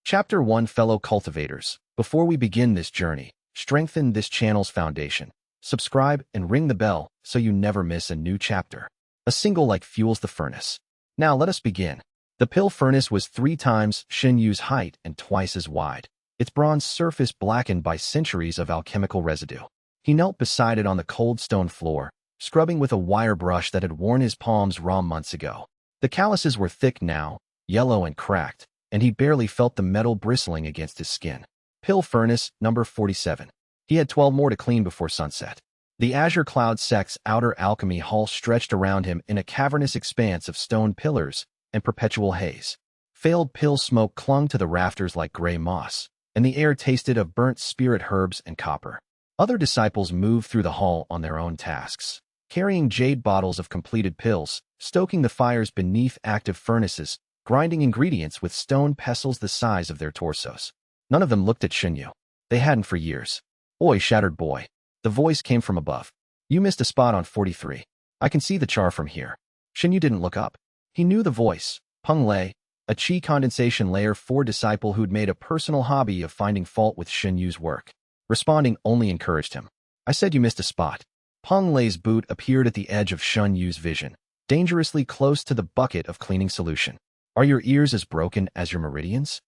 Chapter 1 Fellow Cultivators. Before we begin this journey, strengthen this channel's foundation. Subscribe and ring the bell so you never miss a new chapter. A single like fuels the furnace. Now let us begin. The pill furnace was 3 times Shen Yu's height and twice as wide. Its bronze surface blackened by centuries of alchemical residue. He knelt beside it on the cold stone floor, scrubbing with a wire brush that had worn his palms raw months ago. The calluses were thick now, yellow and cracked, and he barely felt the metal bristling against his skin. Pill furnace, number 47. He had 12 more to clean before sunset. The azure cloud sect's outer alchemy hall stretched around him in a cavernous expanse of stone pillars and perpetual haze. Failed pill smoke clung to the rafters like gray moss, and the air tasted of burnt spirit herbs and copper. Other disciples moved through the hall on their own tasks, carrying jade bottles of completed pills, stoking the fires beneath active furnaces, grinding ingredients with stone pestles the size of their torsos. None of them looked at Shen Yu. They hadn't for years. "Oi, shattered boy." The voice came from above. "You missed a spot on 43. I can see the char from here." Shen Yu didn't look up. He knew the voice. Peng Lei, a Qi condensation layer 4 disciple who'd made a personal hobby of finding fault with Shen Yu's work. Responding only encouraged him. "I said you missed a spot." Peng Lei's boot appeared at the edge of Shen Yu's vision, dangerously close to the bucket of cleaning solution. "Are your ears as broken as your meridians?"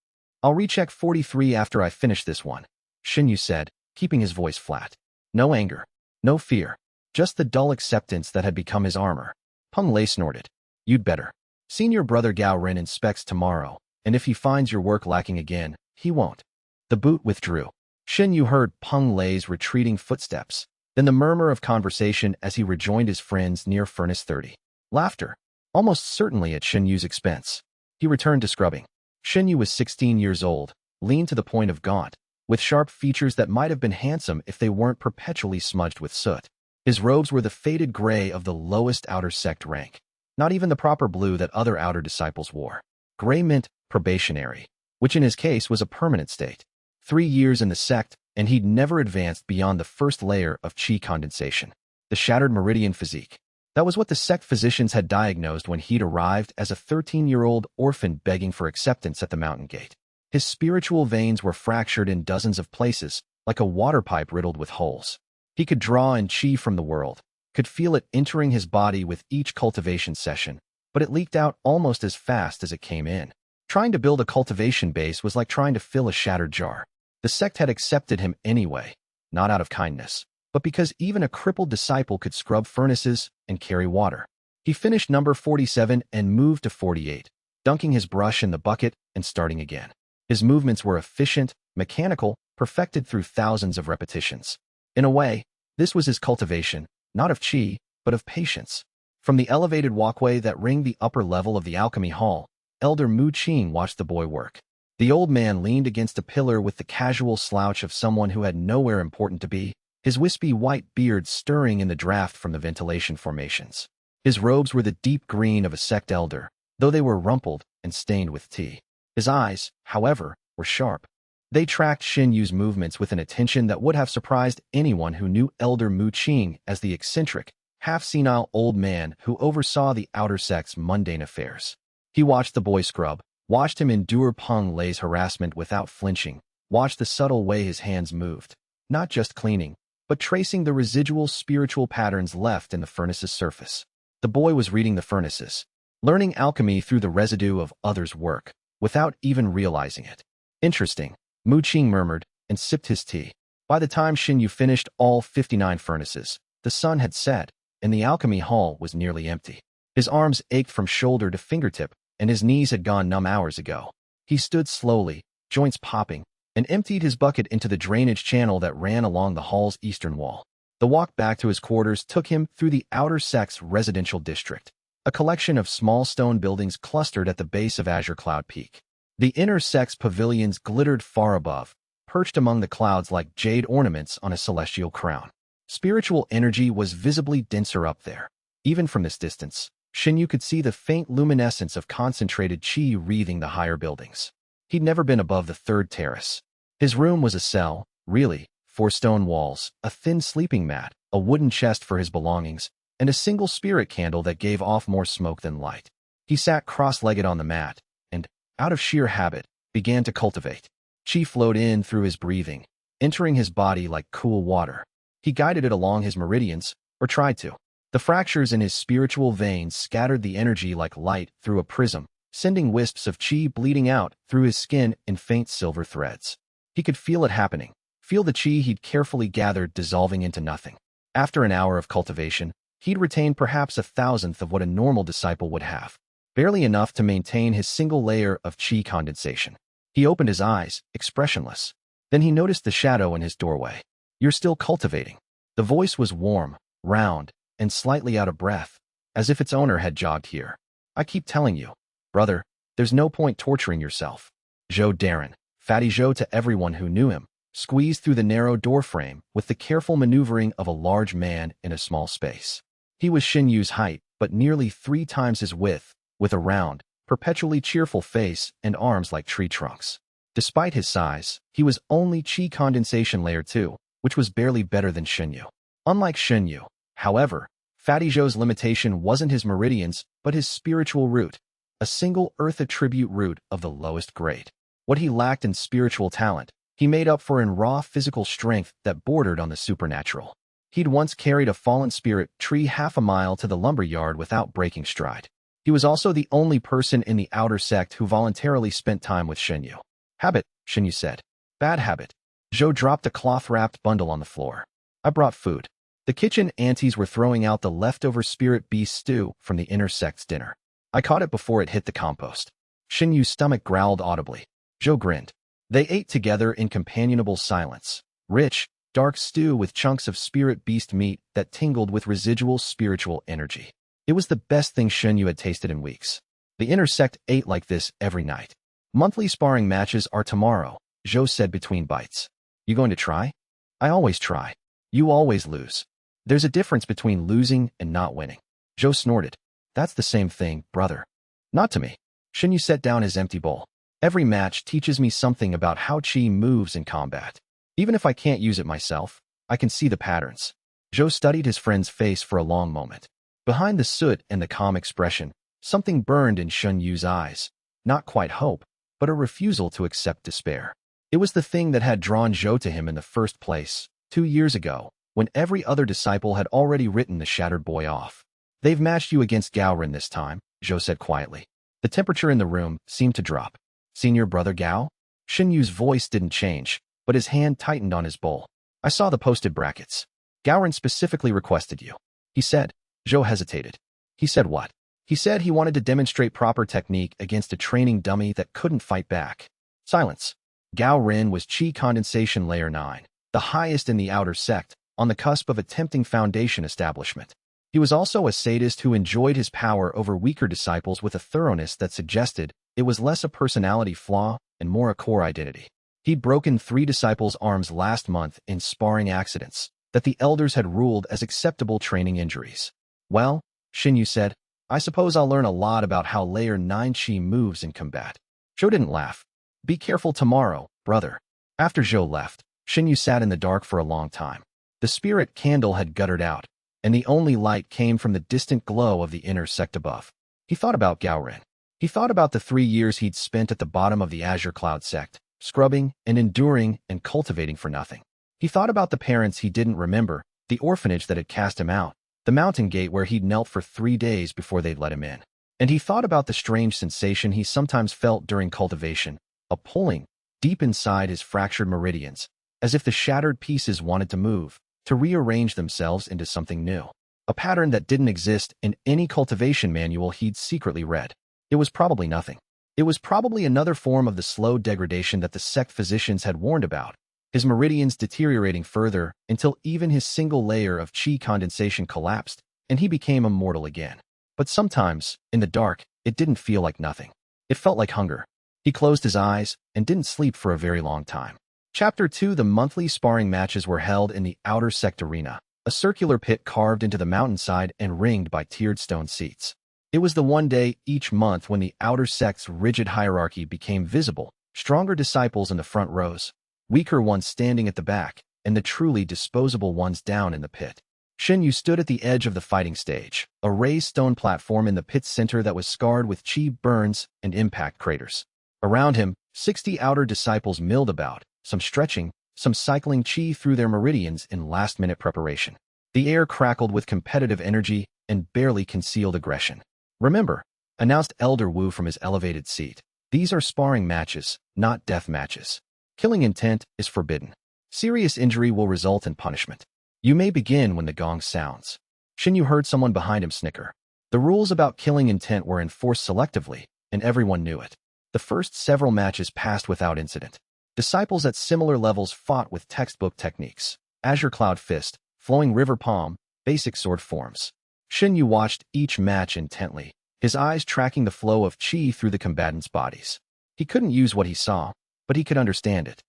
"I'll recheck 43 after I finish this one," Shen Yu said, keeping his voice flat. No anger, no fear, just the dull acceptance that had become his armor. Peng Lei snorted. "You'd better. Senior brother Gao Ren inspects tomorrow, and if he finds your work lacking again, he won't." The boot withdrew. Shen Yu heard Peng Lei's retreating footsteps, then the murmur of conversation as he rejoined his friends near Furnace 30. Laughter, almost certainly at Shen Yu's expense. He returned to scrubbing. Shen Yu was 16 years old, lean to the point of gaunt, with sharp features that might have been handsome if they weren't perpetually smudged with soot. His robes were the faded gray of the lowest outer sect rank, not even the proper blue that other outer disciples wore. Gray meant probationary, which in his case was a permanent state. 3 years in the sect, and he'd never advanced beyond the first layer of Qi condensation. The shattered meridian physique. That was what the sect physicians had diagnosed when he'd arrived as a 13-year-old orphan begging for acceptance at the mountain gate. His spiritual veins were fractured in dozens of places, like a water pipe riddled with holes. He could draw in Qi from the world, could feel it entering his body with each cultivation session, but it leaked out almost as fast as it came in. Trying to build a cultivation base was like trying to fill a shattered jar. The sect had accepted him anyway, not out of kindness, but because even a crippled disciple could scrub furnaces and carry water. He finished number 47 and moved to 48, dunking his brush in the bucket and starting again. His movements were efficient, mechanical, perfected through thousands of repetitions. In a way, this was his cultivation, not of Qi, but of patience. From the elevated walkway that ringed the upper level of the alchemy hall, Elder Mu Qing watched the boy work. The old man leaned against a pillar with the casual slouch of someone who had nowhere important to be, his wispy white beard stirring in the draft from the ventilation formations. His robes were the deep green of a sect elder, though they were rumpled and stained with tea. His eyes, however, were sharp. They tracked Shen Yu's movements with an attention that would have surprised anyone who knew Elder Mu Qing as the eccentric, half-senile old man who oversaw the outer sect's mundane affairs. He watched the boy scrub, watched him endure Peng Lei's harassment without flinching, watched the subtle way his hands moved, not just cleaning, but tracing the residual spiritual patterns left in the furnace's surface. The boy was reading the furnaces, learning alchemy through the residue of others' work, without even realizing it. "Interesting," Mu Qing murmured, and sipped his tea. By the time Shen Yu finished all 59 furnaces, the sun had set, and the alchemy hall was nearly empty. His arms ached from shoulder to fingertip, and his knees had gone numb hours ago. He stood slowly, joints popping, and emptied his bucket into the drainage channel that ran along the hall's eastern wall. The walk back to his quarters took him through the outer sect's residential district, a collection of small stone buildings clustered at the base of Azure Cloud Peak. The inner sect's pavilions glittered far above, perched among the clouds like jade ornaments on a celestial crown. Spiritual energy was visibly denser up there. Even from this distance, Shen Yu could see the faint luminescence of concentrated Qi wreathing the higher buildings. He'd never been above the 3rd terrace. His room was a cell, really, 4 stone walls, a thin sleeping mat, a wooden chest for his belongings, and a single spirit candle that gave off more smoke than light. He sat cross-legged on the mat, and, out of sheer habit, began to cultivate. Qi flowed in through his breathing, entering his body like cool water. He guided it along his meridians, or tried to. The fractures in his spiritual veins scattered the energy like light through a prism, sending wisps of qi bleeding out through his skin in faint silver threads. He could feel it happening, feel the qi he'd carefully gathered dissolving into nothing. After an hour of cultivation, he'd retained perhaps 1,000th of what a normal disciple would have, barely enough to maintain his single layer of qi condensation. He opened his eyes, expressionless. Then he noticed the shadow in his doorway. "You're still cultivating." The voice was warm, round, and slightly out of breath, as if its owner had jogged here. "I keep telling you, brother, there's no point torturing yourself." Zhou Darren, Fatty Zhou to everyone who knew him, squeezed through the narrow doorframe with the careful maneuvering of a large man in a small space. He was Shen Yu's height, but nearly 3 times his width, with a round, perpetually cheerful face and arms like tree trunks. Despite his size, he was only Qi condensation layer 2, which was barely better than Shen Yu. Unlike Shen Yu, however, Fatty Zhou's limitation wasn't his meridians, but his spiritual root, a single earth attribute root of the lowest grade. What he lacked in spiritual talent, he made up for in raw physical strength that bordered on the supernatural. He'd once carried a fallen spirit tree half a mile to the lumber yard without breaking stride. He was also the only person in the outer sect who voluntarily spent time with Shen Yu. "Habit," Shen Yu said. "Bad habit." Zhou dropped a cloth-wrapped bundle on the floor. "I brought food." The kitchen aunties were throwing out the leftover spirit beast stew from the inner sect's dinner. "I caught it before it hit the compost." Shen Yu's stomach growled audibly. Zhou grinned. They ate together in companionable silence. Rich, dark stew with chunks of spirit beast meat that tingled with residual spiritual energy. It was the best thing Shen Yu had tasted in weeks. The inner sect ate like this every night. "Monthly sparring matches are tomorrow," Zhou said between bites. "You going to try?" "I always try. You always lose." "There's a difference between losing and not winning." Zhou snorted. "That's the same thing, brother." "Not to me." Shen Yu set down his empty bowl. "Every match teaches me something about how qi moves in combat. Even if I can't use it myself, I can see the patterns." Zhou studied his friend's face for a long moment. Behind the soot and the calm expression, something burned in Shen Yu's eyes. Not quite hope, but a refusal to accept despair. It was the thing that had drawn Zhou to him in the first place, 2 years ago, when every other disciple had already written the shattered boy off. "They've matched you against Gao Ren this time," Zhou said quietly. The temperature in the room seemed to drop. "Senior brother Gao?" Shen Yu's voice didn't change, but his hand tightened on his bowl. "I saw the posted brackets. Gao Ren specifically requested you," he said. Zhou hesitated. "He said what?" "He said he wanted to demonstrate proper technique against a training dummy that couldn't fight back." Silence. Gao Ren was Qi condensation layer 9, the highest in the outer sect, on the cusp of a tempting foundation establishment. He was also a sadist who enjoyed his power over weaker disciples with a thoroughness that suggested it was less a personality flaw and more a core identity. He'd broken 3 disciples' arms last month in sparring accidents that the elders had ruled as acceptable training injuries. "Well," Shen Yu said, "I suppose I'll learn a lot about how layer 9 qi moves in combat." Zhou didn't laugh. "Be careful tomorrow, brother." After Zhou left, Shen Yu sat in the dark for a long time. The spirit candle had guttered out, and the only light came from the distant glow of the inner sect above. He thought about Gao Ren. He thought about the 3 years he'd spent at the bottom of the Azure Cloud sect, scrubbing and enduring and cultivating for nothing. He thought about the parents he didn't remember, the orphanage that had cast him out, the mountain gate where he'd knelt for 3 days before they'd let him in. And he thought about the strange sensation he sometimes felt during cultivation, a pulling, deep inside his fractured meridians, as if the shattered pieces wanted to move, to rearrange themselves into something new. A pattern that didn't exist in any cultivation manual he'd secretly read. It was probably nothing. It was probably another form of the slow degradation that the sect physicians had warned about, his meridians deteriorating further until even his single layer of qi condensation collapsed, and he became immortal again. But sometimes, in the dark, it didn't feel like nothing. It felt like hunger. He closed his eyes and didn't sleep for a very long time. Chapter 2. The monthly sparring matches were held in the outer sect arena, a circular pit carved into the mountainside and ringed by tiered stone seats. It was the one day each month when the outer sect's rigid hierarchy became visible, stronger disciples in the front rows, weaker ones standing at the back, and the truly disposable ones down in the pit. Shen Yu stood at the edge of the fighting stage, a raised stone platform in the pit's center that was scarred with qi burns and impact craters. Around him, 60 outer disciples milled about, some stretching, some cycling chi through their meridians in last-minute preparation. The air crackled with competitive energy and barely concealed aggression. "Remember," announced Elder Wu from his elevated seat, "these are sparring matches, not death matches. Killing intent is forbidden. Serious injury will result in punishment. You may begin when the gong sounds." Shen Yu heard someone behind him snicker. The rules about killing intent were enforced selectively, and everyone knew it. The first several matches passed without incident. Disciples at similar levels fought with textbook techniques: Azure Cloud Fist, Flowing River Palm, basic sword forms. Shen Yu watched each match intently, his eyes tracking the flow of chi through the combatants' bodies. He couldn't use what he saw, but he could understand it.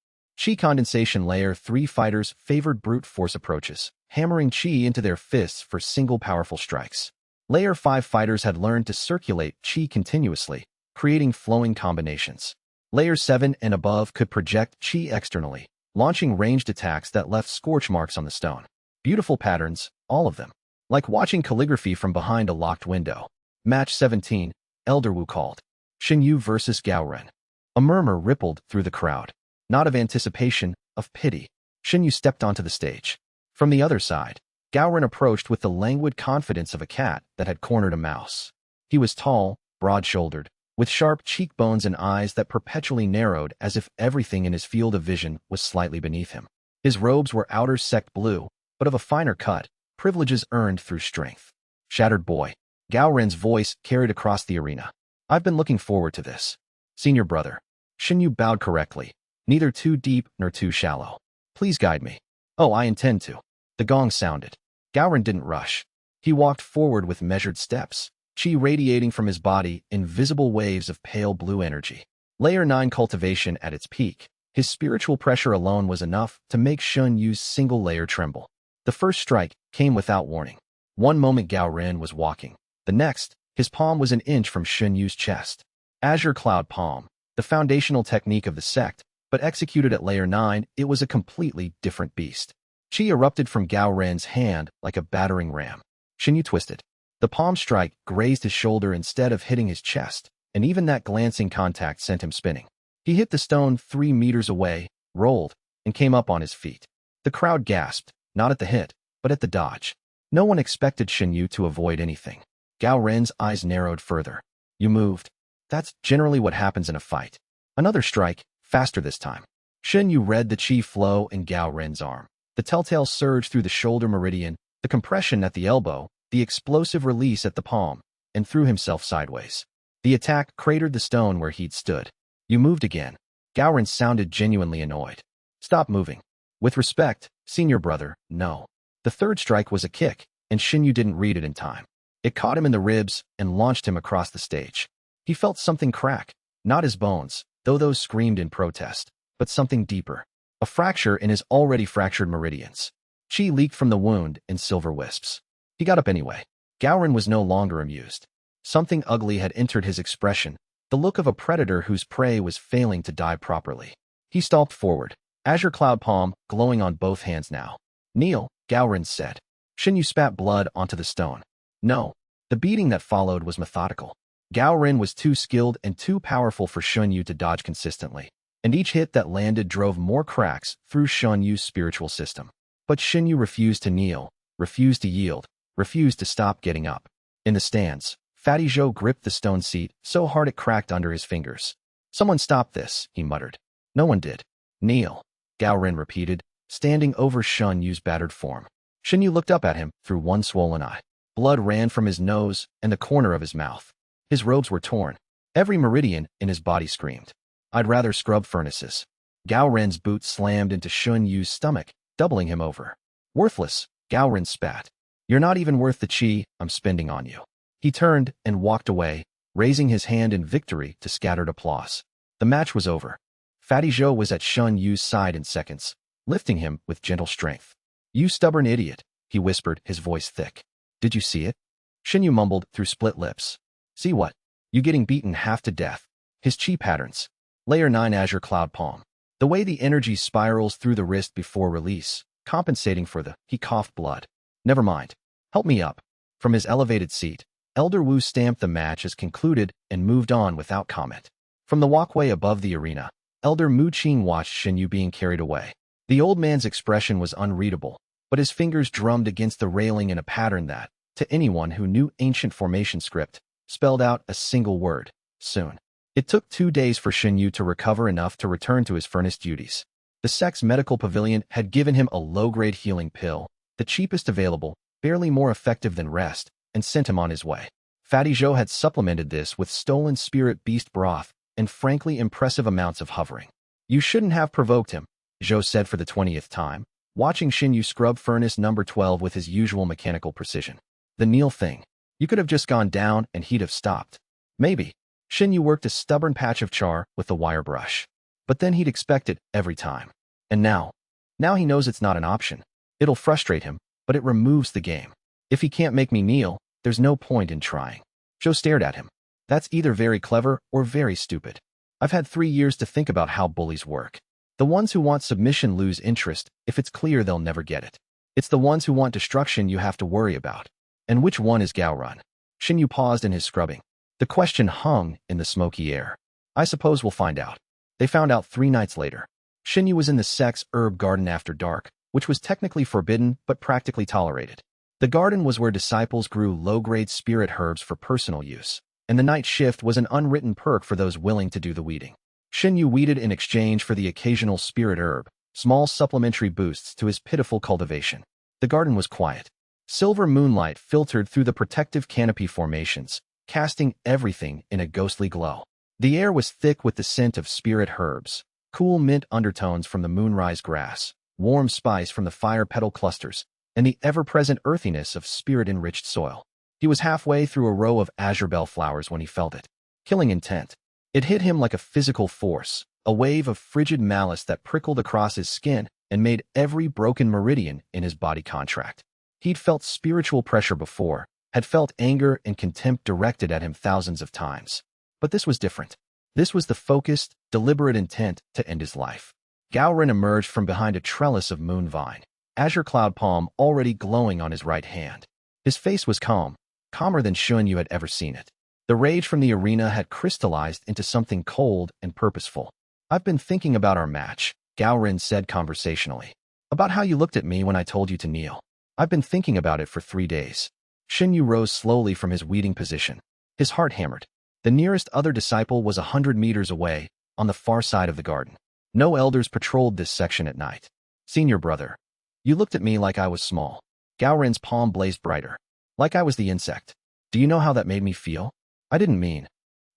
Chi condensation layer 3 fighters favored brute force approaches, hammering chi into their fists for single powerful strikes. Layer 5 fighters had learned to circulate chi continuously, creating flowing combinations. Layer 7 and above could project chi externally, launching ranged attacks that left scorch marks on the stone. Beautiful patterns, all of them. Like watching calligraphy from behind a locked window. Match 17, Elder Wu called. Shen Yu versus Gao Ren. A murmur rippled through the crowd. Not of anticipation, of pity. Shen Yu stepped onto the stage. From the other side, Gao Ren approached with the languid confidence of a cat that had cornered a mouse. He was tall, broad-shouldered, with sharp cheekbones and eyes that perpetually narrowed as if everything in his field of vision was slightly beneath him. His robes were outer sect blue, but of a finer cut, privileges earned through strength. "Shattered boy." Gao Ren's voice carried across the arena. "I've been looking forward to this. Senior brother." Shen Yu bowed correctly, neither too deep nor too shallow. "Please guide me." "Oh, I intend to." The gong sounded. Gao Ren didn't rush. He walked forward with measured steps, chi radiating from his body in visible waves of pale blue energy. Layer 9 cultivation at its peak. His spiritual pressure alone was enough to make Shen Yu's single layer tremble. The first strike came without warning. One moment Gao Ren was walking. The next, his palm was an inch from Shen Yu's chest. Azure Cloud Palm, the foundational technique of the sect, but executed at layer 9, it was a completely different beast. Chi erupted from Gao Ren's hand like a battering ram. Shen Yu twisted. The palm strike grazed his shoulder instead of hitting his chest, and even that glancing contact sent him spinning. He hit the stone 3 meters away, rolled, and came up on his feet. The crowd gasped, not at the hit, but at the dodge. No one expected Shen Yu to avoid anything. Gao Ren's eyes narrowed further. "You moved." That's generally what happens in a fight. Another strike, faster this time. Shen Yu read the chi flow in Gao Ren's arm. The telltale surge through the shoulder meridian, the compression at the elbow, the explosive release at the palm, and threw himself sideways. The attack cratered the stone where he'd stood. "You moved again." Gao Ren sounded genuinely annoyed. "Stop moving." "With respect, senior brother, no." The third strike was a kick, and Shen Yu didn't read it in time. It caught him in the ribs and launched him across the stage. He felt something crack, not his bones, though those screamed in protest, but something deeper. A fracture in his already fractured meridians. Chi leaked from the wound in silver wisps. He got up anyway. Gao Ren was no longer amused. Something ugly had entered his expression, the look of a predator whose prey was failing to die properly. He stalked forward, Azure Cloud Palm glowing on both hands now. "Kneel," Gao Ren said. Shen Yu spat blood onto the stone. No. The beating that followed was methodical. Gao Ren was too skilled and too powerful for Shen Yu to dodge consistently, and each hit that landed drove more cracks through Shen Yu's spiritual system. But Shen Yu refused to kneel, refused to yield, refused to stop getting up. In the stands, Fatty Zhou gripped the stone seat so hard it cracked under his fingers. "Someone stop this," he muttered. No one did. "Kneel," Gao Ren repeated, standing over Shen Yu's battered form. Shen Yu looked up at him through one swollen eye. Blood ran from his nose and the corner of his mouth. His robes were torn. Every meridian in his body screamed. "I'd rather scrub furnaces." Gao Ren's boot slammed into Shen Yu's stomach, doubling him over. "Worthless," Gao Ren spat. "You're not even worth the chi I'm spending on you." He turned and walked away, raising his hand in victory to scattered applause. The match was over. Fatty Zhou was at Shen Yu's side in seconds, lifting him with gentle strength. "You stubborn idiot," he whispered, his voice thick. "Did you see it?" Shen Yu mumbled through split lips. "See what?" "You getting beaten half to death." His chi patterns. Layer 9 Azure Cloud Palm. The way the energy spirals through the wrist before release, compensating for he coughed blood. "Never mind. Help me up." From his elevated seat, Elder Wu stamped the match as concluded and moved on without comment. From the walkway above the arena, Elder Mu Qing watched Shen Yu being carried away. The old man's expression was unreadable, but his fingers drummed against the railing in a pattern that, to anyone who knew ancient formation script, spelled out a single word: soon. It took 2 days for Shen Yu to recover enough to return to his furnace duties. The sect's medical pavilion had given him a low-grade healing pill, the cheapest available, barely more effective than rest, and sent him on his way. Fatty Zhou had supplemented this with stolen spirit beast broth and frankly impressive amounts of hovering. You shouldn't have provoked him, Zhou said for the 20th time, watching Shen Yu scrub furnace number 12 with his usual mechanical precision. The Neil thing. You could have just gone down and he'd have stopped. Maybe. Shen Yu worked a stubborn patch of char with the wire brush. But then he'd expect it every time. And now he knows it's not an option. It'll frustrate him, but it removes the game. If he can't make me kneel, there's no point in trying. Zhou stared at him. That's either very clever or very stupid. I've had 3 years to think about how bullies work. The ones who want submission lose interest if it's clear they'll never get it. It's the ones who want destruction you have to worry about. And which one is Gaorun? Shen Yu paused in his scrubbing. The question hung in the smoky air. I suppose we'll find out. They found out 3 nights later. Shen Yu was in the sect's herb garden after dark, which was technically forbidden but practically tolerated. The garden was where disciples grew low-grade spirit herbs for personal use, and the night shift was an unwritten perk for those willing to do the weeding. Shen Yu weeded in exchange for the occasional spirit herb, small supplementary boosts to his pitiful cultivation. The garden was quiet. Silver moonlight filtered through the protective canopy formations, casting everything in a ghostly glow. The air was thick with the scent of spirit herbs, cool mint undertones from the moonrise grass, warm spice from the fire petal clusters, and the ever-present earthiness of spirit-enriched soil. He was halfway through a row of azure bell flowers when he felt it. Killing intent. It hit him like a physical force, a wave of frigid malice that prickled across his skin and made every broken meridian in his body contract. He'd felt spiritual pressure before, had felt anger and contempt directed at him thousands of times. But this was different. This was the focused, deliberate intent to end his life. Gaoren emerged from behind a trellis of moon vine, azure cloud palm already glowing on his right hand. His face was calm, calmer than Shen Yu had ever seen it. The rage from the arena had crystallized into something cold and purposeful. I've been thinking about our match, Gaoren said conversationally. About how you looked at me when I told you to kneel. I've been thinking about it for 3 days. Shen Yu rose slowly from his weeding position. His heart hammered. The nearest other disciple was 100 meters away, on the far side of the garden. No elders patrolled this section at night. Senior brother. You looked at me like I was small. Gaoren's palm blazed brighter. Like I was the insect. Do you know how that made me feel? I didn't mean.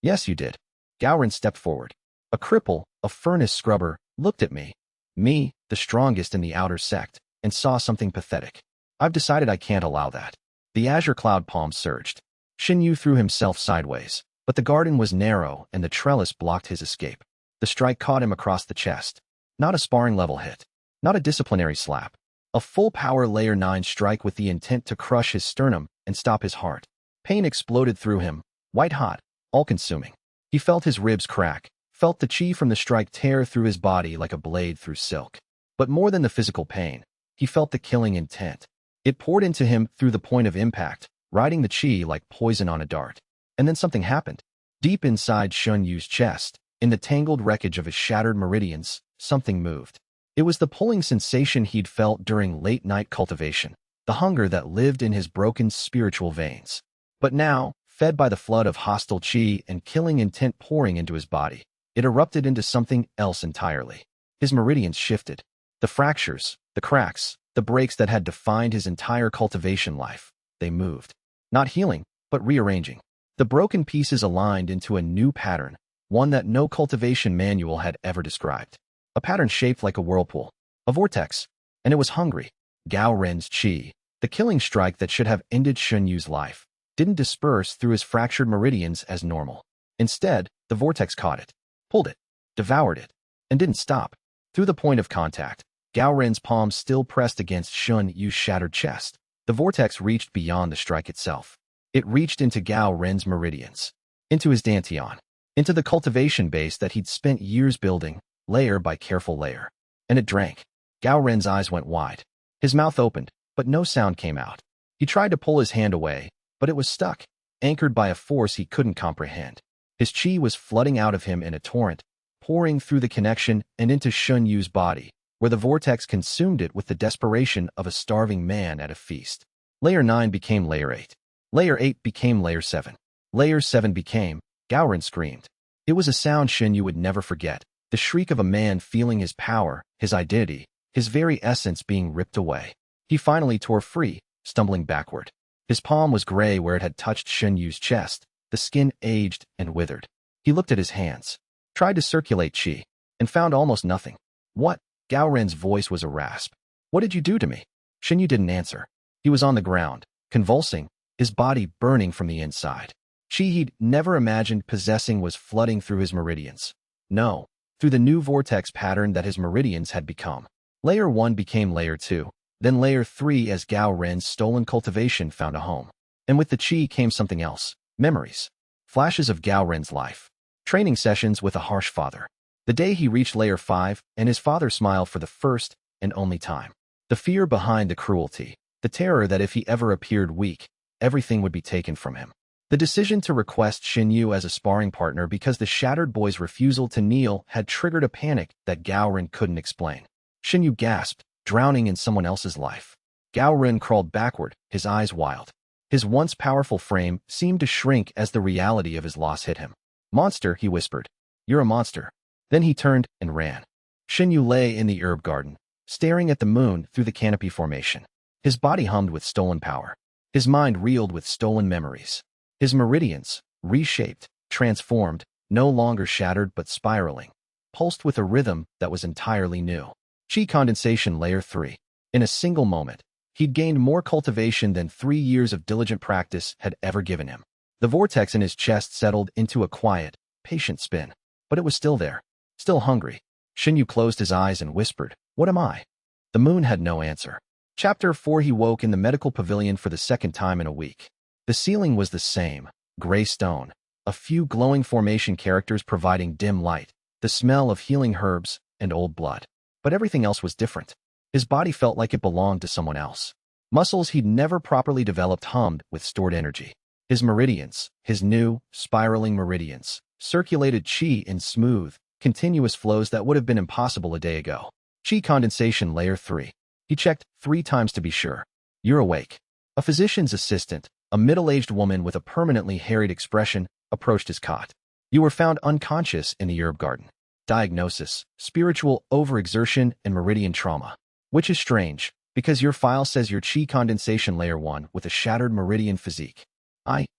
Yes, you did. Gaoren stepped forward. A cripple, a furnace scrubber, looked at me. Me, the strongest in the outer sect, and saw something pathetic. I've decided I can't allow that. The azure cloud palm surged. Shen Yu threw himself sideways, but the garden was narrow and the trellis blocked his escape. The strike caught him across the chest. Not a sparring level hit. Not a disciplinary slap. A full power layer 9 strike with the intent to crush his sternum and stop his heart. Pain exploded through him, white hot, all-consuming. He felt his ribs crack, felt the chi from the strike tear through his body like a blade through silk. But more than the physical pain, he felt the killing intent. It poured into him through the point of impact, riding the chi like poison on a dart. And then something happened. Deep inside Shen Yu's chest, in the tangled wreckage of his shattered meridians, something moved. It was the pulling sensation he'd felt during late-night cultivation, the hunger that lived in his broken spiritual veins. But now, fed by the flood of hostile chi and killing intent pouring into his body, it erupted into something else entirely. His meridians shifted. The fractures, the cracks, the breaks that had defined his entire cultivation life, they moved. Not healing, but rearranging. The broken pieces aligned into a new pattern, one that no cultivation manual had ever described. A pattern shaped like a whirlpool, a vortex, and it was hungry. Gao Ren's chi, the killing strike that should have ended Shen Yu's life, didn't disperse through his fractured meridians as normal. Instead, the vortex caught it, pulled it, devoured it, and didn't stop. Through the point of contact, Gao Ren's palm still pressed against Shen Yu's shattered chest. The vortex reached beyond the strike itself. It reached into Gao Ren's meridians, into his dantian, into the cultivation base that he'd spent years building, layer by careful layer. And it drank. Gao Ren's eyes went wide. His mouth opened, but no sound came out. He tried to pull his hand away, but it was stuck, anchored by a force he couldn't comprehend. His chi was flooding out of him in a torrent, pouring through the connection and into Shen Yu's body, where the vortex consumed it with the desperation of a starving man at a feast. Layer 9 became Layer 8. Layer 8 became Layer 7. Layer 7 became... Gaoren screamed. It was a sound Shen Yu would never forget, the shriek of a man feeling his power, his identity, his very essence being ripped away. He finally tore free, stumbling backward. His palm was gray where it had touched Shen Yu's chest, the skin aged and withered. He looked at his hands, tried to circulate qi, and found almost nothing. What? Gao Ren's voice was a rasp. What did you do to me? Shen Yu didn't answer. He was on the ground, convulsing, his body burning from the inside. Qi he'd never imagined possessing was flooding through his meridians. No, through the new vortex pattern that his meridians had become. Layer 1 became Layer 2, then Layer 3 as Gao Ren's stolen cultivation found a home. And with the qi came something else, memories. Flashes of Gao Ren's life. Training sessions with a harsh father. The day he reached Layer 5 and his father smiled for the first and only time. The fear behind the cruelty. The terror that if he ever appeared weak, everything would be taken from him. The decision to request Shen Yu as a sparring partner because the shattered boy's refusal to kneel had triggered a panic that Gao Ren couldn't explain. Shen Yu gasped, drowning in someone else's life. Gao Ren crawled backward, his eyes wild. His once powerful frame seemed to shrink as the reality of his loss hit him. Monster, he whispered. You're a monster. Then he turned and ran. Shen Yu lay in the herb garden, staring at the moon through the canopy formation. His body hummed with stolen power. His mind reeled with stolen memories. His meridians, reshaped, transformed, no longer shattered but spiraling, pulsed with a rhythm that was entirely new. Qi condensation Layer 3. In a single moment, he'd gained more cultivation than 3 years of diligent practice had ever given him. The vortex in his chest settled into a quiet, patient spin. But it was still there, still hungry. Shen Yu closed his eyes and whispered, "What am I?" The moon had no answer. Chapter 4. He woke in the medical pavilion for the second time in a week. The ceiling was the same, gray stone, a few glowing formation characters providing dim light, the smell of healing herbs and old blood. But everything else was different. His body felt like it belonged to someone else. Muscles he'd never properly developed hummed with stored energy. His meridians, his new, spiraling meridians, circulated qi in smooth, continuous flows that would have been impossible a day ago. Qi condensation Layer 3. He checked 3 times to be sure. You're awake. A physician's assistant, a middle-aged woman with a permanently harried expression, approached his cot. You were found unconscious in the herb garden. Diagnosis: spiritual overexertion and meridian trauma. Which is strange, because your file says you're Qi condensation Layer 1 with a shattered meridian physique.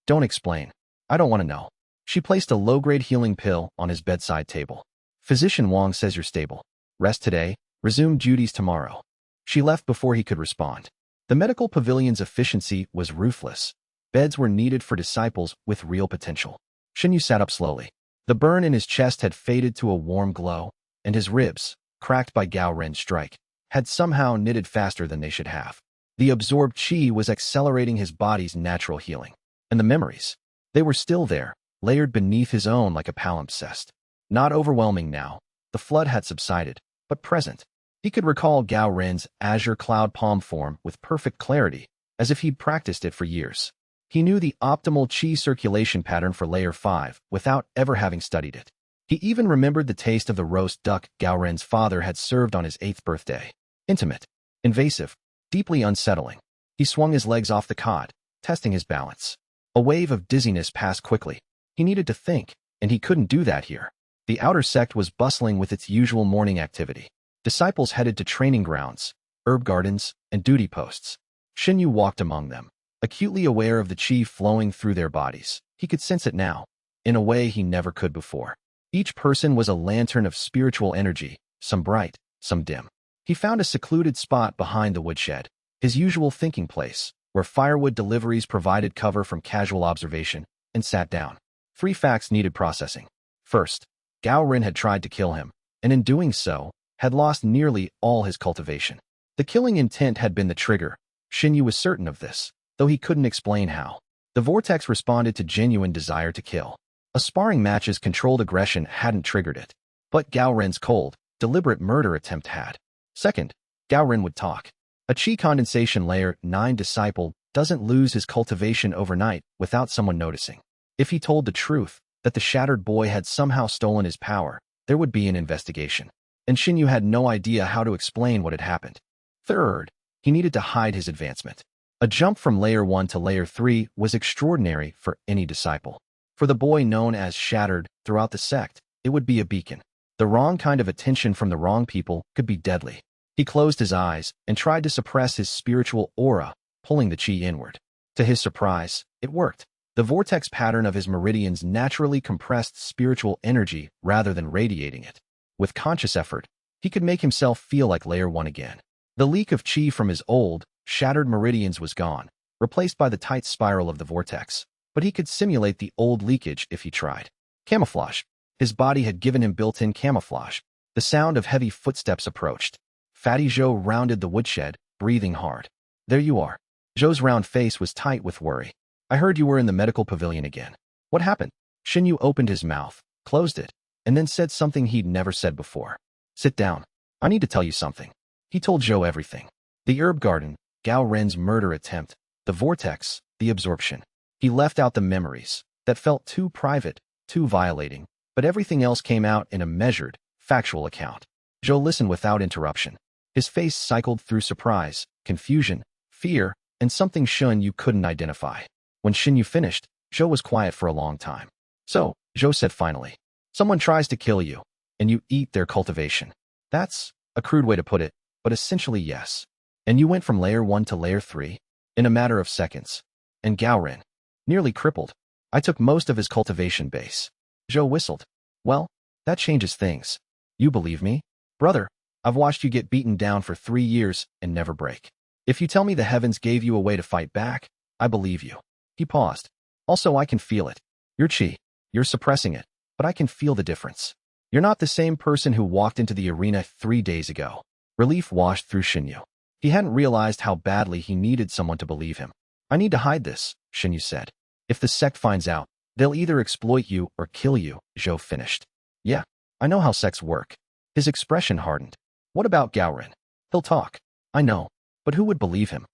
Don't explain. I don't want to know. She placed a low-grade healing pill on his bedside table. Physician Wang says you're stable. Rest today, resume duties tomorrow. She left before he could respond. The medical pavilion's efficiency was ruthless. Beds were needed for disciples with real potential. Shen Yu sat up slowly. The burn in his chest had faded to a warm glow, and his ribs, cracked by Gao Ren's strike, had somehow knitted faster than they should have. The absorbed qi was accelerating his body's natural healing. And the memories, they were still there, layered beneath his own like a palimpsest. Not overwhelming now. The flood had subsided, but present. He could recall Gao Ren's azure cloud palm form with perfect clarity, as if he'd practiced it for years. He knew the optimal qi circulation pattern for Layer 5 without ever having studied it. He even remembered the taste of the roast duck Gao Ren's father had served on his 8th birthday. Intimate, invasive, deeply unsettling. He swung his legs off the cot, testing his balance. A wave of dizziness passed quickly. He needed to think, and he couldn't do that here. The outer sect was bustling with its usual morning activity. Disciples headed to training grounds, herb gardens, and duty posts. Shen Yu walked among them, acutely aware of the qi flowing through their bodies. He could sense it now, in a way he never could before. Each person was a lantern of spiritual energy, some bright, some dim. He found a secluded spot behind the woodshed, his usual thinking place, where firewood deliveries provided cover from casual observation, and sat down. 3 facts needed processing. First, Gao Ren had tried to kill him, and in doing so, had lost nearly all his cultivation. The killing intent had been the trigger. Shen Yu was certain of this, though he couldn't explain how. The vortex responded to genuine desire to kill. A sparring match's controlled aggression hadn't triggered it, but Gao Ren's cold, deliberate murder attempt had. Second, Gao Ren would talk. A qi condensation Layer 9 disciple doesn't lose his cultivation overnight without someone noticing. If he told the truth, that the shattered boy had somehow stolen his power, there would be an investigation. And Shen Yu had no idea how to explain what had happened. Third, he needed to hide his advancement. A jump from Layer 1 to Layer 3 was extraordinary for any disciple. For the boy known as Shattered throughout the sect, it would be a beacon. The wrong kind of attention from the wrong people could be deadly. He closed his eyes and tried to suppress his spiritual aura, pulling the chi inward. To his surprise, it worked. The vortex pattern of his meridians naturally compressed spiritual energy rather than radiating it. With conscious effort, he could make himself feel like Layer 1 again. The leak of chi from his old, shattered meridians was gone, replaced by the tight spiral of the vortex. But he could simulate the old leakage if he tried. Camouflage. His body had given him built-in camouflage. The sound of heavy footsteps approached. Fatty Zhou rounded the woodshed, breathing hard. There you are. Zhou's round face was tight with worry. I heard you were in the medical pavilion again. What happened? Shen Yu opened his mouth, closed it, and then said something he'd never said before. Sit down. I need to tell you something. He told Zhou everything. The herb garden, Gao Ren's murder attempt, the vortex, the absorption. He left out the memories that felt too private, too violating, but everything else came out in a measured, factual account. Zhou listened without interruption. His face cycled through surprise, confusion, fear, and something Shen Yu couldn't identify. When Shen Yu finished, Zhou was quiet for a long time. So, Zhou said finally, someone tries to kill you, and you eat their cultivation. That's a crude way to put it, but essentially yes. And you went from Layer 1 to Layer 3 in a matter of seconds. And Gao Ren, nearly crippled. I took most of his cultivation base. Zhou whistled. Well, that changes things. You believe me? Brother, I've watched you get beaten down for 3 years and never break. If you tell me the heavens gave you a way to fight back, I believe you. He paused. Also, I can feel it. Your chi. You're suppressing it, but I can feel the difference. You're not the same person who walked into the arena 3 days ago. Relief washed through Shen Yu. He hadn't realized how badly he needed someone to believe him. I need to hide this, Shen Yu said. If the sect finds out, they'll either exploit you or kill you, Zhou finished. Yeah, I know how sects work. His expression hardened. What about Gao Ren? He'll talk. I know, but who would believe him?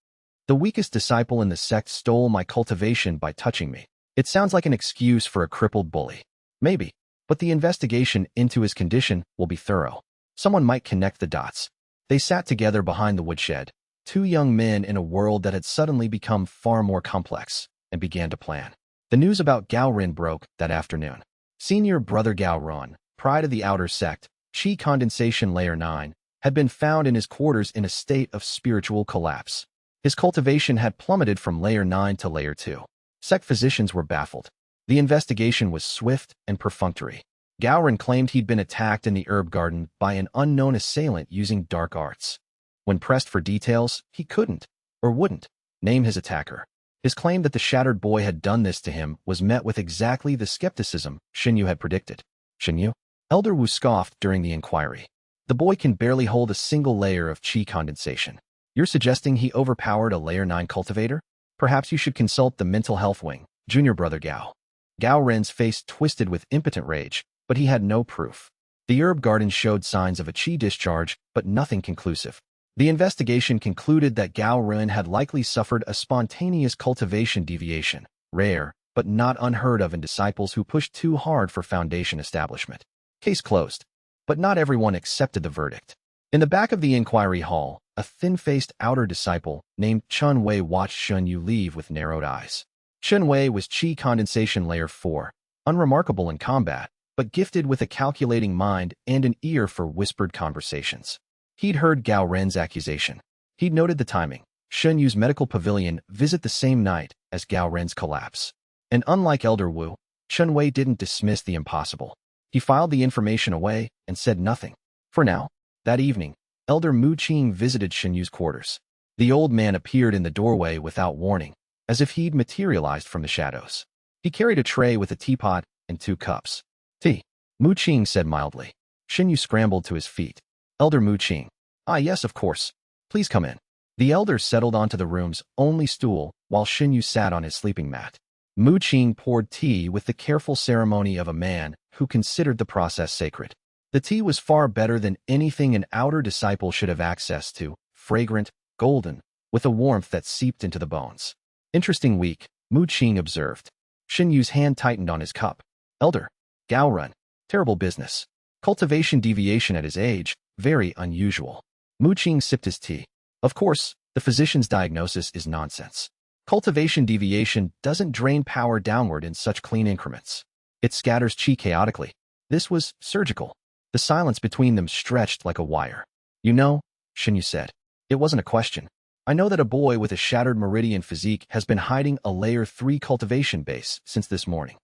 The weakest disciple in the sect stole my cultivation by touching me. It sounds like an excuse for a crippled bully. Maybe, but the investigation into his condition will be thorough. Someone might connect the dots. They sat together behind the woodshed, two young men in a world that had suddenly become far more complex, and began to plan. The news about Gao Ren broke that afternoon. Senior brother Gao Ren, pride of the outer sect, chi condensation layer 9, had been found in his quarters in a state of spiritual collapse. His cultivation had plummeted from layer 9 to layer 2. Sect physicians were baffled. The investigation was swift and perfunctory. Gao Ren claimed he'd been attacked in the herb garden by an unknown assailant using dark arts. When pressed for details, he couldn't, or wouldn't, name his attacker. His claim that the shattered boy had done this to him was met with exactly the skepticism Shen Yu had predicted. Shen Yu? Elder Wu scoffed during the inquiry. The boy can barely hold a single layer of chi condensation. You're suggesting he overpowered a layer 9 cultivator? Perhaps you should consult the mental health wing, junior brother Gao. Gao Ren's face twisted with impotent rage, but he had no proof. The herb garden showed signs of a chi discharge, but nothing conclusive. The investigation concluded that Gao Ren had likely suffered a spontaneous cultivation deviation, rare, but not unheard of in disciples who pushed too hard for foundation establishment. Case closed. But not everyone accepted the verdict. In the back of the inquiry hall, a thin-faced outer disciple named Chen Wei watched Shen Yu leave with narrowed eyes. Shen Wei was chi condensation layer 4, unremarkable in combat, but gifted with a calculating mind and an ear for whispered conversations. He'd heard Gao Ren's accusation. He'd noted the timing. Shen Yu's medical pavilion visit the same night as Gao Ren's collapse. And unlike Elder Wu, Chen Wei didn't dismiss the impossible. He filed the information away and said nothing. For now, that evening, Elder Mu Qing visited Shen Yu's quarters. The old man appeared in the doorway without warning, as if he'd materialized from the shadows. He carried a tray with a teapot and 2 cups. Tea, Mu Qing said mildly. Shen Yu scrambled to his feet. Elder Mu Qing. Ah, yes, of course. Please come in. The elder settled onto the room's only stool while Shen Yu sat on his sleeping mat. Mu Qing poured tea with the careful ceremony of a man who considered the process sacred. The tea was far better than anything an outer disciple should have access to, fragrant, golden, with a warmth that seeped into the bones. Interesting week, Mu Qing observed. Shen Yu's hand tightened on his cup. Elder, Gao Ren, terrible business. Cultivation deviation at his age, very unusual. Mu Qing sipped his tea. Of course, the physician's diagnosis is nonsense. Cultivation deviation doesn't drain power downward in such clean increments. It scatters qi chaotically. This was surgical. The silence between them stretched like a wire. You know, Shen Yu said. It wasn't a question. I know that a boy with a shattered meridian physique has been hiding a layer 3 cultivation base since this morning.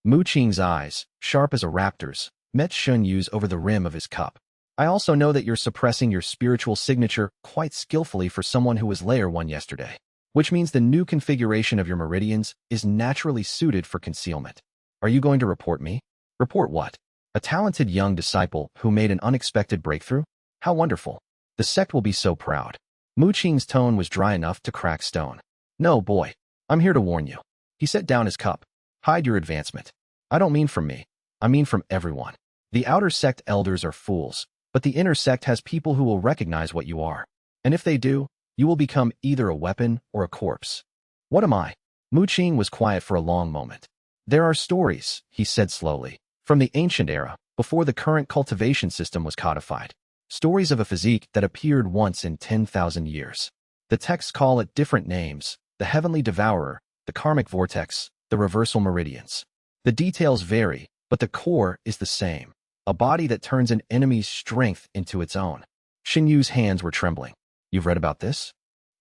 Mu Qing's eyes, sharp as a raptor's, met Shen Yu's over the rim of his cup. I also know that you're suppressing your spiritual signature quite skillfully for someone who was layer 1 yesterday, which means the new configuration of your meridians is naturally suited for concealment. Are you going to report me? Report what? A talented young disciple who made an unexpected breakthrough? How wonderful. The sect will be so proud. Mu Qing's tone was dry enough to crack stone. No, boy. I'm here to warn you. He set down his cup. Hide your advancement. I don't mean from me. I mean from everyone. The outer sect elders are fools, but the inner sect has people who will recognize what you are. And if they do, you will become either a weapon or a corpse. What am I? Mu Qing was quiet for a long moment. There are stories, he said slowly, from the ancient era, before the current cultivation system was codified. Stories of a physique that appeared once in 10,000 years. The texts call it different names: the heavenly devourer, the karmic vortex, the reversal meridians. The details vary, but the core is the same. A body that turns an enemy's strength into its own. Shen Yu's hands were trembling. You've read about this?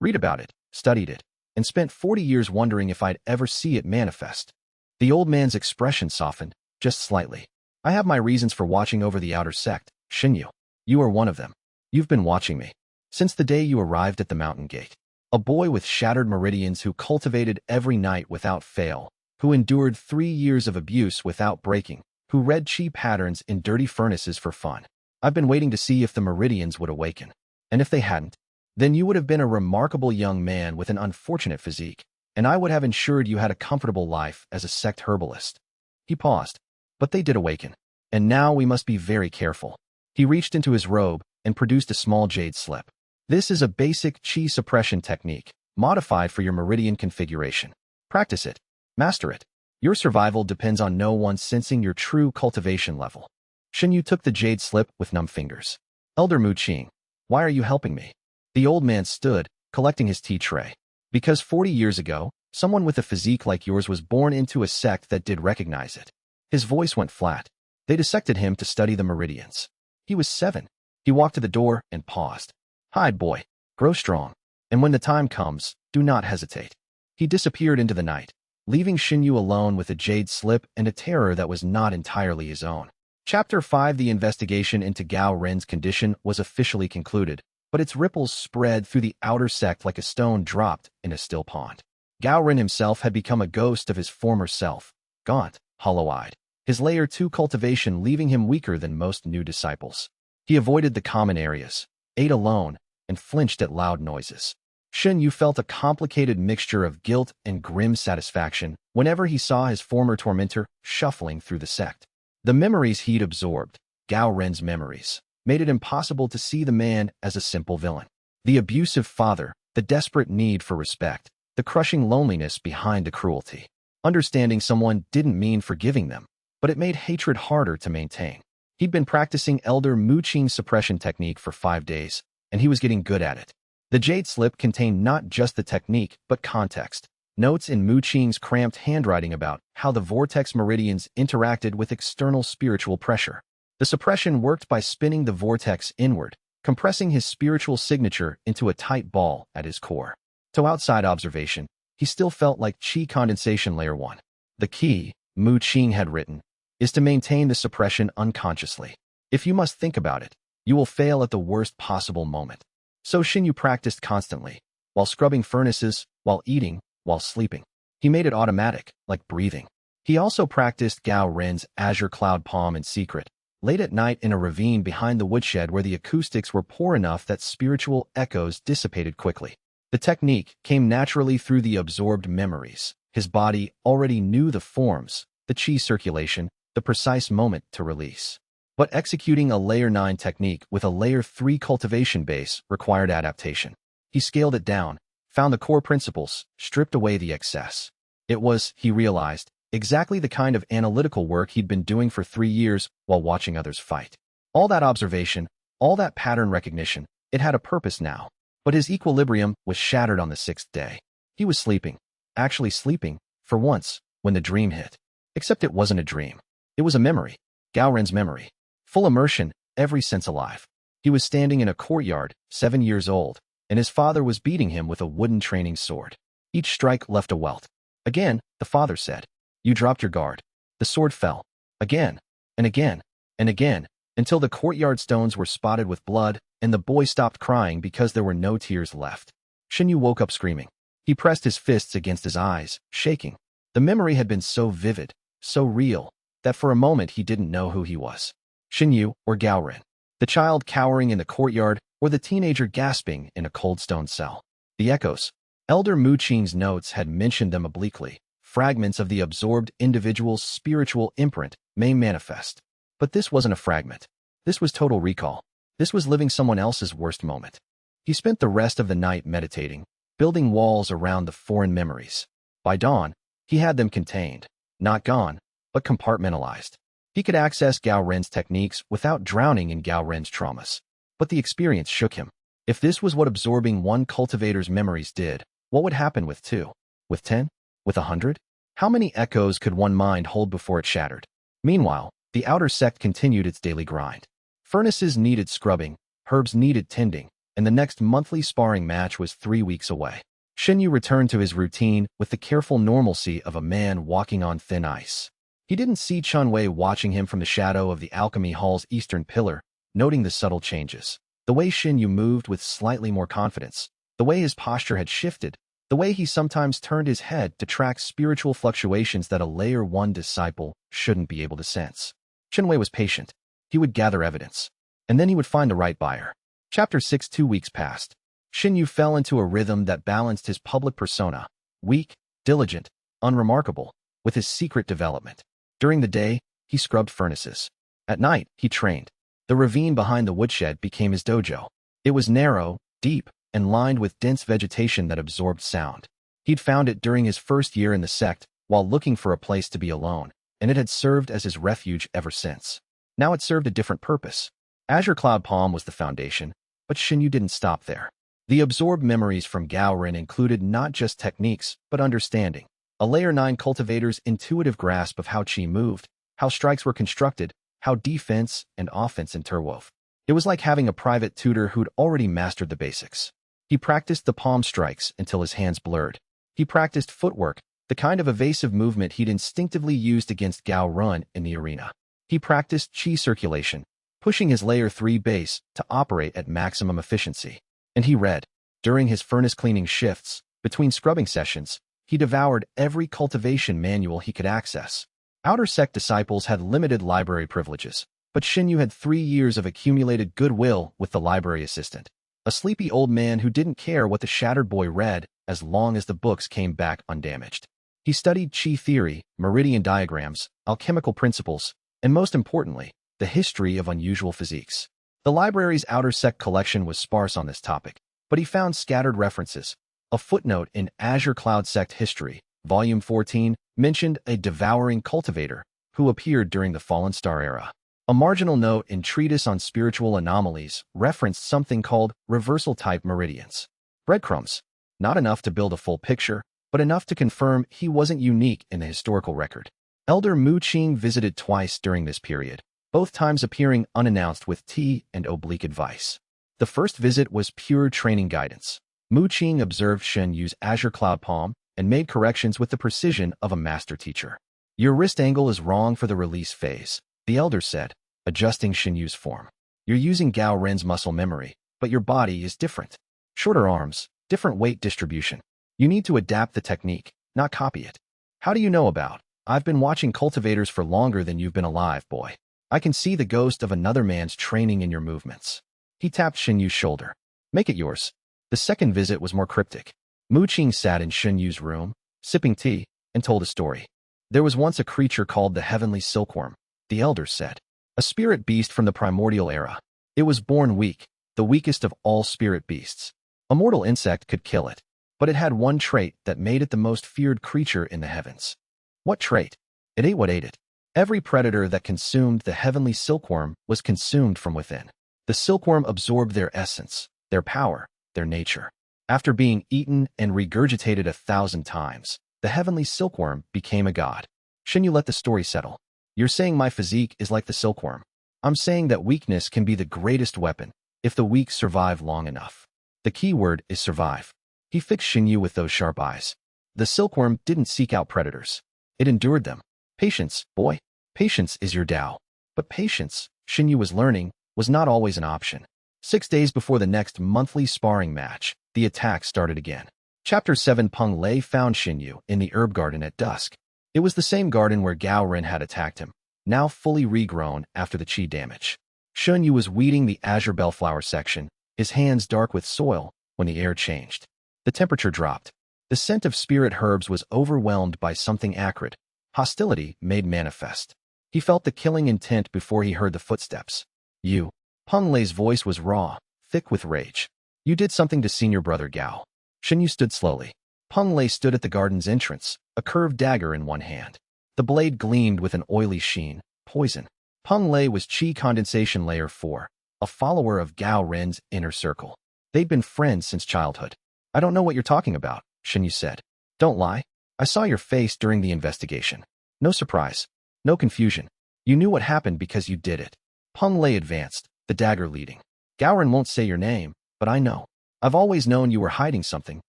Read about it, studied it, and spent 40 years wondering if I'd ever see it manifest. The old man's expression softened, just slightly. I have my reasons for watching over the outer sect, Shen Yu. You are one of them. You've been watching me. Since the day you arrived at the mountain gate. A boy with shattered meridians who cultivated every night without fail, who endured 3 years of abuse without breaking, who read chi patterns in dirty furnaces for fun. I've been waiting to see if the meridians would awaken. And if they hadn't, then you would have been a remarkable young man with an unfortunate physique, and I would have ensured you had a comfortable life as a sect herbalist. He paused. But they did awaken. And now we must be very careful. He reached into his robe and produced a small jade slip. This is a basic qi suppression technique, modified for your meridian configuration. Practice it. Master it. Your survival depends on no one sensing your true cultivation level. Shen Yu took the jade slip with numb fingers. Elder Mu Qing, why are you helping me? The old man stood, collecting his tea tray. Because 40 years ago, someone with a physique like yours was born into a sect that did recognize it. His voice went flat. They dissected him to study the meridians. He was 7. He walked to the door and paused. Hide, boy. Grow strong. And when the time comes, do not hesitate. He disappeared into the night, leaving Shen Yu alone with a jade slip and a terror that was not entirely his own. Chapter 5. The investigation into Gao Ren's condition was officially concluded, but its ripples spread through the outer sect like a stone dropped in a still pond. Gao Ren himself had become a ghost of his former self, gaunt, hollow-eyed. His layer 2 cultivation leaving him weaker than most new disciples. He avoided the common areas, ate alone, and flinched at loud noises. Shen Yu felt a complicated mixture of guilt and grim satisfaction whenever he saw his former tormentor shuffling through the sect. The memories he'd absorbed, Gao Ren's memories, made it impossible to see the man as a simple villain. The abusive father, the desperate need for respect, the crushing loneliness behind the cruelty. Understanding someone didn't mean forgiving them, but it made hatred harder to maintain. He'd been practicing Elder Mu Qing's suppression technique for 5 days, and he was getting good at it. The jade slip contained not just the technique, but context. Notes in Mu Qing's cramped handwriting about how the vortex meridians interacted with external spiritual pressure. The suppression worked by spinning the vortex inward, compressing his spiritual signature into a tight ball at his core. To outside observation, he still felt like qi condensation layer 1. The key, Mu Qing had written, is to maintain the suppression unconsciously. If you must think about it, you will fail at the worst possible moment. So Shen Yu practiced constantly, while scrubbing furnaces, while eating, while sleeping. He made it automatic, like breathing. He also practiced Gao Ren's azure cloud palm in secret, late at night in a ravine behind the woodshed where the acoustics were poor enough that spiritual echoes dissipated quickly. The technique came naturally through the absorbed memories. His body already knew the forms, the qi circulation, the precise moment to release. But executing a layer 9 technique with a layer 3 cultivation base required adaptation. He scaled it down, found the core principles, stripped away the excess. It was, he realized, exactly the kind of analytical work he'd been doing for 3 years while watching others fight. All that observation, all that pattern recognition, it had a purpose now. But his equilibrium was shattered on the sixth day. He was sleeping, actually sleeping, for once, when the dream hit. Except it wasn't a dream. It was a memory, Gao Ren's memory. Full immersion, every sense alive. He was standing in a courtyard, 7 years old, and his father was beating him with a wooden training sword. Each strike left a welt. Again, the father said, "You dropped your guard." The sword fell. Again, and again, and again, until the courtyard stones were spotted with blood, and the boy stopped crying because there were no tears left. Shen Yu woke up screaming. He pressed his fists against his eyes, shaking. The memory had been so vivid, so real, that for a moment he didn't know who he was. Shen Yu or Gao Ren. The child cowering in the courtyard, or the teenager gasping in a cold stone cell. The echoes. Elder Mu Qing's notes had mentioned them obliquely. Fragments of the absorbed individual's spiritual imprint may manifest. But this wasn't a fragment. This was total recall. This was living someone else's worst moment. He spent the rest of the night meditating, building walls around the foreign memories. By dawn, he had them contained, not gone, but compartmentalized. He could access Gao Ren's techniques without drowning in Gao Ren's traumas. But the experience shook him. If this was what absorbing one cultivator's memories did, what would happen with 2? With 10? With 100? How many echoes could one mind hold before it shattered? Meanwhile, the outer sect continued its daily grind. Furnaces needed scrubbing, herbs needed tending, and the next monthly sparring match was 3 weeks away. Shen Yu returned to his routine with the careful normalcy of a man walking on thin ice. He didn't see Chen Wei watching him from the shadow of the alchemy hall's eastern pillar, noting the subtle changes. The way Shen Yu moved with slightly more confidence, the way his posture had shifted, the way he sometimes turned his head to track spiritual fluctuations that a Layer 1 disciple shouldn't be able to sense. Chen Wei was patient. He would gather evidence, and then he would find the right buyer. Chapter 6. 2 weeks passed. Shen Yu fell into a rhythm that balanced his public persona, weak, diligent, unremarkable, with his secret development. During the day, he scrubbed furnaces. At night, he trained. The ravine behind the woodshed became his dojo. It was narrow, deep, and lined with dense vegetation that absorbed sound. He'd found it during his first year in the sect, while looking for a place to be alone, and it had served as his refuge ever since. Now it served a different purpose. Azure Cloud Palm was the foundation, but Shen Yu didn't stop there. The absorbed memories from Gao Ren included not just techniques, but understanding. A Layer 9 cultivator's intuitive grasp of how Qi moved, how strikes were constructed, how defense and offense interwove. It was like having a private tutor who'd already mastered the basics. He practiced the palm strikes until his hands blurred. He practiced footwork, the kind of evasive movement he'd instinctively used against Gao Ren in the arena. He practiced Qi circulation, pushing his Layer 3 base to operate at maximum efficiency. And he read. During his furnace cleaning shifts, between scrubbing sessions, he devoured every cultivation manual he could access. Outer sect disciples had limited library privileges, but Shen Yu had 3 years of accumulated goodwill with the library assistant. A sleepy old man who didn't care what the shattered boy read as long as the books came back undamaged. He studied Qi theory, meridian diagrams, alchemical principles, and most importantly, the history of unusual physiques. The library's outer sect collection was sparse on this topic, but he found scattered references. A footnote in Azure Cloud Sect History, Volume 14, mentioned a devouring cultivator who appeared during the Fallen Star era. A marginal note in Treatise on Spiritual Anomalies referenced something called reversal-type meridians. Breadcrumbs. Not enough to build a full picture, but enough to confirm he wasn't unique in the historical record. Elder Mu Qing visited twice during this period, both times appearing unannounced with tea and oblique advice. The first visit was pure training guidance. Mu Qing observed Shen Yu's Azure Cloud Palm and made corrections with the precision of a master teacher. Your wrist angle is wrong for the release phase, the elder said, adjusting Shen Yu's form. You're using Gao Ren's muscle memory, but your body is different. Shorter arms, different weight distribution. You need to adapt the technique, not copy it. How do you know about? I've been watching cultivators for longer than you've been alive, boy. I can see the ghost of another man's training in your movements. He tapped Shen Yu's shoulder. Make it yours. The second visit was more cryptic. Mu Qing sat in Shen Yu's room, sipping tea, and told a story. There was once a creature called the Heavenly Silkworm, the elders said. A spirit beast from the primordial era. It was born weak, the weakest of all spirit beasts. A mortal insect could kill it, but it had one trait that made it the most feared creature in the heavens. What trait? It ate what ate it. Every predator that consumed the heavenly silkworm was consumed from within. The silkworm absorbed their essence, their power, their nature. After being eaten and regurgitated 1,000 times, the heavenly silkworm became a god. Shen Yu let the story settle. You're saying my physique is like the silkworm. I'm saying that weakness can be the greatest weapon, if the weak survive long enough. The key word is survive. He fixed Shen Yu with those sharp eyes. The silkworm didn't seek out predators. It endured them. Patience, boy. Patience is your Tao. But patience, Shen Yu was learning, was not always an option. 6 days before the next monthly sparring match, the attack started again. Chapter 7. Peng Lei found Shen Yu in the herb garden at dusk. It was the same garden where Gao Ren had attacked him, now fully regrown after the qi damage. Shen Yu was weeding the azure bellflower section, his hands dark with soil, when the air changed. The temperature dropped. The scent of spirit herbs was overwhelmed by something acrid, hostility made manifest. He felt the killing intent before he heard the footsteps. You. Peng Lei's voice was raw, thick with rage. You did something to senior brother Gao. Shen Yu stood slowly. Peng Lei stood at the garden's entrance, a curved dagger in one hand. The blade gleamed with an oily sheen, poison. Peng Lei was Qi Condensation Layer 4, a follower of Gao Ren's inner circle. They'd been friends since childhood. I don't know what you're talking about, Shen Yu said. Don't lie. I saw your face during the investigation. No surprise. No confusion. You knew what happened because you did it. Peng Lei advanced, the dagger leading. Gao Ren won't say your name, but I know. I've always known you were hiding something,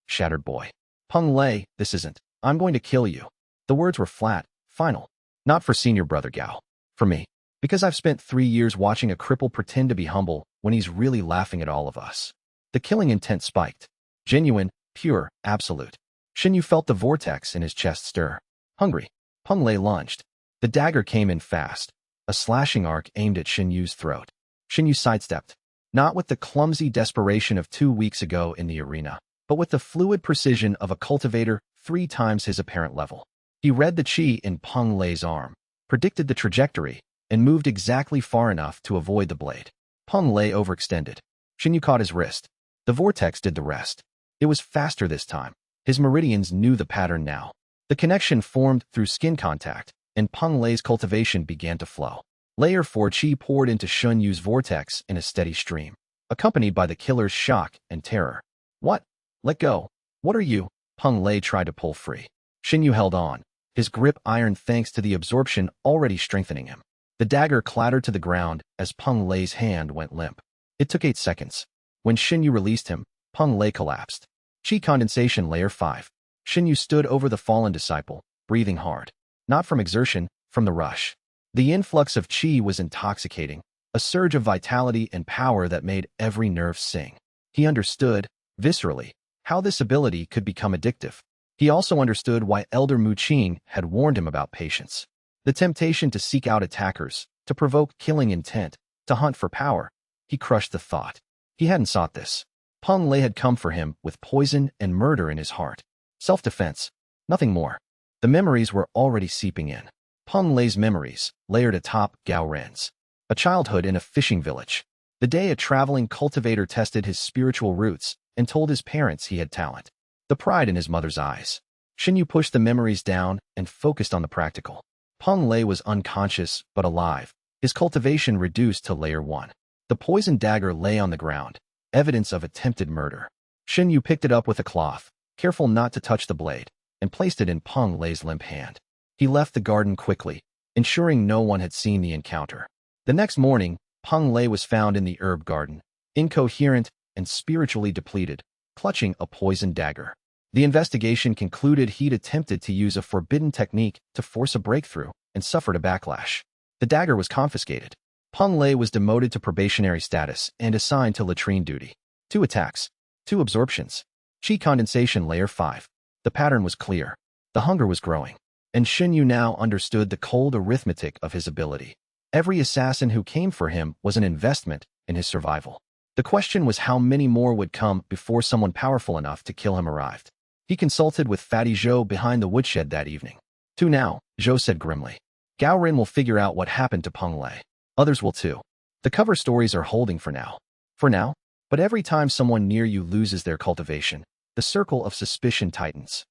shattered boy. Peng Lei, this isn't. I'm going to kill you. The words were flat, final. Not for senior brother Gao. For me. Because I've spent 3 years watching a cripple pretend to be humble when he's really laughing at all of us. The killing intent spiked. Genuine, pure, absolute. Shen Yu felt the vortex in his chest stir. Hungry. Peng Lei lunged. The dagger came in fast, a slashing arc aimed at Shen Yu's throat. Shen Yu sidestepped. Not with the clumsy desperation of 2 weeks ago in the arena, but with the fluid precision of a cultivator 3 times his apparent level. He read the qi in Peng Lei's arm, predicted the trajectory, and moved exactly far enough to avoid the blade. Peng Lei overextended. Shen Yu caught his wrist. The vortex did the rest. It was faster this time. His meridians knew the pattern now. The connection formed through skin contact, and Peng Lei's cultivation began to flow. Layer 4 qi poured into Shen Yu's vortex in a steady stream, accompanied by the killer's shock and terror. What? Let go. What are you? Peng Lei tried to pull free. Shen Yu held on, his grip iron thanks to the absorption already strengthening him. The dagger clattered to the ground as Peng Lei's hand went limp. It took 8 seconds. When Shen Yu released him, Peng Lei collapsed. Qi Condensation Layer 5. Shen Yu stood over the fallen disciple, breathing hard. Not from exertion, from the rush. The influx of qi was intoxicating, a surge of vitality and power that made every nerve sing. He understood, viscerally, how this ability could become addictive. He also understood why Elder Mu Qing had warned him about patience. The temptation to seek out attackers, to provoke killing intent, to hunt for power. He crushed the thought. He hadn't sought this. Peng Lei had come for him with poison and murder in his heart. Self-defense. Nothing more. The memories were already seeping in. Peng Lei's memories, layered atop Gao Ren's. A childhood in a fishing village. The day a traveling cultivator tested his spiritual roots and told his parents he had talent. The pride in his mother's eyes. Shen Yu pushed the memories down and focused on the practical. Peng Lei was unconscious but alive, his cultivation reduced to Layer 1. The poisoned dagger lay on the ground, evidence of attempted murder. Shen Yu picked it up with a cloth, careful not to touch the blade, and placed it in Peng Lei's limp hand. He left the garden quickly, ensuring no one had seen the encounter. The next morning, Peng Lei was found in the herb garden, incoherent and spiritually depleted, clutching a poisoned dagger. The investigation concluded he'd attempted to use a forbidden technique to force a breakthrough and suffered a backlash. The dagger was confiscated. Peng Lei was demoted to probationary status and assigned to latrine duty. 2 attacks. 2 absorptions. Qi Condensation Layer 5. The pattern was clear. The hunger was growing. And Shen Yu now understood the cold arithmetic of his ability. Every assassin who came for him was an investment in his survival. The question was how many more would come before someone powerful enough to kill him arrived. He consulted with Fatty Zhou behind the woodshed that evening. 2 now, Zhou said grimly. Gao Ren will figure out what happened to Peng Lei. Others will too. The cover stories are holding for now. For now? But every time someone near you loses their cultivation, the circle of suspicion tightens.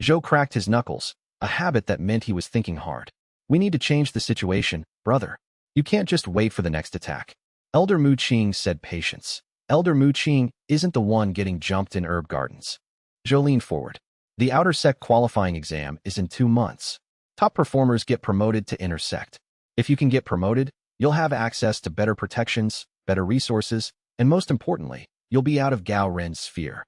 Zhou cracked his knuckles, a habit that meant he was thinking hard. We need to change the situation, brother. You can't just wait for the next attack. Elder Mu Qing said patience. Elder Mu Qing isn't the one getting jumped in herb gardens. Zhou leaned forward. The outer sect qualifying exam is in 2 months. Top performers get promoted to inner sect. If you can get promoted, you'll have access to better protections, better resources, and most importantly, you'll be out of Gao Ren's sphere.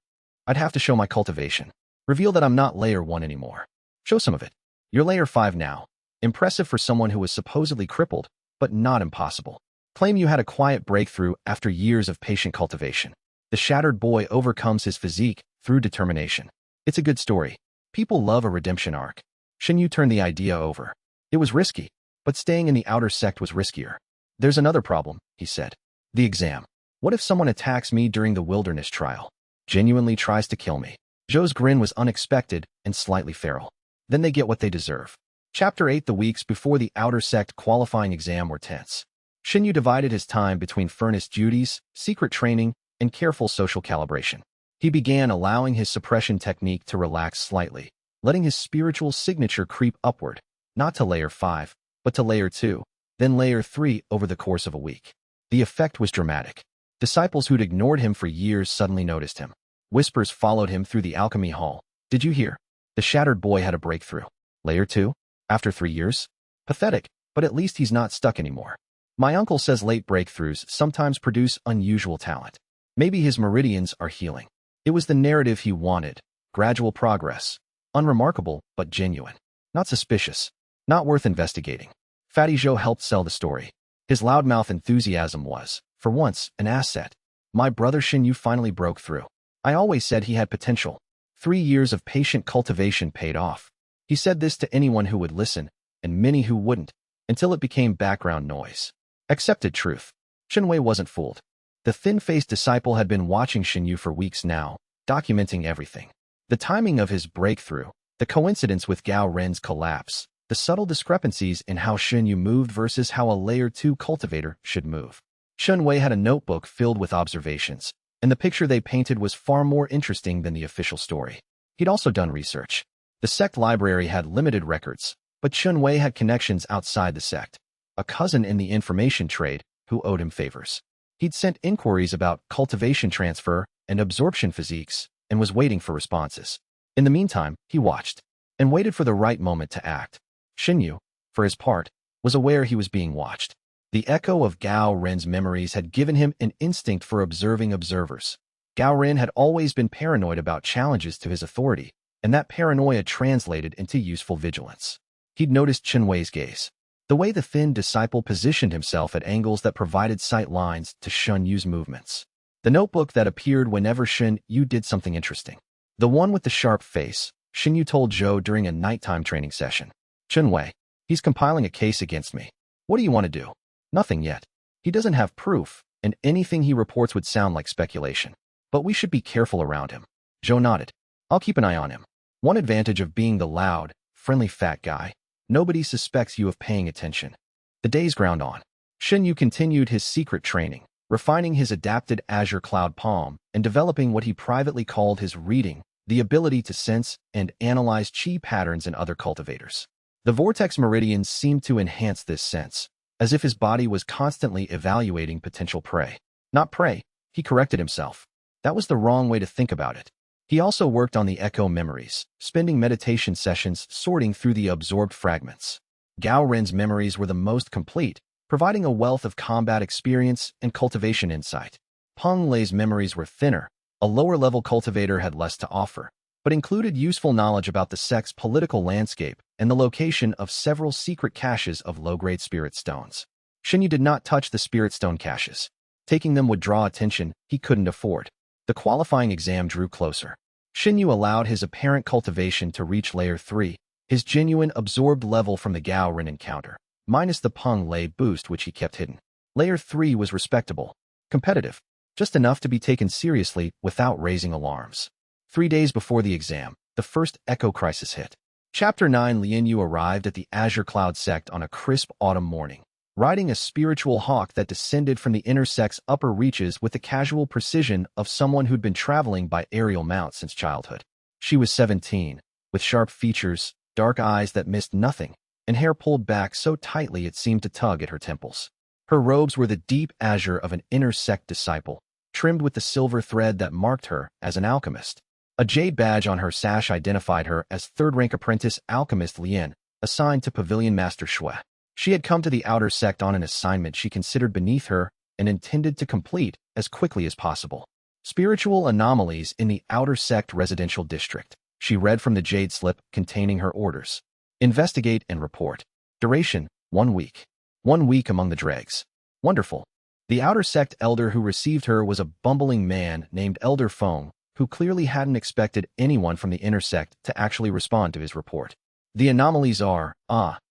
I'd have to show my cultivation. Reveal that I'm not layer 1 anymore. Show some of it. You're layer 5 now. Impressive for someone who was supposedly crippled, but not impossible. Claim you had a quiet breakthrough after years of patient cultivation. The shattered boy overcomes his physique through determination. It's a good story. People love a redemption arc. Shen Yu turned the idea over. It was risky, but staying in the outer sect was riskier. There's another problem, he said. The exam. What if someone attacks me during the wilderness trial? Genuinely tries to kill me. Zhou's grin was unexpected and slightly feral. Then they get what they deserve. Chapter 8. The weeks before the outer sect qualifying exam were tense. Shen Yu divided his time between furnace duties, secret training, and careful social calibration. He began allowing his suppression technique to relax slightly, letting his spiritual signature creep upward, not to layer 5, but to layer 2, then layer 3 over the course of a week. The effect was dramatic. Disciples who'd ignored him for years suddenly noticed him. Whispers followed him through the alchemy hall. Did you hear? The shattered boy had a breakthrough. Layer 2? After 3 years? Pathetic, but at least he's not stuck anymore. My uncle says late breakthroughs sometimes produce unusual talent. Maybe his meridians are healing. It was the narrative he wanted. Gradual progress. Unremarkable, but genuine. Not suspicious. Not worth investigating. Fatty Zhou helped sell the story. His loudmouth enthusiasm was, for once, an asset. My brother Shen Yu finally broke through. I always said he had potential. 3 years of patient cultivation paid off. He said this to anyone who would listen, and many who wouldn't, until it became background noise. Accepted truth. Shen Wei wasn't fooled. The thin-faced disciple had been watching Shen Yu for weeks now, documenting everything. The timing of his breakthrough, the coincidence with Gao Ren's collapse, the subtle discrepancies in how Shen Yu moved versus how a layer 2 cultivator should move. Shen Wei had a notebook filled with observations, and the picture they painted was far more interesting than the official story. He'd also done research. The sect library had limited records, but Shen Wei had connections outside the sect. A cousin in the information trade who owed him favors. He'd sent inquiries about cultivation transfer and absorption physiques and was waiting for responses. In the meantime, he watched and waited for the right moment to act. Shen Yu, for his part, was aware he was being watched. The echo of Gao Ren's memories had given him an instinct for observing observers. Gao Ren had always been paranoid about challenges to his authority, and that paranoia translated into useful vigilance. He'd noticed Shen Wei's gaze. The way the thin disciple positioned himself at angles that provided sight lines to Shen Yu's movements. The notebook that appeared whenever Shen Yu did something interesting. The one with the sharp face, Shen Yu told Zhou during a nighttime training session. Shen Wei, he's compiling a case against me. What do you want to do? Nothing yet. He doesn't have proof, and anything he reports would sound like speculation. But we should be careful around him. Zhou nodded. I'll keep an eye on him. One advantage of being the loud, friendly fat guy. Nobody suspects you of paying attention. The days ground on. Shen Yu continued his secret training, refining his adapted Azure Cloud Palm and developing what he privately called his reading, the ability to sense and analyze chi patterns in other cultivators. The vortex meridians seemed to enhance this sense, as if his body was constantly evaluating potential prey. Not prey, he corrected himself. That was the wrong way to think about it. He also worked on the echo memories, spending meditation sessions sorting through the absorbed fragments. Gao Ren's memories were the most complete, providing a wealth of combat experience and cultivation insight. Peng Lei's memories were thinner. A lower-level cultivator had less to offer, but included useful knowledge about the sect's political landscape and the location of several secret caches of low-grade spirit stones. Shen Yu did not touch the spirit stone caches. Taking them would draw attention he couldn't afford. The qualifying exam drew closer. Shen Yu allowed his apparent cultivation to reach layer 3, his genuine absorbed level from the Gao Ren encounter, minus the Peng Lei boost which he kept hidden. Layer 3 was respectable, competitive, just enough to be taken seriously without raising alarms. 3 days before the exam, the first echo crisis hit. Chapter 9. Li Yu arrived at the Azure Cloud sect on a crisp autumn morning, riding a spiritual hawk that descended from the inner sect's upper reaches with the casual precision of someone who'd been traveling by aerial mount since childhood. She was 17, with sharp features, dark eyes that missed nothing, and hair pulled back so tightly it seemed to tug at her temples. Her robes were the deep azure of an inner sect disciple, trimmed with the silver thread that marked her as an alchemist. A jade badge on her sash identified her as third-rank apprentice alchemist Lian, assigned to Pavilion Master Shui. She had come to the outer sect on an assignment she considered beneath her and intended to complete as quickly as possible. Spiritual anomalies in the outer sect residential district. She read from the jade slip containing her orders. Investigate and report. Duration, 1 week. 1 week among the dregs. Wonderful. The outer sect elder who received her was a bumbling man named Elder Bai, who clearly hadn't expected anyone from the inner sect to actually respond to his report. The anomalies are,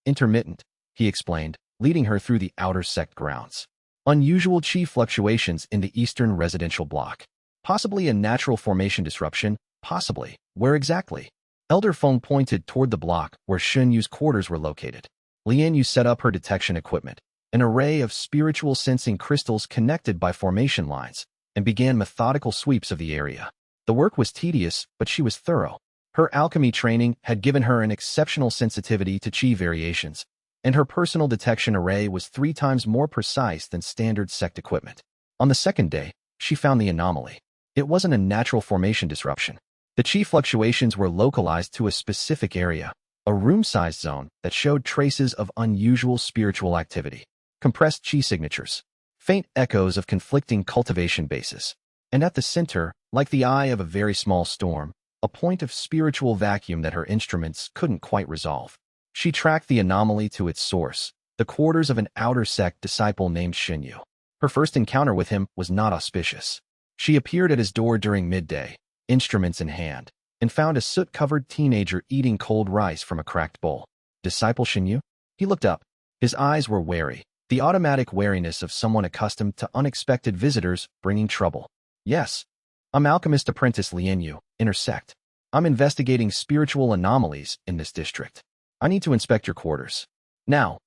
intermittent, he explained, leading her through the outer sect grounds. Unusual chi fluctuations in the eastern residential block. Possibly a natural formation disruption, possibly. Where exactly? Elder Bai pointed toward the block where Shen Yu's quarters were located. Lian Yu set up her detection equipment, an array of spiritual sensing crystals connected by formation lines, and began methodical sweeps of the area. The work was tedious, but she was thorough. Her alchemy training had given her an exceptional sensitivity to chi variations, and her personal detection array was 3 times more precise than standard sect equipment. On the second day, she found the anomaly. It wasn't a natural formation disruption. The chi fluctuations were localized to a specific area, a room-sized zone that showed traces of unusual spiritual activity. Compressed chi signatures, faint echoes of conflicting cultivation bases, and at the center, like the eye of a very small storm, a point of spiritual vacuum that her instruments couldn't quite resolve. She tracked the anomaly to its source, the quarters of an outer sect disciple named Shen Yu. Her first encounter with him was not auspicious. She appeared at his door during midday, instruments in hand, and found a soot-covered teenager eating cold rice from a cracked bowl. Disciple Shen Yu? He looked up. His eyes were wary, the automatic wariness of someone accustomed to unexpected visitors bringing trouble. Yes. I'm alchemist apprentice Lian Yu, inner sect. I'm investigating spiritual anomalies in this district. I need to inspect your quarters. Now.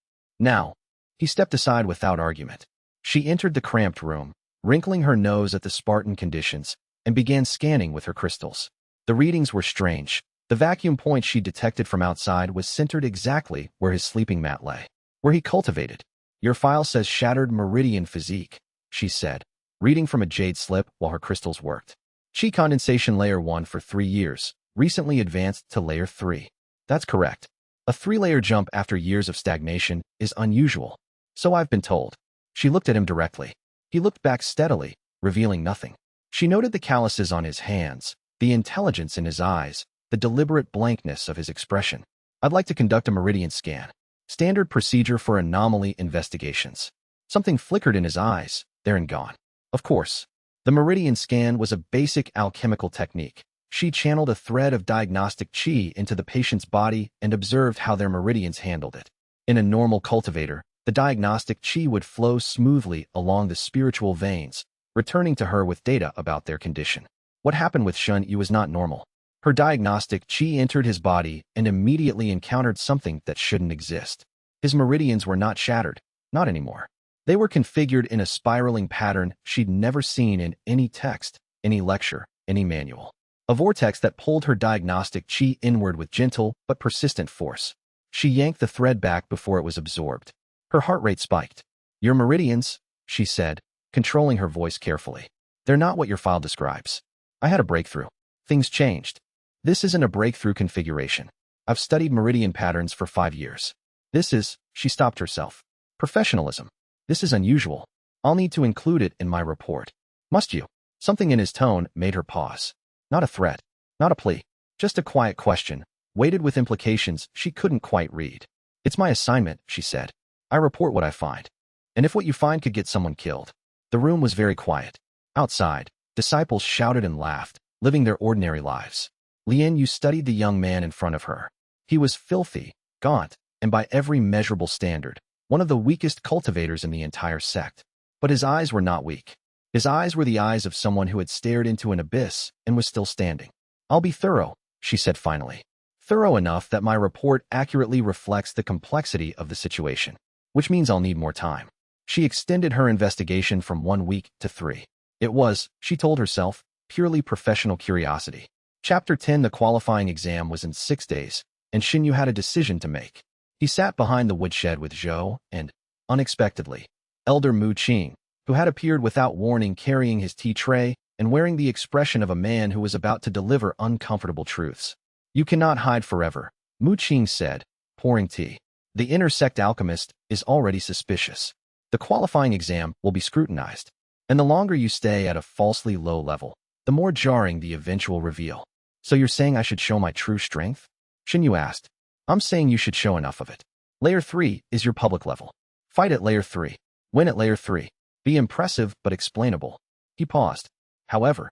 He stepped aside without argument. She entered the cramped room, wrinkling her nose at the Spartan conditions, and began scanning with her crystals. The readings were strange. The vacuum point she detected from outside was centered exactly where his sleeping mat lay, where he cultivated. Your file says shattered meridian physique, she said, reading from a jade slip while her crystals worked. Chi condensation layer 1 for 3 years, recently advanced to layer 3. That's correct. A 3-layer jump after years of stagnation is unusual. So I've been told. She looked at him directly. He looked back steadily, revealing nothing. She noted the calluses on his hands, the intelligence in his eyes, the deliberate blankness of his expression. I'd like to conduct a meridian scan. Standard procedure for anomaly investigations. Something flickered in his eyes, there and gone. Of course. The meridian scan was a basic alchemical technique. She channeled a thread of diagnostic chi into the patient's body and observed how their meridians handled it. In a normal cultivator, the diagnostic chi would flow smoothly along the spiritual veins, returning to her with data about their condition. What happened with Shen Yu was not normal. Her diagnostic chi entered his body and immediately encountered something that shouldn't exist. His meridians were not shattered, not anymore. They were configured in a spiraling pattern she'd never seen in any text, any lecture, any manual. A vortex that pulled her diagnostic chi inward with gentle but persistent force. She yanked the thread back before it was absorbed. Her heart rate spiked. Your meridians, she said, controlling her voice carefully. They're not what your file describes. I had a breakthrough. Things changed. This isn't a breakthrough configuration. I've studied meridian patterns for 5 years. This is, she stopped herself. Professionalism. This is unusual. I'll need to include it in my report. Must you? Something in his tone made her pause. Not a threat. Not a plea. Just a quiet question, weighted with implications she couldn't quite read. It's my assignment, she said. I report what I find. And if what you find could get someone killed. The room was very quiet. Outside, disciples shouted and laughed, living their ordinary lives. Lian Yu studied the young man in front of her. He was filthy, gaunt, and by every measurable standard, one of the weakest cultivators in the entire sect. But his eyes were not weak. His eyes were the eyes of someone who had stared into an abyss and was still standing. I'll be thorough, she said finally. Thorough enough that my report accurately reflects the complexity of the situation, which means I'll need more time. She extended her investigation from 1 week to 3. It was, she told herself, purely professional curiosity. Chapter 10. The qualifying exam was in 6 days, and Shen Yu had a decision to make. He sat behind the woodshed with Zhou and, unexpectedly, Elder Mu Qing, who had appeared without warning carrying his tea tray and wearing the expression of a man who was about to deliver uncomfortable truths. "You cannot hide forever," Mu Qing said, pouring tea. "The inner sect alchemist is already suspicious. The qualifying exam will be scrutinized, and the longer you stay at a falsely low level, the more jarring the eventual reveal." "So you're saying I should show my true strength?" Shen Yu asked. "I'm saying you should show enough of it. Layer 3 is your public level. Fight at Layer 3. Win at Layer 3. Be impressive but explainable." He paused. However,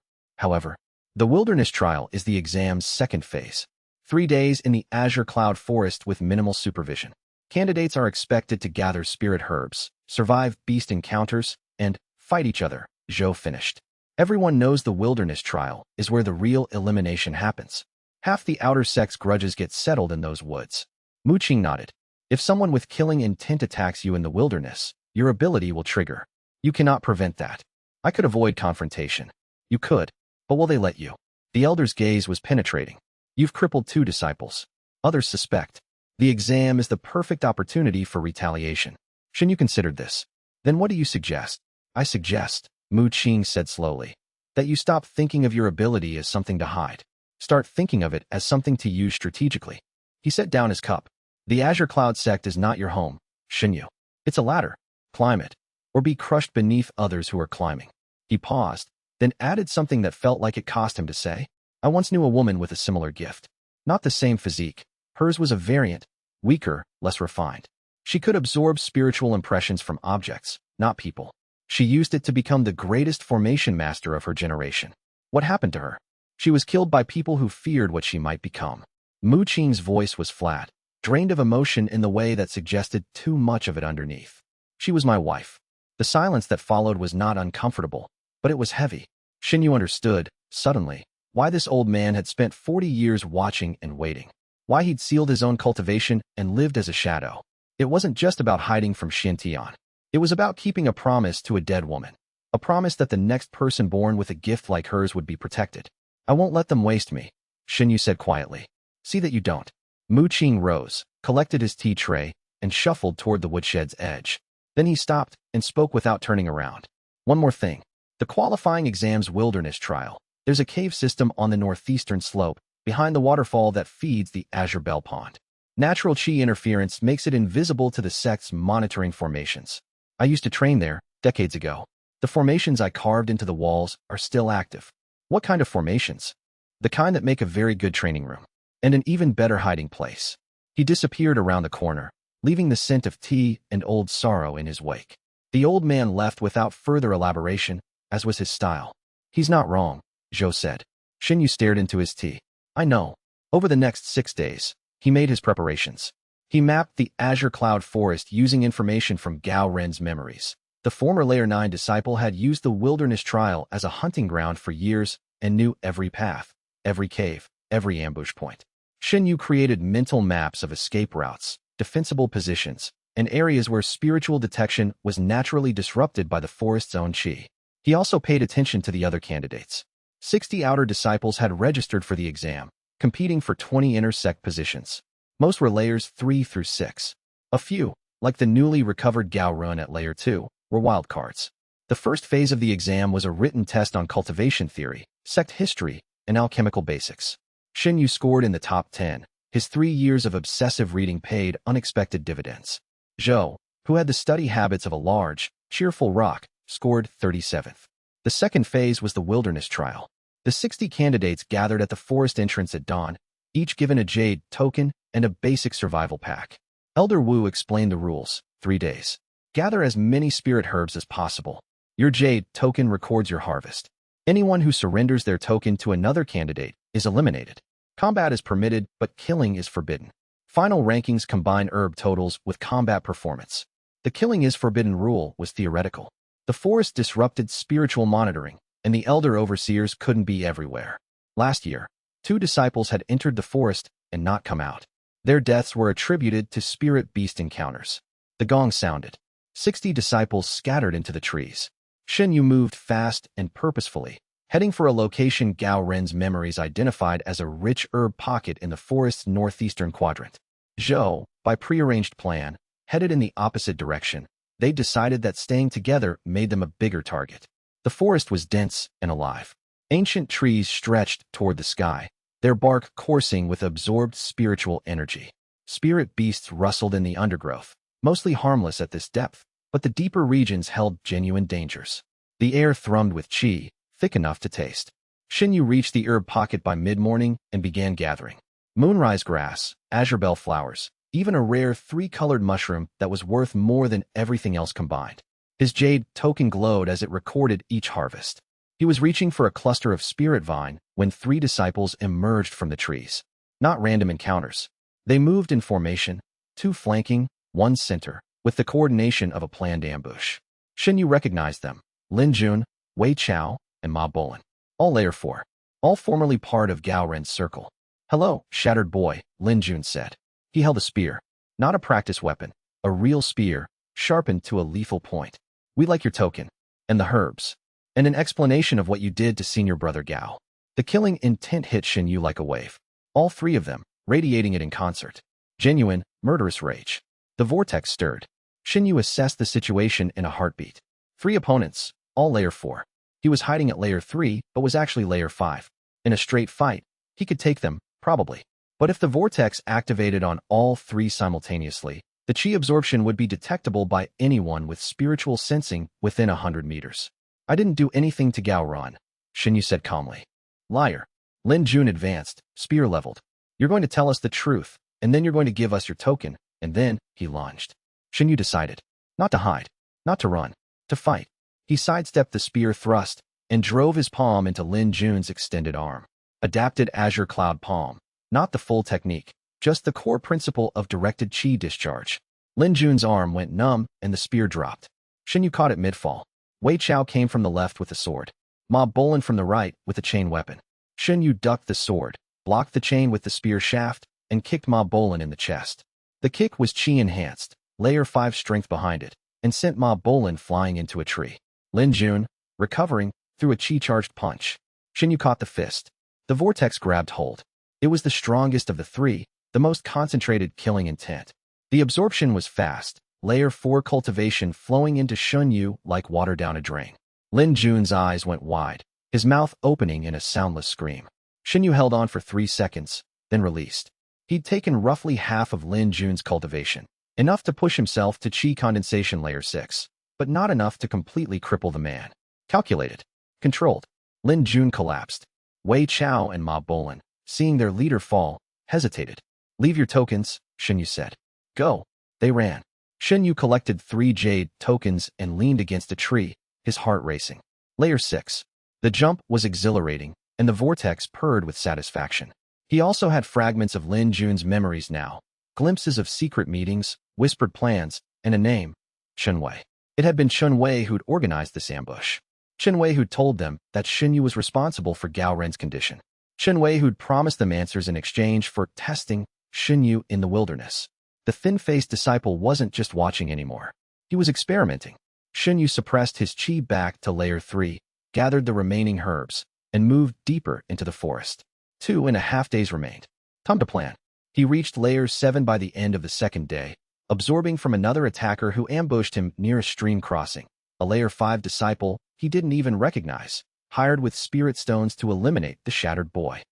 the wilderness trial is the exam's second phase. 3 days in the Azure Cloud Forest with minimal supervision. Candidates are expected to gather spirit herbs, survive beast encounters, and fight each other, Zhou finished. Everyone knows the wilderness trial is where the real elimination happens. Half the outer sect's grudges get settled in those woods. Mu Qing nodded. If someone with killing intent attacks you in the wilderness, your ability will trigger. You cannot prevent that. I could avoid confrontation. You could, but will they let you? The elder's gaze was penetrating. You've crippled 2 disciples. Others suspect. The exam is the perfect opportunity for retaliation. Shen Yu considered this. Then what do you suggest? I suggest, Mu Qing said slowly, that you stop thinking of your ability as something to hide. Start thinking of it as something to use strategically. He set down his cup. The Azure Cloud sect is not your home, Shen Yu. It's a ladder. Climb it, or be crushed beneath others who are climbing. He paused, then added something that felt like it cost him to say. I once knew a woman with a similar gift. Not the same physique. Hers was a variant, weaker, less refined. She could absorb spiritual impressions from objects, not people. She used it to become the greatest formation master of her generation. What happened to her? She was killed by people who feared what she might become. Mu Qing's voice was flat, drained of emotion in the way that suggested too much of it underneath. She was my wife. The silence that followed was not uncomfortable, but it was heavy. Shen Yu understood, suddenly, why this old man had spent 40 years watching and waiting. Why he'd sealed his own cultivation and lived as a shadow. It wasn't just about hiding from Xintian. It was about keeping a promise to a dead woman. A promise that the next person born with a gift like hers would be protected. I won't let them waste me, Shen Yu said quietly. See that you don't. Mu Qing rose, collected his tea tray, and shuffled toward the woodshed's edge. Then he stopped and spoke without turning around. One more thing. The qualifying exam's wilderness trial. There's a cave system on the northeastern slope, behind the waterfall that feeds the Azure Bell Pond. Natural qi interference makes it invisible to the sect's monitoring formations. I used to train there, decades ago. The formations I carved into the walls are still active. What kind of formations? The kind that make a very good training room. And an even better hiding place. He disappeared around the corner, leaving the scent of tea and old sorrow in his wake. The old man left without further elaboration, as was his style. He's not wrong, Zhou said. Shen Yu stared into his tea. I know. Over the next 6 days, he made his preparations. He mapped the Azure Cloud Forest using information from Gao Ren's memories. The former Layer 9 disciple had used the wilderness trial as a hunting ground for years and knew every path, every cave, every ambush point. Shen Yu created mental maps of escape routes, defensible positions, and areas where spiritual detection was naturally disrupted by the forest's own qi. He also paid attention to the other candidates. 60 outer disciples had registered for the exam, competing for 20 inner sect positions. Most were layers 3 through 6. A few, like the newly recovered Gao Ren at layer 2, were wildcards. The first phase of the exam was a written test on cultivation theory, sect history, and alchemical basics. Shen Yu scored in the top 10. His 3 years of obsessive reading paid unexpected dividends. Zhou, who had the study habits of a large, cheerful rock, scored 37th. The second phase was the wilderness trial. The 60 candidates gathered at the forest entrance at dawn, each given a jade token and a basic survival pack. Elder Wu explained the rules. 3 days. Gather as many spirit herbs as possible. Your jade token records your harvest. Anyone who surrenders their token to another candidate is eliminated. Combat is permitted, but killing is forbidden. Final rankings combine herb totals with combat performance. The killing is forbidden rule was theoretical. The forest disrupted spiritual monitoring, and the elder overseers couldn't be everywhere. Last year, 2 disciples had entered the forest and not come out. Their deaths were attributed to spirit-beast encounters. The gong sounded. 60 disciples scattered into the trees. Shen Yu moved fast and purposefully, heading for a location Gao Ren's memories identified as a rich herb pocket in the forest's northeastern quadrant. Zhou, by prearranged plan, headed in the opposite direction. They decided that staying together made them a bigger target. The forest was dense and alive. Ancient trees stretched toward the sky, their bark coursing with absorbed spiritual energy. Spirit beasts rustled in the undergrowth, mostly harmless at this depth, but the deeper regions held genuine dangers. The air thrummed with qi, thick enough to taste. Shen Yu reached the herb pocket by mid-morning and began gathering. Moonrise grass, azure bell flowers, even a rare three-colored mushroom that was worth more than everything else combined. His jade token glowed as it recorded each harvest. He was reaching for a cluster of spirit vine when 3 disciples emerged from the trees. Not random encounters. They moved in formation, 2 flanking, 1 center, with the coordination of a planned ambush. Shen Yu recognized them: Lin Jun, Wei Chao, and Ma Bolin. All layer 4. All formerly part of Gao Ren's circle. "Hello, shattered boy," Lin Jun said. He held a spear. Not a practice weapon, a real spear, sharpened to a lethal point. "We like your token. And the herbs. And an explanation of what you did to senior brother Gao." The killing intent hit Shen Yu like a wave. All 3 of them, radiating it in concert. Genuine, murderous rage. The vortex stirred. Shen Yu assessed the situation in a heartbeat. 3 opponents, all layer 4. He was hiding at layer 3, but was actually layer 5. In a straight fight, he could take them, probably. But if the vortex activated on all 3 simultaneously, the qi absorption would be detectable by anyone with spiritual sensing within 100 meters. "I didn't do anything to Gao Ran," Shen Yu said calmly. "Liar." Lin Jun advanced, spear leveled. "You're going to tell us the truth, and then you're going to give us your token," and then he lunged. Shen Yu decided. Not to hide, not to run, to fight. He sidestepped the spear thrust and drove his palm into Lin Jun's extended arm. Adapted Azure Cloud Palm. Not the full technique, just the core principle of directed qi discharge. Lin Jun's arm went numb and the spear dropped. Shen Yu caught it mid-fall. Wei Chao came from the left with a sword. Ma Bolin from the right with a chain weapon. Shen Yu ducked the sword, blocked the chain with the spear shaft, and kicked Ma Bolin in the chest. The kick was qi-enhanced, layer 5 strength behind it, and sent Ma Bolin flying into a tree. Lin Jun, recovering, threw a qi-charged punch. Shen Yu caught the fist. The vortex grabbed hold. It was the strongest of the 3, the most concentrated killing intent. The absorption was fast, layer 4 cultivation flowing into Shen Yu like water down a drain. Lin Jun's eyes went wide, his mouth opening in a soundless scream. Shen Yu held on for 3 seconds, then released. He'd taken roughly half of Lin Jun's cultivation, enough to push himself to qi condensation layer 6, but not enough to completely cripple the man. Calculated. Controlled. Lin Jun collapsed. Wei Chao and Ma Bolin, seeing their leader fall, hesitated. "Leave your tokens," Shen Yu said. "Go." They ran. Shen Yu collected 3 jade tokens and leaned against a tree, his heart racing. Layer 6. The jump was exhilarating, and the vortex purred with satisfaction. He also had fragments of Lin Jun's memories now, glimpses of secret meetings, whispered plans, and a name: Chen Wei. It had been Chen Wei who'd organized this ambush. Chen Wei who'd told them that Shen Yu was responsible for Gao Ren's condition. Chen Wei who'd promised them answers in exchange for testing Shen Yu in the wilderness. The thin-faced disciple wasn't just watching anymore. He was experimenting. Shen Yu suppressed his qi back to layer 3, gathered the remaining herbs, and moved deeper into the forest. 2.5 days remained. Time to plan. He reached layer 7 by the end of the 2nd day, absorbing from another attacker who ambushed him near a stream crossing. A layer 5 disciple he didn't even recognize, hired with spirit stones to eliminate the shattered boy.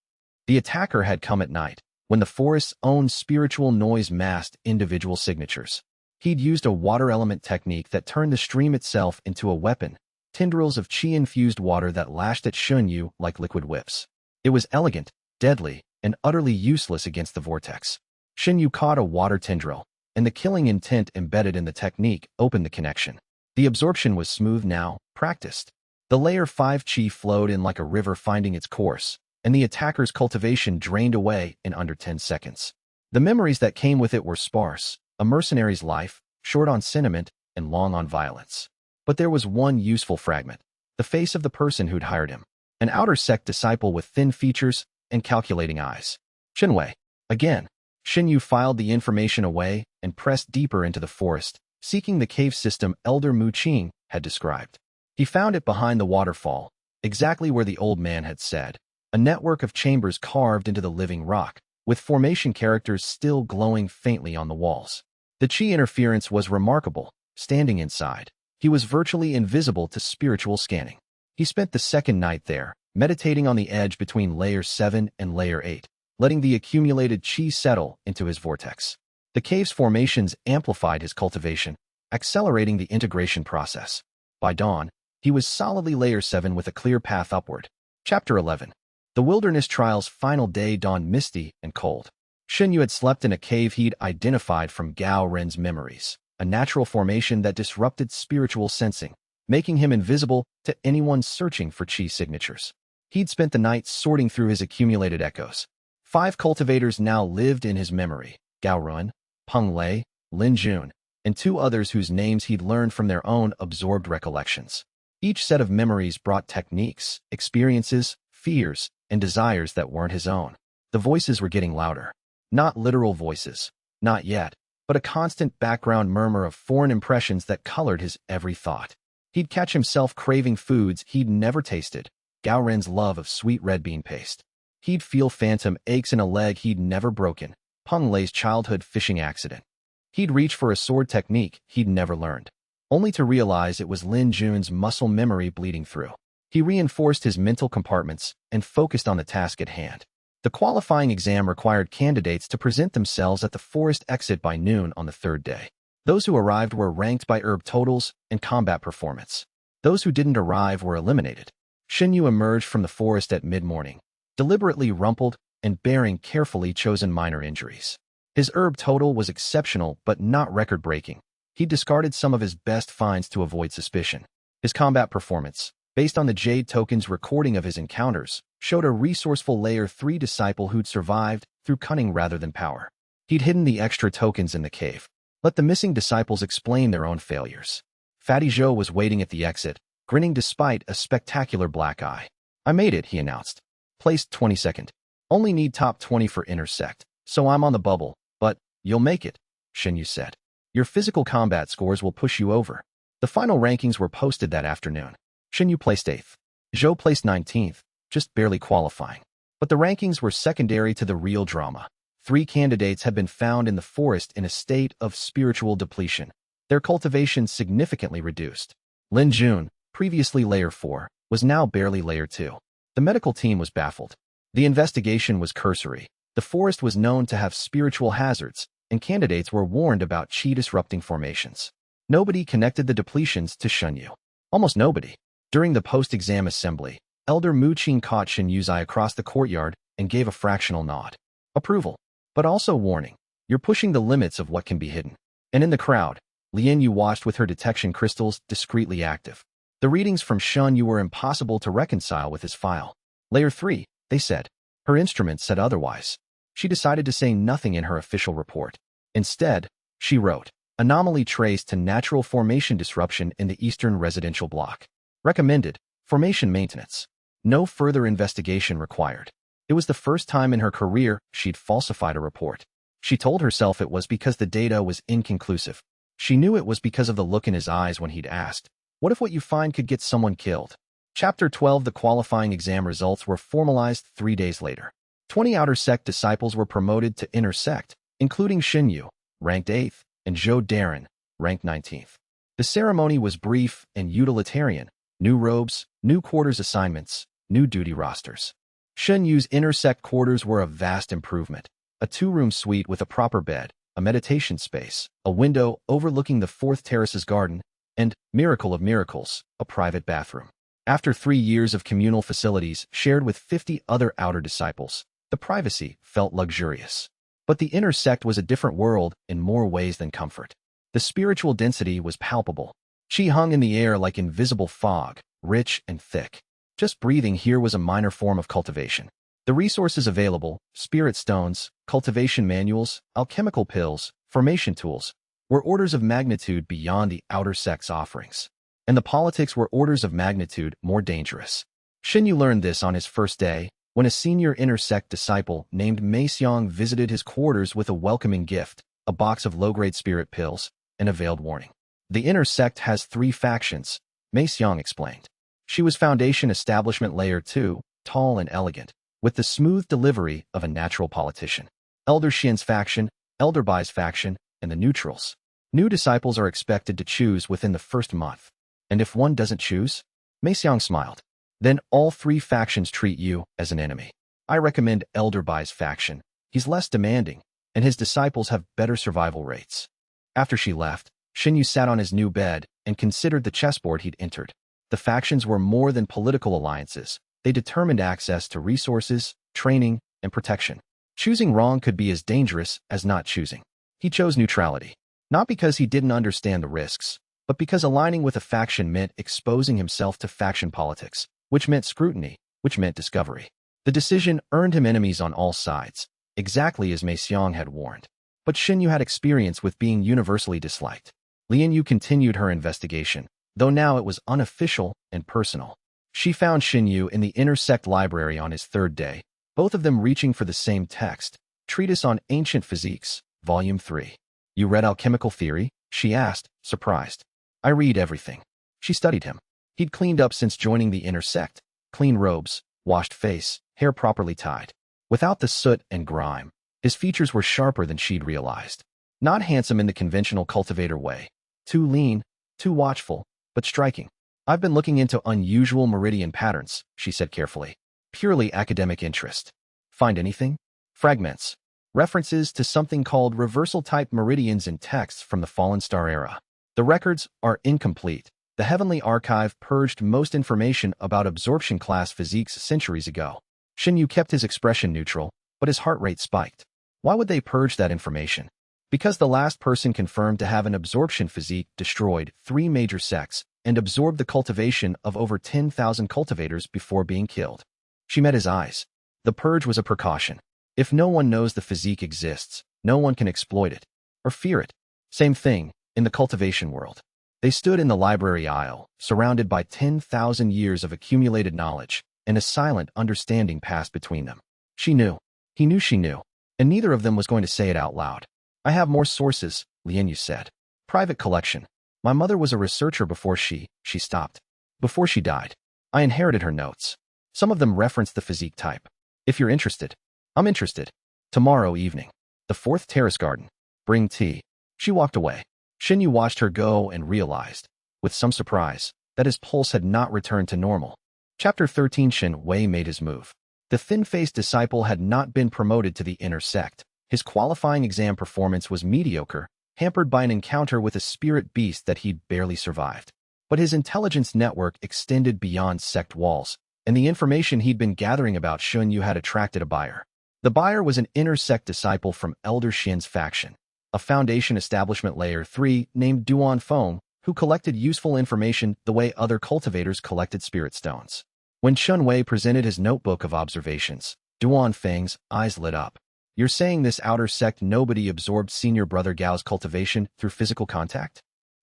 The attacker had come at night, when the forest's own spiritual noise masked individual signatures. He'd used a water element technique that turned the stream itself into a weapon, tendrils of qi-infused water that lashed at Shen Yu like liquid whips. It was elegant, deadly, and utterly useless against the vortex. Shen Yu caught a water tendril, and the killing intent embedded in the technique opened the connection. The absorption was smooth now, practiced. The layer 5 qi flowed in like a river finding its course, and the attacker's cultivation drained away in under 10 seconds. The memories that came with it were sparse, a mercenary's life, short on sentiment and long on violence. But there was one useful fragment: the face of the person who'd hired him. An outer sect disciple with thin features and calculating eyes. Chen Wei. Again. Shen Yu filed the information away and pressed deeper into the forest, seeking the cave system Elder Mu Qing had described. He found it behind the waterfall, exactly where the old man had said. A network of chambers carved into the living rock, with formation characters still glowing faintly on the walls. The chi interference was remarkable. Standing inside, he was virtually invisible to spiritual scanning. He spent the second night there, meditating on the edge between Layer 7 and Layer 8, letting the accumulated chi settle into his vortex. The cave's formations amplified his cultivation, accelerating the integration process. By dawn, he was solidly Layer 7 with a clear path upward. Chapter 11. The Wilderness Trial's final day dawned misty and cold. Shen Yu had slept in a cave he'd identified from Gao Ren's memories, a natural formation that disrupted spiritual sensing, making him invisible to anyone searching for chi signatures. He'd spent the night sorting through his accumulated echoes. 5 cultivators now lived in his memory: Gao Ren, Peng Lei, Lin Jun, and 2 others whose names he'd learned from their own absorbed recollections. Each set of memories brought techniques, experiences, fears, and desires that weren't his own. The voices were getting louder. Not literal voices, not yet, but a constant background murmur of foreign impressions that colored his every thought. He'd catch himself craving foods he'd never tasted: Gao Ren's love of sweet red bean paste. He'd feel phantom aches in a leg he'd never broken: Peng Lei's childhood fishing accident. He'd reach for a sword technique he'd never learned, only to realize it was Lin Jun's muscle memory bleeding through. He reinforced his mental compartments and focused on the task at hand. The qualifying exam required candidates to present themselves at the forest exit by noon on the 3rd day. Those who arrived were ranked by herb totals and combat performance. Those who didn't arrive were eliminated. Shen Yu emerged from the forest at mid-morning, deliberately rumpled and bearing carefully chosen minor injuries. His herb total was exceptional but not record-breaking. He discarded some of his best finds to avoid suspicion. His combat performance, based on the Jade token's recording of his encounters, showed a resourceful Layer 3 disciple who'd survived through cunning rather than power. He'd hidden the extra tokens in the cave. Let the missing disciples explain their own failures. Fatty Zhou was waiting at the exit, grinning despite a spectacular black eye. "I made it," he announced. "Placed 22nd. Only need top 20 for intersect, so I'm on the bubble, but you'll make it," Shen Yu said. "Your physical combat scores will push you over." The final rankings were posted that afternoon. Shen Yu placed 8th. Zhou placed 19th, just barely qualifying. But the rankings were secondary to the real drama. 3 candidates had been found in the forest in a state of spiritual depletion, their cultivation significantly reduced. Lin Jun, previously Layer 4, was now barely Layer 2. The medical team was baffled. The investigation was cursory. The forest was known to have spiritual hazards, and candidates were warned about chi-disrupting formations. Nobody connected the depletions to Shen Yu. Almost nobody. During the post-exam assembly, Elder Muqing caught Shen Yu's eye across the courtyard and gave a fractional nod. Approval. But also warning. You're pushing the limits of what can be hidden. And in the crowd, Lian Yu watched with her detection crystals discreetly active. The readings from Shen Yu were impossible to reconcile with his file. Layer 3, they said. Her instrument said otherwise. She decided to say nothing in her official report. Instead, she wrote, "Anomaly traced to natural formation disruption in the eastern residential block. Recommended, formation maintenance. No further investigation required." It was the first time in her career she'd falsified a report. She told herself it was because the data was inconclusive. She knew it was because of the look in his eyes when he'd asked, "What if what you find could get someone killed?" Chapter 12. The qualifying exam results were formalized 3 days later. 20 outer sect disciples were promoted to inner sect, including Shen Yu, ranked 8th, and Zhou Darren, ranked 19th. The ceremony was brief and utilitarian: new robes, new quarters assignments, new duty rosters. Shen Yu's inner sect quarters were a vast improvement. A 2-room suite with a proper bed, a meditation space, a window overlooking the 4th terrace's garden, and, miracle of miracles, a private bathroom. After 3 years of communal facilities shared with 50 other outer disciples, the privacy felt luxurious. But the inner sect was a different world in more ways than comfort. The spiritual density was palpable. Chi hung in the air like invisible fog, rich and thick. Just breathing here was a minor form of cultivation. The resources available, spirit stones, cultivation manuals, alchemical pills, formation tools, were orders of magnitude beyond the outer sect's offerings. And the politics were orders of magnitude more dangerous. Shen Yu learned this on his first day, when a senior inner sect disciple named Mei Xiang visited his quarters with a welcoming gift, a box of low-grade spirit pills, and a veiled warning. "The inner sect has 3 factions," Mei Xiang explained. She was Foundation Establishment Layer 2, tall and elegant, with the smooth delivery of a natural politician. Elder Shen's faction, Elder Bai's faction, and the neutrals. New disciples are expected to choose within the first month. And if one doesn't choose? Mei Xiang smiled. Then all three factions treat you as an enemy. I recommend Elder Bai's faction. He's less demanding, and his disciples have better survival rates. After she left, Shen Yu sat on his new bed and considered the chessboard he'd entered. The factions were more than political alliances. They determined access to resources, training, and protection. Choosing wrong could be as dangerous as not choosing. He chose neutrality, not because he didn't understand the risks, but because aligning with a faction meant exposing himself to faction politics, which meant scrutiny, which meant discovery. The decision earned him enemies on all sides, exactly as Mei Xiang had warned. But Shen Yu had experience with being universally disliked. Li Yu continued her investigation, though now it was unofficial and personal. She found Shen Yu in the inner sect library on his third day, both of them reaching for the same text, Treatise on Ancient Physiques, Volume 3. You read alchemical theory? She asked, surprised. I read everything. She studied him. He'd cleaned up since joining the inner sect. Clean robes, washed face, hair properly tied. Without the soot and grime, his features were sharper than she'd realized. Not handsome in the conventional cultivator way. Too lean, too watchful, but striking. I've been looking into unusual meridian patterns, she said carefully. Purely academic interest. Find anything? Fragments. References to something called reversal-type meridians in texts from the Fallen Star era. The records are incomplete. The Heavenly Archive purged most information about absorption class physiques centuries ago. Shen Yu kept his expression neutral, but his heart rate spiked. Why would they purge that information? Because the last person confirmed to have an absorption physique destroyed 3 major sects and absorbed the cultivation of over 10,000 cultivators before being killed. She met his eyes. The purge was a precaution. If no one knows the physique exists, no one can exploit it or fear it. Same thing in the cultivation world. They stood in the library aisle, surrounded by 10,000 years of accumulated knowledge, and a silent understanding passed between them. She knew. He knew she knew, and neither of them was going to say it out loud. I have more sources, Li Yu said. Private collection. My mother was a researcher before she stopped. Before she died. I inherited her notes. Some of them reference the physique type. If you're interested. I'm interested. Tomorrow evening. The 4th terrace garden. Bring tea. She walked away. Shen Yu watched her go and realized, with some surprise, that his pulse had not returned to normal. Chapter 13. Shen Wei made his move. The thin-faced disciple had not been promoted to the inner sect. His qualifying exam performance was mediocre, hampered by an encounter with a spirit beast that he'd barely survived. But his intelligence network extended beyond sect walls, and the information he'd been gathering about Shen Yu had attracted a buyer. The buyer was an inner sect disciple from Elder Shen's faction, a Foundation Establishment Layer 3 named Duan Feng, who collected useful information the way other cultivators collected spirit stones. When Shen Wei presented his notebook of observations, Duan Feng's eyes lit up. You're saying this outer sect nobody absorbed Senior Brother Gao's cultivation through physical contact?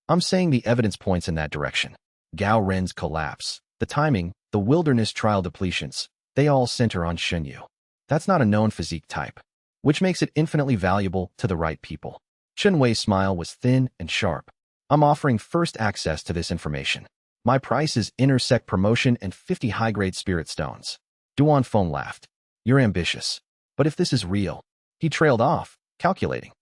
I'm saying the evidence points in that direction. Gao Ren's collapse, the timing, the wilderness trial depletions, they all center on Shen Yu. That's not a known physique type, which makes it infinitely valuable to the right people. Shen Wei's smile was thin and sharp. I'm offering first access to this information. My price is inner sect promotion and 50 high-grade spirit stones. Duan Feng laughed. You're ambitious. But if this is real, he trailed off, calculating.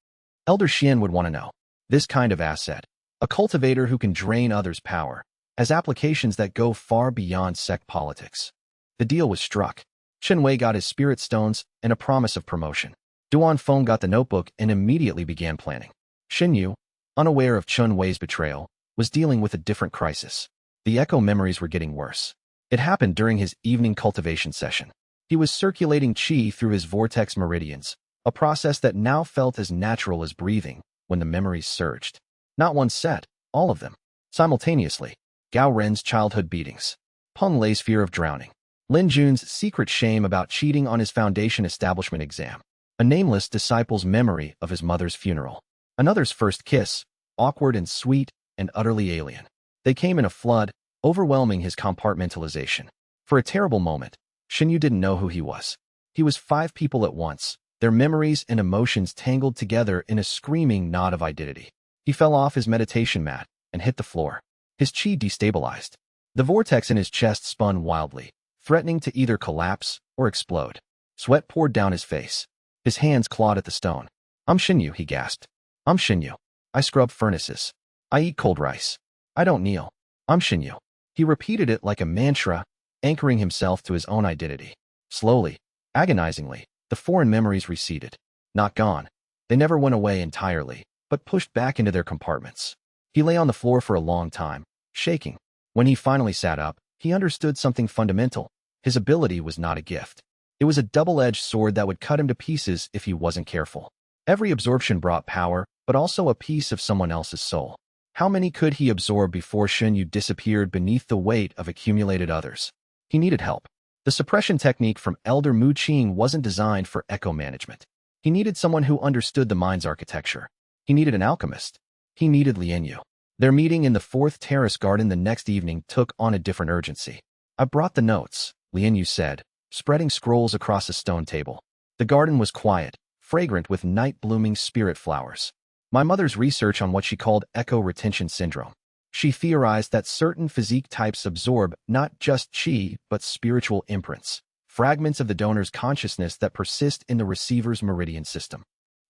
Elder Shen would want to know. This kind of asset, a cultivator who can drain others' power, has applications that go far beyond sect politics. The deal was struck. Shen Wei got his spirit stones and a promise of promotion. Duan Feng got the notebook and immediately began planning. Shen Yu, unaware of Shen Wei's betrayal, was dealing with a different crisis. The echo memories were getting worse. It happened during his evening cultivation session. He was circulating qi through his vortex meridians, a process that now felt as natural as breathing when the memories surged. Not one set, all of them. Simultaneously, Gao Ren's childhood beatings, Peng Lei's fear of drowning, Lin Jun's secret shame about cheating on his Foundation Establishment exam, a nameless disciple's memory of his mother's funeral, another's first kiss, awkward and sweet and utterly alien. They came in a flood, overwhelming his compartmentalization. For a terrible moment, Shen Yu didn't know who he was. He was 5 people at once, their memories and emotions tangled together in a screaming knot of identity. He fell off his meditation mat and hit the floor. His chi destabilized. The vortex in his chest spun wildly, threatening to either collapse or explode. Sweat poured down his face. His hands clawed at the stone. I'm Shen Yu, he gasped. I'm Shen Yu. I scrub furnaces. I eat cold rice. I don't kneel. I'm Shen Yu. He repeated it like a mantra, anchoring himself to his own identity. Slowly, agonizingly, the foreign memories receded. Not gone. They never went away entirely, but pushed back into their compartments. He lay on the floor for a long time, shaking. When he finally sat up, he understood something fundamental. His ability was not a gift. It was a double-edged sword that would cut him to pieces if he wasn't careful. Every absorption brought power, but also a piece of someone else's soul. How many could he absorb before Shen Yu disappeared beneath the weight of accumulated others? He needed help. The suppression technique from Elder Mu Qing wasn't designed for echo management. He needed someone who understood the mind's architecture. He needed an alchemist. He needed Li Wei. Their meeting in the 4th Terrace Garden the next evening took on a different urgency. I brought the notes, Li Wei said, spreading scrolls across a stone table. The garden was quiet, fragrant with night-blooming spirit flowers. My mother's research on what she called echo retention syndrome. She theorized that certain physique types absorb not just qi, but spiritual imprints, fragments of the donor's consciousness that persist in the receiver's meridian system.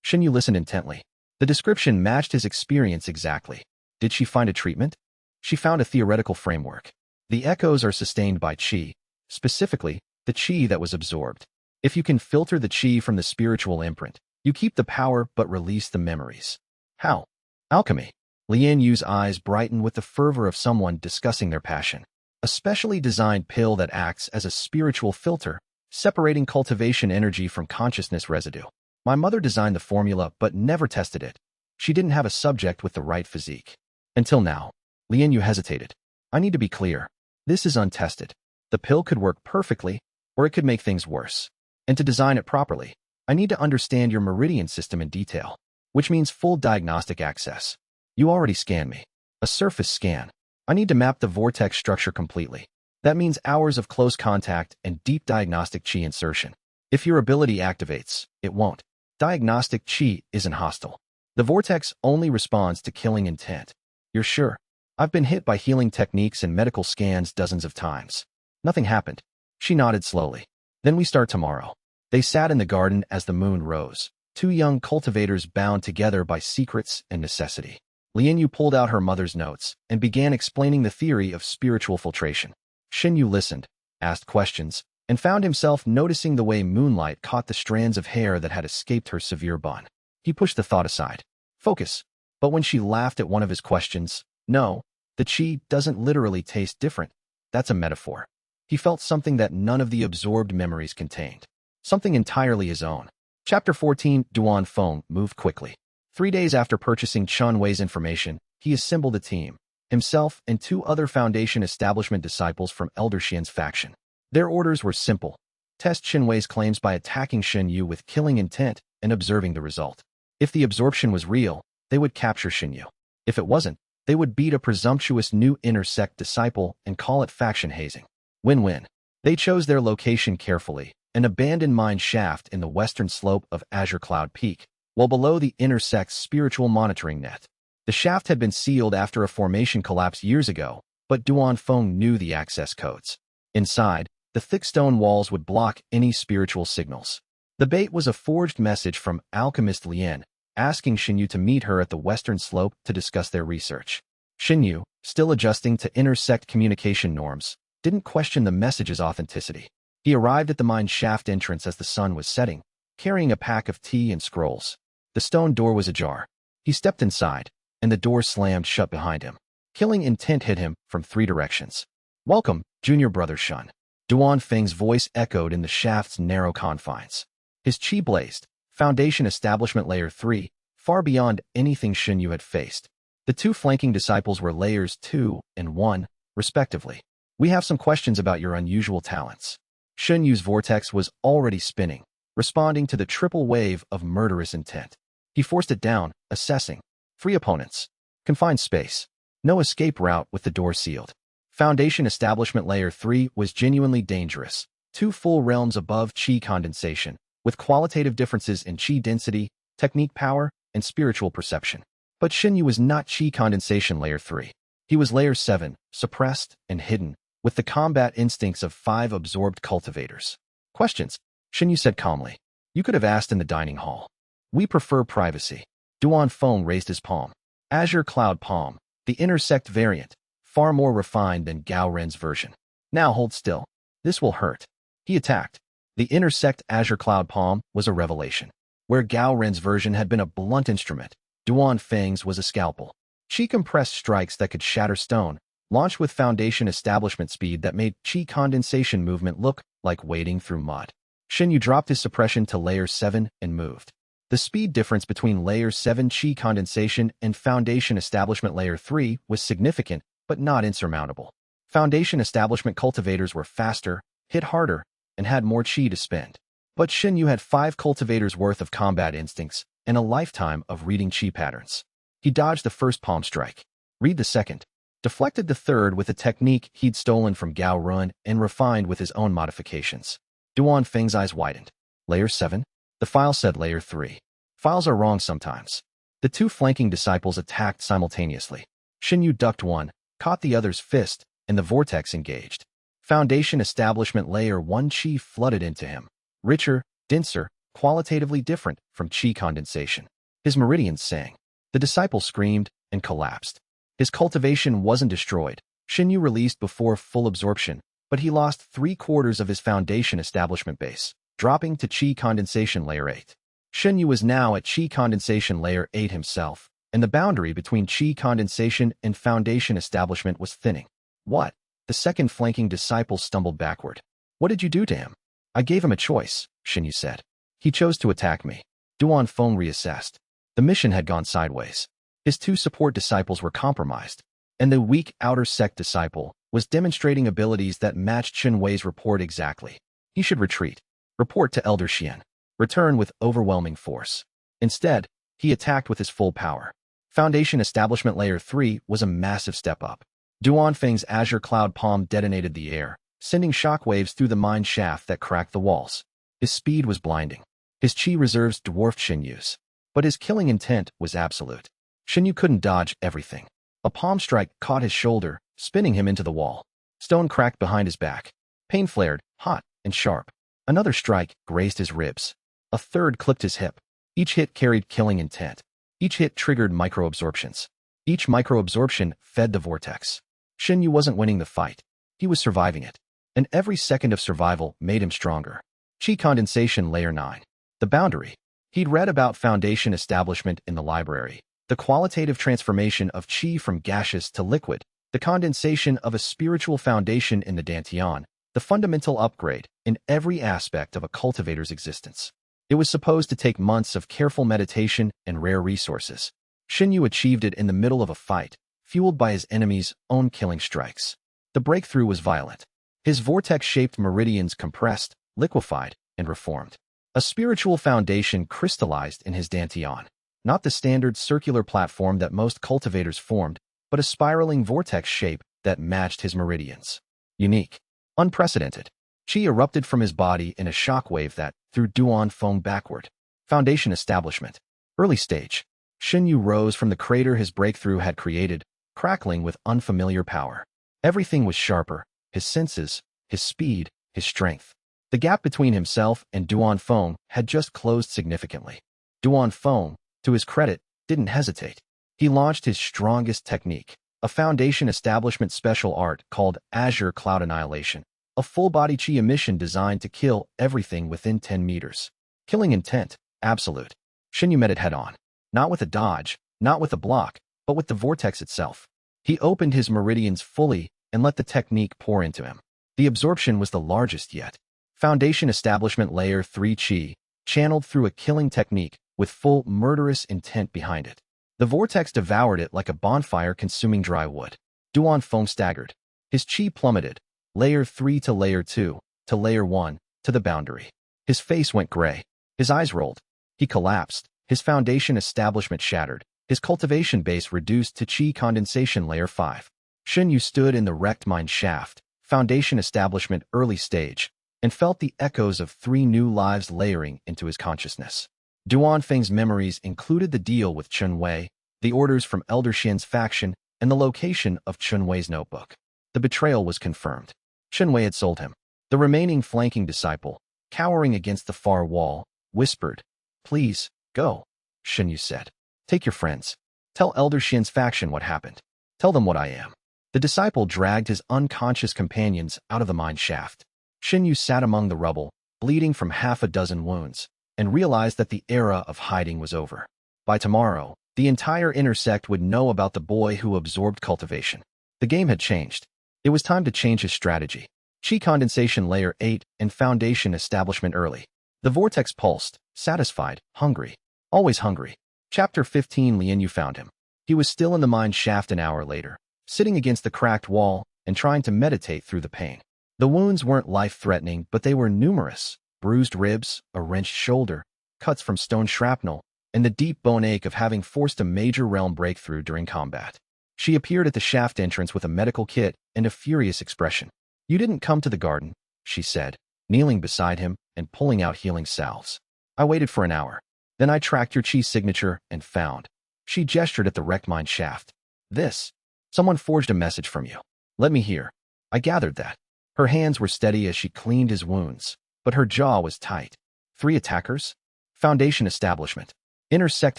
Shen Yu listened intently. The description matched his experience exactly. Did she find a treatment? She found a theoretical framework. The echoes are sustained by qi, specifically, the qi that was absorbed. If you can filter the qi from the spiritual imprint, you keep the power but release the memories. How? Alchemy. Li Yu's eyes brightened with the fervor of someone discussing their passion. A specially designed pill that acts as a spiritual filter, separating cultivation energy from consciousness residue. My mother designed the formula but never tested it. She didn't have a subject with the right physique. Until now. Li Yu hesitated. I need to be clear. This is untested. The pill could work perfectly, or it could make things worse. And to design it properly, I need to understand your meridian system in detail, which means full diagnostic access. You already scanned me. A surface scan. I need to map the vortex structure completely. That means hours of close contact and deep diagnostic qi insertion. If your ability activates, it won't. Diagnostic qi isn't hostile. The vortex only responds to killing intent. You're sure? I've been hit by healing techniques and medical scans dozens of times. Nothing happened. She nodded slowly. Then we start tomorrow. They sat in the garden as the moon rose, two young cultivators bound together by secrets and necessity. Li Yu pulled out her mother's notes and began explaining the theory of spiritual filtration. Shen Yu listened, asked questions, and found himself noticing the way moonlight caught the strands of hair that had escaped her severe bun. He pushed the thought aside. Focus. But when she laughed at one of his questions, no, the qi doesn't literally taste different. That's a metaphor. He felt something that none of the absorbed memories contained. Something entirely his own. Chapter 14, Duan Feng moved quickly. 3 days after purchasing Chen Wei's information, he assembled a team, himself and 2 other Foundation establishment disciples from Elder Xian's faction. Their orders were simple. Test Shen Wei's claims by attacking Shen Yu with killing intent and observing the result. If the absorption was real, they would capture Shen Yu. If it wasn't, they would beat a presumptuous new inner sect disciple and call it faction hazing. Win-win. They chose their location carefully, an abandoned mine shaft in the western slope of Azure Cloud Peak, while below the inner sect's spiritual monitoring net. The shaft had been sealed after a formation collapse years ago, but Duan Feng knew the access codes. Inside, the thick stone walls would block any spiritual signals. The bait was a forged message from alchemist Lian, asking Shen Yu to meet her at the western slope to discuss their research. Shen Yu, still adjusting to inner sect communication norms, didn't question the message's authenticity. He arrived at the mine shaft entrance as the sun was setting, carrying a pack of tea and scrolls. The stone door was ajar. He stepped inside, and the door slammed shut behind him. Killing intent hit him from 3 directions. Welcome, junior brother Shun. Duan Feng's voice echoed in the shaft's narrow confines. His qi blazed, Foundation Establishment Layer 3, far beyond anything Shen Yu had faced. The 2 flanking disciples were Layers 2 and 1, respectively. We have some questions about your unusual talents. Shen Yu's vortex was already spinning, responding to the triple wave of murderous intent. He forced it down, assessing. 3 opponents. Confined space. No escape route with the door sealed. Foundation Establishment Layer 3 was genuinely dangerous. 2 full realms above qi condensation, with qualitative differences in qi density, technique power, and spiritual perception. But Shen Yu was not qi condensation Layer 3. He was Layer 7, suppressed and hidden, with the combat instincts of 5 absorbed cultivators. Questions? Shen Yu said calmly. You could have asked in the dining hall. We prefer privacy. Duan Feng raised his palm. Azure Cloud Palm, the intersect variant, far more refined than Gao Ren's version. Now hold still. This will hurt. He attacked. The intersect Azure Cloud Palm was a revelation. Where Gao Ren's version had been a blunt instrument, Duan Feng's was a scalpel. Qi compressed strikes that could shatter stone, launched with foundation establishment speed that made Qi condensation movement look like wading through mud. Shen Yu dropped his suppression to layer 7 and moved. The speed difference between layer 7 Qi condensation and foundation establishment layer 3 was significant, but not insurmountable. Foundation establishment cultivators were faster, hit harder, and had more Qi to spend. But Shen Yu had 5 cultivators worth of combat instincts and a lifetime of reading Qi patterns. He dodged the first palm strike, read the second, deflected the third with a technique he'd stolen from Gao Run and refined with his own modifications. Duan Feng's eyes widened. Layer 7? The file said layer 3. Files are wrong sometimes. The 2 flanking disciples attacked simultaneously. Shen Yu ducked one, caught the other's fist, and the vortex engaged. Foundation establishment layer 1 Qi flooded into him. Richer, denser, qualitatively different from Qi condensation. His meridians sang. The disciple screamed and collapsed. His cultivation wasn't destroyed. Shen Yu released before full absorption, but he lost 3/4 of his foundation establishment base, dropping to Qi condensation layer 8. Shen Yu was now at Qi condensation layer 8 himself, and the boundary between Qi condensation and foundation establishment was thinning. What? The second flanking disciple stumbled backward. What did you do to him? I gave him a choice, Shen Yu said. He chose to attack me. Duan Feng reassessed. The mission had gone sideways. His 2 support disciples were compromised, and the weak outer sect disciple was demonstrating abilities that matched Shen Wei's report exactly. He should retreat. Report to Elder Xian. Return with overwhelming force. Instead, he attacked with his full power. Foundation establishment layer 3 was a massive step up. Duan Feng's Azure Cloud Palm detonated the air, sending shockwaves through the mine shaft that cracked the walls. His speed was blinding. His Qi reserves dwarfed Shen Yu's. But his killing intent was absolute. Shen Yu couldn't dodge everything. A palm strike caught his shoulder, spinning him into the wall. Stone cracked behind his back. Pain flared, hot and sharp. Another strike grazed his ribs. A third clipped his hip. Each hit carried killing intent. Each hit triggered microabsorptions. Each microabsorption fed the vortex. Shen Yu wasn't winning the fight. He was surviving it. And every second of survival made him stronger. Qi condensation layer 9. The boundary. He'd read about foundation establishment in the library. The qualitative transformation of Qi from gaseous to liquid. The condensation of a spiritual foundation in the Dantian. The fundamental upgrade in every aspect of a cultivator's existence. It was supposed to take months of careful meditation and rare resources. Shen Yu achieved it in the middle of a fight, fueled by his enemy's own killing strikes. The breakthrough was violent. His vortex-shaped meridians compressed, liquefied, and reformed. A spiritual foundation crystallized in his Dantian. Not the standard circular platform that most cultivators formed, but a spiraling vortex shape that matched his meridians. Unique. Unprecedented. Qi erupted from his body in a shockwave that threw Duan Feng backward. Foundation establishment. Early stage. Shen Yu rose from the crater his breakthrough had created, crackling with unfamiliar power. Everything was sharper. His senses, his speed, his strength. The gap between himself and Duan Feng had just closed significantly. Duan Feng, to his credit, didn't hesitate. He launched his strongest technique, a foundation establishment special art called Azure Cloud Annihilation, a full-body Qi emission designed to kill everything within 10 meters. Killing intent, absolute. Shen Yu met it head-on. Not with a dodge, not with a block, but with the vortex itself. He opened his meridians fully and let the technique pour into him. The absorption was the largest yet. Foundation establishment layer 3 Qi, channeled through a killing technique with full murderous intent behind it. The vortex devoured it like a bonfire consuming dry wood. Duan Feng staggered. His Qi plummeted, layer 3 to layer 2, to layer 1, to the boundary. His face went gray. His eyes rolled. He collapsed. His foundation establishment shattered. His cultivation base reduced to Qi condensation layer 5. Shen Yu stood in the wrecked mine shaft, foundation establishment early stage, and felt the echoes of 3 new lives layering into his consciousness. Duan Feng's memories included the deal with Chen Wei, the orders from Elder Xian's faction, and the location of Chen Wei's notebook. The betrayal was confirmed. Chen Wei had sold him. The remaining flanking disciple, cowering against the far wall, whispered. Please, go, Shen Yu said. Take your friends. Tell Elder Shen's faction what happened. Tell them what I am. The disciple dragged his unconscious companions out of the mine shaft. Shen Yu sat among the rubble, bleeding from half a dozen wounds, and realized that the era of hiding was over. By tomorrow, the entire inner sect would know about the boy who absorbed cultivation. The game had changed. It was time to change his strategy. Qi condensation layer 8 and foundation establishment early. The vortex pulsed, satisfied, hungry. Always hungry. Chapter 15. Li Yu found him. He was still in the mine shaft an hour later, sitting against the cracked wall and trying to meditate through the pain. The wounds weren't life-threatening, but they were numerous. Bruised ribs, a wrenched shoulder, cuts from stone shrapnel, and the deep bone ache of having forced a major realm breakthrough during combat. She appeared at the shaft entrance with a medical kit and a furious expression. You didn't come to the garden, she said, kneeling beside him and pulling out healing salves. I waited for an hour. Then I tracked your Qi signature and found. She gestured at the wrecked mine shaft. This. Someone forged a message from you. Let me hear. I gathered that. Her hands were steady as she cleaned his wounds, but her jaw was tight. 3 attackers? Foundation establishment. Inner sect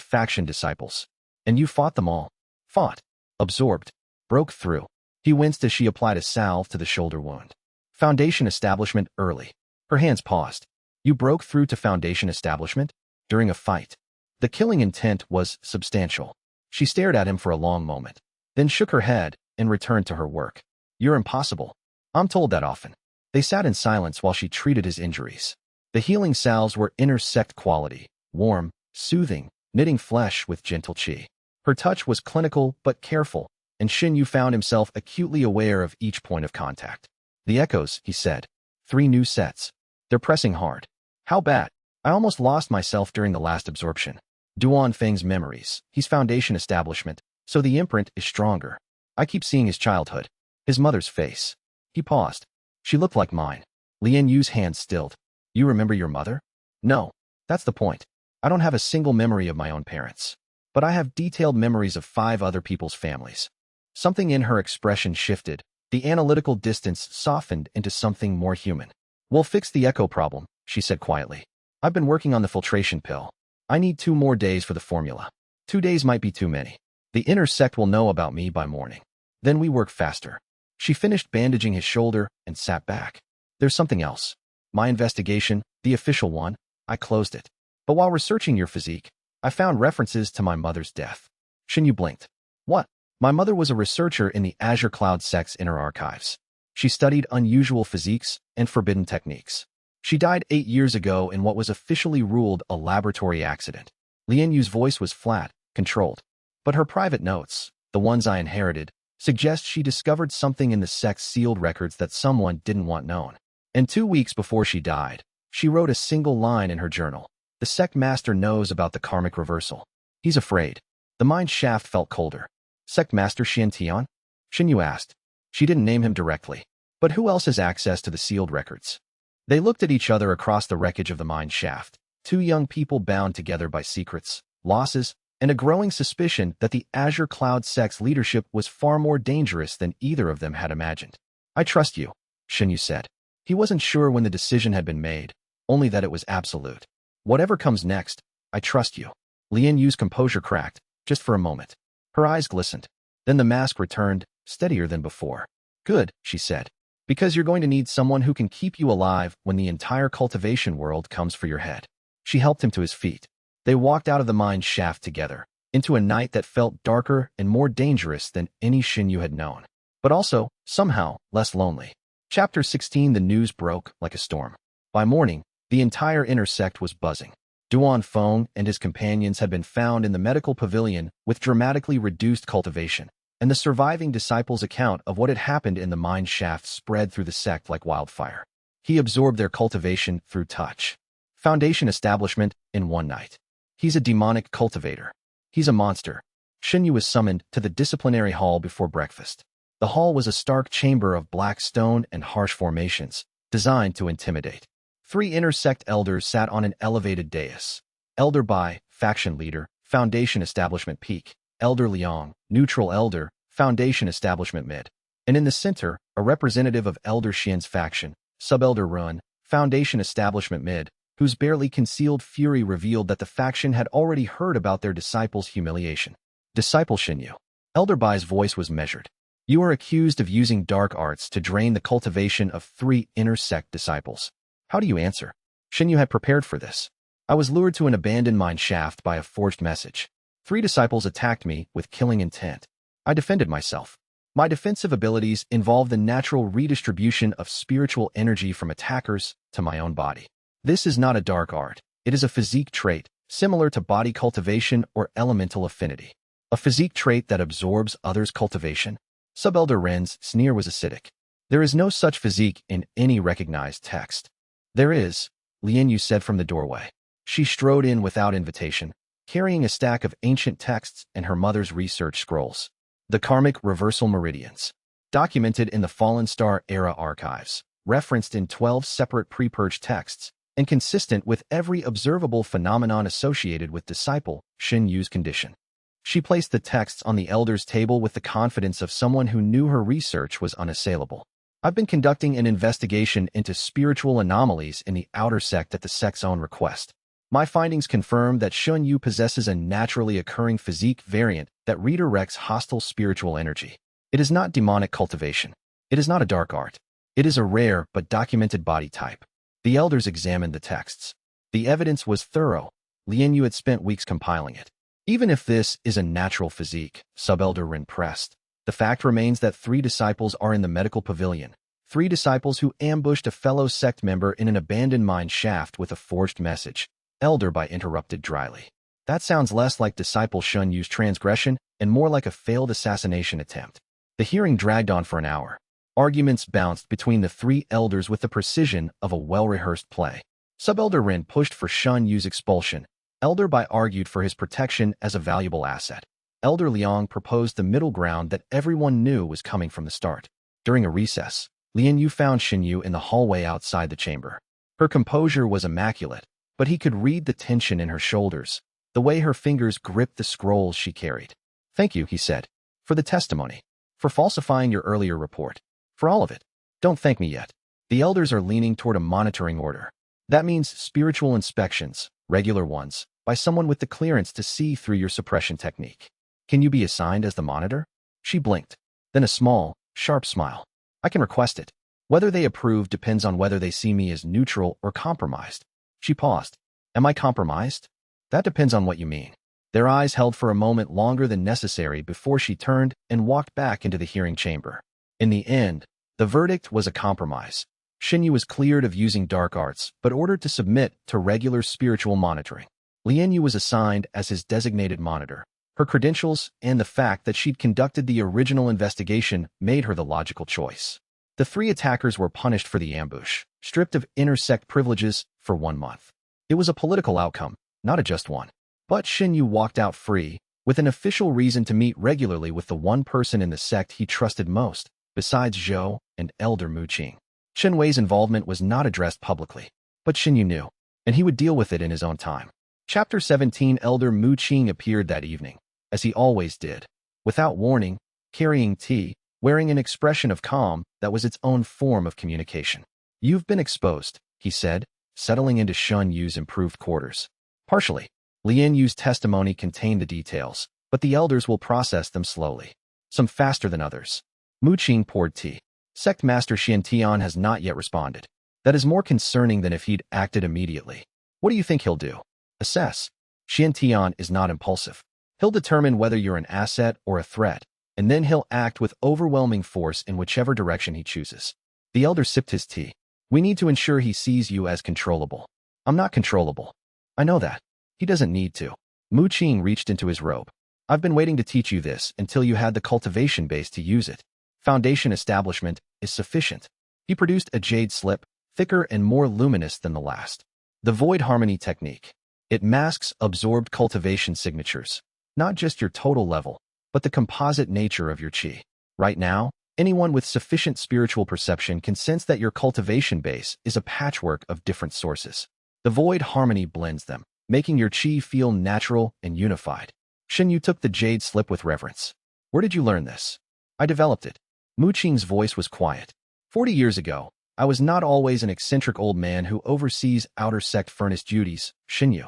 faction disciples. And you fought them all. Fought. Absorbed. Broke through. He winced as she applied a salve to the shoulder wound. Foundation establishment early. Her hands paused. You broke through to foundation establishment? During a fight. The killing intent was substantial. She stared at him for a long moment, then shook her head and returned to her work. You're impossible. I'm told that often. They sat in silence while she treated his injuries. The healing salves were inner sect quality, warm, soothing, knitting flesh with gentle qi. Her touch was clinical but careful, and Shen Yu found himself acutely aware of each point of contact. The echoes, he said. 3 new sets. They're pressing hard. How bad? I almost lost myself during the last absorption. Duan Feng's memories. He's foundation establishment, so the imprint is stronger. I keep seeing his childhood. His mother's face. He paused. She looked like mine. Li Yu's hand stilled. You remember your mother? No. That's the point. I don't have a single memory of my own parents. But I have detailed memories of 5 other people's families. Something in her expression shifted. The analytical distance softened into something more human. We'll fix the echo problem, she said quietly. I've been working on the filtration pill. I need 2 more days for the formula. 2 days might be too many. The inner sect will know about me by morning. Then we work faster. She finished bandaging his shoulder and sat back. There's something else. My investigation, the official one, I closed it. But while researching your physique, I found references to my mother's death. Shen Yu blinked. What? My mother was a researcher in the Azure Cloud sect's inner archives. She studied unusual physiques and forbidden techniques. She died 8 years ago in what was officially ruled a laboratory accident. Li Yu's voice was flat, controlled. But her private notes, the ones I inherited, suggest she discovered something in the sect's sealed records that someone didn't want known. And 2 weeks before she died, she wrote a single line in her journal. The sect master knows about the karmic reversal. He's afraid. The mine shaft felt colder. Sect master Xian Tian? Shen Yu asked. She didn't name him directly. But who else has access to the sealed records? They looked at each other across the wreckage of the mine shaft. 2 young people bound together by secrets, losses, and a growing suspicion that the Azure Cloud sect's leadership was far more dangerous than either of them had imagined. I trust you, Shen Yu said. He wasn't sure when the decision had been made, only that it was absolute. Whatever comes next, I trust you. Li Yu's composure cracked, just for a moment. Her eyes glistened. Then the mask returned, steadier than before. Good, she said. Because you're going to need someone who can keep you alive when the entire cultivation world comes for your head. She helped him to his feet. They walked out of the mine shaft together, into a night that felt darker and more dangerous than any Shen Yu had known. But also, somehow, less lonely. Chapter 16. The news broke like a storm. By morning, the entire inner sect was buzzing. Duan Feng and his companions had been found in the medical pavilion with dramatically reduced cultivation, and the surviving disciple's account of what had happened in the mine shaft spread through the sect like wildfire. He absorbed their cultivation through touch. Foundation establishment in one night. He's a demonic cultivator. He's a monster. Shen Yu was summoned to the disciplinary hall before breakfast. The hall was a stark chamber of black stone and harsh formations, designed to intimidate. 3 inner sect elders sat on an elevated dais. Elder Bai, faction leader, Foundation establishment peak. Elder Liang, neutral elder, Foundation establishment mid. And in the center, a representative of Elder Xian's faction, Sub-Elder Run, Foundation establishment mid, whose barely concealed fury revealed that the faction had already heard about their disciple's humiliation. Disciple Shen Yu. Elder Bai's voice was measured. You are accused of using dark arts to drain the cultivation of 3 inner sect disciples. How do you answer? Shen Yu had prepared for this. I was lured to an abandoned mine shaft by a forged message. 3 disciples attacked me with killing intent. I defended myself. My defensive abilities involve the natural redistribution of spiritual energy from attackers to my own body. This is not a dark art. It is a physique trait, similar to body cultivation or elemental affinity. A physique trait that absorbs others' cultivation? Sub-Elder Ren's sneer was acidic. There is no such physique in any recognized text. There is, Li Yu said from the doorway. She strode in without invitation, carrying a stack of ancient texts and her mother's research scrolls. The karmic reversal meridians, documented in the Fallen Star era archives, referenced in 12 separate pre-purge texts, and consistent with every observable phenomenon associated with disciple Shen Yu's condition. She placed the texts on the elder's table with the confidence of someone who knew her research was unassailable. I've been conducting an investigation into spiritual anomalies in the outer sect at the sect's own request. My findings confirm that Shen Yu possesses a naturally occurring physique variant that redirects hostile spiritual energy. It is not demonic cultivation. It is not a dark art. It is a rare but documented body type. The elders examined the texts. The evidence was thorough. Li Yu had spent weeks compiling it. Even if this is a natural physique, Sub-Elder Ren pressed, the fact remains that 3 disciples are in the medical pavilion. 3 disciples who ambushed a fellow sect member in an abandoned mine shaft with a forged message. Elder Bai interrupted dryly. That sounds less like disciple Shen Yu's transgression and more like a failed assassination attempt. The hearing dragged on for an hour. Arguments bounced between the 3 elders with the precision of a well-rehearsed play. Sub-Elder Ren pushed for Shen Yu's expulsion. Elder Bai argued for his protection as a valuable asset. Elder Liang proposed the middle ground that everyone knew was coming from the start. During a recess, Li Yu found Shen Yu in the hallway outside the chamber. Her composure was immaculate, but he could read the tension in her shoulders, the way her fingers gripped the scrolls she carried. Thank you, he said, for the testimony, for falsifying your earlier report, for all of it. Don't thank me yet. The elders are leaning toward a monitoring order. That means spiritual inspections, regular ones, by someone with the clearance to see through your suppression technique. Can you be assigned as the monitor? She blinked, then a small, sharp smile. I can request it. Whether they approve depends on whether they see me as neutral or compromised. She paused. Am I compromised? That depends on what you mean. Their eyes held for a moment longer than necessary before she turned and walked back into the hearing chamber. In the end, the verdict was a compromise. Shen Yu was cleared of using dark arts, but ordered to submit to regular spiritual monitoring. Li Yu was assigned as his designated monitor. Her credentials and the fact that she'd conducted the original investigation made her the logical choice. The 3 attackers were punished for the ambush, stripped of intersect privileges for 1 month. It was a political outcome, not a just one. But Shen Yu walked out free, with an official reason to meet regularly with the one person in the sect he trusted most, besides Zhou and Elder Muqing. Shen Wei's involvement was not addressed publicly, but Shen Yu knew, and he would deal with it in his own time. Chapter 17. Elder Muqing appeared that evening, as he always did, without warning, carrying tea, wearing an expression of calm that was its own form of communication. You've been exposed, he said, settling into Shen Yu's improved quarters. Partially. Li Yu's testimony contained the details, but the elders will process them slowly, some faster than others. Muqing poured tea. Sect Master Xian Tian has not yet responded. That is more concerning than if he'd acted immediately. What do you think he'll do? Assess. Xian Tian is not impulsive. He'll determine whether you're an asset or a threat, and then he'll act with overwhelming force in whichever direction he chooses. The elder sipped his tea. We need to ensure he sees you as controllable. I'm not controllable. I know that. He doesn't need to. Muqing reached into his robe. I've been waiting to teach you this until you had the cultivation base to use it. Foundation establishment is sufficient. He produced a jade slip, thicker and more luminous than the last. The void harmony technique. It masks absorbed cultivation signatures, not just your total level, but the composite nature of your qi. Right now, anyone with sufficient spiritual perception can sense that your cultivation base is a patchwork of different sources. The void harmony blends them, making your qi feel natural and unified. Shen Yu took the jade slip with reverence. Where did you learn this? I developed it. Muqing's voice was quiet. 40 years ago, I was not always an eccentric old man who oversees outer sect furnace duties, Shen Yu.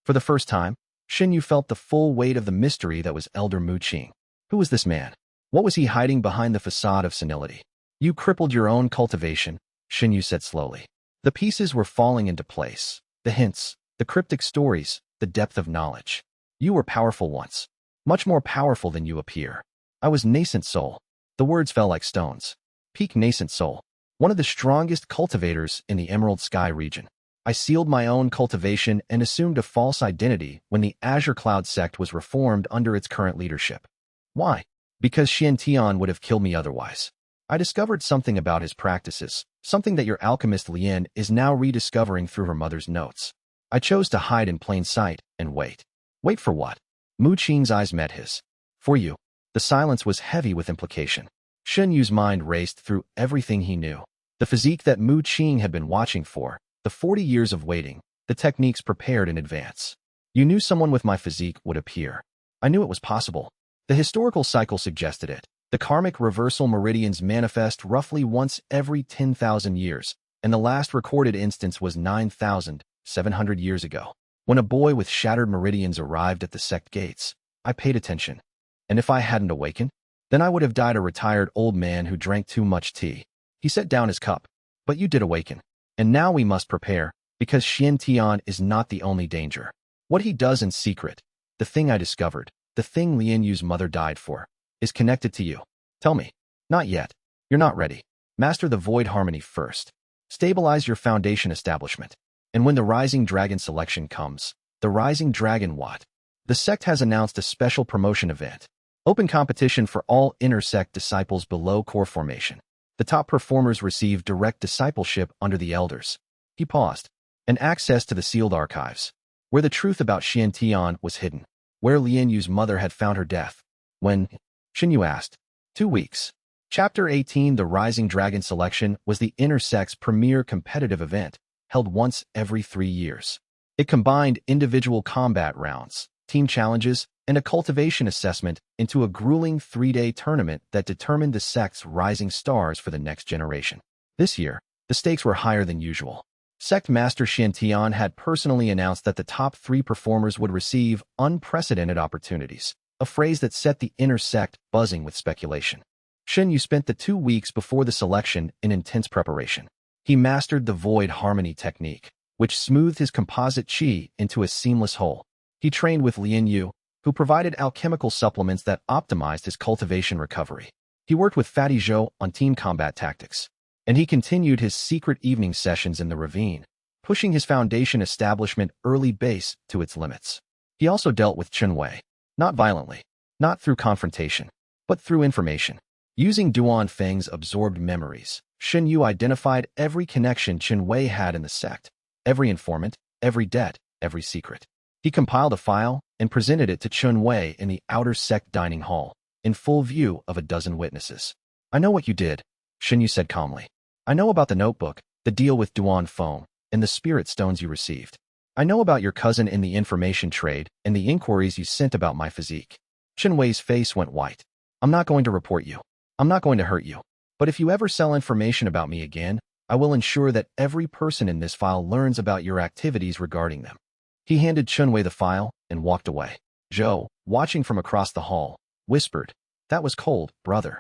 For the first time, Shen Yu felt the full weight of the mystery that was Elder Mu Qing. Who was this man? What was he hiding behind the facade of senility? You crippled your own cultivation, Shen Yu said slowly. The pieces were falling into place. The hints, the cryptic stories, the depth of knowledge. You were powerful once. Much more powerful than you appear. I was nascent soul. The words fell like stones. Peak nascent soul. One of the strongest cultivators in the Emerald Sky region. I sealed my own cultivation and assumed a false identity when the Azure Cloud sect was reformed under its current leadership. Why? Because Xian Tian would have killed me otherwise. I discovered something about his practices, something that your alchemist Lian is now rediscovering through her mother's notes. I chose to hide in plain sight and wait. Wait for what? Mu Qing's eyes met his. For you. The silence was heavy with implication. Shen Yu's mind raced through everything he knew. The physique that Mu Qing had been watching for, the 40 years of waiting, the techniques prepared in advance. You knew someone with my physique would appear. I knew it was possible. The historical cycle suggested it. The karmic reversal meridians manifest roughly once every 10,000 years, and the last recorded instance was 9,700 years ago. When a boy with shattered meridians arrived at the sect gates, I paid attention. And if I hadn't awakened, then I would have died a retired old man who drank too much tea. He set down his cup. But you did awaken. And now we must prepare, because Xian Tian is not the only danger. What he does in secret, the thing I discovered, the thing Lian Yu's mother died for, is connected to you. Tell me. Not yet. You're not ready. Master the void harmony first. Stabilize your foundation establishment. And when the Rising Dragon selection comes, the Rising Dragon what? The sect has announced a special promotion event. Open competition for all inner sect disciples below core formation. The top performers receive direct discipleship under the elders. He paused. And access to the sealed archives, where the truth about Xian Tian was hidden, where Lian Yu's mother had found her death. When? Shen Yu asked. 2 weeks. Chapter 18 The Rising Dragon Selection was the inner sect's premier competitive event, held once every 3 years. It combined individual combat rounds, team challenges, and a cultivation assessment into a grueling 3-day tournament that determined the sect's rising stars for the next generation. This year, the stakes were higher than usual. Sect Master Xian Tian had personally announced that the top 3 performers would receive unprecedented opportunities, a phrase that set the inner sect buzzing with speculation. Shen Yu spent the 2 weeks before the selection in intense preparation. He mastered the void harmony technique, which smoothed his composite qi into a seamless whole. He trained with Lian Yu, who provided alchemical supplements that optimized his cultivation recovery. He worked with Fatty Zhou on team combat tactics. And he continued his secret evening sessions in the ravine, pushing his foundation establishment early base to its limits. He also dealt with Chen Wei, not violently, not through confrontation, but through information. Using Duan Feng's absorbed memories, Shen Yu identified every connection Chen Wei had in the sect, every informant, every debt, every secret. He compiled a file and presented it to Chen Wei in the outer sect dining hall, in full view of a dozen witnesses. I know what you did, Shen Yu said calmly. I know about the notebook, the deal with Duan Feng, and the spirit stones you received. I know about your cousin in the information trade and the inquiries you sent about my physique. Chen Wei's face went white. I'm not going to report you. I'm not going to hurt you. But if you ever sell information about me again, I will ensure that every person in this file learns about your activities regarding them. He handed Chen Wei the file and walked away. Zhou, watching from across the hall, whispered, "That was cold, brother."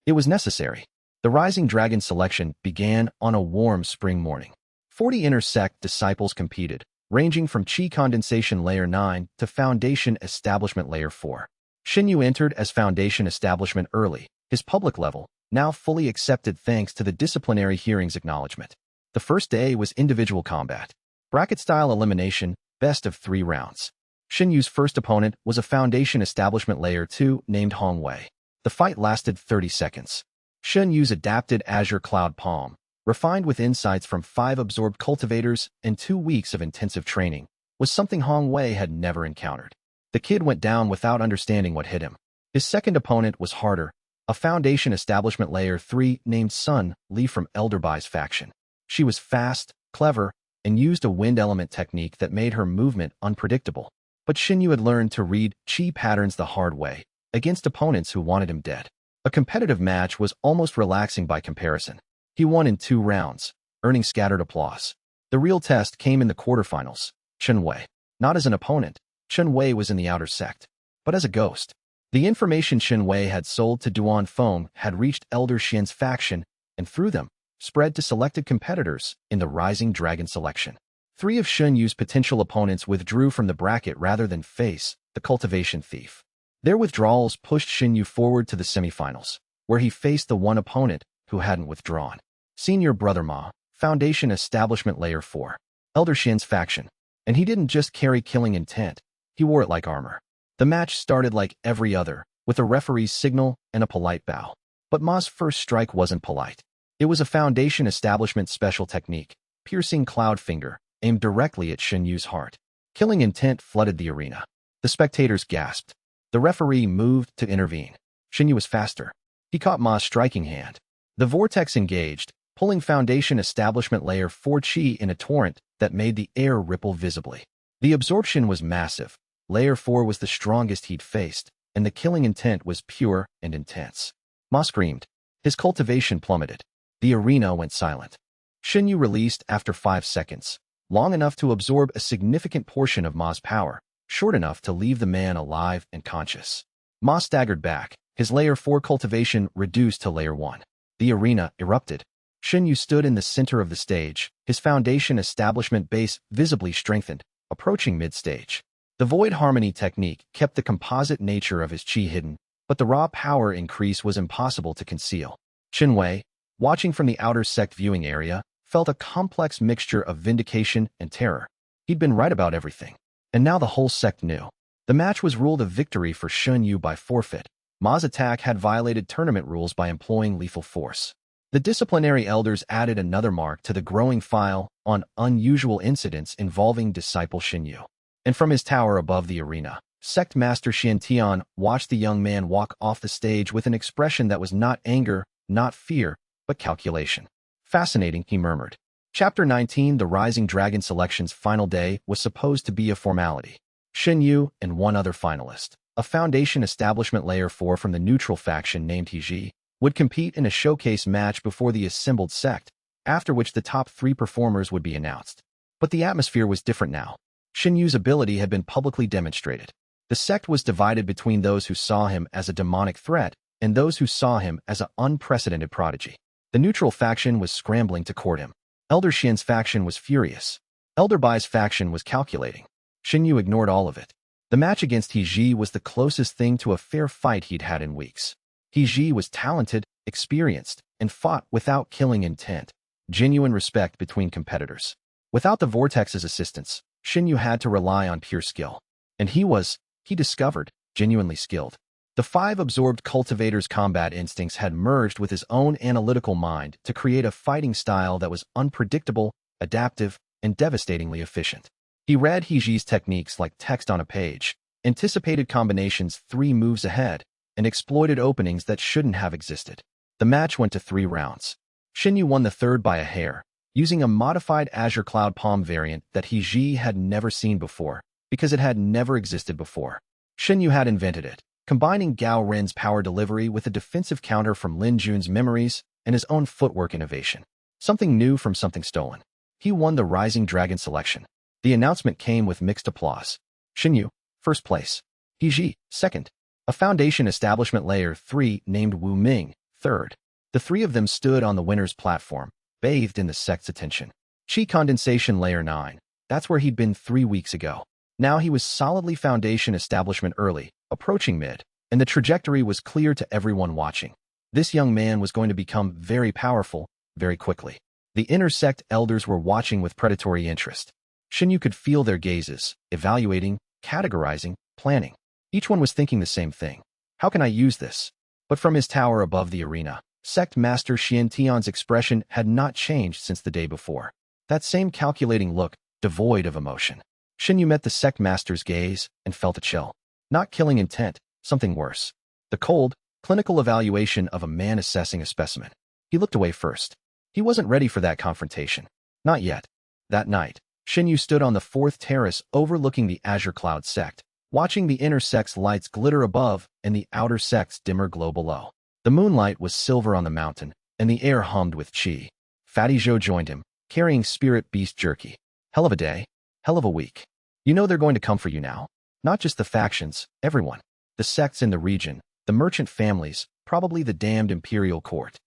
It was necessary. The Rising Dragon selection began on a warm spring morning. 40 inner sect disciples competed, ranging from Qi Condensation Layer 9 to Foundation Establishment Layer 4. Shen Yu entered as Foundation Establishment early, his public level, now fully accepted thanks to the disciplinary hearings acknowledgement. The first day was individual combat. Bracket-style elimination, best of 3 rounds. Shen Yu's first opponent was a Foundation Establishment Layer 2 named Hong Wei. The fight lasted 30 seconds. Shen Yu's adapted Azure Cloud Palm, refined with insights from 5 absorbed cultivators and 2 weeks of intensive training, was something Hong Wei had never encountered. The kid went down without understanding what hit him. His second opponent was harder, a Foundation Establishment Layer 3 named Sun Li from Elder Bai's faction. She was fast, clever, and used a wind element technique that made her movement unpredictable. But Shen Yu had learned to read Qi patterns the hard way, against opponents who wanted him dead. A competitive match was almost relaxing by comparison. He won in 2 rounds, earning scattered applause. The real test came in the quarterfinals. Shen Wei. Not as an opponent, Shen Wei was in the outer sect, but as a ghost. The information Shen Wei had sold to Duan Feng had reached Elder Shen's faction, and through them, spread to selected competitors in the Rising Dragon selection. 3 of Shen Yu's potential opponents withdrew from the bracket rather than face the cultivation thief. Their withdrawals pushed Shen Yu forward to the semifinals, where he faced the one opponent who hadn't withdrawn. Senior Brother Ma, Foundation Establishment Layer 4, Elder Shen's faction. And he didn't just carry killing intent, he wore it like armor. The match started like every other, with a referee's signal and a polite bow. But Ma's first strike wasn't polite. It was a Foundation Establishment special technique, piercing cloud finger, aimed directly at Shen Yu's heart. Killing intent flooded the arena. The spectators gasped. The referee moved to intervene. Shen Yu was faster. He caught Ma's striking hand. The vortex engaged, pulling Foundation Establishment Layer 4 chi in a torrent that made the air ripple visibly. The absorption was massive. Layer 4 was the strongest he'd faced, and the killing intent was pure and intense. Ma screamed. His cultivation plummeted. The arena went silent. Shen Yu released after 5 seconds, long enough to absorb a significant portion of Ma's power, short enough to leave the man alive and conscious. Ma staggered back, his Layer 4 cultivation reduced to Layer 1. The arena erupted. Shen Yu stood in the center of the stage, his Foundation Establishment base visibly strengthened, approaching mid-stage. The Void Harmony technique kept the composite nature of his chi hidden, but the raw power increase was impossible to conceal. Shen Wei, watching from the outer sect viewing area, felt a complex mixture of vindication and terror. He'd been right about everything, and now the whole sect knew. The match was ruled a victory for Shen Yu by forfeit. Ma's attack had violated tournament rules by employing lethal force. The disciplinary elders added another mark to the growing file on unusual incidents involving disciple Shen Yu. And from his tower above the arena, Sect Master Xian Tian watched the young man walk off the stage with an expression that was not anger, not fear, but calculation. Fascinating, he murmured. Chapter 19, the Rising Dragon Selection's final day, was supposed to be a formality. Shen Yu and one other finalist, a Foundation Establishment Layer 4 from the neutral faction named He, would compete in a showcase match before the assembled sect, after which the top 3 performers would be announced. But the atmosphere was different now. Shen Yu's ability had been publicly demonstrated. The sect was divided between those who saw him as a demonic threat and those who saw him as an unprecedented prodigy. The neutral faction was scrambling to court him. Elder Shen's faction was furious. Elder Bai's faction was calculating. Shen Yu ignored all of it. The match against He was the closest thing to a fair fight he'd had in weeks. He was talented, experienced, and fought without killing intent. Genuine respect between competitors. Without the Vortex's assistance, Shen Yu had to rely on pure skill. And he discovered, genuinely skilled. The 5 absorbed cultivators' combat instincts had merged with his own analytical mind to create a fighting style that was unpredictable, adaptive, and devastatingly efficient. He read He's techniques like text on a page, anticipated combinations 3 moves ahead, and exploited openings that shouldn't have existed. The match went to 3 rounds. Shen Yu won the 3rd by a hair, using a modified Azure Cloud Palm variant that He had never seen before, because it had never existed before. Shen Yu had invented it, combining Gao Ren's power delivery with a defensive counter from Lin Jun's memories and his own footwork innovation. Something new from something stolen. He won the Rising Dragon selection. The announcement came with mixed applause. Shen Yu, 1st place. He, 2nd. A Foundation Establishment Layer 3 named Wu Ming, 3rd. The 3 of them stood on the winner's platform, bathed in the sect's attention. Chi Condensation Layer 9. That's where he'd been 3 weeks ago. Now he was solidly Foundation Establishment early, approaching mid, and the trajectory was clear to everyone watching. This young man was going to become very powerful, very quickly. The inner sect elders were watching with predatory interest. Shen Yu could feel their gazes, evaluating, categorizing, planning. Each one was thinking the same thing. How can I use this? But from his tower above the arena, Sect Master Xian Tian's expression had not changed since the day before. That same calculating look, devoid of emotion. Shen Yu met the Sect Master's gaze and felt a chill. Not killing intent, something worse. The cold, clinical evaluation of a man assessing a specimen. He looked away first. He wasn't ready for that confrontation. Not yet. That night, Shen Yu stood on the 4th terrace overlooking the Azure Cloud sect, watching the inner sect's lights glitter above and the outer sect's dimmer glow below. The moonlight was silver on the mountain, and the air hummed with qi. Fatty Zhou joined him, carrying spirit beast jerky. Hell of a day, hell of a week. You know they're going to come for you now. Not just the factions, everyone. The sects in the region, the merchant families, probably the damned imperial court.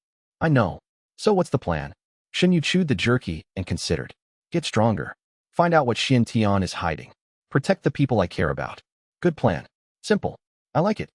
I know. So what's the plan? Shen Yu chewed the jerky and considered. Get stronger. Find out what Xian Tian is hiding. Protect the people I care about. Good plan. Simple. I like it.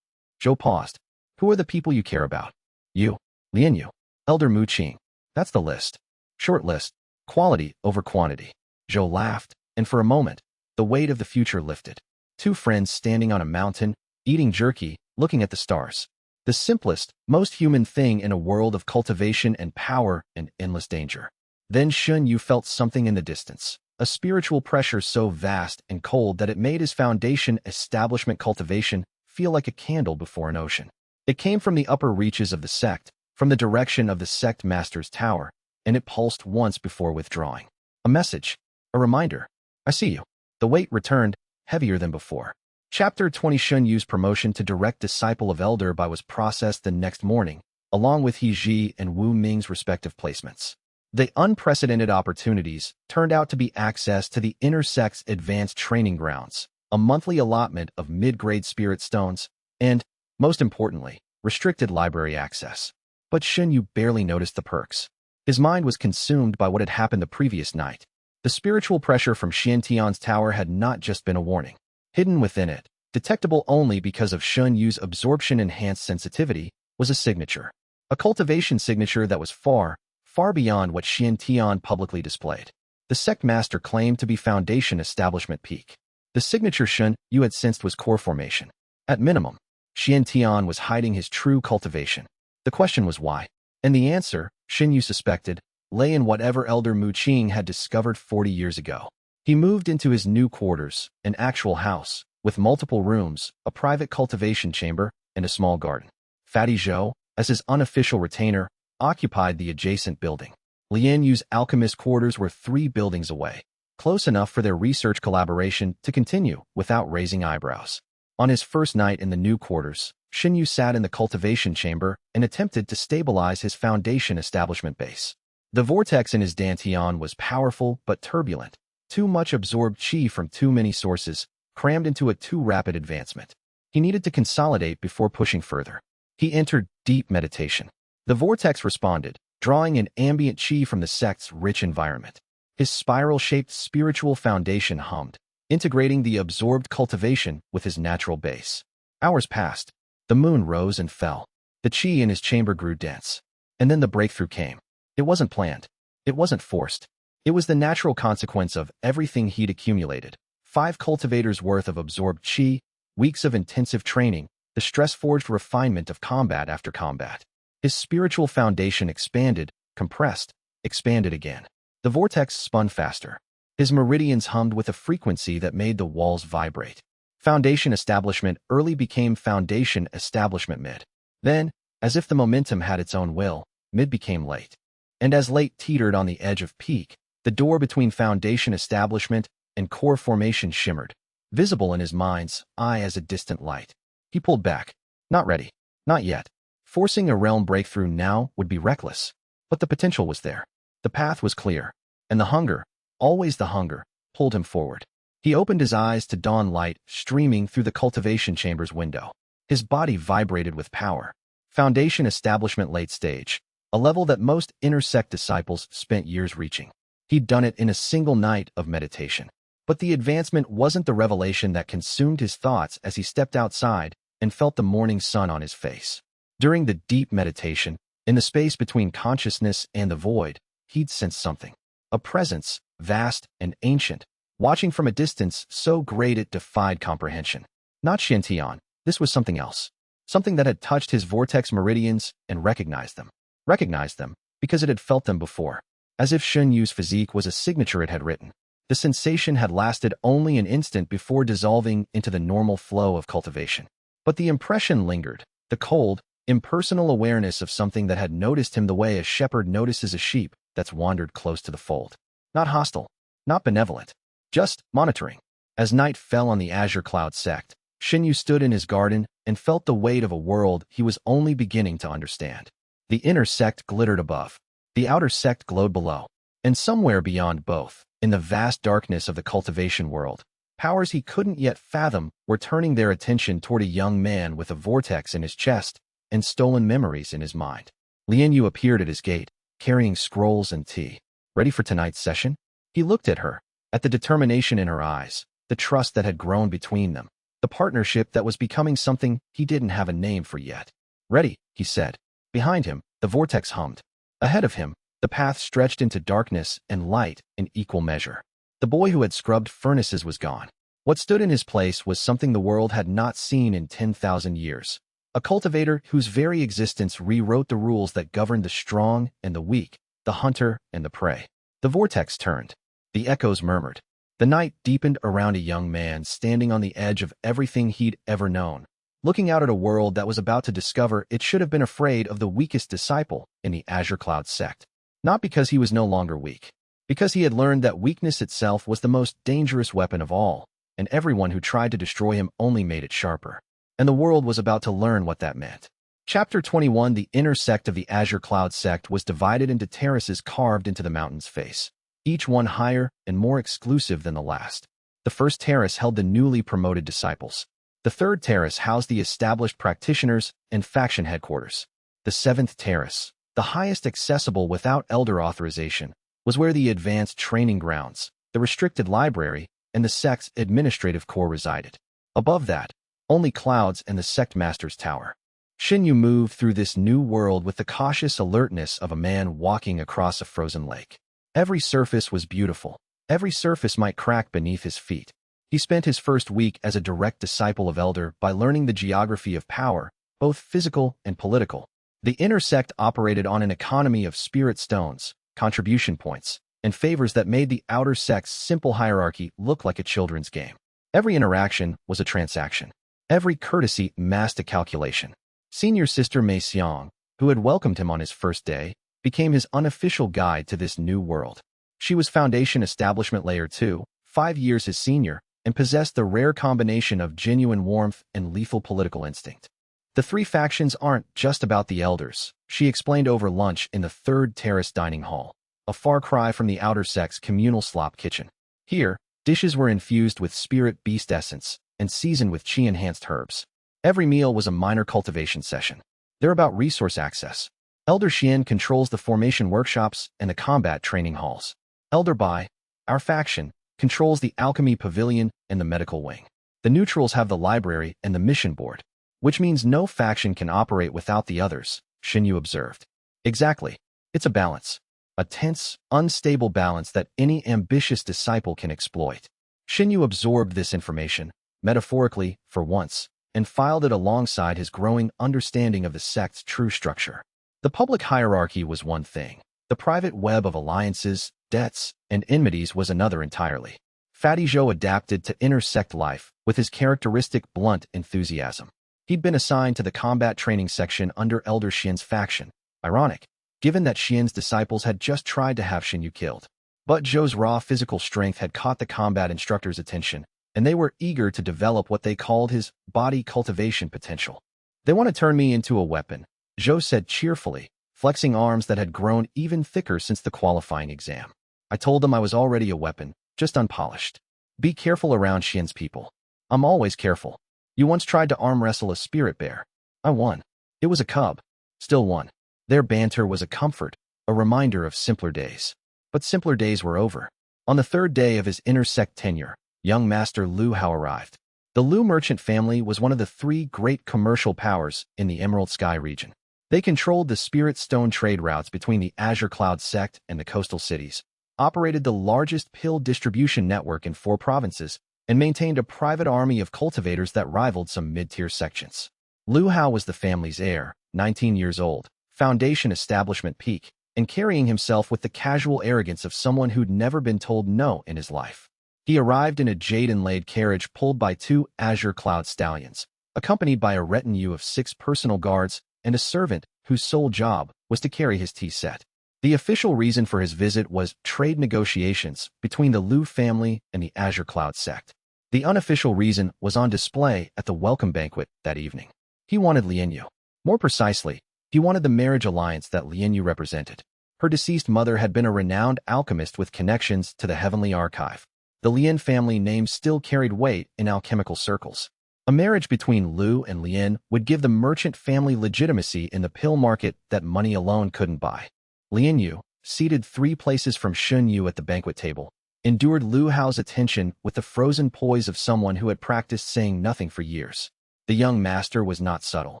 Zhou paused. Who are the people you care about? You. Lian Yu. Elder Mu Qing. That's the list. Short list. Quality over quantity. Zhou laughed, and for a moment, the weight of the future lifted. Two friends standing on a mountain, eating jerky, looking at the stars. The simplest, most human thing in a world of cultivation and power and endless danger. Then Shen Yu felt something in the distance, a spiritual pressure so vast and cold that it made his foundation establishment cultivation feel like a candle before an ocean. It came from the upper reaches of the sect, from the direction of the sect master's tower, and it pulsed once before withdrawing. A message, a reminder. I see you. The weight returned, heavier than before. Chapter 20 Shen Yu's promotion to direct disciple of Elder Bai was processed the next morning, along with He Ji and Wu Ming's respective placements. The unprecedented opportunities turned out to be access to the Inner Sect's advanced training grounds, a monthly allotment of mid-grade spirit stones, and, most importantly, restricted library access. But Shen Yu barely noticed the perks. His mind was consumed by what had happened the previous night. The spiritual pressure from Xian Tian's tower had not just been a warning. Hidden within it, detectable only because of Shen Yu's absorption-enhanced sensitivity, was a signature. A cultivation signature that was far, far beyond what Xian Tian publicly displayed. The sect master claimed to be foundation establishment peak. The signature Shen Yu had sensed was core formation. At minimum, Xian Tian was hiding his true cultivation. The question was why? And the answer, Shen Yu suspected, lay in whatever Elder Mu Qing had discovered 40 years ago. He moved into his new quarters, an actual house, with multiple rooms, a private cultivation chamber, and a small garden. Fatty Zhou, as his unofficial retainer, occupied the adjacent building. Lian Yu's alchemist quarters were 3 buildings away, close enough for their research collaboration to continue without raising eyebrows. On his first night in the new quarters, Shen Yu sat in the cultivation chamber and attempted to stabilize his foundation establishment base. The vortex in his dantian was powerful but turbulent. Too much absorbed qi from too many sources, crammed into a too rapid advancement. He needed to consolidate before pushing further. He entered deep meditation. The vortex responded, drawing in ambient qi from the sect's rich environment. His spiral-shaped spiritual foundation hummed, integrating the absorbed cultivation with his natural base. Hours passed. The moon rose and fell. The qi in his chamber grew dense. And then the breakthrough came. It wasn't planned. It wasn't forced. It was the natural consequence of everything he'd accumulated. 5 cultivators worth of absorbed qi, weeks of intensive training, the stress-forged refinement of combat after combat. His spiritual foundation expanded, compressed, expanded again. The vortex spun faster. His meridians hummed with a frequency that made the walls vibrate. Foundation establishment early became foundation establishment mid. Then, as if the momentum had its own will, mid became late. And as late teetered on the edge of peak, the door between foundation establishment and core formation shimmered, visible in his mind's eye as a distant light. He pulled back. Not ready. Not yet. Forcing a realm breakthrough now would be reckless. But the potential was there. The path was clear. And the hunger, always the hunger, pulled him forward. He opened his eyes to dawn light streaming through the cultivation chamber's window. His body vibrated with power. Foundation establishment late stage, a level that most inner sect disciples spent years reaching. He'd done it in a single night of meditation. But the advancement wasn't the revelation that consumed his thoughts as he stepped outside and felt the morning sun on his face. During the deep meditation, in the space between consciousness and the void, he'd sensed something. A presence, vast and ancient, watching from a distance so great it defied comprehension. Not Shintian, this was something else. Something that had touched his vortex meridians and recognized them. Recognized them because it had felt them before. As if Shen Yu's physique was a signature it had written. The sensation had lasted only an instant before dissolving into the normal flow of cultivation. But the impression lingered, the cold, impersonal awareness of something that had noticed him the way a shepherd notices a sheep that's wandered close to the fold. Not hostile, not benevolent, just monitoring. As night fell on the azure cloud sect, Shen Yu stood in his garden and felt the weight of a world he was only beginning to understand. The inner sect glittered above. The outer sect glowed below. And somewhere beyond both, in the vast darkness of the cultivation world, powers he couldn't yet fathom were turning their attention toward a young man with a vortex in his chest and stolen memories in his mind. Li Yu appeared at his gate, carrying scrolls and tea. Ready for tonight's session? He looked at her, at the determination in her eyes, the trust that had grown between them, the partnership that was becoming something he didn't have a name for yet. Ready, he said. Behind him, the vortex hummed. Ahead of him, the path stretched into darkness and light in equal measure. The boy who had scrubbed furnaces was gone. What stood in his place was something the world had not seen in 10,000 years. A cultivator whose very existence rewrote the rules that governed the strong and the weak, the hunter and the prey. The vortex turned. The echoes murmured. The night deepened around a young man standing on the edge of everything he'd ever known, looking out at a world that was about to discover it should have been afraid of the weakest disciple in the Azure Cloud sect. Not because he was no longer weak, because he had learned that weakness itself was the most dangerous weapon of all, and everyone who tried to destroy him only made it sharper. And the world was about to learn what that meant. Chapter 21. The inner sect of the Azure Cloud sect was divided into terraces carved into the mountain's face, each one higher and more exclusive than the last. The first terrace held the newly promoted disciples. The third terrace housed the established practitioners and faction headquarters. The seventh terrace, the highest accessible without elder authorization, was where the advanced training grounds, the restricted library, and the sect's administrative core resided. Above that, only clouds and the sect master's tower. Shen Yu moved through this new world with the cautious alertness of a man walking across a frozen lake. Every surface was beautiful. Every surface might crack beneath his feet. He spent his first week as a direct disciple of Elder by learning the geography of power, both physical and political. The inner sect operated on an economy of spirit stones, contribution points, and favors that made the outer sect's simple hierarchy look like a children's game. Every interaction was a transaction. Every courtesy masked a calculation. Senior Sister Mei Xiang, who had welcomed him on his first day, became his unofficial guide to this new world. She was Foundation Establishment Layer 2, 5 years his senior, and possessed the rare combination of genuine warmth and lethal political instinct. The three factions aren't just about the elders, she explained over lunch in the third terrace dining hall, a far cry from the outer sect's communal slop kitchen. Here, dishes were infused with spirit beast essence and seasoned with chi-enhanced herbs. Every meal was a minor cultivation session. They're about resource access. Elder Xian controls the formation workshops and the combat training halls. Elder Bai, our faction, controls the alchemy pavilion and the medical wing. The neutrals have the library and the mission board, which means no faction can operate without the others, Shen Yu observed. Exactly. It's a balance. A tense, unstable balance that any ambitious disciple can exploit. Shen Yu absorbed this information, metaphorically, for once, and filed it alongside his growing understanding of the sect's true structure. The public hierarchy was one thing. The private web of alliances, debts, and enmities was another entirely. Fatty Zhou adapted to inner sect life with his characteristic blunt enthusiasm. He'd been assigned to the combat training section under Elder Xian's faction. Ironic, given that Xian's disciples had just tried to have Shen Yu killed. But Zhou's raw physical strength had caught the combat instructor's attention, and they were eager to develop what they called his body cultivation potential. They want to turn me into a weapon, Zhou said cheerfully, flexing arms that had grown even thicker since the qualifying exam. I told them I was already a weapon, just unpolished. Be careful around Xian's people. I'm always careful. You once tried to arm wrestle a spirit bear. I won. It was a cub. Still won. Their banter was a comfort, a reminder of simpler days. But simpler days were over. On the third day of his inner sect tenure, young Master Lu Hao arrived. The Lu merchant family was one of the 3 great commercial powers in the Emerald Sky region. They controlled the spirit stone trade routes between the Azure Cloud sect and the coastal cities, operated the largest pill distribution network in 4 provinces, and maintained a private army of cultivators that rivaled some mid-tier sections. Lu Hao was the family's heir, 19 years old, Foundation establishment peak, and carrying himself with the casual arrogance of someone who'd never been told no in his life. He arrived in a jade-inlaid carriage pulled by 2 Azure Cloud stallions, accompanied by a retinue of 6 personal guards and a servant whose sole job was to carry his tea set. The official reason for his visit was trade negotiations between the Lu family and the Azure Cloud sect. The unofficial reason was on display at the welcome banquet that evening. He wanted Li Yu. More precisely, He wanted the marriage alliance that Lin Yu represented. Her deceased mother had been a renowned alchemist with connections to the Heavenly Archive. The Lin family name still carried weight in alchemical circles. A marriage between Lu and Lin would give the merchant family legitimacy in the pill market that money alone couldn't buy. Lin Yu, seated 3 places from Shen Yu at the banquet table, endured Lu Hao's attention with the frozen poise of someone who had practiced saying nothing for years. The young master was not subtle.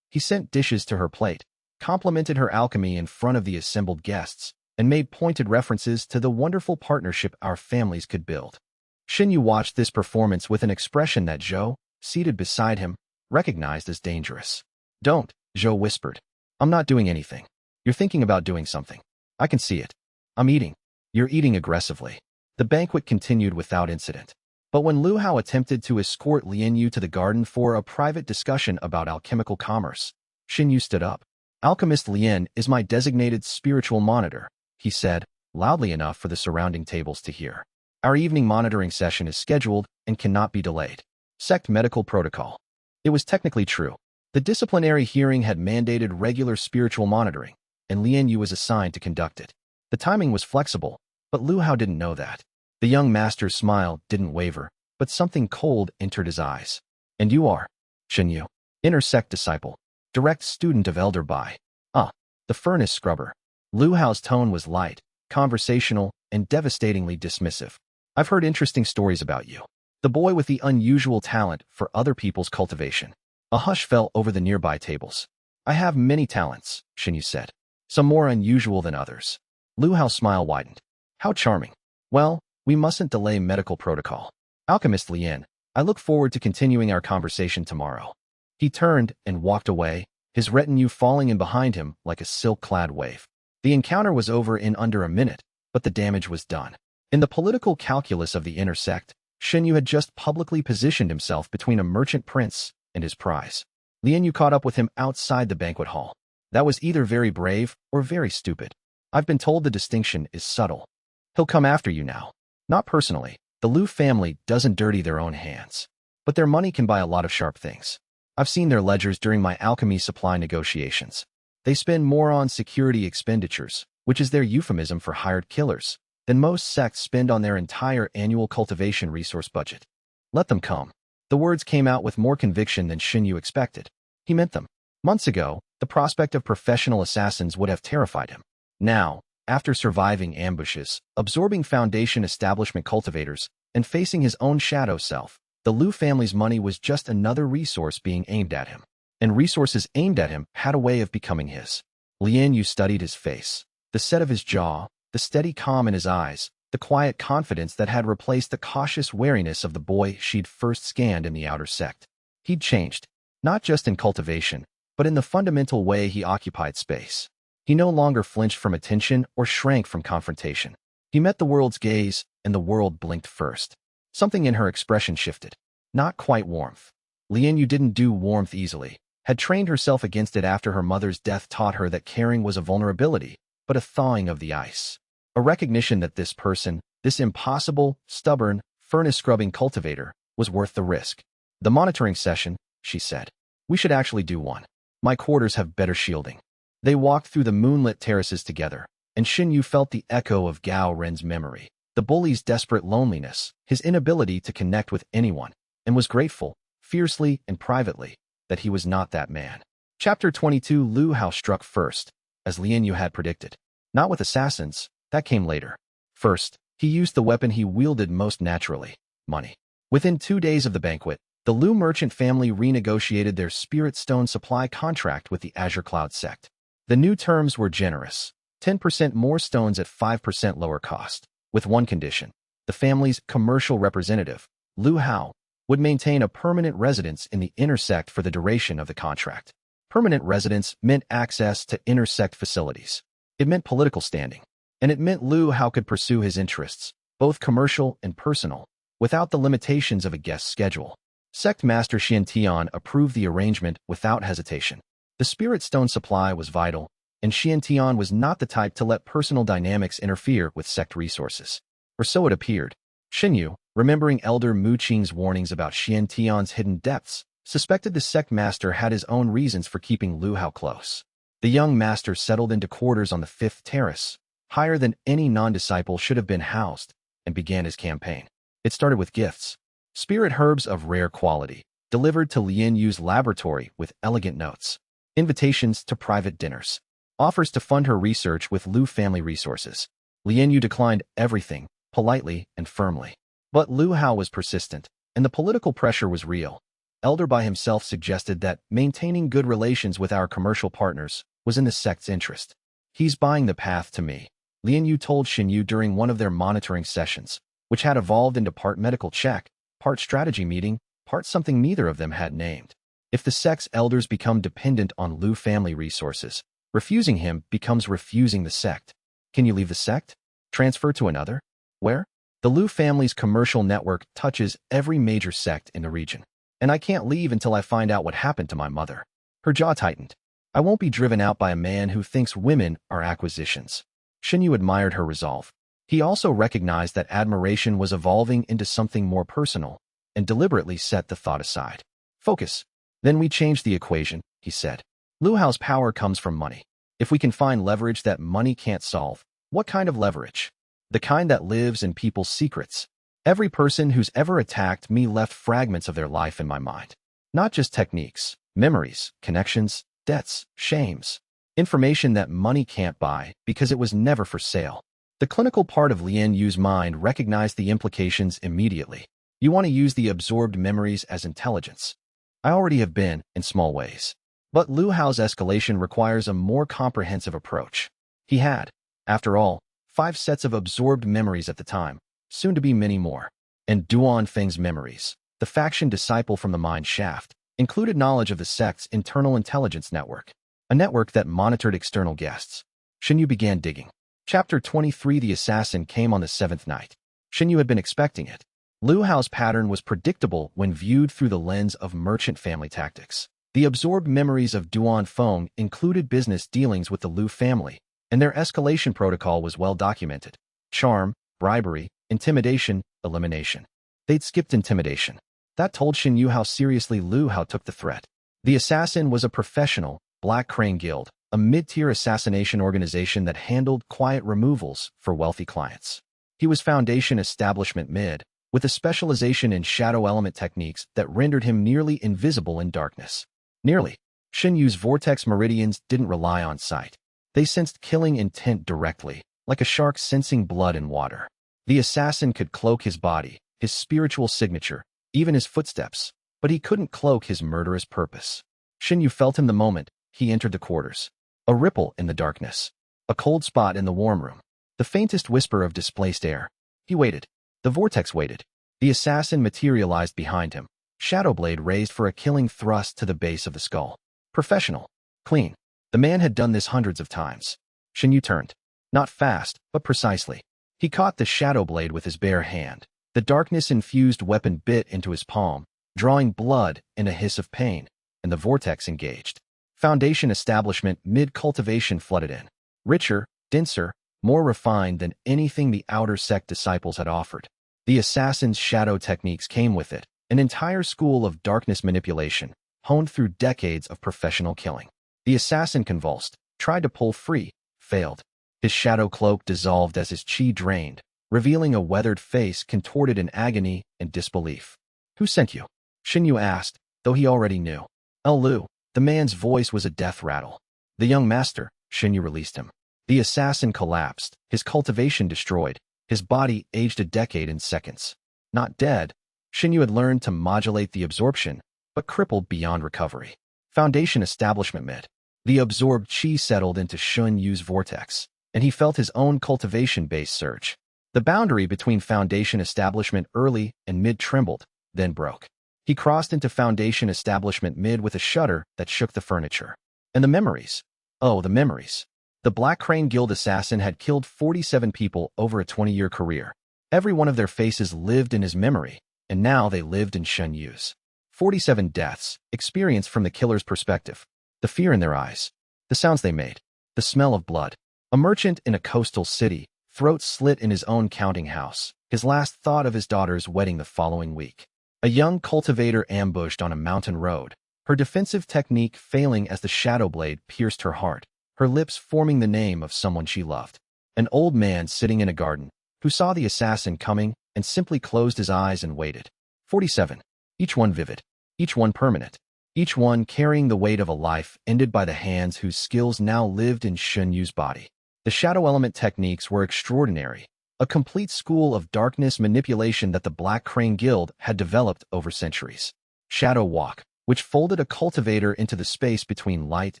He sent dishes to her plate, complimented her alchemy in front of the assembled guests, and made pointed references to the wonderful partnership our families could build. Shen Yu watched this performance with an expression that Zhou, seated beside him, recognized as dangerous. "Don't," Zhou whispered. "I'm not doing anything. You're thinking about doing something. I can see it. I'm eating." "You're eating aggressively." The banquet continued without incident. But when Lu Hao attempted to escort Lin Yu to the garden for a private discussion about alchemical commerce, Shen Yu stood up. "Alchemist Lin is my designated spiritual monitor," he said, loudly enough for the surrounding tables to hear. "Our evening monitoring session is scheduled and cannot be delayed." Sect medical protocol. It was technically true. The disciplinary hearing had mandated regular spiritual monitoring, and Lin Yu was assigned to conduct it. The timing was flexible, but Lu Hao didn't know that. The young master's smile didn't waver, but something cold entered his eyes. "And you are?" "Shen Yu, inner sect disciple, direct student of Elder Bai." "Ah, the furnace scrubber." Lu Hao's tone was light, conversational, and devastatingly dismissive. "I've heard interesting stories about you. The boy with the unusual talent for other people's cultivation." A hush fell over the nearby tables. "I have many talents," Shen Yu said. "Some more unusual than others." Lu Hao's smile widened. "How charming. Well, we mustn't delay medical protocol. Alchemist Lin, I look forward to continuing our conversation tomorrow." He turned and walked away, his retinue falling in behind him like a silk-clad wave. The encounter was over in under a minute, but the damage was done. In the political calculus of the inner sect, Shen Yu had just publicly positioned himself between a merchant prince and his prize. Lin Yu caught up with him outside the banquet hall. "That was either very brave or very stupid. I've been told the distinction is subtle. He'll come after you now. Not personally. The Lu family doesn't dirty their own hands. But their money can buy a lot of sharp things. I've seen their ledgers during my alchemy supply negotiations. They spend more on security expenditures, which is their euphemism for hired killers, than most sects spend on their entire annual cultivation resource budget. Let them come." The words came out with more conviction than Shen Yu expected. He meant them. Months ago, the prospect of professional assassins would have terrified him. Now, after surviving ambushes, absorbing Foundation establishment cultivators, and facing his own shadow self, the Lu family's money was just another resource being aimed at him. And resources aimed at him had a way of becoming his. Lin Yu studied his face, the set of his jaw, the steady calm in his eyes, the quiet confidence that had replaced the cautious wariness of the boy she'd first scanned in the outer sect. He'd changed, not just in cultivation, but in the fundamental way he occupied space. He no longer flinched from attention or shrank from confrontation. He met the world's gaze, and the world blinked first. Something in her expression shifted. Not quite warmth. Lin Yu didn't do warmth easily, had trained herself against it after her mother's death taught her that caring was a vulnerability, but a thawing of the ice. A recognition that this person, this impossible, stubborn, furnace-scrubbing cultivator, was worth the risk. "The monitoring session," she said. "We should actually do one. My quarters have better shielding." They walked through the moonlit terraces together, and Shen Yu felt the echo of Gao Ren's memory, the bully's desperate loneliness, his inability to connect with anyone, and was grateful, fiercely and privately, that he was not that man. Chapter 22. Lu Hao struck first, as Lin Yu had predicted. Not with assassins, that came later. First, he used the weapon he wielded most naturally, money. Within 2 days of the banquet, the Lu merchant family renegotiated their spirit stone supply contract with the Azure Cloud sect. The new terms were generous, 10% more stones at 5% lower cost, with one condition. The family's commercial representative, Lu Hao, would maintain a permanent residence in the inner sect for the duration of the contract. Permanent residence meant access to inner sect facilities. It meant political standing. And it meant Lu Hao could pursue his interests, both commercial and personal, without the limitations of a guest schedule. Sect Master Xian Tian approved the arrangement without hesitation. The spirit stone supply was vital, and Xian Tian was not the type to let personal dynamics interfere with sect resources. Or so it appeared. Shen Yu, remembering Elder Mu Qing's warnings about Xian Tian's hidden depths, suspected the sect master had his own reasons for keeping Lu Hao close. The young master settled into quarters on the 5th terrace, higher than any non-disciple should have been housed, and began his campaign. It started with gifts. Spirit herbs of rare quality, delivered to Li Yu's laboratory with elegant notes. Invitations to private dinners. Offers to fund her research with Lu family resources. Li Yu declined everything, politely and firmly. But Lu Hao was persistent, and the political pressure was real. Elder Bai himself suggested that maintaining good relations with our commercial partners was in the sect's interest. He's buying the path to me, Li Yu told Shen Yu during one of their monitoring sessions, which had evolved into part medical check, part strategy meeting, part something neither of them had named. If the sect's elders become dependent on Lu family resources, refusing him becomes refusing the sect. Can you leave the sect? Transfer to another? Where? The Lu family's commercial network touches every major sect in the region. And I can't leave until I find out what happened to my mother. Her jaw tightened. I won't be driven out by a man who thinks women are acquisitions. Shen Yu admired her resolve. He also recognized that admiration was evolving into something more personal, and deliberately set the thought aside. Focus. Then we change the equation, he said. Lu Hao's power comes from money. If we can find leverage that money can't solve, what kind of leverage? The kind that lives in people's secrets. Every person who's ever attacked me left fragments of their life in my mind. Not just techniques, memories, connections, debts, shames. Information that money can't buy because it was never for sale. The clinical part of Li Yu's mind recognized the implications immediately. You want to use the absorbed memories as intelligence. I already have been, in small ways. But Lu Hao's escalation requires a more comprehensive approach. He had, after all, 5 sets of absorbed memories at the time, soon to be many more. And Duan Feng's memories, the faction disciple from the mine shaft, included knowledge of the sect's internal intelligence network, a network that monitored external guests. Shen Yu began digging. Chapter 23. The assassin came on the 7th night. Shen Yu had been expecting it. Lu Hao's pattern was predictable when viewed through the lens of merchant family tactics. The absorbed memories of Duan Feng included business dealings with the Lu family, and their escalation protocol was well documented. Charm, bribery, intimidation, elimination. They'd skipped intimidation. That told Shen Yu how seriously Lu Hao took the threat. The assassin was a professional, Black Crane Guild, a mid-tier assassination organization that handled quiet removals for wealthy clients. He was Foundation Establishment Mid, with a specialization in shadow element techniques that rendered him nearly invisible in darkness. Nearly. Shen Yu's vortex meridians didn't rely on sight. They sensed killing intent directly, like a shark sensing blood in water. The assassin could cloak his body, his spiritual signature, even his footsteps, but he couldn't cloak his murderous purpose. Shen Yu felt him the moment he entered the quarters. A ripple in the darkness. A cold spot in the warm room. The faintest whisper of displaced air. He waited. The vortex waited. The assassin materialized behind him, shadow blade raised for a killing thrust to the base of the skull. Professional. Clean. The man had done this hundreds of times. Shen Yu turned. Not fast, but precisely. He caught the shadow blade with his bare hand. The darkness-infused weapon bit into his palm, drawing blood and a hiss of pain, and the vortex engaged. Foundation Establishment Mid-cultivation flooded in. Richer, denser, more refined than anything the outer sect disciples had offered. The assassin's shadow techniques came with it, an entire school of darkness manipulation, honed through decades of professional killing. The assassin convulsed, tried to pull free, failed. His shadow cloak dissolved as his chi drained, revealing a weathered face contorted in agony and disbelief. Who sent you? Shen Yu asked, though he already knew. Lu. The man's voice was a death rattle. The young master. Shen Yu released him. The assassin collapsed, his cultivation destroyed, his body aged a decade in seconds. Not dead. Shen Yu had learned to modulate the absorption, but crippled beyond recovery. Foundation Establishment Mid. The absorbed chi settled into Shen Yu's vortex, and he felt his own cultivation base surge. The boundary between Foundation Establishment Early and Mid trembled, then broke. He crossed into Foundation Establishment Mid with a shudder that shook the furniture. And the memories. Oh, the memories. The Black Crane Guild assassin had killed 47 people over a 20-year career. Every one of their faces lived in his memory, and now they lived in Shen Yu's. 47 deaths, experienced from the killer's perspective. The fear in their eyes. The sounds they made. The smell of blood. A merchant in a coastal city, throat slit in his own counting house, his last thought of his daughter's wedding the following week. A young cultivator ambushed on a mountain road, her defensive technique failing as the shadow blade pierced her heart. her lips forming the name of someone she loved. An old man sitting in a garden, who saw the assassin coming and simply closed his eyes and waited. 47. Each one vivid. Each one permanent. Each one carrying the weight of a life ended by the hands whose skills now lived in Shen Yu's body. The shadow element techniques were extraordinary, a complete school of darkness manipulation that the Black Crane Guild had developed over centuries. Shadow Walk, which folded a cultivator into the space between light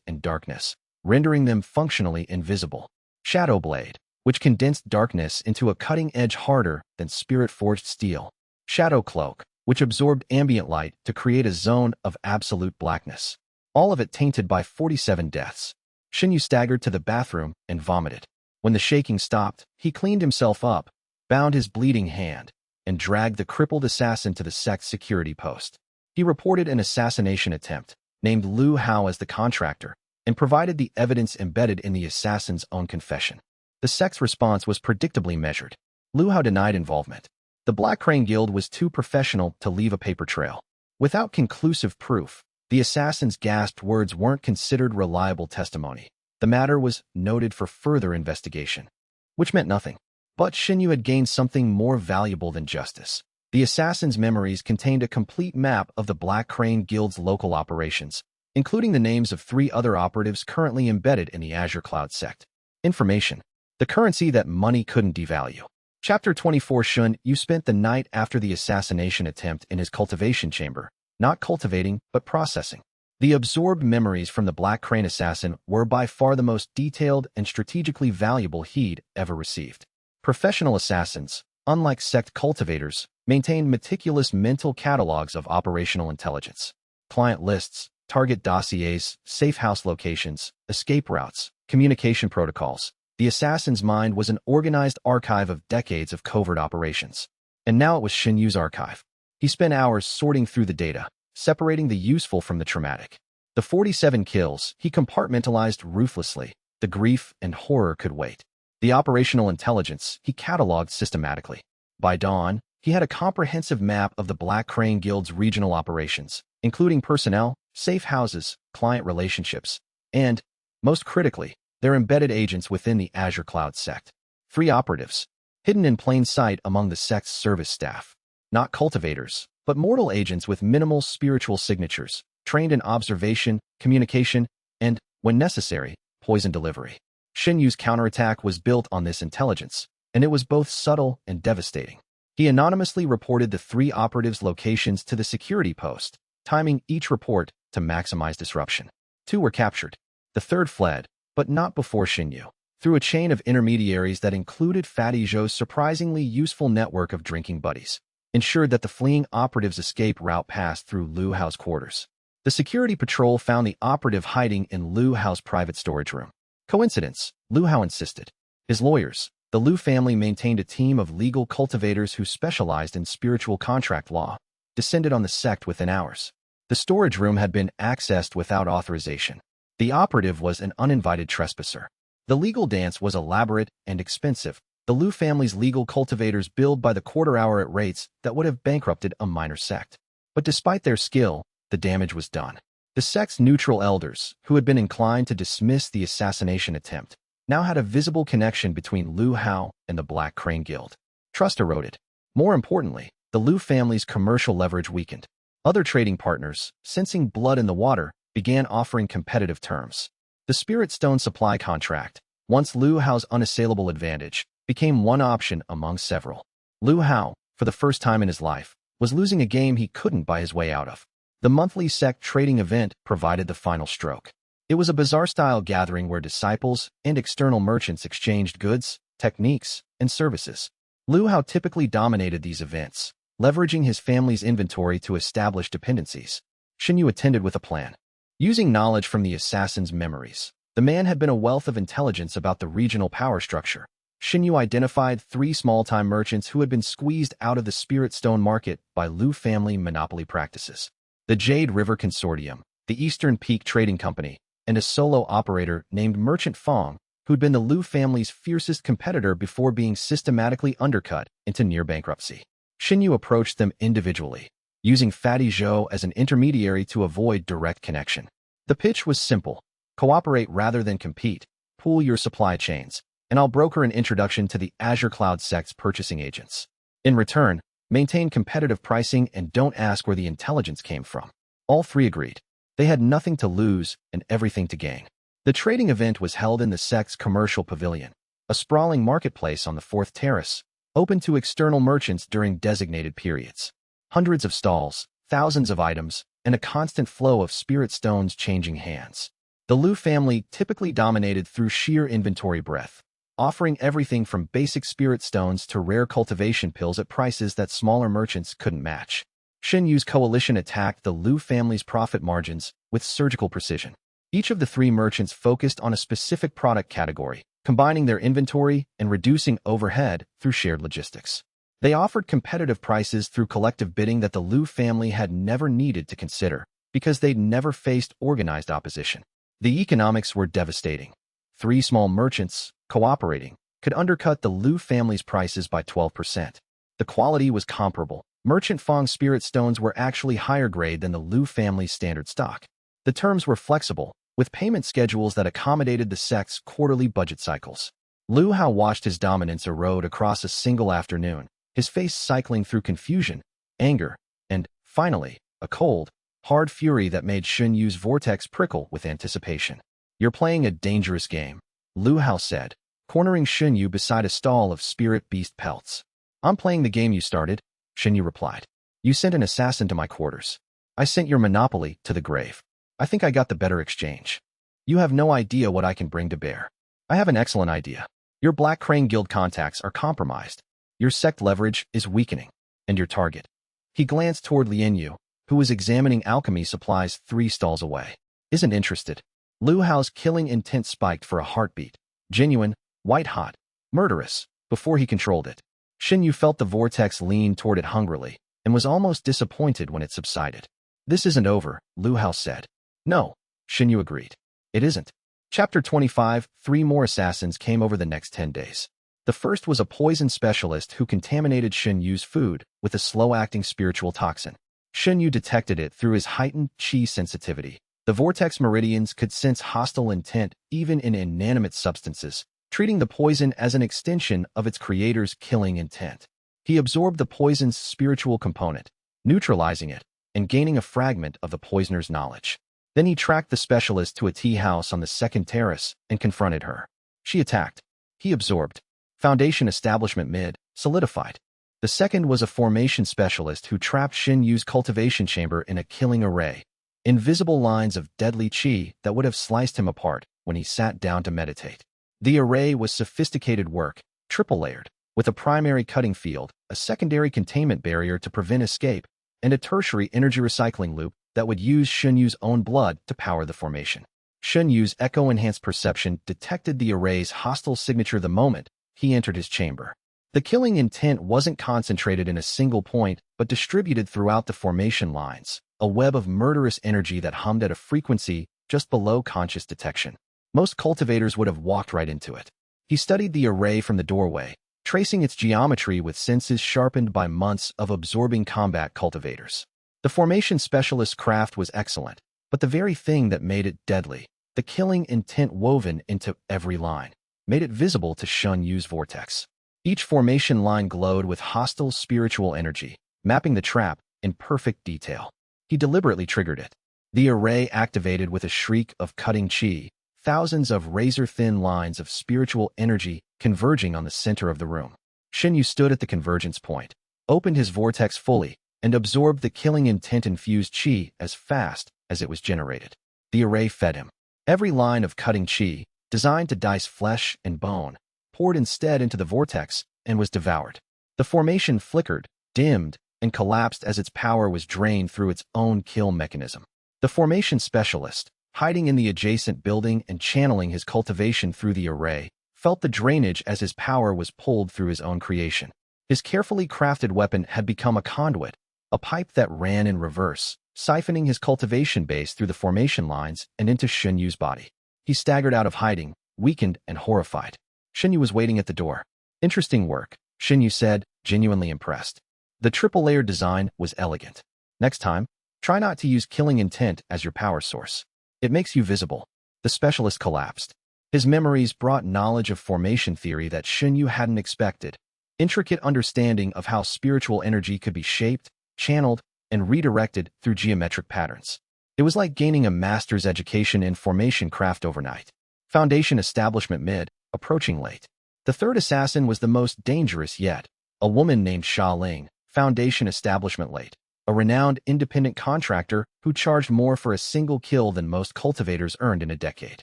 and darkness, rendering them functionally invisible. Shadow Blade, which condensed darkness into a cutting edge harder than spirit-forged steel. Shadow Cloak, which absorbed ambient light to create a zone of absolute blackness. All of it tainted by 47 deaths. Shen Yu staggered to the bathroom and vomited. When the shaking stopped, he cleaned himself up, bound his bleeding hand, and dragged the crippled assassin to the sect's security post. He reported an assassination attempt, named Lu Hao as the contractor, and provided the evidence embedded in the assassin's own confession. The sect's response was predictably measured. Lu Hao denied involvement. The Black Crane Guild was too professional to leave a paper trail. Without conclusive proof, the assassin's gasped words weren't considered reliable testimony. The matter was noted for further investigation, which meant nothing. But Shen Yu had gained something more valuable than justice. The assassin's memories contained a complete map of the Black Crane Guild's local operations, including the names of 3 other operatives currently embedded in the Azure Cloud sect. Information, the currency that money couldn't devalue. Chapter 24. Shen Yu spent the night after the assassination attempt in his cultivation chamber, not cultivating, but processing. The absorbed memories from the Black Crane assassin were by far the most detailed and strategically valuable he'd ever received. Professional assassins, unlike sect cultivators, maintained meticulous mental catalogs of operational intelligence. Client lists, target dossiers, safe house locations, escape routes, communication protocols. The assassin's mind was an organized archive of decades of covert operations. And now it was Shen Yu's archive. He spent hours sorting through the data, separating the useful from the traumatic. The 47 kills he compartmentalized ruthlessly. The grief and horror could wait. The operational intelligence he cataloged systematically. By dawn, he had a comprehensive map of the Black Crane Guild's regional operations, including personnel, safe houses, client relationships, and, most critically, their embedded agents within the Azure Cloud sect. 3 operatives, hidden in plain sight among the sect's service staff. Not cultivators, but mortal agents with minimal spiritual signatures, trained in observation, communication, and, when necessary, poison delivery. Shen Yu's counterattack was built on this intelligence, and it was both subtle and devastating. He anonymously reported the 3 operatives' locations to the security post, timing each report to maximize disruption. 2 were captured. The 3rd fled, but not before Shen Yu, through a chain of intermediaries that included Fatty Zhou's surprisingly useful network of drinking buddies, ensured that the fleeing operative's escape route passed through Lu Hao's quarters. The security patrol found the operative hiding in Lu Hao's private storage room. Coincidence? Lu Hao insisted. His lawyers, the Lu family, maintained a team of legal cultivators who specialized in spiritual contract law, descended on the sect within hours. The storage room had been accessed without authorization. The operative was an uninvited trespasser. The legal dance was elaborate and expensive. The Lu family's legal cultivators billed by the quarter hour at rates that would have bankrupted a minor sect. But despite their skill, the damage was done. The sect's neutral elders, who had been inclined to dismiss the assassination attempt, now had a visible connection between Lu Hao and the Black Crane Guild. Trust eroded. More importantly, the Lu family's commercial leverage weakened. Other trading partners, sensing blood in the water, began offering competitive terms. The Spirit Stone supply contract, once Lu Hao's unassailable advantage, became one option among several. Lu Hao, for the first time in his life, was losing a game he couldn't buy his way out of. The monthly sect trading event provided the final stroke. It was a bazaar-style gathering where disciples and external merchants exchanged goods, techniques, and services. Lu Hao typically dominated these events, leveraging his family's inventory to establish dependencies. Shen Yu attended with a plan. Using knowledge from the assassin's memories, the man had been a wealth of intelligence about the regional power structure. Shen Yu identified 3 small-time merchants who had been squeezed out of the Spirit Stone market by Lu family monopoly practices. The Jade River Consortium, the Eastern Peak Trading Company, and a solo operator named Merchant Fong, who'd been the Lu family's fiercest competitor before being systematically undercut into near bankruptcy. Shen Yu approached them individually, using Fatty Zhou as an intermediary to avoid direct connection. The pitch was simple. Cooperate rather than compete. Pool your supply chains, and I'll broker an introduction to the Azure Cloud sects purchasing agents. In return, maintain competitive pricing and don't ask where the intelligence came from. All three agreed. They had nothing to lose and everything to gain. The trading event was held in the sect's commercial pavilion, a sprawling marketplace on the fourth terrace, open to external merchants during designated periods. Hundreds of stalls, thousands of items, and a constant flow of spirit stones changing hands. The Liu family typically dominated through sheer inventory breadth, offering everything from basic spirit stones to rare cultivation pills at prices that smaller merchants couldn't match. Shen Yu's coalition attacked the Liu family's profit margins with surgical precision. Each of the three merchants focused on a specific product category, combining their inventory and reducing overhead through shared logistics. They offered competitive prices through collective bidding that the Liu family had never needed to consider because they'd never faced organized opposition. The economics were devastating. Three small merchants, cooperating, could undercut the Liu family's prices by 12%. The quality was comparable. Merchant Fong's spirit stones were actually higher grade than the Liu family's standard stock. The terms were flexible, with payment schedules that accommodated the sect's quarterly budget cycles. Liu Hao watched his dominance erode across a single afternoon, his face cycling through confusion, anger, and, finally, a cold, hard fury that made Shen Yu's vortex prickle with anticipation. "You're playing a dangerous game," Liu Hao said, cornering Shen Yu beside a stall of spirit beast pelts. "I'm playing the game you started," Shen Yu replied. "You sent an assassin to my quarters. I sent your monopoly to the grave. I think I got the better exchange. You have no idea what I can bring to bear." "I have an excellent idea. Your Black Crane Guild contacts are compromised. Your sect leverage is weakening. And your target." He glanced toward Li Yu, who was examining alchemy supplies 3 stalls away. "Isn't interested." Liu Hao's killing intent spiked for a heartbeat. Genuine, white-hot, murderous, before he controlled it. Shen Yu felt the vortex lean toward it hungrily, and was almost disappointed when it subsided. "This isn't over," Liu Hao said. "No," Shen Yu agreed. "It isn't." Chapter 25. 3 more assassins came over the next 10 days. The first was a poison specialist who contaminated Shen Yu's food with a slow-acting spiritual toxin. Shen Yu detected it through his heightened qi sensitivity. The vortex meridians could sense hostile intent even in inanimate substances, treating the poison as an extension of its creator's killing intent. He absorbed the poison's spiritual component, neutralizing it, and gaining a fragment of the poisoner's knowledge. Then he tracked the specialist to a tea house on the second terrace and confronted her. She attacked. He absorbed. Foundation establishment mid, solidified. The second was a formation specialist who trapped Shen Yu's cultivation chamber in a killing array. Invisible lines of deadly qi that would have sliced him apart when he sat down to meditate. The array was sophisticated work, triple-layered, with a primary cutting field, a secondary containment barrier to prevent escape, and a tertiary energy recycling loop that would use Shen Yu's own blood to power the formation. Shen Yu's echo-enhanced perception detected the array's hostile signature the moment he entered his chamber. The killing intent wasn't concentrated in a single point, but distributed throughout the formation lines, a web of murderous energy that hummed at a frequency just below conscious detection. Most cultivators would have walked right into it. He studied the array from the doorway, tracing its geometry with senses sharpened by months of absorbing combat cultivators. The formation specialist's craft was excellent, but the very thing that made it deadly, the killing intent woven into every line, made it visible to Shen Yu's vortex. Each formation line glowed with hostile spiritual energy, mapping the trap in perfect detail. He deliberately triggered it. The array activated with a shriek of cutting qi, thousands of razor-thin lines of spiritual energy converging on the center of the room. Shen Yu stood at the convergence point, opened his vortex fully, and absorbed the killing intent-infused qi as fast as it was generated. The array fed him. Every line of cutting qi, designed to dice flesh and bone, poured instead into the vortex and was devoured. The formation flickered, dimmed, and collapsed as its power was drained through its own kill mechanism. The formation specialist, hiding in the adjacent building and channeling his cultivation through the array, felt the drainage as his power was pulled through his own creation. His carefully crafted weapon had become a conduit, a pipe that ran in reverse, siphoning his cultivation base through the formation lines and into Shen Yu's body. He staggered out of hiding, weakened and horrified. Shen Yu was waiting at the door. "Interesting work," Shen Yu said, genuinely impressed. The triple-layered design was elegant. "Next time, try not to use killing intent as your power source. It makes you visible." The specialist collapsed. His memories brought knowledge of formation theory that Shen Yu hadn't expected, intricate understanding of how spiritual energy could be shaped, channeled, and redirected through geometric patterns. It was like gaining a master's education in formation craft overnight. Foundation establishment mid, approaching late. The third assassin was the most dangerous yet, a woman named Xia Ling, foundation establishment late, a renowned independent contractor who charged more for a single kill than most cultivators earned in a decade.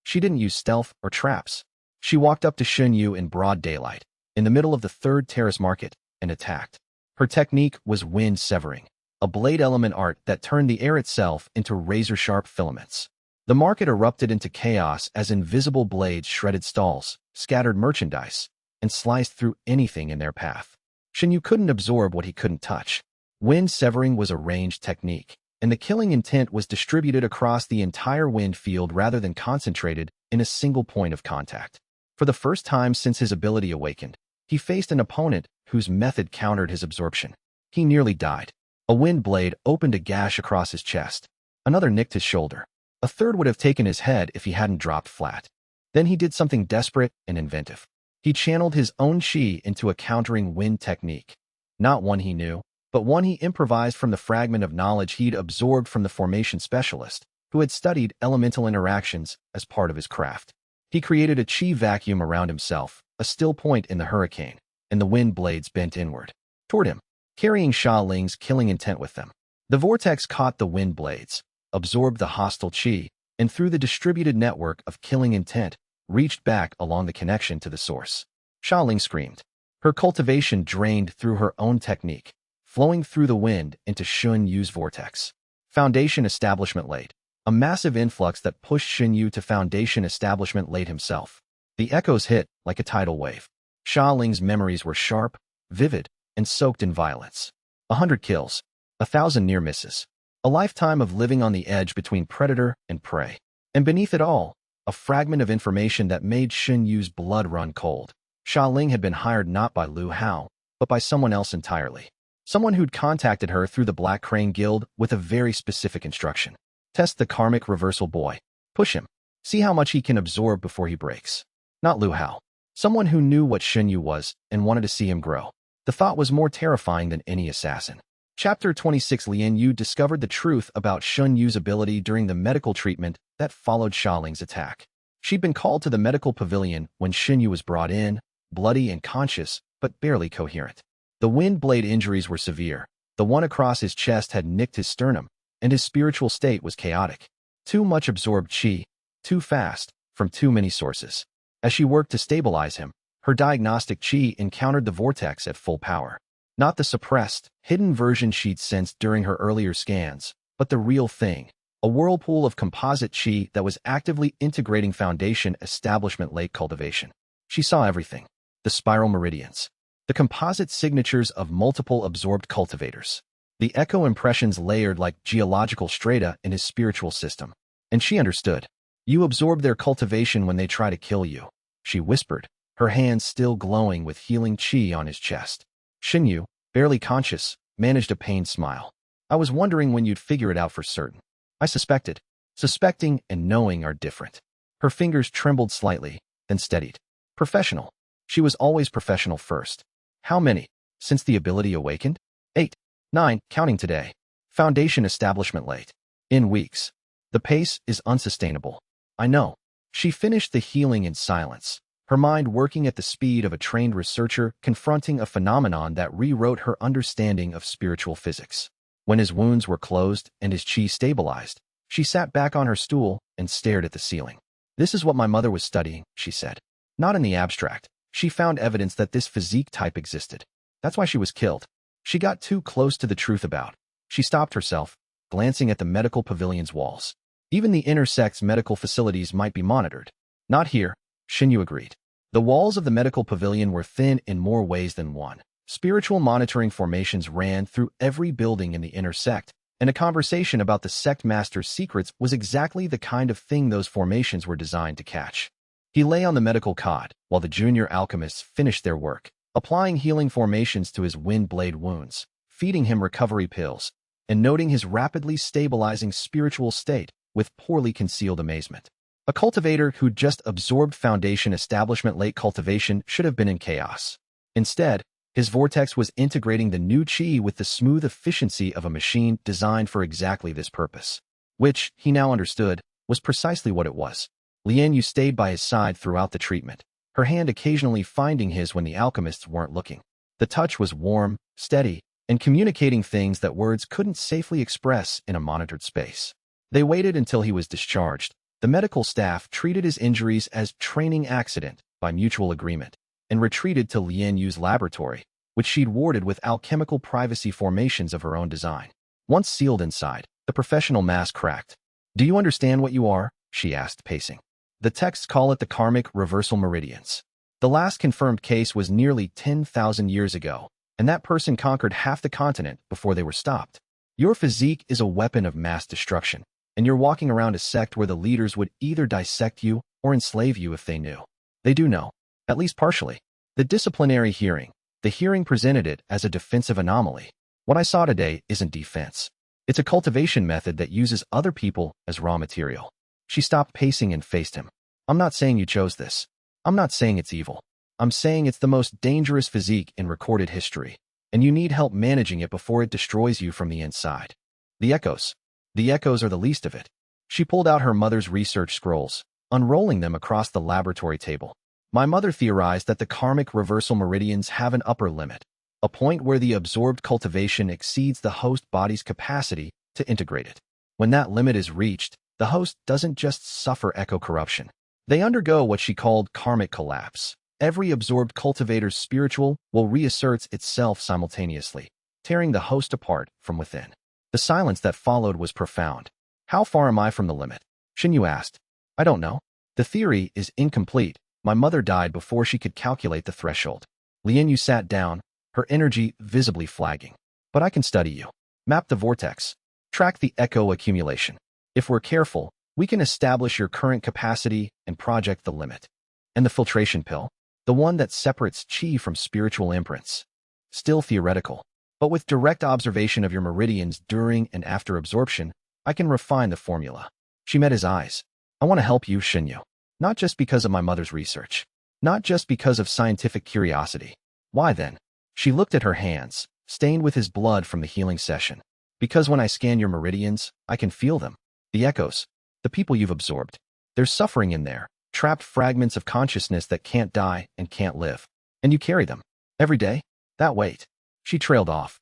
She didn't use stealth or traps. She walked up to Shen Yu in broad daylight, in the middle of the third terrace market, and attacked. Her technique was wind severing, a blade element art that turned the air itself into razor-sharp filaments. The market erupted into chaos as invisible blades shredded stalls, scattered merchandise, and sliced through anything in their path. Shen Yu couldn't absorb what he couldn't touch. Wind severing was a ranged technique, and the killing intent was distributed across the entire wind field rather than concentrated in a single point of contact. For the first time since his ability awakened, he faced an opponent whose method countered his absorption. He nearly died. A wind blade opened a gash across his chest. Another nicked his shoulder. A third would have taken his head if he hadn't dropped flat. Then he did something desperate and inventive. He channeled his own chi into a countering wind technique. Not one he knew, but one he improvised from the fragment of knowledge he'd absorbed from the formation specialist, who had studied elemental interactions as part of his craft. He created a chi vacuum around himself, a still point in the hurricane, and the wind blades bent inward toward him, carrying Xia Ling's killing intent with them. The vortex caught the wind blades, absorbed the hostile chi, and through the distributed network of killing intent, reached back along the connection to the source. Xia Ling screamed. Her cultivation drained through her own technique, flowing through the wind into Shen Yu's vortex. Foundation establishment late. A massive influx that pushed Shen Yu to foundation establishment late himself. The echoes hit like a tidal wave. Xia Ling's memories were sharp, vivid, and soaked in violence. 100 kills, 1,000 near misses. A lifetime of living on the edge between predator and prey. And beneath it all, a fragment of information that made Shen Yu's blood run cold. Xia Ling had been hired not by Lu Hao, but by someone else entirely. Someone who'd contacted her through the Black Crane Guild with a very specific instruction. Test the karmic reversal boy. Push him. See how much he can absorb before he breaks. Not Lu Hao. Someone who knew what Shen Yu was and wanted to see him grow. The thought was more terrifying than any assassin. Chapter 26. Li Yu discovered the truth about Shen Yu's ability during the medical treatment that followed Xia Ling's attack. She'd been called to the medical pavilion when Shen Yu was brought in, bloody and conscious, but barely coherent. The wind blade injuries were severe. The one across his chest had nicked his sternum, and his spiritual state was chaotic. Too much absorbed chi, too fast, from too many sources. As she worked to stabilize him, her diagnostic chi encountered the vortex at full power. Not the suppressed, hidden version she'd sensed during her earlier scans, but the real thing. A whirlpool of composite chi that was actively integrating foundation establishment late cultivation. She saw everything. The spiral meridians. The composite signatures of multiple absorbed cultivators. The echo impressions layered like geological strata in his spiritual system. And she understood. You absorb their cultivation when they try to kill you, she whispered, her hands still glowing with healing chi on his chest. Shen Yu, barely conscious, managed a pained smile. I was wondering when you'd figure it out for certain. I suspected. Suspecting and knowing are different. Her fingers trembled slightly, then steadied. Professional. She was always professional first. How many? Since the ability awakened? 8. 9, counting today. Foundation establishment late. In weeks. The pace is unsustainable. I know. She finished the healing in silence, her mind working at the speed of a trained researcher confronting a phenomenon that rewrote her understanding of spiritual physics. When his wounds were closed and his chi stabilized, she sat back on her stool and stared at the ceiling. This is what my mother was studying, she said. Not in the abstract. She found evidence that this physique type existed. That's why she was killed. She got too close to the truth about. She stopped herself, glancing at the medical pavilion's walls. Even the inner sects medical facilities might be monitored. Not here, Shen Yu agreed. The walls of the medical pavilion were thin in more ways than one. Spiritual monitoring formations ran through every building in the inner sect, and a conversation about the sect master's secrets was exactly the kind of thing those formations were designed to catch. He lay on the medical cot, while the junior alchemists finished their work, applying healing formations to his wind blade wounds, feeding him recovery pills, and noting his rapidly stabilizing spiritual state with poorly concealed amazement. A cultivator who'd just absorbed foundation establishment late cultivation should have been in chaos. Instead, his vortex was integrating the new chi with the smooth efficiency of a machine designed for exactly this purpose, which, he now understood, was precisely what it was. Li Yu stayed by his side throughout the treatment, her hand occasionally finding his when the alchemists weren't looking. The touch was warm, steady, and communicating things that words couldn't safely express in a monitored space. They waited until he was discharged. The medical staff treated his injuries as training accident by mutual agreement and retreated to Li Yu's laboratory, which she'd warded with alchemical privacy formations of her own design. Once sealed inside, the professional mask cracked. "Do you understand what you are?" she asked, pacing. "The texts call it the karmic reversal meridians. The last confirmed case was nearly 10,000 years ago, and that person conquered half the continent before they were stopped. Your physique is a weapon of mass destruction, and you're walking around a sect where the leaders would either dissect you or enslave you if they knew. They do know, at least partially. The disciplinary hearing, the hearing presented it as a defensive anomaly. What I saw today isn't defense. It's a cultivation method that uses other people as raw material." She stopped pacing and faced him. "I'm not saying you chose this. I'm not saying it's evil. I'm saying it's the most dangerous physique in recorded history, and you need help managing it before it destroys you from the inside. The echoes. The echoes are the least of it." She pulled out her mother's research scrolls, unrolling them across the laboratory table. "My mother theorized that the karmic reversal meridians have an upper limit, a point where the absorbed cultivation exceeds the host body's capacity to integrate it. When that limit is reached, the host doesn't just suffer echo corruption. They undergo what she called karmic collapse. Every absorbed cultivator's spiritual will reasserts itself simultaneously, tearing the host apart from within." The silence that followed was profound. "How far am I from the limit?" Shen Yu asked. "I don't know. The theory is incomplete. My mother died before she could calculate the threshold." Li Yu sat down, her energy visibly flagging. "But I can study you. Map the vortex. Track the echo accumulation. If we're careful, we can establish your current capacity and project the limit." "And the filtration pill? The one that separates chi from spiritual imprints?" "Still theoretical. But with direct observation of your meridians during and after absorption, I can refine the formula." She met his eyes. "I want to help you, Shen Yu. Not just because of my mother's research. Not just because of scientific curiosity." "Why then?" She looked at her hands, stained with his blood from the healing session. "Because when I scan your meridians, I can feel them. The echoes. The people you've absorbed. There's suffering in there, trapped fragments of consciousness that can't die and can't live. And you carry them. Every day. That weight." She trailed off.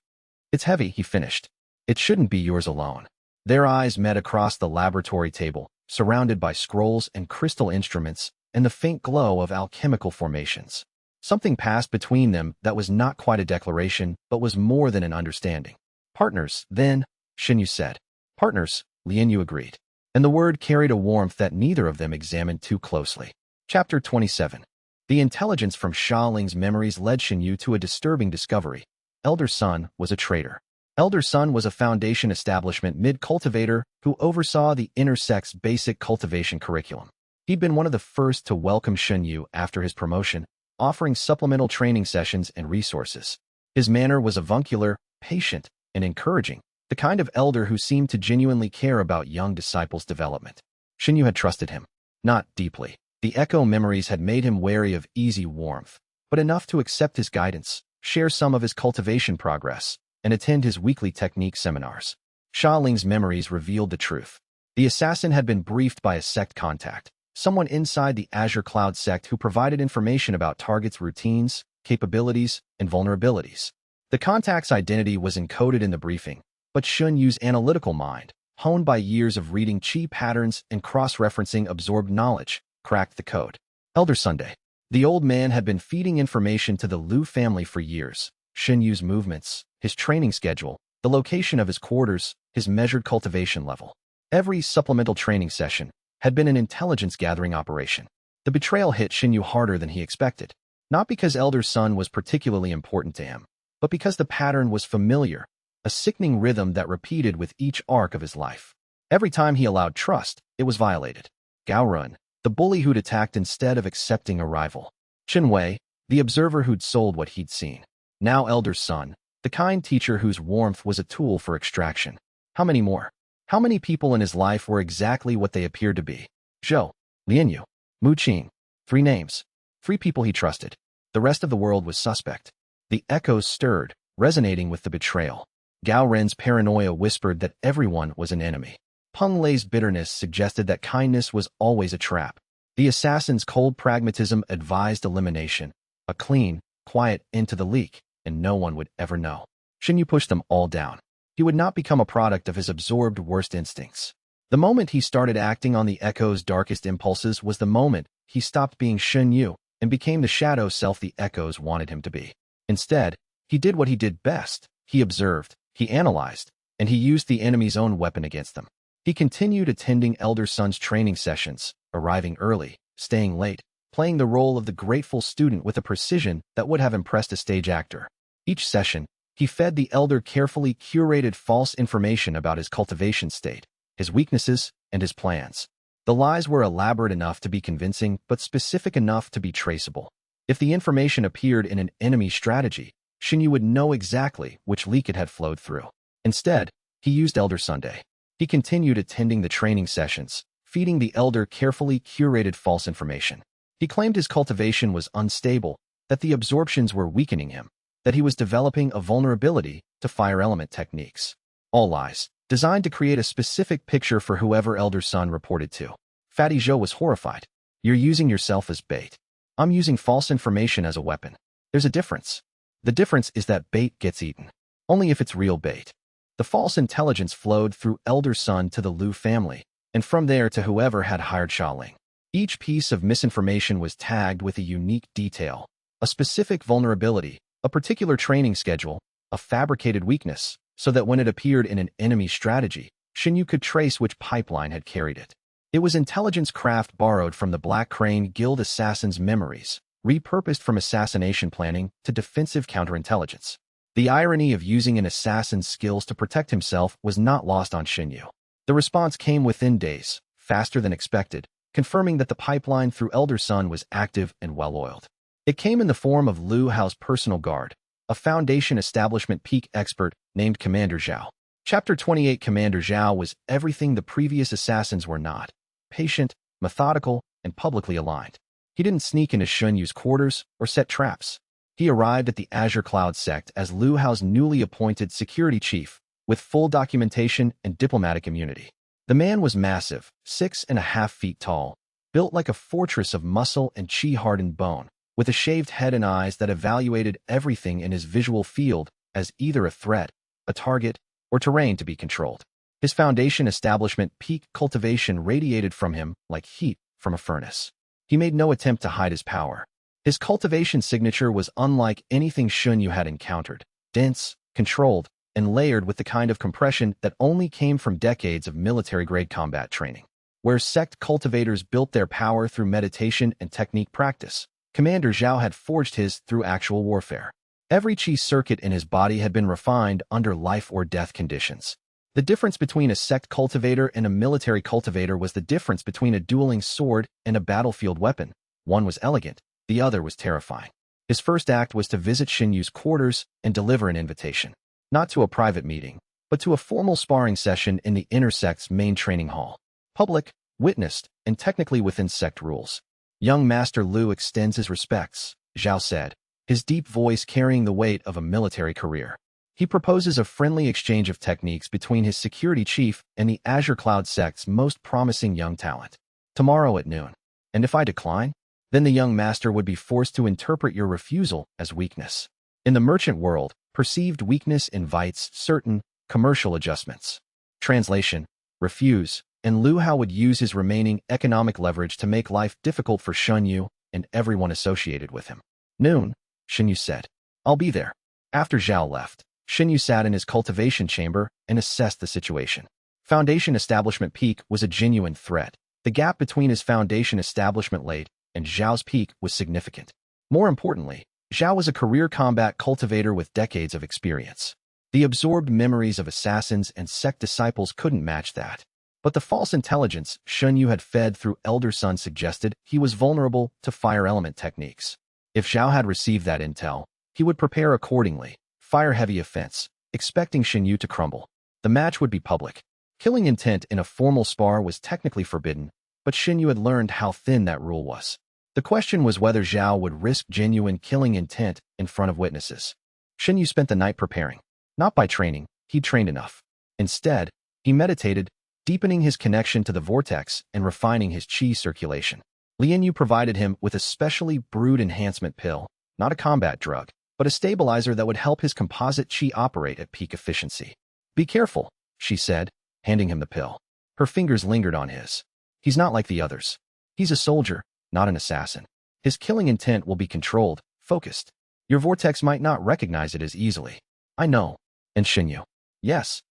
"It's heavy," he finished. "It shouldn't be yours alone." Their eyes met across the laboratory table, surrounded by scrolls and crystal instruments and the faint glow of alchemical formations. Something passed between them that was not quite a declaration, but was more than an understanding. "Partners, then," Shen Yu said. "Partners," Li Yu agreed. And the word carried a warmth that neither of them examined too closely. Chapter 27. The intelligence from Sha Ling's memories led Shen Yu to a disturbing discovery. Elder Sun was a traitor. Elder Sun was a foundation establishment mid-cultivator who oversaw the inner sect's basic cultivation curriculum. He'd been one of the first to welcome Shen Yu after his promotion, offering supplemental training sessions and resources. His manner was avuncular, patient, and encouraging, the kind of elder who seemed to genuinely care about young disciples' development. Shen Yu had trusted him. Not deeply. The echo memories had made him wary of easy warmth, but enough to accept his guidance, share some of his cultivation progress, and attend his weekly technique seminars. Sha Ling's memories revealed the truth. The assassin had been briefed by a sect contact, someone inside the Azure Cloud sect who provided information about targets' routines, capabilities, and vulnerabilities. The contact's identity was encoded in the briefing, but Shen Yu's analytical mind, honed by years of reading chi patterns and cross-referencing absorbed knowledge, cracked the code. Elder Sunday. The old man had been feeding information to the Liu family for years. Shen Yu's movements, his training schedule, the location of his quarters, his measured cultivation level. Every supplemental training session had been an intelligence-gathering operation. The betrayal hit Shen Yu harder than he expected, not because Elder Sun was particularly important to him, but because the pattern was familiar, a sickening rhythm that repeated with each arc of his life. Every time he allowed trust, it was violated. Gao Run, the bully who'd attacked instead of accepting a rival. Chen Wei, the observer who'd sold what he'd seen. Now Elder Sun, the kind teacher whose warmth was a tool for extraction. How many more? How many people in his life were exactly what they appeared to be? Zhou. Lian Yu, Mu Qing. 3 names. 3 people he trusted. The rest of the world was suspect. The echoes stirred, resonating with the betrayal. Gao Ren's paranoia whispered that everyone was an enemy. Peng Lei's bitterness suggested that kindness was always a trap. The assassin's cold pragmatism advised elimination, a clean, quiet end to the leak, and no one would ever know. Shen Yu pushed them all down. He would not become a product of his absorbed worst instincts. The moment he started acting on the echo's darkest impulses was the moment he stopped being Shen Yu and became the shadow self the echoes wanted him to be. Instead, he did what he did best. He observed, he analyzed, and he used the enemy's own weapon against them. He continued attending Elder Sun's training sessions, arriving early, staying late, playing the role of the grateful student with a precision that would have impressed a stage actor. Each session, he fed the Elder carefully curated false information about his cultivation state, his weaknesses, and his plans. The lies were elaborate enough to be convincing, but specific enough to be traceable. If the information appeared in an enemy strategy, Shen Yu would know exactly which leak it had flowed through. Instead, he used Elder Sunday. He continued attending the training sessions, feeding the Elder carefully curated false information. He claimed his cultivation was unstable, that the absorptions were weakening him, that he was developing a vulnerability to fire element techniques. All lies, designed to create a specific picture for whoever Elder Sun reported to. Fatty Zhou was horrified. You're using yourself as bait. I'm using false information as a weapon. There's a difference. The difference is that bait gets eaten. Only if it's real bait. The false intelligence flowed through Elder Sun to the Liu family, and from there to whoever had hired Xiaoling. Each piece of misinformation was tagged with a unique detail, a specific vulnerability, a particular training schedule, a fabricated weakness, so that when it appeared in an enemy strategy, Shen Yu could trace which pipeline had carried it. It was intelligence craft borrowed from the Black Crane Guild assassins' memories, repurposed from assassination planning to defensive counterintelligence. The irony of using an assassin's skills to protect himself was not lost on Shen Yu. The response came within days, faster than expected, confirming that the pipeline through Elder Sun was active and well-oiled. It came in the form of Liu Hao's personal guard, a Foundation establishment peak expert named Commander Zhao. Chapter 28 Commander Zhao was everything the previous assassins were not: patient, methodical, and publicly aligned. He didn't sneak into Shen Yu's quarters or set traps. He arrived at the Azure Cloud sect as Liu Hao's newly appointed security chief, with full documentation and diplomatic immunity. The man was massive, 6.5 feet tall, built like a fortress of muscle and chi-hardened bone, with a shaved head and eyes that evaluated everything in his visual field as either a threat, a target, or terrain to be controlled. His Foundation establishment peak cultivation radiated from him like heat from a furnace. He made no attempt to hide his power. His cultivation signature was unlike anything Shen Yu had encountered, dense, controlled, and layered with the kind of compression that only came from decades of military-grade combat training. Where sect cultivators built their power through meditation and technique practice, Commander Zhao had forged his through actual warfare. Every chi circuit in his body had been refined under life-or-death conditions. The difference between a sect cultivator and a military cultivator was the difference between a dueling sword and a battlefield weapon. One was elegant, the other was terrifying. His first act was to visit Shen Yu's quarters and deliver an invitation. Not to a private meeting, but to a formal sparring session in the inner sect's main training hall. Public, witnessed, and technically within sect rules. Young Master Liu extends his respects, Zhao said, his deep voice carrying the weight of a military career. He proposes a friendly exchange of techniques between his security chief and the Azure Cloud sect's most promising young talent. Tomorrow at noon. And if I decline? Then the young master would be forced to interpret your refusal as weakness. In the merchant world, perceived weakness invites certain commercial adjustments. Translation: refuse, and Liu Hao would use his remaining economic leverage to make life difficult for Shen Yu and everyone associated with him. Noon, Shen Yu said. I'll be there. After Zhao left, Shen Yu sat in his cultivation chamber and assessed the situation. Foundation establishment peak was a genuine threat. The gap between his Foundation establishment late and Zhao's peak was significant. More importantly, Zhao was a career combat cultivator with decades of experience. The absorbed memories of assassins and sect disciples couldn't match that. But the false intelligence Shen Yu had fed through Elder Sun suggested he was vulnerable to fire element techniques. If Zhao had received that intel, he would prepare accordingly, fire heavy offense, expecting Shen Yu to crumble. The match would be public. Killing intent in a formal spar was technically forbidden, but Shen Yu had learned how thin that rule was. The question was whether Zhao would risk genuine killing intent in front of witnesses. Shen Yu spent the night preparing. Not by training, he'd trained enough. Instead, he meditated, deepening his connection to the vortex and refining his qi circulation. Li Yu provided him with a specially brewed enhancement pill, not a combat drug, but a stabilizer that would help his composite qi operate at peak efficiency. "Be careful," she said, handing him the pill. Her fingers lingered on his. "He's not like the others. He's a soldier, not an assassin. His killing intent will be controlled, focused. Your vortex might not recognize it as easily." "I know." "And Shen Yu." "Yes."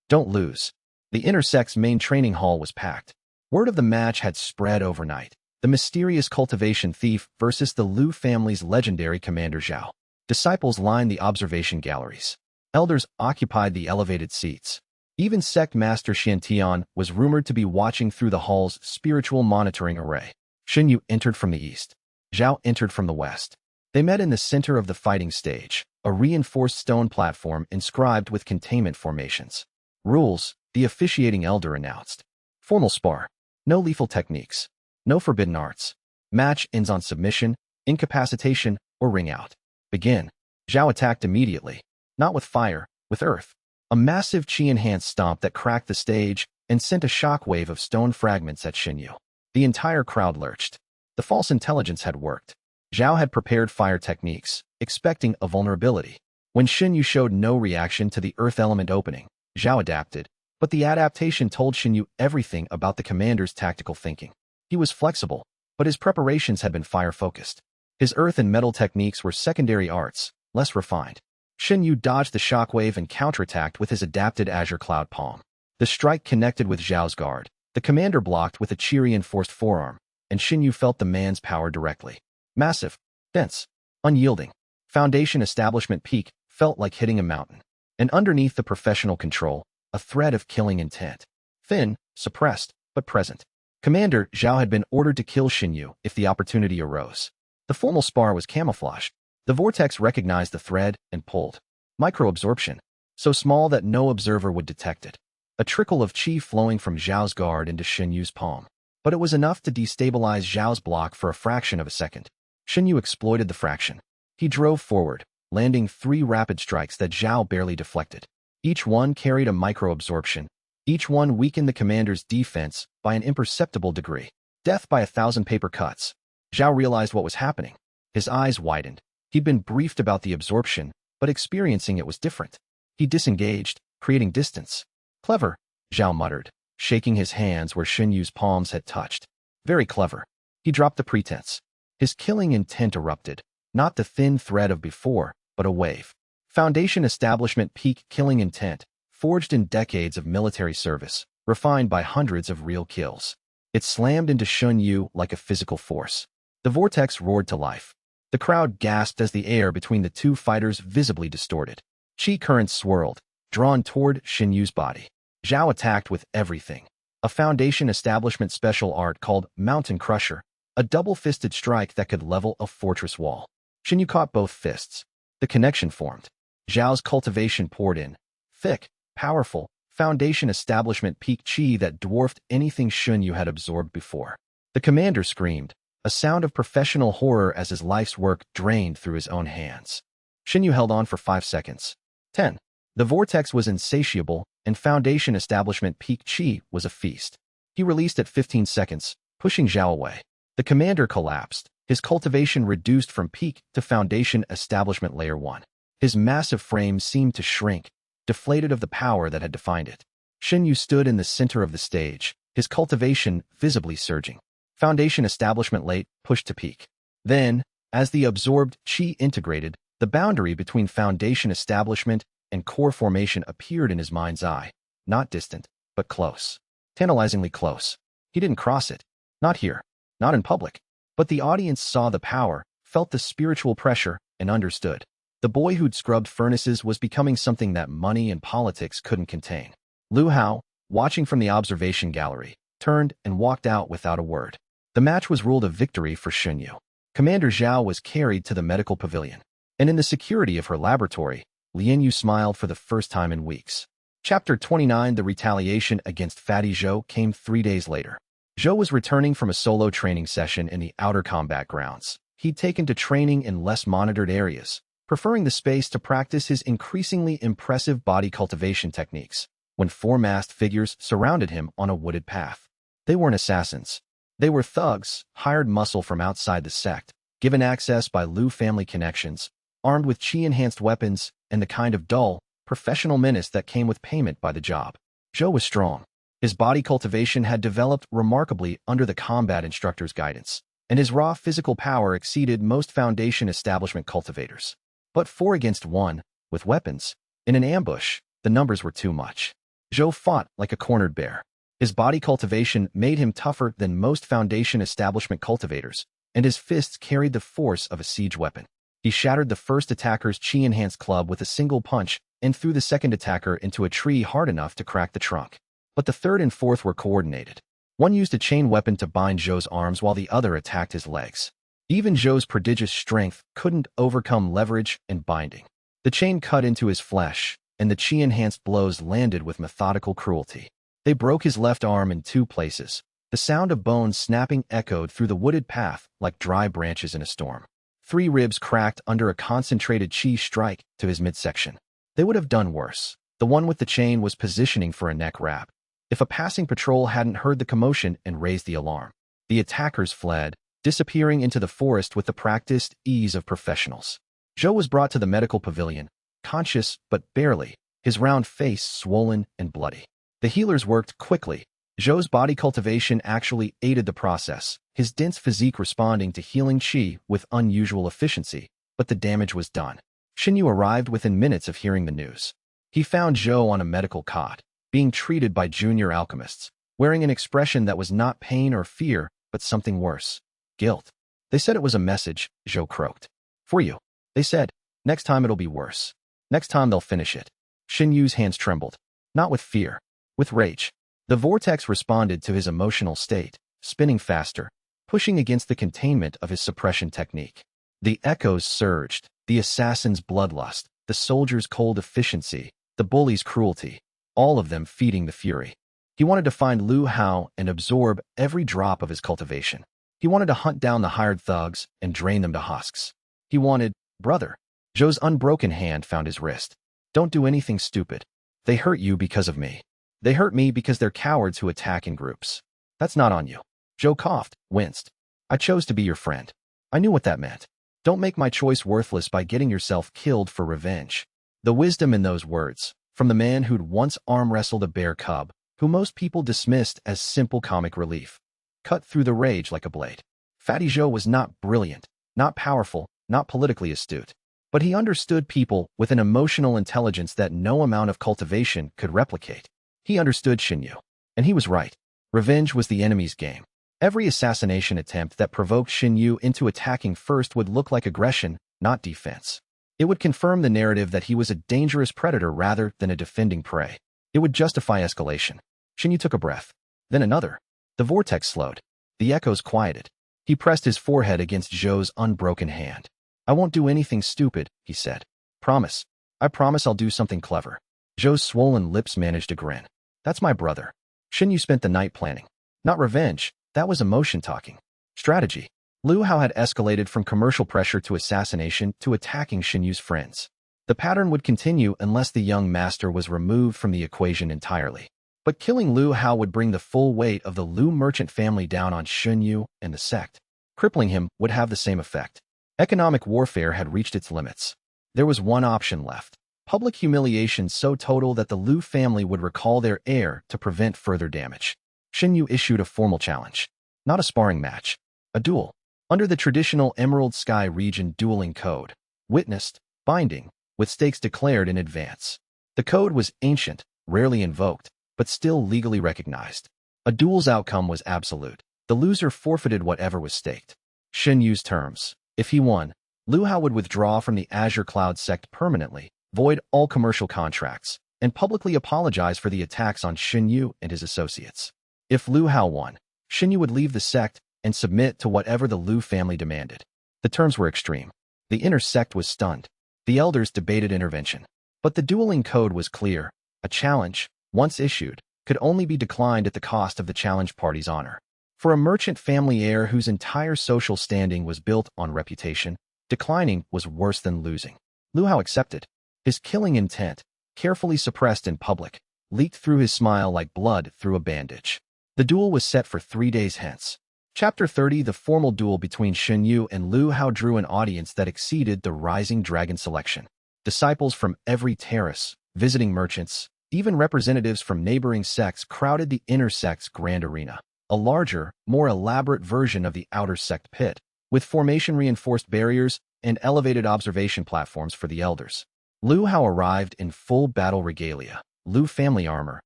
"Don't lose." The inner sect's main training hall was packed. Word of the match had spread overnight. The mysterious cultivation thief versus the Liu family's legendary commander Zhao. Disciples lined the observation galleries. Elders occupied the elevated seats. Even sect master Xian Tian was rumored to be watching through the hall's spiritual monitoring array. Shen Yu entered from the east. Zhao entered from the west. They met in the center of the fighting stage, a reinforced stone platform inscribed with containment formations. "Rules," the officiating elder announced. "Formal spar. No lethal techniques. No forbidden arts. Match ends on submission, incapacitation, or ring out. Begin." Zhao attacked immediately. Not with fire, with earth. A massive qi-enhanced stomp that cracked the stage and sent a shockwave of stone fragments at Shen Yu. The entire crowd lurched. The false intelligence had worked. Zhao had prepared fire techniques, expecting a vulnerability. When Shen Yu showed no reaction to the earth element opening, Zhao adapted, but the adaptation told Shen Yu everything about the commander's tactical thinking. He was flexible, but his preparations had been fire-focused. His earth and metal techniques were secondary arts, less refined. Shen Yu dodged the shockwave and counterattacked with his adapted Azure Cloud Palm. The strike connected with Zhao's guard. The commander blocked with a qi-reinforced forearm, and Shen Yu felt the man's power directly. Massive, dense, unyielding. Foundation establishment peak felt like hitting a mountain. And underneath the professional control, a thread of killing intent. Thin, suppressed, but present. Commander Zhao had been ordered to kill Shen Yu if the opportunity arose. The formal spar was camouflaged. The vortex recognized the thread and pulled. Microabsorption, so small that no observer would detect it. A trickle of qi flowing from Zhao's guard into Shen Yu's palm. But it was enough to destabilize Zhao's block for a fraction of a second. Shen Yu exploited the fraction. He drove forward, landing 3 rapid strikes that Zhao barely deflected. Each one carried a microabsorption. Each one weakened the commander's defense by an imperceptible degree. Death by 1,000 paper cuts. Zhao realized what was happening. His eyes widened. He'd been briefed about the absorption, but experiencing it was different. He disengaged, creating distance. "Clever," Zhao muttered, shaking his hands where Shen Yu's palms had touched. "Very clever." He dropped the pretense. His killing intent erupted, not the thin thread of before, but a wave. Foundation establishment peak killing intent, forged in decades of military service, refined by hundreds of real kills. It slammed into Shen Yu like a physical force. The vortex roared to life. The crowd gasped as the air between the two fighters visibly distorted. Qi currents swirled, drawn toward Shen Yu's body. Zhao attacked with everything. A foundation establishment special art called Mountain Crusher, a double-fisted strike that could level a fortress wall. Shen Yu caught both fists. The connection formed. Zhao's cultivation poured in. Thick, powerful, foundation establishment peak qi that dwarfed anything Shen Yu had absorbed before. The commander screamed, a sound of professional horror as his life's work drained through his own hands. Shen Yu held on for 5 seconds. 10. The vortex was insatiable, and foundation establishment peak qi was a feast. He released at 15 seconds, pushing Zhao away. The commander collapsed, his cultivation reduced from peak to foundation establishment layer 1. His massive frame seemed to shrink, deflated of the power that had defined it. Shen Yu stood in the center of the stage, his cultivation visibly surging. Foundation establishment late pushed to peak. Then, as the absorbed qi integrated, the boundary between foundation establishment and core formation appeared in his mind's eye. Not distant, but close. Tantalizingly close. He didn't cross it. Not here. Not in public. But the audience saw the power, felt the spiritual pressure, and understood. The boy who'd scrubbed furnaces was becoming something that money and politics couldn't contain. Lu Hao, watching from the observation gallery, turned and walked out without a word. The match was ruled a victory for Shen Yu. Commander Zhao was carried to the medical pavilion. And in the security of her laboratory, Li Yu smiled for the first time in weeks. Chapter 29. The retaliation against Fatty Zhou came 3 days later. Zhou was returning from a solo training session in the outer combat grounds. He'd taken to training in less monitored areas, preferring the space to practice his increasingly impressive body cultivation techniques, when four masked figures surrounded him on a wooded path. They weren't assassins. They were thugs, hired muscle from outside the sect, given access by Liu family connections, armed with chi-enhanced weapons and the kind of dull, professional menace that came with payment by the job. Zhou was strong. His body cultivation had developed remarkably under the combat instructor's guidance, and his raw physical power exceeded most Foundation establishment cultivators. But 4 against 1, with weapons, in an ambush, the numbers were too much. Zhou fought like a cornered bear. His body cultivation made him tougher than most Foundation establishment cultivators, and his fists carried the force of a siege weapon. He shattered the first attacker's chi-enhanced club with a single punch and threw the second attacker into a tree hard enough to crack the trunk. But the third and fourth were coordinated. One used a chain weapon to bind Zhou's arms while the other attacked his legs. Even Zhou's prodigious strength couldn't overcome leverage and binding. The chain cut into his flesh, and the chi-enhanced blows landed with methodical cruelty. They broke his left arm in 2 places. The sound of bones snapping echoed through the wooded path like dry branches in a storm. 3 ribs cracked under a concentrated chi strike to his midsection. They would have done worse. The one with the chain was positioning for a neck wrap. If a passing patrol hadn't heard the commotion and raised the alarm, the attackers fled, disappearing into the forest with the practiced ease of professionals. Zhou was brought to the medical pavilion, conscious but barely, his round face swollen and bloody. The healers worked quickly. Zhou's body cultivation actually aided the process, his dense physique responding to healing chi with unusual efficiency, but the damage was done. Shen Yu arrived within minutes of hearing the news. He found Zhou on a medical cot, being treated by junior alchemists, wearing an expression that was not pain or fear, but something worse. Guilt. They said it was a message, Zhou croaked. For you. They said, next time it'll be worse. Next time they'll finish it. Shen Yu's hands trembled. Not with fear. With rage. The vortex responded to his emotional state, spinning faster, pushing against the containment of his suppression technique. The echoes surged, the assassin's bloodlust, the soldier's cold efficiency, the bully's cruelty, all of them feeding the fury. He wanted to find Liu Hao and absorb every drop of his cultivation. He wanted to hunt down the hired thugs and drain them to husks. He wanted, brother. Zhou's unbroken hand found his wrist. Don't do anything stupid. They hurt you because of me. They hurt me because they're cowards who attack in groups. That's not on you. Zhou coughed, winced. I chose to be your friend. I knew what that meant. Don't make my choice worthless by getting yourself killed for revenge. The wisdom in those words, from the man who'd once arm-wrestled a bear cub, who most people dismissed as simple comic relief, cut through the rage like a blade. Fatty Zhou was not brilliant, not powerful, not politically astute, but he understood people with an emotional intelligence that no amount of cultivation could replicate. He understood Shen Yu, and he was right. Revenge was the enemy's game. Every assassination attempt that provoked Shen Yu into attacking first would look like aggression, not defense. It would confirm the narrative that he was a dangerous predator rather than a defending prey. It would justify escalation. Shen Yu took a breath. Then another. The vortex slowed. The echoes quieted. He pressed his forehead against Zhou's unbroken hand. I won't do anything stupid, he said. Promise. I promise I'll do something clever. Zhou's swollen lips managed a grin. That's my brother. Shen Yu spent the night planning. Not revenge. That was emotion talking. Strategy. Liu Hao had escalated from commercial pressure to assassination to attacking Shen Yu's friends. The pattern would continue unless the young master was removed from the equation entirely. But killing Liu Hao would bring the full weight of the Liu merchant family down on Shen Yu and the sect. Crippling him would have the same effect. Economic warfare had reached its limits. There was one option left. Public humiliation so total that the Liu family would recall their heir to prevent further damage. Shen Yu issued a formal challenge. Not a sparring match. A duel. Under the traditional Emerald Sky region dueling code. Witnessed, binding, with stakes declared in advance. The code was ancient, rarely invoked, but still legally recognized. A duel's outcome was absolute. The loser forfeited whatever was staked. Shen Yu's terms. If he won, Liu Hao would withdraw from the Azure Cloud sect permanently, void all commercial contracts, and publicly apologize for the attacks on Shen Yu and his associates. If Liu Hao won, Shen Yu would leave the sect and submit to whatever the Liu family demanded. The terms were extreme. The inner sect was stunned. The elders debated intervention. But the dueling code was clear. A challenge, once issued, could only be declined at the cost of the challenge party's honor. For a merchant family heir whose entire social standing was built on reputation, declining was worse than losing. Lu Hao accepted. His killing intent, carefully suppressed in public, leaked through his smile like blood through a bandage. The duel was set for 3 days hence. Chapter 30. The formal duel between Shen Yu and Lu Hao drew an audience that exceeded the Rising Dragon selection. Disciples from every terrace, visiting merchants, even representatives from neighboring sects crowded the inner sect's grand arena, a larger, more elaborate version of the outer sect pit, with formation-reinforced barriers and elevated observation platforms for the elders. Lu Hao arrived in full battle regalia, Lu family armor,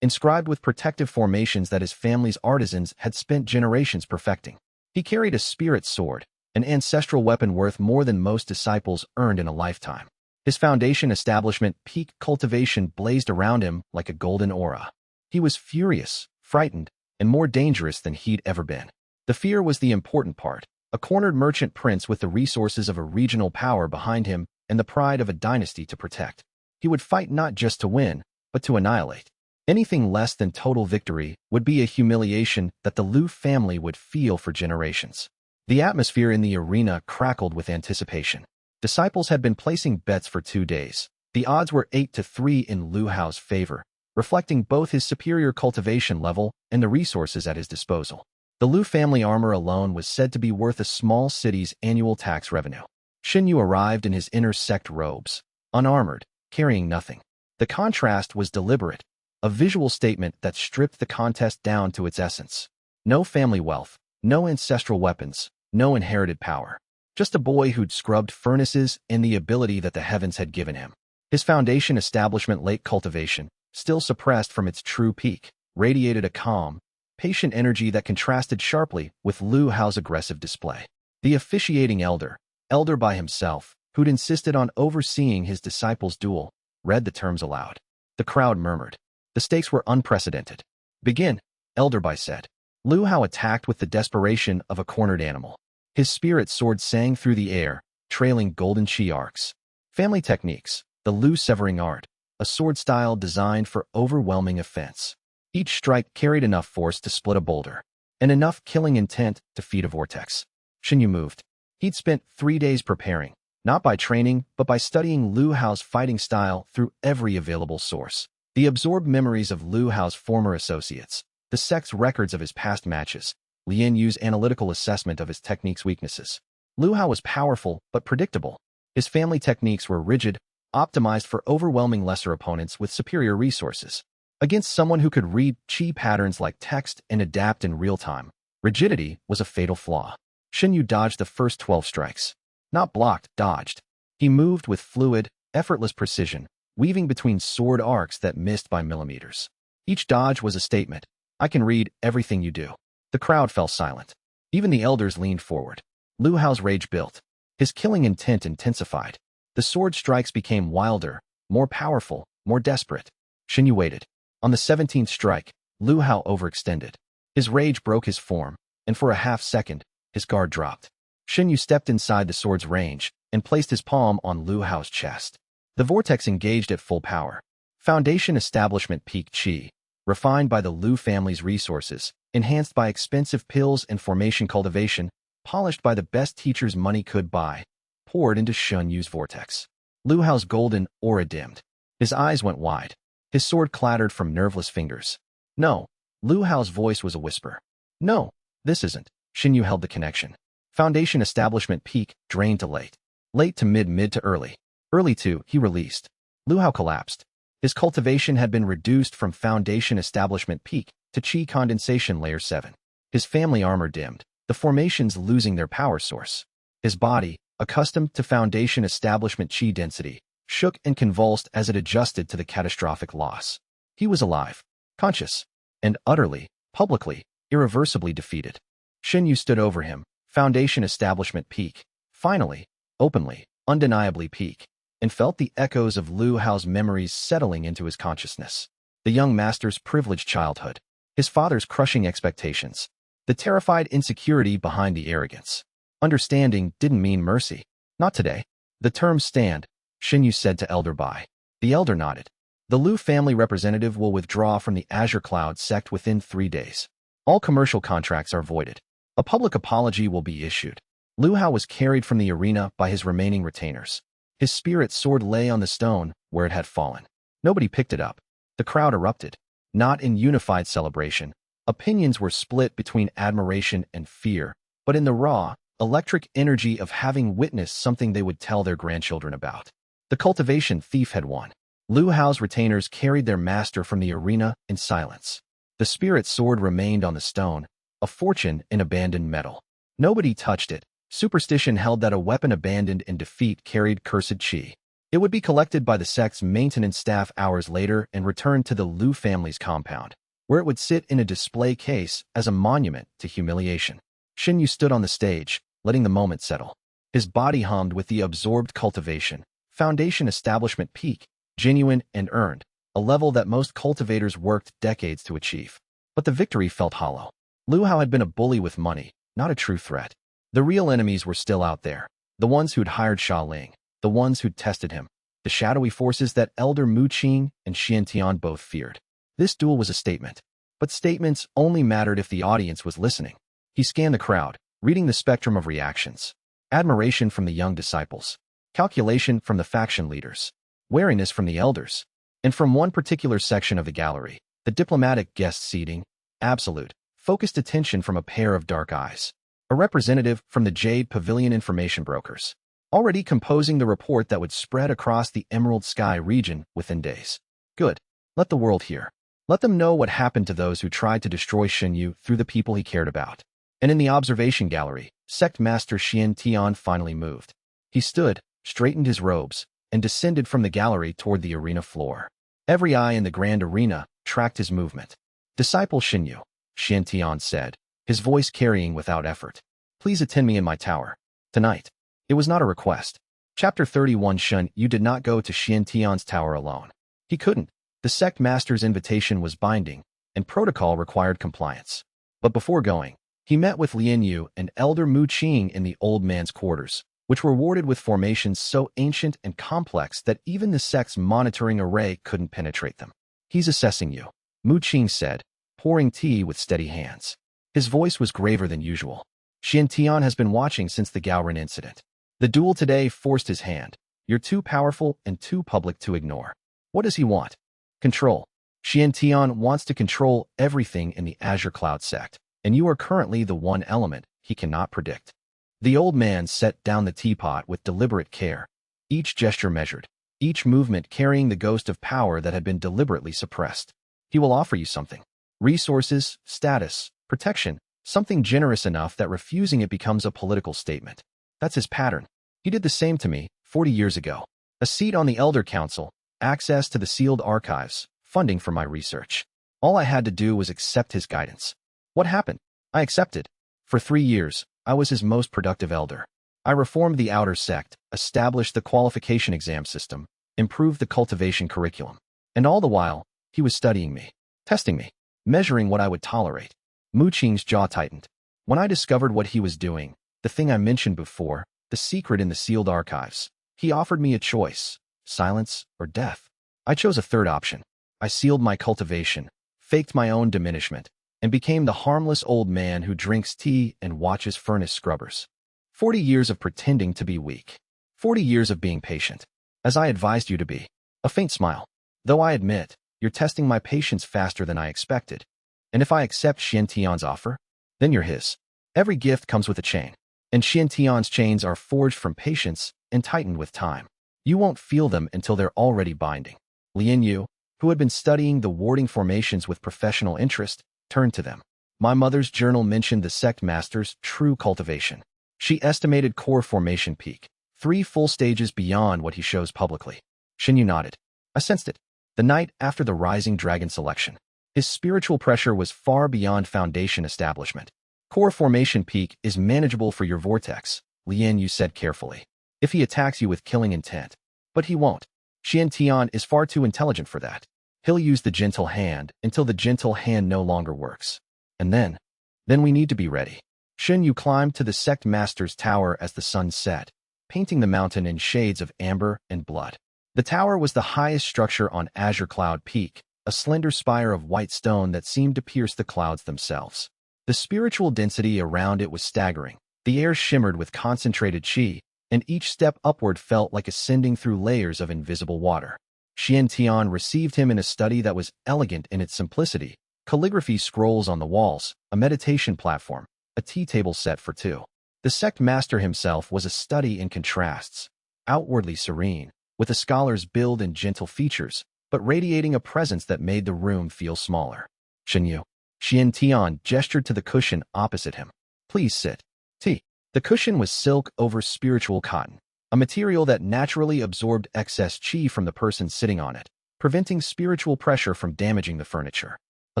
inscribed with protective formations that his family's artisans had spent generations perfecting. He carried a spirit sword, an ancestral weapon worth more than most disciples earned in a lifetime. His foundation establishment peak cultivation blazed around him like a golden aura. He was furious, frightened, and more dangerous than he'd ever been. The fear was the important part, a cornered merchant prince with the resources of a regional power behind him and the pride of a dynasty to protect. He would fight not just to win, but to annihilate. Anything less than total victory would be a humiliation that the Lu family would feel for generations. The atmosphere in the arena crackled with anticipation. Disciples had been placing bets for 2 days. The odds were 8-3 in Lu Hao's favor, reflecting both his superior cultivation level and the resources at his disposal. The Lu family armor alone was said to be worth a small city's annual tax revenue. Shen Yu arrived in his inner sect robes, unarmored, carrying nothing. The contrast was deliberate, a visual statement that stripped the contest down to its essence. No family wealth, no ancestral weapons, no inherited power. Just a boy who'd scrubbed furnaces and the ability that the heavens had given him. His foundation establishment, late cultivation, still suppressed from its true peak, radiated a calm, patient energy that contrasted sharply with Lu Hao's aggressive display. The officiating elder, Elder Bai himself, who'd insisted on overseeing his disciples' duel, read the terms aloud. The crowd murmured. The stakes were unprecedented. Begin, Elder Bai said. Lu Hao attacked with the desperation of a cornered animal. His spirit sword sang through the air, trailing golden chi arcs. Family techniques, the Lu severing art, a sword style designed for overwhelming offense. Each strike carried enough force to split a boulder, and enough killing intent to feed a vortex. Shen Yu moved. He'd spent 3 days preparing, not by training, but by studying Lu Hao's fighting style through every available source. The absorbed memories of Lu Hao's former associates, the sect's records of his past matches, Li Yu's analytical assessment of his technique's weaknesses. Lu Hao was powerful but predictable. His family techniques were rigid, optimized for overwhelming lesser opponents with superior resources. Against someone who could read chi patterns like text and adapt in real time, rigidity was a fatal flaw. Shen Yu dodged the first 12 strikes. Not blocked, dodged. He moved with fluid, effortless precision, weaving between sword arcs that missed by millimeters. Each dodge was a statement. I can read everything you do. The crowd fell silent. Even the elders leaned forward. Lu Hao's rage built. His killing intent intensified. The sword strikes became wilder, more powerful, more desperate. Shen Yu waited. On the 17th strike, Lu Hao overextended. His rage broke his form, and for a half second, his guard dropped. Shen Yu stepped inside the sword's range and placed his palm on Lu Hao's chest. The vortex engaged at full power. Foundation establishment peak chi, refined by the Lu family's resources, enhanced by expensive pills and formation cultivation, polished by the best teachers money could buy, poured into Shen Yu's vortex. Lu Hao's golden aura dimmed. His eyes went wide. His sword clattered from nerveless fingers. No. Lu Hao's voice was a whisper. No, this isn't. Shen Yu held the connection. Foundation establishment peak, drained to late. Late to mid to early. Early to, he released. Lu Hao collapsed. His cultivation had been reduced from foundation establishment peak to chi condensation layer 7. His family armor dimmed, the formations losing their power source. His body, accustomed to foundation establishment chi density, shook and convulsed as it adjusted to the catastrophic loss. He was alive, conscious, and utterly, publicly, irreversibly defeated. Shen Yu stood over him, foundation establishment peak, finally, openly, undeniably peak, and felt the echoes of Lu Hao's memories settling into his consciousness. The young master's privileged childhood, his father's crushing expectations, the terrified insecurity behind the arrogance. Understanding didn't mean mercy. Not today. The terms stand, Shen Yu said to Elder Bai. The elder nodded. The Lu family representative will withdraw from the Azure Cloud sect within 3 days. All commercial contracts are voided. A public apology will be issued. Lu Hao was carried from the arena by his remaining retainers. His spirit sword lay on the stone where it had fallen. Nobody picked it up. The crowd erupted. Not in unified celebration. Opinions were split between admiration and fear, but in the raw, electric energy of having witnessed something they would tell their grandchildren about. The cultivation thief had won. Lu Hao's retainers carried their master from the arena in silence. The spirit sword remained on the stone, a fortune in abandoned metal. Nobody touched it. Superstition held that a weapon abandoned in defeat carried cursed chi. It would be collected by the sect's maintenance staff hours later and returned to the Lu family's compound, where it would sit in a display case as a monument to humiliation. Shen Yu stood on the stage, letting the moment settle. His body hummed with the absorbed cultivation, foundation establishment peak, genuine and earned, a level that most cultivators worked decades to achieve. But the victory felt hollow. Lu Hao had been a bully with money, not a true threat. The real enemies were still out there, the ones who'd hired Xia Ling, the ones who'd tested him, the shadowy forces that Elder Mu Qing and Xian Tian both feared. This duel was a statement, but statements only mattered if the audience was listening. He scanned the crowd, reading the spectrum of reactions. Admiration from the young disciples, calculation from the faction leaders, wariness from the elders, and from one particular section of the gallery, the diplomatic guest seating, absolute, focused attention from a pair of dark eyes. A representative from the Jade Pavilion information brokers, already composing the report that would spread across the Emerald Sky region within days. Good. Let the world hear. Let them know what happened to those who tried to destroy Shen Yu through the people he cared about. And in the observation gallery, Sect Master Xian Tian finally moved. He stood, straightened his robes, and descended from the gallery toward the arena floor. Every eye in the grand arena tracked his movement. Disciple Shen Yu, Xian Tian said, his voice carrying without effort. Please attend me in my tower. Tonight. It was not a request. Chapter 31 Shen Yu did not go to Xian Tian's tower alone. He couldn't. The sect master's invitation was binding, and protocol required compliance. But before going, he met with Li Yu and Elder Mu Qing in the old man's quarters, which were warded with formations so ancient and complex that even the sect's monitoring array couldn't penetrate them. He's assessing you, Mu Qing said, pouring tea with steady hands. His voice was graver than usual. Xian Tian has been watching since the Gaoren incident. The duel today forced his hand. You're too powerful and too public to ignore. What does he want? Control. Xian Tian wants to control everything in the Azure Cloud sect, and you are currently the one element he cannot predict. The old man set down the teapot with deliberate care, each gesture measured, each movement carrying the ghost of power that had been deliberately suppressed. He will offer you something. Resources, status, protection, something generous enough that refusing it becomes a political statement. That's his pattern. He did the same to me 40 years ago. A seat on the Elder Council, access to the sealed archives, funding for my research. All I had to do was accept his guidance. What happened? I accepted. For 3 years, I was his most productive elder. I reformed the outer sect, established the qualification exam system, improved the cultivation curriculum. And all the while, he was studying me, testing me, measuring what I would tolerate. Mu Qing's jaw tightened. When I discovered what he was doing, the thing I mentioned before, the secret in the sealed archives, he offered me a choice, silence or death. I chose a third option. I sealed my cultivation, faked my own diminishment, and became the harmless old man who drinks tea and watches furnace scrubbers. 40 years of pretending to be weak. 40 years of being patient, as I advised you to be. A faint smile. Though I admit, you're testing my patience faster than I expected. And if I accept Xian Tian's offer, then you're his. Every gift comes with a chain, and Xian Tian's chains are forged from patience and tightened with time. You won't feel them until they're already binding. Li Yu, who had been studying the warding formations with professional interest, turned to them. My mother's journal mentioned the sect master's true cultivation. She estimated core formation peak, 3 full stages beyond what he shows publicly. Shen Yu nodded. I sensed it. The night after the Rising Dragon selection. His spiritual pressure was far beyond foundation establishment. Core formation peak is manageable for your vortex, Li Yu said carefully, if he attacks you with killing intent. But he won't. Xian Tian is far too intelligent for that. He'll use the gentle hand until the gentle hand no longer works. And then we need to be ready. Shen Yu climbed to the sect master's tower as the sun set, painting the mountain in shades of amber and blood. The tower was the highest structure on Azure Cloud Peak, a slender spire of white stone that seemed to pierce the clouds themselves. The spiritual density around it was staggering. The air shimmered with concentrated qi, and each step upward felt like ascending through layers of invisible water. Shen Tian received him in a study that was elegant in its simplicity: calligraphy scrolls on the walls, a meditation platform, a tea table set for two. The sect master himself was a study in contrasts, outwardly serene, with a scholar's build and gentle features, but radiating a presence that made the room feel smaller. Shen Yu. Shen Tian gestured to the cushion opposite him. Please sit. Tea. The cushion was silk over spiritual cotton, a material that naturally absorbed excess qi from the person sitting on it, preventing spiritual pressure from damaging the furniture. A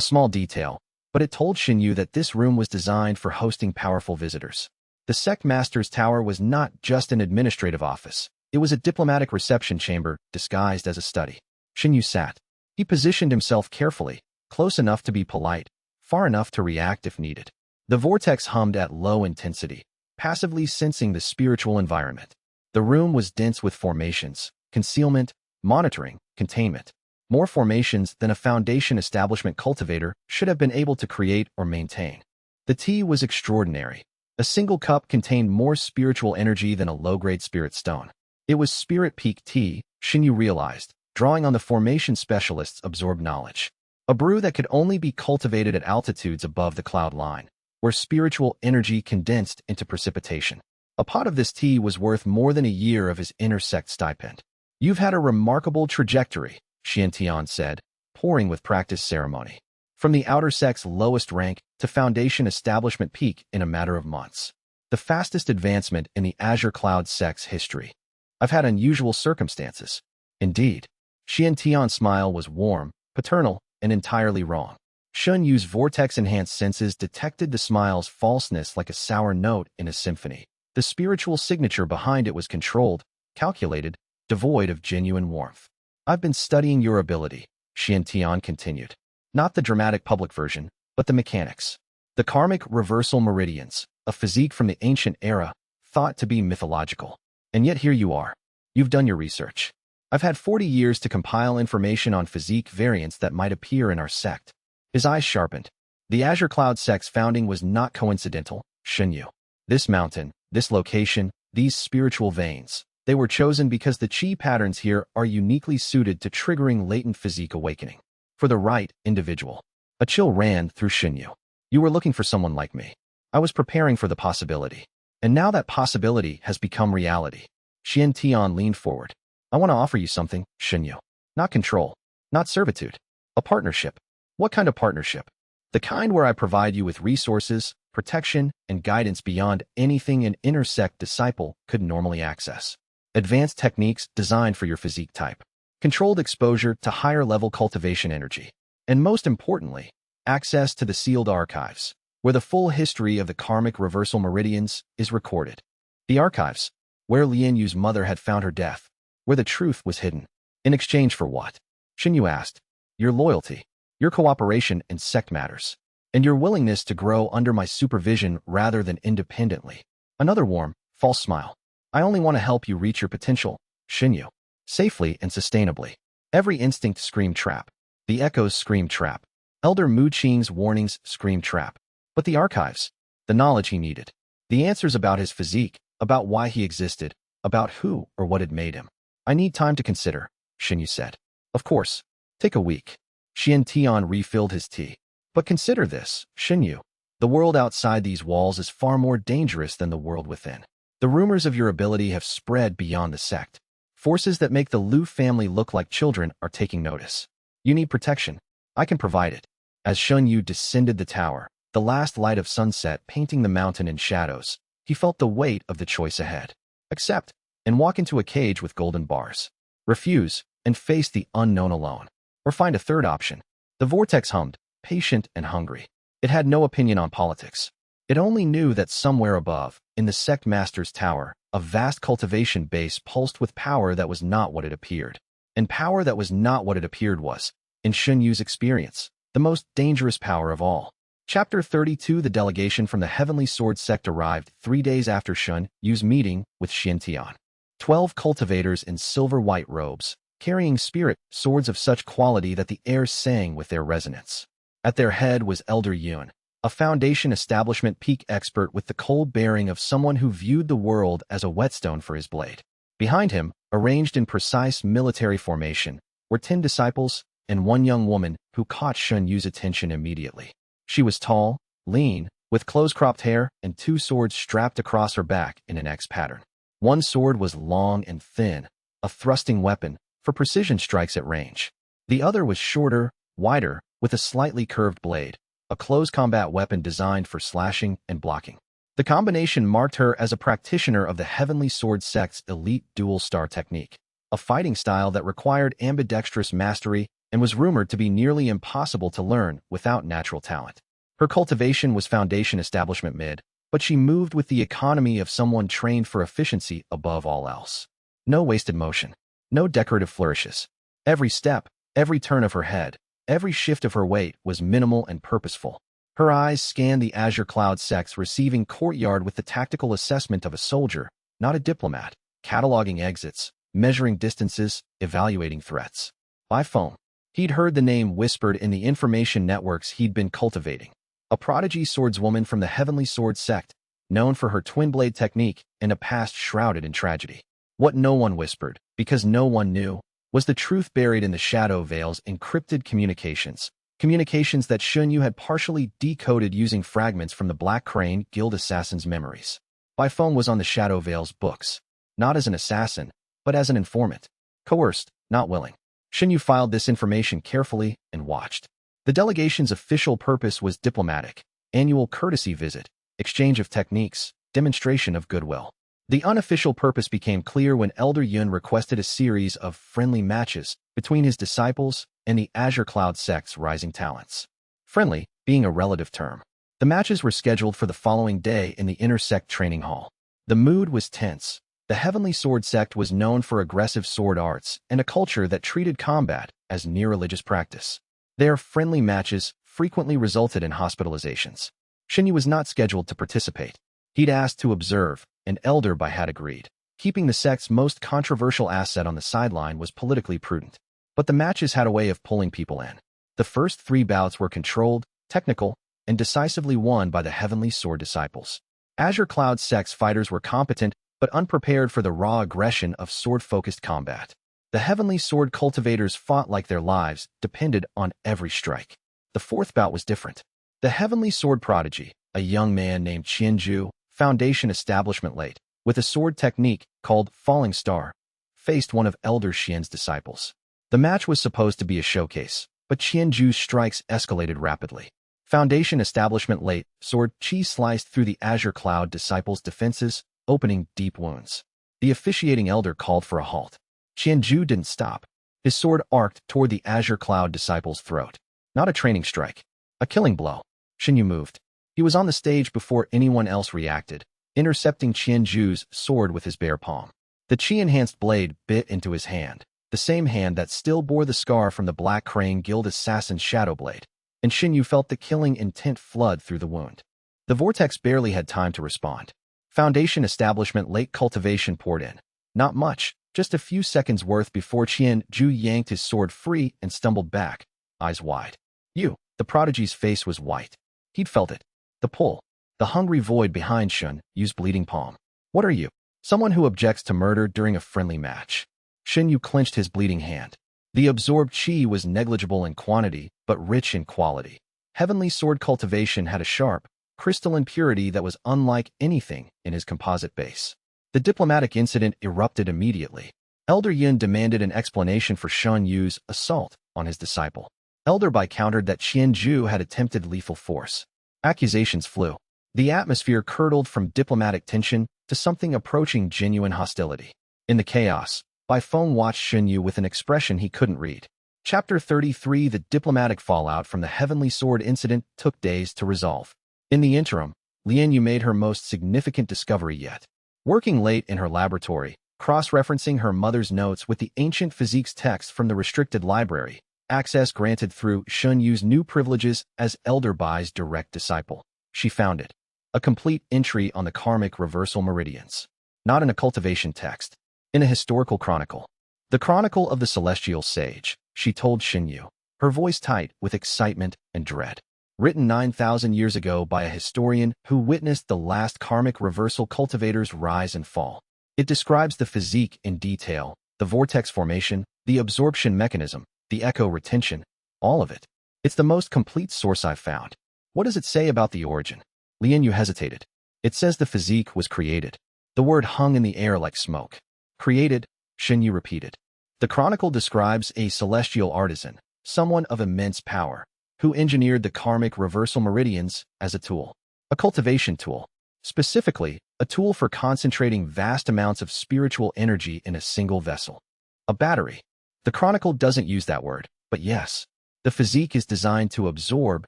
small detail, but it told Shen Yu that this room was designed for hosting powerful visitors. The sect master's tower was not just an administrative office. It was a diplomatic reception chamber disguised as a study. Shen Yu sat. He positioned himself carefully, close enough to be polite, far enough to react if needed. The vortex hummed at low intensity, passively sensing the spiritual environment. The room was dense with formations, concealment, monitoring, containment. More formations than a foundation establishment cultivator should have been able to create or maintain. The tea was extraordinary. A single cup contained more spiritual energy than a low-grade spirit stone. It was spirit peak tea, Shen Yu realized, drawing on the formation specialists' absorbed knowledge. A brew that could only be cultivated at altitudes above the cloud line, where spiritual energy condensed into precipitation. A pot of this tea was worth more than a year of his inner sect stipend. You've had a remarkable trajectory, Shen Tian said, pouring with practiced ceremony. From the outer sect's lowest rank to foundation establishment peak in a matter of months. The fastest advancement in the Azure Cloud sect's history. I've had unusual circumstances. Indeed. Shen Tian's smile was warm, paternal, and entirely wrong. Shen Yu's vortex-enhanced senses detected the smile's falseness like a sour note in a symphony. The spiritual signature behind it was controlled, calculated, devoid of genuine warmth. I've been studying your ability, Shen Tian continued. Not the dramatic public version, but the mechanics. The karmic reversal meridians, a physique from the ancient era, thought to be mythological. And yet here you are. You've done your research. I've had 40 years to compile information on physique variants that might appear in our sect. His eyes sharpened. The Azure Cloud sect's founding was not coincidental, Shen Yu. This mountain, this location, these spiritual veins, they were chosen because the chi patterns here are uniquely suited to triggering latent physique awakening. For the right individual. A chill ran through Shen Yu. You were looking for someone like me. I was preparing for the possibility. And now that possibility has become reality. Shen Tian leaned forward. I want to offer you something, Shen Yu. Not control. Not servitude. A partnership. What kind of partnership? The kind where I provide you with resources, protection, and guidance beyond anything an inner sect disciple could normally access. Advanced techniques designed for your physique type. Controlled exposure to higher-level cultivation energy. And most importantly, access to the sealed archives, where the full history of the karmic reversal meridians is recorded. The archives, where Lien Yu's mother had found her death, where the truth was hidden. In exchange for what? Shen Yu asked. Your loyalty, your cooperation in sect matters, and your willingness to grow under my supervision rather than independently. Another warm, false smile. I only want to help you reach your potential, Shen Yu. Safely and sustainably. Every instinct screamed trap. The echoes screamed trap. Elder Mu Qing's warnings screamed trap. But the archives, the knowledge he needed, the answers about his physique, about why he existed, about who or what had made him. I need time to consider, Shen Yu said. Of course. Take a week. Shen Tian refilled his tea. But consider this, Shen Yu. The world outside these walls is far more dangerous than the world within. The rumors of your ability have spread beyond the sect. Forces that make the Lu family look like children are taking notice. You need protection. I can provide it. As Shen Yu descended the tower, the last light of sunset painting the mountain in shadows, he felt the weight of the choice ahead. Accept, and walk into a cage with golden bars. Refuse, and face the unknown alone. Or find a third option. The vortex hummed, patient and hungry. It had no opinion on politics. It only knew that somewhere above, in the sect master's tower, a vast cultivation base pulsed with power that was not what it appeared. And power that was not what it appeared was, in Shen Yu's experience, the most dangerous power of all. Chapter 32. The delegation from the Heavenly Sword sect arrived 3 days after Shen Yu's meeting with Shen Tian. 12 cultivators in silver-white robes, carrying spirit swords of such quality that the air sang with their resonance. At their head was Elder Yun, a Foundation establishment peak expert with the cold bearing of someone who viewed the world as a whetstone for his blade. Behind him, arranged in precise military formation, were 10 disciples and one young woman who caught Shen Yu's attention immediately. She was tall, lean, with close-cropped hair and 2 swords strapped across her back in an X pattern. One sword was long and thin, a thrusting weapon for precision strikes at range. The other was shorter, wider, with a slightly curved blade, a close combat weapon designed for slashing and blocking. The combination marked her as a practitioner of the Heavenly Sword sect's elite dual star technique, a fighting style that required ambidextrous mastery and was rumored to be nearly impossible to learn without natural talent. Her cultivation was Foundation establishment mid, but she moved with the economy of someone trained for efficiency above all else. No wasted motion, no decorative flourishes. Every step, every turn of her head, every shift of her weight was minimal and purposeful. Her eyes scanned the azure cloud sects receiving courtyard with the tactical assessment of a soldier, not a diplomat, cataloging exits, measuring distances, evaluating threats. By phone, he'd heard the name whispered in the information networks he'd been cultivating. A prodigy swordswoman from the Heavenly Sword sect, known for her twin-blade technique and a past shrouded in tragedy. What no one whispered, because no one knew, was the truth buried in the shadow veil's encrypted communications that Shen Yu had partially decoded using fragments from the Black Crane Guild assassin's memories. Bai Feng was on the shadow veil's books, not as an assassin, but as an informant. Coerced, not willing. Shen Yu filed this information carefully and watched. The delegation's official purpose was diplomatic, annual courtesy visit, exchange of techniques, demonstration of goodwill. The unofficial purpose became clear when Elder Yun requested a series of friendly matches between his disciples and the Azure Cloud sect's rising talents. Friendly being a relative term. The matches were scheduled for the following day in the Inner Sect Training Hall. The mood was tense. The Heavenly Sword sect was known for aggressive sword arts and a culture that treated combat as near religious practice. Their friendly matches frequently resulted in hospitalizations. Shen Yu was not scheduled to participate. He'd asked to observe, and Elder Bai had agreed. Keeping the sect's most controversial asset on the sideline was politically prudent. But the matches had a way of pulling people in. The first 3 bouts were controlled, technical, and decisively won by the Heavenly Sword disciples. Azure Cloud sect's fighters were competent but unprepared for the raw aggression of sword-focused combat. The Heavenly Sword cultivators fought like their lives depended on every strike. The 4th bout was different. The Heavenly Sword prodigy, a young man named Shen Yu, Foundation establishment late, with a sword technique called Falling Star, faced one of Elder Xian's disciples. The match was supposed to be a showcase, but Shen Yu's strikes escalated rapidly. Foundation establishment late, sword chi sliced through the Azure Cloud disciples' defenses, opening deep wounds. The officiating elder called for a halt. Shen Yu didn't stop. His sword arced toward the Azure Cloud disciple's throat. Not a training strike. A killing blow. Shen Yu moved. He was on the stage before anyone else reacted, intercepting Shen Yu's sword with his bare palm. The chi-enhanced blade bit into his hand, the same hand that still bore the scar from the Black Crane Guild assassin's shadow blade, and Shen Yu felt the killing intent flood through the wound. The vortex barely had time to respond. Foundation establishment late cultivation poured in. Not much, just a few seconds worth before Shen Yu yanked his sword free and stumbled back, eyes wide. The prodigy's face was white. He'd felt it. The pull. The hungry void behind Shen Yu's bleeding palm. What are you? Someone who objects to murder during a friendly match. Shen Yu clenched his bleeding hand. The absorbed chi was negligible in quantity, but rich in quality. Heavenly Sword cultivation had a sharp, crystalline purity that was unlike anything in his composite base. The diplomatic incident erupted immediately. Elder Yin demanded an explanation for Shen Yu's assault on his disciple. Elder Bai countered that Shen Yu had attempted lethal force. Accusations flew. The atmosphere curdled from diplomatic tension to something approaching genuine hostility. In the chaos, Bai Feng watched Shen Yu with an expression he couldn't read. Chapter 33 The diplomatic fallout from the Heavenly Sword incident took days to resolve. In the interim, Lian Yu made her most significant discovery yet. Working late in her laboratory, cross-referencing her mother's notes with the ancient physiques text from the restricted library, access granted through Shen Yu's new privileges as Elder Bai's direct disciple, she found it. A complete entry on the karmic reversal meridians. Not in a cultivation text. In a historical chronicle. The Chronicle of the Celestial Sage, she told Shen Yu, her voice tight with excitement and dread. Written 9,000 years ago by a historian who witnessed the last karmic reversal cultivators rise and fall. It describes the physique in detail, the vortex formation, the absorption mechanism, the echo retention, all of it. It's the most complete source I've found. What does it say about the origin? Li Yu hesitated. It says the physique was created. The word hung in the air like smoke. Created, Shen Yu repeated. The Chronicle describes a celestial artisan, someone of immense power, who engineered the karmic reversal meridians as a tool. A cultivation tool. Specifically, a tool for concentrating vast amounts of spiritual energy in a single vessel. A battery. The Chronicle doesn't use that word, but yes. The physique is designed to absorb,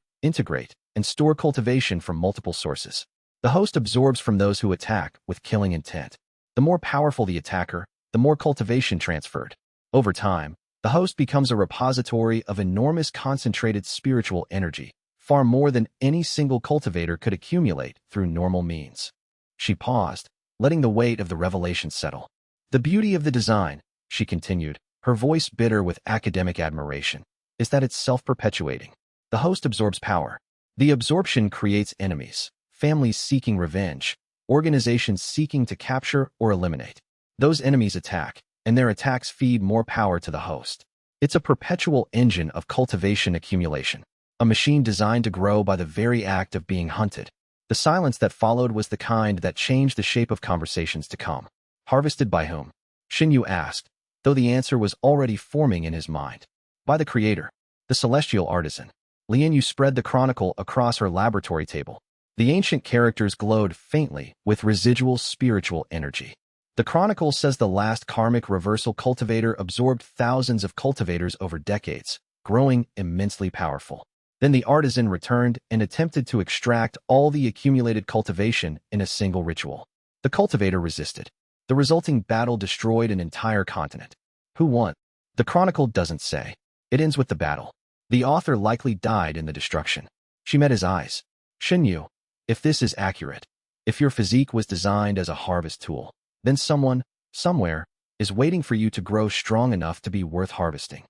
integrate, and store cultivation from multiple sources. The host absorbs from those who attack with killing intent. The more powerful the attacker, the more cultivation transferred. Over time, the host becomes a repository of enormous concentrated spiritual energy, far more than any single cultivator could accumulate through normal means. She paused, letting the weight of the revelation settle. The beauty of the design, she continued, her voice bitter with academic admiration, is that it's self-perpetuating. The host absorbs power. The absorption creates enemies, families seeking revenge, organizations seeking to capture or eliminate. Those enemies attack, and their attacks feed more power to the host. It's a perpetual engine of cultivation accumulation, a machine designed to grow by the very act of being hunted. The silence that followed was the kind that changed the shape of conversations to come. Harvested by whom? Shen Yu asked, though the answer was already forming in his mind. By the creator, the celestial artisan. Li Yu spread the Chronicle across her laboratory table. The ancient characters glowed faintly with residual spiritual energy. The Chronicle says the last karmic reversal cultivator absorbed thousands of cultivators over decades, growing immensely powerful. Then the artisan returned and attempted to extract all the accumulated cultivation in a single ritual. The cultivator resisted. The resulting battle destroyed an entire continent. Who won? The Chronicle doesn't say. It ends with the battle. The author likely died in the destruction. She met his eyes. Shen Yu, if this is accurate, if your physique was designed as a harvest tool, then someone, somewhere, is waiting for you to grow strong enough to be worth harvesting.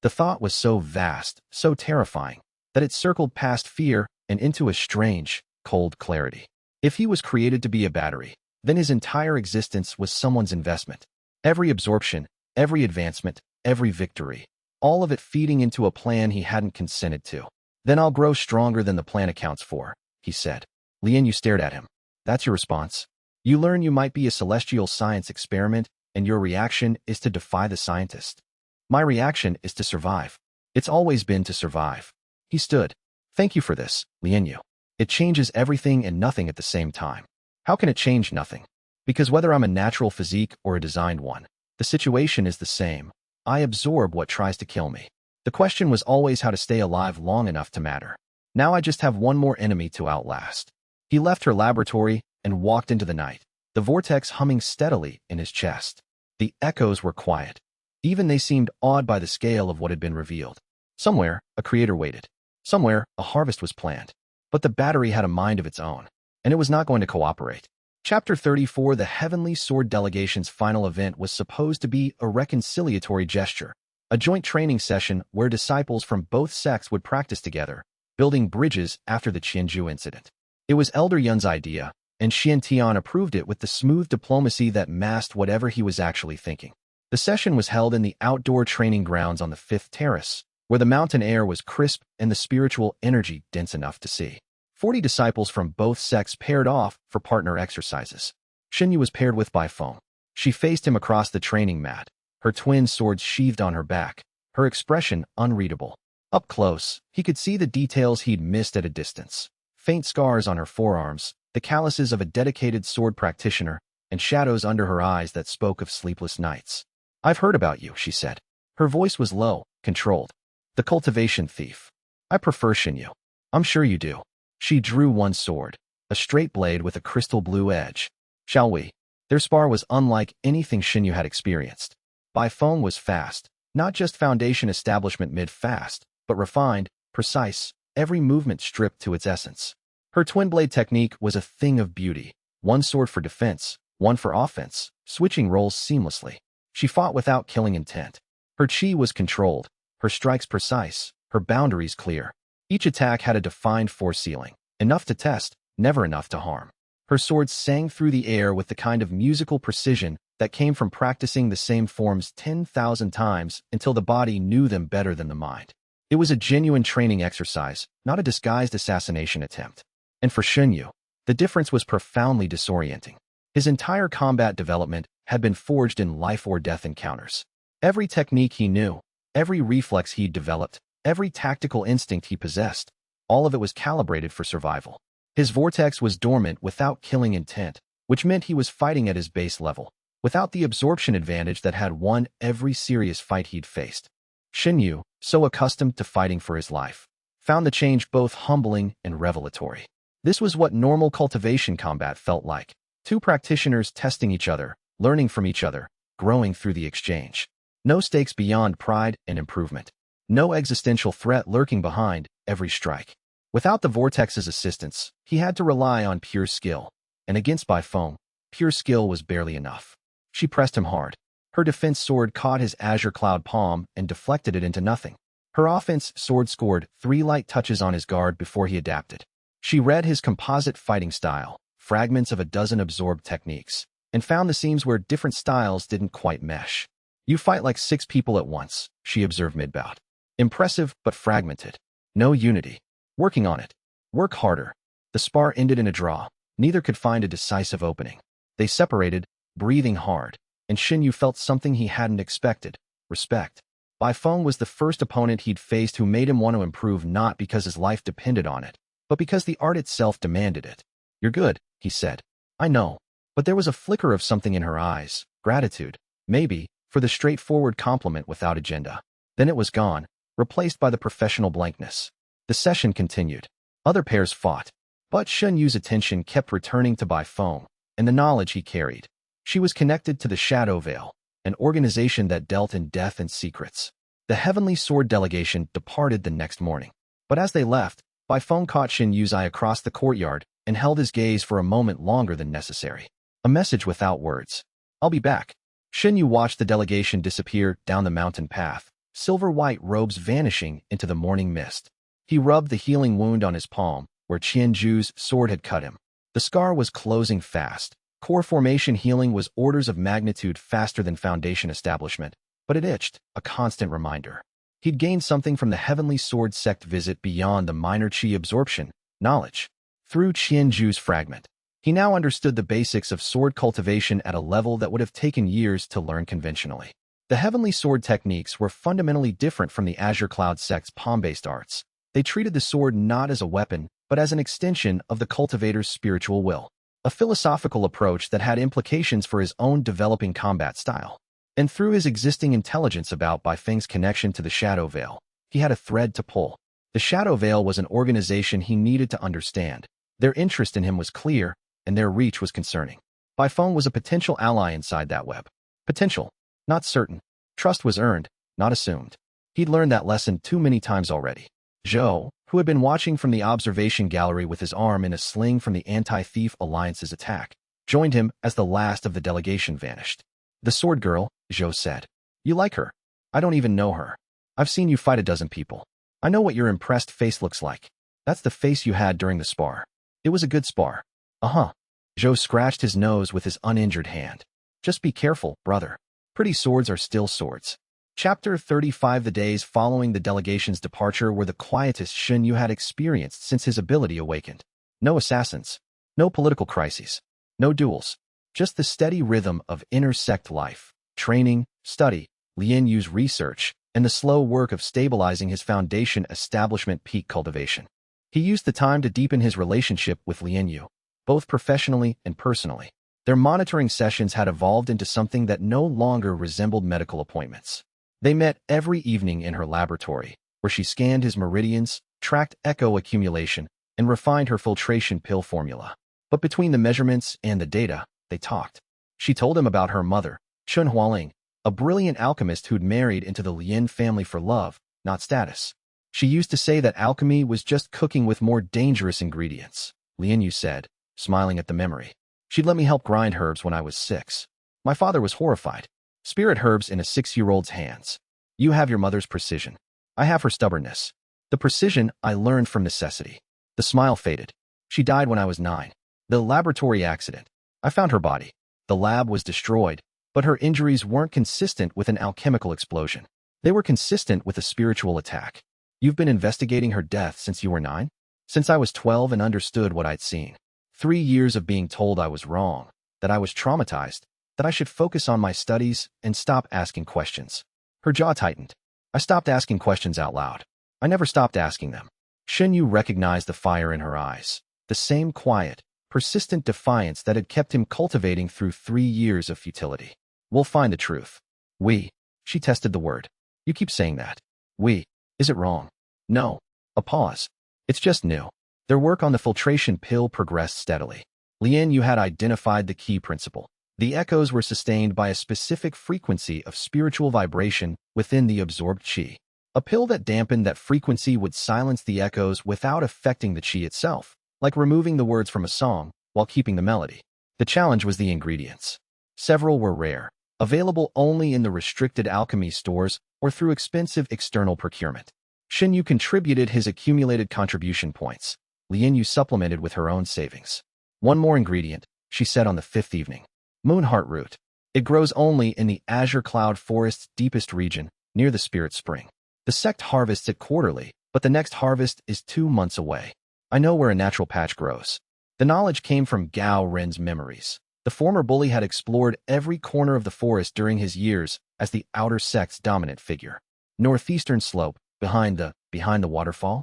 The thought was so vast, so terrifying, that it circled past fear and into a strange, cold clarity. If he was created to be a battery, then his entire existence was someone's investment. Every absorption, every advancement, every victory, all of it feeding into a plan he hadn't consented to. Then I'll grow stronger than the plan accounts for, he said. Li Yu stared at him. That's your response? You learn you might be a celestial science experiment, and your reaction is to defy the scientist. My reaction is to survive. It's always been to survive. He stood. Thank you for this, Li Yu. It changes everything and nothing at the same time. How can it change nothing? Because whether I'm a natural physique or a designed one, the situation is the same. I absorb what tries to kill me. The question was always how to stay alive long enough to matter. Now I just have one more enemy to outlast. He left her laboratory and walked into the night, the vortex humming steadily in his chest. The echoes were quiet. Even they seemed awed by the scale of what had been revealed. Somewhere, a creator waited. Somewhere, a harvest was planned. But the battery had a mind of its own, and it was not going to cooperate. Chapter 34. The Heavenly Sword Delegation's final event was supposed to be a reconciliatory gesture, a joint training session where disciples from both sects would practice together, building bridges after the Qianzhou incident. It was Elder Yun's idea, and Xian Tian approved it with the smooth diplomacy that masked whatever he was actually thinking. The session was held in the outdoor training grounds on the 5th terrace, where the mountain air was crisp and the spiritual energy dense enough to see. 40 disciples from both sects paired off for partner exercises. Shen Yu was paired with Bai Feng. She faced him across the training mat, her twin swords sheathed on her back, her expression unreadable. Up close, he could see the details he'd missed at a distance. Faint scars on her forearms, the calluses of a dedicated sword practitioner, and shadows under her eyes that spoke of sleepless nights. I've heard about you, she said. Her voice was low, controlled. The cultivation thief. I prefer Shen Yu. I'm sure you do. She drew one sword, a straight blade with a crystal blue edge. Shall we? Their spar was unlike anything Shen Yu had experienced. Bai Feng was fast, not just foundation establishment mid-fast, but refined, precise, every movement stripped to its essence. Her twin blade technique was a thing of beauty, one sword for defense, one for offense, switching roles seamlessly. She fought without killing intent. Her chi was controlled, her strikes precise, her boundaries clear. Each attack had a defined force ceiling, enough to test, never enough to harm. Her swords sang through the air with the kind of musical precision that came from practicing the same forms 10,000 times until the body knew them better than the mind. It was a genuine training exercise, not a disguised assassination attempt. And for Shen Yu, the difference was profoundly disorienting. His entire combat development had been forged in life-or-death encounters. Every technique he knew, every reflex he'd developed, every tactical instinct he possessed, all of it was calibrated for survival. His vortex was dormant without killing intent, which meant he was fighting at his base level, without the absorption advantage that had won every serious fight he'd faced. Shen Yu, so accustomed to fighting for his life, found the change both humbling and revelatory. This was what normal cultivation combat felt like. Two practitioners testing each other, learning from each other, growing through the exchange. No stakes beyond pride and improvement. No existential threat lurking behind every strike. Without the vortex's assistance, he had to rely on pure skill. And against Bai Feng, pure skill was barely enough. She pressed him hard. Her defense sword caught his azure cloud palm and deflected it into nothing. Her offense sword scored 3 light touches on his guard before he adapted. She read his composite fighting style, fragments of a dozen absorbed techniques, and found the seams where different styles didn't quite mesh. You fight like 6 people at once, she observed mid-bout. Impressive, but fragmented. No unity. Working on it. Work harder. The spar ended in a draw. Neither could find a decisive opening. They separated, breathing hard, and Shen Yu felt something he hadn't expected: respect. Bai Feng was the first opponent he'd faced who made him want to improve, not because his life depended on it, but because the art itself demanded it. "You're good," he said. "I know." But there was a flicker of something in her eyes, gratitude, maybe, for the straightforward compliment without agenda. Then it was gone, replaced by the professional blankness. The session continued. Other pairs fought, but Shen Yu's attention kept returning to Bai Feng and the knowledge he carried. She was connected to the Shadow Veil, an organization that dealt in death and secrets. The Heavenly Sword delegation departed the next morning. But as they left, Bai Feng caught Shen Yu's eye across the courtyard and held his gaze for a moment longer than necessary. A message without words. "I'll be back." Shen Yu watched the delegation disappear down the mountain path, silver-white robes vanishing into the morning mist. He rubbed the healing wound on his palm, where Qianju's sword had cut him. The scar was closing fast. Core formation healing was orders of magnitude faster than foundation establishment, but it itched, a constant reminder. He'd gained something from the Heavenly Sword sect visit beyond the minor qi absorption, knowledge. Through Qianju's fragment, he now understood the basics of sword cultivation at a level that would have taken years to learn conventionally. The Heavenly Sword techniques were fundamentally different from the Azure Cloud sect's palm-based arts. They treated the sword not as a weapon, but as an extension of the cultivator's spiritual will. A philosophical approach that had implications for his own developing combat style. And through his existing intelligence about Bai Feng's connection to the Shadow Veil, he had a thread to pull. The Shadow Veil was an organization he needed to understand. Their interest in him was clear, and their reach was concerning. Bai Feng was a potential ally inside that web. Potential, not certain. Trust was earned, not assumed. He'd learned that lesson too many times already. Zhou, who had been watching from the observation gallery with his arm in a sling from the Anti-Thief Alliance's attack, joined him as the last of the delegation vanished. "The sword girl," Zhou said. "You like her?" "I don't even know her. I've seen you fight a dozen people. I know what your impressed face looks like. That's the face you had during the spar. It was a good spar." "Uh-huh." Zhou scratched his nose with his uninjured hand. "Just be careful, brother. Pretty swords are still swords." Chapter 35. The days following the delegation's departure were the quietest Shen Yu had experienced since his ability awakened. No assassins, no political crises, no duels, just the steady rhythm of inner sect life, training, study, Lian Yu's research, and the slow work of stabilizing his foundation establishment peak cultivation. He used the time to deepen his relationship with Lian Yu, both professionally and personally. Their monitoring sessions had evolved into something that no longer resembled medical appointments. They met every evening in her laboratory, where she scanned his meridians, tracked echo accumulation, and refined her filtration pill formula. But between the measurements and the data, they talked. She told him about her mother, Chun Hualing, a brilliant alchemist who'd married into the Lien family for love, not status. She used to say that alchemy was just cooking with more dangerous ingredients, Lian Yu said, smiling at the memory. "She'd let me help grind herbs when I was 6. My father was horrified. Spirit herbs in a 6-year-old's hands. You have your mother's precision. I have her stubbornness. The precision I learned from necessity. The smile faded. She died when I was 9. The laboratory accident. I found her body. The lab was destroyed, but her injuries weren't consistent with an alchemical explosion. They were consistent with a spiritual attack. You've been investigating her death since you were 9? Since I was 12 and understood what I'd seen. 3 years of being told I was wrong, that I was traumatized, that I should focus on my studies and stop asking questions. Her jaw tightened. I stopped asking questions out loud. I never stopped asking them. Shen Yu recognized the fire in her eyes, the same quiet, persistent defiance that had kept him cultivating through 3 years of futility. We'll find the truth. We. She tested the word. You keep saying that. We. Is it wrong? No. A pause. It's just new. Their work on the filtration pill progressed steadily. Li Yu had identified the key principle. The echoes were sustained by a specific frequency of spiritual vibration within the absorbed qi. A pill that dampened that frequency would silence the echoes without affecting the qi itself, like removing the words from a song while keeping the melody. The challenge was the ingredients. Several were rare, available only in the restricted alchemy stores or through expensive external procurement. Shen Yu contributed his accumulated contribution points. Li Yu supplemented with her own savings. One more ingredient, she said on the 5th evening. Moonheart root. It grows only in the Azure Cloud Forest's deepest region, near the Spirit Spring. The sect harvests it quarterly, but the next harvest is 2 months away. I know where a natural patch grows. The knowledge came from Gao Ren's memories. The former bully had explored every corner of the forest during his years as the outer sect's dominant figure. Northeastern slope, behind the waterfall?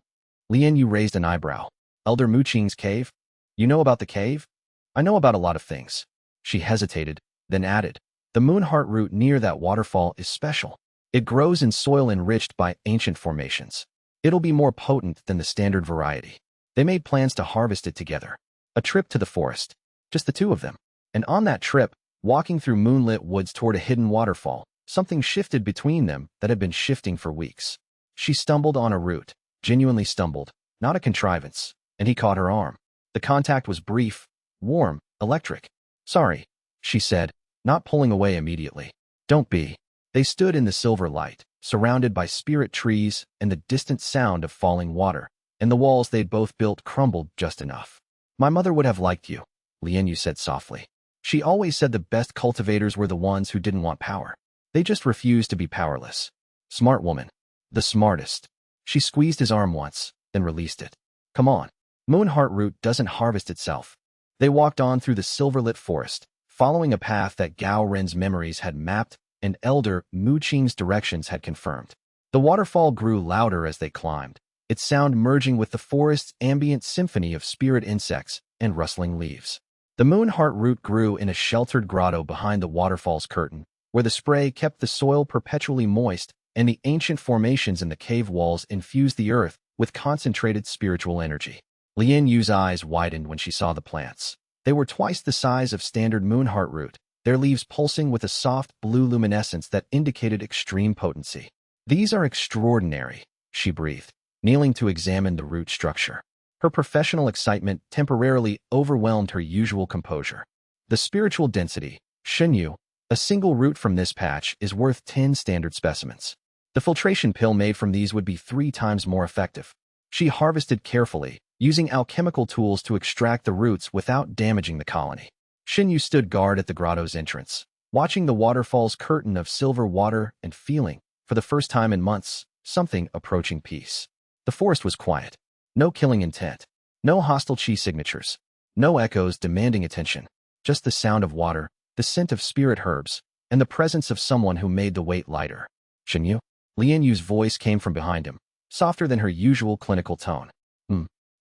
Li Yu raised an eyebrow. Elder Muqing's cave? You know about the cave? I know about a lot of things. She hesitated, then added, the Moonheart root near that waterfall is special. It grows in soil enriched by ancient formations. It'll be more potent than the standard variety. They made plans to harvest it together. A trip to the forest. Just the two of them. And on that trip, walking through moonlit woods toward a hidden waterfall, something shifted between them that had been shifting for weeks. She stumbled on a root, genuinely stumbled, not a contrivance, and he caught her arm. The contact was brief, warm, electric. Sorry, she said, not pulling away immediately. Don't be. They stood in the silver light, surrounded by spirit trees and the distant sound of falling water, and the walls they'd both built crumbled just enough. My mother would have liked you, Li Yu said softly. She always said the best cultivators were the ones who didn't want power. They just refused to be powerless. Smart woman. The smartest. She squeezed his arm once, then released it. Come on. Moonheart root doesn't harvest itself. They walked on through the silver-lit forest, following a path that Gao Ren's memories had mapped and Elder Muqing's directions had confirmed. The waterfall grew louder as they climbed, its sound merging with the forest's ambient symphony of spirit insects and rustling leaves. The Moonheart root grew in a sheltered grotto behind the waterfall's curtain, where the spray kept the soil perpetually moist and the ancient formations in the cave walls infused the earth with concentrated spiritual energy. Li Yu's eyes widened when she saw the plants. They were twice the size of standard Moonheart root, their leaves pulsing with a soft blue luminescence that indicated extreme potency. These are extraordinary, she breathed, kneeling to examine the root structure. Her professional excitement temporarily overwhelmed her usual composure. The spiritual density, Shen Yu, a single root from this patch is worth 10 standard specimens. The filtration pill made from these would be 3 times more effective. She harvested carefully, using alchemical tools to extract the roots without damaging the colony. Shen Yu stood guard at the grotto's entrance, watching the waterfall's curtain of silver water and feeling, for the first time in months, something approaching peace. The forest was quiet. No killing intent. No hostile qi signatures. No echoes demanding attention. Just the sound of water, the scent of spirit herbs, and the presence of someone who made the weight lighter. Shen Yu? Li Yu's voice came from behind him, softer than her usual clinical tone.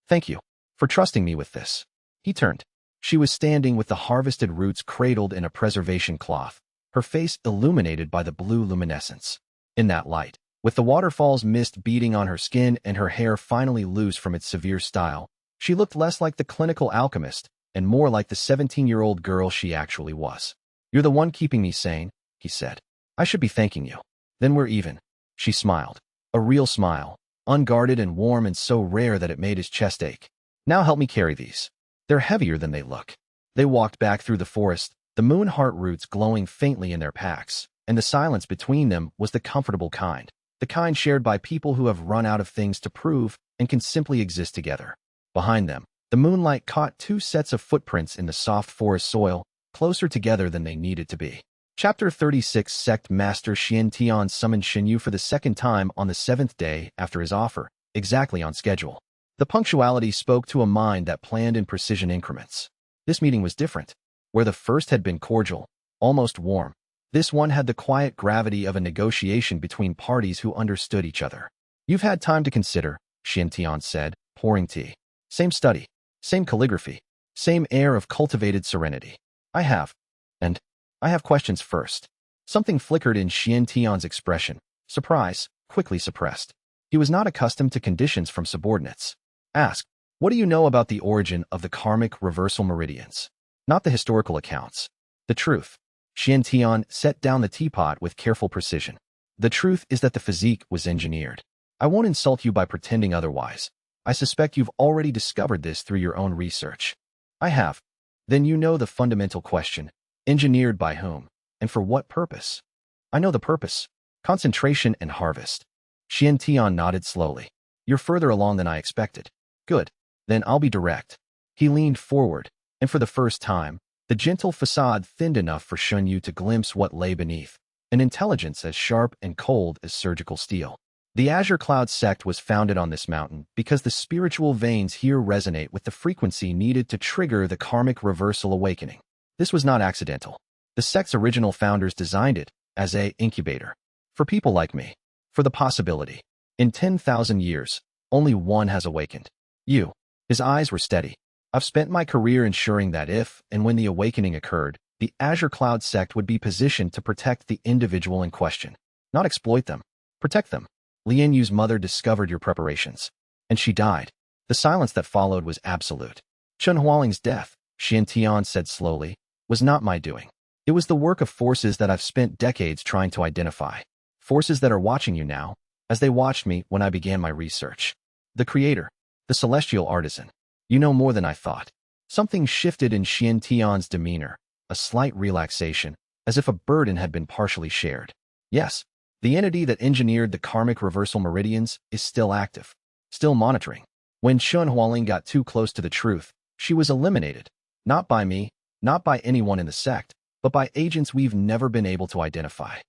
Thank you for trusting me with this. He turned. She was standing with the harvested roots cradled in a preservation cloth, her face illuminated by the blue luminescence. In that light, with the waterfall's mist beating on her skin and her hair finally loose from its severe style, she looked less like the clinical alchemist and more like the 17-year-old girl she actually was. You're the one keeping me sane, he said. I should be thanking you. Then we're even. She smiled. A real smile, unguarded and warm and so rare that it made his chest ache. Now help me carry these. They're heavier than they look. They walked back through the forest, the Moonheart roots glowing faintly in their packs, and the silence between them was the comfortable kind, the kind shared by people who have run out of things to prove and can simply exist together. Behind them, the moonlight caught two sets of footprints in the soft forest soil, closer together than they needed to be. Chapter 36. Sect Master Xian Tian summoned Shen Yu for the second time on the 7th day after his offer, exactly on schedule. The punctuality spoke to a mind that planned in precision increments. This meeting was different. Where the first had been cordial, almost warm, this one had the quiet gravity of a negotiation between parties who understood each other. "You've had time to consider," Xian Tian said, pouring tea. "Same study, same calligraphy, same air of cultivated serenity." "I have. And I have questions first." Something flickered in Xian Tian's expression, surprise, quickly suppressed. He was not accustomed to conditions from subordinates. "Ask, what do you know about the origin of the karmic reversal meridians? Not the historical accounts. The truth." Xian Tian set down the teapot with careful precision. "The truth is that the physique was engineered. I won't insult you by pretending otherwise. I suspect you've already discovered this through your own research." "I have." "Then you know the fundamental question. Engineered by whom? And for what purpose?" "I know the purpose. Concentration and harvest." Xian Tian nodded slowly. "You're further along than I expected." "Good. Then I'll be direct." He leaned forward, and for the first time, the gentle facade thinned enough for Shen Yu to glimpse what lay beneath, an intelligence as sharp and cold as surgical steel. The Azure Cloud sect was founded on this mountain because the spiritual veins here resonate with the frequency needed to trigger the karmic reversal awakening. This was not accidental. The sect's original founders designed it as an incubator. For people like me. For the possibility. In 10,000 years, only one has awakened. You. His eyes were steady. "I've spent my career ensuring that if and when the awakening occurred, the Azure Cloud sect would be positioned to protect the individual in question. Not exploit them. Protect them. Li Yu's mother discovered your preparations. And she died." The silence that followed was absolute. "Chen Hualing's death," Xian Tian said slowly, "was not my doing. It was the work of forces that I've spent decades trying to identify. Forces that are watching you now, as they watched me when I began my research. The creator. The celestial artisan. You know more than I thought." Something shifted in Xian Tian's demeanor, a slight relaxation, as if a burden had been partially shared. "Yes, the entity that engineered the karmic reversal meridians is still active, still monitoring. When Chen Hualing got too close to the truth, she was eliminated. Not by me, not by anyone in the sect, but by agents we've never been able to identify."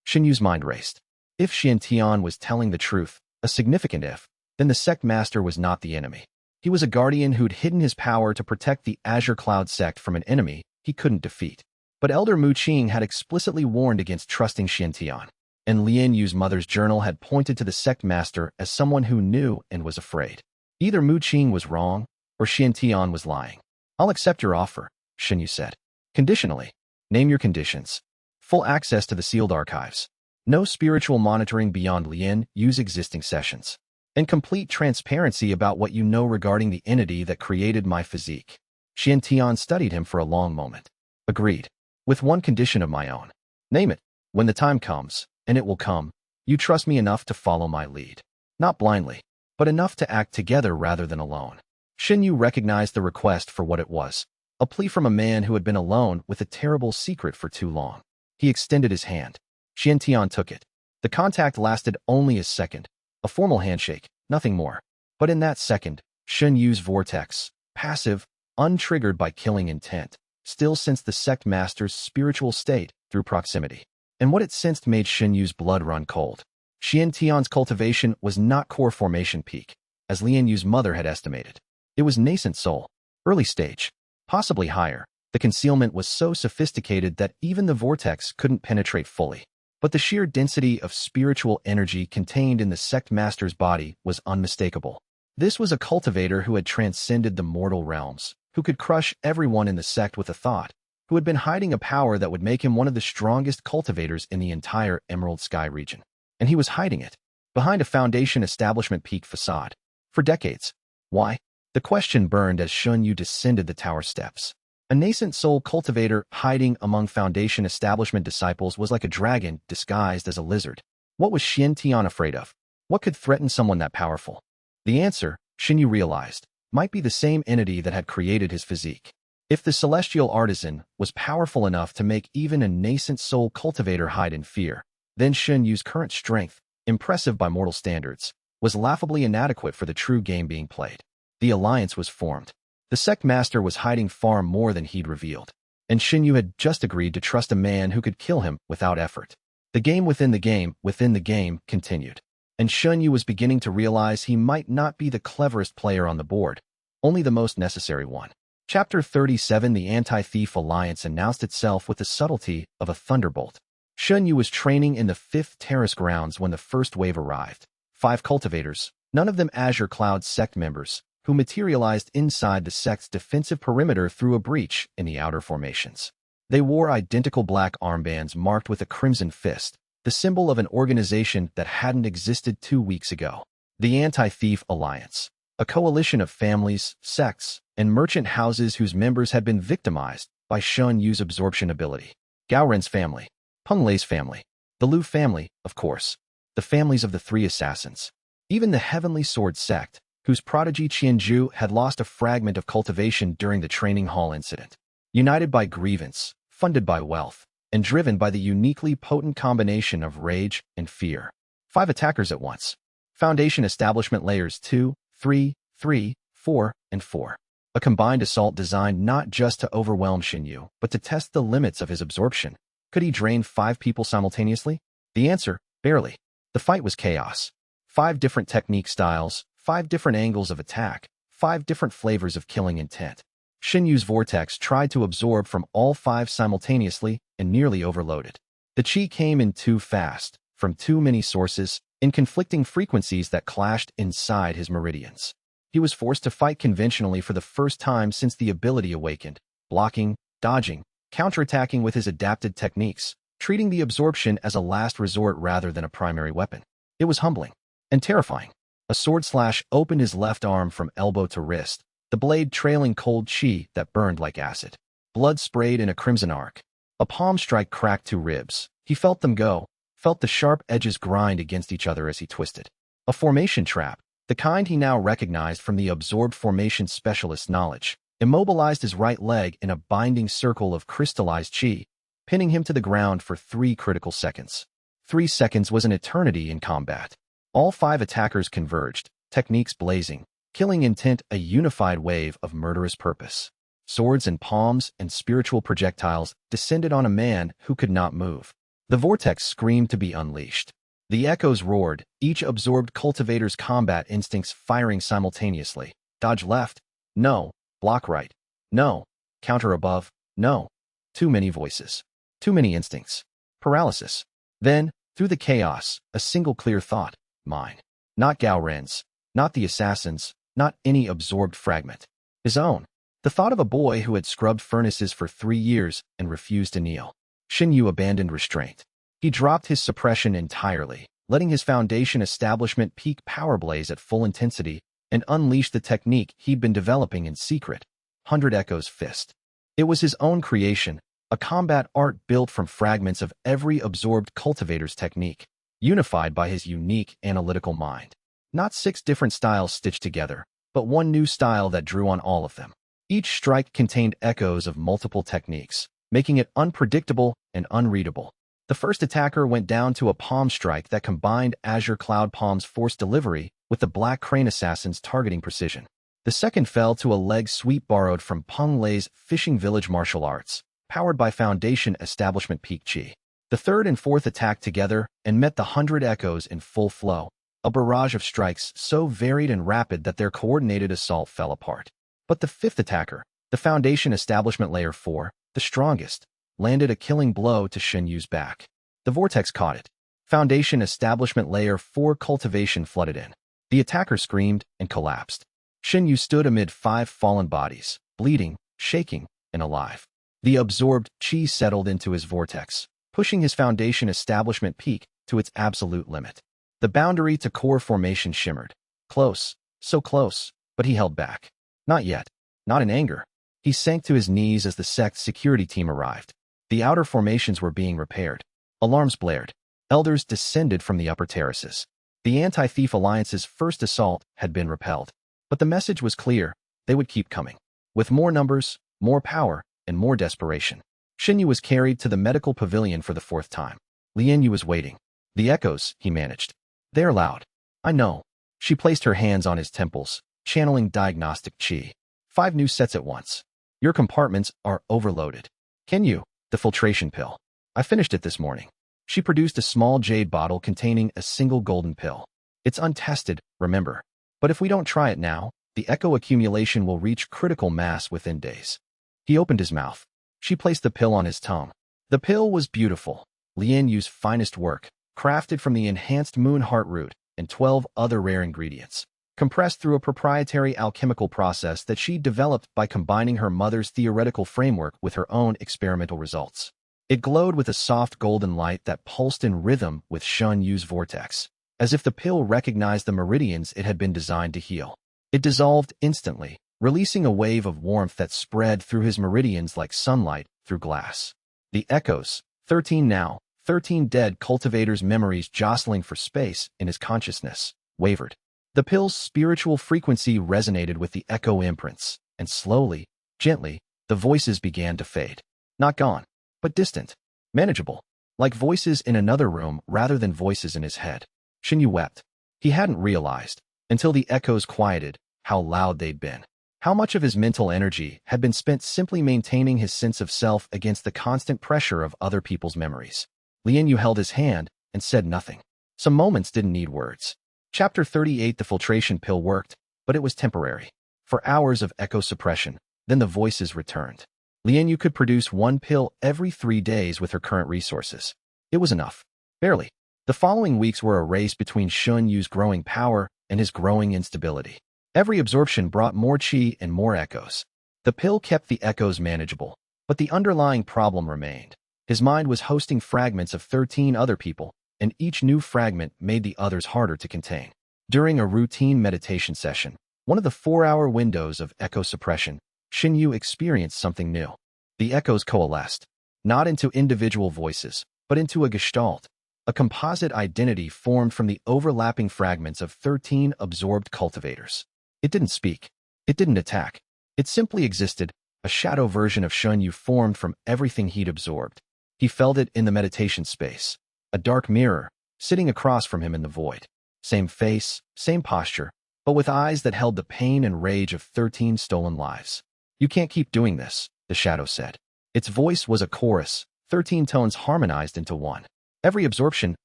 Shen Yu's mind raced. If Xian Tian was telling the truth, a significant if, then the sect master was not the enemy. He was a guardian who'd hidden his power to protect the Azure Cloud sect from an enemy he couldn't defeat. But Elder Mu Qing had explicitly warned against trusting Xian Tian, and Li Yu's mother's journal had pointed to the sect master as someone who knew and was afraid. Either Mu Qing was wrong, or Xian Tian was lying. "I'll accept your offer," Shen Yu said. "Conditionally. Name your conditions." "Full access to the sealed archives. No spiritual monitoring beyond Li Yu's existing sessions. And complete transparency about what you know regarding the entity that created my physique." Xian Tian studied him for a long moment. "Agreed. With one condition of my own." "Name it. When the time comes, and it will come, you trust me enough to follow my lead. Not blindly, but enough to act together rather than alone." Shen Yu recognized the request for what it was, a plea from a man who had been alone with a terrible secret for too long. He extended his hand. Xian Tian took it. The contact lasted only a second. A formal handshake, nothing more. But in that second, Shen Yu's vortex, passive, untriggered by killing intent, still sensed the sect master's spiritual state through proximity. And what it sensed made Shen Yu's blood run cold. Xian Tian's cultivation was not core formation peak, as Li Yu's mother had estimated. It was nascent soul, early stage, possibly higher. The concealment was so sophisticated that even the vortex couldn't penetrate fully. But the sheer density of spiritual energy contained in the sect master's body was unmistakable. This was a cultivator who had transcended the mortal realms, who could crush everyone in the sect with a thought, who had been hiding a power that would make him one of the strongest cultivators in the entire Emerald Sky region. And he was hiding it, behind a Foundation establishment peak facade, for decades. Why? The question burned as Shen Yu descended the tower steps. A nascent soul cultivator hiding among Foundation establishment disciples was like a dragon disguised as a lizard. What was Xian Tian afraid of? What could threaten someone that powerful? The answer, Shen Yu realized, might be the same entity that had created his physique. If the celestial artisan was powerful enough to make even a nascent soul cultivator hide in fear, then Shen Yu's current strength, impressive by mortal standards, was laughably inadequate for the true game being played. The alliance was formed. The sect master was hiding far more than he'd revealed, and Shen Yu had just agreed to trust a man who could kill him without effort. The game within the game continued, and Shen Yu was beginning to realize he might not be the cleverest player on the board, only the most necessary one. Chapter 37 The Anti-Thief Alliance announced itself with the subtlety of a thunderbolt. Shen Yu was training in the 5th terrace grounds when the first wave arrived. 5 cultivators, none of them Azure Cloud sect members, who materialized inside the sect's defensive perimeter through a breach in the outer formations. They wore identical black armbands marked with a crimson fist, the symbol of an organization that hadn't existed 2 weeks ago. The Anti-Thief Alliance, a coalition of families, sects, and merchant houses whose members had been victimized by Shen Yu's absorption ability. Gao Ren's family, Peng Lei's family, the Lu family, of course, the families of the 3 assassins, even the Heavenly Sword sect, whose prodigy Qianzhu had lost a fragment of cultivation during the training hall incident. United by grievance, funded by wealth, and driven by the uniquely potent combination of rage and fear. 5 attackers at once. Foundation establishment layers 2, 3, 3, 4, and 4. A combined assault designed not just to overwhelm Shen Yu, but to test the limits of his absorption. Could he drain 5 people simultaneously? The answer, barely. The fight was chaos. 5 different technique styles, 5 different angles of attack, 5 different flavors of killing intent. Shen Yu's vortex tried to absorb from all 5 simultaneously and nearly overloaded. The chi came in too fast, from too many sources, in conflicting frequencies that clashed inside his meridians. He was forced to fight conventionally for the first time since the ability awakened, blocking, dodging, counterattacking with his adapted techniques, treating the absorption as a last resort rather than a primary weapon. It was humbling and terrifying. A sword slash opened his left arm from elbow to wrist, the blade trailing cold chi that burned like acid. Blood sprayed in a crimson arc. A palm strike cracked 2 ribs. He felt them go, felt the sharp edges grind against each other as he twisted. A formation trap, the kind he now recognized from the absorbed formation specialist's knowledge, immobilized his right leg in a binding circle of crystallized chi, pinning him to the ground for 3 critical seconds. 3 seconds was an eternity in combat. All 5 attackers converged, techniques blazing, killing intent a unified wave of murderous purpose. Swords and palms and spiritual projectiles descended on a man who could not move. The vortex screamed to be unleashed. The echoes roared, each absorbed cultivator's combat instincts firing simultaneously. Dodge left? No. Block right? No. Counter above? No. Too many voices. Too many instincts. Paralysis. Then, through the chaos, a single clear thought. Mine. Not Gao Ren's. Not the assassin's. Not any absorbed fragment. His own. The thought of a boy who had scrubbed furnaces for 3 years and refused to kneel. Shen Yu abandoned restraint. He dropped his suppression entirely, letting his foundation establishment peak power blaze at full intensity and unleash the technique he'd been developing in secret. 100 Echoes Fist. It was his own creation, a combat art built from fragments of every absorbed cultivator's technique, unified by his unique analytical mind. Not 6 different styles stitched together, but one new style that drew on all of them. Each strike contained echoes of multiple techniques, making it unpredictable and unreadable. The first attacker went down to a palm strike that combined Azure Cloud Palm's force delivery with the Black Crane Assassin's targeting precision. The second fell to a leg sweep borrowed from Peng Lei's Fishing Village martial arts, powered by Foundation Establishment Peak Chi. The third and fourth attacked together and met the 100 echoes in full flow, a barrage of strikes so varied and rapid that their coordinated assault fell apart. But the fifth attacker, the Foundation Establishment Layer 4, the strongest, landed a killing blow to Shen Yu's back. The vortex caught it. Foundation Establishment Layer 4 cultivation flooded in. The attacker screamed and collapsed. Shen Yu stood amid 5 fallen bodies, bleeding, shaking, and alive. The absorbed chi settled into his vortex, pushing his Foundation Establishment peak to its absolute limit. The boundary to core formation shimmered. Close, so close, but he held back. Not yet. Not in anger. He sank to his knees as the sect's security team arrived. The outer formations were being repaired. Alarms blared. Elders descended from the upper terraces. The Anti-Thief Alliance's first assault had been repelled. But the message was clear. They would keep coming. With more numbers, more power, and more desperation. Shen Yu was carried to the medical pavilion for the 4th time. Li Yu was waiting. The echoes, he managed. They're loud. I know. She placed her hands on his temples, channeling diagnostic chi. 5 new sets at once. Your compartments are overloaded. Can you? The filtration pill. I finished it this morning. She produced a small jade bottle containing a single golden pill. It's untested, remember. But if we don't try it now, the echo accumulation will reach critical mass within days. He opened his mouth. She placed the pill on his tongue. The pill was beautiful. Li Yu's finest work, crafted from the enhanced moon heart root and 12 other rare ingredients, compressed through a proprietary alchemical process that she developed by combining her mother's theoretical framework with her own experimental results. It glowed with a soft golden light that pulsed in rhythm with Shen Yu's vortex, as if the pill recognized the meridians it had been designed to heal. It dissolved instantly, releasing a wave of warmth that spread through his meridians like sunlight through glass. The echoes, 13 now, 13 dead cultivators' memories jostling for space in his consciousness, wavered. The pill's spiritual frequency resonated with the echo imprints, and slowly, gently, the voices began to fade. Not gone, but distant, manageable, like voices in another room rather than voices in his head. Shen Yu wept. He hadn't realized, until the echoes quieted, how loud they'd been. How much of his mental energy had been spent simply maintaining his sense of self against the constant pressure of other people's memories. Li Yu held his hand and said nothing. Some moments didn't need words. Chapter 38. The filtration pill worked, but it was temporary. For hours of echo suppression, then the voices returned. Li Yu could produce 1 pill every 3 days with her current resources. It was enough. Barely. The following weeks were a race between Shen Yu's growing power and his growing instability. Every absorption brought more chi and more echoes. The pill kept the echoes manageable, but the underlying problem remained. His mind was hosting fragments of 13 other people, and each new fragment made the others harder to contain. During a routine meditation session, one of the 4-hour windows of echo suppression, Shen Yu experienced something new. The echoes coalesced, not into individual voices, but into a gestalt, a composite identity formed from the overlapping fragments of 13 absorbed cultivators. It didn't speak. It didn't attack. It simply existed, a shadow version of Shen Yu formed from everything he'd absorbed. He felt it in the meditation space, a dark mirror, sitting across from him in the void. Same face, same posture, but with eyes that held the pain and rage of 13 stolen lives. You can't keep doing this, the shadow said. Its voice was a chorus, 13 tones harmonized into one. Every absorption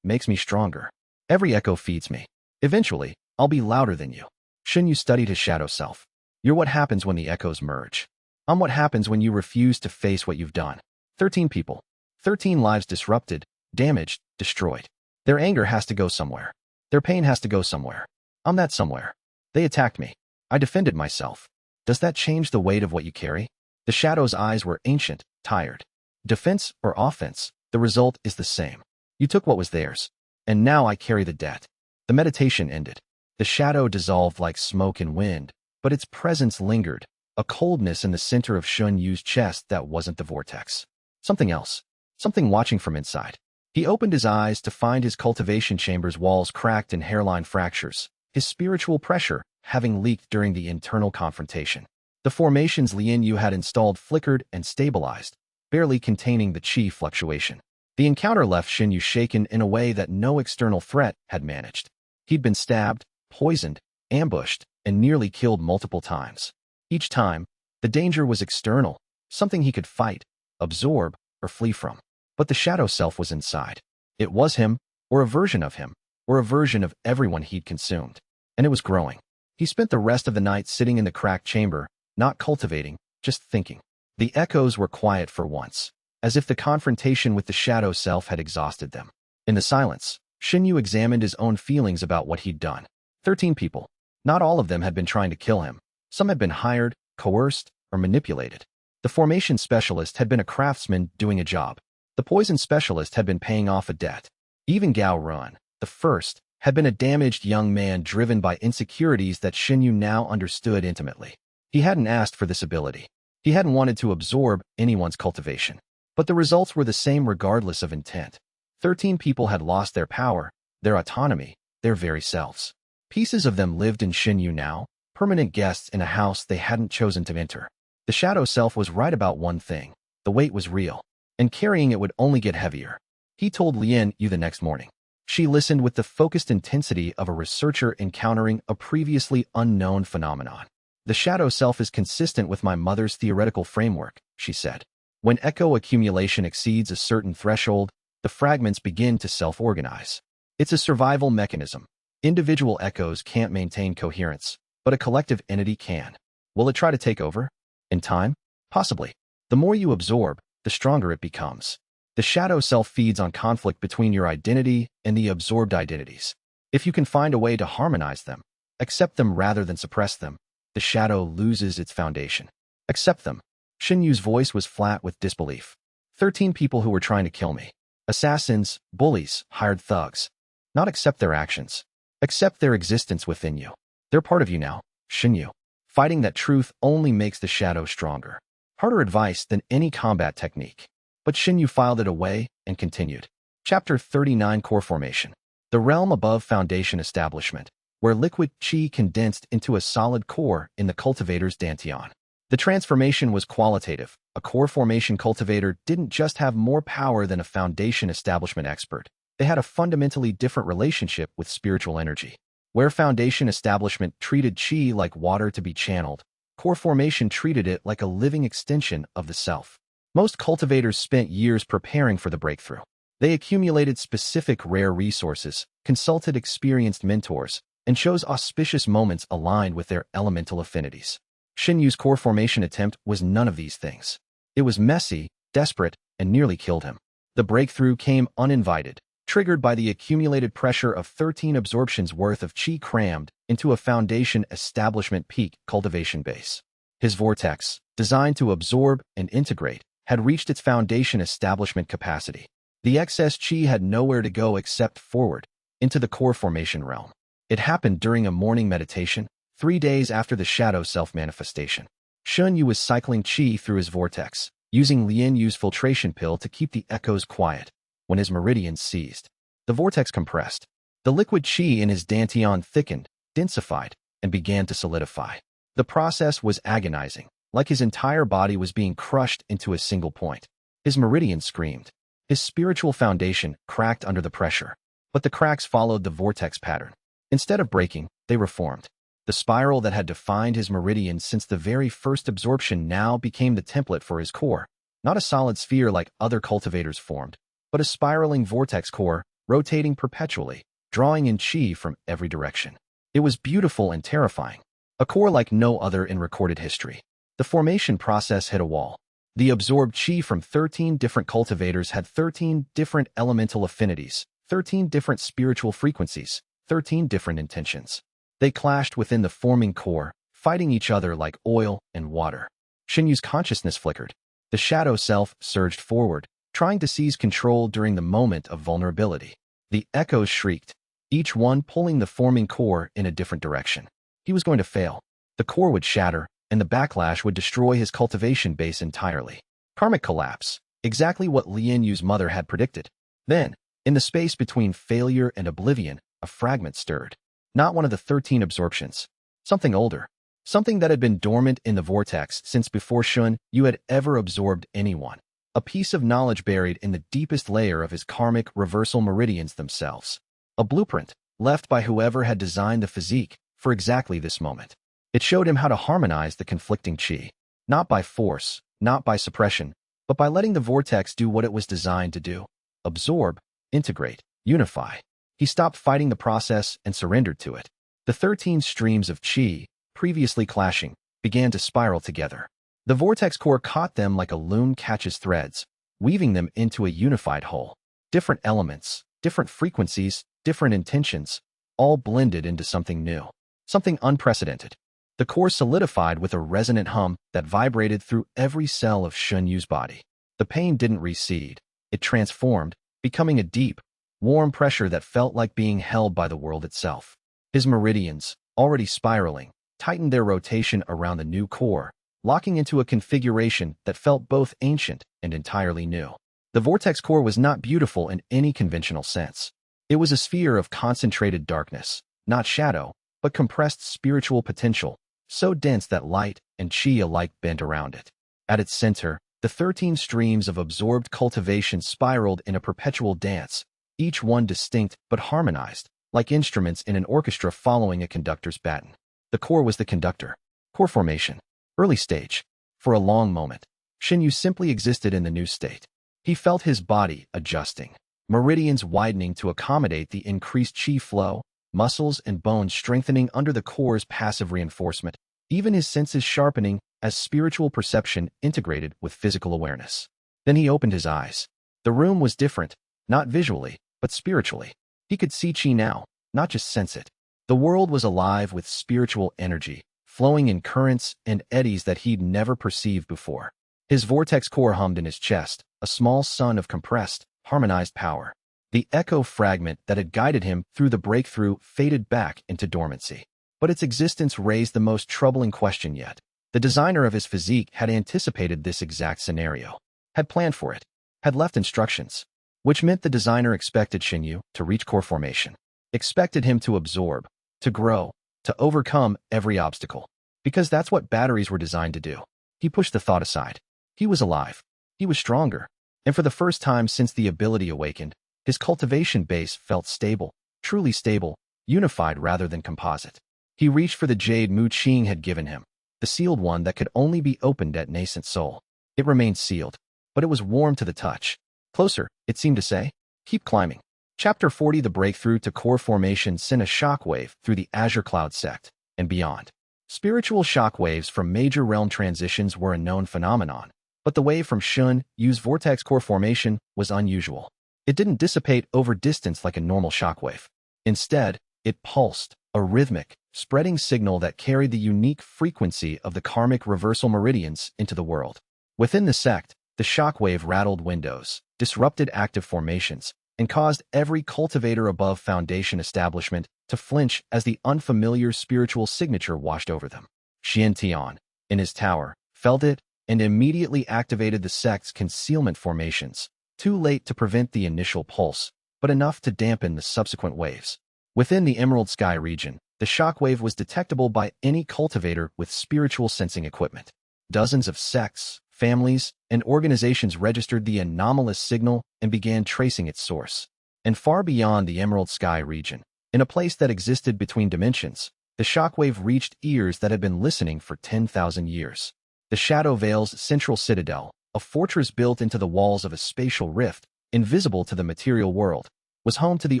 makes me stronger. Every echo feeds me. Eventually, I'll be louder than you. Shen Yu studied his shadow self. You're what happens when the echoes merge. I'm what happens when you refuse to face what you've done. 13 people. 13 lives disrupted, damaged, destroyed. Their anger has to go somewhere. Their pain has to go somewhere. I'm that somewhere. They attacked me. I defended myself. Does that change the weight of what you carry? The shadow's eyes were ancient, tired. Defense or offense, the result is the same. You took what was theirs, and now I carry the debt. The meditation ended. The shadow dissolved like smoke in wind, but its presence lingered, a coldness in the center of Shen Yu's chest that wasn't the vortex. Something else. Something watching from inside. He opened his eyes to find his cultivation chamber's walls cracked and hairline fractures, his spiritual pressure having leaked during the internal confrontation. The formations Li Yu had installed flickered and stabilized, barely containing the chi fluctuation. The encounter left Shen Yu shaken in a way that no external threat had managed. He'd been stabbed, poisoned, ambushed, and nearly killed multiple times. Each time, the danger was external, something he could fight, absorb, or flee from. But the shadow self was inside. It was him, or a version of him, or a version of everyone he'd consumed. And it was growing. He spent the rest of the night sitting in the cracked chamber, not cultivating, just thinking. The echoes were quiet for once, as if the confrontation with the shadow self had exhausted them. In the silence, Shen Yu examined his own feelings about what he'd done. 13 people. Not all of them had been trying to kill him. Some had been hired, coerced, or manipulated. The formation specialist had been a craftsman doing a job. The poison specialist had been paying off a debt. Even Gao Run, the first, had been a damaged young man driven by insecurities that Shen Yu now understood intimately. He hadn't asked for this ability. He hadn't wanted to absorb anyone's cultivation. But the results were the same regardless of intent. 13 people had lost their power, their autonomy, their very selves. Pieces of them lived in Shen Yu now, permanent guests in a house they hadn't chosen to enter. The shadow self was right about one thing. The weight was real, and carrying it would only get heavier. He told Li Yu the next morning. She listened with the focused intensity of a researcher encountering a previously unknown phenomenon. The shadow self is consistent with my mother's theoretical framework, she said. When echo accumulation exceeds a certain threshold, the fragments begin to self-organize. It's a survival mechanism. Individual echoes can't maintain coherence, but a collective entity can. Will it try to take over? In time? Possibly. The more you absorb, the stronger it becomes. The shadow self feeds on conflict between your identity and the absorbed identities. If you can find a way to harmonize them, accept them rather than suppress them, the shadow loses its foundation. Accept them. Shen Yu's voice was flat with disbelief. 13 people who were trying to kill me. Assassins, bullies, hired thugs. Not accept their actions. Accept their existence within you. They're part of you now, Shen Yu. Fighting that truth only makes the shadow stronger. Harder advice than any combat technique. But Shen Yu filed it away and continued. Chapter 39 Core Formation. The realm above foundation establishment, where liquid qi condensed into a solid core in the cultivator's dantian. The transformation was qualitative. A core formation cultivator didn't just have more power than a foundation establishment expert. They had a fundamentally different relationship with spiritual energy. Where foundation establishment treated qi like water to be channeled, core formation treated it like a living extension of the self. Most cultivators spent years preparing for the breakthrough. They accumulated specific rare resources, consulted experienced mentors, and chose auspicious moments aligned with their elemental affinities. Shen Yu's core formation attempt was none of these things. It was messy, desperate, and nearly killed him. The breakthrough came uninvited, triggered by the accumulated pressure of 13 absorptions worth of qi crammed into a foundation establishment peak cultivation base. His vortex, designed to absorb and integrate, had reached its foundation establishment capacity. The excess qi had nowhere to go except forward, into the core formation realm. It happened during a morning meditation, 3 days after the shadow self-manifestation. Shen Yu was cycling qi through his vortex, using Li Yu's filtration pill to keep the echoes quiet. When his meridians seized, the vortex compressed. The liquid qi in his dantian thickened, densified, and began to solidify. The process was agonizing, like his entire body was being crushed into a single point. His meridians screamed. His spiritual foundation cracked under the pressure, but the cracks followed the vortex pattern. Instead of breaking, they reformed. The spiral that had defined his meridians since the very first absorption now became the template for his core, not a solid sphere like other cultivators formed, but a spiraling vortex core, rotating perpetually, drawing in qi from every direction. It was beautiful and terrifying, a core like no other in recorded history. The formation process hit a wall. The absorbed qi from 13 different cultivators had 13 different elemental affinities, 13 different spiritual frequencies, 13 different intentions. They clashed within the forming core, fighting each other like oil and water. Shen Yu's consciousness flickered. The shadow self surged forward, trying to seize control during the moment of vulnerability. The echoes shrieked, each one pulling the forming core in a different direction. He was going to fail. The core would shatter, and the backlash would destroy his cultivation base entirely. Karmic collapse, exactly what Li Yu's mother had predicted. Then, in the space between failure and oblivion, a fragment stirred. Not one of the 13 absorptions. Something older. Something that had been dormant in the vortex since before Shen Yu had ever absorbed anyone. A piece of knowledge buried in the deepest layer of his karmic reversal meridians themselves. A blueprint, left by whoever had designed the physique for exactly this moment. It showed him how to harmonize the conflicting qi. Not by force, not by suppression, but by letting the vortex do what it was designed to do. Absorb, integrate, unify. He stopped fighting the process and surrendered to it. The 13 streams of qi, previously clashing, began to spiral together. The vortex core caught them like a loom catches threads, weaving them into a unified whole. Different elements, different frequencies, different intentions, all blended into something new, something unprecedented. The core solidified with a resonant hum that vibrated through every cell of Shen Yu's body. The pain didn't recede. It transformed, becoming a deep, warm pressure that felt like being held by the world itself. His meridians, already spiraling, tightened their rotation around the new core, locking into a configuration that felt both ancient and entirely new. The vortex core was not beautiful in any conventional sense. It was a sphere of concentrated darkness, not shadow, but compressed spiritual potential, so dense that light and qi alike bent around it. At its center, the 13 streams of absorbed cultivation spiraled in a perpetual dance, each one distinct but harmonized, like instruments in an orchestra following a conductor's baton. The core was the conductor. Core formation. Early stage. For a long moment, Shen Yu simply existed in the new state. He felt his body adjusting, meridians widening to accommodate the increased qi flow, muscles and bones strengthening under the core's passive reinforcement, even his senses sharpening as spiritual perception integrated with physical awareness. Then he opened his eyes. The room was different, not visually, but spiritually. He could see qi now, not just sense it. The world was alive with spiritual energy, flowing in currents and eddies that he'd never perceived before. His vortex core hummed in his chest, a small sun of compressed, harmonized power. The echo fragment that had guided him through the breakthrough faded back into dormancy. But its existence raised the most troubling question yet. The designer of his physique had anticipated this exact scenario, had planned for it, had left instructions, which meant the designer expected Shen Yu to reach core formation, expected him to absorb, to grow, to overcome every obstacle, because that's what batteries were designed to do. He pushed the thought aside. He was alive. He was stronger. And for the first time since the ability awakened, his cultivation base felt stable, truly stable, unified rather than composite. He reached for the jade Mu Qing had given him, the sealed one that could only be opened at nascent soul. It remained sealed, but it was warm to the touch. Closer, it seemed to say. Keep climbing. Chapter 40. The breakthrough to core formation sent a shockwave through the Azure Cloud sect and beyond. Spiritual shockwaves from major realm transitions were a known phenomenon, but the wave from Shen Yu's vortex core formation was unusual. It didn't dissipate over distance like a normal shockwave. Instead, it pulsed, a rhythmic, spreading signal that carried the unique frequency of the karmic reversal meridians into the world. Within the sect, the shockwave rattled windows, disrupted active formations, and caused every cultivator above foundation establishment to flinch as the unfamiliar spiritual signature washed over them. Xian Tian, in his tower, felt it and immediately activated the sect's concealment formations, too late to prevent the initial pulse, but enough to dampen the subsequent waves. Within the Emerald Sky region, the shockwave was detectable by any cultivator with spiritual sensing equipment. Dozens of sects, families, and organizations registered the anomalous signal and began tracing its source. And far beyond the Emerald Sky region, in a place that existed between dimensions, the shockwave reached ears that had been listening for 10,000 years. The Shadow Vale's central citadel, a fortress built into the walls of a spatial rift, invisible to the material world, was home to the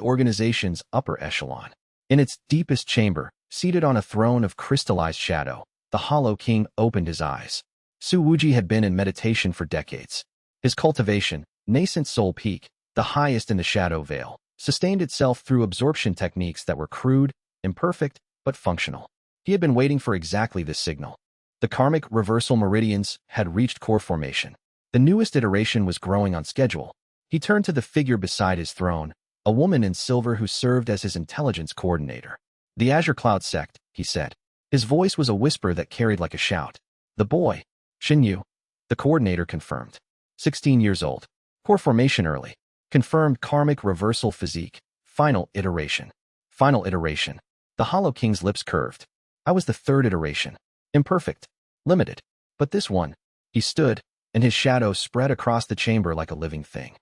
organization's upper echelon. In its deepest chamber, seated on a throne of crystallized shadow, the Hollow King opened his eyes. Su Wuji had been in meditation for decades. His cultivation, nascent soul peak, the highest in the Shadow Vale, sustained itself through absorption techniques that were crude, imperfect, but functional. He had been waiting for exactly this signal. The karmic reversal meridians had reached core formation. The newest iteration was growing on schedule. He turned to the figure beside his throne, a woman in silver who served as his intelligence coordinator. The Azure Cloud sect, he said. His voice was a whisper that carried like a shout. The boy, Shen Yu, the coordinator confirmed. 16 years old. Core formation early. Confirmed karmic reversal physique. Final iteration. Final iteration. The Hollow King's lips curved. I was the third iteration. Imperfect. Limited. But this one. He stood, and his shadow spread across the chamber like a living thing.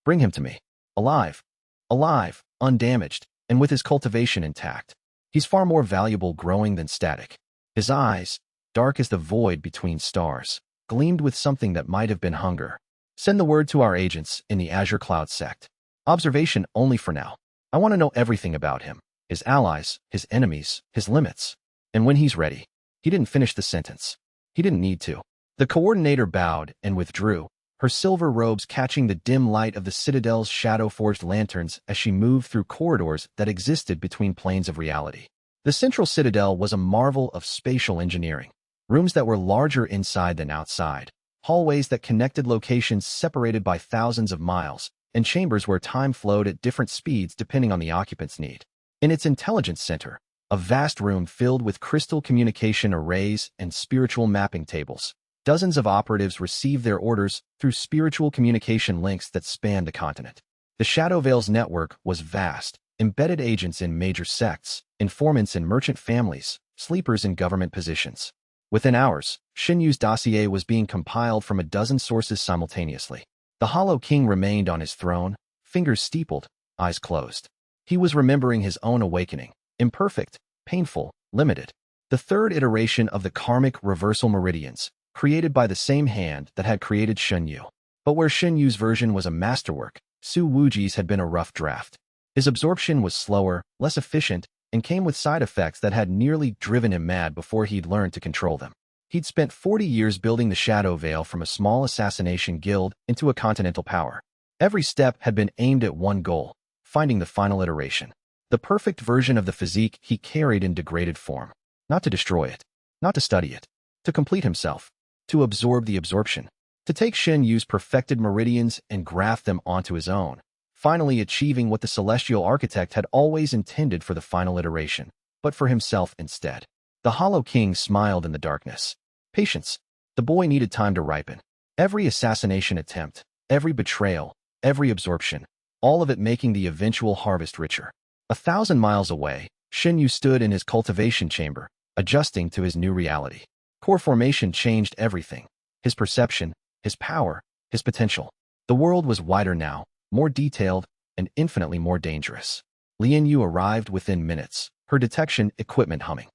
Bring him to me. Alive. Alive, undamaged, and with his cultivation intact. He's far more valuable growing than static. His eyes, dark as the void between stars, gleamed with something that might have been hunger. Send the word to our agents in the Azure Cloud sect. Observation only for now. I want to know everything about him, his allies, his enemies, his limits. And when he's ready. He didn't finish the sentence. He didn't need to. The coordinator bowed and withdrew, her silver robes catching the dim light of the citadel's shadow-forged lanterns as she moved through corridors that existed between planes of reality. The central citadel was a marvel of spatial engineering. Rooms that were larger inside than outside, hallways that connected locations separated by thousands of miles, and chambers where time flowed at different speeds depending on the occupant's need. In its intelligence center, a vast room filled with crystal communication arrays and spiritual mapping tables. Dozens of operatives received their orders through spiritual communication links that spanned the continent. The Shadow Vale's network was vast, embedded agents in major sects, informants in merchant families, sleepers in government positions. Within hours, Shen Yu's dossier was being compiled from a dozen sources simultaneously. The Hollow King remained on his throne, fingers steepled, eyes closed. He was remembering his own awakening, imperfect, painful, limited. The third iteration of the karmic reversal meridians, created by the same hand that had created Shen Yu. But where Shen Yu's version was a masterwork, Su Wuji's had been a rough draft. His absorption was slower, less efficient, and came with side effects that had nearly driven him mad before he'd learned to control them. He'd spent 40 years building the Shadow Veil from a small assassination guild into a continental power. Every step had been aimed at one goal, finding the final iteration. The perfect version of the physique he carried in degraded form. Not to destroy it, not to study it, to complete himself, to absorb the absorption, to take Shen Yu's perfected meridians and graft them onto his own, finally achieving what the celestial architect had always intended for the final iteration, but for himself instead. The Hollow King smiled in the darkness. Patience. The boy needed time to ripen. Every assassination attempt, every betrayal, every absorption, all of it making the eventual harvest richer. 1,000 miles away, Shen Yu stood in his cultivation chamber, adjusting to his new reality. Core formation changed everything. His perception, his power, his potential. The world was wider now, more detailed, and infinitely more dangerous. Li Yu arrived within minutes, her detection equipment humming.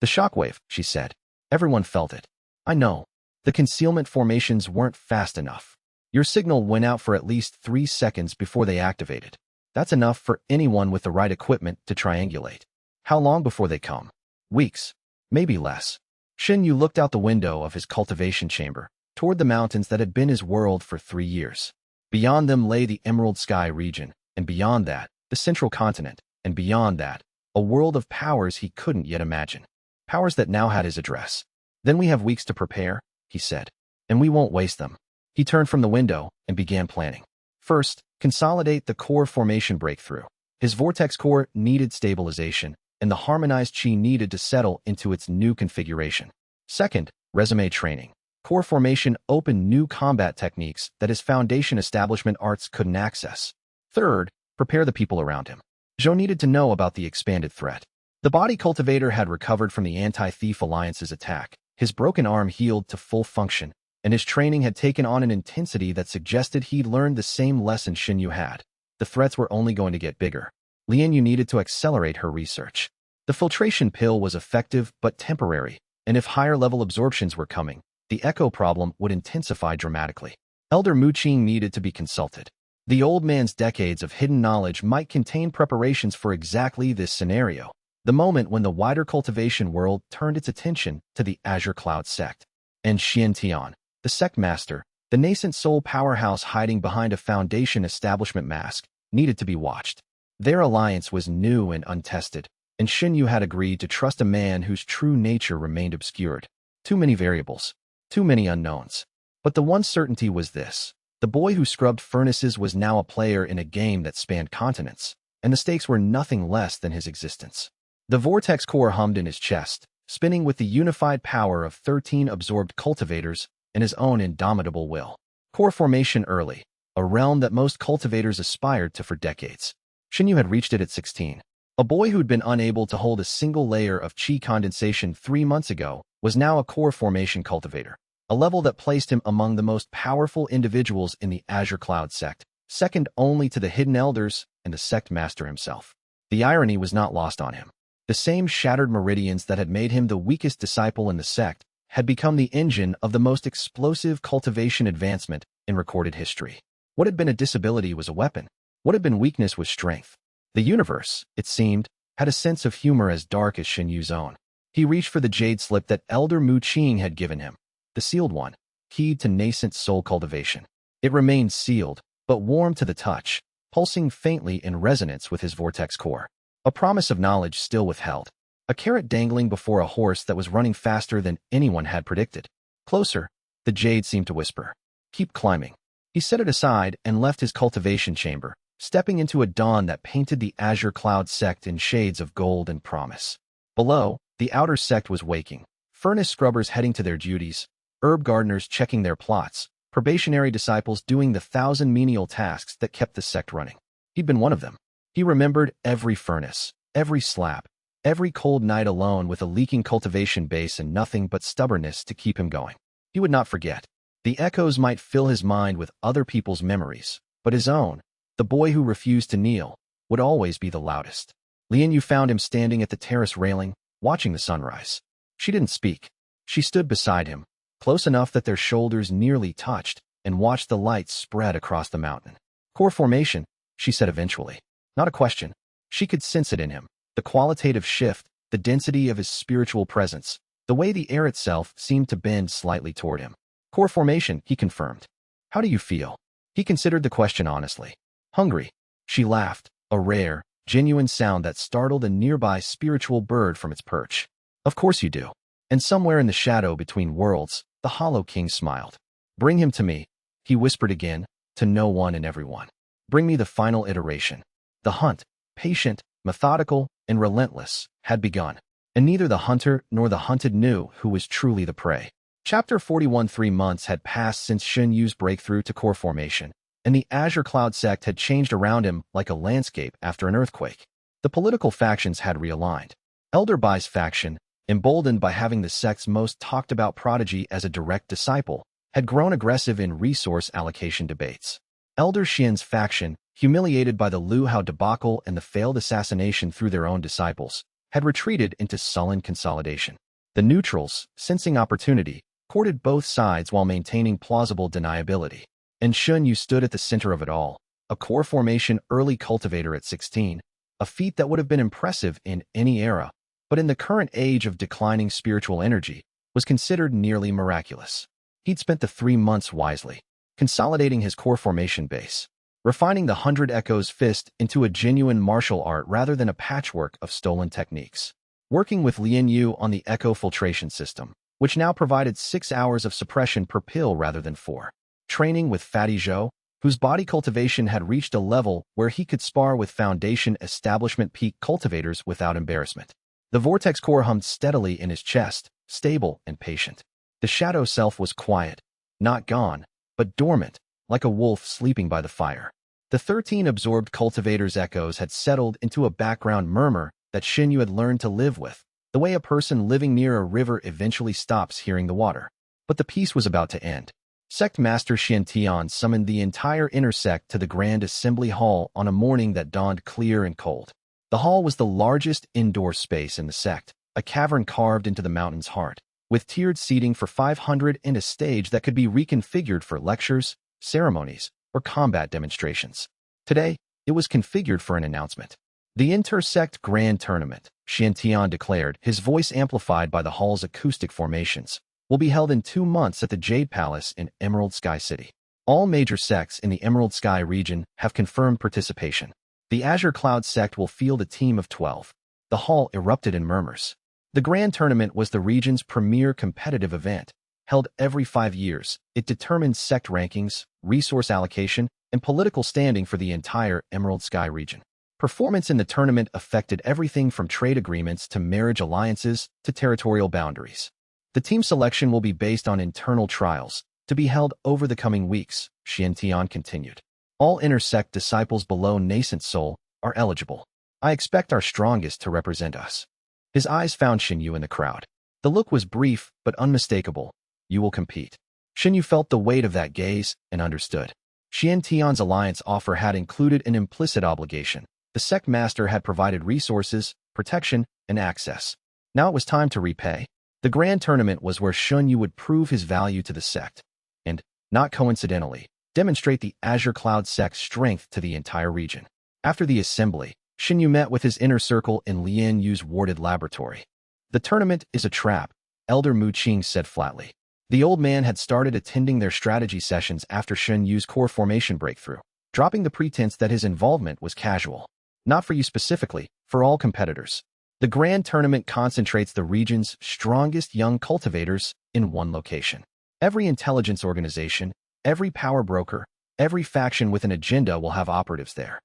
The shockwave, she said. Everyone felt it. I know. The concealment formations weren't fast enough. Your signal went out for at least 3 seconds before they activated. That's enough for anyone with the right equipment to triangulate. How long before they come? Weeks. Maybe less. Shen Yu looked out the window of his cultivation chamber, toward the mountains that had been his world for 3 years. Beyond them lay the Emerald Sky region, and beyond that, the Central Continent, and beyond that, a world of powers he couldn't yet imagine. Powers that now had his address. Then we have weeks to prepare, he said. And we won't waste them. He turned from the window and began planning. First, consolidate the core formation breakthrough. His vortex core needed stabilization, and the harmonized chi needed to settle into its new configuration. Second, resume training. Core formation opened new combat techniques that his foundation establishment arts couldn't access. Third, prepare the people around him. Zhou needed to know about the expanded threat. The body cultivator had recovered from the Anti-Thief Alliance's attack. His broken arm healed to full function, and his training had taken on an intensity that suggested he'd learned the same lesson Shen Yu had. The threats were only going to get bigger. Li Yu needed to accelerate her research. The filtration pill was effective but temporary, and if higher-level absorptions were coming, the echo problem would intensify dramatically. Elder Muqing needed to be consulted. The old man's decades of hidden knowledge might contain preparations for exactly this scenario, the moment when the wider cultivation world turned its attention to the Azure Cloud sect. And Xian Tian, the sect master, the nascent soul powerhouse hiding behind a foundation establishment mask, needed to be watched. Their alliance was new and untested, and Shen Yu had agreed to trust a man whose true nature remained obscured. Too many variables. Too many unknowns. But the one certainty was this. The boy who scrubbed furnaces was now a player in a game that spanned continents, and the stakes were nothing less than his existence. The vortex core hummed in his chest, spinning with the unified power of 13 absorbed cultivators and his own indomitable will. Core formation early, a realm that most cultivators aspired to for decades. Shen Yu had reached it at 16. A boy who'd been unable to hold a single layer of chi condensation 3 months ago was now a core formation cultivator, a level that placed him among the most powerful individuals in the Azure Cloud sect, second only to the Hidden Elders and the sect master himself. The irony was not lost on him. The same shattered meridians that had made him the weakest disciple in the sect had become the engine of the most explosive cultivation advancement in recorded history. What had been a disability was a weapon. What had been weakness was strength. The universe, it seemed, had a sense of humor as dark as Shen Yu's own. He reached for the jade slip that Elder Muqing had given him, the sealed one, keyed to nascent soul cultivation. It remained sealed, but warm to the touch, pulsing faintly in resonance with his vortex core. A promise of knowledge still withheld. A carrot dangling before a horse that was running faster than anyone had predicted. Closer, the jade seemed to whisper. Keep climbing. He set it aside and left his cultivation chamber, stepping into a dawn that painted the Azure Cloud sect in shades of gold and promise. Below, the outer sect was waking. Furnace scrubbers heading to their duties, herb gardeners checking their plots, probationary disciples doing the 1,000 menial tasks that kept the sect running. He'd been one of them. He remembered every furnace, every slab, Every cold night alone with a leaking cultivation base and nothing but stubbornness to keep him going. He would not forget. The echoes might fill his mind with other people's memories, but his own, the boy who refused to kneel, would always be the loudest. Li Yu found him standing at the terrace railing, watching the sunrise. She didn't speak. She stood beside him, close enough that their shoulders nearly touched, and watched the light spread across the mountain. Core formation, she said eventually. Not a question. She could sense it in him. The qualitative shift, the density of his spiritual presence, the way the air itself seemed to bend slightly toward him. Core formation, he confirmed. How do you feel? He considered the question honestly. Hungry. She laughed, a rare, genuine sound that startled a nearby spiritual bird from its perch. Of course you do. And somewhere in the shadow between worlds, the Hollow King smiled. Bring him to me, he whispered again, to no one and everyone. Bring me the final iteration. The hunt, patient, methodical, and relentless, had begun, and neither the hunter nor the hunted knew who was truly the prey. Chapter 41. 3 months had passed since Shen Yu's breakthrough to core formation, and the Azure Cloud sect had changed around him like a landscape after an earthquake. The political factions had realigned. Elder Bai's faction, emboldened by having the sect's most talked-about prodigy as a direct disciple, had grown aggressive in resource allocation debates. Elder Shen's faction, humiliated by the Lu Hao debacle and the failed assassination through their own disciples, had retreated into sullen consolidation. The neutrals, sensing opportunity, courted both sides while maintaining plausible deniability. And Shen Yu stood at the center of it all, a core formation early cultivator at 16, a feat that would have been impressive in any era, but in the current age of declining spiritual energy, was considered nearly miraculous. He'd spent the 3 months wisely, consolidating his core formation base, refining the 100 Echoes fist into a genuine martial art rather than a patchwork of stolen techniques. Working with Li Yu on the Echo filtration system, which now provided 6 hours of suppression per pill rather than 4. Training with Fatty Zhou, whose body cultivation had reached a level where he could spar with Foundation Establishment peak cultivators without embarrassment. The vortex core hummed steadily in his chest, stable and patient. The shadow self was quiet, not gone, but dormant, like a wolf sleeping by the fire. The 13 absorbed cultivators' echoes had settled into a background murmur that Shen Yu had learned to live with, the way a person living near a river eventually stops hearing the water. But the peace was about to end. Sect Master Shen Tian summoned the entire inner sect to the Grand Assembly Hall on a morning that dawned clear and cold. The hall was the largest indoor space in the sect, a cavern carved into the mountain's heart, with tiered seating for 500 and a stage that could be reconfigured for lectures, ceremonies, or combat demonstrations. Today, it was configured for an announcement. The Inter-Sect Grand Tournament, Shen Tian declared, his voice amplified by the hall's acoustic formations, will be held in 2 months at the Jade Palace in Emerald Sky City. All major sects in the Emerald Sky region have confirmed participation. The Azure Cloud sect will field a team of 12. The hall erupted in murmurs. The Grand Tournament was the region's premier competitive event. Held every 5 years, it determined sect rankings, resource allocation, and political standing for the entire Emerald Sky region. Performance in the tournament affected everything from trade agreements to marriage alliances to territorial boundaries. The team selection will be based on internal trials, to be held over the coming weeks, Shen Tian continued. All intersect disciples below nascent soul are eligible. I expect our strongest to represent us. His eyes found Shen Yu in the crowd. The look was brief but unmistakable. You will compete. Shen Yu felt the weight of that gaze and understood. Shen Tian's alliance offer had included an implicit obligation. The sect master had provided resources, protection, and access. Now it was time to repay. The Grand Tournament was where Shen Yu would prove his value to the sect, and, not coincidentally, demonstrate the Azure Cloud sect's strength to the entire region. After the assembly, Shen Yu met with his inner circle in Li Yu's warded laboratory. The tournament is a trap, Elder Mu Qing said flatly. The old man had started attending their strategy sessions after Shen Yu's core formation breakthrough, dropping the pretense that his involvement was casual. Not for you specifically, for all competitors. The Grand Tournament concentrates the region's strongest young cultivators in one location. Every intelligence organization, every power broker, every faction with an agenda will have operatives there.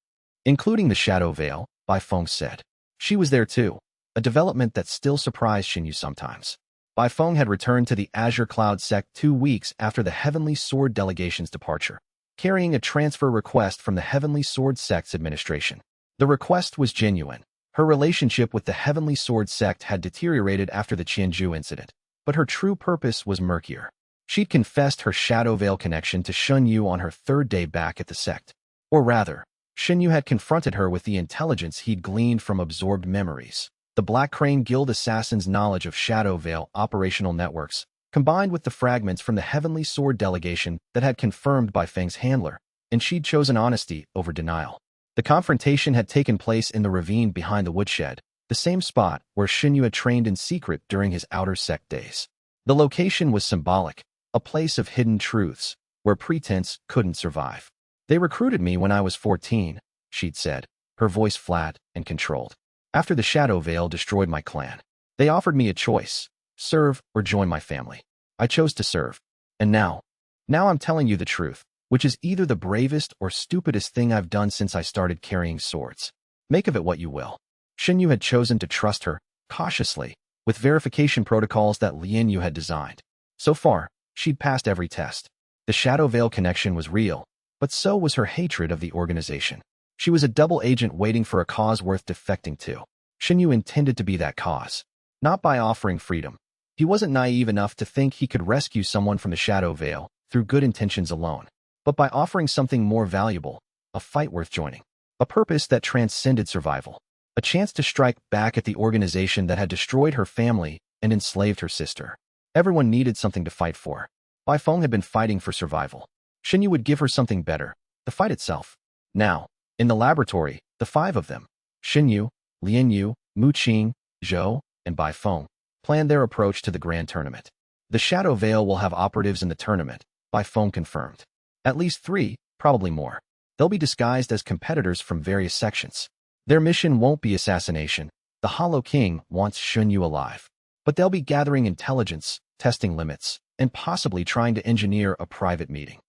Including the Shadow Veil, Bai Feng said. She was there too, a development that still surprised Shen Yu sometimes. Bai Feng had returned to the Azure Cloud sect 2 weeks after the Heavenly Sword delegation's departure, carrying a transfer request from the Heavenly Sword sect's administration. The request was genuine. Her relationship with the Heavenly Sword sect had deteriorated after the Qianju incident, but her true purpose was murkier. She'd confessed her Shadow Veil connection to Shen Yu on her third day back at the sect. Or rather, Shen Yu had confronted her with the intelligence he'd gleaned from absorbed memories. The Black Crane Guild assassin's knowledge of Shadow Veil operational networks, combined with the fragments from the Heavenly Sword delegation that had confirmed by Feng's handler, and she'd chosen honesty over denial. The confrontation had taken place in the ravine behind the woodshed, the same spot where Shen Yu had trained in secret during his outer sect days. The location was symbolic, a place of hidden truths, where pretense couldn't survive. They recruited me when I was 14, she'd said, her voice flat and controlled. After the Shadow Veil destroyed my clan, they offered me a choice, serve or join my family. I chose to serve. And now I'm telling you the truth, which is either the bravest or stupidest thing I've done since I started carrying swords. Make of it what you will. Shen Yu had chosen to trust her, cautiously, with verification protocols that Li Yu had designed. So far, she'd passed every test. The Shadow Veil connection was real, but so was her hatred of the organization. She was a double agent waiting for a cause worth defecting to. Shen Yu intended to be that cause, not by offering freedom. He wasn't naive enough to think he could rescue someone from the Shadow Veil through good intentions alone, but by offering something more valuable, a fight worth joining, a purpose that transcended survival, a chance to strike back at the organization that had destroyed her family and enslaved her sister. Everyone needed something to fight for. Bai Feng had been fighting for survival. Shen Yu would give her something better, the fight itself. Now, in the laboratory, the five of them, Shen Yu, Li Yu, Mu Qing, Zhou, and Bai Feng, planned their approach to the grand tournament. The Shadow Veil will have operatives in the tournament, Bai Feng confirmed. At least 3, probably more. They'll be disguised as competitors from various sections. Their mission won't be assassination. The Hollow King wants Shen Yu alive. But they'll be gathering intelligence, testing limits, and possibly trying to engineer a private meeting.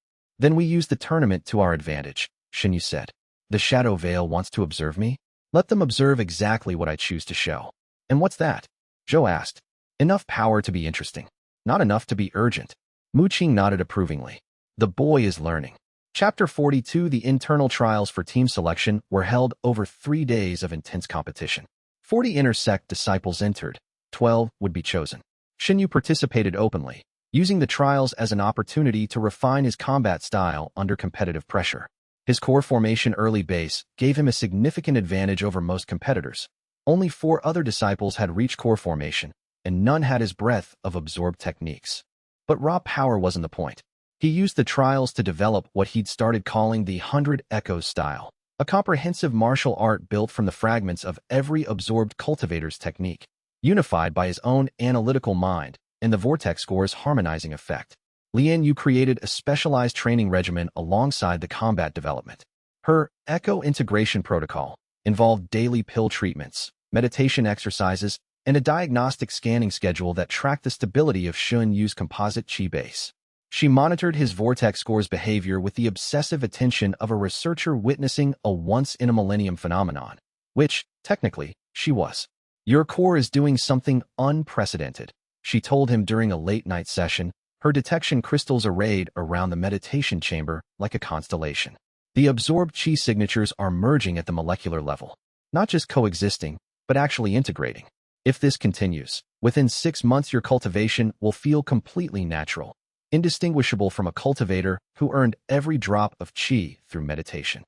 Then we use the tournament to our advantage, Shen Yu said. The Shadow Veil wants to observe me? Let them observe exactly what I choose to show. And what's that? Zhou asked. Enough power to be interesting. Not enough to be urgent. Mu Qing nodded approvingly. The boy is learning. Chapter 42. The internal trials for team selection were held over 3 days of intense competition. 40 inner sect disciples entered. 12 would be chosen. Shen Yu participated openly, using the trials as an opportunity to refine his combat style under competitive pressure. His core formation early base gave him a significant advantage over most competitors. Only 4 other disciples had reached core formation, and none had his breadth of absorbed techniques. But raw power wasn't the point. He used the trials to develop what he'd started calling the 100 Echoes style, a comprehensive martial art built from the fragments of every absorbed cultivator's technique, unified by his own analytical mind and the vortex core's harmonizing effect. Li Yu created a specialized training regimen alongside the combat development. Her Echo Integration Protocol involved daily pill treatments, meditation exercises, and a diagnostic scanning schedule that tracked the stability of Shen Yu's composite chi base. She monitored his vortex core's behavior with the obsessive attention of a researcher witnessing a once-in-a-millennium phenomenon, which, technically, she was. Your core is doing something unprecedented, she told him during a late-night session, her detection crystals arrayed around the meditation chamber like a constellation. The absorbed chi signatures are merging at the molecular level, not just coexisting, but actually integrating. If this continues, within 6 months your cultivation will feel completely natural, indistinguishable from a cultivator who earned every drop of chi through meditation.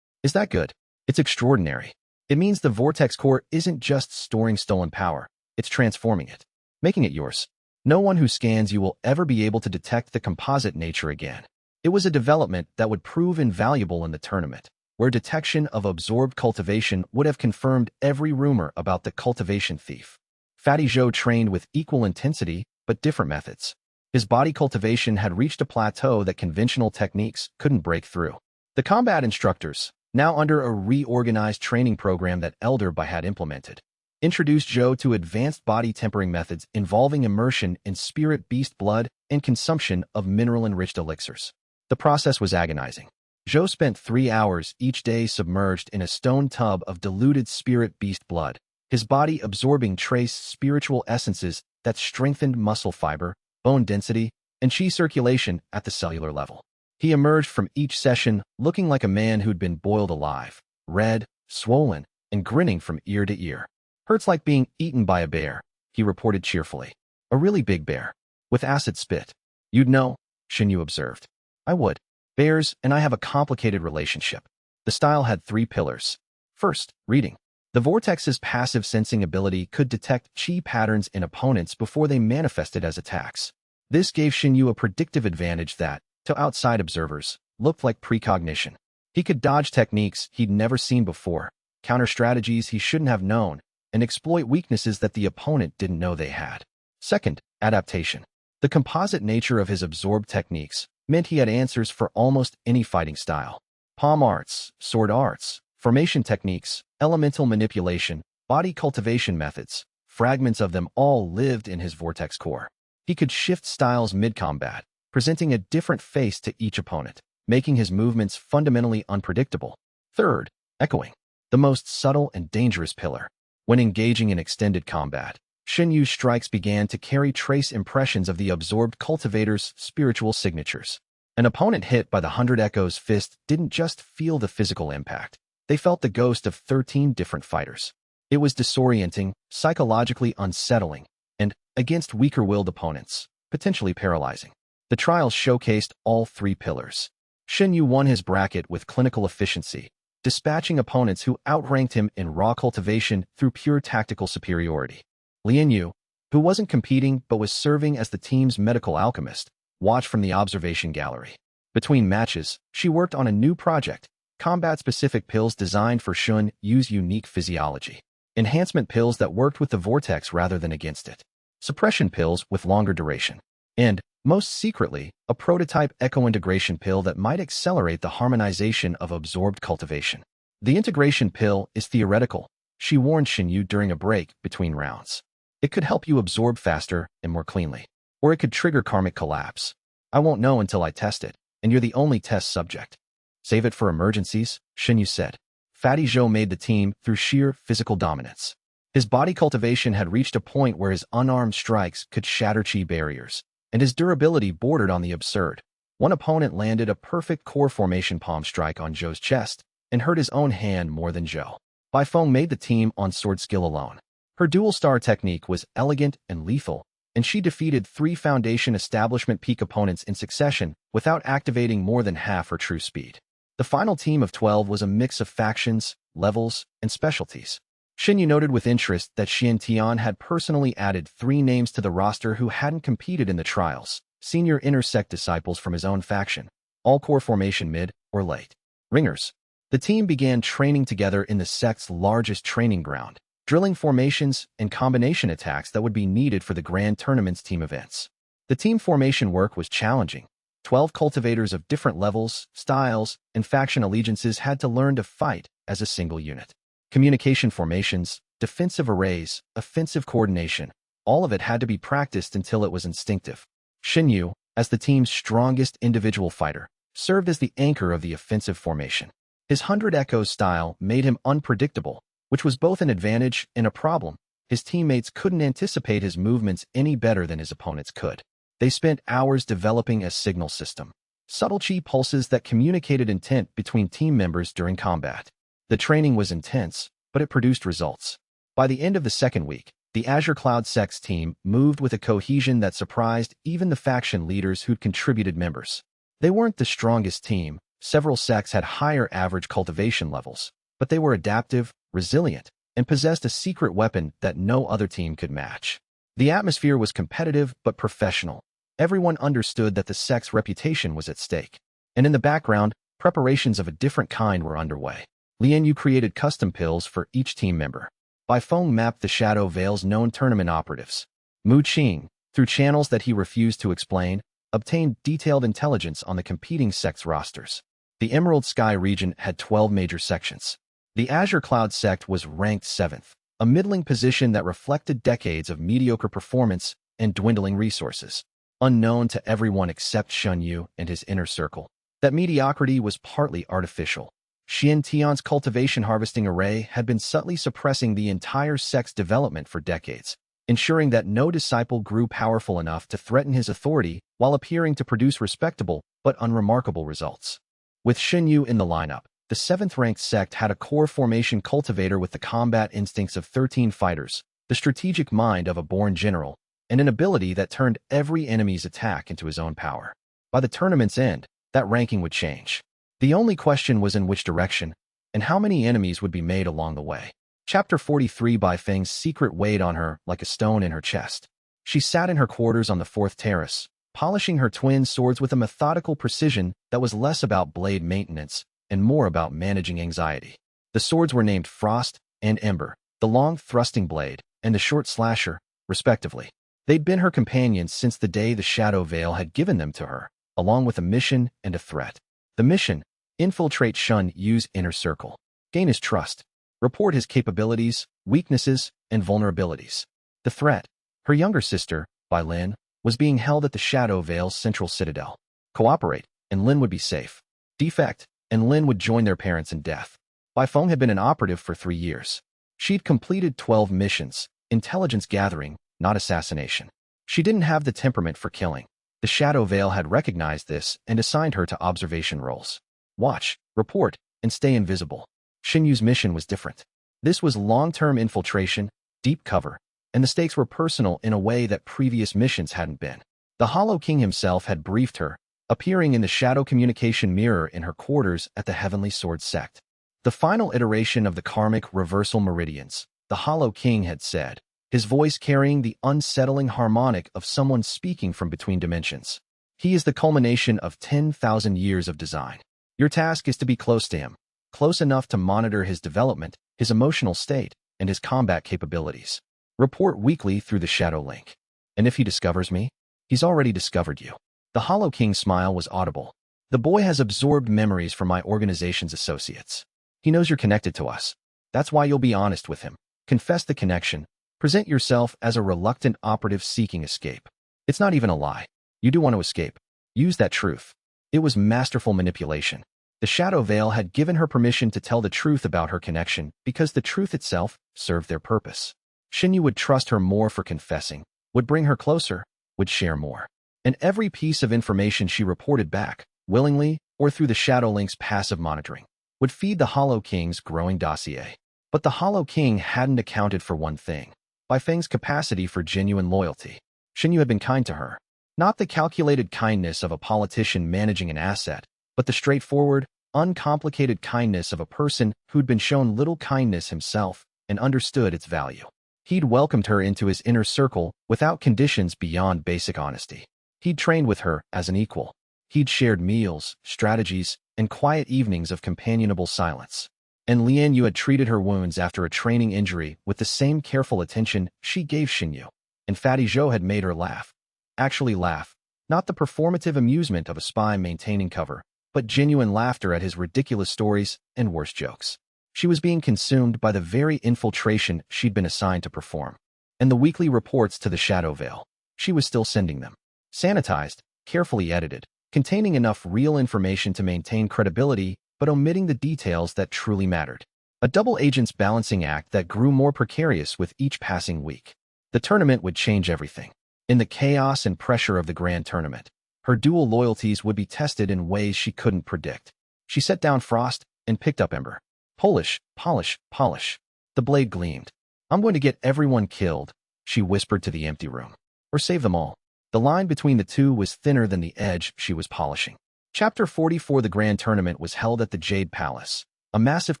Is that good? It's extraordinary. It means the vortex core isn't just storing stolen power, it's transforming it, making it yours. No one who scans you will ever be able to detect the composite nature again. It was a development that would prove invaluable in the tournament, where detection of absorbed cultivation would have confirmed every rumor about the cultivation thief. Fatty Zhou trained with equal intensity, but different methods. His body cultivation had reached a plateau that conventional techniques couldn't break through. The combat instructors, now under a reorganized training program that Elder Bai had implemented, introduced Zhou to advanced body tempering methods involving immersion in spirit beast blood and consumption of mineral-enriched elixirs. The process was agonizing. Zhou spent 3 hours each day submerged in a stone tub of diluted spirit beast blood, his body absorbing trace spiritual essences that strengthened muscle fiber, bone density, and chi circulation at the cellular level. He emerged from each session looking like a man who'd been boiled alive, red, swollen, and grinning from ear to ear. "Hurts like being eaten by a bear," he reported cheerfully. "A really big bear. With acid spit." "You'd know," Shen Yu observed. "I would. Bears and I have a complicated relationship." The style had 3 pillars. First, reading. The Vortex's passive sensing ability could detect chi patterns in opponents before they manifested as attacks. This gave Shen Yu a predictive advantage that, to outside observers, looked like precognition. He could dodge techniques he'd never seen before, counter strategies he shouldn't have known, and exploit weaknesses that the opponent didn't know they had. Second, adaptation. The composite nature of his absorbed techniques meant he had answers for almost any fighting style. Palm arts, sword arts, formation techniques, elemental manipulation, body cultivation methods, fragments of them all lived in his vortex core. He could shift styles mid-combat, presenting a different face to each opponent, making his movements fundamentally unpredictable. Third, echoing. The most subtle and dangerous pillar. When engaging in extended combat, Shen Yu's strikes began to carry trace impressions of the absorbed cultivator's spiritual signatures. An opponent hit by the 100 Echoes fist didn't just feel the physical impact. They felt the ghost of 13 different fighters. It was disorienting, psychologically unsettling, and, against weaker-willed opponents, potentially paralyzing. The trials showcased all 3 pillars. Shen Yu won his bracket with clinical efficiency, dispatching opponents who outranked him in raw cultivation through pure tactical superiority. Li Wei, who wasn't competing but was serving as the team's medical alchemist, watched from the observation gallery. Between matches, she worked on a new project, combat-specific pills designed for Shen Yu's unique physiology. Enhancement pills that worked with the vortex rather than against it. Suppression pills with longer duration. And, most secretly, a prototype echo-integration pill that might accelerate the harmonization of absorbed cultivation. The integration pill is theoretical, she warned Shen Yu during a break between rounds. It could help you absorb faster and more cleanly. Or it could trigger karmic collapse. I won't know until I test it, and you're the only test subject. Save it for emergencies, Shen Yu said. Fatty Zhou made the team through sheer physical dominance. His body cultivation had reached a point where his unarmed strikes could shatter chi barriers, and his durability bordered on the absurd. One opponent landed a perfect core formation palm strike on Zhou's chest and hurt his own hand more than Zhou. Bai Feng made the team on sword skill alone. Her dual star technique was elegant and lethal, and she defeated 3 Foundation Establishment peak opponents in succession without activating more than half her true speed. The final team of 12 was a mix of factions, levels, and specialties. Shen Yu noted with interest that Xian Tian had personally added 3 names to the roster who hadn't competed in the trials, senior inner sect disciples from his own faction, all core formation mid or late. Ringers. The team began training together in the sect's largest training ground, drilling formations and combination attacks that would be needed for the Grand Tournament's team events. The team formation work was challenging. 12 cultivators of different levels, styles, and faction allegiances had to learn to fight as a single unit. Communication formations, defensive arrays, offensive coordination, all of it had to be practiced until it was instinctive. Shen Yu, as the team's strongest individual fighter, served as the anchor of the offensive formation. His 100 Echoes style made him unpredictable, which was both an advantage and a problem. His teammates couldn't anticipate his movements any better than his opponents could. They spent hours developing a signal system, subtle chi pulses that communicated intent between team members during combat. The training was intense, but it produced results. By the end of the second week, the Azure Cloud Sects team moved with a cohesion that surprised even the faction leaders who'd contributed members. They weren't the strongest team, several sects had higher average cultivation levels, but they were adaptive, resilient, and possessed a secret weapon that no other team could match. The atmosphere was competitive but professional. Everyone understood that the sect's reputation was at stake. And in the background, preparations of a different kind were underway. Li Wei created custom pills for each team member. Bai Feng mapped the Shadow Veil's known tournament operatives. Mu Qing, through channels that he refused to explain, obtained detailed intelligence on the competing sects' rosters. The Emerald Sky region had 12 major sections. The Azure Cloud sect was ranked 7th, a middling position that reflected decades of mediocre performance and dwindling resources. Unknown to everyone except Shen Yu and his inner circle, that mediocrity was partly artificial. Xian Tian's cultivation harvesting array had been subtly suppressing the entire sect's development for decades, ensuring that no disciple grew powerful enough to threaten his authority while appearing to produce respectable but unremarkable results. With Shen Yu in the lineup, the The 7th-ranked sect had a core formation cultivator with the combat instincts of 13 fighters, the strategic mind of a born general, and an ability that turned every enemy's attack into his own power. By the tournament's end, that ranking would change. The only question was in which direction, and how many enemies would be made along the way. Chapter 43. Bai Feng's secret weighed on her like a stone in her chest. She sat in her quarters on the 4th terrace, polishing her twin swords with a methodical precision that was less about blade maintenance and more about managing anxiety. The swords were named Frost and Ember, the long thrusting blade and the short slasher, respectively. They'd been her companions since the day the Shadow Veil had given them to her, along with a mission and a threat. The mission: infiltrate Shen Yu's inner circle, gain his trust, report his capabilities, weaknesses, and vulnerabilities. The threat: her younger sister, Bai Lin, was being held at the Shadow Veil's central citadel. Cooperate, and Lin would be safe. Defect, and Lin would join their parents in death. Bai Feng had been an operative for 3 years. She'd completed 12 missions, intelligence gathering, not assassination. She didn't have the temperament for killing. The Shadow Veil had recognized this and assigned her to observation roles. Watch, report, and stay invisible. Shen Yu's mission was different. This was long-term infiltration, deep cover, and the stakes were personal in a way that previous missions hadn't been. The Hollow King himself had briefed her, appearing in the shadow communication mirror in her quarters at the Heavenly Sword sect. The final iteration of the karmic reversal meridians, the Hollow King had said, his voice carrying the unsettling harmonic of someone speaking from between dimensions. He is the culmination of 10,000 years of design. Your task is to be close to him, close enough to monitor his development, his emotional state, and his combat capabilities. Report weekly through the Shadow Link. And if he discovers me, he's already discovered you. The Hollow King's smile was audible. The boy has absorbed memories from my organization's associates. He knows you're connected to us. That's why you'll be honest with him. Confess the connection. Present yourself as a reluctant operative seeking escape. It's not even a lie. You do want to escape. Use that truth. It was masterful manipulation. The Shadow Veil had given her permission to tell the truth about her connection because the truth itself served their purpose. Shen Yu would trust her more for confessing, would bring her closer, would share more. And every piece of information she reported back, willingly or through the Shadow Link's passive monitoring, would feed the Hollow King's growing dossier. But the Hollow King hadn't accounted for one thing: Bai Feng's capacity for genuine loyalty. Shen Yu had been kind to her. Not the calculated kindness of a politician managing an asset, but the straightforward, uncomplicated kindness of a person who'd been shown little kindness himself and understood its value. He'd welcomed her into his inner circle without conditions beyond basic honesty. He'd trained with her as an equal. He'd shared meals, strategies, and quiet evenings of companionable silence. And Li Yu had treated her wounds after a training injury with the same careful attention she gave Shen Yu. And Fatty Zhou had made her laugh. Actually laugh. Not the performative amusement of a spy maintaining cover, but genuine laughter at his ridiculous stories and worse jokes. She was being consumed by the very infiltration she'd been assigned to perform. And the weekly reports to the Shadow Veil. She was still sending them. Sanitized, carefully edited, containing enough real information to maintain credibility, but omitting the details that truly mattered. A double agent's balancing act that grew more precarious with each passing week. The tournament would change everything. In the chaos and pressure of the grand tournament, her dual loyalties would be tested in ways she couldn't predict. She set down Frost and picked up Ember. Polish, polish, polish. The blade gleamed. I'm going to get everyone killed, she whispered to the empty room. Or save them all. The line between the two was thinner than the edge she was polishing. Chapter 44. The grand tournament was held at the Jade Palace, a massive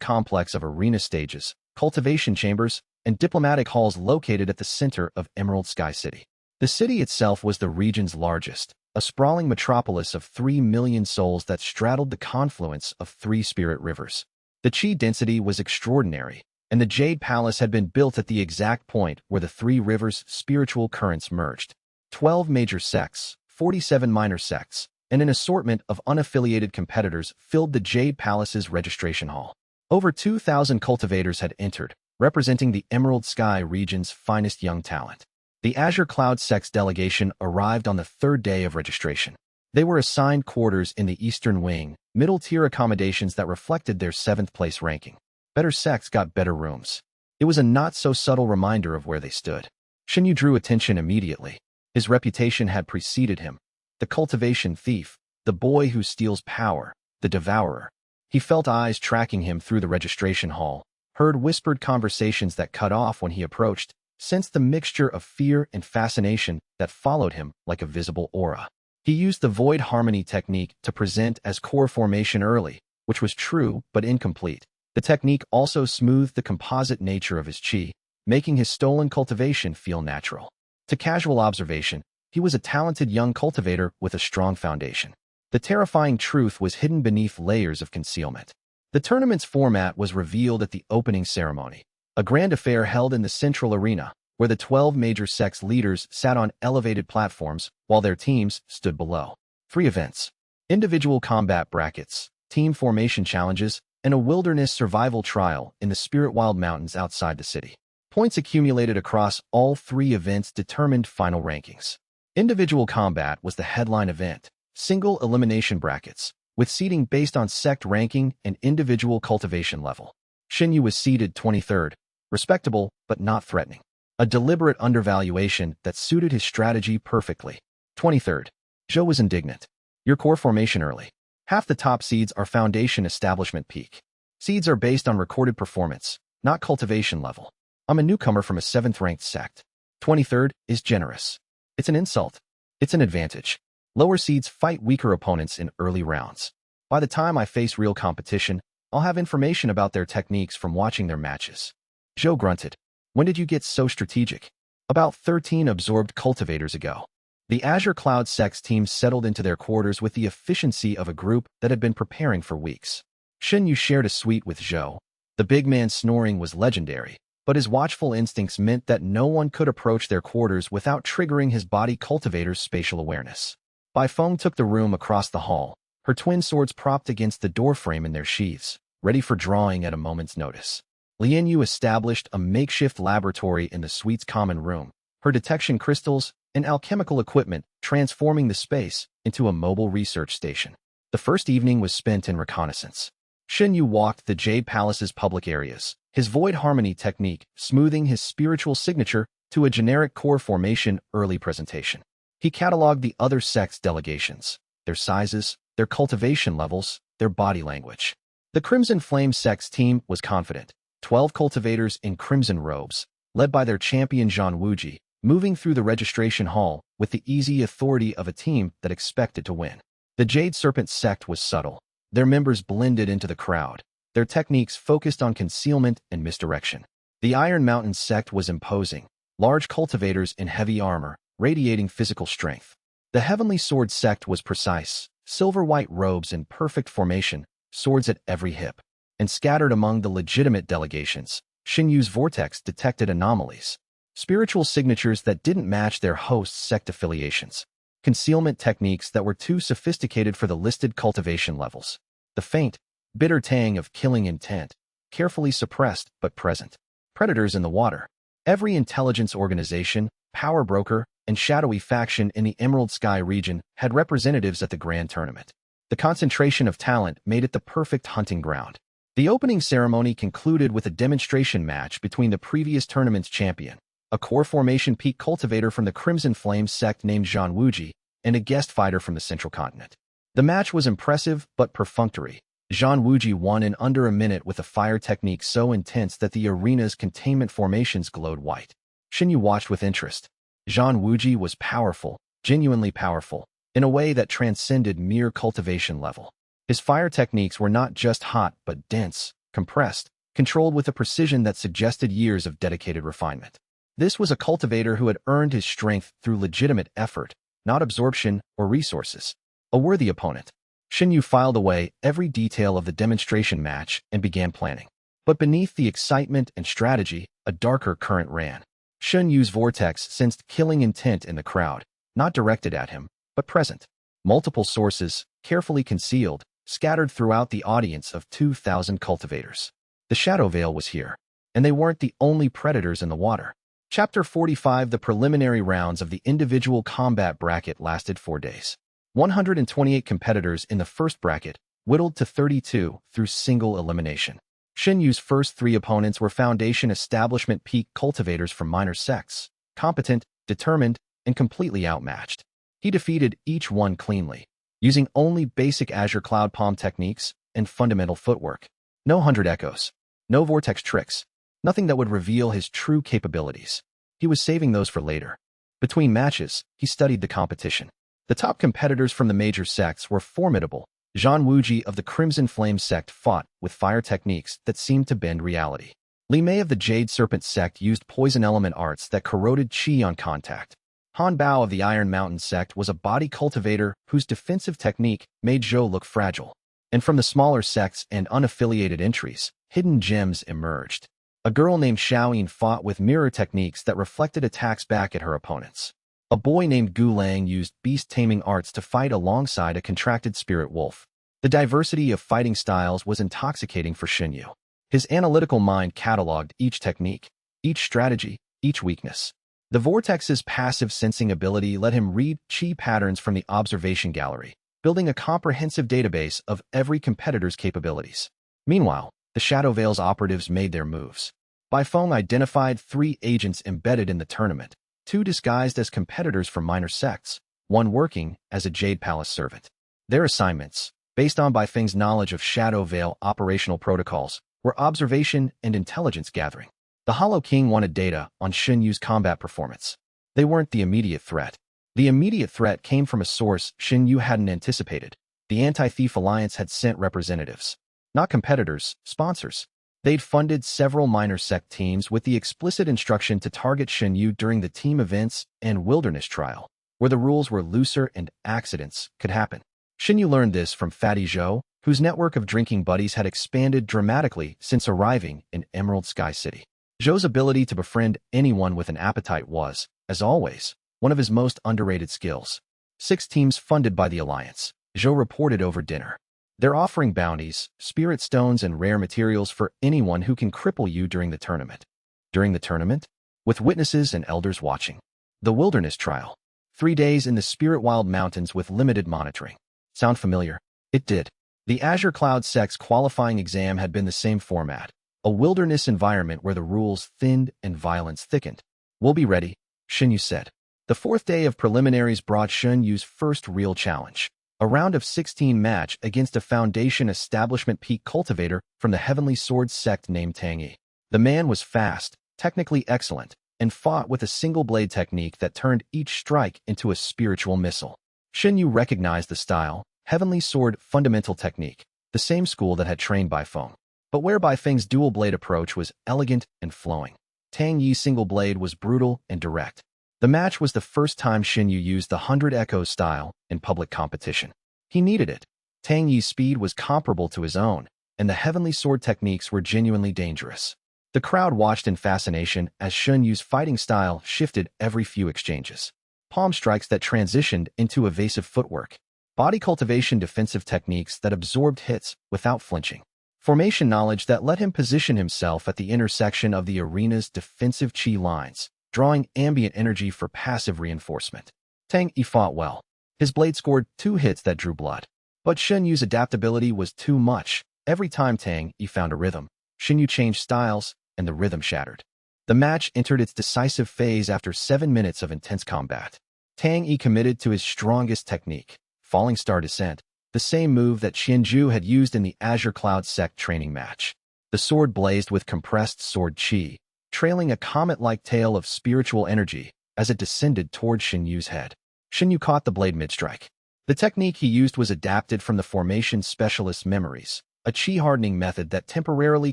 complex of arena stages, cultivation chambers, and diplomatic halls located at the center of Emerald Sky City. The city itself was the region's largest, a sprawling metropolis of 3 million souls that straddled the confluence of 3 spirit rivers. The chi density was extraordinary, and the Jade Palace had been built at the exact point where the 3 rivers' spiritual currents merged. 12 major sects, 47 minor sects, and an assortment of unaffiliated competitors filled the Jade Palace's registration hall. Over 2,000 cultivators had entered, representing the Emerald Sky region's finest young talent. The Azure Cloud Sects delegation arrived on the 3rd day of registration. They were assigned quarters in the Eastern Wing, middle-tier accommodations that reflected their 7th-place ranking. Better sects got better rooms. It was a not-so-subtle reminder of where they stood. Shen Yu drew attention immediately. His reputation had preceded him. The cultivation thief, the boy who steals power, the devourer. He felt eyes tracking him through the registration hall, heard whispered conversations that cut off when he approached, sensed the mixture of fear and fascination that followed him like a visible aura. He used the void harmony technique to present as core formation early, which was true but incomplete. The technique also smoothed the composite nature of his chi, making his stolen cultivation feel natural. To casual observation, he was a talented young cultivator with a strong foundation. The terrifying truth was hidden beneath layers of concealment. The tournament's format was revealed at the opening ceremony, a grand affair held in the central arena, where the 12 major sects leaders sat on elevated platforms while their teams stood below. 3 events: individual combat brackets, team formation challenges, and a wilderness survival trial in the Spirit Wild Mountains outside the city. Points accumulated across all 3 events determined final rankings. Individual combat was the headline event, single elimination brackets, with seeding based on sect ranking and individual cultivation level. Shen Yu was seeded 23rd, respectable but not threatening. A deliberate undervaluation that suited his strategy perfectly. 23rd. Zhou was indignant. Your core formation early. Half the top seeds are foundation establishment peak. Seeds are based on recorded performance, not cultivation level. I'm a newcomer from a 7th-ranked sect. 23rd is generous. It's an insult. It's an advantage. Lower seeds fight weaker opponents in early rounds. By the time I face real competition, I'll have information about their techniques from watching their matches. Zhou grunted. When did you get so strategic? About 13 absorbed cultivators ago. The Azure Cloud Sects team settled into their quarters with the efficiency of a group that had been preparing for weeks. Shen Yu shared a suite with Zhou. The big man's snoring was legendary, but his watchful instincts meant that no one could approach their quarters without triggering his body cultivator's spatial awareness. Bai Feng took the room across the hall, her twin swords propped against the doorframe in their sheaths, ready for drawing at a moment's notice. Li Yu established a makeshift laboratory in the suite's common room, her detection crystals and alchemical equipment transforming the space into a mobile research station. The first evening was spent in reconnaissance. Shen Yu walked the Jade Palace's public areas, his void harmony technique smoothing his spiritual signature to a generic core formation early presentation. He cataloged the other sects' delegations, their sizes, their cultivation levels, their body language. The Crimson Flame sects team was confident. 12 cultivators in crimson robes, led by their champion Zhang Wuji, moving through the registration hall with the easy authority of a team that expected to win. The Jade Serpent sect was subtle. Their members blended into the crowd, their techniques focused on concealment and misdirection. The Iron Mountain sect was imposing, large cultivators in heavy armor, radiating physical strength. The Heavenly Sword sect was precise, silver-white robes in perfect formation, swords at every hip. And scattered among the legitimate delegations, Shen Yu's vortex detected anomalies, spiritual signatures that didn't match their hosts' sect affiliations, concealment techniques that were too sophisticated for the listed cultivation levels, the faint, bitter tang of killing intent, carefully suppressed but present. Predators in the water. Every intelligence organization, power broker, and shadowy faction in the Emerald Sky region had representatives at the grand tournament. The concentration of talent made it the perfect hunting ground. The opening ceremony concluded with a demonstration match between the previous tournament's champion, a core formation peak cultivator from the Crimson Flame sect named Zhang Wuji, and a guest fighter from the Central Continent. The match was impressive but perfunctory. Zhang Wuji won in under a minute with a fire technique so intense that the arena's containment formations glowed white. Shen Yu watched with interest. Zhang Wuji was powerful, genuinely powerful, in a way that transcended mere cultivation level. His fire techniques were not just hot but dense, compressed, controlled with a precision that suggested years of dedicated refinement. This was a cultivator who had earned his strength through legitimate effort, not absorption or resources. A worthy opponent. Shen Yu filed away every detail of the demonstration match and began planning. But beneath the excitement and strategy, a darker current ran. Shen Yu's vortex sensed killing intent in the crowd, not directed at him, but present. Multiple sources, carefully concealed, scattered throughout the audience of 2,000 cultivators. The Shadow Veil was here, and they weren't the only predators in the water. Chapter 45. The preliminary rounds of the individual combat bracket lasted 4 days. 128 competitors in the first bracket, whittled to 32 through single elimination. Shen Yu's first 3 opponents were Foundation Establishment peak cultivators from minor sects, competent, determined, and completely outmatched. He defeated each one cleanly, using only basic Azure Cloud Palm techniques, and fundamental footwork. No 100 echoes. No vortex tricks. Nothing that would reveal his true capabilities. He was saving those for later. Between matches, he studied the competition. The top competitors from the major sects were formidable. Zhang Wuji of the Crimson Flame sect fought with fire techniques that seemed to bend reality. Li Wei of the Jade Serpent sect used poison element arts that corroded qi on contact. Han Bao of the Iron Mountain sect was a body cultivator whose defensive technique made Zhou look fragile. And from the smaller sects and unaffiliated entries, hidden gems emerged. A girl named Xiaoyin fought with mirror techniques that reflected attacks back at her opponents. A boy named Gu Lang used beast-taming arts to fight alongside a contracted spirit wolf. The diversity of fighting styles was intoxicating for Shen Yu. His analytical mind cataloged each technique, each strategy, each weakness. The Vortex's passive sensing ability let him read qi patterns from the observation gallery, building a comprehensive database of every competitor's capabilities. Meanwhile, the Shadow Veil's operatives made their moves. Bai Feng identified 3 agents embedded in the tournament, 2 disguised as competitors from minor sects, 1 working as a Jade Palace servant. Their assignments, based on Bai Feng's knowledge of Shadow Veil operational protocols, were observation and intelligence gathering. The Hollow King wanted data on Shen Yu's combat performance. They weren't the immediate threat. The immediate threat came from a source Shen Yu hadn't anticipated. The Anti-Thief Alliance had sent representatives. Not competitors, sponsors. They'd funded several minor sect teams with the explicit instruction to target Shen Yu during the team events and wilderness trial, where the rules were looser and accidents could happen. Shen Yu learned this from Fatty Zhou, whose network of drinking buddies had expanded dramatically since arriving in Emerald Sky City. Zhou's ability to befriend anyone with an appetite was, as always, one of his most underrated skills. 6 teams funded by the Alliance, Zhou reported over dinner. They're offering bounties, spirit stones, and rare materials for anyone who can cripple you during the tournament. During the tournament? With witnesses and elders watching. The wilderness trial. 3 days in the Spirit Wild Mountains with limited monitoring. Sound familiar? It did. The Azure Cloud Sect's qualifying exam had been the same format. A wilderness environment where the rules thinned and violence thickened. We'll be ready, Shen Yu said. The 4th day of preliminaries brought Shen Yu's first real challenge. A round of 16 match against a Foundation Establishment peak cultivator from the Heavenly Swords sect named Tang Yi. The man was fast, technically excellent, and fought with a single blade technique that turned each strike into a spiritual missile. Shen Yu recognized the style, Heavenly Sword fundamental technique, the same school that had trained Bai Feng. But where Bai Feng's dual blade approach was elegant and flowing, Tang Yi's single blade was brutal and direct. The match was the first time Shen Yu used the 100 Echoes style in public competition. He needed it. Tang Yi's speed was comparable to his own, and the Heavenly Sword techniques were genuinely dangerous. The crowd watched in fascination as Shen Yu's fighting style shifted every few exchanges. Palm strikes that transitioned into evasive footwork. Body cultivation defensive techniques that absorbed hits without flinching. Formation knowledge that let him position himself at the intersection of the arena's defensive qi lines, drawing ambient energy for passive reinforcement. Tang Yi fought well. His blade scored 2 hits that drew blood. But Shen Yu's adaptability was too much. Every time Tang Yi found a rhythm, Shen Yu changed styles, and the rhythm shattered. The match entered its decisive phase after 7 minutes of intense combat. Tang Yi committed to his strongest technique, Falling Star Descent, the same move that Qianzhu had used in the Azure Cloud sect training match. The sword blazed with compressed sword qi, trailing a comet-like tail of spiritual energy as it descended toward Shen Yu's head. Shen Yu caught the blade mid-strike. The technique he used was adapted from the Formation Specialist's memories, a qi-hardening method that temporarily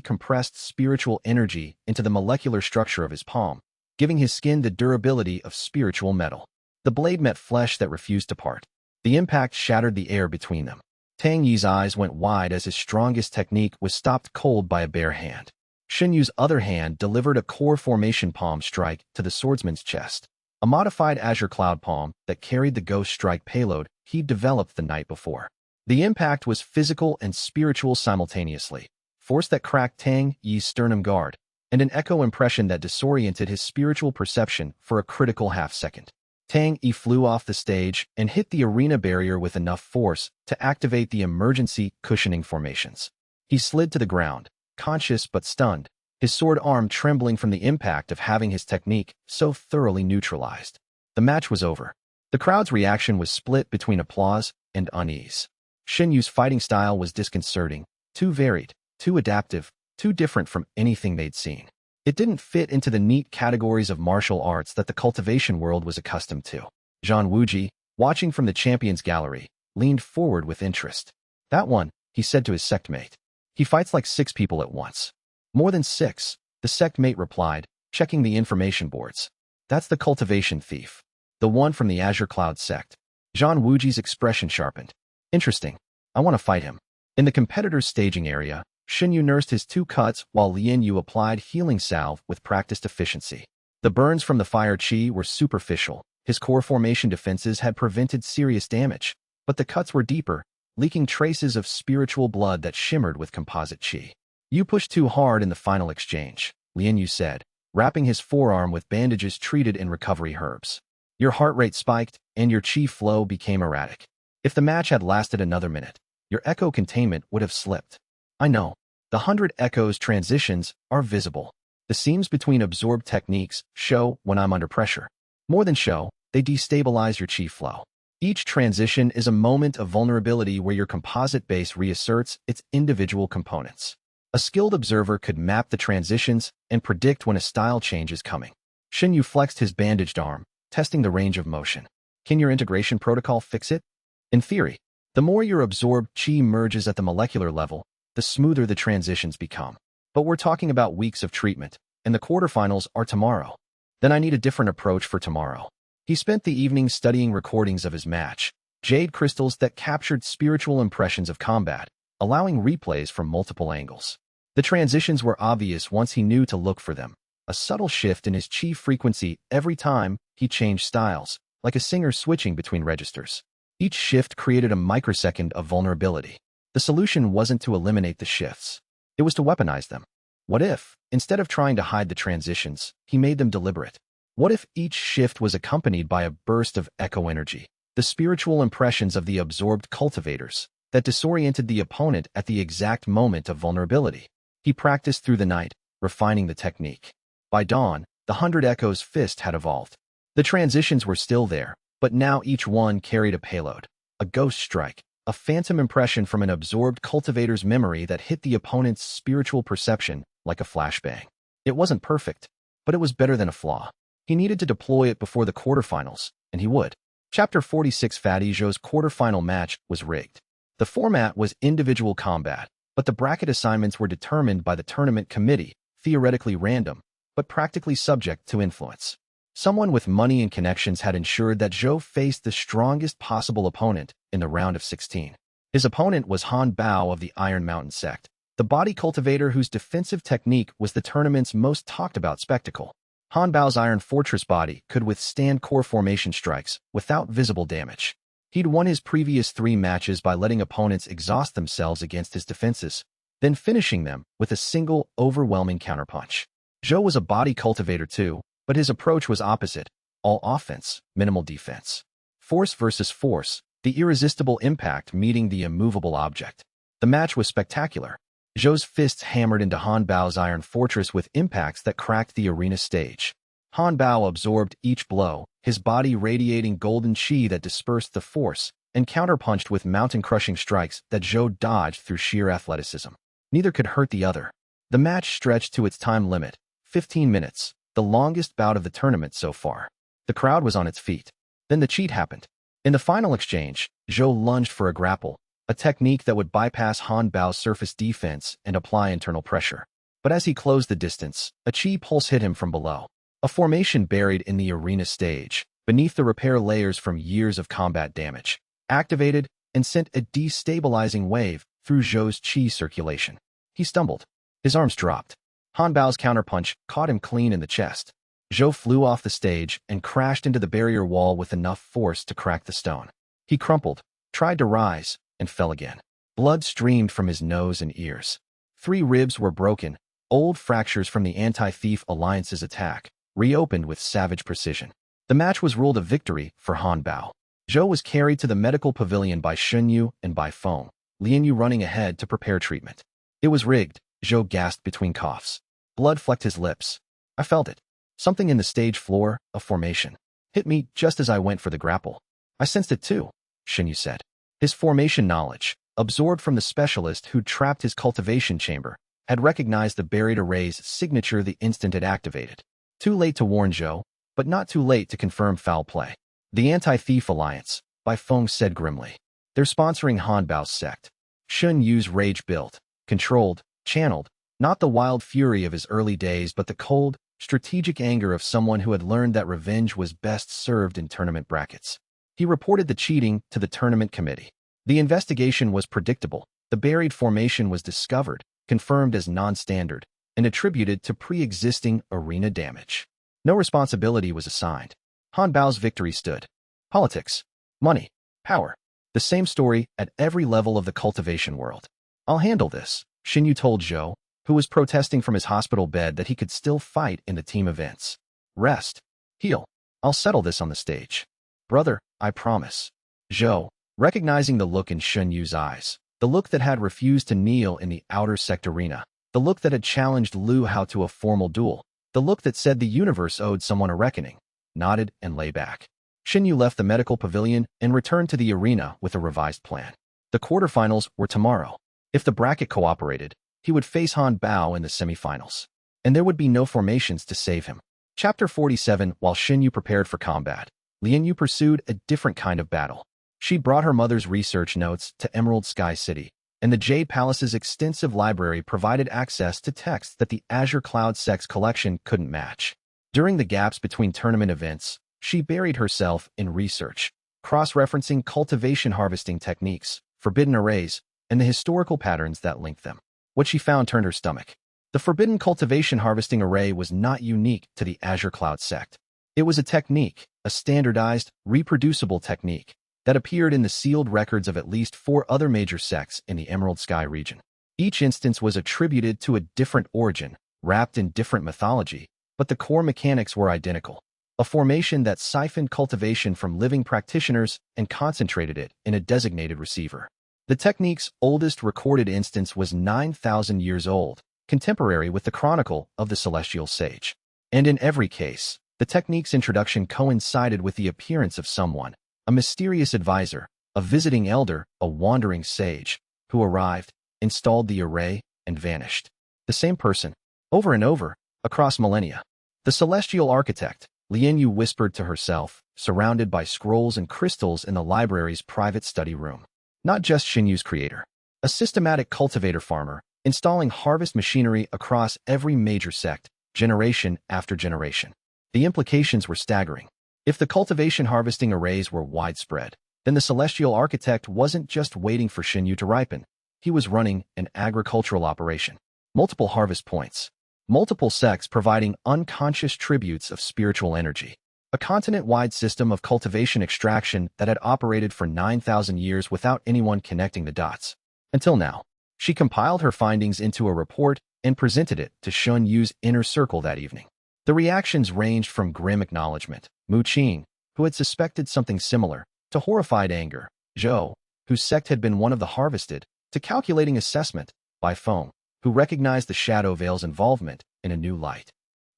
compressed spiritual energy into the molecular structure of his palm, giving his skin the durability of spiritual metal. The blade met flesh that refused to part. The impact shattered the air between them. Tang Yi's eyes went wide as his strongest technique was stopped cold by a bare hand. Shen Yu's other hand delivered a core formation palm strike to the swordsman's chest, a modified Azure Cloud palm that carried the Ghost Strike payload he'd developed the night before. The impact was physical and spiritual simultaneously, force that cracked Tang Yi's sternum guard, and an echo impression that disoriented his spiritual perception for a critical half-second. Tang Yi flew off the stage and hit the arena barrier with enough force to activate the emergency cushioning formations. He slid to the ground, conscious but stunned, his sword arm trembling from the impact of having his technique so thoroughly neutralized. The match was over. The crowd's reaction was split between applause and unease. Shen Yu's fighting style was disconcerting, Too varied, too adaptive, too different from anything they'd seen. It didn't fit into the neat categories of martial arts that the cultivation world was accustomed to. Zhang Wuji, watching from the champions gallery, leaned forward with interest. That one, he said to his sect mate. He fights like 6 people at once. More than 6, the sect mate replied, checking the information boards. That's the cultivation thief. The one from the Azure Cloud sect. Zhang Wuji's expression sharpened. Interesting. I want to fight him. In the competitor's staging area, Shen Yu nursed his 2 cuts while Li Yu applied healing salve with practiced efficiency. The burns from the fire chi were superficial. His core formation defenses had prevented serious damage, but the cuts were deeper, leaking traces of spiritual blood that shimmered with composite chi. You pushed too hard in the final exchange, Li Yu said, wrapping his forearm with bandages treated in recovery herbs. Your heart rate spiked, and your chi flow became erratic. If the match had lasted another minute, your echo containment would have slipped. I know. The 100 echoes transitions are visible. The seams between absorbed techniques show when I'm under pressure. More than show, they destabilize your chi flow. Each transition is a moment of vulnerability where your composite base reasserts its individual components. A skilled observer could map the transitions and predict when a style change is coming. Shen Yu flexed his bandaged arm, testing the range of motion. Can your integration protocol fix it? In theory, the more your absorbed chi merges at the molecular level, the smoother the transitions become. But we're talking about weeks of treatment, and the quarterfinals are tomorrow. Then I need a different approach for tomorrow. He spent the evening studying recordings of his match, jade crystals that captured spiritual impressions of combat, allowing replays from multiple angles. The transitions were obvious once he knew to look for them, a subtle shift in his chi frequency every time he changed styles, like a singer switching between registers. Each shift created a microsecond of vulnerability. The solution wasn't to eliminate the shifts. It was to weaponize them. What if, instead of trying to hide the transitions, he made them deliberate? What if each shift was accompanied by a burst of echo energy, the spiritual impressions of the absorbed cultivators, that disoriented the opponent at the exact moment of vulnerability? He practiced through the night, refining the technique. By dawn, the 100 Echoes fist had evolved. The transitions were still there, but now each one carried a payload, a ghost strike, a phantom impression from an absorbed cultivator's memory that hit the opponent's spiritual perception like a flashbang. It wasn't perfect, but it was better than a flaw. He needed to deploy it before the quarterfinals, and he would. Chapter 46 Fatty Zhou's quarterfinal match was rigged. The format was individual combat, but the bracket assignments were determined by the tournament committee, theoretically random, but practically subject to influence. Someone with money and connections had ensured that Zhou faced the strongest possible opponent in the round of 16. His opponent was Han Bao of the Iron Mountain sect, the body cultivator whose defensive technique was the tournament's most talked-about spectacle. Han Bao's Iron Fortress body could withstand core formation strikes without visible damage. He'd won his previous 3 matches by letting opponents exhaust themselves against his defenses, then finishing them with a single, overwhelming counterpunch. Zhou was a body cultivator too, but his approach was opposite: all offense, minimal defense. Force versus force, the irresistible impact meeting the immovable object. The match was spectacular. Zhou's fists hammered into Han Bao's Iron Fortress with impacts that cracked the arena stage. Han Bao absorbed each blow, his body radiating golden chi that dispersed the force, and counterpunched with mountain-crushing strikes that Zhou dodged through sheer athleticism. Neither could hurt the other. The match stretched to its time limit, 15 minutes, the longest bout of the tournament so far. The crowd was on its feet. Then the cheat happened. In the final exchange, Zhou lunged for a grapple, a technique that would bypass Han Bao's surface defense and apply internal pressure. But as he closed the distance, a chi pulse hit him from below. A formation buried in the arena stage, beneath the repair layers from years of combat damage, activated and sent a destabilizing wave through Zhou's chi circulation. He stumbled. His arms dropped. Han Bao's counterpunch caught him clean in the chest. Zhou flew off the stage and crashed into the barrier wall with enough force to crack the stone. He crumpled, tried to rise, and fell again. Blood streamed from his nose and ears. 3 ribs were broken, old fractures from the Anti-Thief Alliance's attack, reopened with savage precision. The match was ruled a victory for Han Bao. Zhou was carried to the medical pavilion by Shen Yu and by Feng, Li Yu running ahead to prepare treatment. It was rigged, Zhou gasped between coughs. Blood flecked his lips. I felt it. Something in the stage floor, a formation, hit me just as I went for the grapple. I sensed it too, Shen Yu said. His formation knowledge, absorbed from the specialist who'd trapped his cultivation chamber, had recognized the buried array's signature the instant it activated. Too late to warn Zhou, but not too late to confirm foul play. The Anti-Thief Alliance, Bai Feng said grimly. They're sponsoring Han Bao's sect. Shen Yu's rage built, controlled, channeled, not the wild fury of his early days but the cold, strategic anger of someone who had learned that revenge was best served in tournament brackets. He reported the cheating to the tournament committee. The investigation was predictable. The buried formation was discovered, confirmed as non-standard, and attributed to pre-existing arena damage. No responsibility was assigned. Han Bao's victory stood. Politics, money, power. The same story at every level of the cultivation world. I'll handle this, Shen Yu told Zhou, who was protesting from his hospital bed that he could still fight in the team events. Rest. Heal. I'll settle this on the stage. Brother, I promise. Zhou, recognizing the look in Shen Yu's eyes, the look that had refused to kneel in the outer sect arena, the look that had challenged Lu Hao to a formal duel, the look that said the universe owed someone a reckoning, nodded and lay back. Shen Yu left the medical pavilion and returned to the arena with a revised plan. The quarterfinals were tomorrow. If the bracket cooperated, he would face Han Bao in the semifinals. And there would be no formations to save him. Chapter 47. While Shen Yu prepared for combat, Lian Yu pursued a different kind of battle. She brought her mother's research notes to Emerald Sky City, and the Jade Palace's extensive library provided access to texts that the Azure Cloud Sects collection couldn't match. During the gaps between tournament events, she buried herself in research, cross-referencing cultivation harvesting techniques, forbidden arrays, and the historical patterns that linked them. What she found turned her stomach. The forbidden cultivation harvesting array was not unique to the Azure Cloud sect. It was a technique, a standardized, reproducible technique, that appeared in the sealed records of at least 4 other major sects in the Emerald Sky region. Each instance was attributed to a different origin, wrapped in different mythology, but the core mechanics were identical. A formation that siphoned cultivation from living practitioners and concentrated it in a designated receiver. The technique's oldest recorded instance was 9,000 years old, contemporary with the chronicle of the celestial sage. And in every case, the technique's introduction coincided with the appearance of someone, a mysterious advisor, a visiting elder, a wandering sage, who arrived, installed the array, and vanished. The same person, over and over, across millennia. The celestial architect, Lian Yu whispered to herself, surrounded by scrolls and crystals in the library's private study room. Not just Shen Yu's creator. A systematic cultivator farmer, installing harvest machinery across every major sect, generation after generation. The implications were staggering. If the cultivation harvesting arrays were widespread, then the celestial architect wasn't just waiting for Shen Yu to ripen. He was running an agricultural operation. Multiple harvest points. Multiple sects providing unconscious tributes of spiritual energy. A continent-wide system of cultivation extraction that had operated for 9,000 years without anyone connecting the dots. Until now, she compiled her findings into a report and presented it to Shen Yu's inner circle that evening. The reactions ranged from grim acknowledgement, Mu Qing, who had suspected something similar, to horrified anger, Zhou, whose sect had been one of the harvested, to calculating assessment, Bai Feng, who recognized the Shadow Veil's involvement in a new light.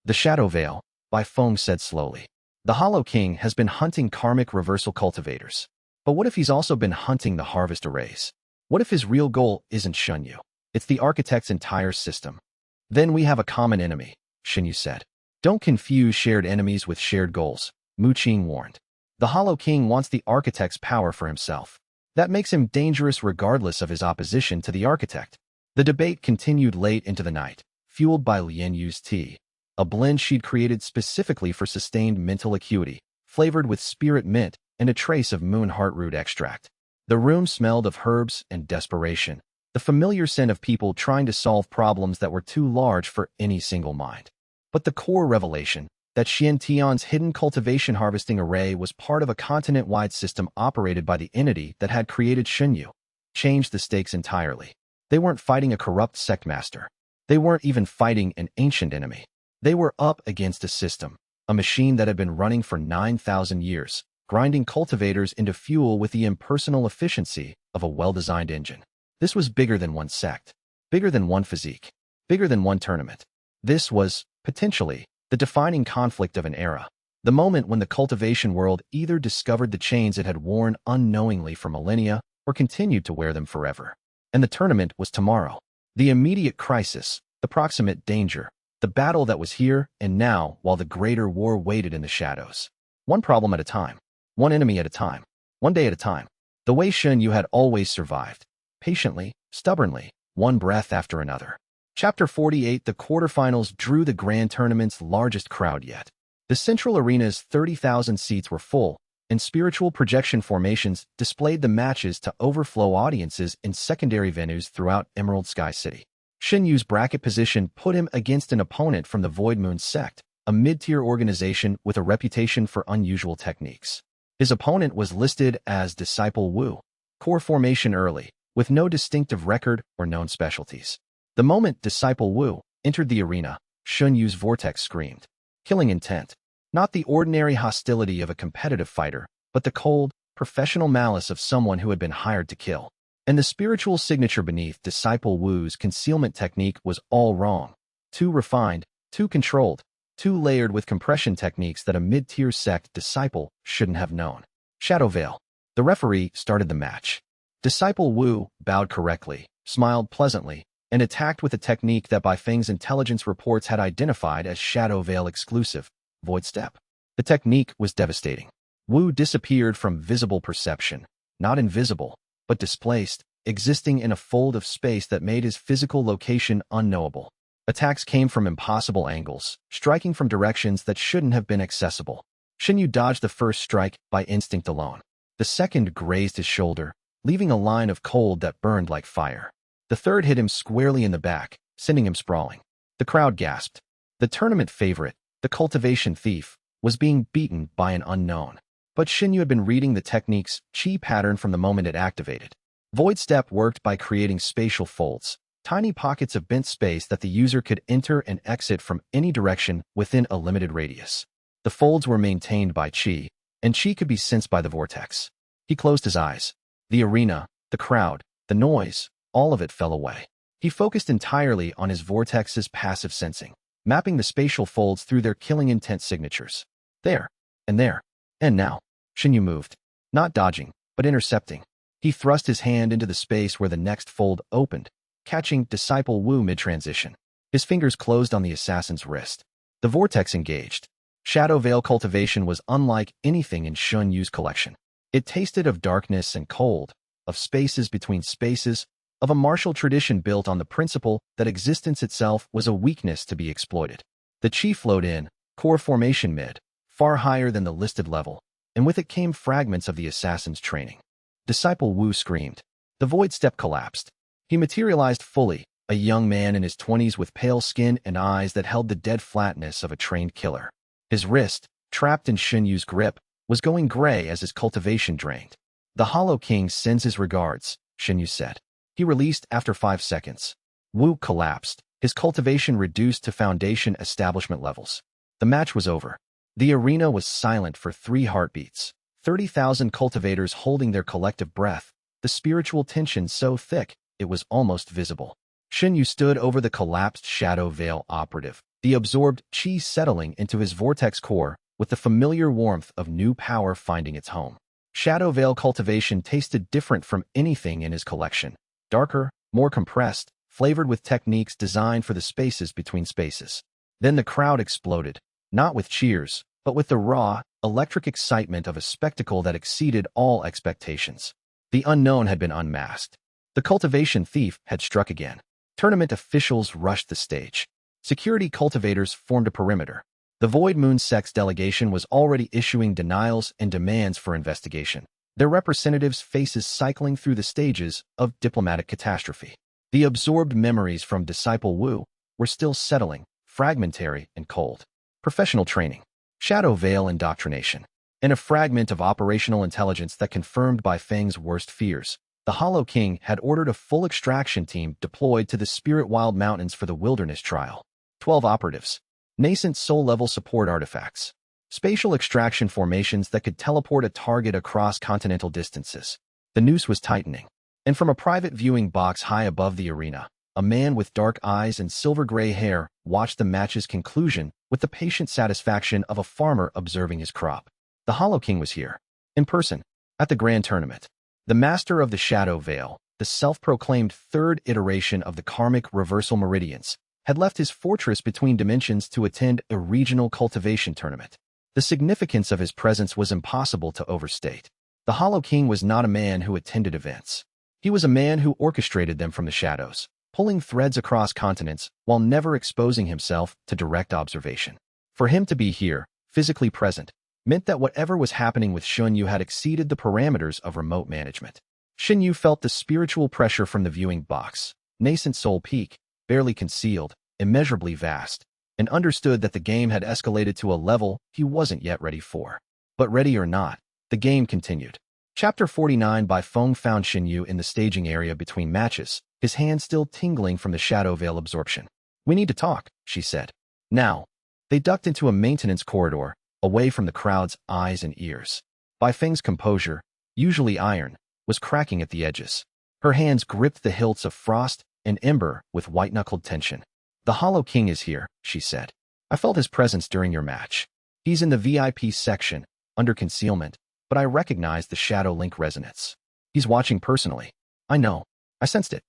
The Shadow Veil, Bai Feng said slowly. The Hollow King has been hunting karmic reversal cultivators. But what if he's also been hunting the harvest arrays? What if his real goal isn't Shen Yu? It's the architect's entire system. Then we have a common enemy, Shen Yu said. Don't confuse shared enemies with shared goals, Mu Qing warned. The Hollow King wants the architect's power for himself. That makes him dangerous regardless of his opposition to the architect. The debate continued late into the night, fueled by Lian Yu's tea, a blend she'd created specifically for sustained mental acuity, flavored with spirit mint and a trace of moon heartroot extract. The room smelled of herbs and desperation, the familiar scent of people trying to solve problems that were too large for any single mind. But the core revelation, that Xian Tian's hidden cultivation harvesting array was part of a continent-wide system operated by the entity that had created Shen Yu, changed the stakes entirely. They weren't fighting a corrupt sect master. They weren't even fighting an ancient enemy. They were up against a system, a machine that had been running for 9,000 years, grinding cultivators into fuel with the impersonal efficiency of a well-designed engine. This was bigger than one sect, bigger than one physique, bigger than one tournament. This was, potentially, the defining conflict of an era, the moment when the cultivation world either discovered the chains it had worn unknowingly for millennia or continued to wear them forever. And the tournament was tomorrow. The immediate crisis, the proximate danger, the battle that was here and now while the greater war waited in the shadows. One problem at a time, one enemy at a time, one day at a time. The way Shen Yu had always survived, patiently, stubbornly, one breath after another. Chapter 48. The quarterfinals drew the grand tournament's largest crowd yet. The central arena's 30,000 seats were full, and spiritual projection formations displayed the matches to overflow audiences in secondary venues throughout Emerald Sky City. Shen Yu's bracket position put him against an opponent from the Void Moon sect, a mid-tier organization with a reputation for unusual techniques. His opponent was listed as Disciple Wu, core formation early, with no distinctive record or known specialties. The moment Disciple Wu entered the arena, Shen Yu's vortex screamed. Killing intent. Not the ordinary hostility of a competitive fighter, but the cold, professional malice of someone who had been hired to kill. And the spiritual signature beneath Disciple Wu's concealment technique was all wrong. Too refined, too controlled, too layered with compression techniques that a mid-tier sect disciple shouldn't have known. Shadow Veil. The referee started the match. Disciple Wu bowed correctly, smiled pleasantly, and attacked with a technique that by Feng's intelligence reports had identified as Shadow Veil exclusive, Void Step. The technique was devastating. Wu disappeared from visible perception, not invisible, but displaced, existing in a fold of space that made his physical location unknowable. Attacks came from impossible angles, striking from directions that shouldn't have been accessible. Shen Yu dodged the first strike by instinct alone. The second grazed his shoulder, leaving a line of cold that burned like fire. The third hit him squarely in the back, sending him sprawling. The crowd gasped. The tournament favorite, the cultivation thief, was being beaten by an unknown. But Shen Yu had been reading the technique's chi pattern from the moment it activated. Void Step worked by creating spatial folds, tiny pockets of bent space that the user could enter and exit from any direction within a limited radius. The folds were maintained by chi, and chi could be sensed by the vortex. He closed his eyes. The arena, the crowd, the noise, all of it fell away. He focused entirely on his vortex's passive sensing, mapping the spatial folds through their killing intent signatures. There, and now. Shen Yu moved, not dodging, but intercepting. He thrust his hand into the space where the next fold opened, catching Disciple Wu mid-transition. His fingers closed on the assassin's wrist. The vortex engaged. Shadow Veil cultivation was unlike anything in Shen Yu's collection. It tasted of darkness and cold, of spaces between spaces, of a martial tradition built on the principle that existence itself was a weakness to be exploited. The chi flowed in, core formation mid, far higher than the listed level, and with it came fragments of the assassin's training. Disciple Wu screamed. The Void Step collapsed. He materialized fully, a young man in his 20s with pale skin and eyes that held the dead flatness of a trained killer. His wrist, trapped in Shen Yu's grip, was going gray as his cultivation drained. The Hollow King sends his regards, Shen Yu said. He released after 5 seconds. Wu collapsed, his cultivation reduced to foundation establishment levels. The match was over. The arena was silent for 3 heartbeats. 30,000 cultivators holding their collective breath, the spiritual tension so thick it was almost visible. Shen Yu stood over the collapsed Shadow Veil operative, the absorbed chi settling into his vortex core with the familiar warmth of new power finding its home. Shadow Veil cultivation tasted different from anything in his collection. Darker, more compressed, flavored with techniques designed for the spaces between spaces. Then the crowd exploded, not with cheers, but with the raw, electric excitement of a spectacle that exceeded all expectations. The unknown had been unmasked. The cultivation thief had struck again. Tournament officials rushed the stage. Security cultivators formed a perimeter. The Void Moon sects delegation was already issuing denials and demands for investigation, their representatives' faces cycling through the stages of diplomatic catastrophe. The absorbed memories from Disciple Wu were still settling, fragmentary and cold. Professional training, Shadow Veil indoctrination, and a fragment of operational intelligence that confirmed by Feng's worst fears. The Hollow King had ordered a full extraction team deployed to the Spirit Wild Mountains for the wilderness trial. 12 operatives, nascent soul-level support artifacts, spatial extraction formations that could teleport a target across continental distances. The noose was tightening, and from a private viewing box high above the arena, a man with dark eyes and silver-gray hair watched the match's conclusion with the patient satisfaction of a farmer observing his crop. The Hollow King was here, in person, at the grand tournament. The master of the Shadow Veil, the self-proclaimed third iteration of the karmic reversal meridians, had left his fortress between dimensions to attend a regional cultivation tournament. The significance of his presence was impossible to overstate. The Hollow King was not a man who attended events. He was a man who orchestrated them from the shadows, pulling threads across continents while never exposing himself to direct observation. For him to be here, physically present, meant that whatever was happening with Shen Yu had exceeded the parameters of remote management. Shen Yu felt the spiritual pressure from the viewing box, nascent soul peak, barely concealed, immeasurably vast, and understood that the game had escalated to a level he wasn't yet ready for. But ready or not, the game continued. Chapter 49 Bai Feng found Shen Yu in the staging area between matches, his hand still tingling from the Shadow Veil absorption. "We need to talk," she said. Now. They ducked into a maintenance corridor, away from the crowd's eyes and ears. Bai Feng's composure, usually iron, was cracking at the edges. Her hands gripped the hilts of frost and ember with white-knuckled tension. "The Hollow King is here," she said. "I felt his presence during your match. He's in the VIP section, under concealment, but I recognized the Shadow Link resonance. He's watching personally. I know. I sensed it."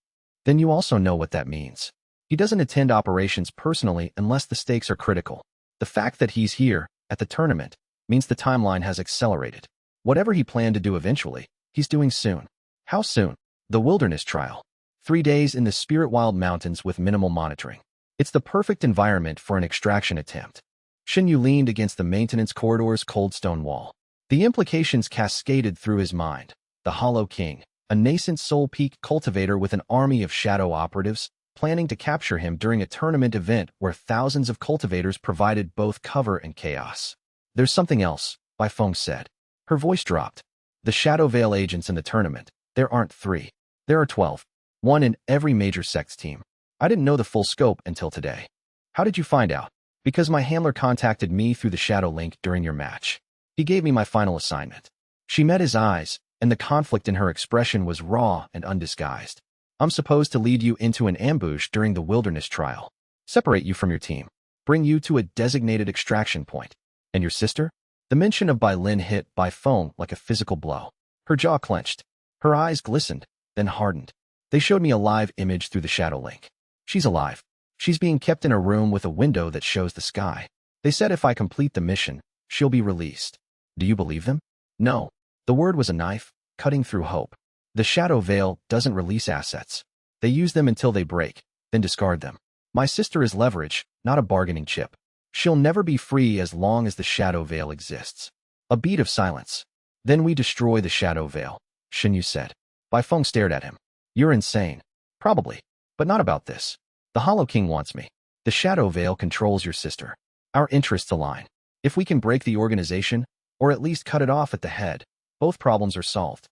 "Then you also know what that means. He doesn't attend operations personally unless the stakes are critical. The fact that he's here, at the tournament, means the timeline has accelerated. Whatever he planned to do eventually, he's doing soon." "How soon?" "The wilderness trial. 3 days in the Spirit Wild Mountains with minimal monitoring. It's the perfect environment for an extraction attempt." Shen Yu leaned against the maintenance corridor's cold stone wall. The implications cascaded through his mind. The Hollow King, a nascent soul peak cultivator with an army of shadow operatives, planning to capture him during a tournament event where thousands of cultivators provided both cover and chaos. "There's something else," Bai Feng said. Her voice dropped. "The Shadow Veil agents in the tournament, there aren't 3. There are 12. 1 in every major sects team. I didn't know the full scope until today." "How did you find out?" "Because my handler contacted me through the Shadow Link during your match. He gave me my final assignment." She met his eyes, and the conflict in her expression was raw and undisguised. "I'm supposed to lead you into an ambush during the wilderness trial, separate you from your team, bring you to a designated extraction point. And your sister?" The mention of Bai Lin hit Bai Feng like a physical blow. Her jaw clenched. Her eyes glistened, then hardened. "They showed me a live image through the Shadow Link. She's alive. She's being kept in a room with a window that shows the sky. They said if I complete the mission, she'll be released." "Do you believe them?" "No." The word was a knife, cutting through hope. "The Shadow Veil doesn't release assets. They use them until they break, then discard them. My sister is leverage, not a bargaining chip. She'll never be free as long as the Shadow Veil exists." A beat of silence. "Then we destroy the Shadow Veil," Shen Yu said. Bai Feng stared at him. "You're insane." "Probably. But not about this. The Hollow King wants me. The Shadow Veil controls your sister. Our interests align. If we can break the organization, or at least cut it off at the head, both problems are solved.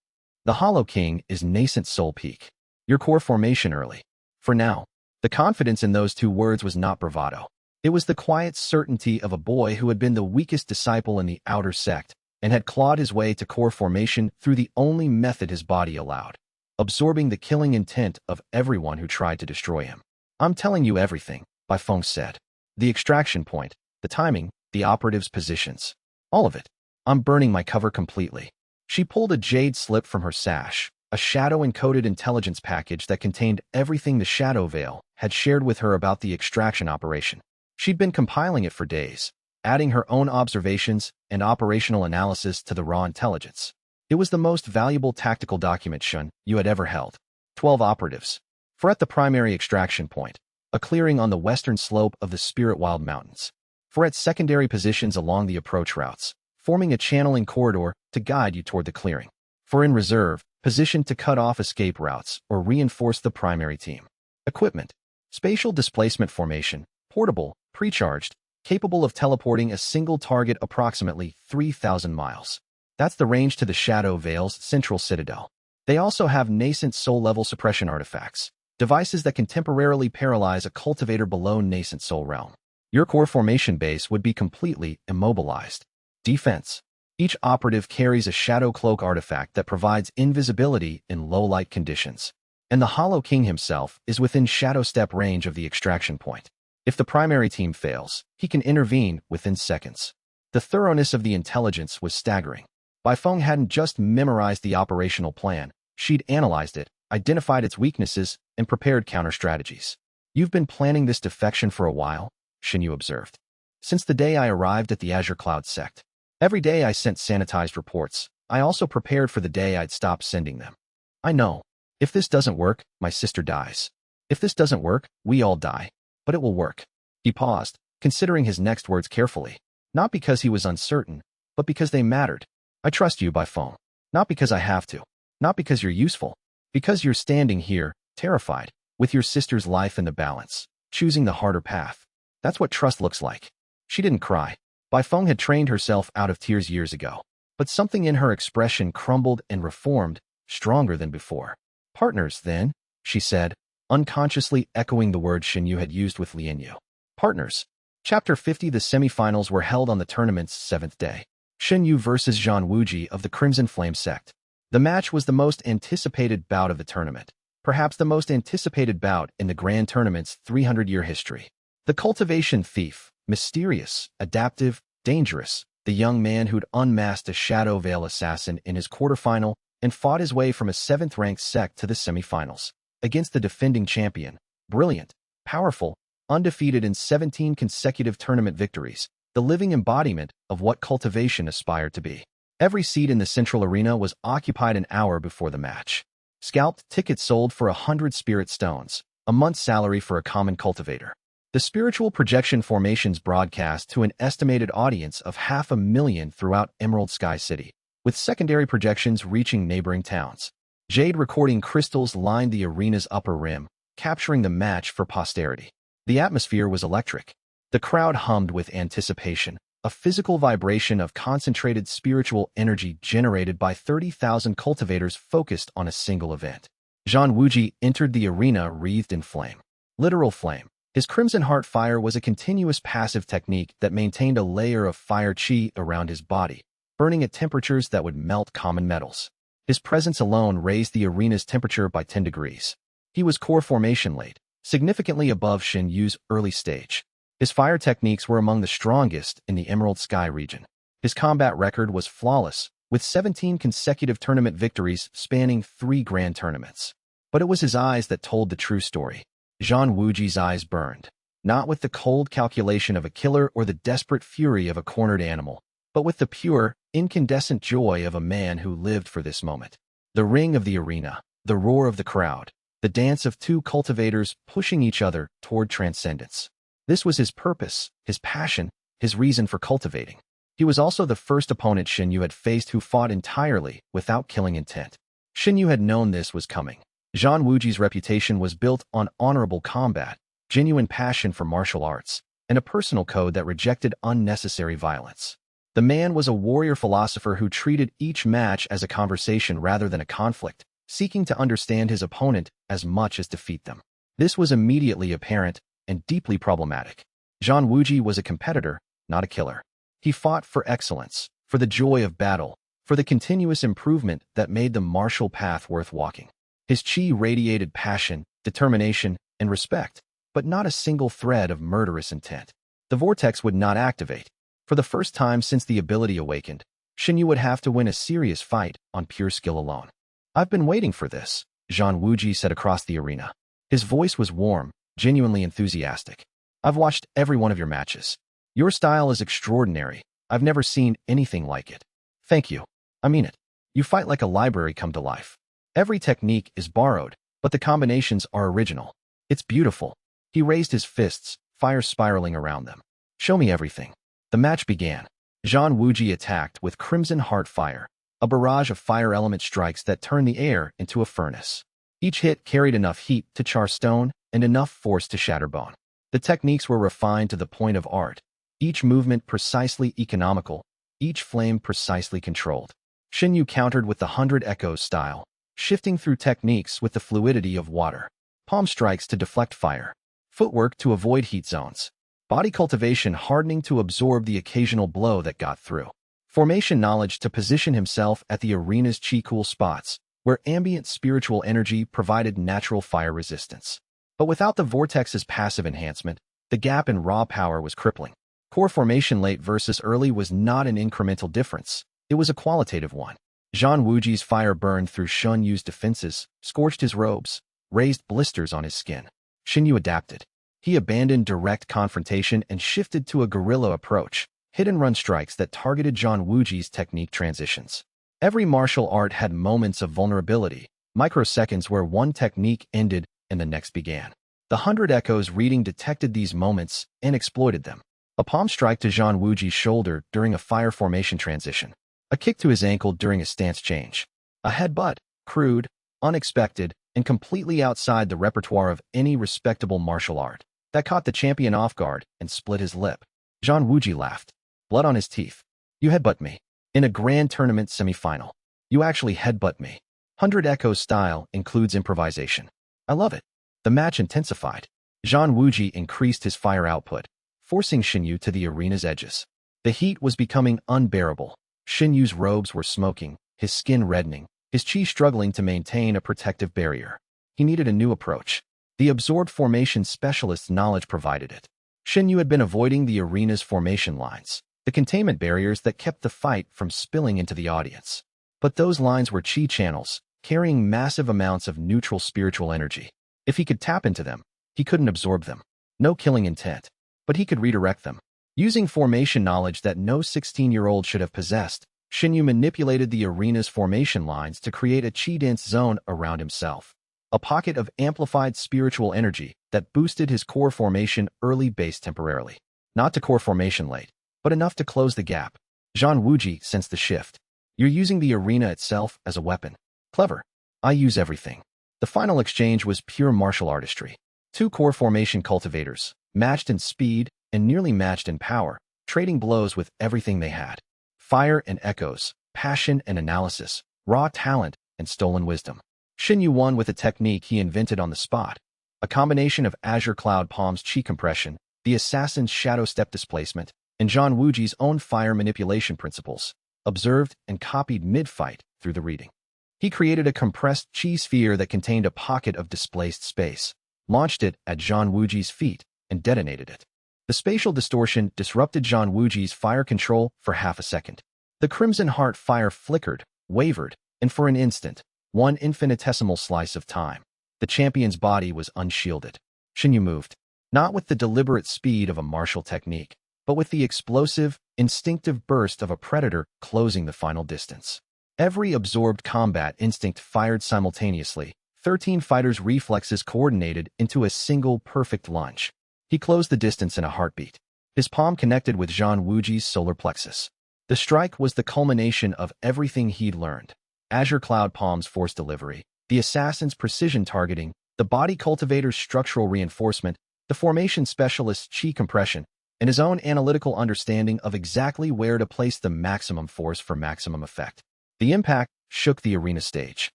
The Hollow King is nascent soul peak. Your core formation early. For now." The confidence in those 2 words was not bravado. It was the quiet certainty of a boy who had been the weakest disciple in the outer sect and had clawed his way to core formation through the only method his body allowed, absorbing the killing intent of everyone who tried to destroy him. "I'm telling you everything," Bai Feng said. "The extraction point, the timing, the operatives' positions. All of it. I'm burning my cover completely." She pulled a jade slip from her sash, a shadow-encoded intelligence package that contained everything the Shadow Veil had shared with her about the extraction operation. She'd been compiling it for days, adding her own observations and operational analysis to the raw intelligence. It was the most valuable tactical document Shen Yu had ever held. 12 operatives. For at the primary extraction point, a clearing on the western slope of the Spirit Wild Mountains. For at secondary positions along the approach routes, forming a channeling corridor to guide you toward the clearing. For in reserve, positioned to cut off escape routes or reinforce the primary team. Equipment. Spatial displacement formation, portable, pre-charged, capable of teleporting a single target approximately 3,000 miles. That's the range to the Shadow Veil's central citadel. They also have nascent soul-level suppression artifacts, devices that can temporarily paralyze a cultivator below nascent soul realm. Your core formation base would be completely immobilized. Defense. Each operative carries a shadow cloak artifact that provides invisibility in low-light conditions. And the Hollow King himself is within shadow step range of the extraction point. If the primary team fails, he can intervene within seconds. The thoroughness of the intelligence was staggering. Bai Feng hadn't just memorized the operational plan, she'd analyzed it, identified its weaknesses, and prepared counter-strategies. You've been planning this defection for a while, Shen Yu observed. Since the day I arrived at the Azure Cloud sect. Every day I sent sanitized reports. I also prepared for the day I'd stop sending them. I know. If this doesn't work, my sister dies. If this doesn't work, we all die. But it will work. He paused, considering his next words carefully. Not because he was uncertain, but because they mattered. I trust you, Bai Feng. Not because I have to. Not because you're useful. Because you're standing here, terrified, with your sister's life in the balance, choosing the harder path. That's what trust looks like. She didn't cry. Bai Feng had trained herself out of tears years ago. But something in her expression crumbled and reformed, stronger than before. Partners, then, she said, unconsciously echoing the word Shen Yu had used with Li Yu. Partners. Chapter 50. The semifinals were held on the tournament's 7th day. Shen Yu versus Zhang Wuji of the Crimson Flame sect. The match was the most anticipated bout of the tournament, perhaps the most anticipated bout in the Grand Tournament's 300-year history. The cultivation thief, mysterious, adaptive, dangerous, the young man who'd unmasked a Shadow Veil assassin in his quarterfinal and fought his way from a 7th-ranked sect to the semifinals, against the defending champion, brilliant, powerful, undefeated in 17 consecutive tournament victories, the living embodiment of what cultivation aspired to be. Every seat in the central arena was occupied an hour before the match. Scalped tickets sold for 100 spirit stones, a month's salary for a common cultivator. The spiritual projection formations broadcast to an estimated audience of 500,000 throughout Emerald Sky City, with secondary projections reaching neighboring towns. Jade recording crystals lined the arena's upper rim, capturing the match for posterity. The atmosphere was electric. The crowd hummed with anticipation, a physical vibration of concentrated spiritual energy generated by 30,000 cultivators focused on a single event. Zhang Wuji entered the arena wreathed in flame. Literal flame. His Crimson Heart Fire was a continuous passive technique that maintained a layer of fire chi around his body, burning at temperatures that would melt common metals. His presence alone raised the arena's temperature by 10 degrees. He was core formation late, significantly above Shen Yu's early stage. His fire techniques were among the strongest in the Emerald Sky region. His combat record was flawless, with 17 consecutive tournament victories spanning 3 grand tournaments. But it was his eyes that told the true story. Zhang Wuji's eyes burned, not with the cold calculation of a killer or the desperate fury of a cornered animal, but with the pure, incandescent joy of a man who lived for this moment. The ring of the arena, the roar of the crowd, the dance of 2 cultivators pushing each other toward transcendence. This was his purpose, his passion, his reason for cultivating. He was also the first opponent Shen Yu had faced who fought entirely without killing intent. Shen Yu had known this was coming. Zhang Wuji's reputation was built on honorable combat, genuine passion for martial arts, and a personal code that rejected unnecessary violence. The man was a warrior philosopher who treated each match as a conversation rather than a conflict, seeking to understand his opponent as much as defeat them. This was immediately apparent and deeply problematic. Zhang Wuji was a competitor, not a killer. He fought for excellence, for the joy of battle, for the continuous improvement that made the martial path worth walking. His chi radiated passion, determination, and respect, but not a single thread of murderous intent. The vortex would not activate. For the first time since the ability awakened, Shen Yu would have to win a serious fight on pure skill alone. I've been waiting for this, Zhang Wuji said across the arena. His voice was warm, genuinely enthusiastic. I've watched every one of your matches. Your style is extraordinary. I've never seen anything like it. Thank you. I mean it. You fight like a library come to life. Every technique is borrowed, but the combinations are original. It's beautiful. He raised his fists, fire spiraling around them. Show me everything. The match began. Zhang Wuji attacked with Crimson Heart Fire, a barrage of fire element strikes that turned the air into a furnace. Each hit carried enough heat to char stone and enough force to shatter bone. The techniques were refined to the point of art, each movement precisely economical, each flame precisely controlled. Shen Yu countered with the 100 Echoes style, shifting through techniques with the fluidity of water. Palm strikes to deflect fire, footwork to avoid heat zones, body cultivation hardening to absorb the occasional blow that got through, formation knowledge to position himself at the arena's chi-cool spots, where ambient spiritual energy provided natural fire resistance. But without the vortex's passive enhancement, the gap in raw power was crippling. Core formation late versus early was not an incremental difference. It was a qualitative one. Zhang Wuji's fire burned through Shen Yu's defenses, scorched his robes, raised blisters on his skin. Shen Yu adapted. He abandoned direct confrontation and shifted to a guerrilla approach, hit-and-run strikes that targeted Zhang Wuji's technique transitions. Every martial art had moments of vulnerability, microseconds where one technique ended and the next began. The 100 Echoes reading detected these moments and exploited them. A palm strike to Zhang Wuji's shoulder during a fire formation transition. A kick to his ankle during a stance change. A headbutt, crude, unexpected, and completely outside the repertoire of any respectable martial art. That caught the champion off guard and split his lip. Zhang Wuji laughed. Blood on his teeth. You headbutt me. In a grand tournament semifinal. You actually headbutt me. 100 Echoes style includes improvisation. I love it. The match intensified. Zhang Wuji increased his fire output, forcing Shen Yu to the arena's edges. The heat was becoming unbearable. Shen Yu's robes were smoking, his skin reddening, his chi struggling to maintain a protective barrier. He needed a new approach. The absorbed formation specialist's knowledge provided it. Shen Yu had been avoiding the arena's formation lines, the containment barriers that kept the fight from spilling into the audience. But those lines were chi channels, carrying massive amounts of neutral spiritual energy. If he could tap into them, he couldn't absorb them. No killing intent. But he could redirect them. Using formation knowledge that no 16-year-old should have possessed, Shen Yu manipulated the arena's formation lines to create a chi-dense zone around himself. A pocket of amplified spiritual energy that boosted his core formation early base temporarily. Not to core formation late, but enough to close the gap. Zhang Wuji sensed the shift. You're using the arena itself as a weapon. Clever. I use everything. The final exchange was pure martial artistry. Two core formation cultivators, matched in speed and nearly matched in power, trading blows with everything they had. Fire and echoes, passion and analysis, raw talent and stolen wisdom. Shen Yu won with a technique he invented on the spot. A combination of Azure Cloud Palm's chi compression, the assassin's shadow step displacement, and Zhang Wuji's own fire manipulation principles, observed and copied mid-fight through the reading. He created a compressed chi sphere that contained a pocket of displaced space, launched it at Zhang Wuji's feet, and detonated it. The spatial distortion disrupted Zhang Wuji's fire control for half a second. The crimson heart fire flickered, wavered, and for an instant, one infinitesimal slice of time, the champion's body was unshielded. Shen Yu moved, not with the deliberate speed of a martial technique, but with the explosive, instinctive burst of a predator closing the final distance. Every absorbed combat instinct fired simultaneously, 13 fighters' reflexes coordinated into a single perfect lunge. He closed the distance in a heartbeat. His palm connected with Zhang Wuji's solar plexus. The strike was the culmination of everything he'd learned. Azure Cloud Palm's force delivery, the assassin's precision targeting, the body cultivator's structural reinforcement, the formation specialist's chi compression, and his own analytical understanding of exactly where to place the maximum force for maximum effect. The impact shook the arena stage.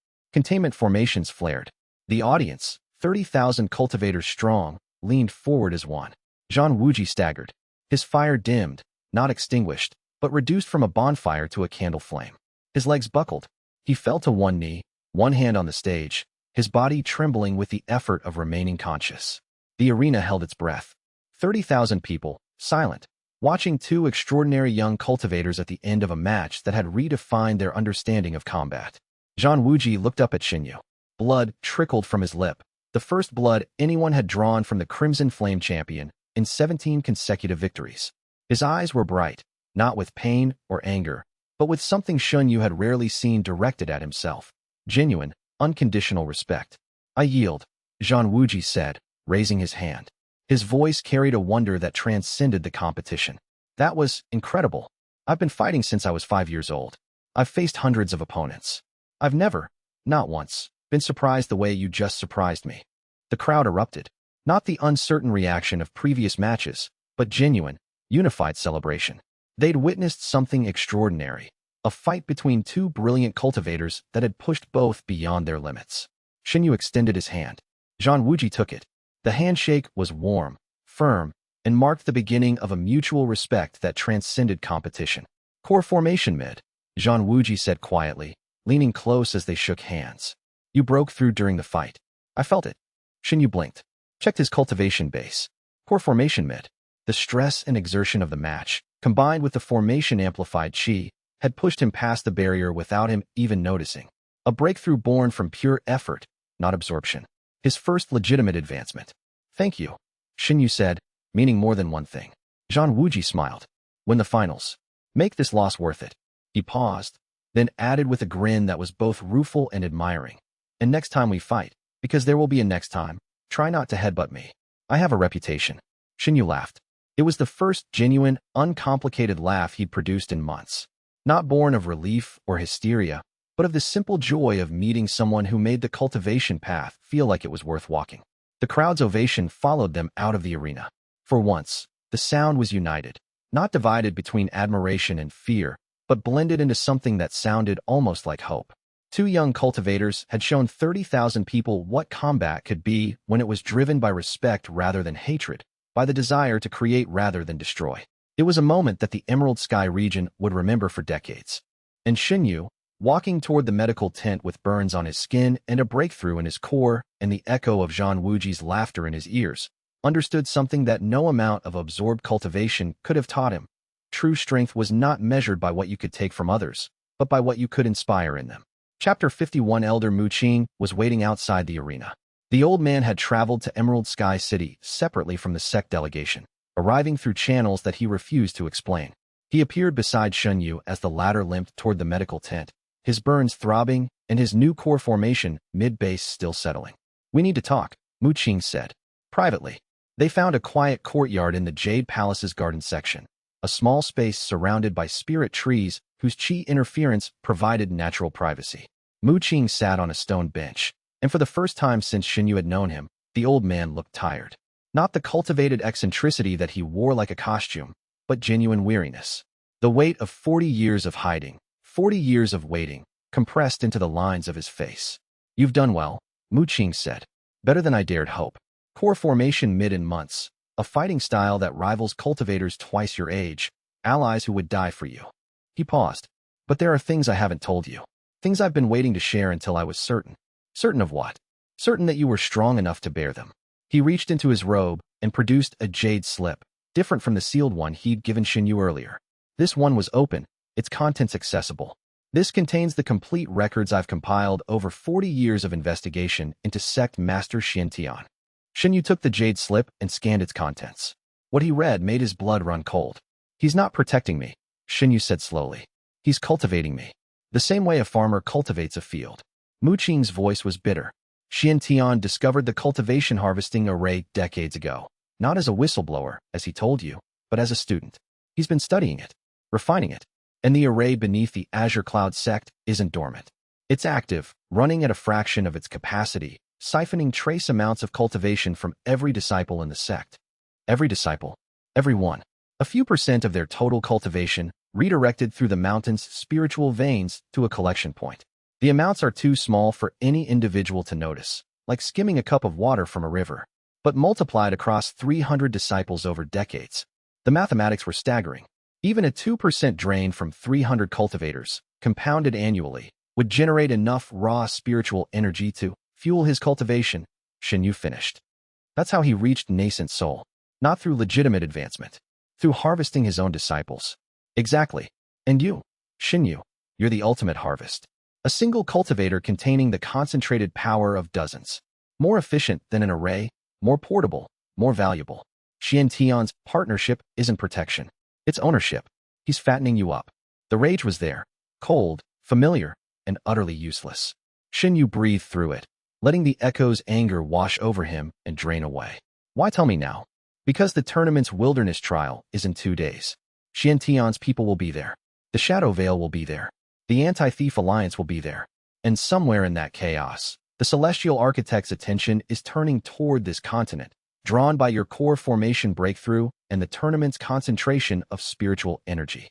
Containment formations flared. The audience, 30,000 cultivators strong, leaned forward as one. Zhang Wuji staggered. His fire dimmed, not extinguished, but reduced from a bonfire to a candle flame. His legs buckled. He fell to one knee, one hand on the stage, his body trembling with the effort of remaining conscious. The arena held its breath. 30,000 people, silent, watching two extraordinary young cultivators at the end of a match that had redefined their understanding of combat. Zhang Wuji looked up at Shen Yu. Blood trickled from his lip, the first blood anyone had drawn from the Crimson Flame champion in 17 consecutive victories. His eyes were bright, not with pain or anger, but with something Shen Yu had rarely seen directed at himself. Genuine, unconditional respect. I yield, Zhang Wuji said, raising his hand. His voice carried a wonder that transcended the competition. That was incredible. I've been fighting since I was 5 years old. I've faced hundreds of opponents. I've never, not once, been surprised the way you just surprised me. The crowd erupted. Not the uncertain reaction of previous matches, but genuine, unified celebration. They'd witnessed something extraordinary, a fight between two brilliant cultivators that had pushed both beyond their limits. Shen Yu extended his hand. Zhang Wuji took it. The handshake was warm, firm, and marked the beginning of a mutual respect that transcended competition. Core formation mid, Zhang Wuji said quietly, leaning close as they shook hands. You broke through during the fight. I felt it. Shen Yu blinked, checked his cultivation base. Core formation mid. The stress and exertion of the match, combined with the formation-amplified chi, had pushed him past the barrier without him even noticing. A breakthrough born from pure effort, not absorption. His first legitimate advancement. Thank you, Shen Yu said, meaning more than one thing. Zhang Wuji smiled. Win the finals. Make this loss worth it. He paused, then added with a grin that was both rueful and admiring. And next time we fight, because there will be a next time, try not to headbutt me. I have a reputation. Shen Yu laughed. It was the first genuine, uncomplicated laugh he'd produced in months. Not born of relief or hysteria, but of the simple joy of meeting someone who made the cultivation path feel like it was worth walking. The crowd's ovation followed them out of the arena. For once, the sound was united, not divided between admiration and fear, but blended into something that sounded almost like hope. Two young cultivators had shown 30,000 people what combat could be when it was driven by respect rather than hatred, by the desire to create rather than destroy. It was a moment that the Emerald Sky region would remember for decades. And Shen Yu, walking toward the medical tent with burns on his skin and a breakthrough in his core and the echo of Zhang Wuji's laughter in his ears, understood something that no amount of absorbed cultivation could have taught him. True strength was not measured by what you could take from others, but by what you could inspire in them. Chapter 51. Elder Mu Qing was waiting outside the arena. The old man had traveled to Emerald Sky City separately from the sect delegation, arriving through channels that he refused to explain. He appeared beside Shen Yu as the latter limped toward the medical tent, his burns throbbing and his new core formation mid-base still settling. We need to talk, Mu Qing said. Privately. They found a quiet courtyard in the Jade Palace's garden section, a small space surrounded by spirit trees whose qi interference provided natural privacy. Mu Qing sat on a stone bench, and for the first time since Shen Yu had known him, the old man looked tired. Not the cultivated eccentricity that he wore like a costume, but genuine weariness. The weight of 40 years of hiding, 40 years of waiting, compressed into the lines of his face. You've done well, Mu Qing said. Better than I dared hope. Core formation mid in months, a fighting style that rivals cultivators twice your age, allies who would die for you. He paused. But there are things I haven't told you. Things I've been waiting to share until I was certain. Certain of what? Certain that you were strong enough to bear them. He reached into his robe and produced a jade slip, different from the sealed one he'd given Shen Yu earlier. This one was open, its contents accessible. This contains the complete records I've compiled over 40 years of investigation into sect master Xian Tian. Shen Yu took the jade slip and scanned its contents. What he read made his blood run cold. He's not protecting me, Shen Yu said slowly. He's cultivating me. The same way a farmer cultivates a field. Mu Qing's voice was bitter. Xian Tian discovered the cultivation harvesting array decades ago. Not as a whistleblower, as he told you, but as a student. He's been studying it, refining it. And the array beneath the Azure Cloud sect isn't dormant. It's active, running at a fraction of its capacity, siphoning trace amounts of cultivation from every disciple in the sect. Every disciple. Every one. A few % of their total cultivation, redirected through the mountain's spiritual veins to a collection point. The amounts are too small for any individual to notice, like skimming a cup of water from a river, but multiplied across 300 disciples over decades. The mathematics were staggering. Even a 2% drain from 300 cultivators, compounded annually, would generate enough raw spiritual energy to fuel his cultivation. Shen Yu finished. That's how he reached nascent soul. Not through legitimate advancement. Through harvesting his own disciples. Exactly. And you, Shen Yu, you're the ultimate harvest. A single cultivator containing the concentrated power of dozens. More efficient than an array, more portable, more valuable. Xian Tian's partnership isn't protection. It's ownership. He's fattening you up. The rage was there. Cold, familiar, and utterly useless. Shen Yu breathed through it, letting the echo's anger wash over him and drain away. Why tell me now? Because the tournament's wilderness trial is in 2 days. Xian Tian's people will be there. The Shadow Veil will be there. The Anti-Thief Alliance will be there. And somewhere in that chaos, the Celestial Architect's attention is turning toward this continent, drawn by your core formation breakthrough and the tournament's concentration of spiritual energy.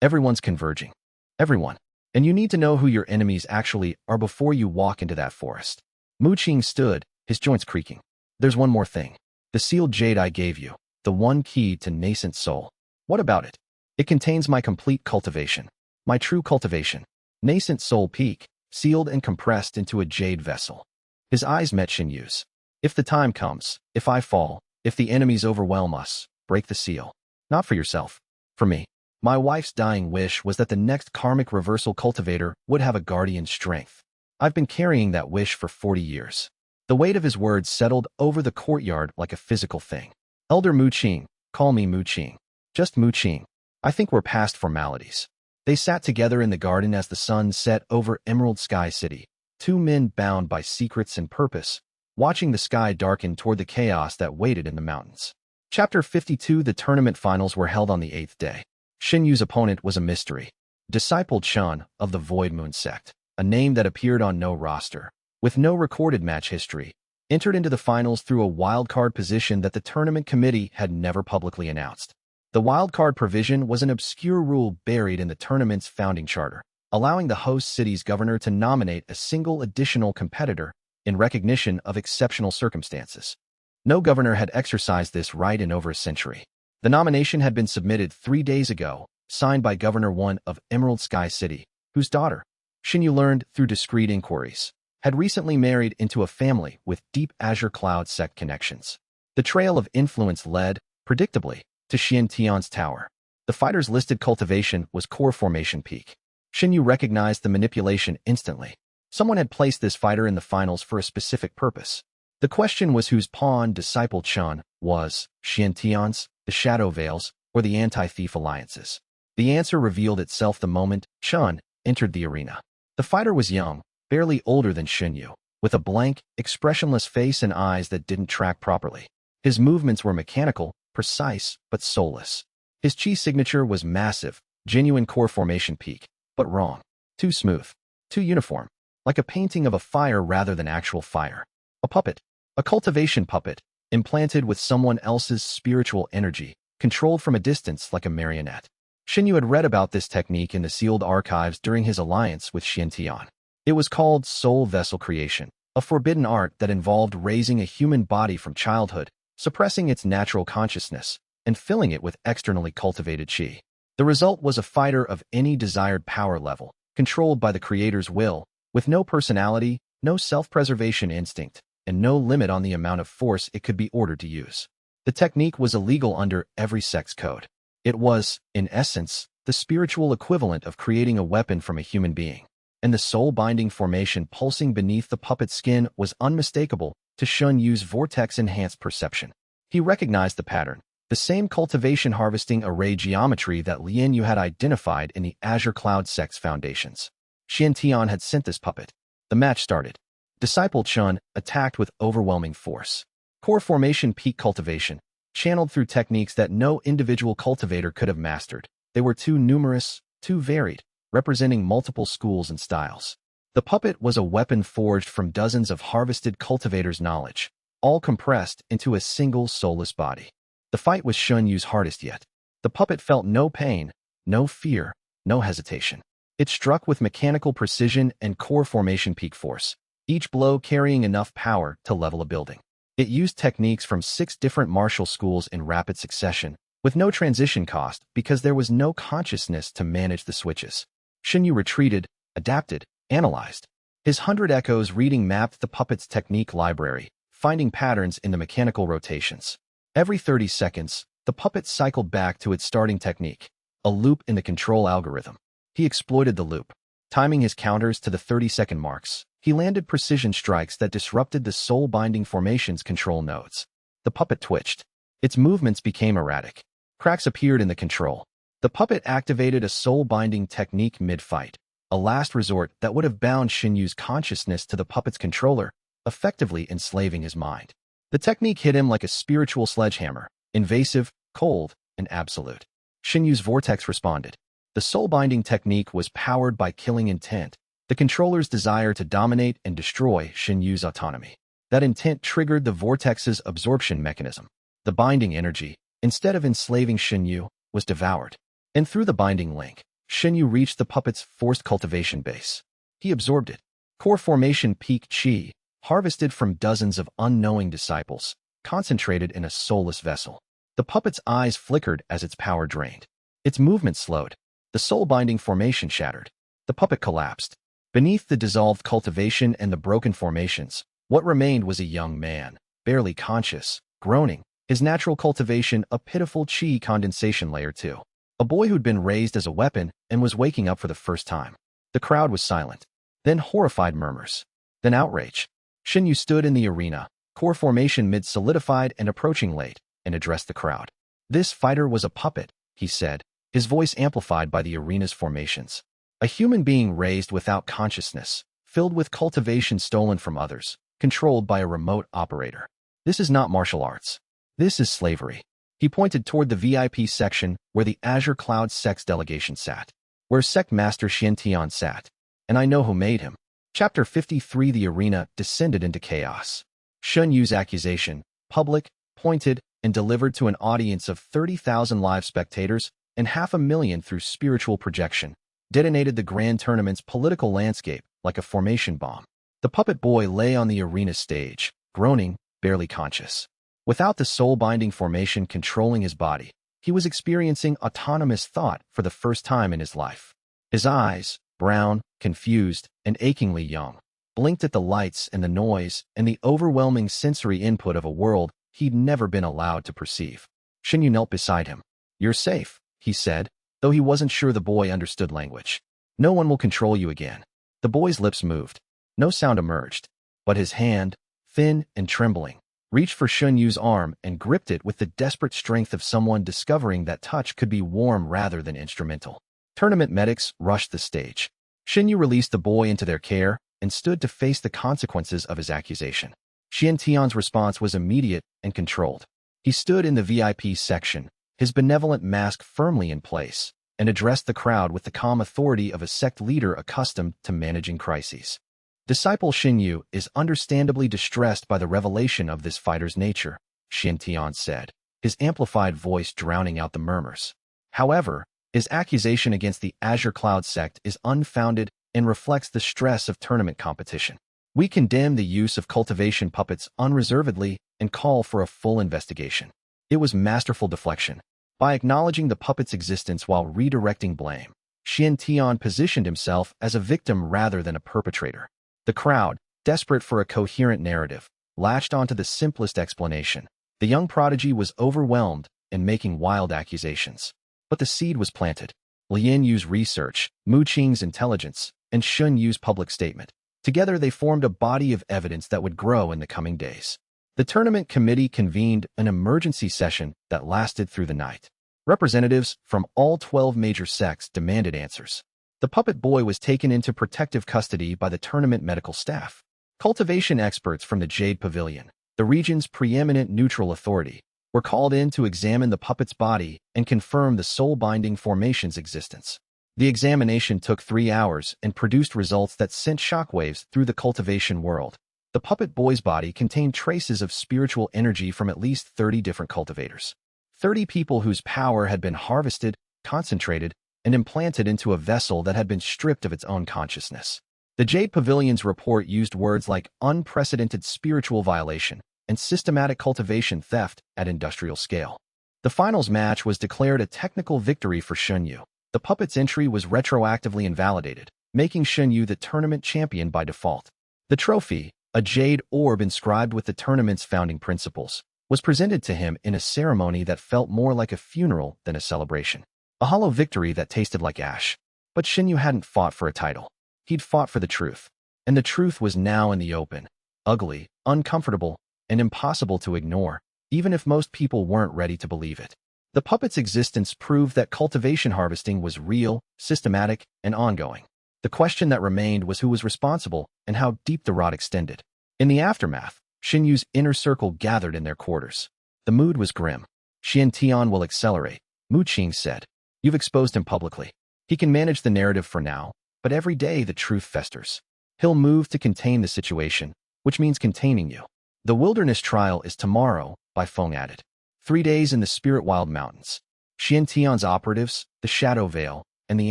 Everyone's converging. Everyone. And you need to know who your enemies actually are before you walk into that forest. Mu Qing stood, his joints creaking. There's one more thing. The sealed jade I gave you. The one key to nascent soul. What about it? It contains my complete cultivation. My true cultivation. Nascent soul peak, sealed and compressed into a jade vessel. His eyes met Shen Yu's. If the time comes, if I fall, if the enemies overwhelm us, break the seal. Not for yourself. For me. My wife's dying wish was that the next karmic reversal cultivator would have a guardian strength. I've been carrying that wish for 40 years. The weight of his words settled over the courtyard like a physical thing. Elder Mu Qing, call me Mu Qing. Just Mu Qing. I think we're past formalities. They sat together in the garden as the sun set over Emerald Sky City, two men bound by secrets and purpose, watching the sky darken toward the chaos that waited in the mountains. Chapter 52. The tournament finals were held on the 8th day. Shen Yu's opponent was a mystery. Disciple Chen of the Void Moon sect, a name that appeared on no roster, with no recorded match history, entered into the finals through a wildcard position that the tournament committee had never publicly announced. The wildcard provision was an obscure rule buried in the tournament's founding charter, allowing the host city's governor to nominate a single additional competitor in recognition of exceptional circumstances. No governor had exercised this right in over a century. The nomination had been submitted 3 days ago, signed by Governor 1 of Emerald Sky City, whose daughter, Shen Yu learned through discreet inquiries, had recently married into a family with deep Azure Cloud sect connections. The trail of influence led, predictably, to Xian Tian's tower. The fighter's listed cultivation was core formation peak. Shen Yu recognized the manipulation instantly. Someone had placed this fighter in the finals for a specific purpose. The question was whose pawn Disciple Chen was, Xian Tian's, the Shadow Veils, or the Anti-Thief Alliances. The answer revealed itself the moment Chen entered the arena. The fighter was young, barely older than Shen Yu, with a blank, expressionless face and eyes that didn't track properly. His movements were mechanical, precise, but soulless. His chi signature was massive, genuine core formation peak, but wrong. Too smooth. Too uniform. Like a painting of a fire rather than actual fire. A puppet. A cultivation puppet, implanted with someone else's spiritual energy, controlled from a distance like a marionette. Shen Yu had read about this technique in the sealed archives during his alliance with Xian Tian. It was called soul vessel creation, a forbidden art that involved raising a human body from childhood, suppressing its natural consciousness, and filling it with externally cultivated qi. The result was a fighter of any desired power level, controlled by the creator's will, with no personality, no self-preservation instinct, and no limit on the amount of force it could be ordered to use. The technique was illegal under every sect's code. It was, in essence, the spiritual equivalent of creating a weapon from a human being. And the soul-binding formation pulsing beneath the puppet's skin was unmistakable to Shen Yu's vortex-enhanced perception. He recognized the pattern, the same cultivation harvesting array geometry that Li Yu had identified in the Azure Cloud sect's foundations. Xian Tian had sent this puppet. The match started. Disciple Chen attacked with overwhelming force. Core formation peak cultivation, channeled through techniques that no individual cultivator could have mastered. They were too numerous, too varied, representing multiple schools and styles. The puppet was a weapon forged from dozens of harvested cultivators' knowledge, all compressed into a single soulless body. The fight was Shen Yu's hardest yet. The puppet felt no pain, no fear, no hesitation. It struck with mechanical precision and core formation peak force, each blow carrying enough power to level a building. It used techniques from 6 different martial schools in rapid succession, with no transition cost because there was no consciousness to manage the switches. Shen Yu retreated, adapted, analyzed. His 100 echoes reading mapped the puppet's technique library, finding patterns in the mechanical rotations. Every 30 seconds, the puppet cycled back to its starting technique, a loop in the control algorithm. He exploited the loop. Timing his counters to the 30-second marks, he landed precision strikes that disrupted the soul-binding formation's control nodes. The puppet twitched. Its movements became erratic. Cracks appeared in the control. The puppet activated a soul-binding technique mid-fight, a last resort that would have bound Shen Yu's consciousness to the puppet's controller, effectively enslaving his mind. The technique hit him like a spiritual sledgehammer, invasive, cold, and absolute. Shen Yu's vortex responded. The soul-binding technique was powered by killing intent, the controller's desire to dominate and destroy Shen Yu's autonomy. That intent triggered the vortex's absorption mechanism. The binding energy, instead of enslaving Shen Yu, was devoured. And through the binding link, Shen Yu reached the puppet's forced cultivation base. He absorbed it. Core formation peak qi, harvested from dozens of unknowing disciples, concentrated in a soulless vessel. The puppet's eyes flickered as its power drained. Its movement slowed. The soul-binding formation shattered. The puppet collapsed. Beneath the dissolved cultivation and the broken formations, what remained was a young man, barely conscious, groaning, his natural cultivation a pitiful qi condensation layer 2. A boy who'd been raised as a weapon and was waking up for the first time. The crowd was silent. Then horrified murmurs. Then outrage. Shen Yu stood in the arena, core formation mid-solidified and approaching late, and addressed the crowd. This fighter was a puppet, he said, his voice amplified by the arena's formations. A human being raised without consciousness, filled with cultivation stolen from others, controlled by a remote operator. This is not martial arts. This is slavery. He pointed toward the VIP section where the Azure Cloud sects delegation sat, where sect master Shen Tian sat. And I know who made him. Chapter 53. The arena descended into chaos. Shen Yu's accusation, public, pointed, and delivered to an audience of 30,000 live spectators and 500,000 through spiritual projection, detonated the grand tournament's political landscape like a formation bomb. The puppet boy lay on the arena stage, groaning, barely conscious. Without the soul-binding formation controlling his body, he was experiencing autonomous thought for the first time in his life. His eyes, brown, confused, and achingly young, blinked at the lights and the noise and the overwhelming sensory input of a world he'd never been allowed to perceive. Shen Yu knelt beside him. "You're safe," he said, though he wasn't sure the boy understood language. "No one will control you again." The boy's lips moved. No sound emerged, but his hand, thin and trembling, reached for Shen Yu's arm and gripped it with the desperate strength of someone discovering that touch could be warm rather than instrumental. Tournament medics rushed the stage. Shen Yu released the boy into their care and stood to face the consequences of his accusation. Shen Tian's response was immediate and controlled. He stood in the VIP section, his benevolent mask firmly in place, and addressed the crowd with the calm authority of a sect leader accustomed to managing crises. Disciple Shen Yu is understandably distressed by the revelation of this fighter's nature, Shen Tian said, his amplified voice drowning out the murmurs. However, his accusation against the Azure Cloud sect is unfounded and reflects the stress of tournament competition. We condemn the use of cultivation puppets unreservedly and call for a full investigation. It was masterful deflection. By acknowledging the puppet's existence while redirecting blame, Shen Tian positioned himself as a victim rather than a perpetrator. The crowd, desperate for a coherent narrative, latched onto the simplest explanation. The young prodigy was overwhelmed and making wild accusations. But the seed was planted. Lian Yu's research, Mu Qing's intelligence, and Shen Yu's public statement. Together they formed a body of evidence that would grow in the coming days. The tournament committee convened an emergency session that lasted through the night. Representatives from all 12 major sects demanded answers. The puppet boy was taken into protective custody by the tournament medical staff. Cultivation experts from the Jade Pavilion, the region's preeminent neutral authority, were called in to examine the puppet's body and confirm the soul-binding formation's existence. The examination took 3 hours and produced results that sent shockwaves through the cultivation world. The puppet boy's body contained traces of spiritual energy from at least 30 different cultivators. 30 people whose power had been harvested, concentrated, and implanted into a vessel that had been stripped of its own consciousness. The Jade Pavilion's report used words like unprecedented spiritual violation and systematic cultivation theft at industrial scale. The finals match was declared a technical victory for Shen Yu. The puppet's entry was retroactively invalidated, making Shen Yu the tournament champion by default. The trophy, a jade orb inscribed with the tournament's founding principles, was presented to him in a ceremony that felt more like a funeral than a celebration. A hollow victory that tasted like ash. But Shen Yu hadn't fought for a title. He'd fought for the truth. And the truth was now in the open. Ugly, uncomfortable, and impossible to ignore, even if most people weren't ready to believe it. The puppet's existence proved that cultivation harvesting was real, systematic, and ongoing. The question that remained was who was responsible and how deep the rot extended. In the aftermath, Shen Yu's inner circle gathered in their quarters. The mood was grim. Shen Tian will accelerate, Mu Qing said. You've exposed him publicly. He can manage the narrative for now, but every day the truth festers. He'll move to contain the situation, which means containing you. The wilderness trial is tomorrow, Bai Feng added. 3 days in the Spirit Wild Mountains. Shen Tian's operatives, the Shadow Veil, and the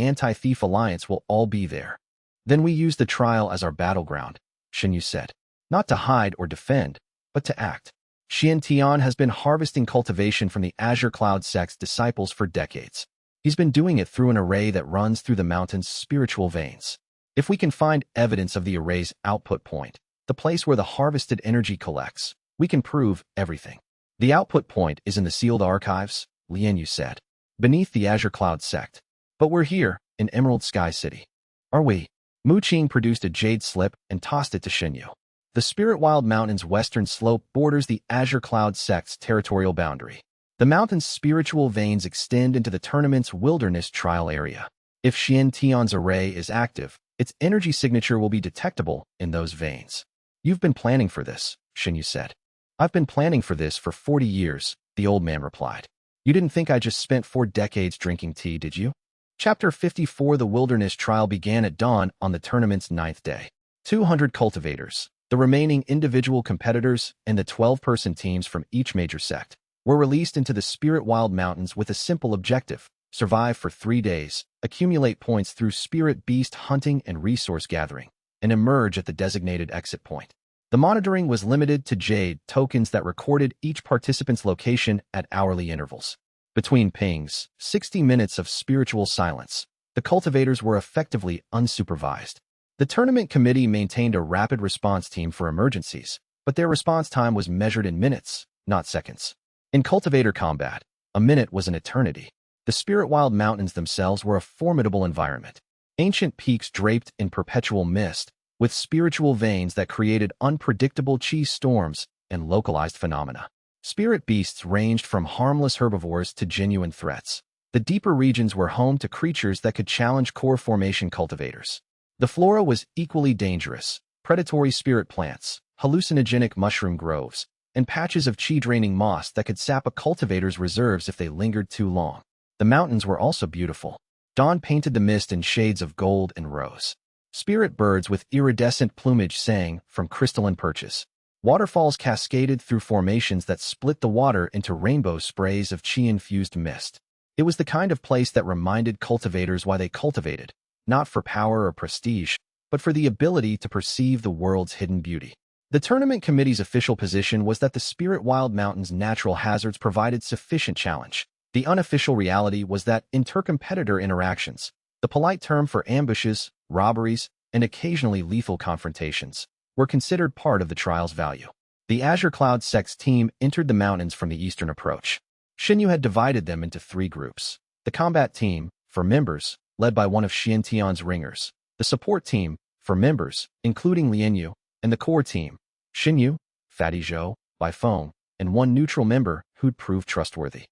Anti-Thief Alliance will all be there. Then we use the trial as our battleground, Shen Yu said. Not to hide or defend, but to act. Shen Tian has been harvesting cultivation from the Azure Cloud sect's disciples for decades. He's been doing it through an array that runs through the mountain's spiritual veins. If we can find evidence of the array's output point, the place where the harvested energy collects, we can prove everything. The output point is in the sealed archives, Lian Yu said. beneath the Azure Cloud sect. But we're here, in Emerald Sky City. Are we? Mu Qing produced a jade slip and tossed it to Shen Yu. The Spirit Wild Mountains' western slope borders the Azure Cloud sect's territorial boundary. The mountain's spiritual veins extend into the tournament's wilderness trial area. If Xian Tian's array is active, its energy signature will be detectable in those veins. You've been planning for this, Shen Yu said. I've been planning for this for 40 years, the old man replied. You didn't think I just spent 4 decades drinking tea, did you? Chapter 54. The wilderness trial began at dawn on the tournament's 9th day. 200 cultivators, the remaining individual competitors, and the 12-person teams from each major sect were released into the Spirit Wild Mountains with a simple objective: survive for 3 days, accumulate points through spirit beast hunting and resource gathering, and emerge at the designated exit point. The monitoring was limited to jade tokens that recorded each participant's location at hourly intervals. Between pings, 60 minutes of spiritual silence, the cultivators were effectively unsupervised. The tournament committee maintained a rapid response team for emergencies, but their response time was measured in minutes, not seconds. In cultivator combat, a minute was an eternity. The Spirit Wild Mountains themselves were a formidable environment. Ancient peaks draped in perpetual mist, with spiritual veins that created unpredictable chi storms and localized phenomena. Spirit beasts ranged from harmless herbivores to genuine threats. The deeper regions were home to creatures that could challenge core formation cultivators. The flora was equally dangerous: predatory spirit plants, hallucinogenic mushroom groves, and patches of chi-draining moss that could sap a cultivator's reserves if they lingered too long. The mountains were also beautiful. Dawn painted the mist in shades of gold and rose. Spirit birds with iridescent plumage sang from crystalline perches. Waterfalls cascaded through formations that split the water into rainbow sprays of chi-infused mist. It was the kind of place that reminded cultivators why they cultivated, not for power or prestige, but for the ability to perceive the world's hidden beauty. The tournament committee's official position was that the Spirit Wild Mountains' natural hazards provided sufficient challenge. The unofficial reality was that intercompetitor interactions, the polite term for ambushes, robberies, and occasionally lethal confrontations, were considered part of the trial's value. The Azure Cloud sect's team entered the mountains from the eastern approach. Shen Yu had divided them into 3 groups. The combat team, for members, led by one of Xian Tian's ringers. The support team, for members, including Li Wei, and the core team, Shen Yu, Fatty Zhou, Bai Feng, and one neutral member who'd proved trustworthy.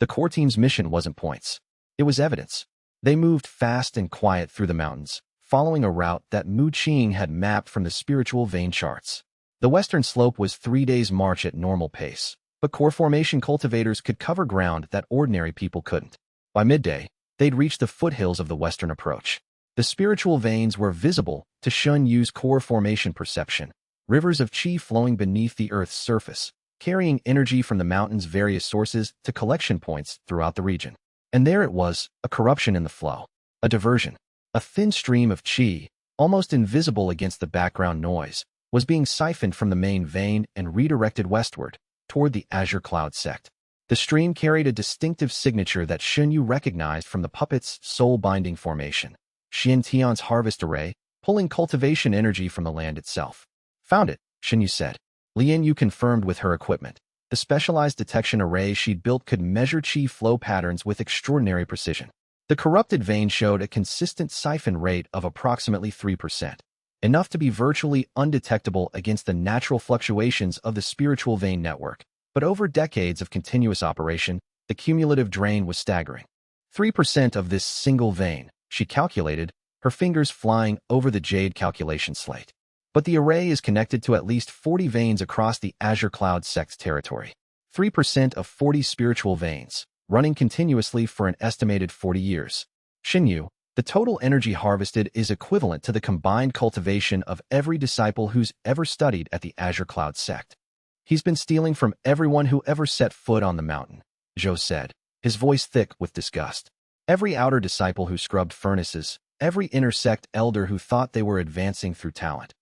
The core team's mission wasn't points. It was evidence. They moved fast and quiet through the mountains, following a route that Mu Qing had mapped from the spiritual vein charts. The western slope was 3 days' march at normal pace, but core formation cultivators could cover ground that ordinary people couldn't. By midday, they'd reached the foothills of the western approach. The spiritual veins were visible to Shen Yu's core formation perception, rivers of chi flowing beneath the Earth's surface, carrying energy from the mountain's various sources to collection points throughout the region. And there it was, a corruption in the flow, a diversion. A thin stream of chi, almost invisible against the background noise, was being siphoned from the main vein and redirected westward, toward the Azure Cloud sect. The stream carried a distinctive signature that Shen Yu recognized from the puppet's soul-binding formation. Xian Tian's harvest array, pulling cultivation energy from the land itself. Found it, Shen Yu said. Li Wei confirmed with her equipment. The specialized detection array she'd built could measure chi flow patterns with extraordinary precision. The corrupted vein showed a consistent siphon rate of approximately 3%, enough to be virtually undetectable against the natural fluctuations of the spiritual vein network. But over decades of continuous operation, the cumulative drain was staggering. 3% of this single vein, she calculated, her fingers flying over the jade calculation slate. But the array is connected to at least 40 veins across the Azure Cloud sect's territory. 3% of 40 spiritual veins, running continuously for an estimated 40 years. Shen Yu, the total energy harvested is equivalent to the combined cultivation of every disciple who's ever studied at the Azure Cloud sect. He's been stealing from everyone who ever set foot on the mountain, Zhou said, his voice thick with disgust. Every outer disciple who scrubbed furnaces, every inner sect elder who thought they were advancing through talent.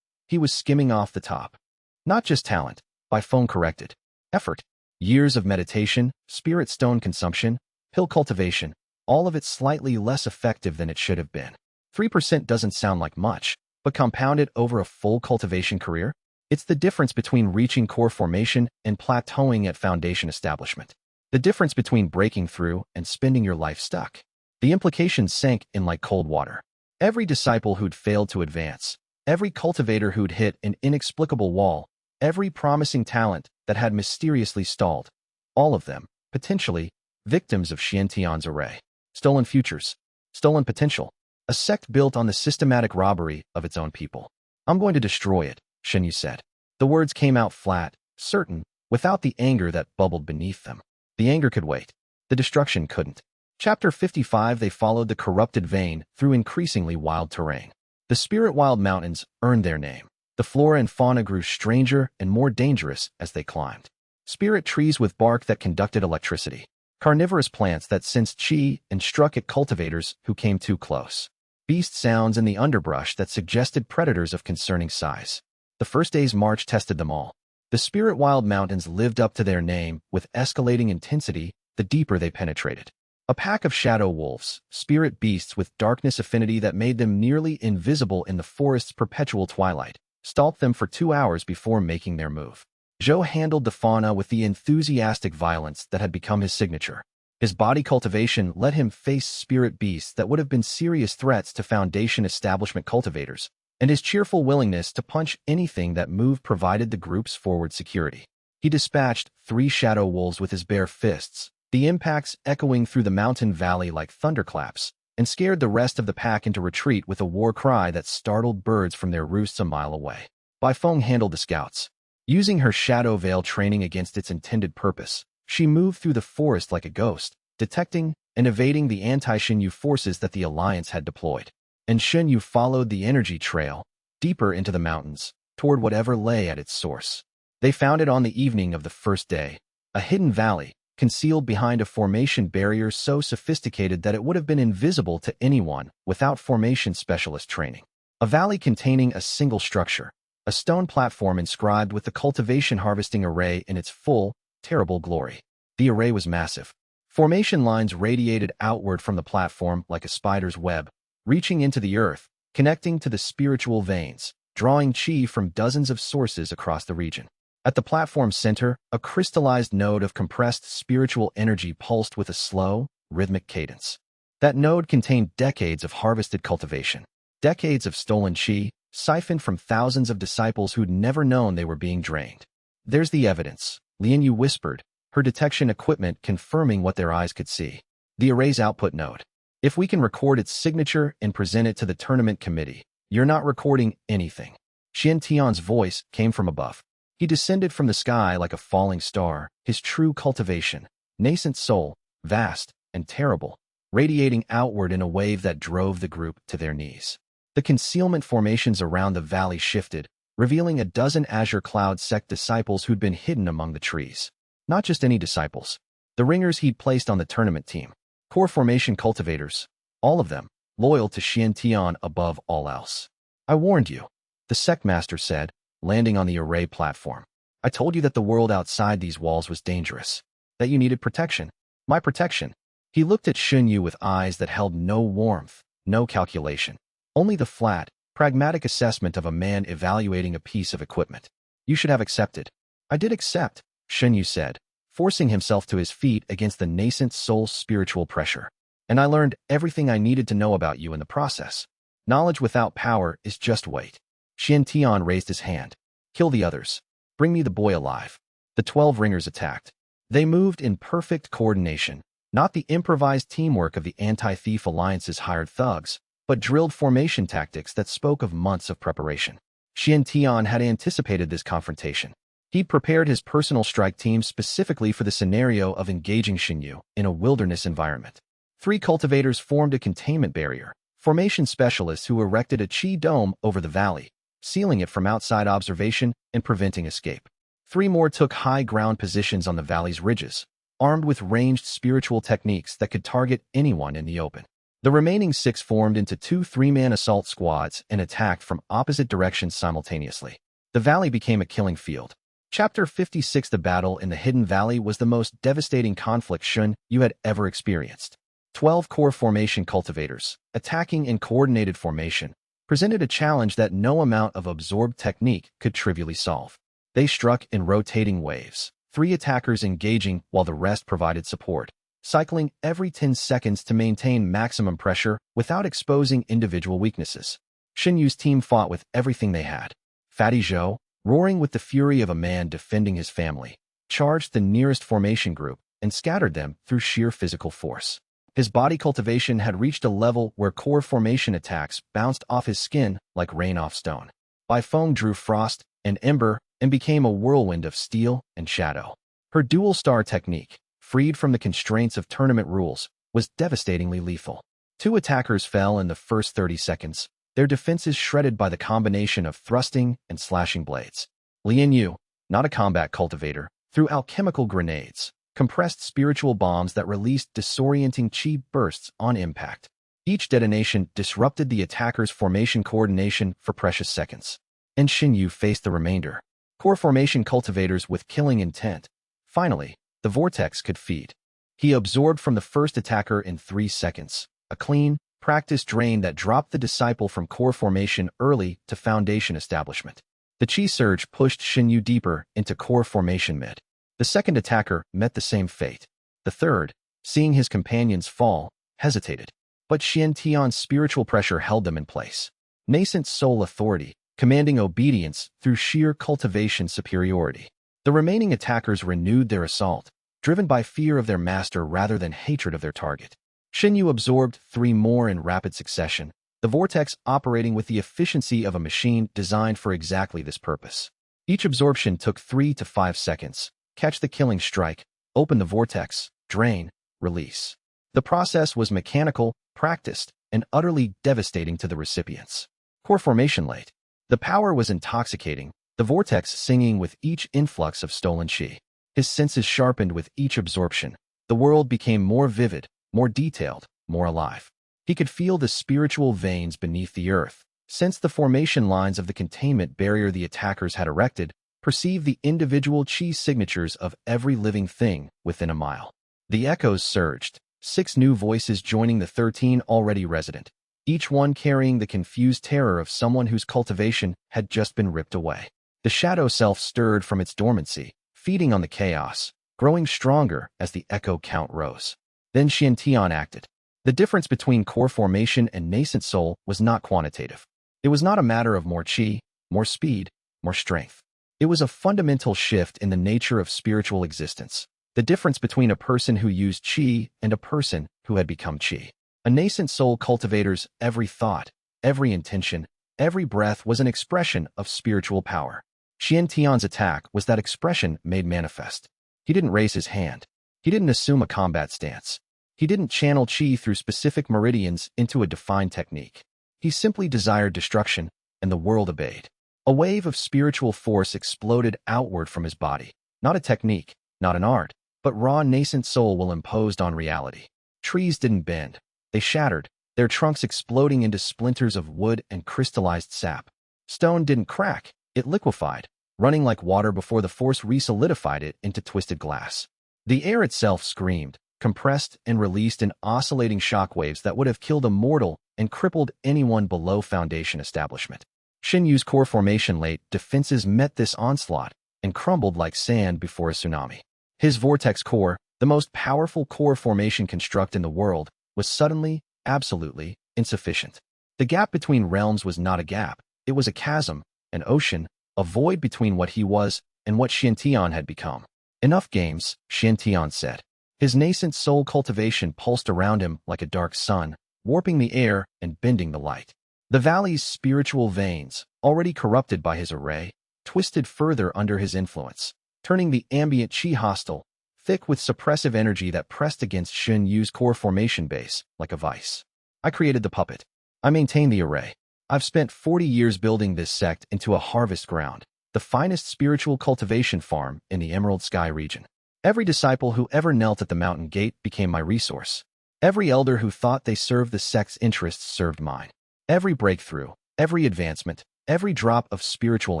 He was skimming off the top. Not just talent, Bai Feng corrected. Effort. Years of meditation, spirit stone consumption, pill cultivation, all of it slightly less effective than it should have been. 3% doesn't sound like much, but compounded over a full cultivation career, it's the difference between reaching core formation and plateauing at foundation establishment. The difference between breaking through and spending your life stuck. The implications sank in like cold water. Every disciple who'd failed to advance, every cultivator who'd hit an inexplicable wall, every promising talent that had mysteriously stalled, all of them, potentially, victims of Shen Yu's array. Stolen futures, stolen potential, a sect built on the systematic robbery of its own people. I'm going to destroy it, Shen Yu said. The words came out flat, certain, without the anger that bubbled beneath them. The anger could wait. The destruction couldn't. Chapter 55. They followed the corrupted vein through increasingly wild terrain. The Spirit Wild Mountains earned their name. The flora and fauna grew stranger and more dangerous as they climbed. Spirit trees with bark that conducted electricity. Carnivorous plants that sensed chi and struck at cultivators who came too close. Beast sounds in the underbrush that suggested predators of concerning size. The first day's march tested them all. The Spirit Wild Mountains lived up to their name with escalating intensity the deeper they penetrated. A pack of shadow wolves, spirit beasts with darkness affinity that made them nearly invisible in the forest's perpetual twilight, stalked them for 2 hours before making their move. Zhou handled the fauna with the enthusiastic violence that had become his signature. His body cultivation let him face spirit beasts that would have been serious threats to Foundation establishment cultivators, and his cheerful willingness to punch anything that moved provided the group's forward security. He dispatched 3 shadow wolves with his bare fists, the impacts echoing through the mountain valley like thunderclaps, and scared the rest of the pack into retreat with a war cry that startled birds from their roosts a mile away. Bai Feng handled the scouts. Using her shadow veil training against its intended purpose, she moved through the forest like a ghost, detecting and evading the anti-Shen Yu forces that the Alliance had deployed. And Shen Yu followed the energy trail, deeper into the mountains, toward whatever lay at its source. They found it on the evening of the first day, a hidden valley, concealed behind a formation barrier so sophisticated that it would have been invisible to anyone without formation specialist training. A valley containing a single structure, a stone platform inscribed with the cultivation harvesting array in its full, terrible glory. The array was massive. Formation lines radiated outward from the platform like a spider's web, reaching into the earth, connecting to the spiritual veins, drawing chi from dozens of sources across the region. At the platform's center, a crystallized node of compressed spiritual energy pulsed with a slow, rhythmic cadence. That node contained decades of harvested cultivation, decades of stolen chi, siphoned from thousands of disciples who'd never known they were being drained. There's the evidence, Li Yu whispered, her detection equipment confirming what their eyes could see. The array's output node. If we can record its signature and present it to the tournament committee, you're not recording anything. Shen Yu's voice came from above. He descended from the sky like a falling star, his true cultivation, nascent soul, vast and terrible, radiating outward in a wave that drove the group to their knees. The concealment formations around the valley shifted, revealing a dozen Azure Cloud sect disciples who'd been hidden among the trees. Not just any disciples. The ringers he'd placed on the tournament team. Core formation cultivators. All of them, loyal to Shen Yu above all else. I warned you, the sect master said, landing on the array platform. I told you that the world outside these walls was dangerous. That you needed protection. My protection. He looked at Shen Yu with eyes that held no warmth, no calculation. Only the flat, pragmatic assessment of a man evaluating a piece of equipment. You should have accepted. I did accept, Shen Yu said, forcing himself to his feet against the nascent soul's spiritual pressure. And I learned everything I needed to know about you in the process. Knowledge without power is just weight. Shen Yu raised his hand. Kill the others. Bring me the boy alive. The 12 ringers attacked. They moved in perfect coordination, not the improvised teamwork of the Anti-Thief Alliance's hired thugs, but drilled formation tactics that spoke of months of preparation. Shen Yu had anticipated this confrontation. He'd prepared his personal strike team specifically for the scenario of engaging Shen Yu in a wilderness environment. 3 cultivators formed a containment barrier, formation specialists who erected a chi dome over the valley, sealing it from outside observation and preventing escape. 3 more took high ground positions on the valley's ridges, armed with ranged spiritual techniques that could target anyone in the open. The remaining 6 formed into 2 3-man assault squads and attacked from opposite directions simultaneously. The valley became a killing field. Chapter 56. The battle in the Hidden Valley was the most devastating conflict Shen Yu had ever experienced. 12 core formation cultivators, attacking in coordinated formation, presented a challenge that no amount of absorbed technique could trivially solve. They struck in rotating waves, 3 attackers engaging while the rest provided support, cycling every 10 seconds to maintain maximum pressure without exposing individual weaknesses. Shen Yu's team fought with everything they had. Fatty Zhou, roaring with the fury of a man defending his family, charged the nearest formation group and scattered them through sheer physical force. His body cultivation had reached a level where core formation attacks bounced off his skin like rain off stone. Bai Feng drew frost and ember and became a whirlwind of steel and shadow. Her dual star technique, freed from the constraints of tournament rules, was devastatingly lethal. 2 attackers fell in the first 30 seconds, their defenses shredded by the combination of thrusting and slashing blades. Li Wei, not a combat cultivator, threw alchemical grenades, compressed spiritual bombs that released disorienting chi bursts on impact. Each detonation disrupted the attacker's formation coordination for precious seconds. And Shen Yu faced the remainder. Core formation cultivators with killing intent. Finally, the vortex could feed. He absorbed from the first attacker in 3 seconds, a clean, practiced drain that dropped the disciple from core formation early to foundation establishment. The chi surge pushed Shen Yu deeper into core formation mid. The second attacker met the same fate. The third, seeing his companions fall, hesitated. But Xian Tian's spiritual pressure held them in place. Nascent soul authority, commanding obedience through sheer cultivation superiority. The remaining attackers renewed their assault, driven by fear of their master rather than hatred of their target. Shen Yu absorbed 3 more in rapid succession, the vortex operating with the efficiency of a machine designed for exactly this purpose. Each absorption took 3 to 5 seconds. Catch the killing strike, open the vortex, drain, release. The process was mechanical, practiced, and utterly devastating to the recipients. Core formation late. The power was intoxicating, the vortex singing with each influx of stolen chi. His senses sharpened with each absorption. The world became more vivid, more detailed, more alive. He could feel the spiritual veins beneath the earth, sense the formation lines of the containment barrier the attackers had erected, perceive the individual chi signatures of every living thing within a mile. The echoes surged, 6 new voices joining the 13 already resident, each one carrying the confused terror of someone whose cultivation had just been ripped away. The shadow self stirred from its dormancy, feeding on the chaos, growing stronger as the echo count rose. Then Xian Tian acted. The difference between core formation and nascent soul was not quantitative. It was not a matter of more chi, more speed, more strength. It was a fundamental shift in the nature of spiritual existence, the difference between a person who used chi and a person who had become chi. A nascent soul cultivator's every thought, every intention, every breath was an expression of spiritual power. Xian Tian's attack was that expression made manifest. He didn't raise his hand. He didn't assume a combat stance. He didn't channel chi through specific meridians into a defined technique. He simply desired destruction, and the world obeyed. A wave of spiritual force exploded outward from his body. Not a technique, not an art, but raw nascent soul will imposed on reality. Trees didn't bend. They shattered, their trunks exploding into splinters of wood and crystallized sap. Stone didn't crack. It liquefied, running like water before the force re-solidified it into twisted glass. The air itself screamed, compressed and released in oscillating shockwaves that would have killed a mortal and crippled anyone below foundation establishment. Shen Yu's core formation late defenses met this onslaught and crumbled like sand before a tsunami. His vortex core, the most powerful core formation construct in the world, was suddenly, absolutely, insufficient. The gap between realms was not a gap, it was a chasm, an ocean, a void between what he was and what Xian Tian had become. Enough games, Xian Tian said. His nascent soul cultivation pulsed around him like a dark sun, warping the air and bending the light. The valley's spiritual veins, already corrupted by his array, twisted further under his influence, turning the ambient chi hostile, thick with suppressive energy that pressed against Shen Yu's core formation base like a vice. I created the puppet. I maintain the array. I've spent 40 years building this sect into a harvest ground, the finest spiritual cultivation farm in the Emerald Sky region. Every disciple who ever knelt at the mountain gate became my resource. Every elder who thought they served the sect's interests served mine. Every breakthrough, every advancement, every drop of spiritual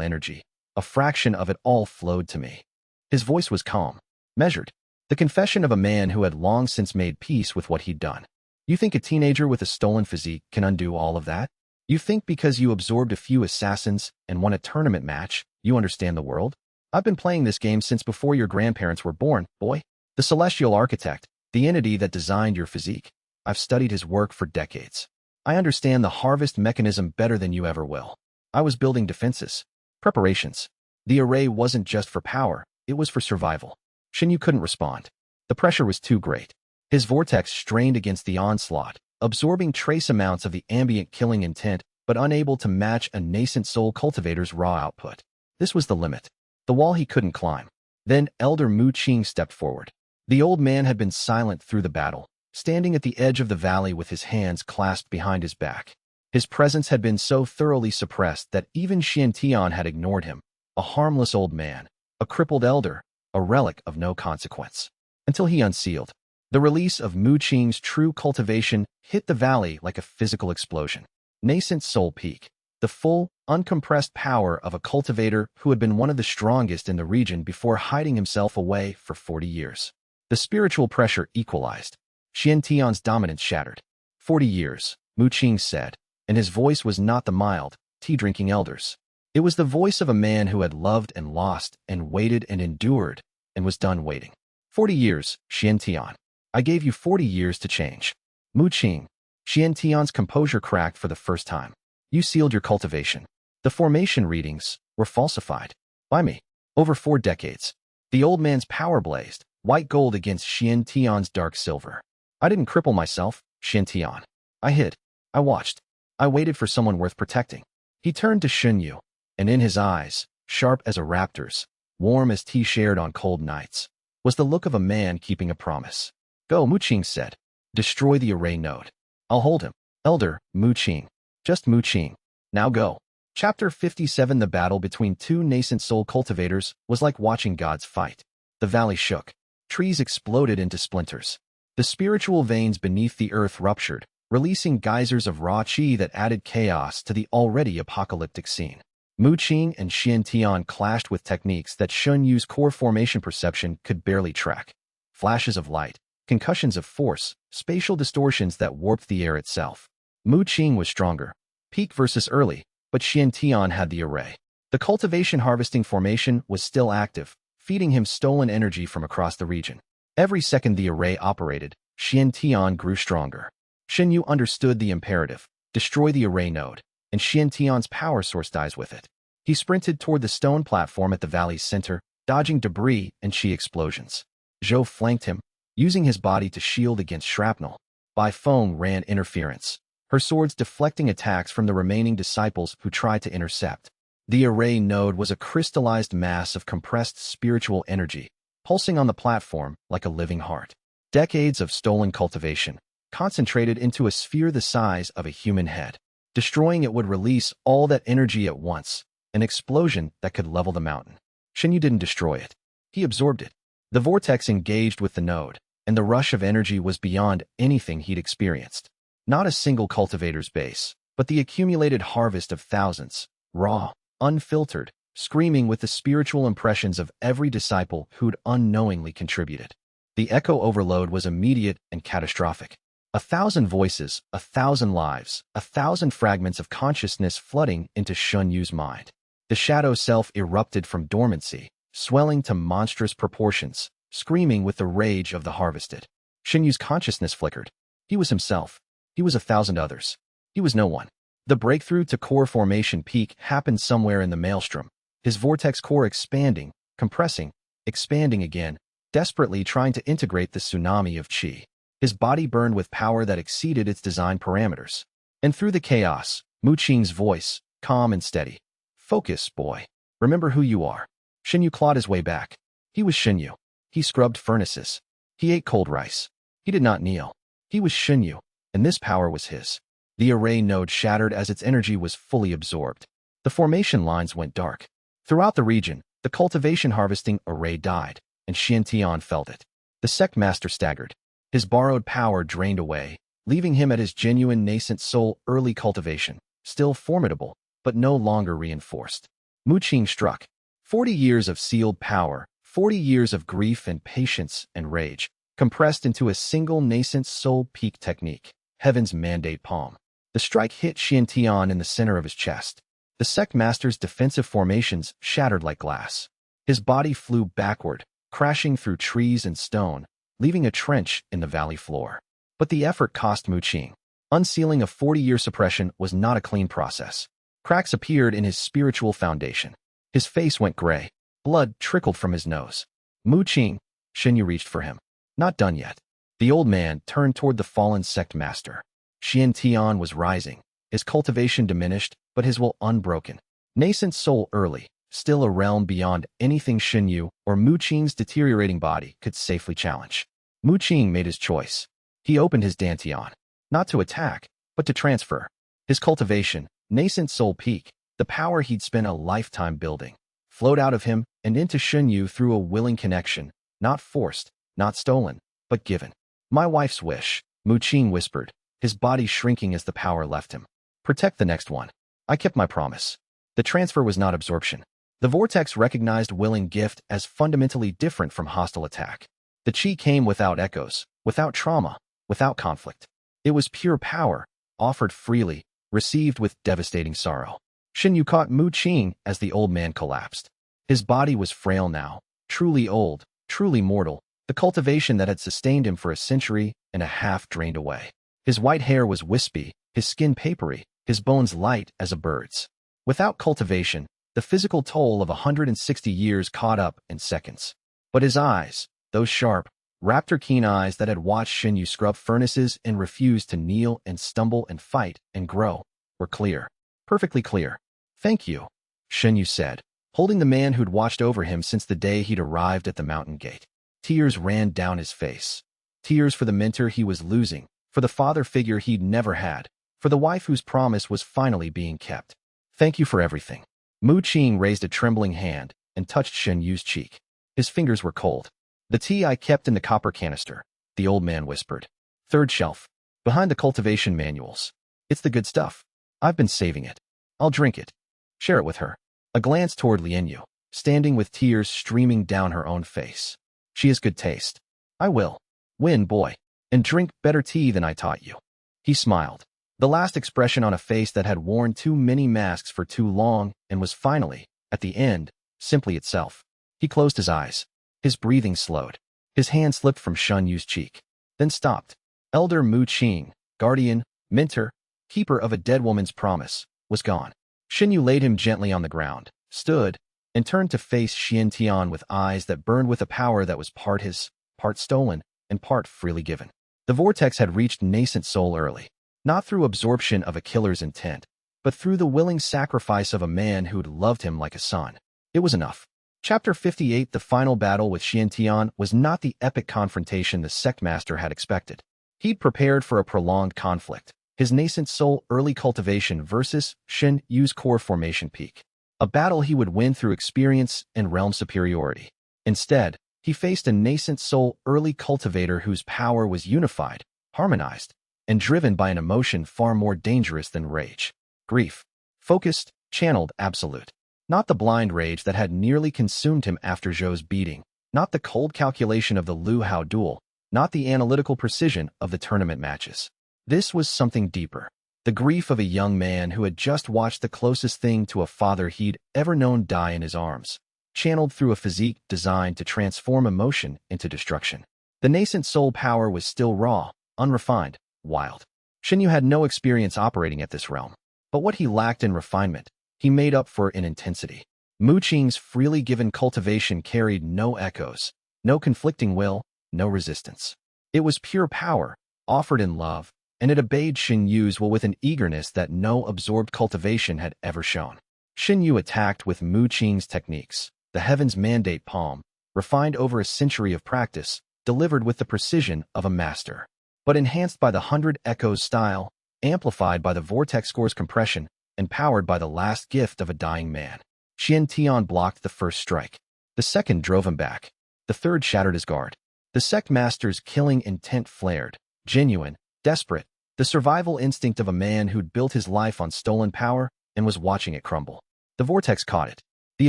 energy, a fraction of it all flowed to me. His voice was calm, measured, the confession of a man who had long since made peace with what he'd done. You think a teenager with a stolen physique can undo all of that? You think because you absorbed a few assassins and won a tournament match, you understand the world? I've been playing this game since before your grandparents were born, boy. The celestial architect, the entity that designed your physique. I've studied his work for decades. I understand the harvest mechanism better than you ever will. I was building defenses, preparations. The array wasn't just for power, it was for survival. Shen Yu couldn't respond. The pressure was too great. His vortex strained against the onslaught, absorbing trace amounts of the ambient killing intent, but unable to match a nascent soul cultivator's raw output. This was the limit. The wall he couldn't climb. Then Elder Mu Qing stepped forward. The old man had been silent through the battle, standing at the edge of the valley with his hands clasped behind his back. His presence had been so thoroughly suppressed that even Xian Tian had ignored him, a harmless old man, a crippled elder, a relic of no consequence. Until he unsealed. The release of Mu Qing's true cultivation hit the valley like a physical explosion. Nascent soul peak. The full, uncompressed power of a cultivator who had been one of the strongest in the region before hiding himself away for 40 years. The spiritual pressure equalized. Xian Tian's dominance shattered. 40 years, Mu Qing said, and his voice was not the mild, tea-drinking elders. It was the voice of a man who had loved and lost and waited and endured and was done waiting. 40 years, Xian Tian. I gave you 40 years to change. Mu Qing. Xian Tian's composure cracked for the first time. You sealed your cultivation. The formation readings were falsified. By me. Over 4 decades. The old man's power blazed, white gold against Xian Tian's dark silver. I didn't cripple myself, Xian Tian. I hid. I watched. I waited for someone worth protecting. He turned to Shen Yu, and in his eyes, sharp as a raptor's, warm as tea shared on cold nights, was the look of a man keeping a promise. Go, Mu Qing said. Destroy the array node. I'll hold him. Elder, Mu Qing. Just Mu Qing. Now go. Chapter 57. The battle between two nascent soul cultivators was like watching gods fight. The valley shook. Trees exploded into splinters. The spiritual veins beneath the earth ruptured, releasing geysers of raw qi that added chaos to the already apocalyptic scene. Mu Qing and Xian Tian clashed with techniques that Shen Yu's core formation perception could barely track. Flashes of light, concussions of force, spatial distortions that warped the air itself. Mu Qing was stronger, peak versus early, but Xian Tian had the array. The cultivation harvesting formation was still active, feeding him stolen energy from across the region. Every second the array operated, Xian Tian grew stronger. Shen Yu understood the imperative, destroy the array node, and Xian Tian's power source dies with it. He sprinted toward the stone platform at the valley's center, dodging debris and qi explosions. Zhou flanked him, using his body to shield against shrapnel. Bai Feng ran interference, her swords deflecting attacks from the remaining disciples who tried to intercept. The array node was a crystallized mass of compressed spiritual energy, pulsing on the platform like a living heart. Decades of stolen cultivation, concentrated into a sphere the size of a human head. Destroying it would release all that energy at once, an explosion that could level the mountain. Shen Yu didn't destroy it. He absorbed it. The vortex engaged with the node, and the rush of energy was beyond anything he'd experienced. Not a single cultivator's base, but the accumulated harvest of thousands, raw, unfiltered, screaming with the spiritual impressions of every disciple who'd unknowingly contributed. The echo overload was immediate and catastrophic. 1,000 voices, 1,000 lives, 1,000 fragments of consciousness flooding into Shen Yu's mind. The shadow self erupted from dormancy, swelling to monstrous proportions, screaming with the rage of the harvested. Shen Yu's consciousness flickered. He was himself. He was 1,000 others. He was no one. The breakthrough to core formation peak happened somewhere in the maelstrom, his vortex core expanding, compressing, expanding again, desperately trying to integrate the tsunami of qi. His body burned with power that exceeded its design parameters. And through the chaos, Mu Qing's voice, calm and steady. Focus, boy. Remember who you are. Shen Yu clawed his way back. He was Shen Yu. He scrubbed furnaces. He ate cold rice. He did not kneel. He was Shen Yu, and this power was his. The array node shattered as its energy was fully absorbed. The formation lines went dark. Throughout the region, the cultivation harvesting array died, and Xian Tian felt it. The sect master staggered. His borrowed power drained away, leaving him at his genuine nascent soul early cultivation, still formidable, but no longer reinforced. Mu Qing struck. 40 years of sealed power, 40 years of grief and patience and rage, compressed into a single nascent soul peak technique, Heaven's Mandate Palm. The strike hit Xian Tian in the center of his chest. The sect master's defensive formations shattered like glass. His body flew backward, crashing through trees and stone, leaving a trench in the valley floor. But the effort cost Mu Qing. Unsealing a 40-year suppression was not a clean process. Cracks appeared in his spiritual foundation. His face went gray. Blood trickled from his nose. Mu Qing, Shen Yu reached for him. Not done yet. The old man turned toward the fallen sect master. Xian Tian was rising. His cultivation diminished, but his will unbroken. Nascent soul early, still a realm beyond anything Shen Yu or Mu Qing's deteriorating body could safely challenge. Mu Qing made his choice. He opened his dantian, not to attack, but to transfer. His cultivation, nascent soul peak, the power he'd spent a lifetime building, flowed out of him and into Shen Yu through a willing connection, not forced, not stolen, but given. My wife's wish, Mu Qing whispered, his body shrinking as the power left him. Protect the next one. I kept my promise. The transfer was not absorption. The vortex recognized willing gift as fundamentally different from hostile attack. The qi came without echoes, without trauma, without conflict. It was pure power, offered freely, received with devastating sorrow. Shen Yu caught Mu Qing as the old man collapsed. His body was frail now, truly old, truly mortal, the cultivation that had sustained him for a century and a half drained away. His white hair was wispy, his skin papery, his bones light as a bird's. Without cultivation, the physical toll of 160 years caught up in seconds. But his eyes, those sharp, raptor-keen eyes that had watched Shen Yu scrub furnaces and refused to kneel and stumble and fight and grow, were clear. Perfectly clear. Thank you, Shen Yu said, holding the man who'd watched over him since the day he'd arrived at the mountain gate. Tears ran down his face. Tears for the mentor he was losing, for the father figure he'd never had, for the wife whose promise was finally being kept. Thank you for everything. Mu Qing raised a trembling hand and touched Shen Yu's cheek. His fingers were cold. The tea I kept in the copper canister, the old man whispered. Third shelf, behind the cultivation manuals. It's the good stuff. I've been saving it. I'll drink it. Share it with her. A glance toward Li Yu, standing with tears streaming down her own face. She has good taste. I will. Win, boy. And drink better tea than I taught you. He smiled. The last expression on a face that had worn too many masks for too long and was finally, at the end, simply itself. He closed his eyes. His breathing slowed. His hand slipped from Shen Yu's cheek, then stopped. Elder Mu Qing, guardian, mentor, keeper of a dead woman's promise, was gone. Shen Yu laid him gently on the ground, stood, and turned to face Xian Tian with eyes that burned with a power that was part his, part stolen, and part freely given. The vortex had reached nascent soul early. Not through absorption of a killer's intent, but through the willing sacrifice of a man who'd loved him like a son. It was enough. Chapter 58. The final battle with Xian Tian was not the epic confrontation the sect master had expected. He'd prepared for a prolonged conflict, his nascent soul early cultivation versus Shen Yu's core formation peak. A battle he would win through experience and realm superiority. Instead, he faced a nascent soul early cultivator whose power was unified, harmonized, and driven by an emotion far more dangerous than rage. Grief. Focused, channeled, absolute. Not the blind rage that had nearly consumed him after Zhou's beating, not the cold calculation of the Lu Hao duel, not the analytical precision of the tournament matches. This was something deeper. The grief of a young man who had just watched the closest thing to a father he'd ever known die in his arms, channeled through a physique designed to transform emotion into destruction. The nascent soul power was still raw, unrefined, wild. Shen Yu had no experience operating at this realm, but what he lacked in refinement, he made up for in intensity. Mu Qing's freely given cultivation carried no echoes, no conflicting will, no resistance. It was pure power, offered in love, and it obeyed Shen Yu's will with an eagerness that no absorbed cultivation had ever shown. Shen Yu attacked with Mu Qing's techniques, the heaven's mandate palm, refined over a century of practice, delivered with the precision of a master, but enhanced by the 100 echoes style, amplified by the vortex score's compression, and powered by the last gift of a dying man. Xian Tian blocked the first strike. The second drove him back. The third shattered his guard. The sect master's killing intent flared, genuine, desperate, the survival instinct of a man who'd built his life on stolen power and was watching it crumble. The vortex caught it. The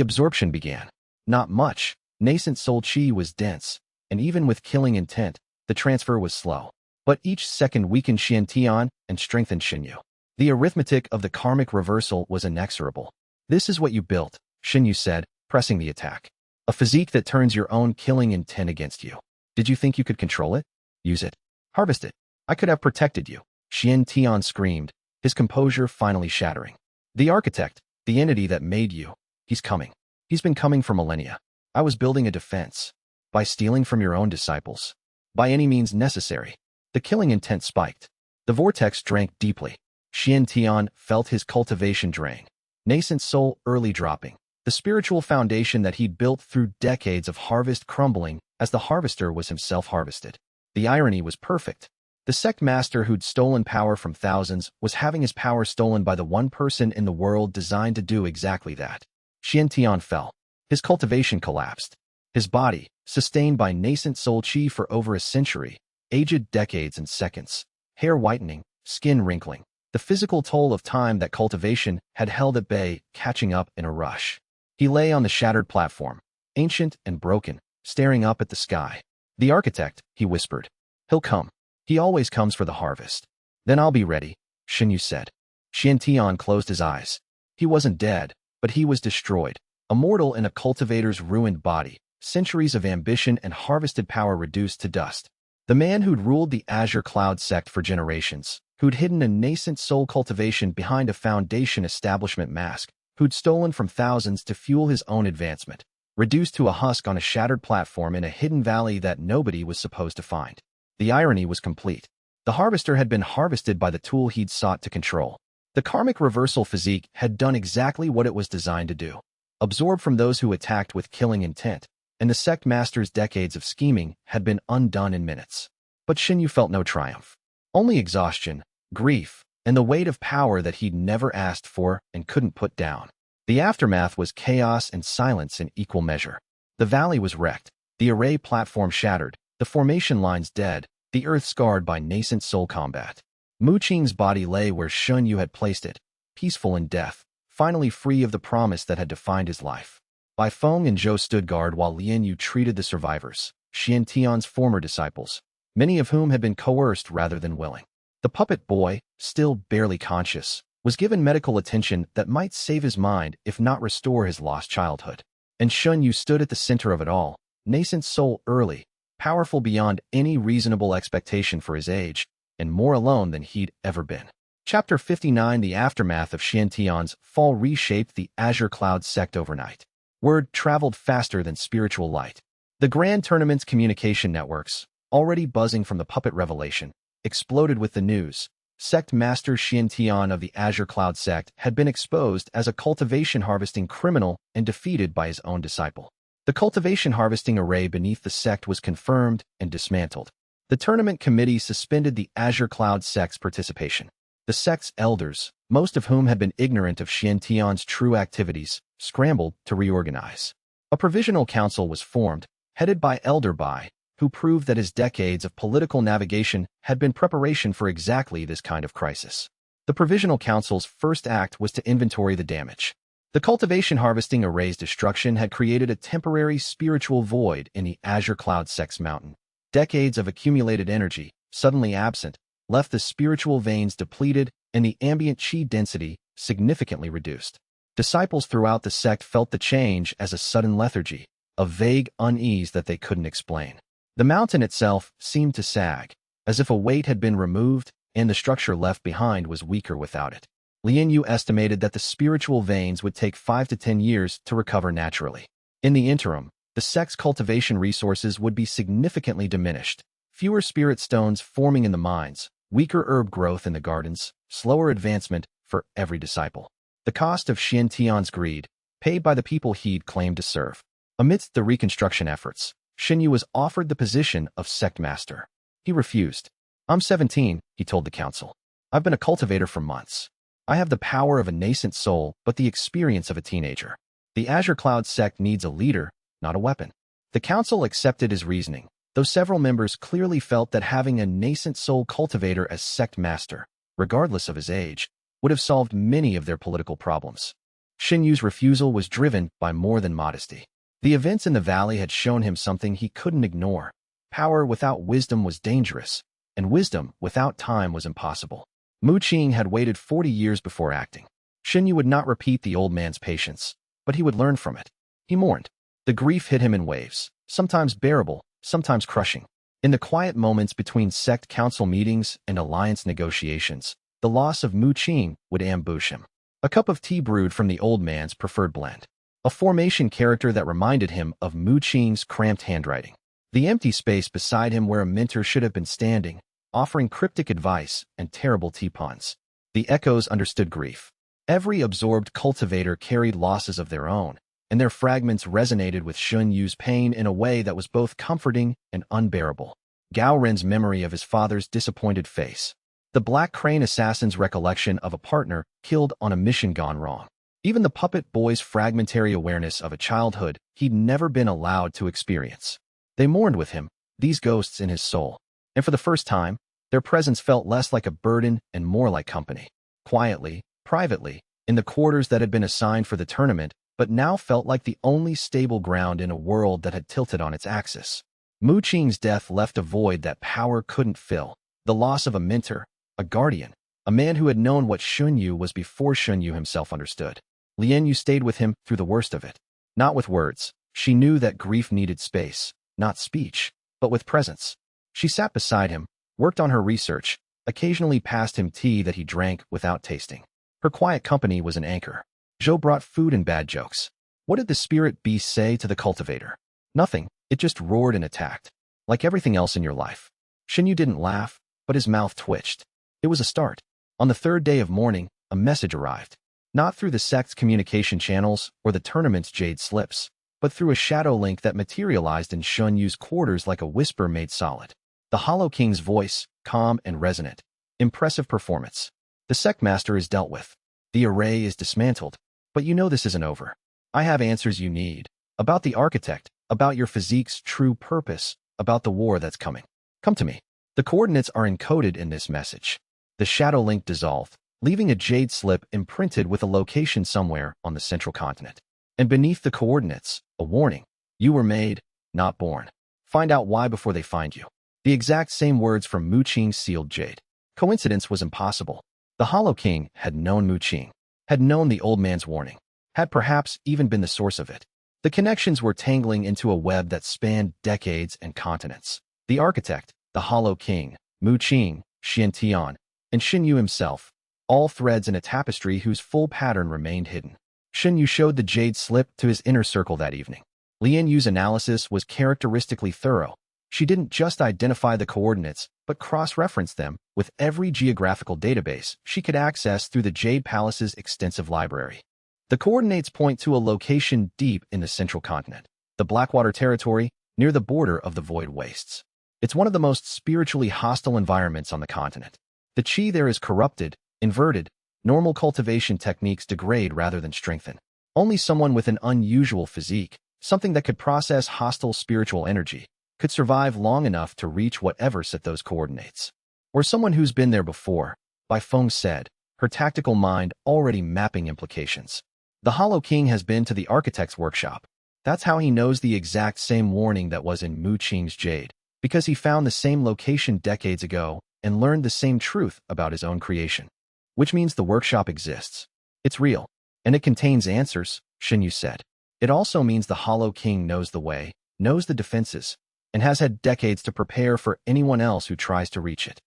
absorption began. Not much. Nascent soul chi was dense, and even with killing intent, the transfer was slow. But each second weakened Xian Tian and strengthened Shen Yu. The arithmetic of the karmic reversal was inexorable. This is what you built, Shen Yu said, pressing the attack. A physique that turns your own killing intent against you. Did you think you could control it? Use it. Harvest it. I could have protected you. Shen Tian screamed, his composure finally shattering. The architect, the entity that made you, he's coming. He's been coming for millennia. I was building a defense. By stealing from your own disciples. By any means necessary. The killing intent spiked. The vortex drank deeply. Shen Tian felt his cultivation drain. Nascent soul early dropping. The spiritual foundation that he'd built through decades of harvest crumbling as the harvester was himself harvested. The irony was perfect. The sect master who'd stolen power from thousands was having his power stolen by the one person in the world designed to do exactly that. Shen Tian fell. His cultivation collapsed. His body, sustained by nascent soul chi for over a century, aged decades and seconds, hair whitening, skin wrinkling, the physical toll of time that cultivation had held at bay, catching up in a rush. He lay on the shattered platform, ancient and broken, staring up at the sky. The architect, he whispered. He'll come. He always comes for the harvest. Then I'll be ready, Shen Yu said. Shen Tian closed his eyes. He wasn't dead, but he was destroyed, immortal in a cultivator's ruined body, centuries of ambition and harvested power reduced to dust. The man who'd ruled the Azure Cloud sect for generations, who'd hidden a nascent soul cultivation behind a foundation establishment mask, who'd stolen from thousands to fuel his own advancement, reduced to a husk on a shattered platform in a hidden valley that nobody was supposed to find. The irony was complete. The harvester had been harvested by the tool he'd sought to control. The karmic reversal physique had done exactly what it was designed to do. Absorbed from those who attacked with killing intent, and the sect master's decades of scheming had been undone in minutes. But Shen Yu felt no triumph. Only exhaustion, grief, and the weight of power that he'd never asked for and couldn't put down. The aftermath was chaos and silence in equal measure. The valley was wrecked, the array platform shattered, the formation lines dead, the earth scarred by nascent soul combat. Mu Qing's body lay where Shen Yu had placed it, peaceful in death, finally free of the promise that had defined his life. Bai Feng and Zhou stood guard while Lian Yu treated the survivors, Shen Tian's former disciples, many of whom had been coerced rather than willing. The puppet boy, still barely conscious, was given medical attention that might save his mind if not restore his lost childhood. And Shen Yu stood at the center of it all, nascent soul early, powerful beyond any reasonable expectation for his age, and more alone than he'd ever been. Chapter 59. The aftermath of Shen Tian's fall reshaped the Azure Cloud sect overnight. Word traveled faster than spiritual light. The Grand Tournament's communication networks, already buzzing from the puppet revelation, exploded with the news. Sect Master Shen Tian of the Azure Cloud sect had been exposed as a cultivation harvesting criminal and defeated by his own disciple. The cultivation harvesting array beneath the sect was confirmed and dismantled. The tournament committee suspended the Azure Cloud sect's participation. The sect's elders, most of whom had been ignorant of Shen Tian's true activities, scrambled to reorganize. A provisional council was formed, headed by Elder Bai, who proved that his decades of political navigation had been preparation for exactly this kind of crisis. The Provisional Council's first act was to inventory the damage. The cultivation harvesting array's destruction had created a temporary spiritual void in the Azure Cloud sect's mountain. Decades of accumulated energy, suddenly absent, left the spiritual veins depleted and the ambient chi density significantly reduced. Disciples throughout the sect felt the change as a sudden lethargy, a vague unease that they couldn't explain. The mountain itself seemed to sag, as if a weight had been removed and the structure left behind was weaker without it. Lian Yu estimated that the spiritual veins would take 5 to 10 years to recover naturally. In the interim, the sect's cultivation resources would be significantly diminished. Fewer spirit stones forming in the mines, weaker herb growth in the gardens, slower advancement for every disciple. The cost of Shen Tian's greed, paid by the people he'd claimed to serve. Amidst the reconstruction efforts, Shen Yu was offered the position of sect master. He refused. I'm 17, he told the council. I've been a cultivator for months. I have the power of a nascent soul, but the experience of a teenager. The Azure Cloud sect needs a leader, not a weapon. The council accepted his reasoning, though several members clearly felt that having a nascent soul cultivator as sect master, regardless of his age, would have solved many of their political problems. Shen Yu's refusal was driven by more than modesty. The events in the valley had shown him something he couldn't ignore. Power without wisdom was dangerous, and wisdom without time was impossible. Mu Qing had waited 40 years before acting. Shen Yu would not repeat the old man's patience, but he would learn from it. He mourned. The grief hit him in waves, sometimes bearable, sometimes crushing. In the quiet moments between sect council meetings and alliance negotiations, the loss of Mu Qing would ambush him. A cup of tea brewed from the old man's preferred blend. A formation character that reminded him of Mu Qing's cramped handwriting. The empty space beside him where a mentor should have been standing, offering cryptic advice and terrible tea puns. The echoes understood grief. Every absorbed cultivator carried losses of their own, and their fragments resonated with Shen Yu's pain in a way that was both comforting and unbearable. Gao Ren's memory of his father's disappointed face. The Black Crane assassin's recollection of a partner killed on a mission gone wrong. Even the puppet boy's fragmentary awareness of a childhood he'd never been allowed to experience. They mourned with him, these ghosts in his soul, and for the first time, their presence felt less like a burden and more like company. Quietly, privately, in the quarters that had been assigned for the tournament, but now felt like the only stable ground in a world that had tilted on its axis. Mu Qing's death left a void that power couldn't fill. The loss of a mentor, a guardian, a man who had known what Shen Yu was before Shen Yu himself understood. Li Yu stayed with him through the worst of it. Not with words. She knew that grief needed space, not speech, but with presence. She sat beside him, worked on her research, occasionally passed him tea that he drank without tasting. Her quiet company was an anchor. Zhou brought food and bad jokes. What did the spirit beast say to the cultivator? Nothing. It just roared and attacked. Like everything else in your life. Shen Yu didn't laugh, but his mouth twitched. It was a start. On the third day of mourning, a message arrived. Not through the sect's communication channels or the tournament's jade slips, but through a shadow link that materialized in Shen Yu's quarters like a whisper made solid. The Hollow King's voice, calm and resonant. Impressive performance. The sect master is dealt with. The array is dismantled. But you know this isn't over. I have answers you need. About the architect, about your physique's true purpose, about the war that's coming. Come to me. The coordinates are encoded in this message. The shadow link dissolved, leaving a jade slip imprinted with a location somewhere on the central continent. And beneath the coordinates, a warning. You were made, not born. Find out why before they find you. The exact same words from Mu Qing's sealed jade. Coincidence was impossible. The Hollow King had known Mu Qing, had known the old man's warning, had perhaps even been the source of it. The connections were tangling into a web that spanned decades and continents. The architect, the Hollow King, Mu Qing, Xian Tian, and Shen Yu himself, all threads in a tapestry whose full pattern remained hidden. Shen Yu showed the jade slip to his inner circle that evening. Li Yu's analysis was characteristically thorough. She didn't just identify the coordinates, but cross-referenced them with every geographical database she could access through the Jade Palace's extensive library. The coordinates point to a location deep in the central continent, the Blackwater territory, near the border of the Void Wastes. It's one of the most spiritually hostile environments on the continent. The qi there is corrupted, inverted, normal cultivation techniques degrade rather than strengthen. Only someone with an unusual physique, something that could process hostile spiritual energy, could survive long enough to reach whatever set those coordinates. Or someone who's been there before, Bai Feng said, her tactical mind already mapping implications. The Hollow King has been to the architect's workshop. That's how he knows the exact same warning that was in Mu Qing's jade, because he found the same location decades ago and learned the same truth about his own creation. Which means the workshop exists. It's real, and it contains answers, Shen Yu said. It also means the Hollow King knows the way, knows the defenses, and has had decades to prepare for anyone else who tries to reach it.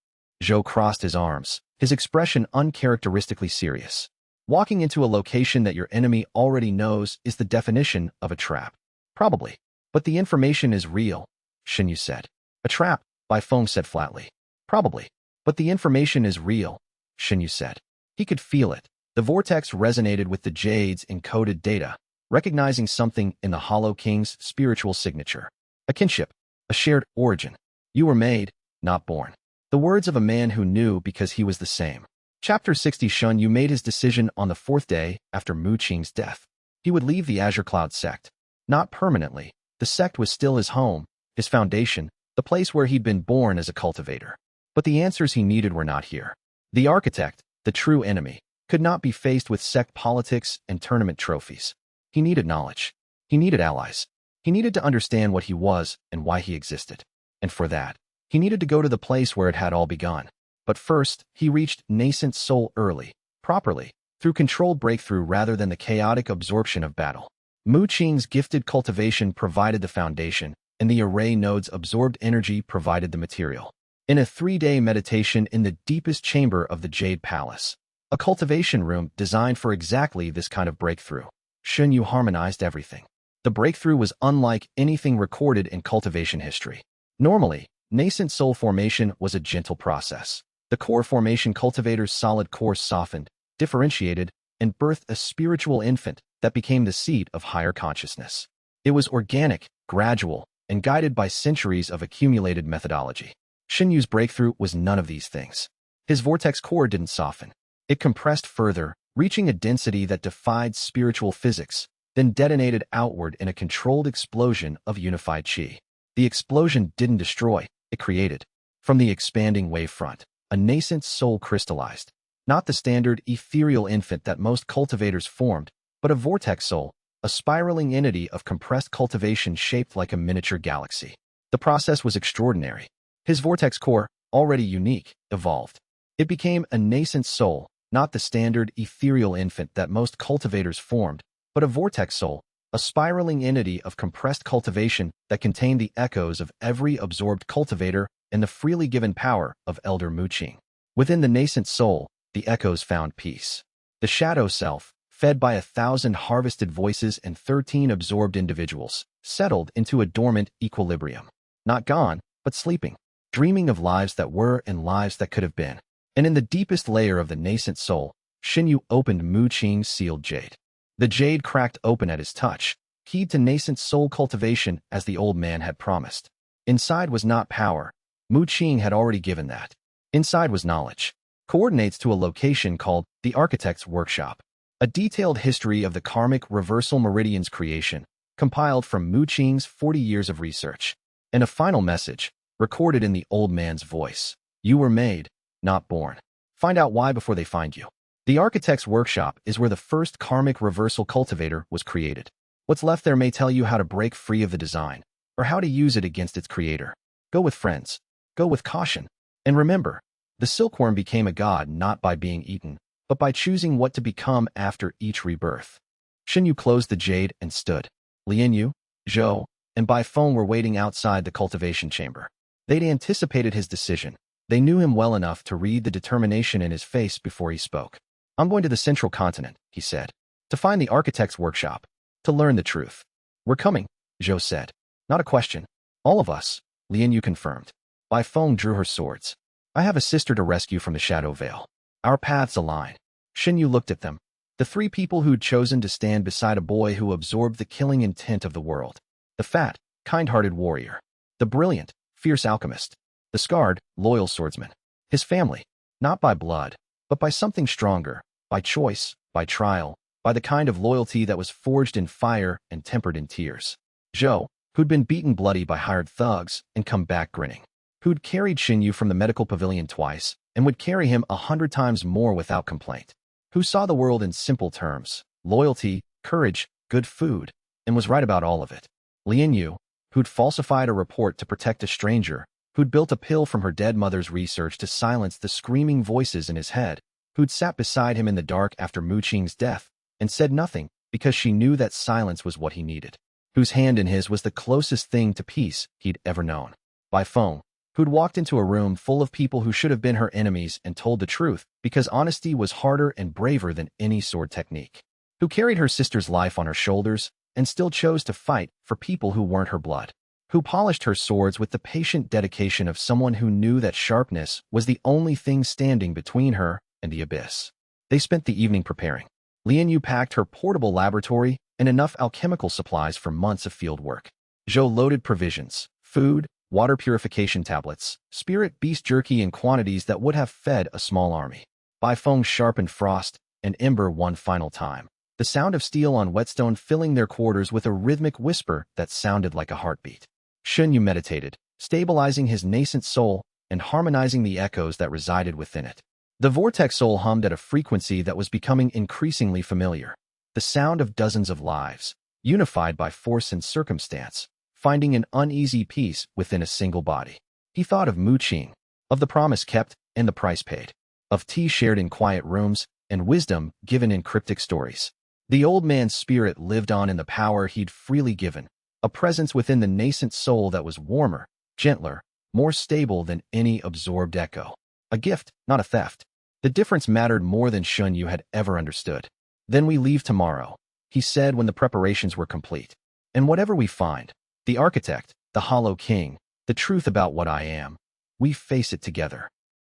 Zhou crossed his arms, his expression uncharacteristically serious. Walking into a location that your enemy already knows is the definition of a trap. Probably. But the information is real, Shen Yu said. A trap, Bai Feng said flatly. Probably. But the information is real, Shen Yu said. He could feel it. The vortex resonated with the Jade's encoded data, recognizing something in the Hollow King's spiritual signature. A kinship. A shared origin. You were made, not born. The words of a man who knew because he was the same. Chapter 60. Shen Yu made his decision on the 4th day after Mu Qing's death. He would leave the Azure Cloud sect. Not permanently. The sect was still his home, his foundation, the place where he'd been born as a cultivator. But the answers he needed were not here. The architect, the true enemy, could not be faced with sect politics and tournament trophies. He needed knowledge. He needed allies. He needed to understand what he was and why he existed. And for that, he needed to go to the place where it had all begun. But first, he reached nascent soul early, properly, through controlled breakthrough rather than the chaotic absorption of battle. Mu Qing's gifted cultivation provided the foundation, and the array node's absorbed energy provided the material. In a 3-day meditation in the deepest chamber of the Jade Palace, a cultivation room designed for exactly this kind of breakthrough, Shen Yu harmonized everything. The breakthrough was unlike anything recorded in cultivation history. Normally, nascent soul formation was a gentle process. The core formation cultivator's solid core softened, differentiated, and birthed a spiritual infant that became the seed of higher consciousness. It was organic, gradual, and guided by centuries of accumulated methodology. Shen Yu's breakthrough was none of these things. His vortex core didn't soften. It compressed further, reaching a density that defied spiritual physics, then detonated outward in a controlled explosion of unified qi. The explosion didn't destroy, it created. From the expanding wavefront, a nascent soul crystallized. Not the standard ethereal infant that most cultivators formed, but a vortex soul, a spiraling entity of compressed cultivation shaped like a miniature galaxy. The process was extraordinary. His vortex core, already unique, evolved. It became a nascent soul, not the standard ethereal infant that most cultivators formed, but a vortex soul, a spiraling entity of compressed cultivation that contained the echoes of every absorbed cultivator and the freely given power of Elder Mu Qing. Within the nascent soul, the echoes found peace. The shadow self, fed by 1,000 harvested voices and 13 absorbed individuals, settled into a dormant equilibrium. Not gone, but sleeping, dreaming of lives that were and lives that could have been. And in the deepest layer of the nascent soul, Shen Yu opened Mu Qing's sealed jade. The jade cracked open at his touch, keyed to nascent soul cultivation as the old man had promised. Inside was not power. Mu Qing had already given that. Inside was knowledge. Coordinates to a location called the Architect's Workshop. A detailed history of the karmic reversal meridian's creation, compiled from Mu Qing's 40 years of research. And a final message, recorded in the old man's voice. You were made, not born. Find out why before they find you. The Architect's Workshop is where the first karmic reversal cultivator was created. What's left there may tell you how to break free of the design, or how to use it against its creator. Go with friends. Go with caution. And remember, the silkworm became a god not by being eaten, but by choosing what to become after each rebirth. Shen Yu closed the jade and stood. Lian Yu, Zhou, and Bai Feng were waiting outside the cultivation chamber. They'd anticipated his decision. They knew him well enough to read the determination in his face before he spoke. I'm going to the central continent, he said, to find the Architect's Workshop, to learn the truth. We're coming, Zhou said. Not a question. All of us, Lian Yu confirmed. Bai Feng drew her swords. I have a sister to rescue from the Shadow Veil. Our paths align. Shen Yu looked at them. The 3 people who'd chosen to stand beside a boy who absorbed the killing intent of the world. The fat, kind-hearted warrior. The brilliant, fierce alchemist. The scarred, loyal swordsman. His family. Not by blood, but by something stronger. By choice, by trial, by the kind of loyalty that was forged in fire and tempered in tears. Zhou, who'd been beaten bloody by hired thugs and come back grinning. Who'd carried Shen Yu from the medical pavilion twice and would carry him 100 times more without complaint. Who saw the world in simple terms, loyalty, courage, good food, and was right about all of it. Lian Yu, who'd falsified a report to protect a stranger, who'd built a pill from her dead mother's research to silence the screaming voices in his head, who'd sat beside him in the dark after Mu Qing's death and said nothing because she knew that silence was what he needed. Whose hand in his was the closest thing to peace he'd ever known. Bai Feng, who'd walked into a room full of people who should have been her enemies and told the truth because honesty was harder and braver than any sword technique. Who carried her sister's life on her shoulders and still chose to fight for people who weren't her blood. Who polished her swords with the patient dedication of someone who knew that sharpness was the only thing standing between her and the abyss. They spent the evening preparing. Lian Yu packed her portable laboratory and enough alchemical supplies for months of field work. Zhou loaded provisions, food, water purification tablets, spirit beast jerky in quantities that would have fed a small army. Bai Feng sharpened frost and ember one final time, the sound of steel on whetstone filling their quarters with a rhythmic whisper that sounded like a heartbeat. Shen Yu meditated, stabilizing his nascent soul and harmonizing the echoes that resided within it. The vortex soul hummed at a frequency that was becoming increasingly familiar. The sound of dozens of lives, unified by force and circumstance, finding an uneasy peace within a single body. He thought of Mu Qing, of the promise kept and the price paid, of tea shared in quiet rooms and wisdom given in cryptic stories. The old man's spirit lived on in the power he'd freely given, a presence within the nascent soul that was warmer, gentler, more stable than any absorbed echo. A gift, not a theft. The difference mattered more than Shen Yu had ever understood. Then we leave tomorrow, he said when the preparations were complete. And whatever we find, the architect, the Hollow King, the truth about what I am, we face it together.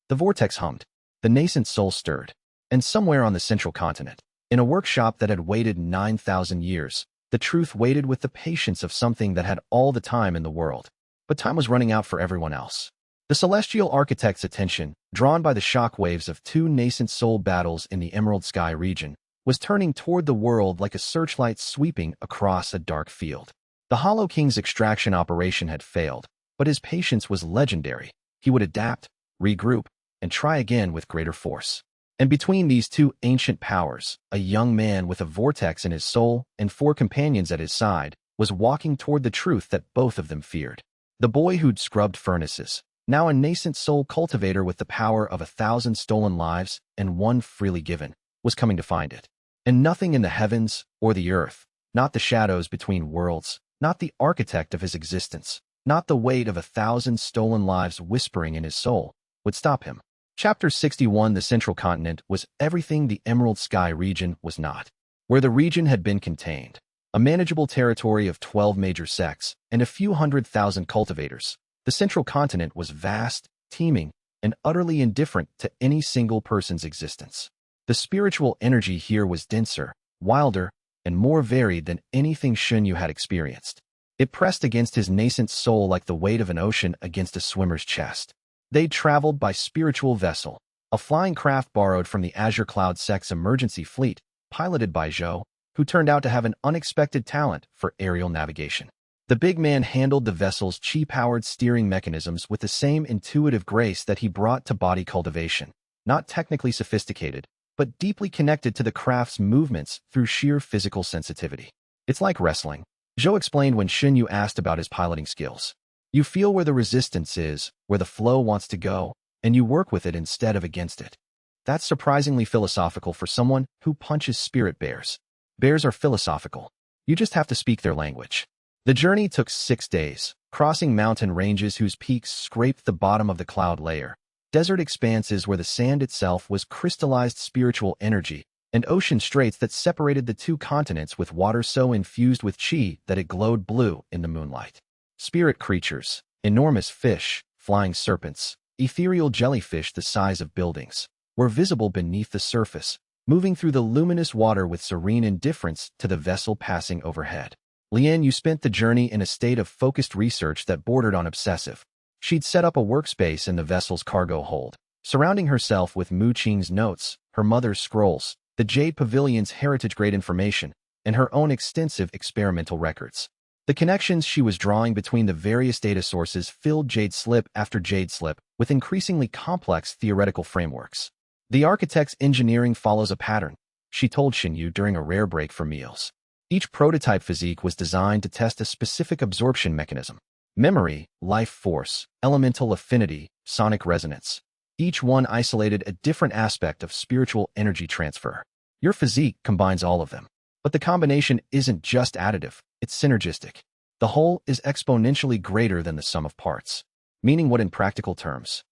The vortex hummed, the nascent soul stirred, and somewhere on the central continent, in a workshop that had waited 9,000 years, the truth waited with the patience of something that had all the time in the world. But time was running out for everyone else. The celestial architect's attention, drawn by the shockwaves of two nascent soul battles in the Emerald Sky region, was turning toward the world like a searchlight sweeping across a dark field. The Hollow King's extraction operation had failed, but his patience was legendary. He would adapt, regroup, and try again with greater force. And between these two ancient powers, a young man with a vortex in his soul and 4 companions at his side was walking toward the truth that both of them feared. The boy who'd scrubbed furnaces, now a nascent soul cultivator with the power of 1,000 stolen lives and 1 freely given, was coming to find it. And nothing in the heavens or the earth, not the shadows between worlds, not the architect of his existence, not the weight of 1,000 stolen lives whispering in his soul, would stop him. Chapter 61. The Central Continent was everything the Emerald Sky region was not. Where the region had been contained, a manageable territory of 12 major sects and a few 100,000 cultivators, the Central Continent was vast, teeming, and utterly indifferent to any single person's existence. The spiritual energy here was denser, wilder, and more varied than anything Shen Yu had experienced. It pressed against his nascent soul like the weight of an ocean against a swimmer's chest. They'd traveled by spiritual vessel, a flying craft borrowed from the Azure Cloud Sect's emergency fleet, piloted by Zhou, who turned out to have an unexpected talent for aerial navigation. The big man handled the vessel's chi-powered steering mechanisms with the same intuitive grace that he brought to body cultivation, not technically sophisticated, but deeply connected to the craft's movements through sheer physical sensitivity. It's like wrestling, Zhou explained when Shen Yu asked about his piloting skills. You feel where the resistance is, where the flow wants to go, and you work with it instead of against it. That's surprisingly philosophical for someone who punches spirit bears. Bears are philosophical. You just have to speak their language. The journey took 6 days, crossing mountain ranges whose peaks scraped the bottom of the cloud layer, desert expanses where the sand itself was crystallized spiritual energy, and ocean straits that separated the 2 continents with water so infused with chi that it glowed blue in the moonlight. Spirit creatures, enormous fish, flying serpents, ethereal jellyfish the size of buildings, were visible beneath the surface, moving through the luminous water with serene indifference to the vessel passing overhead. Lian Yu spent the journey in a state of focused research that bordered on obsessive. She'd set up a workspace in the vessel's cargo hold, surrounding herself with Mu Qing's notes, her mother's scrolls, the Jade Pavilion's heritage-grade information, and her own extensive experimental records. The connections she was drawing between the various data sources filled Jade Slip after Jade Slip with increasingly complex theoretical frameworks. The architect's engineering follows a pattern, she told Shen Yu during a rare break for meals. Each prototype physique was designed to test a specific absorption mechanism. Memory, life force, elemental affinity, sonic resonance. Each one isolated a different aspect of spiritual energy transfer. Your physique combines all of them. But the combination isn't just additive, it's synergistic. The whole is exponentially greater than the sum of parts. Meaning what in practical terms?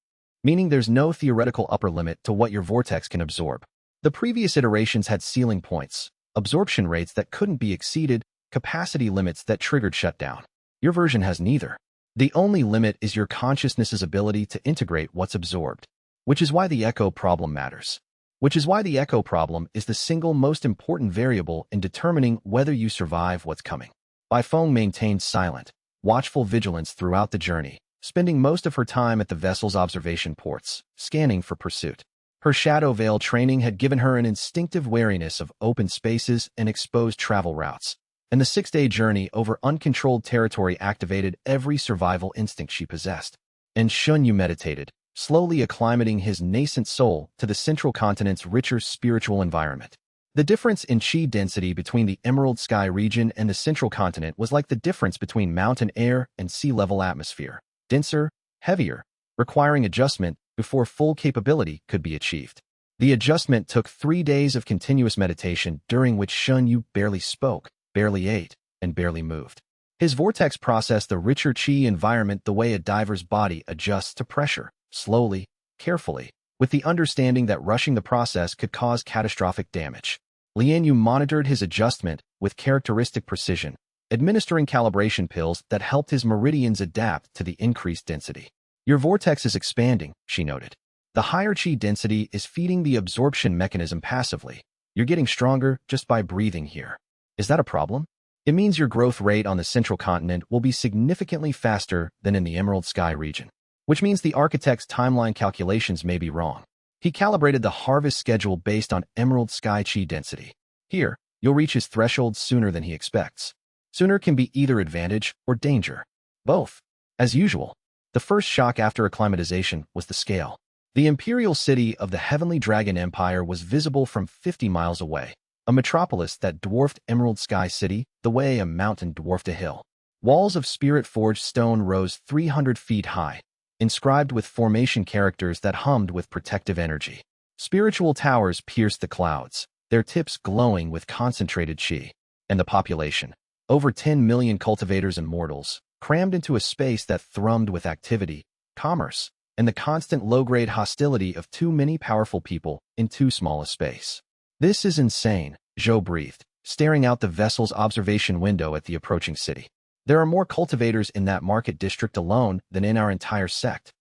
Meaning there's no theoretical upper limit to what your vortex can absorb. The previous iterations had ceiling points, absorption rates that couldn't be exceeded, capacity limits that triggered shutdown. Your version has neither. The only limit is your consciousness's ability to integrate what's absorbed. Which is why the echo problem matters. Which is why the echo problem is the single most important variable in determining whether you survive what's coming. Bai Feng maintained silent, watchful vigilance throughout the journey, spending most of her time at the vessel's observation ports, scanning for pursuit. Her shadow veil training had given her an instinctive wariness of open spaces and exposed travel routes, and the 6-day journey over uncontrolled territory activated every survival instinct she possessed. And Shen Yu meditated, slowly acclimating his nascent soul to the central continent's richer spiritual environment. The difference in chi density between the Emerald Sky region and the central continent was like the difference between mountain air and sea-level atmosphere. Denser, heavier, requiring adjustment before full capability could be achieved. The adjustment took 3 days of continuous meditation during which Shen Yu barely spoke, barely ate, and barely moved. His vortex processed the richer qi environment the way a diver's body adjusts to pressure, slowly, carefully, with the understanding that rushing the process could cause catastrophic damage. Li Yu monitored his adjustment with characteristic precision, administering calibration pills that helped his meridians adapt to the increased density. Your vortex is expanding, she noted. The higher qi density is feeding the absorption mechanism passively. You're getting stronger just by breathing here. Is that a problem? It means your growth rate on the central continent will be significantly faster than in the Emerald Sky region, which means the architect's timeline calculations may be wrong. He calibrated the harvest schedule based on Emerald Sky qi density. Here, you'll reach his threshold sooner than he expects. Sooner can be either advantage or danger. Both. As usual, the first shock after acclimatization was the scale. The imperial city of the Heavenly Dragon Empire was visible from 50 miles away, a metropolis that dwarfed Emerald Sky City the way a mountain dwarfed a hill. Walls of spirit-forged stone rose 300 feet high, inscribed with formation characters that hummed with protective energy. Spiritual towers pierced the clouds, their tips glowing with concentrated qi. And the population, over 10 million cultivators and mortals, crammed into a space that thrummed with activity, commerce, and the constant low-grade hostility of too many powerful people in too small a space. This is insane, Zhou breathed, staring out the vessel's observation window at the approaching city. There are more cultivators in that market district alone than in our entire sect.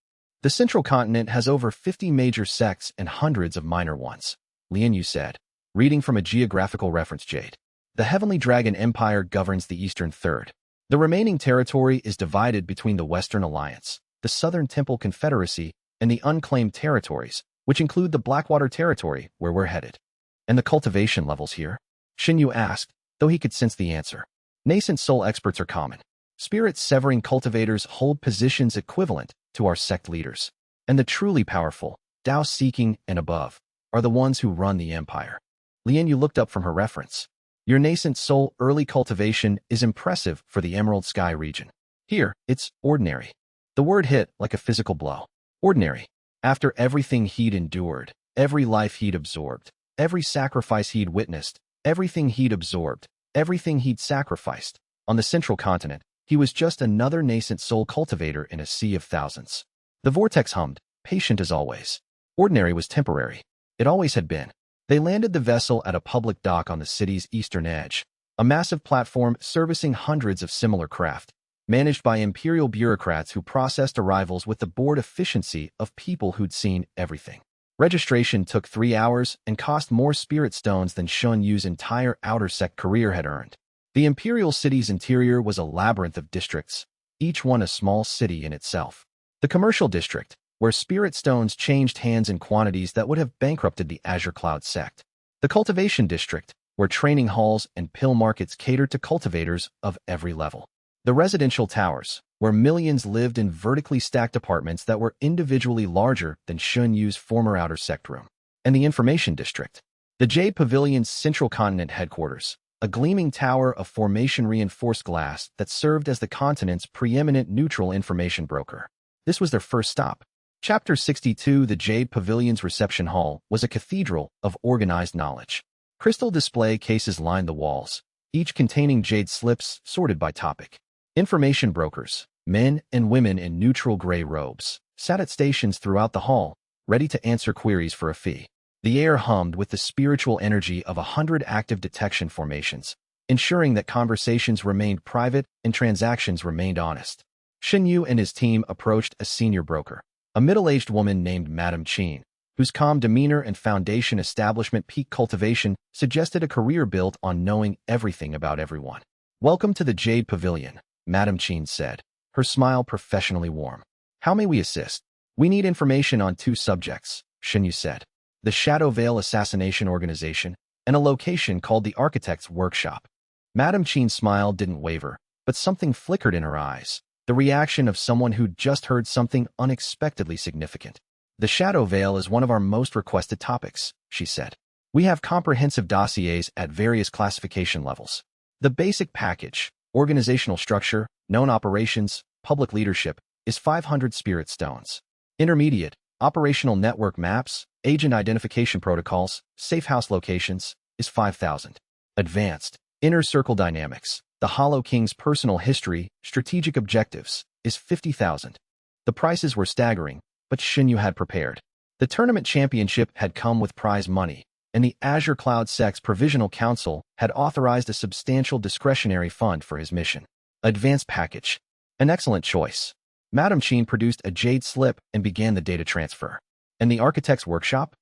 The central continent has over 50 major sects and hundreds of minor ones, Li Yu said, reading from a geographical reference jade. The Heavenly Dragon Empire governs the eastern third. The remaining territory is divided between the Western Alliance, the Southern Temple Confederacy, and the unclaimed territories, which include the Blackwater territory where we're headed. And the cultivation levels here? Shen Yu asked, though he could sense the answer. Nascent soul experts are common. Spirit-severing cultivators hold positions equivalent to our sect leaders. And the truly powerful, Tao-seeking and above, are the ones who run the empire. Li Yu looked up from her reference. Your nascent soul early cultivation is impressive for the Emerald Sky region. Here, it's ordinary. The word hit like a physical blow. Ordinary. After everything he'd endured, every life he'd absorbed, every sacrifice he'd witnessed, everything he'd absorbed, everything he'd sacrificed, on the central continent, he was just another nascent soul cultivator in a sea of thousands. The vortex hummed, patient as always. Ordinary was temporary. It always had been. They landed the vessel at a public dock on the city's eastern edge, a massive platform servicing hundreds of similar craft, managed by imperial bureaucrats who processed arrivals with the bored efficiency of people who'd seen everything. Registration took 3 hours and cost more spirit stones than Shen Yu's entire outer sect career had earned. The imperial city's interior was a labyrinth of districts, each one a small city in itself. The commercial district, where spirit stones changed hands in quantities that would have bankrupted the Azure Cloud sect. The cultivation district, where training halls and pill markets catered to cultivators of every level. The residential towers, where millions lived in vertically stacked apartments that were individually larger than Shen Yu's former outer sect room. And the information district, the Jade Pavilion's central continent headquarters, a gleaming tower of formation-reinforced glass that served as the continent's preeminent neutral information broker. This was their first stop. Chapter 62. The Jade Pavilion's reception hall was a cathedral of organized knowledge. Crystal display cases lined the walls, each containing jade slips sorted by topic. Information brokers, men and women in neutral gray robes, sat at stations throughout the hall, ready to answer queries for a fee. The air hummed with the spiritual energy of 100 active detection formations, ensuring that conversations remained private and transactions remained honest. Shen Yu and his team approached a senior broker, a middle-aged woman named Madame Qin, whose calm demeanor and foundation establishment peak cultivation suggested a career built on knowing everything about everyone. "Welcome to the Jade Pavilion," Madame Qin said, her smile professionally warm. "How may we assist?" "We need information on 2 subjects," Shen Yu said. "The Shadow Veil Assassination Organization and a location called the Architect's Workshop." Madame Qin's smile didn't waver, but something flickered in her eyes, the reaction of someone who'd just heard something unexpectedly significant. "The Shadow Veil is one of our most requested topics," she said. "We have comprehensive dossiers at various classification levels. The basic package, organizational structure, known operations, public leadership, is 500 spirit stones. Intermediate, Operational network maps, agent identification protocols, safe house locations is 5,000. Advanced inner circle dynamics, the Hollow King's personal history, strategic objectives is 50,000. The prices were staggering, but Shen Yu had prepared. The tournament championship had come with prize money, and the Azure Cloud Sects Provisional Council had authorized a substantial discretionary fund for his mission. Advanced package. An excellent choice. Madame Qin produced a jade slip and began the data transfer. And the architect's workshop?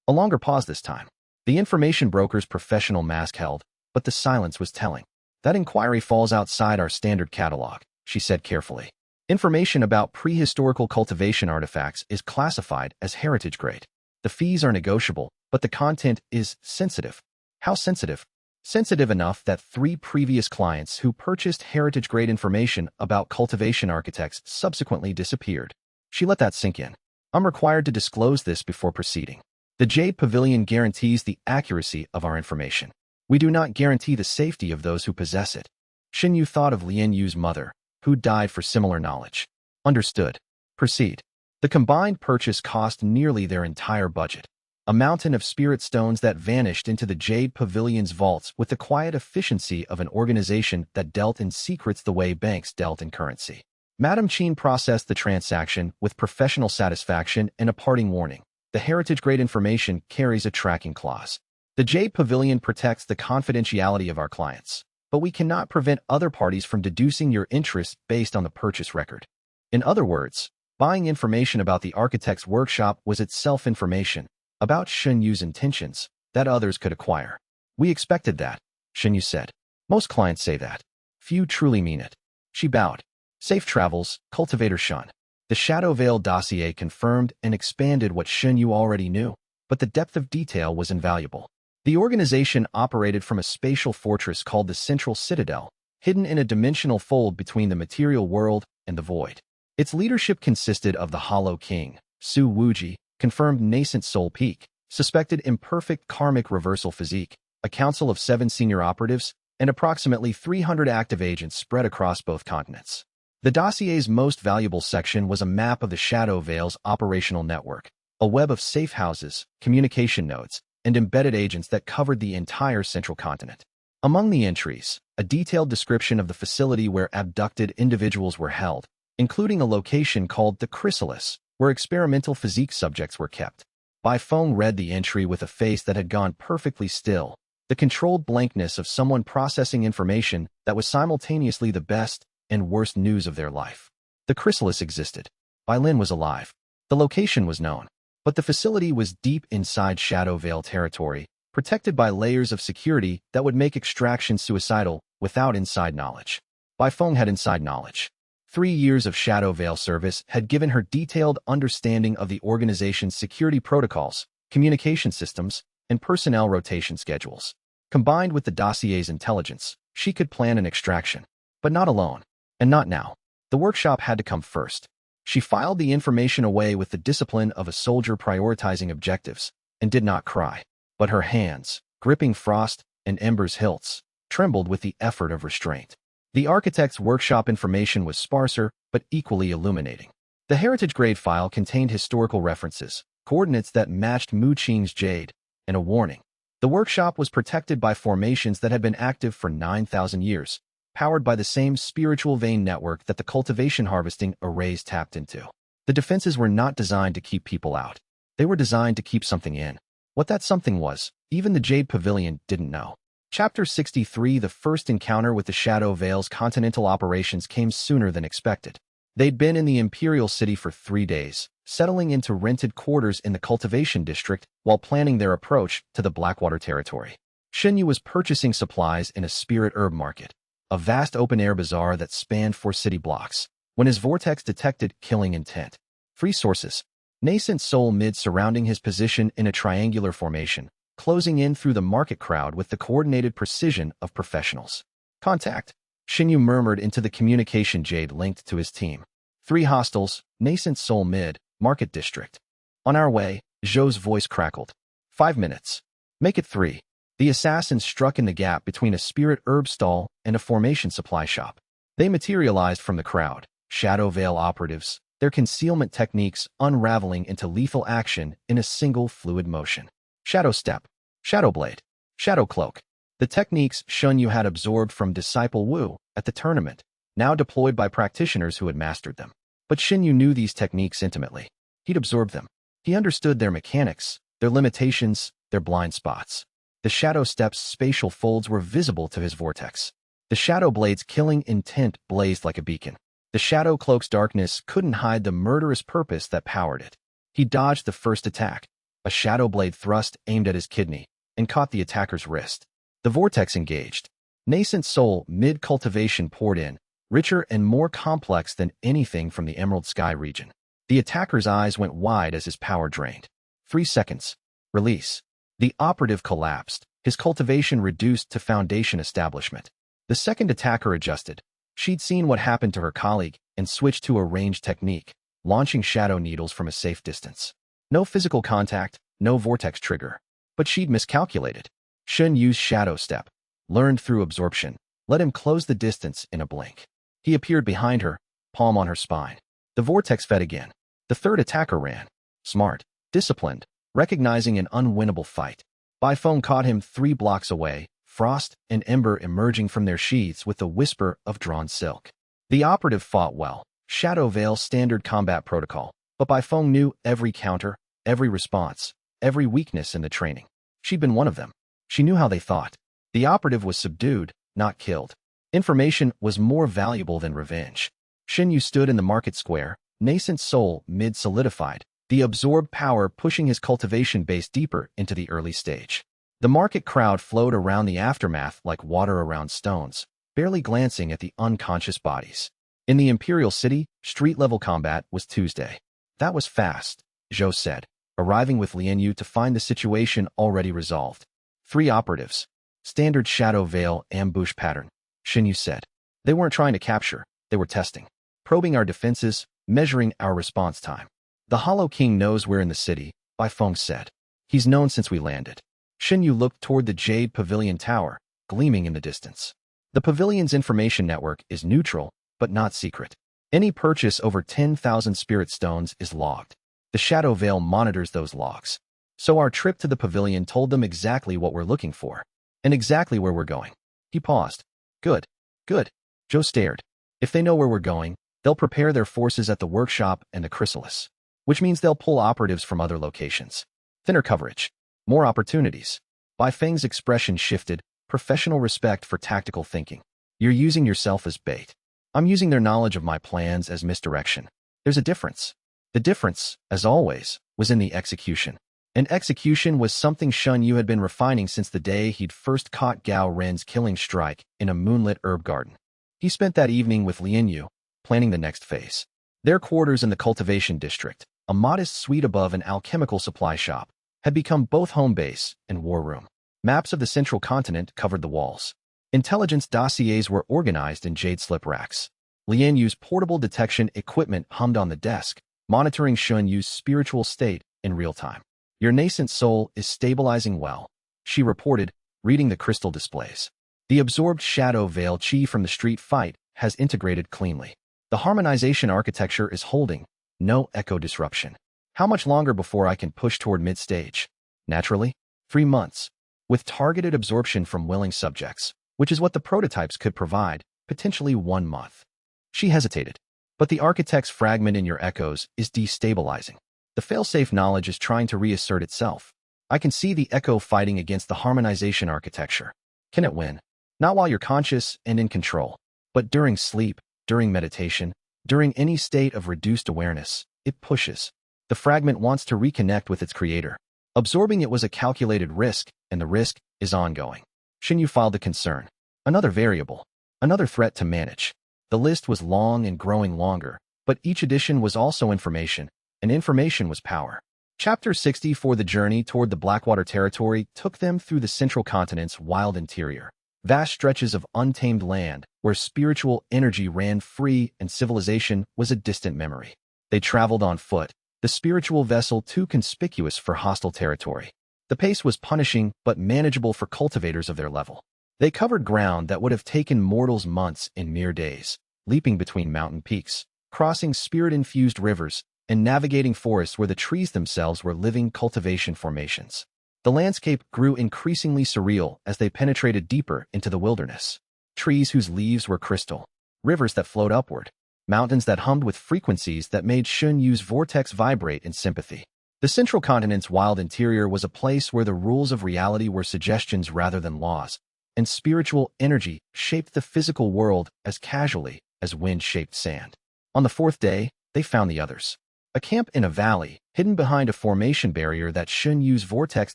A longer pause this time. The information broker's professional mask held, but the silence was telling. That inquiry falls outside our standard catalog, she said carefully. Information about prehistorical cultivation artifacts is classified as heritage grade. The fees are negotiable, but the content is sensitive. How sensitive? Sensitive enough that 3 previous clients who purchased heritage-grade information about cultivation architects subsequently disappeared. She let that sink in. I'm required to disclose this before proceeding. The Jade Pavilion guarantees the accuracy of our information. We do not guarantee the safety of those who possess it. Shen Yu thought of Lian Yu's mother, who died for similar knowledge. Understood. Proceed. The combined purchase cost nearly their entire budget. A mountain of spirit stones that vanished into the Jade Pavilion's vaults with the quiet efficiency of an organization that dealt in secrets the way banks dealt in currency. Madame Qin processed the transaction with professional satisfaction and a parting warning. The heritage-grade information carries a tracking clause. The Jade Pavilion protects the confidentiality of our clients, but we cannot prevent other parties from deducing your interests based on the purchase record. In other words, buying information about the architect's workshop was itself information about Shen Yu's intentions that others could acquire. We expected that, Shen Yu said. Most clients say that. Few truly mean it. She bowed. Safe travels, cultivator Shen. The Shadow Veil dossier confirmed and expanded what Shen Yu already knew, but the depth of detail was invaluable. The organization operated from a spatial fortress called the Central Citadel, hidden in a dimensional fold between the material world and the void. Its leadership consisted of the Hollow King, Su Wuji, confirmed nascent soul peak, suspected imperfect karmic reversal physique, a council of 7 senior operatives, and approximately 300 active agents spread across both continents. The dossier's most valuable section was a map of the Shadow Veil's operational network, a web of safe houses, communication nodes, and embedded agents that covered the entire central continent. Among the entries, a detailed description of the facility where abducted individuals were held, including a location called the Chrysalis, where experimental physique subjects were kept. Bai Feng read the entry with a face that had gone perfectly still, the controlled blankness of someone processing information that was simultaneously the best and worst news of their life. The Chrysalis existed. Bai Lin was alive. The location was known, but the facility was deep inside Shadow Veil territory, protected by layers of security that would make extraction suicidal without inside knowledge. Bai Feng had inside knowledge. 3 years of Shadow Veil service had given her detailed understanding of the organization's security protocols, communication systems, and personnel rotation schedules. Combined with the dossier's intelligence, she could plan an extraction. But not alone. And not now. The workshop had to come first. She filed the information away with the discipline of a soldier prioritizing objectives, and did not cry. But her hands, gripping frost and embers hilts, trembled with the effort of restraint. The architect's workshop information was sparser, but equally illuminating. The heritage-grade file contained historical references, coordinates that matched Mu Qing's jade, and a warning. The workshop was protected by formations that had been active for 9,000 years, powered by the same spiritual vein network that the cultivation harvesting arrays tapped into. The defenses were not designed to keep people out. They were designed to keep something in. What that something was, even the Jade Pavilion didn't know. Chapter 63. The first encounter with the Shadow Veil's continental operations came sooner than expected. They'd been in the Imperial City for 3 days, settling into rented quarters in the cultivation district while planning their approach to the Blackwater territory. Shen Yu was purchasing supplies in a spirit herb market, a vast open-air bazaar that spanned 4 city blocks, when his vortex detected killing intent. 3 sources. Nascent soul mid surrounding his position in a triangular formation, closing in through the market crowd with the coordinated precision of professionals. Contact. Shen Yu murmured into the communication jade linked to his team. 3 hostiles, Nascent Soul Mid, Market District. On our way, Zhou's voice crackled. 5 minutes. Make it 3. The assassins struck in the gap between a spirit herb stall and a formation supply shop. They materialized from the crowd, Shadow Veil operatives, their concealment techniques unraveling into lethal action in a single fluid motion. Shadow Step, Shadow Blade, Shadow Cloak. The techniques Shen Yu had absorbed from Disciple Wu at the tournament, now deployed by practitioners who had mastered them. But Shen Yu knew these techniques intimately. He'd absorbed them. He understood their mechanics, their limitations, their blind spots. The Shadow Step's spatial folds were visible to his vortex. The Shadow Blade's killing intent blazed like a beacon. The Shadow Cloak's darkness couldn't hide the murderous purpose that powered it. He dodged the first attack, a Shadow Blade thrust aimed at his kidney, and caught the attacker's wrist. The vortex engaged. Nascent soul mid-cultivation poured in, richer and more complex than anything from the Emerald Sky region. The attacker's eyes went wide as his power drained. 3 seconds. Release. The operative collapsed, his cultivation reduced to foundation establishment. The second attacker adjusted. She'd seen what happened to her colleague and switched to a ranged technique, launching shadow needles from a safe distance. No physical contact, no vortex trigger. But she'd miscalculated. Shen Yu's Shadow Step, learned through absorption, let him close the distance in a blink. He appeared behind her, palm on her spine. The vortex fed again. The third attacker ran. Smart, disciplined, recognizing an unwinnable fight. Bai Feng caught him 3 blocks away, frost and ember emerging from their sheaths with the whisper of drawn silk. The operative fought well, Shadow Veil standard combat protocol, but Bai Feng knew every counter, every response, every weakness in the training. She'd been one of them. She knew how they thought. The operative was subdued, not killed. Information was more valuable than revenge. Shen Yu stood in the market square, nascent soul mid-solidified, the absorbed power pushing his cultivation base deeper into the early stage. The market crowd flowed around the aftermath like water around stones, barely glancing at the unconscious bodies. In the Imperial City, street-level combat was Tuesday. That was fast, Zhou said, arriving with Li Yu to find the situation already resolved. 3 operatives. Standard Shadow Veil ambush pattern, Shen Yu said. They weren't trying to capture, they were testing. Probing our defenses, measuring our response time. The Hollow King knows we're in the city, Bai Feng said. He's known since we landed. Shen Yu looked toward the Jade Pavilion Tower, gleaming in the distance. The pavilion's information network is neutral, but not secret. Any purchase over 10,000 spirit stones is logged. The Shadow Veil monitors those logs. So our trip to the pavilion told them exactly what we're looking for, and exactly where we're going. He paused. Good. Good. Zhou stared. If they know where we're going, they'll prepare their forces at the workshop and the chrysalis, which means they'll pull operatives from other locations. Thinner coverage. More opportunities. Bai Feng's expression shifted, professional respect for tactical thinking. You're using yourself as bait. I'm using their knowledge of my plans as misdirection. There's a difference. The difference, as always, was in the execution. And execution was something Shen Yu had been refining since the day he'd first caught Gao Ren's killing strike in a moonlit herb garden. He spent that evening with Li Yu, planning the next phase. Their quarters in the cultivation district, a modest suite above an alchemical supply shop, had become both home base and war room. Maps of the central continent covered the walls. Intelligence dossiers were organized in jade slip racks. Li Yu's portable detection equipment hummed on the desk, monitoring Shen Yu's spiritual state in real time. Your nascent soul is stabilizing well, she reported, reading the crystal displays. The absorbed Shadow Veil chi from the street fight has integrated cleanly. The harmonization architecture is holding, no echo disruption. How much longer before I can push toward mid-stage? Naturally, 3 months. With targeted absorption from willing subjects, which is what the prototypes could provide, potentially 1 month. She hesitated. But the architect's fragment in your echoes is destabilizing. The failsafe knowledge is trying to reassert itself. I can see the echo fighting against the harmonization architecture. Can it win? Not while you're conscious and in control, but during sleep, during meditation, during any state of reduced awareness, it pushes. The fragment wants to reconnect with its creator. Absorbing it was a calculated risk, and the risk is ongoing. Shen Yu filed a concern. Another variable. Another threat to manage. The list was long and growing longer, but each addition was also information, and information was power. Chapter 60 for the journey toward the Blackwater territory took them through the central continent's wild interior. Vast stretches of untamed land, where spiritual energy ran free and civilization was a distant memory. They traveled on foot, the spiritual vessel too conspicuous for hostile territory. The pace was punishing but manageable for cultivators of their level. They covered ground that would have taken mortals months in mere days, leaping between mountain peaks, crossing spirit-infused rivers, and navigating forests where the trees themselves were living cultivation formations. The landscape grew increasingly surreal as they penetrated deeper into the wilderness. Trees whose leaves were crystal, rivers that flowed upward, mountains that hummed with frequencies that made Shen Yu's vortex vibrate in sympathy. The central continent's wild interior was a place where the rules of reality were suggestions rather than laws, and spiritual energy shaped the physical world as casually as wind shaped sand. On the fourth day, they found the others. A camp in a valley, hidden behind a formation barrier that Shen Yu's vortex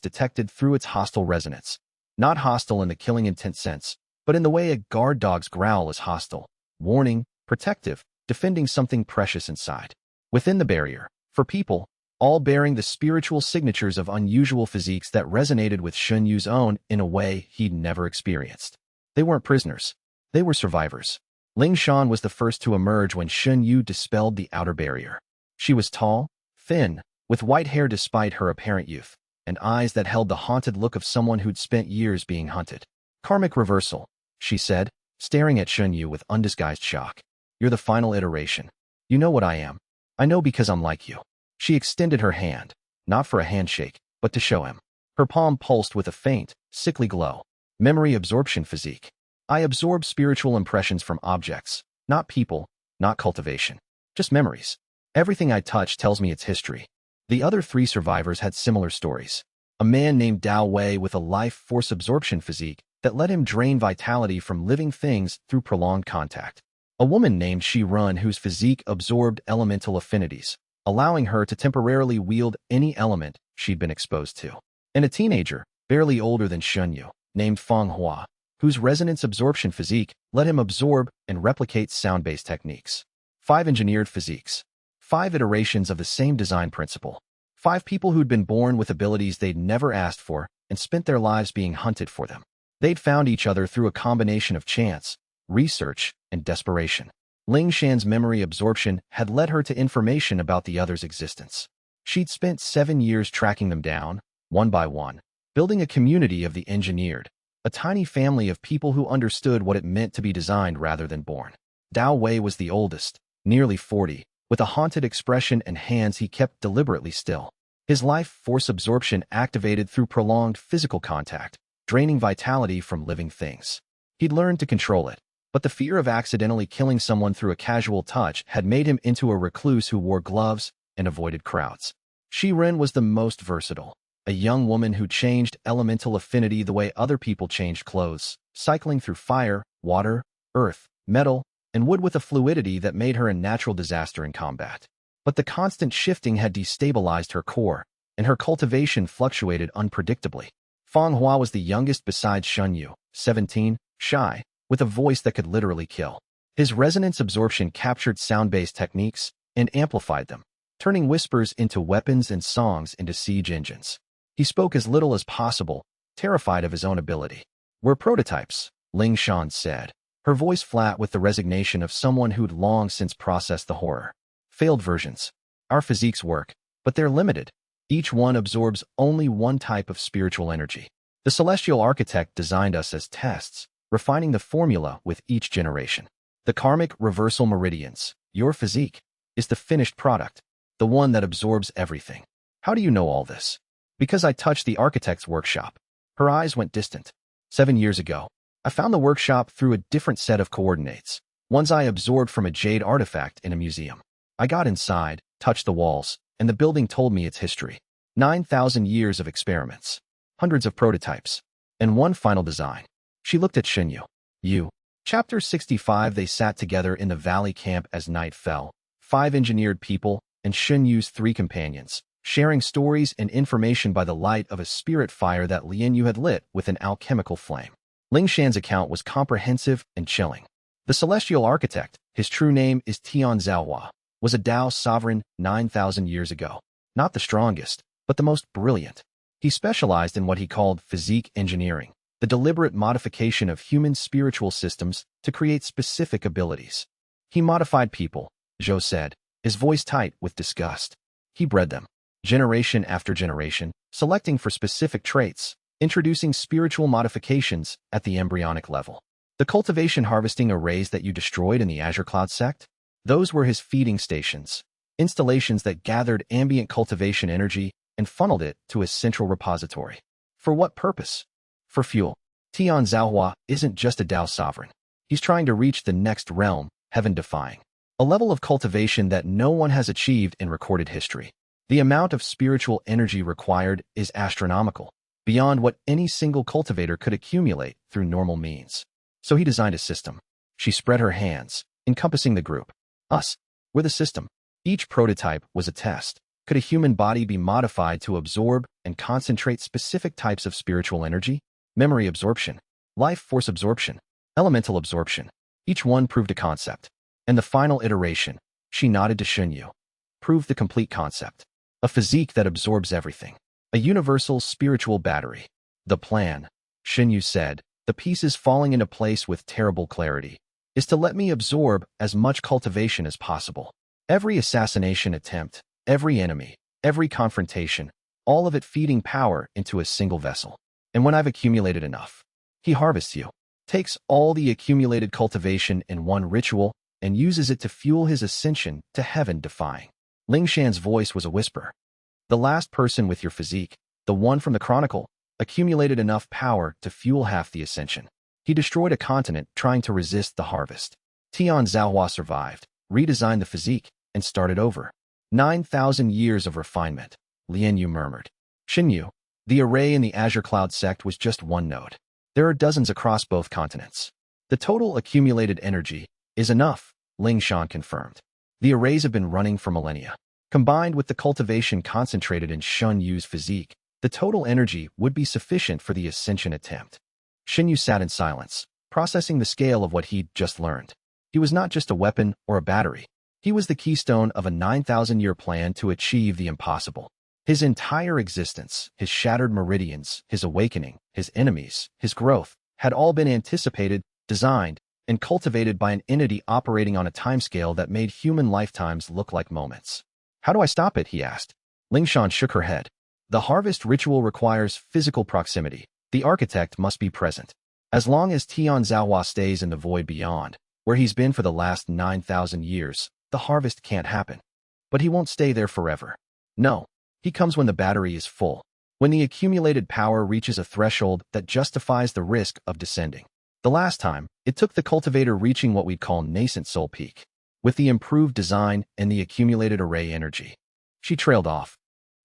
detected through its hostile resonance. Not hostile in the killing intent sense, but in the way a guard dog's growl is hostile, warning, protective, defending something precious inside. Within the barrier, for people, all bearing the spiritual signatures of unusual physiques that resonated with Shen Yu's own in a way he'd never experienced. They weren't prisoners. They were survivors. Ling Shan was the first to emerge when Shen Yu dispelled the outer barrier. She was tall, thin, with white hair despite her apparent youth, and eyes that held the haunted look of someone who'd spent years being hunted. Karmic reversal, she said, staring at Shen Yu with undisguised shock. You're the final iteration. You know what I am. I know because I'm like you. She extended her hand, not for a handshake, but to show him. Her palm pulsed with a faint, sickly glow. Memory absorption physique. I absorb spiritual impressions from objects, not people, not cultivation. Just memories. Everything I touch tells me its history. The other three survivors had similar stories. A man named Li Wei with a life force absorption physique that let him drain vitality from living things through prolonged contact. A woman named Shi Run whose physique absorbed elemental affinities, allowing her to temporarily wield any element she'd been exposed to. And a teenager, barely older than Shen Yu, named Feng Hua, whose resonance absorption physique let him absorb and replicate sound-based techniques. 5 engineered physiques. 5 iterations of the same design principle. 5 people who'd been born with abilities they'd never asked for and spent their lives being hunted for them. They'd found each other through a combination of chance, research, and desperation. Ling Shan's memory absorption had led her to information about the others' existence. She'd spent 7 years tracking them down, one by one, building a community of the engineered, a tiny family of people who understood what it meant to be designed rather than born. Li Wei was the oldest, nearly 40, with a haunted expression and hands he kept deliberately still. His life force absorption activated through prolonged physical contact, draining vitality from living things. He'd learned to control it, but the fear of accidentally killing someone through a casual touch had made him into a recluse who wore gloves and avoided crowds. Shi Ren was the most versatile, a young woman who changed elemental affinity the way other people changed clothes, cycling through fire, water, earth, metal, and wood with a fluidity that made her a natural disaster in combat. But the constant shifting had destabilized her core, and her cultivation fluctuated unpredictably. Feng Hua was the youngest besides Shen Yu, 17, shy, with a voice that could literally kill. His resonance absorption captured sound-based techniques and amplified them, turning whispers into weapons and songs into siege engines. He spoke as little as possible, terrified of his own ability. We're prototypes, Ling Shan said, her voice flat with the resignation of someone who'd long since processed the horror. Failed versions. Our physiques work, but they're limited. Each one absorbs only one type of spiritual energy. The celestial architect designed us as tests, refining the formula with each generation. The karmic reversal meridians, your physique, is the finished product, the one that absorbs everything. How do you know all this? Because I touched the architect's workshop. Her eyes went distant. 7 years ago, I found the workshop through a different set of coordinates, ones I absorbed from a jade artifact in a museum. I got inside, touched the walls, and the building told me its history. 9,000 years of experiments, hundreds of prototypes, and one final design. She looked at Shen Yu. Chapter 65. They sat together in the valley camp as night fell, 5 engineered people and Shen Yu's 3 companions, sharing stories and information by the light of a spirit fire that Li Yu had lit with an alchemical flame. Ling Shan's account was comprehensive and chilling. The celestial architect, his true name is Tian Zhaohua, was a Tao sovereign 9,000 years ago. Not the strongest, but the most brilliant. He specialized in what he called physique engineering, the deliberate modification of human spiritual systems to create specific abilities. He modified people, Zhou said, his voice tight with disgust. He bred them, generation after generation, selecting for specific traits, introducing spiritual modifications at the embryonic level. The cultivation harvesting arrays that you destroyed in the Azure Cloud sect? Those were his feeding stations, installations that gathered ambient cultivation energy and funneled it to his central repository. For what purpose? For fuel. Tian Zhaohua isn't just a Dao sovereign. He's trying to reach the next realm, heaven-defying. A level of cultivation that no one has achieved in recorded history. The amount of spiritual energy required is astronomical, beyond what any single cultivator could accumulate through normal means. So he designed a system. She spread her hands, encompassing the group. Us. We're the system. Each prototype was a test. Could a human body be modified to absorb and concentrate specific types of spiritual energy? Memory absorption, life force absorption, elemental absorption. Each one proved a concept. And the final iteration, she nodded to Shen Yu, proved the complete concept. A physique that absorbs everything. A universal spiritual battery. The plan, Shen Yu said, the pieces falling into place with terrible clarity, is to let me absorb as much cultivation as possible. Every assassination attempt, every enemy, every confrontation, all of it feeding power into a single vessel. And when I've accumulated enough, he harvests you, takes all the accumulated cultivation in one ritual and uses it to fuel his ascension to heaven-defying. Ling Shan's voice was a whisper. The last person with your physique, the one from the Chronicle, accumulated enough power to fuel half the ascension. He destroyed a continent trying to resist the harvest. Tian Zhaohua survived, redesigned the physique, and started over. 9,000 years of refinement, Lian Yu murmured. Shen Yu, the array in the Azure Cloud sect was just one node. There are dozens across both continents. The total accumulated energy is enough, Ling Shan confirmed. The arrays have been running for millennia. Combined with the cultivation concentrated in Shen Yu's physique, the total energy would be sufficient for the ascension attempt. Shen Yu sat in silence, processing the scale of what he'd just learned. He was not just a weapon or a battery. He was the keystone of a 9,000-year plan to achieve the impossible. His entire existence, his shattered meridians, his awakening, his enemies, his growth, had all been anticipated, designed, and cultivated by an entity operating on a timescale that made human lifetimes look like moments. How do I stop it? He asked. Ling Shan shook her head. The harvest ritual requires physical proximity. The architect must be present. As long as Tian Zhaohua stays in the void beyond, where he's been for the last 9,000 years, the harvest can't happen. But he won't stay there forever. No. He comes when the battery is full, when the accumulated power reaches a threshold that justifies the risk of descending. The last time, it took the cultivator reaching what we'd call nascent soul peak. With the improved design and the accumulated array energy. She trailed off.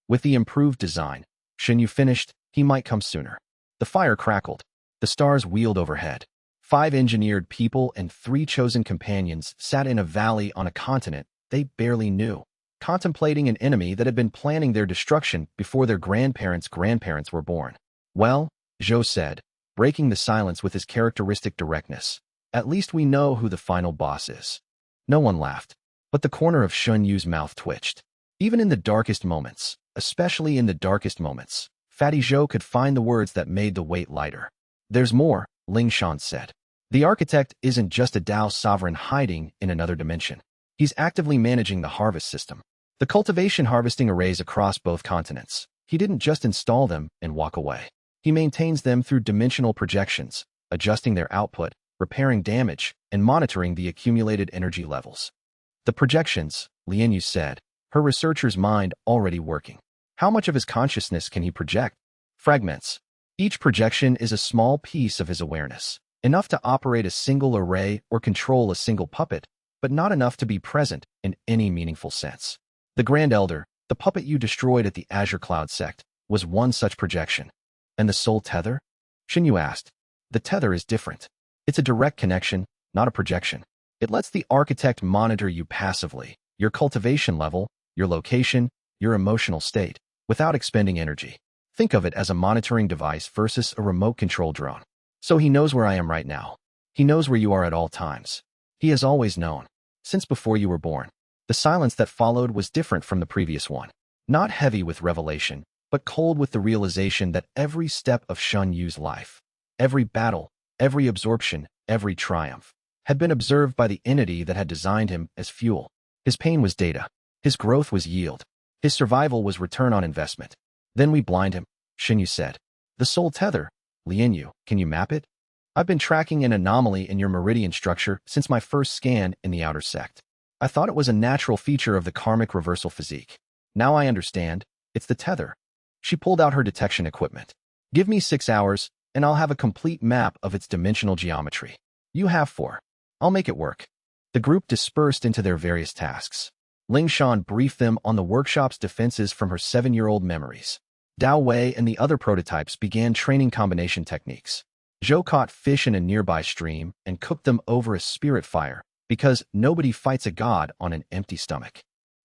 With the improved design, Shen Yu finished, he might come sooner. The fire crackled. The stars wheeled overhead. 5 engineered people and 3 chosen companions sat in a valley on a continent they barely knew, contemplating an enemy that had been planning their destruction before their grandparents' were born. Well, Zhou said, breaking the silence with his characteristic directness, at least we know who the final boss is. No one laughed, but the corner of Shen Yu's mouth twitched. Even in the darkest moments, especially in the darkest moments, Fatty Zhou could find the words that made the weight lighter. There's more, Ling Shan said. The architect isn't just a Dao sovereign hiding in another dimension. He's actively managing the harvest system. The cultivation harvesting arrays across both continents. He didn't just install them and walk away. He maintains them through dimensional projections, adjusting their output, repairing damage, and monitoring the accumulated energy levels. The projections, Lian Yu said, her researcher's mind already working. How much of his consciousness can he project? Fragments. Each projection is a small piece of his awareness, enough to operate a single array or control a single puppet, but not enough to be present in any meaningful sense. The Grand Elder, the puppet you destroyed at the Azure Cloud sect, was one such projection. And the soul tether? Shen Yu asked. The tether is different. It's a direct connection, not a projection. It lets the architect monitor you passively, your cultivation level, your location, your emotional state, without expending energy. Think of it as a monitoring device versus a remote control drone. So he knows where I am right now. He knows where you are at all times. He has always known, since before you were born. The silence that followed was different from the previous one. Not heavy with revelation, but cold with the realization that every step of Shen Yu's life, every battle, every absorption, every triumph, had been observed by the entity that had designed him as fuel. His pain was data. His growth was yield. His survival was return on investment. Then we blind him, Shen Yu said. The soul tether, Lian Yu, can you map it? I've been tracking an anomaly in your meridian structure since my first scan in the outer sect. I thought it was a natural feature of the karmic reversal physique. Now I understand. It's the tether. She pulled out her detection equipment. Give me 6 hours, and I'll have a complete map of its dimensional geometry. You have 4. I'll make it work. The group dispersed into their various tasks. Ling Shan briefed them on the workshop's defenses from her 7-year-old memories. Li Wei and the other prototypes began training combination techniques. Zhou caught fish in a nearby stream and cooked them over a spirit fire, because nobody fights a god on an empty stomach.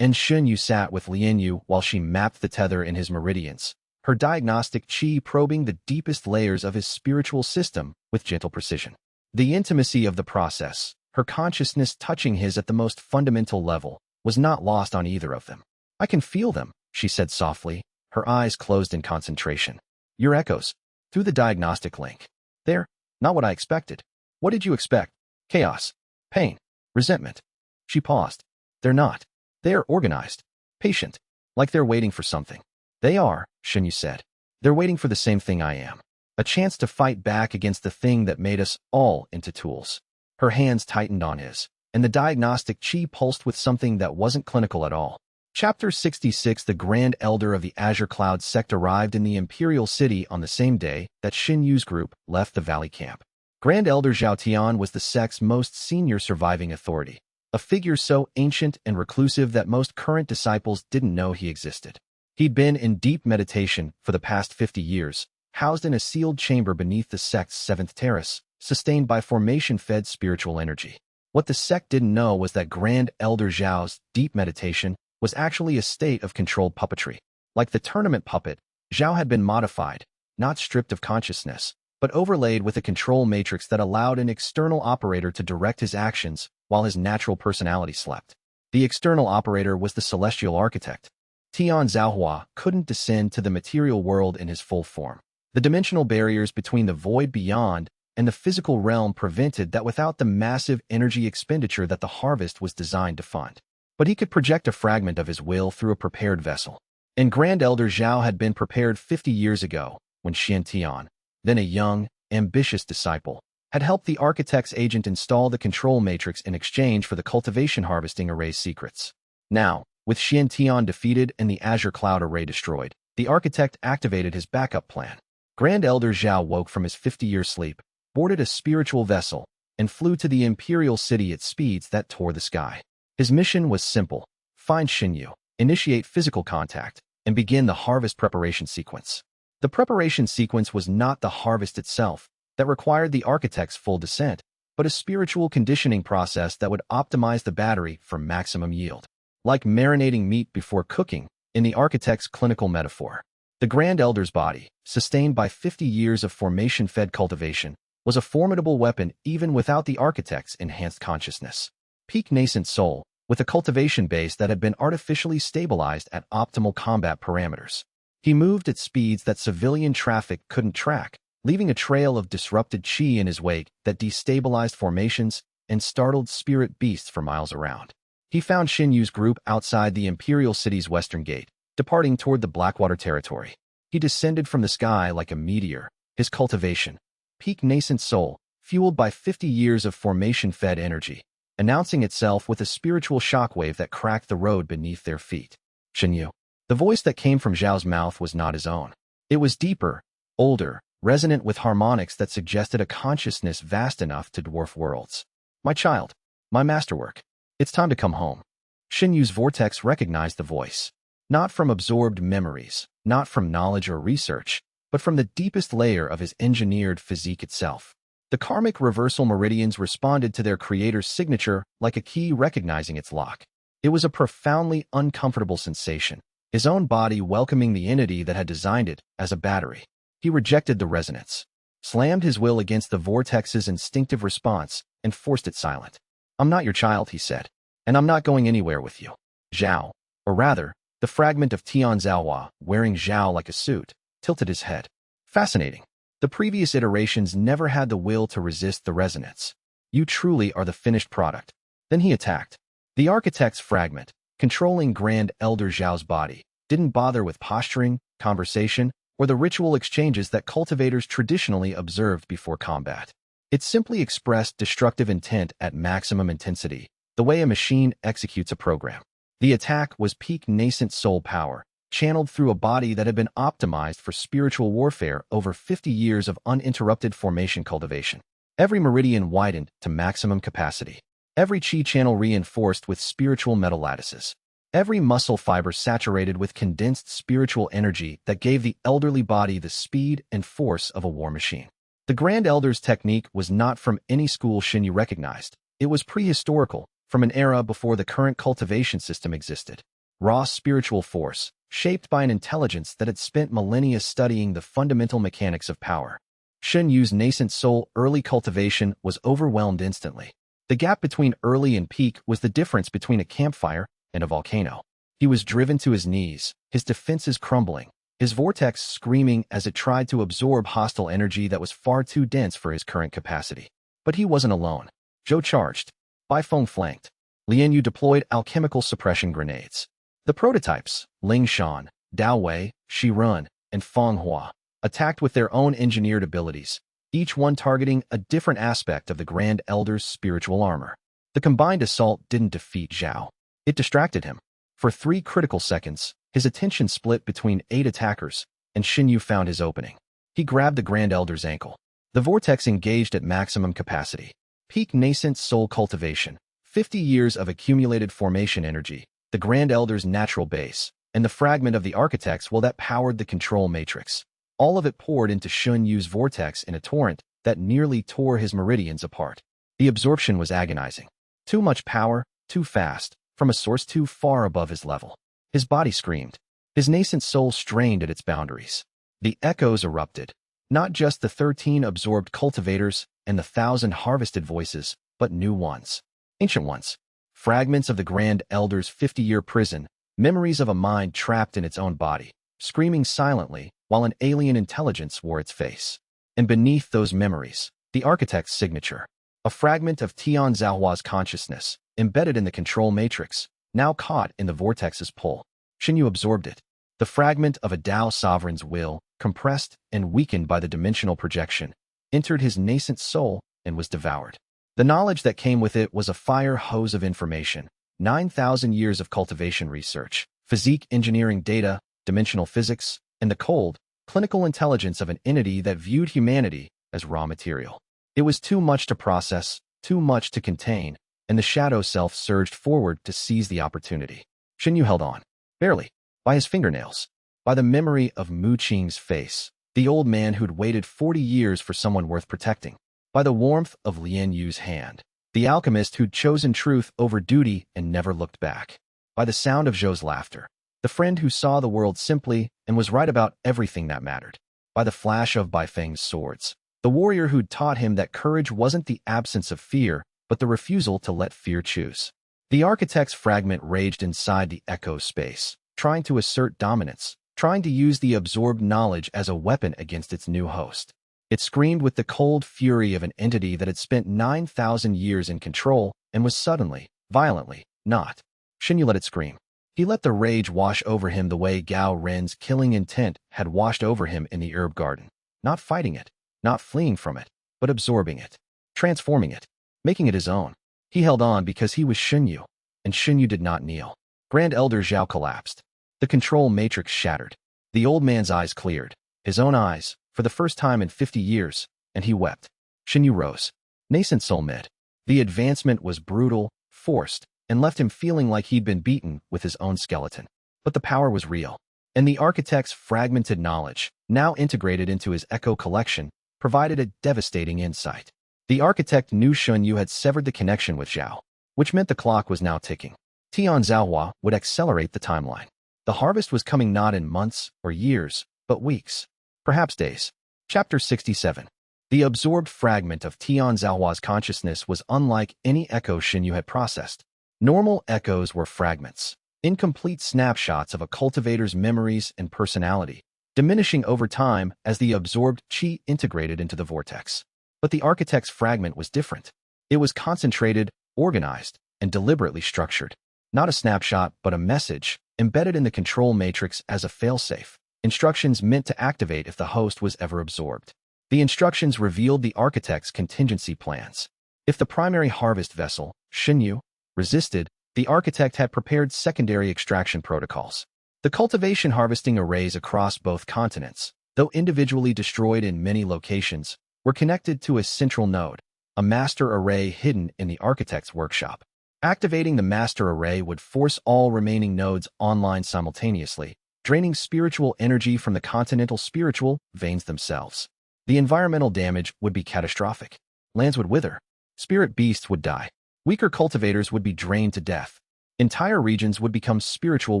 And Shen Yu sat with Lian Yu while she mapped the tether in his meridians, her diagnostic chi probing the deepest layers of his spiritual system with gentle precision. The intimacy of the process, her consciousness touching his at the most fundamental level, was not lost on either of them. I can feel them, she said softly, her eyes closed in concentration. Your echoes. Through the diagnostic link. They're not what I expected. What did you expect? Chaos. Pain. Resentment. She paused. They're not. They are organized. Patient. Like they're waiting for something. They are, Shen Yu said. They're waiting for the same thing I am. A chance to fight back against the thing that made us all into tools. Her hands tightened on his, and the diagnostic chi pulsed with something that wasn't clinical at all. Chapter 66. The Grand Elder of the Azure Cloud sect arrived in the Imperial City on the same day that Shen Yu's group left the Valley Camp. Grand Elder Zhao Tian was the sect's most senior surviving authority, a figure so ancient and reclusive that most current disciples didn't know he existed. He'd been in deep meditation for the past 50 years, housed in a sealed chamber beneath the sect's 7th terrace, sustained by formation-fed spiritual energy. What the sect didn't know was that Grand Elder Zhao's deep meditation was actually a state of controlled puppetry. Like the tournament puppet, Zhao had been modified, not stripped of consciousness, but overlaid with a control matrix that allowed an external operator to direct his actions while his natural personality slept. The external operator was the celestial architect. Tian Zhaohua couldn't descend to the material world in his full form. The dimensional barriers between the void beyond and the physical realm prevented that without the massive energy expenditure that the harvest was designed to fund. But he could project a fragment of his will through a prepared vessel. And Grand Elder Zhao had been prepared 50 years ago when Shen Tian, then a young, ambitious disciple, had helped the architect's agent install the control matrix in exchange for the cultivation harvesting array's secrets. Now, with Shen Tian defeated and the Azure Cloud array destroyed, the architect activated his backup plan. Grand Elder Zhao woke from his 50-year sleep, boarded a spiritual vessel, and flew to the Imperial City at speeds that tore the sky. His mission was simple: find Shen Yu, initiate physical contact, and begin the harvest preparation sequence. The preparation sequence was not the harvest itself that required the architect's full descent, but a spiritual conditioning process that would optimize the battery for maximum yield. Like marinating meat before cooking, in the architect's clinical metaphor. The Grand Elder's body, sustained by 50 years of formation-fed cultivation, was a formidable weapon even without the architect's enhanced consciousness. Peak nascent soul, with a cultivation base that had been artificially stabilized at optimal combat parameters. He moved at speeds that civilian traffic couldn't track, leaving a trail of disrupted chi in his wake that destabilized formations and startled spirit beasts for miles around. He found Shen Yu's group outside the Imperial City's western gate, departing toward the Blackwater territory. He descended from the sky like a meteor, his cultivation, peak nascent soul, fueled by 50 years of formation-fed energy, announcing itself with a spiritual shockwave that cracked the road beneath their feet. Shen Yu. The voice that came from Zhao's mouth was not his own. It was deeper, older, resonant with harmonics that suggested a consciousness vast enough to dwarf worlds. My child, my masterwork. It's time to come home. Shen Yu's vortex recognized the voice. Not from absorbed memories, not from knowledge or research, but from the deepest layer of his engineered physique itself. The karmic reversal meridians responded to their creator's signature like a key recognizing its lock. It was a profoundly uncomfortable sensation, his own body welcoming the entity that had designed it as a battery. He rejected the resonance, slammed his will against the vortex's instinctive response, and forced it silent. I'm not your child, he said, and I'm not going anywhere with you. Zhao, or rather, the fragment of Tian Zhaohua, wearing Zhao like a suit, tilted his head. Fascinating. The previous iterations never had the will to resist the resonance. You truly are the finished product. Then he attacked. The architect's fragment, controlling Grand Elder Zhao's body, didn't bother with posturing, conversation, or the ritual exchanges that cultivators traditionally observed before combat. It simply expressed destructive intent at maximum intensity, the way a machine executes a program. The attack was peak nascent soul power, channeled through a body that had been optimized for spiritual warfare over 50 years of uninterrupted formation cultivation. Every meridian widened to maximum capacity. Every chi channel reinforced with spiritual metal lattices. Every muscle fiber saturated with condensed spiritual energy that gave the elderly body the speed and force of a war machine. The Grand Elder's technique was not from any school Shen Yu recognized. It was prehistorical, from an era before the current cultivation system existed. Raw spiritual force, shaped by an intelligence that had spent millennia studying the fundamental mechanics of power. Shen Yu's nascent soul early cultivation was overwhelmed instantly. The gap between early and peak was the difference between a campfire and a volcano. He was driven to his knees, his defenses crumbling, his vortex screaming as it tried to absorb hostile energy that was far too dense for his current capacity. But he wasn't alone. Zhou charged. Bai Feng flanked. Li Yu deployed alchemical suppression grenades. The prototypes, Ling Shan, Dao Wei, Shi Run, and Feng Hua, attacked with their own engineered abilities, each one targeting a different aspect of the Grand Elder's spiritual armor. The combined assault didn't defeat Zhao. It distracted him. For 3 critical seconds, his attention split between 8 attackers, and Shen Yu found his opening. He grabbed the Grand Elder's ankle. The vortex engaged at maximum capacity. Peak nascent soul cultivation, 50 years of accumulated formation energy, the Grand Elder's natural base, and the fragment of the architect's will that powered the control matrix. All of it poured into Shen Yu's vortex in a torrent that nearly tore his meridians apart. The absorption was agonizing. Too much power, too fast, from a source too far above his level. His body screamed. His nascent soul strained at its boundaries. The echoes erupted. Not just the 13 absorbed cultivators and the 1,000 harvested voices, but new ones. Ancient ones. Fragments of the Grand Elder's 50-year prison, memories of a mind trapped in its own body, screaming silently while an alien intelligence wore its face. And beneath those memories, the architect's signature. A fragment of Tian Zhaohua's consciousness, embedded in the control matrix, now caught in the vortex's pull. Shen Yu absorbed it. The fragment of a Dao sovereign's will, compressed and weakened by the dimensional projection, entered his nascent soul and was devoured. The knowledge that came with it was a fire hose of information, 9,000 years of cultivation research, physique engineering data, dimensional physics, and the cold, clinical intelligence of an entity that viewed humanity as raw material. It was too much to process, too much to contain, and the shadow self surged forward to seize the opportunity. Shen Yu held on, barely, by his fingernails, by the memory of Mu Qing's face, the old man who'd waited 40 years for someone worth protecting, by the warmth of Lian Yu's hand, the alchemist who'd chosen truth over duty and never looked back, by the sound of Zhou's laughter, the friend who saw the world simply and was right about everything that mattered, by the flash of Bai Feng's swords, the warrior who'd taught him that courage wasn't the absence of fear, but the refusal to let fear choose. The architect's fragment raged inside the echo space, trying to assert dominance, trying to use the absorbed knowledge as a weapon against its new host. It screamed with the cold fury of an entity that had spent 9,000 years in control and was suddenly, violently, not. Shen Yu let it scream. He let the rage wash over him the way Gao Ren's killing intent had washed over him in the herb garden. Not fighting it, not fleeing from it, but absorbing it, transforming it, making it his own. He held on because he was Shen Yu, and Shen Yu did not kneel. Grand Elder Zhao collapsed. The control matrix shattered. The old man's eyes cleared. His own eyes, for the first time in 50 years, and he wept. Shen Yu rose. Nascent soul mid. The advancement was brutal, forced, and left him feeling like he'd been beaten with his own skeleton. But the power was real. And the architect's fragmented knowledge, now integrated into his echo collection, provided a devastating insight. The architect knew Shen Yu had severed the connection with Zhao, which meant the clock was now ticking. Tian Zhaohua would accelerate the timeline. The harvest was coming not in months or years, but weeks, perhaps days. Chapter 67. The absorbed fragment of Tian Zhaohua's consciousness was unlike any echo Shen Yu had processed. Normal echoes were fragments, incomplete snapshots of a cultivator's memories and personality, diminishing over time as the absorbed qi integrated into the vortex. But the architect's fragment was different. It was concentrated, organized, and deliberately structured. Not a snapshot, but a message, embedded in the control matrix as a failsafe. Instructions meant to activate if the host was ever absorbed. The instructions revealed the architect's contingency plans. If the primary harvest vessel, Shen Yu, resisted, the architect had prepared secondary extraction protocols. The cultivation harvesting arrays across both continents, though individually destroyed in many locations, were connected to a central node, a master array hidden in the architect's workshop. Activating the master array would force all remaining nodes online simultaneously, draining spiritual energy from the continental spiritual veins themselves. The environmental damage would be catastrophic. Lands would wither. Spirit beasts would die. Weaker cultivators would be drained to death. Entire regions would become spiritual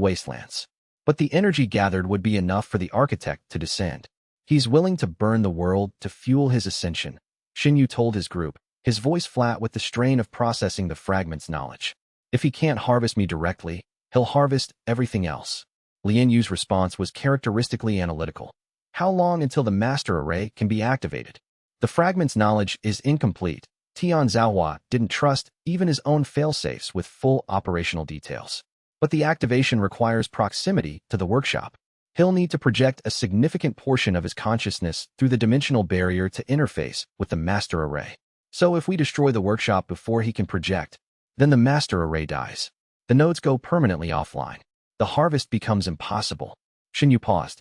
wastelands. But the energy gathered would be enough for the architect to descend. He's willing to burn the world to fuel his ascension, Shen Yu told his group, his voice flat with the strain of processing the fragment's knowledge. If he can't harvest me directly, he'll harvest everything else. Li Yu's response was characteristically analytical. How long until the master array can be activated? The fragment's knowledge is incomplete. Tian Zhaohua didn't trust even his own failsafes with full operational details. But the activation requires proximity to the workshop. He'll need to project a significant portion of his consciousness through the dimensional barrier to interface with the master array. So if we destroy the workshop before he can project, then the master array dies. The nodes go permanently offline. The harvest becomes impossible. Shen Yu paused.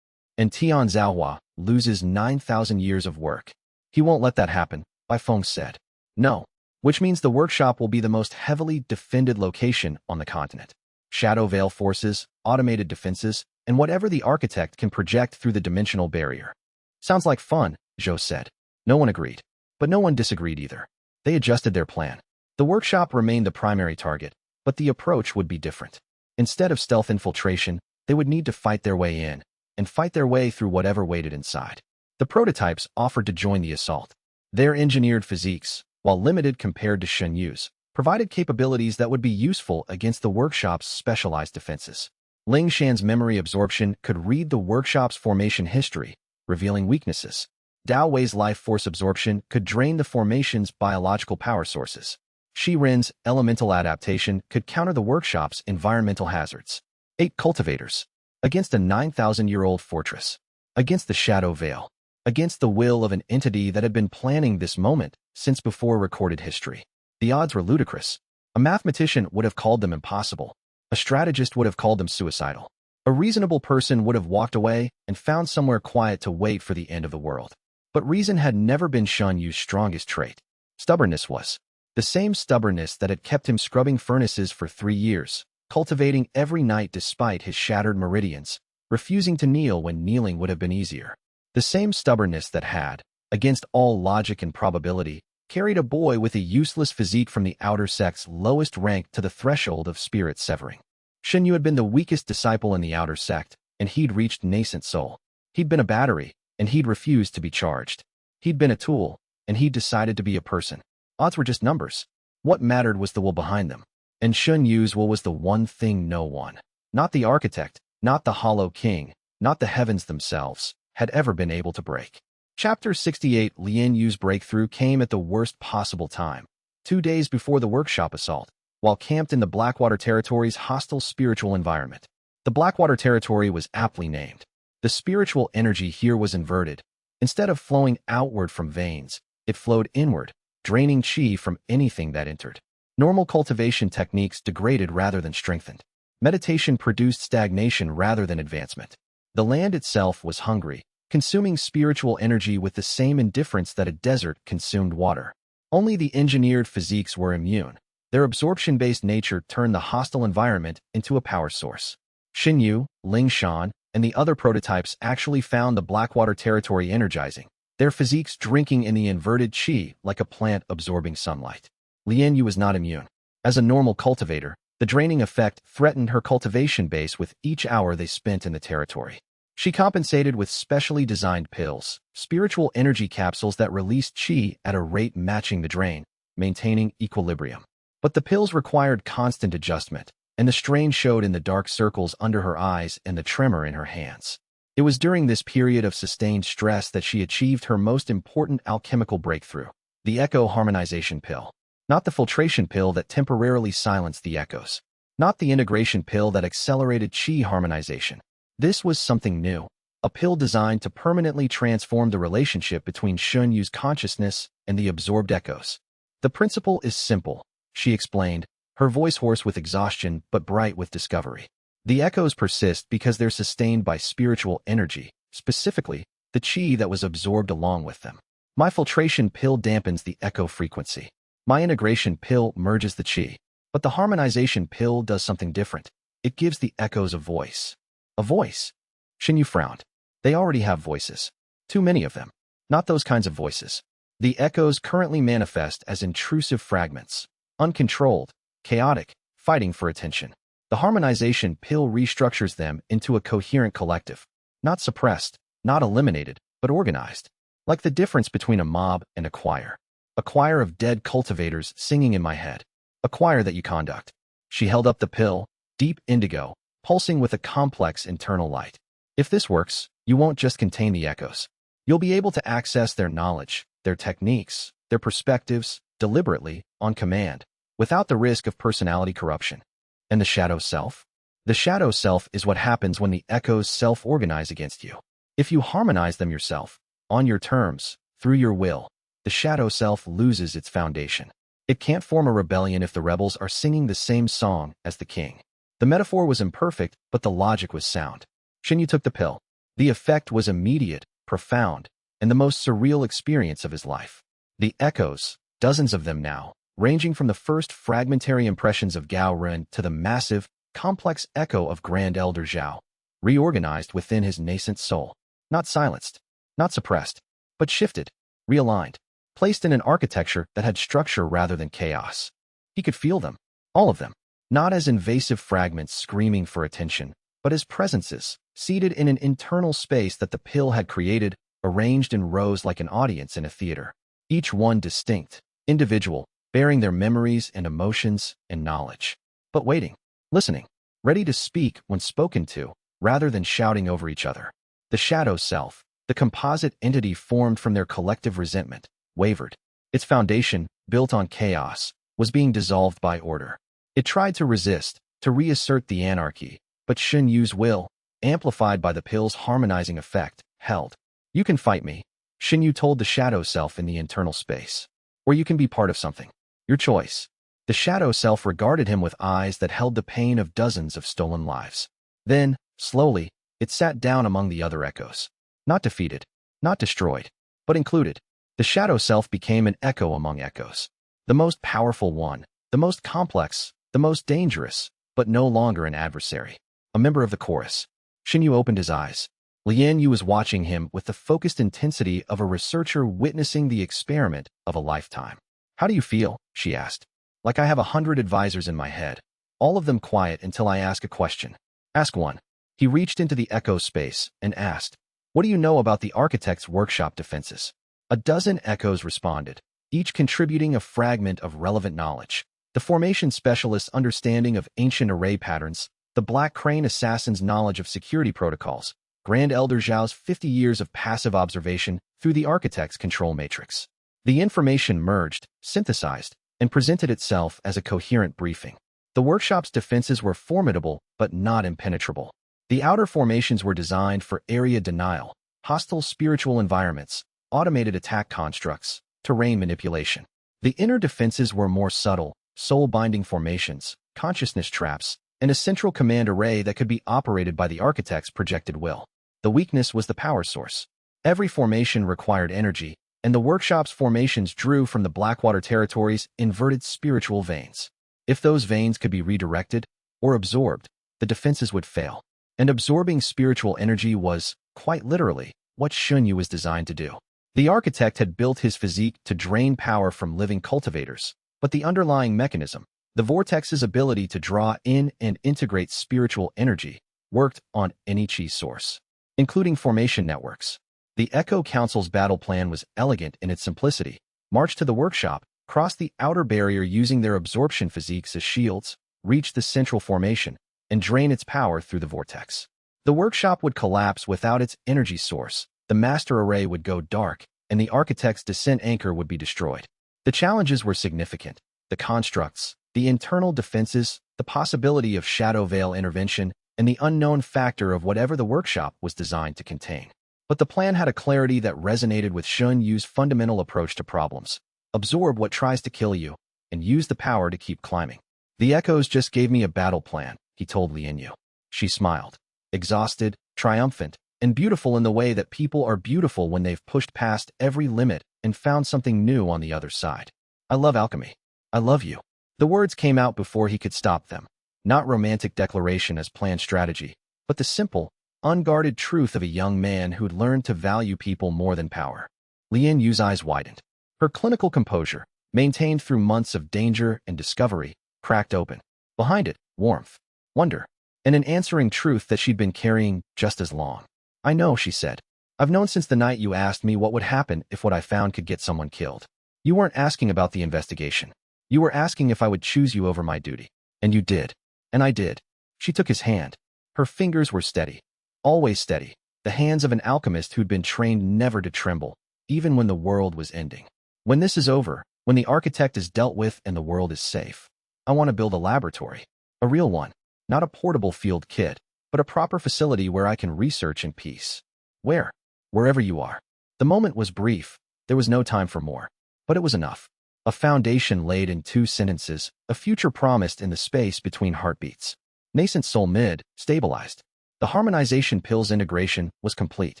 And Tian Zhaohua loses 9,000 years of work. He won't let that happen, Bai Feng said. No, which means the workshop will be the most heavily defended location on the continent. Shadow Veil forces, automated defenses, and whatever the architect can project through the dimensional barrier. Sounds like fun, Zhou said. No one agreed. But no one disagreed either. They adjusted their plan. The workshop remained the primary target, but the approach would be different. Instead of stealth infiltration, they would need to fight their way in, and fight their way through whatever waited inside. The prototypes offered to join the assault. Their engineered physiques, while limited compared to Shen Yu's, provided capabilities that would be useful against the workshop's specialized defenses. Ling Shan's memory absorption could read the workshop's formation history, revealing weaknesses. Dao Wei's life force absorption could drain the formation's biological power sources. Shi Ren's elemental adaptation could counter the workshop's environmental hazards. 8 cultivators. Against a 9,000-year-old fortress. Against the Shadow Veil. Against the will of an entity that had been planning this moment since before recorded history. The odds were ludicrous. A mathematician would have called them impossible. A strategist would have called them suicidal. A reasonable person would have walked away and found somewhere quiet to wait for the end of the world. But reason had never been Shen Yu's strongest trait. Stubbornness was. The same stubbornness that had kept him scrubbing furnaces for 3 years, cultivating every night despite his shattered meridians, refusing to kneel when kneeling would have been easier. The same stubbornness that had, against all logic and probability, carried a boy with a useless physique from the outer sect's lowest rank to the threshold of spirit severing. Shen Yu had been the weakest disciple in the outer sect, and he'd reached nascent soul. He'd been a battery, and he'd refused to be charged. He'd been a tool, and he'd decided to be a person. Odds were just numbers. What mattered was the will behind them. And Shen Yu's will was the one thing no one, not the architect, not the Hollow King, not the heavens themselves, had ever been able to break. Chapter 68 Li Yu's breakthrough came at the worst possible time, 2 days before the workshop assault, while camped in the Blackwater Territory's hostile spiritual environment. The Blackwater Territory was aptly named. The spiritual energy here was inverted. Instead of flowing outward from veins, it flowed inward, draining chi from anything that entered. Normal cultivation techniques degraded rather than strengthened. Meditation produced stagnation rather than advancement. The land itself was hungry, consuming spiritual energy with the same indifference that a desert consumed water. Only the engineered physiques were immune. Their absorption-based nature turned the hostile environment into a power source. Shen Yu, Ling Shan, and the other prototypes actually found the Blackwater Territory energizing, their physiques drinking in the inverted chi like a plant absorbing sunlight. Li Yu was not immune. As a normal cultivator, the draining effect threatened her cultivation base with each hour they spent in the territory. She compensated with specially designed pills, spiritual energy capsules that released chi at a rate matching the drain, maintaining equilibrium. But the pills required constant adjustment, and the strain showed in the dark circles under her eyes and the tremor in her hands. It was during this period of sustained stress that she achieved her most important alchemical breakthrough, the echo harmonization pill. Not the filtration pill that temporarily silenced the echoes. Not the integration pill that accelerated chi harmonization. This was something new, a pill designed to permanently transform the relationship between Shen Yu's consciousness and the absorbed echoes. The principle is simple, she explained, her voice hoarse with exhaustion but bright with discovery. The echoes persist because they're sustained by spiritual energy, specifically, the chi that was absorbed along with them. My filtration pill dampens the echo frequency. My integration pill merges the chi. But the harmonization pill does something different. It gives the echoes a voice. A voice? Shen Yu frowned. They already have voices. Too many of them. Not those kinds of voices. The echoes currently manifest as intrusive fragments. Uncontrolled, chaotic, fighting for attention. The harmonization pill restructures them into a coherent collective. Not suppressed, not eliminated, but organized. Like the difference between a mob and a choir. A choir of dead cultivators singing in my head. A choir that you conduct. She held up the pill, deep indigo, pulsing with a complex internal light. If this works, you won't just contain the echoes. You'll be able to access their knowledge, their techniques, their perspectives, deliberately, on command, without the risk of personality corruption. And the shadow self? The shadow self is what happens when the echoes self-organize against you. If you harmonize them yourself, on your terms, through your will, the shadow self loses its foundation. It can't form a rebellion if the rebels are singing the same song as the king. The metaphor was imperfect, but the logic was sound. Shen Yu took the pill. The effect was immediate, profound, and the most surreal experience of his life. The echoes, dozens of them now, ranging from the first fragmentary impressions of Gao Ren to the massive, complex echo of Grand Elder Zhao, reorganized within his nascent soul. Not silenced, not suppressed, but shifted, realigned, placed in an architecture that had structure rather than chaos. He could feel them, all of them, not as invasive fragments screaming for attention, but as presences, seated in an internal space that the pill had created, arranged in rows like an audience in a theater. Each one distinct, individual, bearing their memories and emotions and knowledge. But waiting, listening, ready to speak when spoken to, rather than shouting over each other. The shadow self, the composite entity formed from their collective resentment, wavered. Its foundation, built on chaos, was being dissolved by order. It tried to resist, to reassert the anarchy, but Shen Yu's will, amplified by the pill's harmonizing effect, held. You can fight me, Shen Yu told the shadow self in the internal space. Or you can be part of something. Your choice. The shadow self regarded him with eyes that held the pain of dozens of stolen lives. Then, slowly, it sat down among the other echoes. Not defeated, not destroyed, but included. The shadow self became an echo among echoes. The most powerful one, the most complex, the most dangerous, but no longer an adversary. A member of the chorus. Shen Yu opened his eyes. Lian Yu was watching him with the focused intensity of a researcher witnessing the experiment of a lifetime. How do you feel? She asked. Like I have 100 advisors in my head. All of them quiet until I ask a question. Ask one. He reached into the echo space and asked, what do you know about the architect's workshop defenses? A dozen echoes responded, each contributing a fragment of relevant knowledge. The formation specialist's understanding of ancient array patterns, the Black Crane assassin's knowledge of security protocols, Grand Elder Zhao's 50 years of passive observation through the architect's control matrix. The information merged, synthesized, and presented itself as a coherent briefing. The workshop's defenses were formidable but not impenetrable. The outer formations were designed for area denial, hostile spiritual environments, automated attack constructs, terrain manipulation. The inner defenses were more subtle, soul-binding formations, consciousness traps, and a central command array that could be operated by the architect's projected will. The weakness was the power source. Every formation required energy, and the workshop's formations drew from the Blackwater territory's inverted spiritual veins. If those veins could be redirected or absorbed, the defenses would fail. And absorbing spiritual energy was, quite literally, what Shen Yu was designed to do. The architect had built his physique to drain power from living cultivators, but the underlying mechanism, the vortex's ability to draw in and integrate spiritual energy, worked on any chi source, including formation networks. The Echo Council's battle plan was elegant in its simplicity. March to the workshop, cross the outer barrier using their absorption physiques as shields, reach the central formation, and drain its power through the vortex. The workshop would collapse without its energy source, the master array would go dark, and the architect's descent anchor would be destroyed. The challenges were significant. The constructs, the internal defenses, the possibility of shadow veil intervention, and the unknown factor of whatever the workshop was designed to contain. But the plan had a clarity that resonated with Shen Yu's fundamental approach to problems. Absorb what tries to kill you, and use the power to keep climbing. The echoes just gave me a battle plan, he told Li Yu. She smiled, exhausted, triumphant, and beautiful in the way that people are beautiful when they've pushed past every limit and found something new on the other side. I love alchemy. I love you. The words came out before he could stop them. Not romantic declaration as planned strategy, but the simple, unguarded truth of a young man who'd learned to value people more than power. Li Yu's eyes widened. Her clinical composure, maintained through months of danger and discovery, cracked open. Behind it, warmth, wonder, and an answering truth that she'd been carrying just as long. I know, she said. I've known since the night you asked me what would happen if what I found could get someone killed. You weren't asking about the investigation. You were asking if I would choose you over my duty. And you did. And I did. She took his hand. Her fingers were steady. Always steady. The hands of an alchemist who'd been trained never to tremble, even when the world was ending. When this is over, when the architect is dealt with and the world is safe, I want to build a laboratory. A real one. Not a portable field kit, but a proper facility where I can research in peace. Where? Wherever you are. The moment was brief. There was no time for more. But it was enough. A foundation laid in 2 sentences, a future promised in the space between heartbeats. Nascent soul mid, stabilized. The harmonization pill's integration was complete.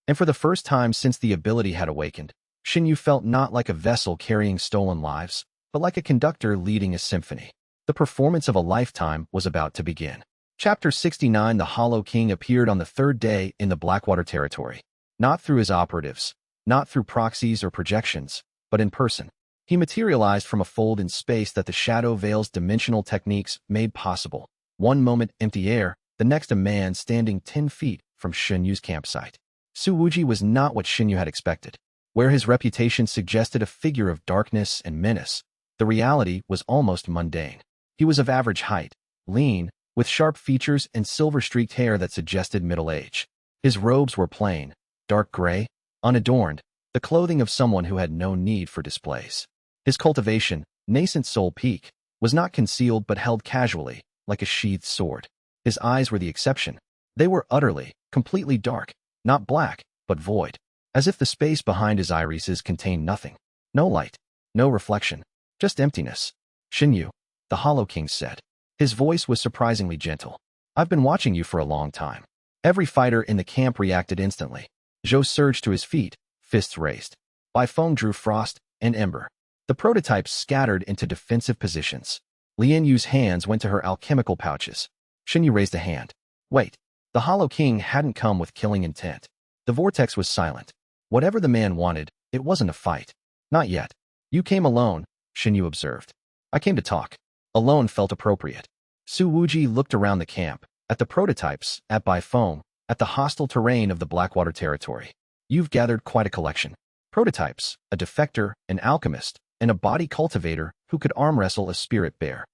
And for the first time since the ability had awakened, Shen Yu felt not like a vessel carrying stolen lives, but like a conductor leading a symphony. The performance of a lifetime was about to begin. Chapter 69. The Hollow King appeared on the 3rd day in the Blackwater territory. Not through his operatives, not through proxies or projections, but in person. He materialized from a fold in space that the Shadow Veil's dimensional techniques made possible. One moment empty air, the next a man standing 10 feet from Shen Yu's campsite. Su Wuji was not what Shen Yu had expected. Where his reputation suggested a figure of darkness and menace, the reality was almost mundane. He was of average height, lean, with sharp features and silver-streaked hair that suggested middle age. His robes were plain, dark gray, unadorned, the clothing of someone who had no need for displays. His cultivation, nascent soul peak, was not concealed but held casually, like a sheathed sword. His eyes were the exception. They were utterly, completely dark, not black, but void, as if the space behind his irises contained nothing. No light, no reflection, just emptiness. Shen Yu, the Hollow King said. His voice was surprisingly gentle. I've been watching you for a long time. Every fighter in the camp reacted instantly. Zhou surged to his feet, fists raised. Bai Feng drew frost and ember. The prototypes scattered into defensive positions. Li Yu's hands went to her alchemical pouches. Shen Yu raised a hand. Wait. The Hollow King hadn't come with killing intent. The vortex was silent. Whatever the man wanted, it wasn't a fight. Not yet. You came alone, Shen Yu observed. I came to talk. Alone felt appropriate. Su Wuji looked around the camp, at the prototypes, at Bai Feng, at the hostile terrain of the Blackwater territory. You've gathered quite a collection. Prototypes, a defector, an alchemist, and a body cultivator who could arm wrestle a spirit bear.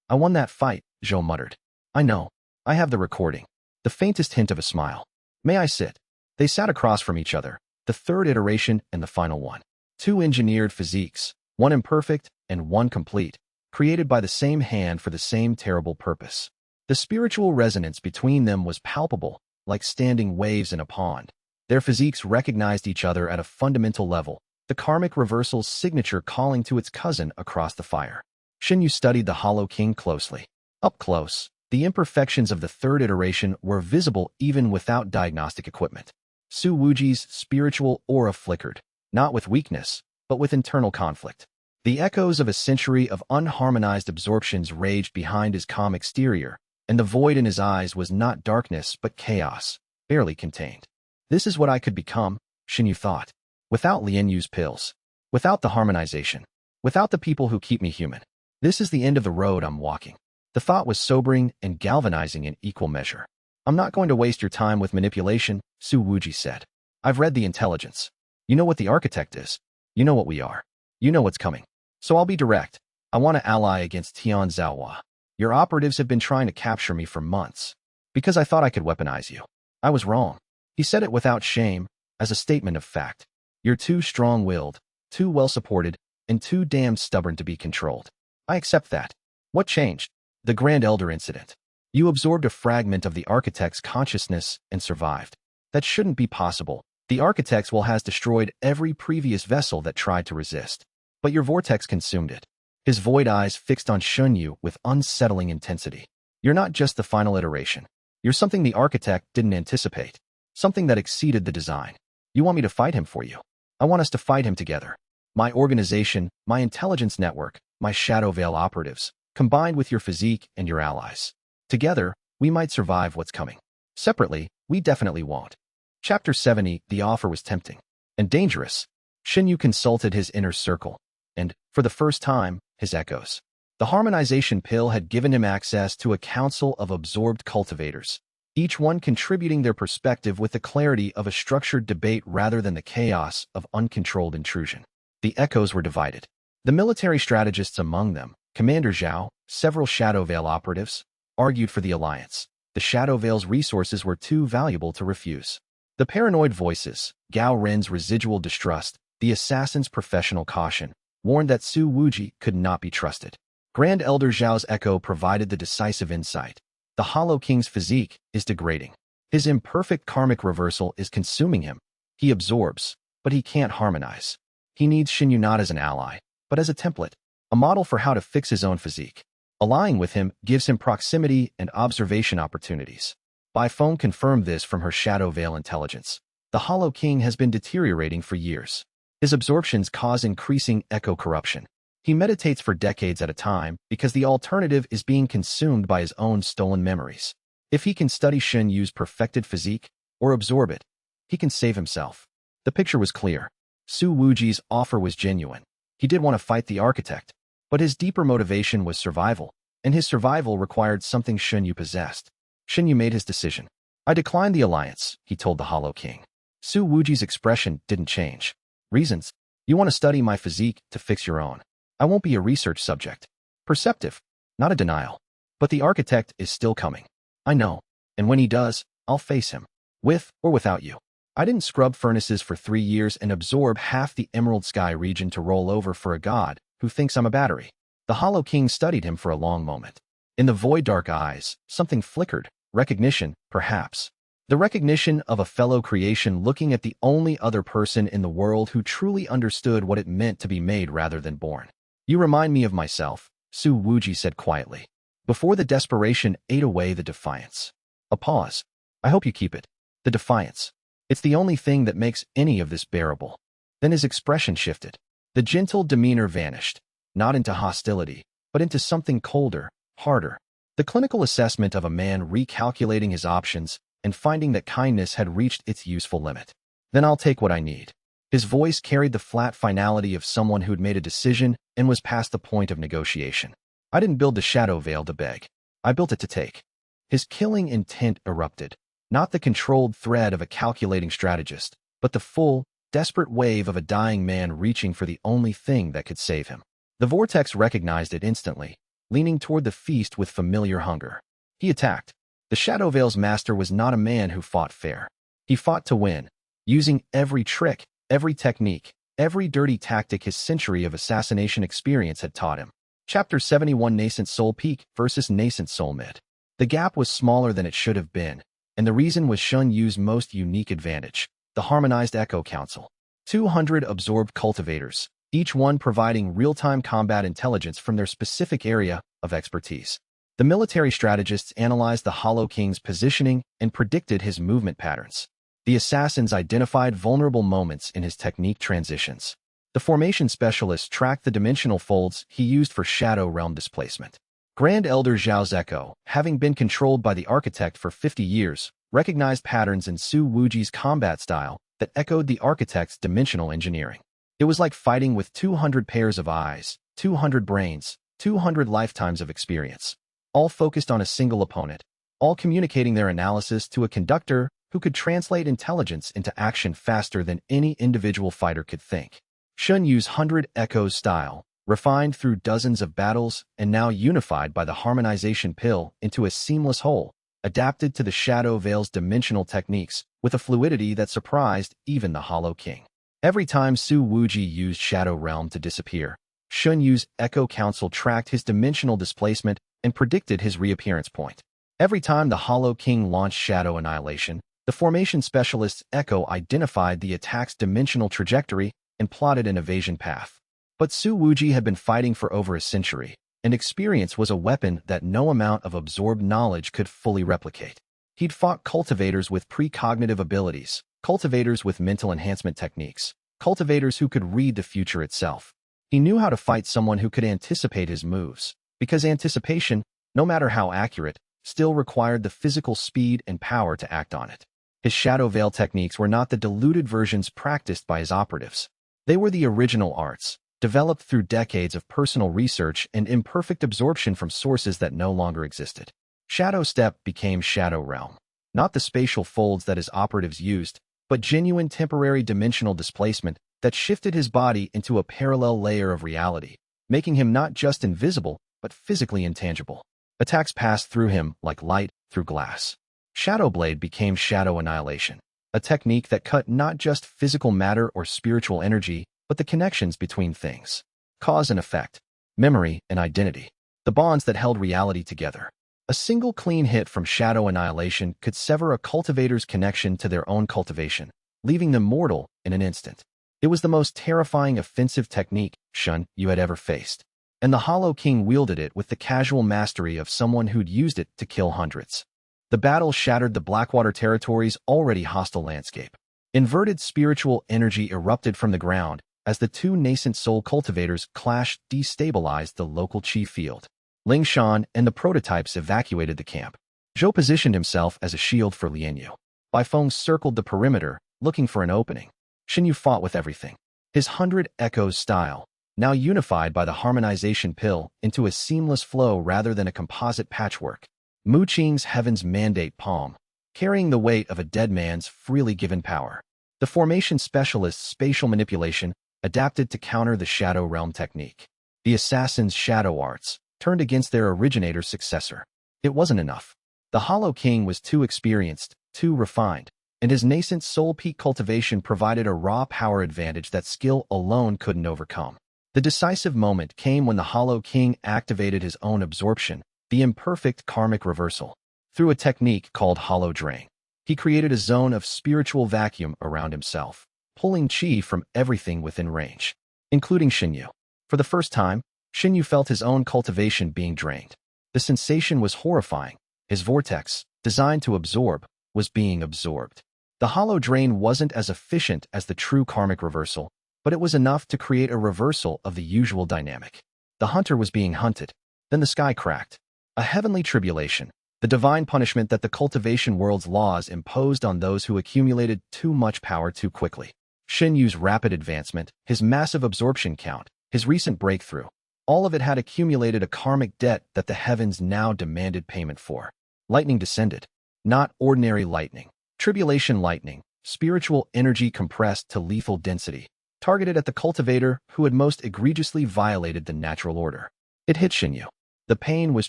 I won that fight, Zhou muttered. I know. I have the recording. The faintest hint of a smile. May I sit? They sat across from each other, the 3rd iteration and the final one. 2 engineered physiques, one imperfect and one complete, created by the same hand for the same terrible purpose. The spiritual resonance between them was palpable, like standing waves in a pond. Their physiques recognized each other at a fundamental level, the karmic reversal's signature calling to its cousin across the fire. Shen Yu studied the Hollow King closely. Up close, the imperfections of the 3rd iteration were visible even without diagnostic equipment. Su Wuji's spiritual aura flickered, not with weakness, but with internal conflict. The echoes of a century of unharmonized absorptions raged behind his calm exterior, and the void in his eyes was not darkness but chaos, barely contained. This is what I could become, Shen Yu thought. Without Li Yu's pills. Without the harmonization. Without the people who keep me human. This is the end of the road I'm walking. The thought was sobering and galvanizing in equal measure. I'm not going to waste your time with manipulation, Su Wuji said. I've read the intelligence. You know what the architect is. You know what we are. You know what's coming. So I'll be direct. I want to ally against Tian Zhaohua. Your operatives have been trying to capture me for months. Because I thought I could weaponize you. I was wrong. He said it without shame, as a statement of fact. You're too strong-willed, too well-supported, and too damn stubborn to be controlled. I accept that. What changed? The Grand Elder incident. You absorbed a fragment of the architect's consciousness and survived. That shouldn't be possible. The architect's will has destroyed every previous vessel that tried to resist. But your vortex consumed it. his void eyes fixed on Shen Yu with unsettling intensity. You're not just the final iteration. You're something the architect didn't anticipate, something that exceeded the design. You want me to fight him for you? I want us to fight him together. My organization, my intelligence network, my Shadow Veil operatives, combined with your physique and your allies. Together, we might survive what's coming. Separately, we definitely won't. Chapter 70, the offer was tempting and dangerous. Shen Yu consulted his inner circle, and, for the first time, his echoes. The harmonization pill had given him access to a council of absorbed cultivators, each one contributing their perspective with the clarity of a structured debate rather than the chaos of uncontrolled intrusion. The echoes were divided. The military strategists among them, Commander Zhao, several Shadow Veil operatives, argued for the alliance. The Shadow Veil's resources were too valuable to refuse. The paranoid voices, Gao Ren's residual distrust, the assassin's professional caution, warned that Su Wuji could not be trusted. Grand Elder Zhao's echo provided the decisive insight. The Hollow King's physique is degrading. His imperfect karmic reversal is consuming him. He absorbs, but he can't harmonize. He needs Shen Yu not as an ally, but as a template, a model for how to fix his own physique. Allying with him gives him proximity and observation opportunities. Bai Feng confirmed this from her Shadow Veil intelligence. The Hollow King has been deteriorating for years. His absorptions cause increasing echo corruption. He meditates for decades at a time because the alternative is being consumed by his own stolen memories. If he can study Shen Yu's perfected physique, or absorb it, he can save himself. The picture was clear. Su Wuji's offer was genuine. He did want to fight the architect, but his deeper motivation was survival, and his survival required something Shen Yu possessed. Shen Yu made his decision. I declined the alliance, he told the Hollow King. Su Wuji's expression didn't change. Reasons? You want to study my physique to fix your own. I won't be a research subject. Perceptive, not a denial. But the architect is still coming. I know, and when he does, I'll face him. With or without you. I didn't scrub furnaces for 3 years and absorb half the Emerald Sky region to roll over for a god who thinks I'm a battery. The Hollow King studied him for a long moment. In the void dark eyes, something flickered. Recognition, perhaps. The recognition of a fellow creation looking at the only other person in the world who truly understood what it meant to be made rather than born. You remind me of myself, Su Wuji said quietly, before the desperation ate away the defiance. A pause. I hope you keep it. The defiance. It's the only thing that makes any of this bearable. Then his expression shifted. The gentle demeanor vanished, not into hostility, but into something colder, harder. The clinical assessment of a man recalculating his options and finding that kindness had reached its useful limit. Then I'll take what I need. His voice carried the flat finality of someone who'd made a decision and was past the point of negotiation. I didn't build the Shadow Veil to beg. I built it to take. His killing intent erupted. Not the controlled thread of a calculating strategist, but the full, desperate wave of a dying man reaching for the only thing that could save him. The vortex recognized it instantly, leaning toward the feast with familiar hunger. He attacked. The Shadow Veil's master was not a man who fought fair. He fought to win, using every trick, every technique, every dirty tactic his century of assassination experience had taught him. Chapter 71 Nascent Soul Peak versus Nascent Soul Mid. The gap was smaller than it should have been, and the reason was Shen Yu's most unique advantage, the Harmonized Echo Council. 200 absorbed cultivators, each one providing real-time combat intelligence from their specific area of expertise. The military strategists analyzed the Hollow King's positioning and predicted his movement patterns. The assassins identified vulnerable moments in his technique transitions. The formation specialists tracked the dimensional folds he used for Shadow Realm displacement. Grand Elder Zhao's echo, having been controlled by the architect for 50 years, recognized patterns in Su Wuji's combat style that echoed the architect's dimensional engineering. It was like fighting with 200 pairs of eyes, 200 brains, 200 lifetimes of experience, all focused on a single opponent, all communicating their analysis to a conductor who could translate intelligence into action faster than any individual fighter could think. Shen Yu's 100 Echoes style, refined through dozens of battles and now unified by the harmonization pill into a seamless whole, adapted to the Shadow Veil's dimensional techniques with a fluidity that surprised even the Hollow King. Every time Su Wuji used Shadow Realm to disappear, Shen Yu's Echo Council tracked his dimensional displacement and predicted his reappearance point. Every time the Hollow King launched Shadow Annihilation, the formation specialist's Echo identified the attack's dimensional trajectory and plotted an evasion path. But Su Wuji had been fighting for over a century, and experience was a weapon that no amount of absorbed knowledge could fully replicate. He'd fought cultivators with precognitive abilities, cultivators with mental enhancement techniques, cultivators who could read the future itself. He knew how to fight someone who could anticipate his moves, because anticipation, no matter how accurate, still required the physical speed and power to act on it. His shadow veil techniques were not the diluted versions practiced by his operatives. They were the original arts, developed through decades of personal research and imperfect absorption from sources that no longer existed. Shadow Step became Shadow Realm, not the spatial folds that his operatives used, but genuine temporary dimensional displacement that shifted his body into a parallel layer of reality, making him not just invisible, but physically intangible. Attacks passed through him like light through glass. Shadow Blade became Shadow Annihilation, a technique that cut not just physical matter or spiritual energy, but the connections between things. Cause and effect, memory and identity, the bonds that held reality together. A single clean hit from Shadow Annihilation could sever a cultivator's connection to their own cultivation, leaving them mortal in an instant. It was the most terrifying offensive technique Shen Yu had ever faced, and the Hollow King wielded it with the casual mastery of someone who'd used it to kill hundreds. The battle shattered the Blackwater Territory's already hostile landscape. Inverted spiritual energy erupted from the ground as the two nascent soul cultivators clashed, destabilized the local chi field. Ling Shan and the prototypes evacuated the camp. Zhou positioned himself as a shield for Li Yu. Bai Feng circled the perimeter, looking for an opening. Shen Yu fought with everything. His 100 Echoes style, now unified by the harmonization pill into a seamless flow rather than a composite patchwork. Mu Qing's Heaven's Mandate Palm, carrying the weight of a dead man's freely given power. The formation specialist's spatial manipulation adapted to counter the Shadow Realm technique. The assassin's shadow arts turned against their originator's successor. It wasn't enough. The Hollow King was too experienced, too refined, and his nascent soul peak cultivation provided a raw power advantage that skill alone couldn't overcome. The decisive moment came when the Hollow King activated his own absorption, the imperfect karmic reversal. Through a technique called Hollow Drain, he created a zone of spiritual vacuum around himself, pulling chi from everything within range, including Shen Yu. For the first time, Shen Yu felt his own cultivation being drained. The sensation was horrifying. His vortex, designed to absorb, was being absorbed. The hollow drain wasn't as efficient as the true karmic reversal, but it was enough to create a reversal of the usual dynamic. The hunter was being hunted. Then the sky cracked. A heavenly tribulation, the divine punishment that the cultivation world's laws imposed on those who accumulated too much power too quickly. Shen Yu's rapid advancement, his massive absorption count, his recent breakthrough, all of it had accumulated a karmic debt that the heavens now demanded payment for. Lightning descended. Not ordinary lightning. Tribulation lightning, spiritual energy compressed to lethal density, targeted at the cultivator who had most egregiously violated the natural order. It hit Shen Yu. The pain was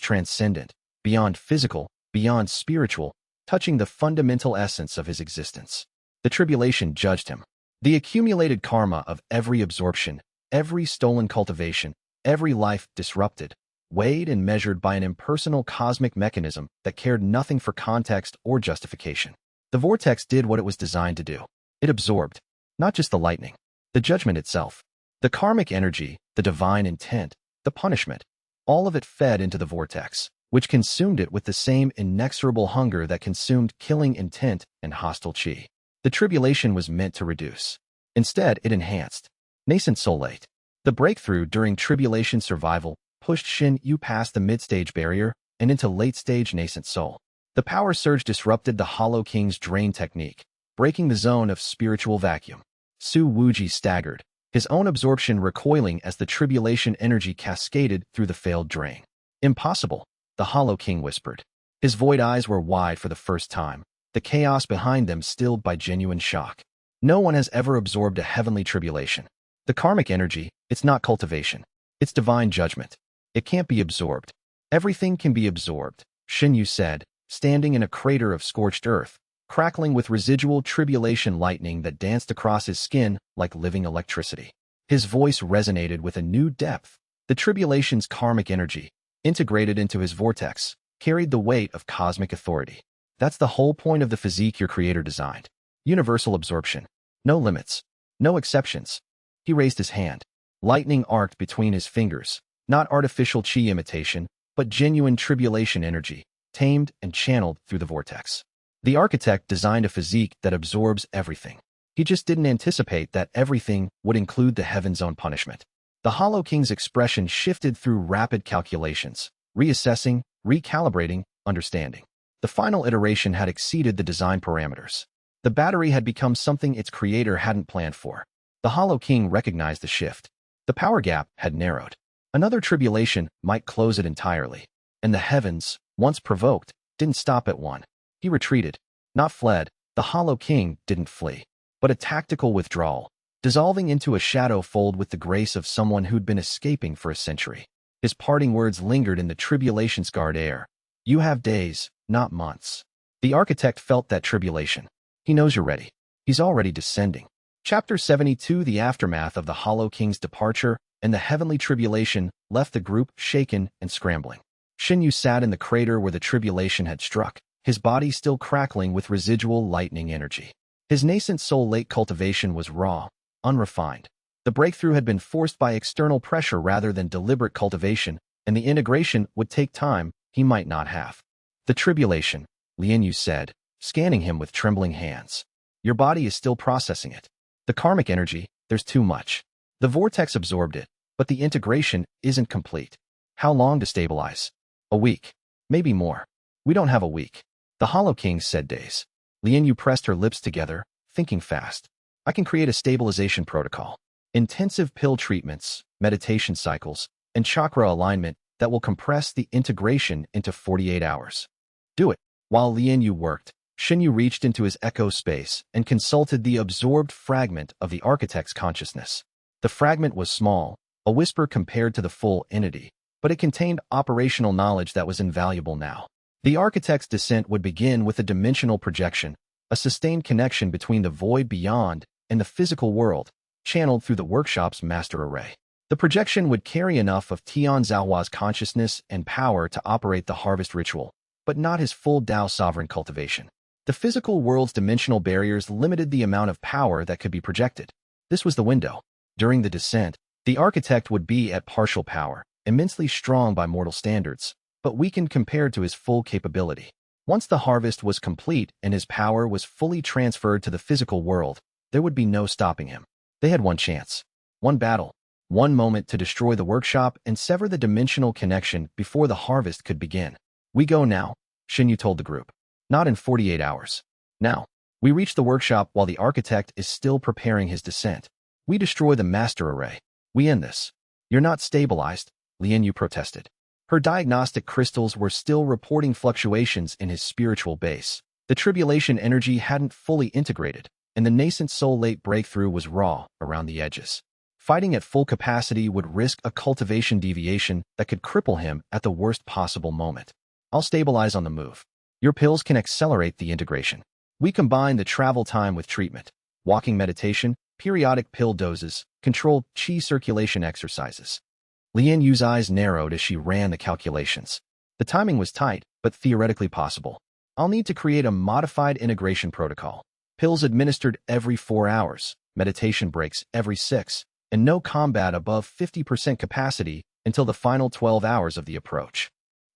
transcendent, beyond physical, beyond spiritual, touching the fundamental essence of his existence. The tribulation judged him. The accumulated karma of every absorption, every stolen cultivation, every life disrupted, weighed and measured by an impersonal cosmic mechanism that cared nothing for context or justification. The vortex did what it was designed to do. It absorbed, not just the lightning, the judgment itself, the karmic energy, the divine intent, the punishment. All of it fed into the vortex, which consumed it with the same inexorable hunger that consumed killing intent and hostile chi. The tribulation was meant to reduce. Instead, it enhanced. Nascent soulate. The breakthrough during tribulation survival pushed Shen Yu past the mid-stage barrier and into late-stage nascent soul. The power surge disrupted the Hollow King's drain technique, breaking the zone of spiritual vacuum. Su Wuji staggered, his own absorption recoiling as the tribulation energy cascaded through the failed drain. Impossible, the Hollow King whispered. His void eyes were wide for the first time, the chaos behind them stilled by genuine shock. No one has ever absorbed a heavenly tribulation. The karmic energy, it's not cultivation. It's divine judgment. It can't be absorbed. Everything can be absorbed, Shen Yu said, standing in a crater of scorched earth, crackling with residual tribulation lightning that danced across his skin like living electricity. His voice resonated with a new depth. The tribulation's karmic energy, integrated into his vortex, carried the weight of cosmic authority. That's the whole point of the physique your creator designed. Universal absorption. No limits. No exceptions. He raised his hand. Lightning arced between his fingers, not artificial chi imitation, but genuine tribulation energy, tamed and channeled through the vortex. The architect designed a physique that absorbs everything. He just didn't anticipate that everything would include the heaven's own punishment. The Hollow King's expression shifted through rapid calculations, reassessing, recalibrating, understanding. The final iteration had exceeded the design parameters. The battery had become something its creator hadn't planned for. The Hollow King recognized the shift. The power gap had narrowed. Another tribulation might close it entirely. And the heavens, once provoked, didn't stop at one. He retreated, not fled. The Hollow King didn't flee, but a tactical withdrawal, dissolving into a shadow fold with the grace of someone who'd been escaping for a century. His parting words lingered in the tribulation-scarred air. You have days, not months. The architect felt that tribulation. He knows you're ready. He's already descending. Chapter 72. The aftermath of the Hollow King's departure and the heavenly tribulation left the group shaken and scrambling. Shen Yu sat in the crater where the tribulation had struck, his body still crackling with residual lightning energy. His nascent soul-late cultivation was raw, unrefined. The breakthrough had been forced by external pressure rather than deliberate cultivation, and the integration would take time he might not have. The tribulation, Li Wei said, scanning him with trembling hands. Your body is still processing it. The karmic energy, there's too much. The vortex absorbed it, but the integration isn't complete. How long to stabilize? A week. Maybe more. We don't have a week. The Hollow King said days. Li Wei pressed her lips together, thinking fast. I can create a stabilization protocol. Intensive pill treatments, meditation cycles, and chakra alignment that will compress the integration into 48 hours. Do it. While Li Wei worked, Shen Yu reached into his echo space and consulted the absorbed fragment of the architect's consciousness. The fragment was small, a whisper compared to the full entity, but it contained operational knowledge that was invaluable now. The architect's descent would begin with a dimensional projection, a sustained connection between the void beyond and the physical world, channeled through the workshop's master array. The projection would carry enough of Tian Zhaohua's consciousness and power to operate the harvest ritual, but not his full Tao sovereign cultivation. The physical world's dimensional barriers limited the amount of power that could be projected. This was the window. During the descent, the architect would be at partial power, immensely strong by mortal standards, but weakened compared to his full capability. Once the harvest was complete and his power was fully transferred to the physical world, there would be no stopping him. They had one chance, one battle, one moment to destroy the workshop and sever the dimensional connection before the harvest could begin. We go now, Shen Yu told the group. Not in 48 hours. Now. We reach the workshop while the architect is still preparing his descent. We destroy the master array. We end this. You're not stabilized, Li Wei protested. Her diagnostic crystals were still reporting fluctuations in his spiritual base. The tribulation energy hadn't fully integrated, and the nascent soul-late breakthrough was raw around the edges. Fighting at full capacity would risk a cultivation deviation that could cripple him at the worst possible moment. I'll stabilize on the move. Your pills can accelerate the integration. We combine the travel time with treatment, walking meditation, periodic pill doses, controlled chi circulation exercises. Li Wei's eyes narrowed as she ran the calculations. The timing was tight, but theoretically possible. I'll need to create a modified integration protocol. Pills administered every 4 hours, meditation breaks every 6, and no combat above 50% capacity until the final 12 hours of the approach.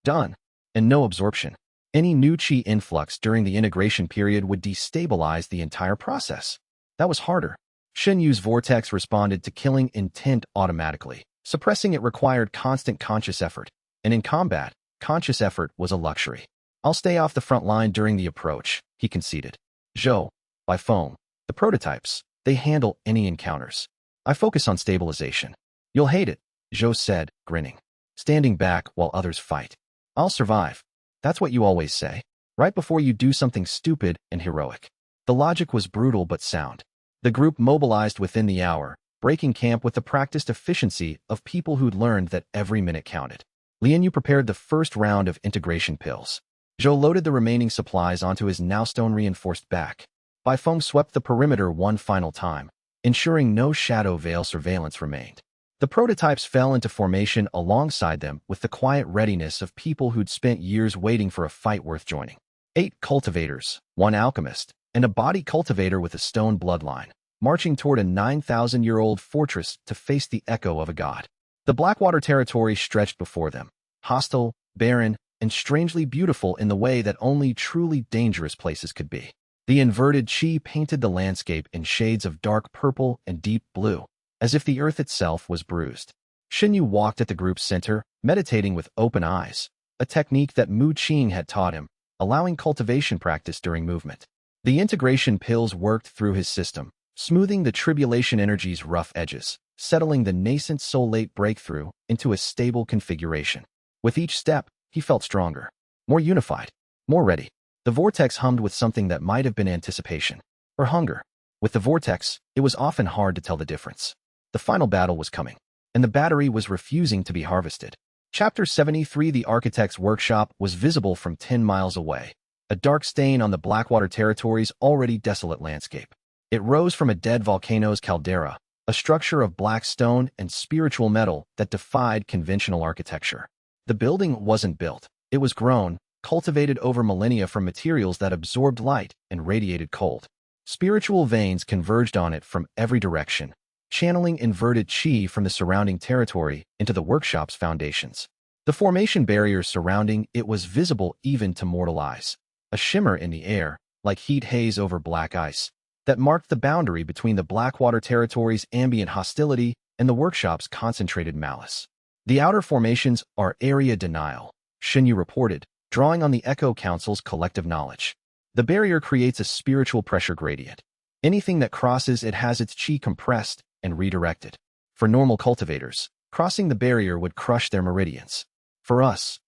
Done. And no absorption. Any new chi influx during the integration period would destabilize the entire process. That was harder. Shen Yu's vortex responded to killing intent automatically. Suppressing it required constant conscious effort, and in combat, conscious effort was a luxury. I'll stay off the front line during the approach, he conceded. Zhou, by phone, the prototypes, they handle any encounters. I focus on stabilization. You'll hate it, Zhou said, grinning. Standing back while others fight. I'll survive. That's what you always say, right before you do something stupid and heroic. The logic was brutal but sound. The group mobilized within the hour, breaking camp with the practiced efficiency of people who'd learned that every minute counted. Li Wei prepared the first round of integration pills. Zhou loaded the remaining supplies onto his now stone-reinforced back. Bai Feng swept the perimeter one final time, ensuring no shadow veil surveillance remained. The prototypes fell into formation alongside them with the quiet readiness of people who'd spent years waiting for a fight worth joining. 8 cultivators, 1 alchemist, and a body cultivator with a stone bloodline. marching toward a 9,000-year-old fortress to face the echo of a god. The Blackwater territory stretched before them, hostile, barren, and strangely beautiful in the way that only truly dangerous places could be. The inverted chi painted the landscape in shades of dark purple and deep blue, as if the earth itself was bruised. Shen Yu walked at the group's center, meditating with open eyes, a technique that Mu Qing had taught him, allowing cultivation practice during movement. The integration pills worked through his system, smoothing the tribulation energy's rough edges, settling the nascent soul-late breakthrough into a stable configuration. With each step, he felt stronger, more unified, more ready. The vortex hummed with something that might have been anticipation or hunger. With the vortex, it was often hard to tell the difference. The final battle was coming, and the battery was refusing to be harvested. Chapter 73. The Architect's Workshop was visible from 10 miles away, a dark stain on the Blackwater territory's already desolate landscape. It rose from a dead volcano's caldera, a structure of black stone and spiritual metal that defied conventional architecture. The building wasn't built, it was grown, cultivated over millennia from materials that absorbed light and radiated cold. Spiritual veins converged on it from every direction, channeling inverted chi from the surrounding territory into the workshop's foundations. The formation barrier surrounding it was visible even to mortal eyes, a shimmer in the air, like heat haze over black ice, that marked the boundary between the Blackwater territory's ambient hostility and the workshop's concentrated malice. The outer formations are area denial, Shen Yu reported, drawing on the Echo Council's collective knowledge. The barrier creates a spiritual pressure gradient. Anything that crosses it has its chi compressed and redirected. For normal cultivators, crossing the barrier would crush their meridians. For us,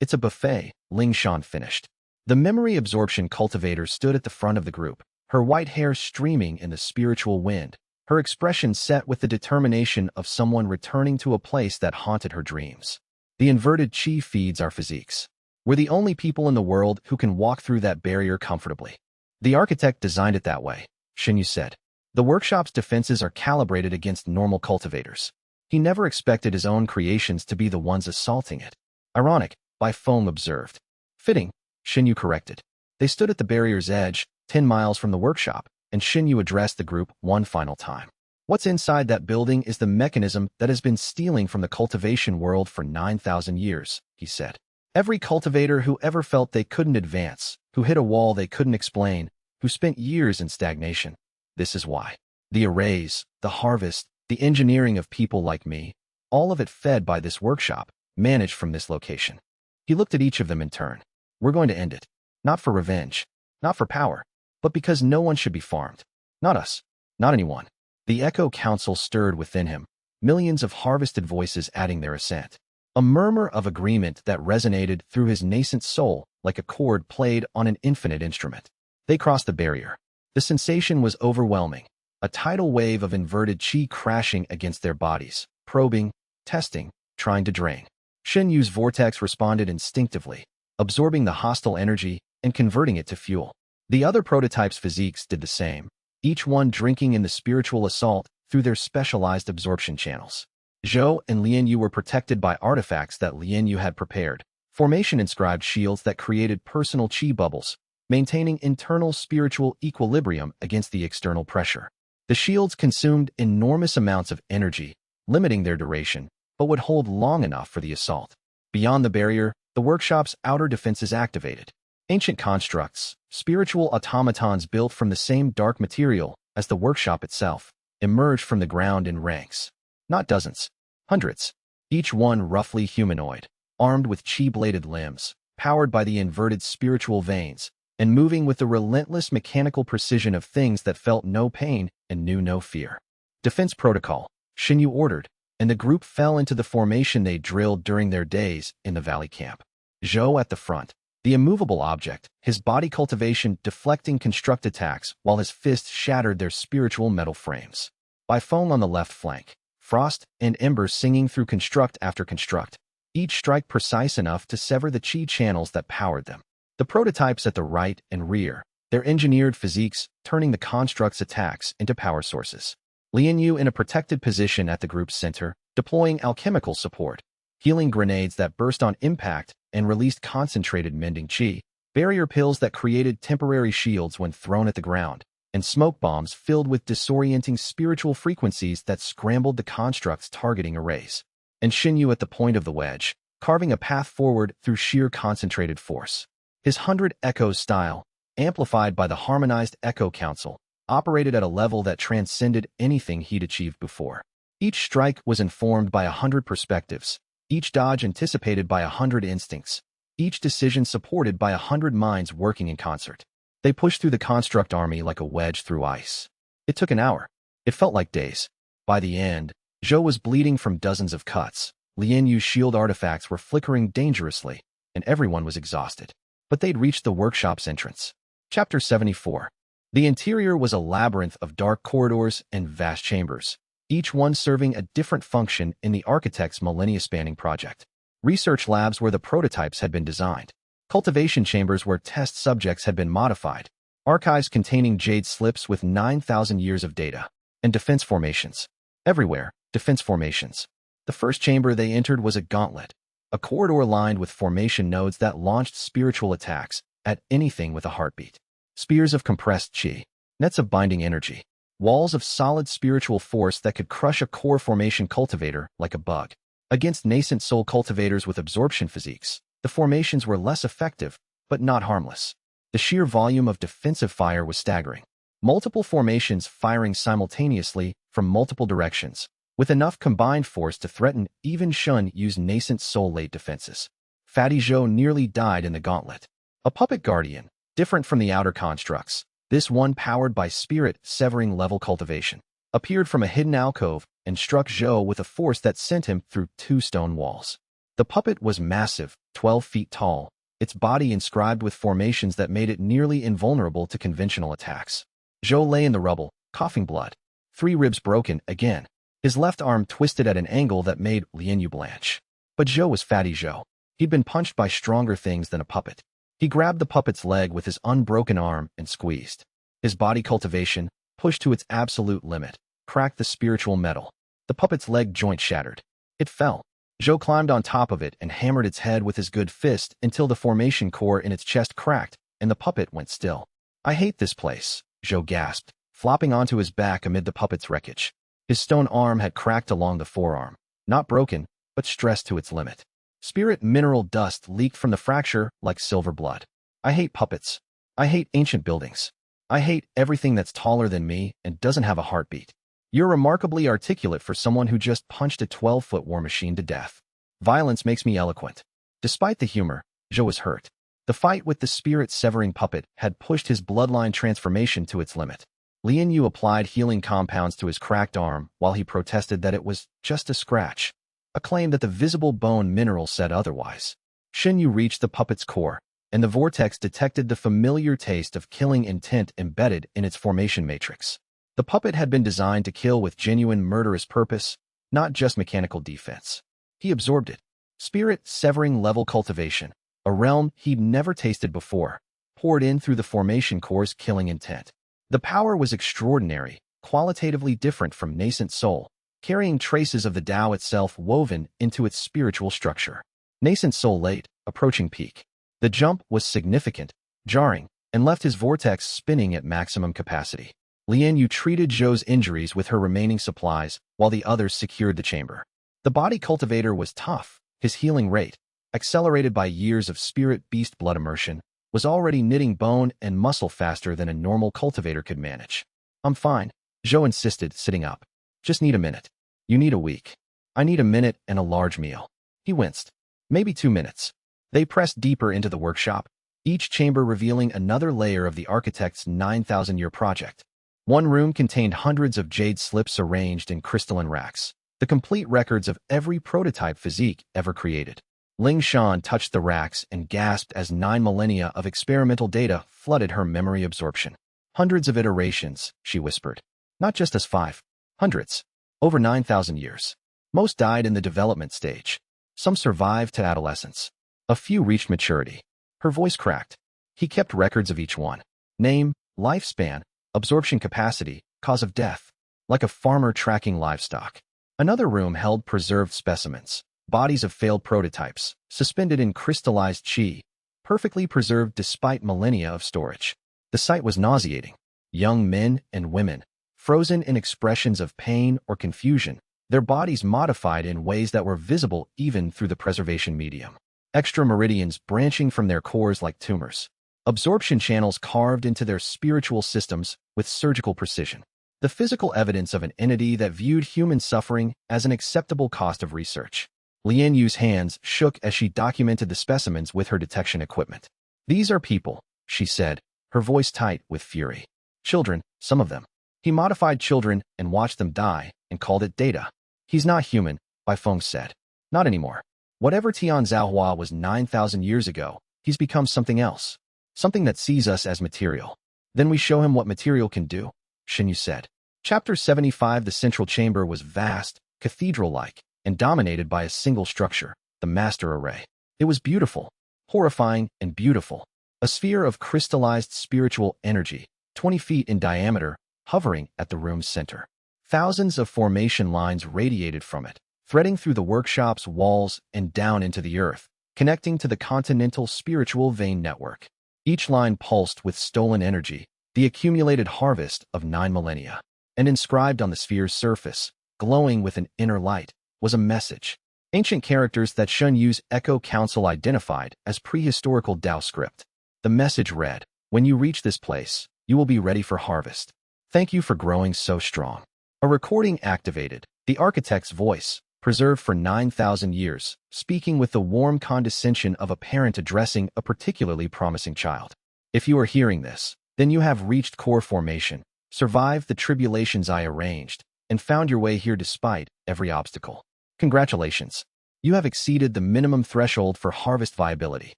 it's a buffet, Ling Shan finished. The memory absorption cultivator stood at the front of the group, her white hair streaming in the spiritual wind, her expression set with the determination of someone returning to a place that haunted her dreams. The inverted chi feeds our physiques. We're the only people in the world who can walk through that barrier comfortably. The architect designed it that way, Shen Yu said. The workshop's defenses are calibrated against normal cultivators. He never expected his own creations to be the ones assaulting it. Ironic, Bai Feng observed. Fitting, Shen Yu corrected. They stood at the barrier's edge, 10 miles from the workshop, and Shen Yu addressed the group one final time. What's inside that building is the mechanism that has been stealing from the cultivation world for 9,000 years, he said. Every cultivator who ever felt they couldn't advance, who hit a wall they couldn't explain, who spent years in stagnation. This is why. The arrays, the harvest, the engineering of people like me, all of it fed by this workshop, managed from this location. He looked at each of them in turn. We're going to end it. Not for revenge, not for power, but because no one should be farmed. Not us. Not anyone. The Echo Council stirred within him, millions of harvested voices adding their assent. A murmur of agreement that resonated through his nascent soul like a chord played on an infinite instrument. They crossed the barrier. The sensation was overwhelming, a tidal wave of inverted chi crashing against their bodies, probing, testing, trying to drain. Shen Yu's vortex responded instinctively, absorbing the hostile energy and converting it to fuel. The other prototypes' physiques did the same, each one drinking in the spiritual assault through their specialized absorption channels. Zhou and Lian Yu were protected by artifacts that Lian Yu had prepared, formation-inscribed shields that created personal chi bubbles, maintaining internal spiritual equilibrium against the external pressure. The shields consumed enormous amounts of energy, limiting their duration, but would hold long enough for the assault. Beyond the barrier, the workshop's outer defenses activated. Ancient constructs, spiritual automatons built from the same dark material as the workshop itself, emerged from the ground in ranks. Not dozens, hundreds, each one roughly humanoid, armed with chi-bladed limbs, powered by the inverted spiritual veins, and moving with the relentless mechanical precision of things that felt no pain and knew no fear. Defense protocol, Shen Yu ordered, and the group fell into the formation they drilled during their days in the valley camp. Zhou at the front, the immovable object, his body cultivation deflecting construct attacks while his fists shattered their spiritual metal frames. Bai Feng on the left flank, frost and ember singing through construct after construct, each strike precise enough to sever the chi channels that powered them. The prototypes at the right and rear, their engineered physiques turning the construct's attacks into power sources. Lian Yu in a protected position at the group's center, deploying alchemical support, healing grenades that burst on impact and released concentrated mending chi, barrier pills that created temporary shields when thrown at the ground, and smoke bombs filled with disorienting spiritual frequencies that scrambled the construct's targeting arrays. And Shen Yu at the point of the wedge, carving a path forward through sheer concentrated force. His 100 echoes style, amplified by the harmonized Echo Council, operated at a level that transcended anything he'd achieved before. Each strike was informed by 100 perspectives, each dodge anticipated by 100 instincts, each decision supported by 100 minds working in concert. They pushed through the construct army like a wedge through ice. It took an hour. It felt like days. By the end, Zhou was bleeding from dozens of cuts. Li Yu's shield artifacts were flickering dangerously, and everyone was exhausted. But they'd reached the workshop's entrance. Chapter 74. The interior was a labyrinth of dark corridors and vast chambers, each one serving a different function in the architect's millennia-spanning project. Research labs where the prototypes had been designed. Cultivation chambers where test subjects had been modified. Archives containing jade slips with 9,000 years of data. And defense formations. Everywhere, defense formations. The first chamber they entered was a gauntlet, a corridor lined with formation nodes that launched spiritual attacks at anything with a heartbeat. Spears of compressed chi, nets of binding energy, walls of solid spiritual force that could crush a core formation cultivator like a bug. Against nascent soul cultivators with absorption physiques, the formations were less effective, but not harmless. The sheer volume of defensive fire was staggering. Multiple formations firing simultaneously from multiple directions, with enough combined force to threaten even Shen Yu's nascent soul-late defenses. Fatty Zhou nearly died in the gauntlet. A puppet guardian, different from the outer constructs, this one powered by spirit-severing level cultivation, appeared from a hidden alcove and struck Zhou with a force that sent him through 2 stone walls. The puppet was massive, 12 feet tall, its body inscribed with formations that made it nearly invulnerable to conventional attacks. Zhou lay in the rubble, coughing blood. 3 ribs broken again. His left arm twisted at an angle that made Li Yu blanch. But Zhou was Fatty Zhou. He'd been punched by stronger things than a puppet. He grabbed the puppet's leg with his unbroken arm and squeezed. His body cultivation, pushed to its absolute limit, cracked the spiritual metal. The puppet's leg joint shattered. It fell. Zhou climbed on top of it and hammered its head with his good fist until the formation core in its chest cracked and the puppet went still. "I hate this place," Zhou gasped, flopping onto his back amid the puppet's wreckage. His stone arm had cracked along the forearm, not broken, but stressed to its limit. Spirit mineral dust leaked from the fracture like silver blood. "I hate puppets. I hate ancient buildings. I hate everything that's taller than me and doesn't have a heartbeat. You're remarkably articulate for someone who just punched a 12-foot war machine to death. Violence makes me eloquent." Despite the humor, Zhou was hurt. The fight with the spirit-severing puppet had pushed his bloodline transformation to its limit. Li Yu applied healing compounds to his cracked arm while he protested that it was just a scratch, a claim that the visible bone mineral said otherwise. Shen Yu reached the puppet's core, and the vortex detected the familiar taste of killing intent embedded in its formation matrix. The puppet had been designed to kill with genuine murderous purpose, not just mechanical defense. He absorbed it. Spirit-severing level cultivation, a realm he'd never tasted before, poured in through the formation core's killing intent. The power was extraordinary, qualitatively different from nascent soul, carrying traces of the Tao itself woven into its spiritual structure. Nascent soul late, approaching peak. The jump was significant, jarring, and left his vortex spinning at maximum capacity. Li Yu treated Zhou's injuries with her remaining supplies, while the others secured the chamber. The body cultivator was tough. His healing rate, accelerated by years of spirit-beast blood immersion, was already knitting bone and muscle faster than a normal cultivator could manage. "I'm fine," Zhou insisted, sitting up. "Just need a minute." "You need a week." "I need a minute and a large meal." He winced. "Maybe 2 minutes." They pressed deeper into the workshop, each chamber revealing another layer of the architect's 9,000-year project. One room contained hundreds of jade slips arranged in crystalline racks, the complete records of every prototype physique ever created. Ling Shan touched the racks and gasped as 9 millennia of experimental data flooded her memory absorption. "Hundreds of iterations," she whispered. "Not just as 5. Hundreds. Over 9,000 years. Most died in the development stage. Some survived to adolescence. A few reached maturity." Her voice cracked. He kept records of each one. Name, lifespan, absorption capacity, cause of death. Like a farmer tracking livestock. Another room held preserved specimens. Bodies of failed prototypes, suspended in crystallized chi, perfectly preserved despite millennia of storage. The sight was nauseating. young men and women, frozen in expressions of pain or confusion, their bodies modified in ways that were visible even through the preservation medium. Extra meridians branching from their cores like tumors. Absorption channels carved into their spiritual systems with surgical precision. The physical evidence of an entity that viewed human suffering as an acceptable cost of research. Li Yu's hands shook as she documented the specimens with her detection equipment. These are people, she said, her voice tight with fury. Children, some of them. He modified children and watched them die and called it data. He's not human, Bai Feng said. Not anymore. Whatever Tian Zhaohua was 9,000 years ago, he's become something else. Something that sees us as material. Then we show him what material can do, Shen Yu said. Chapter 75. The central chamber was vast, cathedral-like, and dominated by a single structure, the master array. It was beautiful, horrifying and beautiful. A sphere of crystallized spiritual energy, 20 feet in diameter, hovering at the room's center. Thousands of formation lines radiated from it, threading through the workshop's walls and down into the earth, connecting to the continental spiritual vein network. Each line pulsed with stolen energy, the accumulated harvest of 9 millennia. And inscribed on the sphere's surface, glowing with an inner light, was a message. Ancient characters that Shen Yu's Echo Council identified as prehistorical Dao script. The message read, "When you reach this place, you will be ready for harvest. Thank you for growing so strong." A recording activated, the architect's voice, preserved for 9,000 years, speaking with the warm condescension of a parent addressing a particularly promising child. If you are hearing this, then you have reached core formation, survived the tribulations I arranged, and found your way here despite every obstacle. Congratulations. You have exceeded the minimum threshold for harvest viability.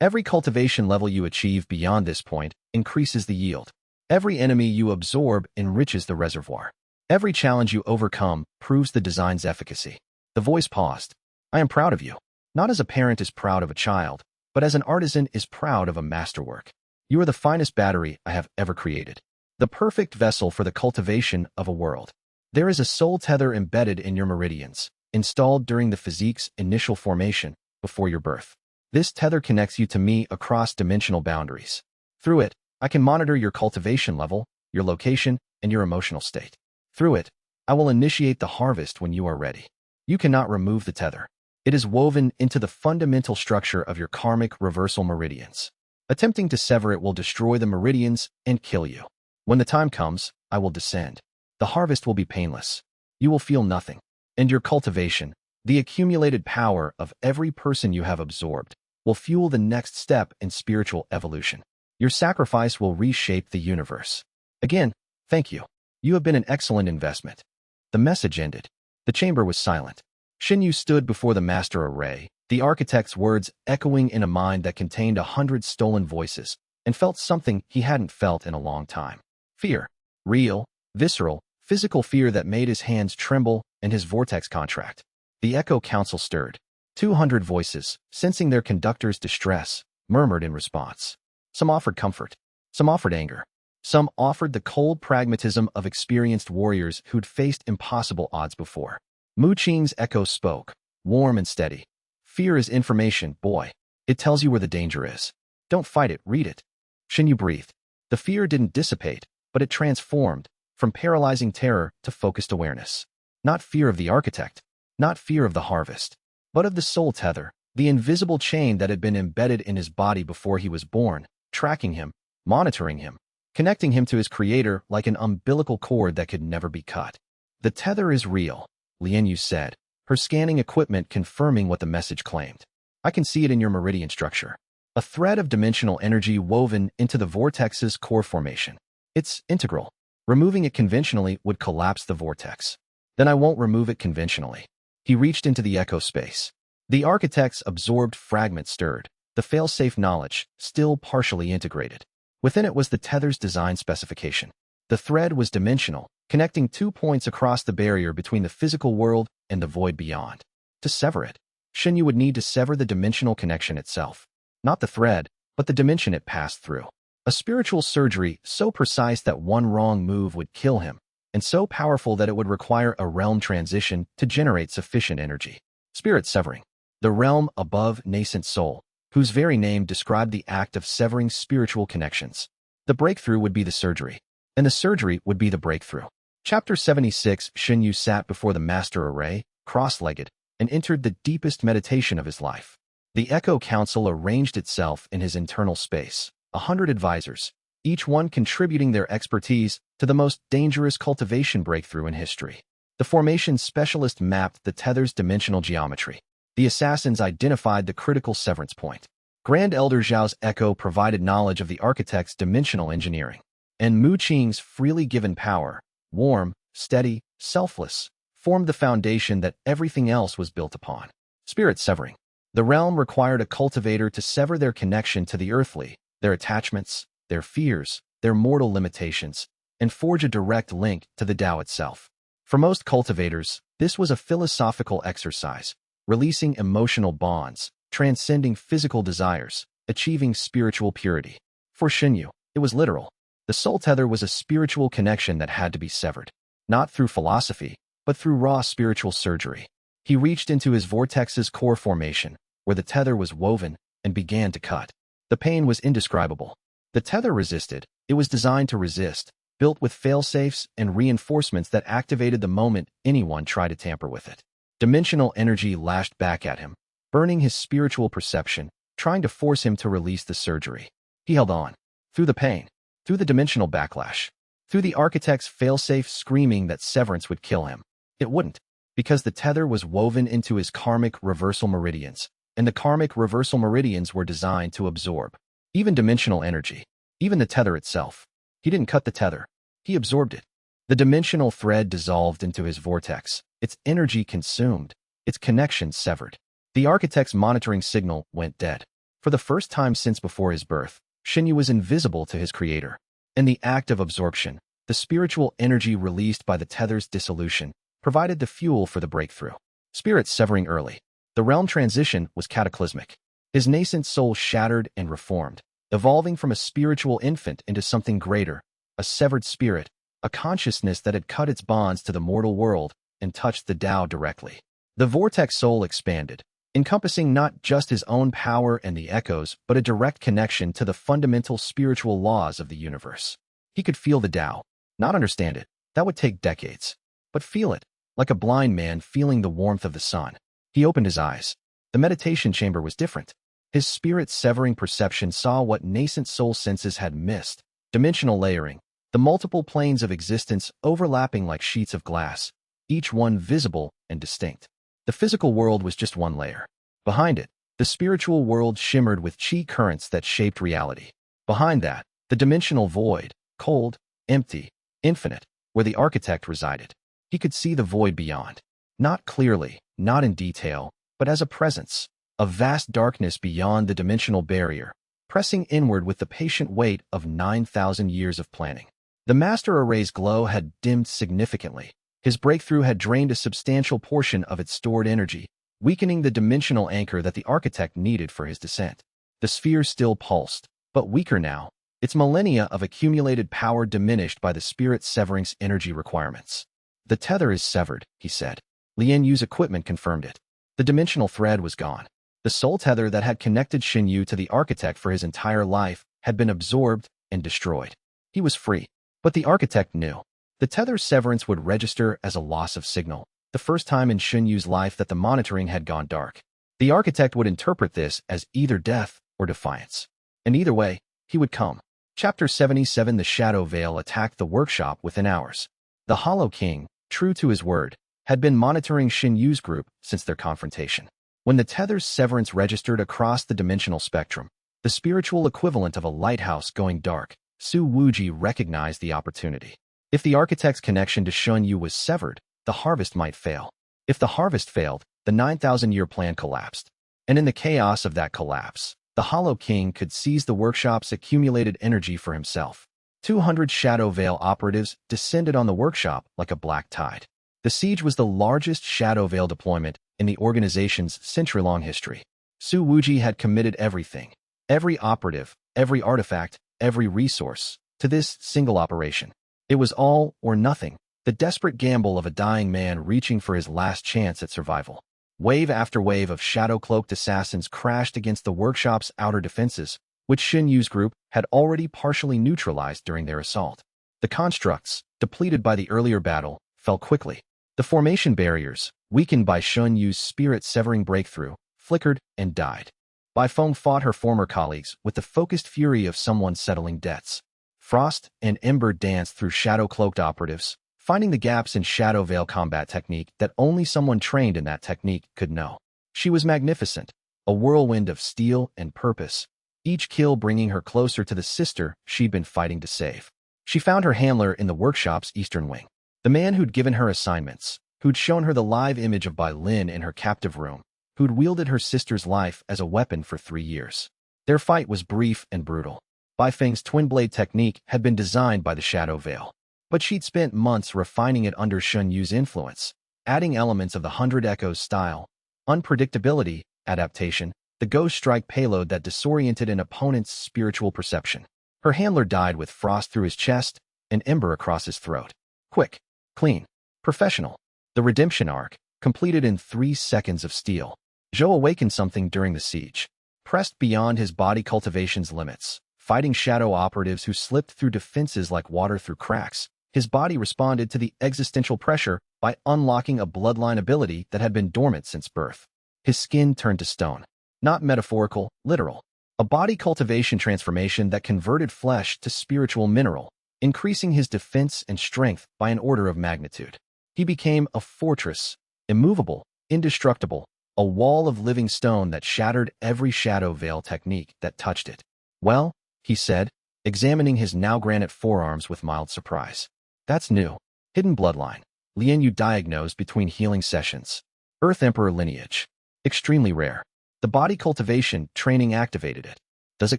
Every cultivation level you achieve beyond this point increases the yield. Every enemy you absorb enriches the reservoir. Every challenge you overcome proves the design's efficacy. The voice paused. I am proud of you. Not as a parent is proud of a child, but as an artisan is proud of a masterwork. You are the finest battery I have ever created. The perfect vessel for the cultivation of a world. There is a soul tether embedded in your meridians, installed during the physique's initial formation, before your birth. This tether connects you to me across dimensional boundaries. Through it, I can monitor your cultivation level, your location, and your emotional state. Through it, I will initiate the harvest when you are ready. You cannot remove the tether. It is woven into the fundamental structure of your karmic reversal meridians. Attempting to sever it will destroy the meridians and kill you. When the time comes, I will descend. The harvest will be painless. You will feel nothing. And your cultivation, the accumulated power of every person you have absorbed, will fuel the next step in spiritual evolution. Your sacrifice will reshape the universe. Again, thank you. You have been an excellent investment. The message ended. The chamber was silent. Shen Yu stood before the master array, the architect's words echoing in a mind that contained 100 stolen voices, and felt something he hadn't felt in a long time. Fear. Real, visceral, physical fear that made his hands tremble and his vortex contract. The Echo Council stirred. 200 voices, sensing their conductor's distress, murmured in response. Some offered comfort. Some offered anger. Some offered the cold pragmatism of experienced warriors who'd faced impossible odds before. Mu Qing's echo spoke, warm and steady. Fear is information, boy. It tells you where the danger is. Don't fight it, read it. Shen Yu breathed. The fear didn't dissipate, but it transformed, from paralyzing terror to focused awareness. Not fear of the architect, not fear of the harvest, but of the soul tether, the invisible chain that had been embedded in his body before he was born, tracking him, monitoring him, connecting him to his creator like an umbilical cord that could never be cut. The tether is real, Li Yu said, her scanning equipment confirming what the message claimed. I can see it in your meridian structure. A thread of dimensional energy woven into the vortex's core formation. It's integral. Removing it conventionally would collapse the vortex. Then I won't remove it conventionally. He reached into the echo space. The architect's absorbed fragment stirred, the fail-safe knowledge, still partially integrated. Within it was the tether's design specification. The thread was dimensional, connecting 2 points across the barrier between the physical world and the void beyond. To sever it, Shen Yu would need to sever the dimensional connection itself. Not the thread, but the dimension it passed through. A spiritual surgery so precise that one wrong move would kill him, and so powerful that it would require a realm transition to generate sufficient energy. Spirit severing. The realm above nascent soul, whose very name described the act of severing spiritual connections. The breakthrough would be the surgery. and the surgery would be the breakthrough. Chapter 76. Shen Yu sat before the master array, cross-legged, and entered the deepest meditation of his life. The Echo Council arranged itself in his internal space, 100 advisors, each one contributing their expertise to the most dangerous cultivation breakthrough in history. The formation specialist mapped the tether's dimensional geometry. The assassins identified the critical severance point. Grand Elder Zhao's echo provided knowledge of the architect's dimensional engineering. And Mu Qing's freely given power, warm, steady, selfless, formed the foundation that everything else was built upon. Spirit severing. The realm required a cultivator to sever their connection to the earthly, their attachments, their fears, their mortal limitations, and forge a direct link to the Tao itself. For most cultivators, this was a philosophical exercise, releasing emotional bonds, transcending physical desires, achieving spiritual purity. For Shen Yu, it was literal. The soul tether was a spiritual connection that had to be severed, not through philosophy, but through raw spiritual surgery. He reached into his vortex's core formation, where the tether was woven, and began to cut. The pain was indescribable. The tether resisted. It was designed to resist, built with failsafes and reinforcements that activated the moment anyone tried to tamper with it. Dimensional energy lashed back at him, burning his spiritual perception, trying to force him to release the surgery. He held on, through the pain, through the dimensional backlash, through the architect's failsafe screaming that severance would kill him. It wouldn't, because the tether was woven into his karmic reversal meridians, and the karmic reversal meridians were designed to absorb even dimensional energy, even the tether itself. He didn't cut the tether. He absorbed it. The dimensional thread dissolved into his vortex, its energy consumed, its connection severed. The architect's monitoring signal went dead. For the first time since before his birth, Shen Yu was invisible to his creator. In the act of absorption, the spiritual energy released by the tether's dissolution provided the fuel for the breakthrough. Spirit severing early. The realm transition was cataclysmic. His nascent soul shattered and reformed, evolving from a spiritual infant into something greater, a severed spirit, a consciousness that had cut its bonds to the mortal world and touched the Tao directly. The vortex soul expanded, encompassing not just his own power and the echoes, but a direct connection to the fundamental spiritual laws of the universe. He could feel the Tao, not understand it. That would take decades. But feel it, like a blind man feeling the warmth of the sun. He opened his eyes. The meditation chamber was different. His spirit-severing perception saw what nascent soul senses had missed. Dimensional layering, the multiple planes of existence overlapping like sheets of glass, each one visible and distinct. The physical world was just one layer. Behind it, the spiritual world shimmered with chi currents that shaped reality. Behind that, the dimensional void, cold, empty, infinite, where the architect resided. He could see the void beyond. Not clearly, not in detail, but as a presence, a vast darkness beyond the dimensional barrier, pressing inward with the patient weight of 9,000 years of planning. The master array's glow had dimmed significantly. His breakthrough had drained a substantial portion of its stored energy, weakening the dimensional anchor that the architect needed for his descent. The sphere still pulsed, but weaker now, its millennia of accumulated power diminished by the spirit-severing's energy requirements. The tether is severed, he said. Li Yu's equipment confirmed it. The dimensional thread was gone. The soul tether that had connected Shen Yu to the architect for his entire life had been absorbed and destroyed. He was free. But the architect knew. The tether's severance would register as a loss of signal, the first time in Shen Yu's life that the monitoring had gone dark. The architect would interpret this as either death or defiance. And either way, he would come. Chapter 77. The Shadow Veil attacked the workshop within hours. The Hollow King, true to his word, had been monitoring Shen Yu's group since their confrontation. When the tether's severance registered across the dimensional spectrum, the spiritual equivalent of a lighthouse going dark, Su Wuji recognized the opportunity. If the architect's connection to Shen Yu was severed, the harvest might fail. If the harvest failed, the 9,000-year plan collapsed. And in the chaos of that collapse, the Hollow King could seize the workshop's accumulated energy for himself. 200 Shadow Veil operatives descended on the workshop like a black tide. The siege was the largest Shadow Veil deployment in the organization's century-long history. Su Wuji had committed everything, every operative, every artifact, every resource, to this single operation. It was all or nothing, the desperate gamble of a dying man reaching for his last chance at survival. Wave after wave of shadow-cloaked assassins crashed against the workshop's outer defenses, which Shen Yu's group had already partially neutralized during their assault. The constructs, depleted by the earlier battle, fell quickly. The formation barriers, weakened by Shen Yu's spirit-severing breakthrough, flickered and died. Bai Feng fought her former colleagues with the focused fury of someone settling debts. Frost and Ember danced through shadow-cloaked operatives, finding the gaps in Shadow Veil combat technique that only someone trained in that technique could know. She was magnificent, a whirlwind of steel and purpose, each kill bringing her closer to the sister she'd been fighting to save. She found her handler in the workshop's eastern wing, the man who'd given her assignments, who'd shown her the live image of Bai Lin in her captive room, who'd wielded her sister's life as a weapon for 3 years. Their fight was brief and brutal. Bai Feng's twin-blade technique had been designed by the Shadow Veil, but she'd spent months refining it under Shen Yu's influence, adding elements of the Hundred Echoes style, unpredictability, adaptation, the ghost strike payload that disoriented an opponent's spiritual perception. Her handler died with frost through his chest and ember across his throat. Quick, clean, professional. The redemption arc, completed in 3 seconds of steel. Zhou awakened something during the siege. Pressed beyond his body cultivation's limits, fighting shadow operatives who slipped through defenses like water through cracks, his body responded to the existential pressure by unlocking a bloodline ability that had been dormant since birth. His skin turned to stone. Not metaphorical, literal. A body cultivation transformation that converted flesh to spiritual mineral, increasing his defense and strength by an order of magnitude. He became a fortress, immovable, indestructible, a wall of living stone that shattered every Shadow Veil technique that touched it. Well, he said, examining his now granite forearms with mild surprise. That's new. Hidden bloodline. Li Yu diagnosed between healing sessions. Earth Emperor lineage. Extremely rare. The body cultivation training activated it. Does it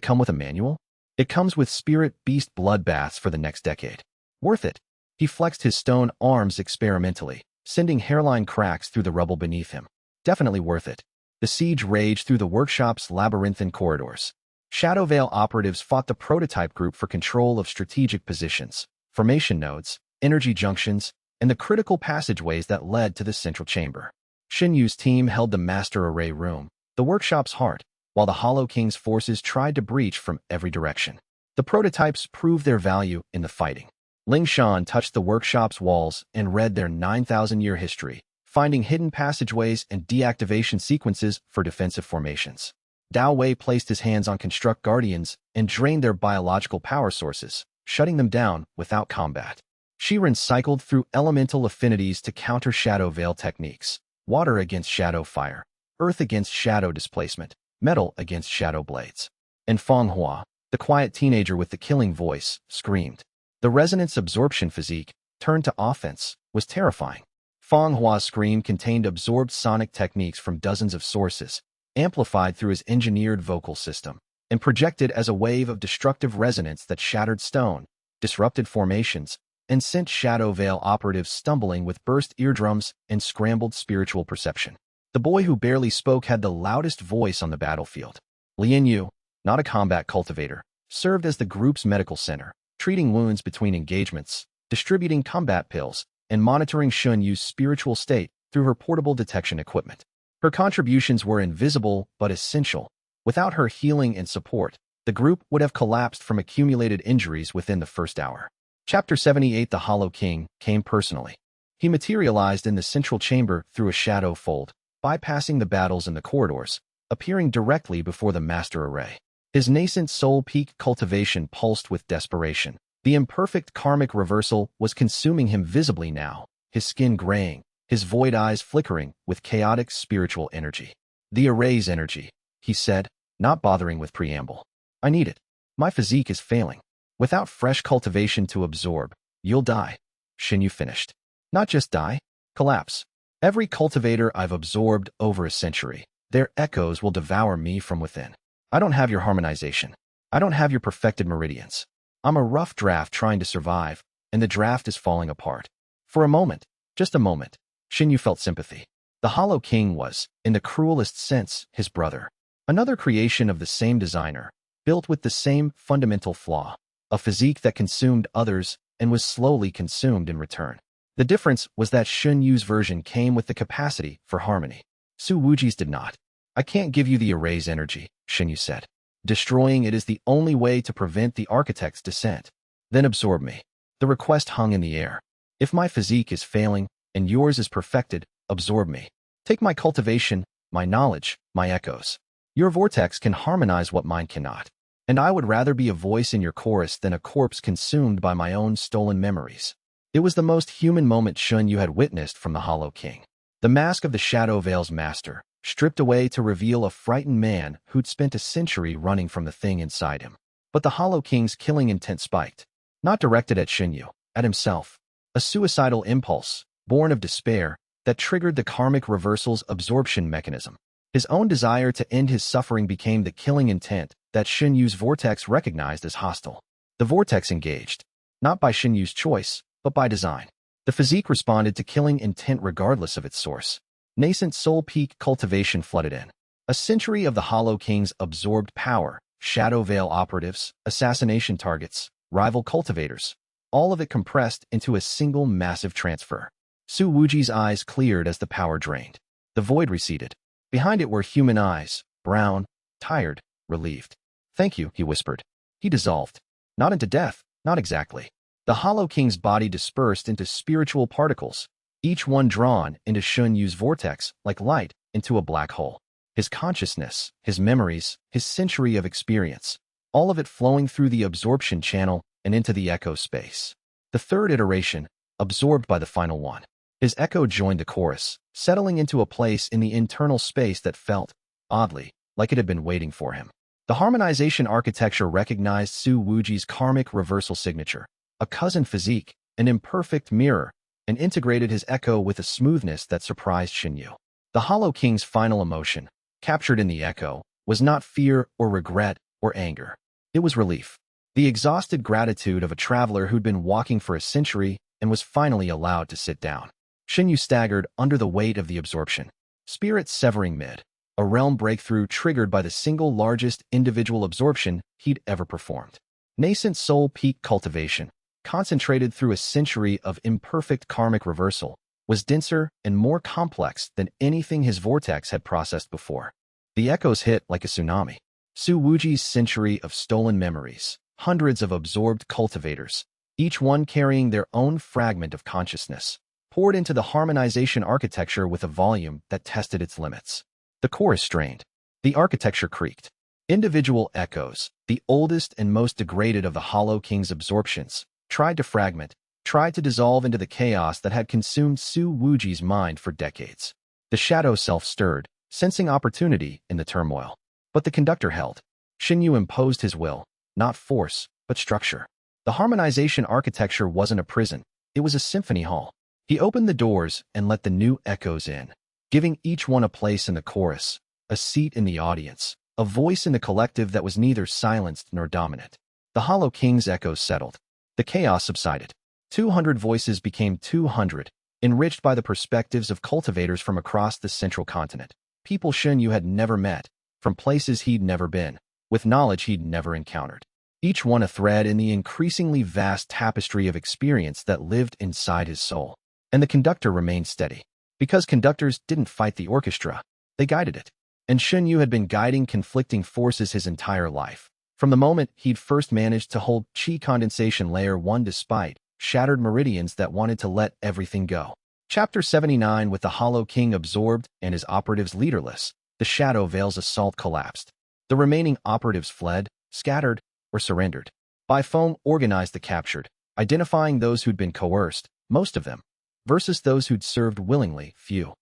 come with a manual? It comes with spirit beast bloodbaths for the next decade. Worth it. He flexed his stone arms experimentally, sending hairline cracks through the rubble beneath him. Definitely worth it. The siege raged through the workshop's labyrinthine corridors. Shadow Veil operatives fought the prototype group for control of strategic positions, formation nodes, energy junctions, and the critical passageways that led to the central chamber. Shen Yu's team held the master array room, the workshop's heart, while the Hollow King's forces tried to breach from every direction. The prototypes proved their value in the fighting. Ling Shan touched the workshop's walls and read their 9,000-year history, finding hidden passageways and deactivation sequences for defensive formations. Dao Wei placed his hands on construct guardians and drained their biological power sources, shutting them down without combat. Shiren cycled through elemental affinities to counter Shadow Veil techniques. Water against shadow fire, earth against shadow displacement, metal against shadow blades. And Feng Hua, the quiet teenager with the killing voice, screamed. The resonance absorption physique, turned to offense, was terrifying. Feng Hua's scream contained absorbed sonic techniques from dozens of sources, amplified through his engineered vocal system, and projected as a wave of destructive resonance that shattered stone, disrupted formations, and sent Shadow Veil operatives stumbling with burst eardrums and scrambled spiritual perception. The boy who barely spoke had the loudest voice on the battlefield. Li Yu, not a combat cultivator, served as the group's medical center, treating wounds between engagements, distributing combat pills, and monitoring Shen Yu's spiritual state through her portable detection equipment. Her contributions were invisible but essential. Without her healing and support, the group would have collapsed from accumulated injuries within the first hour. Chapter 78 The Hollow King came personally. He materialized in the central chamber through a shadow fold, bypassing the battles in the corridors, appearing directly before the master array. His nascent soul peak cultivation pulsed with desperation. The imperfect karmic reversal was consuming him visibly now, his skin graying, his void eyes flickering with chaotic spiritual energy. The array's energy, he said, not bothering with preamble. I need it. My physique is failing. Without fresh cultivation to absorb, you'll die. Shen Yu finished. Not just die, collapse. Every cultivator I've absorbed over a century, their echoes will devour me from within. I don't have your harmonization. I don't have your perfected meridians. I'm a rough draft trying to survive, and the draft is falling apart. For a moment, just a moment, Shen Yu felt sympathy. The Hollow King was, in the cruelest sense, his brother. Another creation of the same designer, built with the same fundamental flaw. A physique that consumed others and was slowly consumed in return. The difference was that Shen Yu's version came with the capacity for harmony. Su Wuji's did not. I can't give you the array's energy, Shen Yu said. Destroying it is the only way to prevent the architect's descent. Then absorb me. The request hung in the air. If my physique is failing, and yours is perfected, absorb me. Take my cultivation, my knowledge, my echoes. Your vortex can harmonize what mine cannot. And I would rather be a voice in your chorus than a corpse consumed by my own stolen memories. It was the most human moment Shen Yu had witnessed from the Hollow King. The mask of the Shadow Veil's master, stripped away to reveal a frightened man who'd spent a century running from the thing inside him. But the Hollow King's killing intent spiked. Not directed at Shen Yu, at himself. A suicidal impulse, born of despair, that triggered the karmic reversal's absorption mechanism. His own desire to end his suffering became the killing intent that Shen Yu's vortex recognized as hostile. The vortex engaged, not by Shen Yu's choice, but by design. The physique responded to killing intent regardless of its source. Nascent soul peak cultivation flooded in. A century of the Hollow King's absorbed power, Shadow Veil operatives, assassination targets, rival cultivators, all of it compressed into a single massive transfer. Su Wuji's eyes cleared as the power drained. The void receded. Behind it were human eyes, brown, tired, relieved. Thank you, he whispered. He dissolved. Not into death, not exactly. The Hollow King's body dispersed into spiritual particles, each one drawn into Shen Yu's vortex like light into a black hole. His consciousness, his memories, his century of experience, all of it flowing through the absorption channel and into the echo space. The third iteration, absorbed by the final one. His echo joined the chorus, settling into a place in the internal space that felt, oddly, like it had been waiting for him. The harmonization architecture recognized Su Wuji's karmic reversal signature, a cousin physique, an imperfect mirror, and integrated his echo with a smoothness that surprised Shen Yu. The Hollow King's final emotion, captured in the echo, was not fear or regret or anger. It was relief. The exhausted gratitude of a traveler who'd been walking for a century and was finally allowed to sit down. Shen Yu staggered under the weight of the absorption. Spirit severing mid, a realm breakthrough triggered by the single largest individual absorption he'd ever performed. Nascent soul peak cultivation, concentrated through a century of imperfect karmic reversal, was denser and more complex than anything his vortex had processed before. The echoes hit like a tsunami. Su Wuji's century of stolen memories, hundreds of absorbed cultivators, each one carrying their own fragment of consciousness, poured into the harmonization architecture with a volume that tested its limits. The chorus strained. The architecture creaked. Individual echoes, the oldest and most degraded of the Hollow King's absorptions, tried to fragment, tried to dissolve into the chaos that had consumed Su Wuji's mind for decades. The shadow self stirred, sensing opportunity in the turmoil. But the conductor held. Shen Yu imposed his will, not force, but structure. The harmonization architecture wasn't a prison, it was a symphony hall. He opened the doors and let the new echoes in, giving each one a place in the chorus, a seat in the audience, a voice in the collective that was neither silenced nor dominant. The Hollow King's echoes settled. The chaos subsided. 200 voices became 200, enriched by the perspectives of cultivators from across the central continent. People Shen Yu had never met, from places he'd never been, with knowledge he'd never encountered. Each one a thread in the increasingly vast tapestry of experience that lived inside his soul. And the conductor remained steady. Because conductors didn't fight the orchestra, they guided it. And Shen Yu had been guiding conflicting forces his entire life. From the moment he'd first managed to hold Qi condensation layer 1 despite shattered meridians that wanted to let everything go. Chapter 79. With the Hollow King absorbed and his operatives leaderless, the Shadow Veil's assault collapsed. The remaining operatives fled, scattered, or surrendered. Bai Feng organized the captured, identifying those who'd been coerced, most of them, versus those who'd served willingly, few.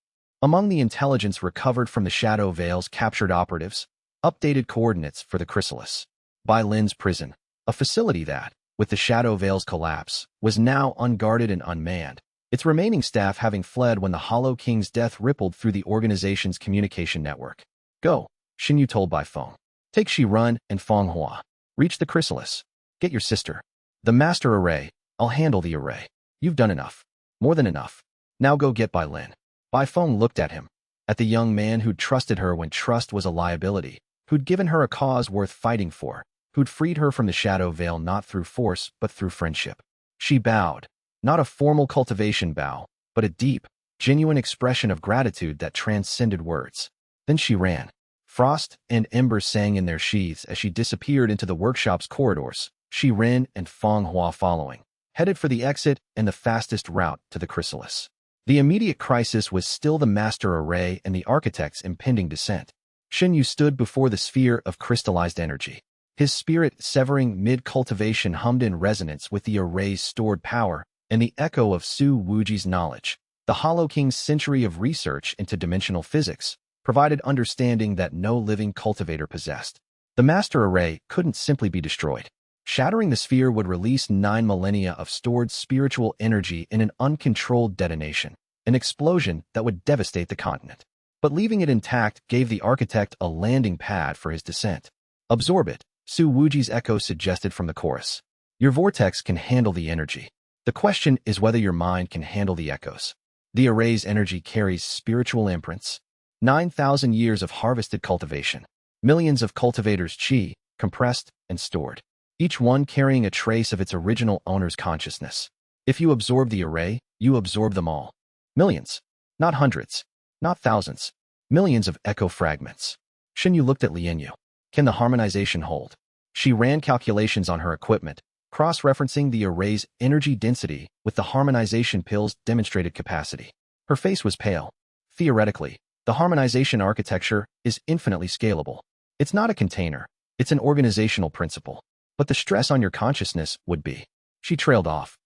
Among the intelligence recovered from the Shadow Veil's captured operatives, updated coordinates for the chrysalis. Bai Lin's prison, a facility that, with the Shadow Veil's collapse, was now unguarded and unmanned, its remaining staff having fled when the Hollow King's death rippled through the organization's communication network. Go, Shen Yu told Bai Feng. Take Shi Run and Feng Hua. Reach the chrysalis. Get your sister. The master array, I'll handle the array. You've done enough. More than enough. Now go get Bai Lin. Bai Feng looked at him, at the young man who'd trusted her when trust was a liability, who'd given her a cause worth fighting for, who'd freed her from the Shadow Veil not through force but through friendship. She bowed, not a formal cultivation bow, but a deep, genuine expression of gratitude that transcended words. Then she ran. Frost and Ember sang in their sheaths as she disappeared into the workshop's corridors, Shi Ren and Feng Hua following, headed for the exit and the fastest route to the chrysalis. The immediate crisis was still the master array and the architect's impending descent. Shen Yu stood before the sphere of crystallized energy. His spirit, severing mid-cultivation, hummed in resonance with the array's stored power and the echo of Su Wuji's knowledge. The Hollow King's century of research into dimensional physics provided understanding that no living cultivator possessed. The master array couldn't simply be destroyed. Shattering the sphere would release 9 millennia of stored spiritual energy in an uncontrolled detonation, an explosion that would devastate the continent. But leaving it intact gave the architect a landing pad for his descent. Absorb it, Su Wuji's echo suggested from the chorus. Your vortex can handle the energy. The question is whether your mind can handle the echoes. The array's energy carries spiritual imprints. 9,000 years of harvested cultivation. Millions of cultivators' chi, compressed and stored. Each one carrying a trace of its original owner's consciousness. If you absorb the array, you absorb them all. Millions. Not hundreds. Not thousands. Millions of echo fragments. Shen Yu looked at Li Wei. Can the harmonization hold? She ran calculations on her equipment, cross-referencing the array's energy density with the harmonization pill's demonstrated capacity. Her face was pale. Theoretically, the harmonization architecture is infinitely scalable. It's not a container. It's an organizational principle. But the stress on your consciousness would be. She trailed off.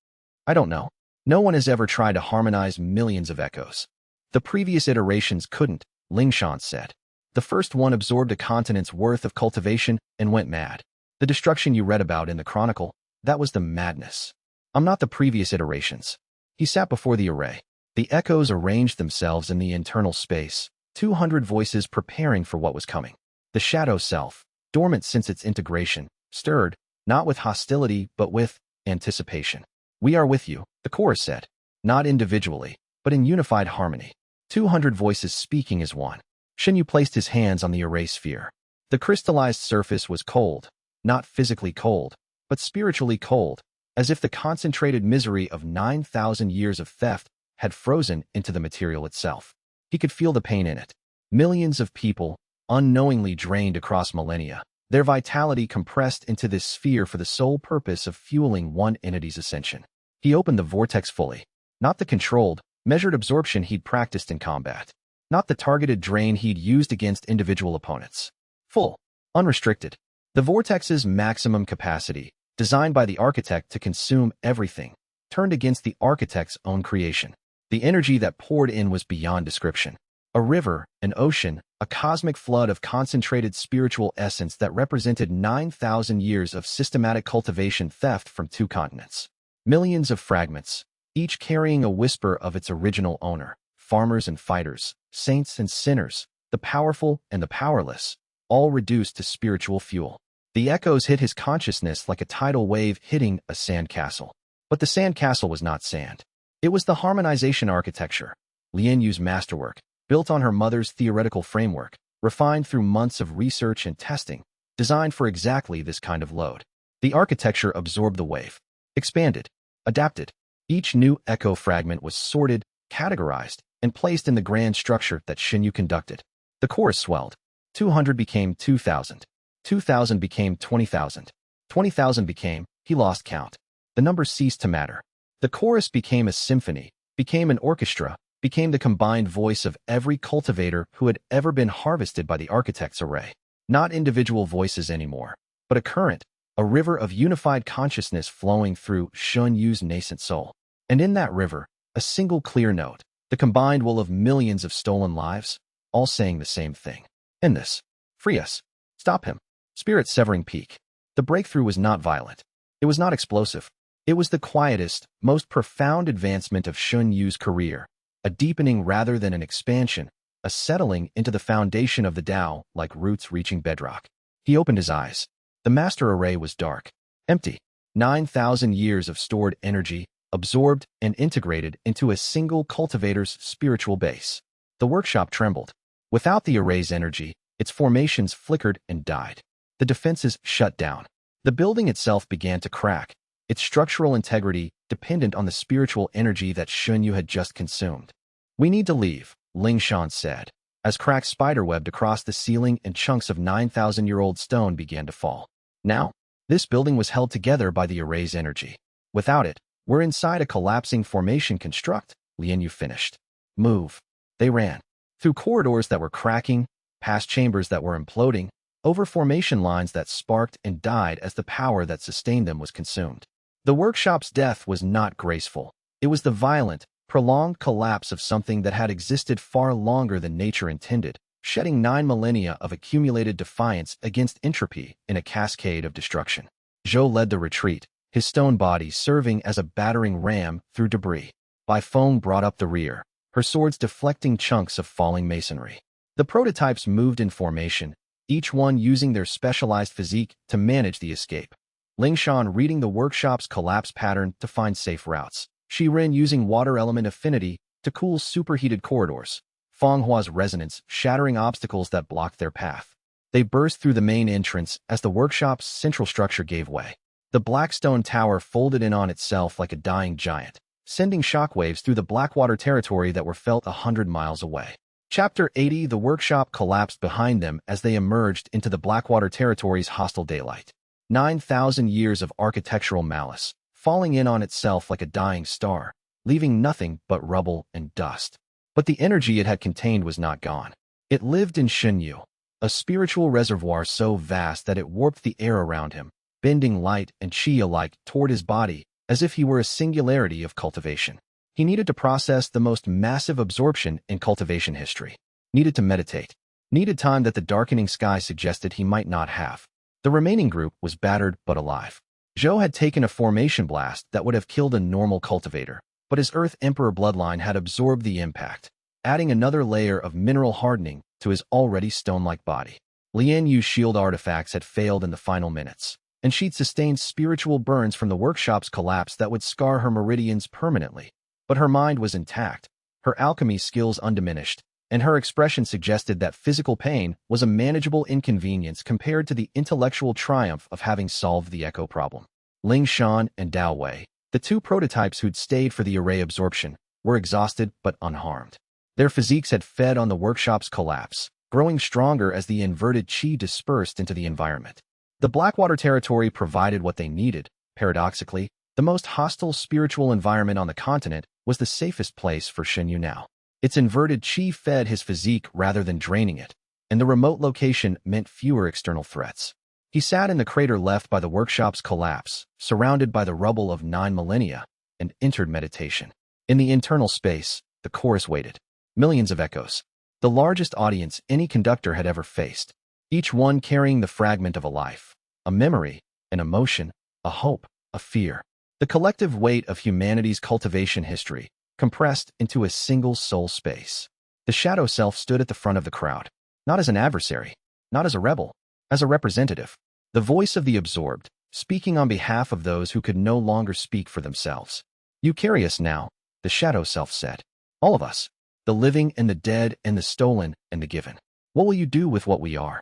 I don't know. No one has ever tried to harmonize millions of echoes. The previous iterations couldn't, Lingshan said. The first one absorbed a continent's worth of cultivation and went mad. The destruction you read about in the Chronicle, that was the madness. I'm not the previous iterations. He sat before the array. The echoes arranged themselves in the internal space, 200 voices preparing for what was coming. The shadow self, dormant since its integration, stirred, not with hostility but with anticipation. We are with you, the chorus said. Not individually, but in unified harmony. 200 voices speaking as one. Shen Yu placed his hands on the array sphere. The crystallized surface was cold, not physically cold, but spiritually cold, as if the concentrated misery of 9,000 years of theft had frozen into the material itself. He could feel the pain in it. Millions of people, unknowingly drained across millennia, their vitality compressed into this sphere for the sole purpose of fueling one entity's ascension. He opened the vortex fully, not the controlled, measured absorption he'd practiced in combat. Not the targeted drain he'd used against individual opponents. Full, unrestricted. The vortex's maximum capacity, designed by the architect to consume everything, turned against the architect's own creation. The energy that poured in was beyond description. A river, an ocean, a cosmic flood of concentrated spiritual essence that represented 9,000 years of systematic cultivation theft from 2 continents. Millions of fragments, each carrying a whisper of its original owner. Farmers and fighters, saints and sinners, the powerful and the powerless, all reduced to spiritual fuel. The echoes hit his consciousness like a tidal wave hitting a sandcastle. But the sandcastle was not sand. It was the harmonization architecture, Li Yu's masterwork, built on her mother's theoretical framework, refined through months of research and testing, designed for exactly this kind of load. The architecture absorbed the wave, expanded, adapted. Each new echo fragment was sorted, categorized, and placed in the grand structure that Shen Yu conducted. The chorus swelled. 200 became 2,000. 2,000 became 20,000. 20,000 became, he lost count. The numbers ceased to matter. The chorus became a symphony, became an orchestra, became the combined voice of every cultivator who had ever been harvested by the architect's array. Not individual voices anymore, but a current, a river of unified consciousness flowing through Shen Yu's nascent soul. And in that river, a single clear note, the combined will of millions of stolen lives, all saying the same thing. End this. Free us. Stop him. Spirit-severing peak. The breakthrough was not violent. It was not explosive. It was the quietest, most profound advancement of Shen Yu's career, a deepening rather than an expansion, a settling into the foundation of the Tao like roots reaching bedrock. He opened his eyes. The master array was dark, empty. 9,000 years of stored energy, absorbed and integrated into a single cultivator's spiritual base. The workshop trembled. Without the array's energy, its formations flickered and died. The defenses shut down. The building itself began to crack, its structural integrity dependent on the spiritual energy that Shen Yu had just consumed. We need to leave, Lingshan said, as cracks spiderwebbed across the ceiling and chunks of 9,000-year-old stone began to fall. Now, this building was held together by the array's energy. Without it, We're inside a collapsing formation construct, Li Yu finished. Move. They ran. Through corridors that were cracking, past chambers that were imploding, over formation lines that sparked and died as the power that sustained them was consumed. The workshop's death was not graceful. It was the violent, prolonged collapse of something that had existed far longer than nature intended, shedding 9 millennia of accumulated defiance against entropy in a cascade of destruction. Zhou led the retreat, his stone body serving as a battering ram through debris. Bai Feng brought up the rear, her swords deflecting chunks of falling masonry. The prototypes moved in formation, each one using their specialized physique to manage the escape. Lingshan reading the workshop's collapse pattern to find safe routes. Shi Ren using water element affinity to cool superheated corridors. Feng Hua's resonance shattering obstacles that blocked their path. They burst through the main entrance as the workshop's central structure gave way. The black stone tower folded in on itself like a dying giant, sending shockwaves through the Blackwater territory that were felt 100 miles away. Chapter 80. The workshop collapsed behind them as they emerged into the Blackwater territory's hostile daylight. 9,000 years of architectural malice, falling in on itself like a dying star, leaving nothing but rubble and dust. But the energy it had contained was not gone. It lived in Shen Yu, a spiritual reservoir so vast that it warped the air around him, bending light and qi alike toward his body as if he were a singularity of cultivation. He needed to process the most massive absorption in cultivation history. Needed to meditate. Needed time that the darkening sky suggested he might not have. The remaining group was battered but alive. Zhou had taken a formation blast that would have killed a normal cultivator, but his Earth Emperor bloodline had absorbed the impact, adding another layer of mineral hardening to his already stone-like body. Li Yu's shield artifacts had failed in the final minutes, and she'd sustained spiritual burns from the workshop's collapse that would scar her meridians permanently. But her mind was intact, her alchemy skills undiminished, and her expression suggested that physical pain was a manageable inconvenience compared to the intellectual triumph of having solved the echo problem. Ling Shan and Dao Wei, the two prototypes who'd stayed for the array absorption, were exhausted but unharmed. Their physiques had fed on the workshop's collapse, growing stronger as the inverted qi dispersed into the environment. The Blackwater territory provided what they needed. Paradoxically, the most hostile spiritual environment on the continent was the safest place for Shen Yu now. Its inverted qi fed his physique rather than draining it, and the remote location meant fewer external threats. He sat in the crater left by the workshop's collapse, surrounded by the rubble of 9 millennia, and entered meditation. In the internal space, the chorus waited. Millions of echoes. The largest audience any conductor had ever faced. Each one carrying the fragment of a life, a memory, an emotion, a hope, a fear. The collective weight of humanity's cultivation history, compressed into a single soul space. The shadow self stood at the front of the crowd, not as an adversary, not as a rebel, as a representative. The voice of the absorbed, speaking on behalf of those who could no longer speak for themselves. You carry us now, the shadow self said. All of us, the living and the dead and the stolen and the given. What will you do with what we are?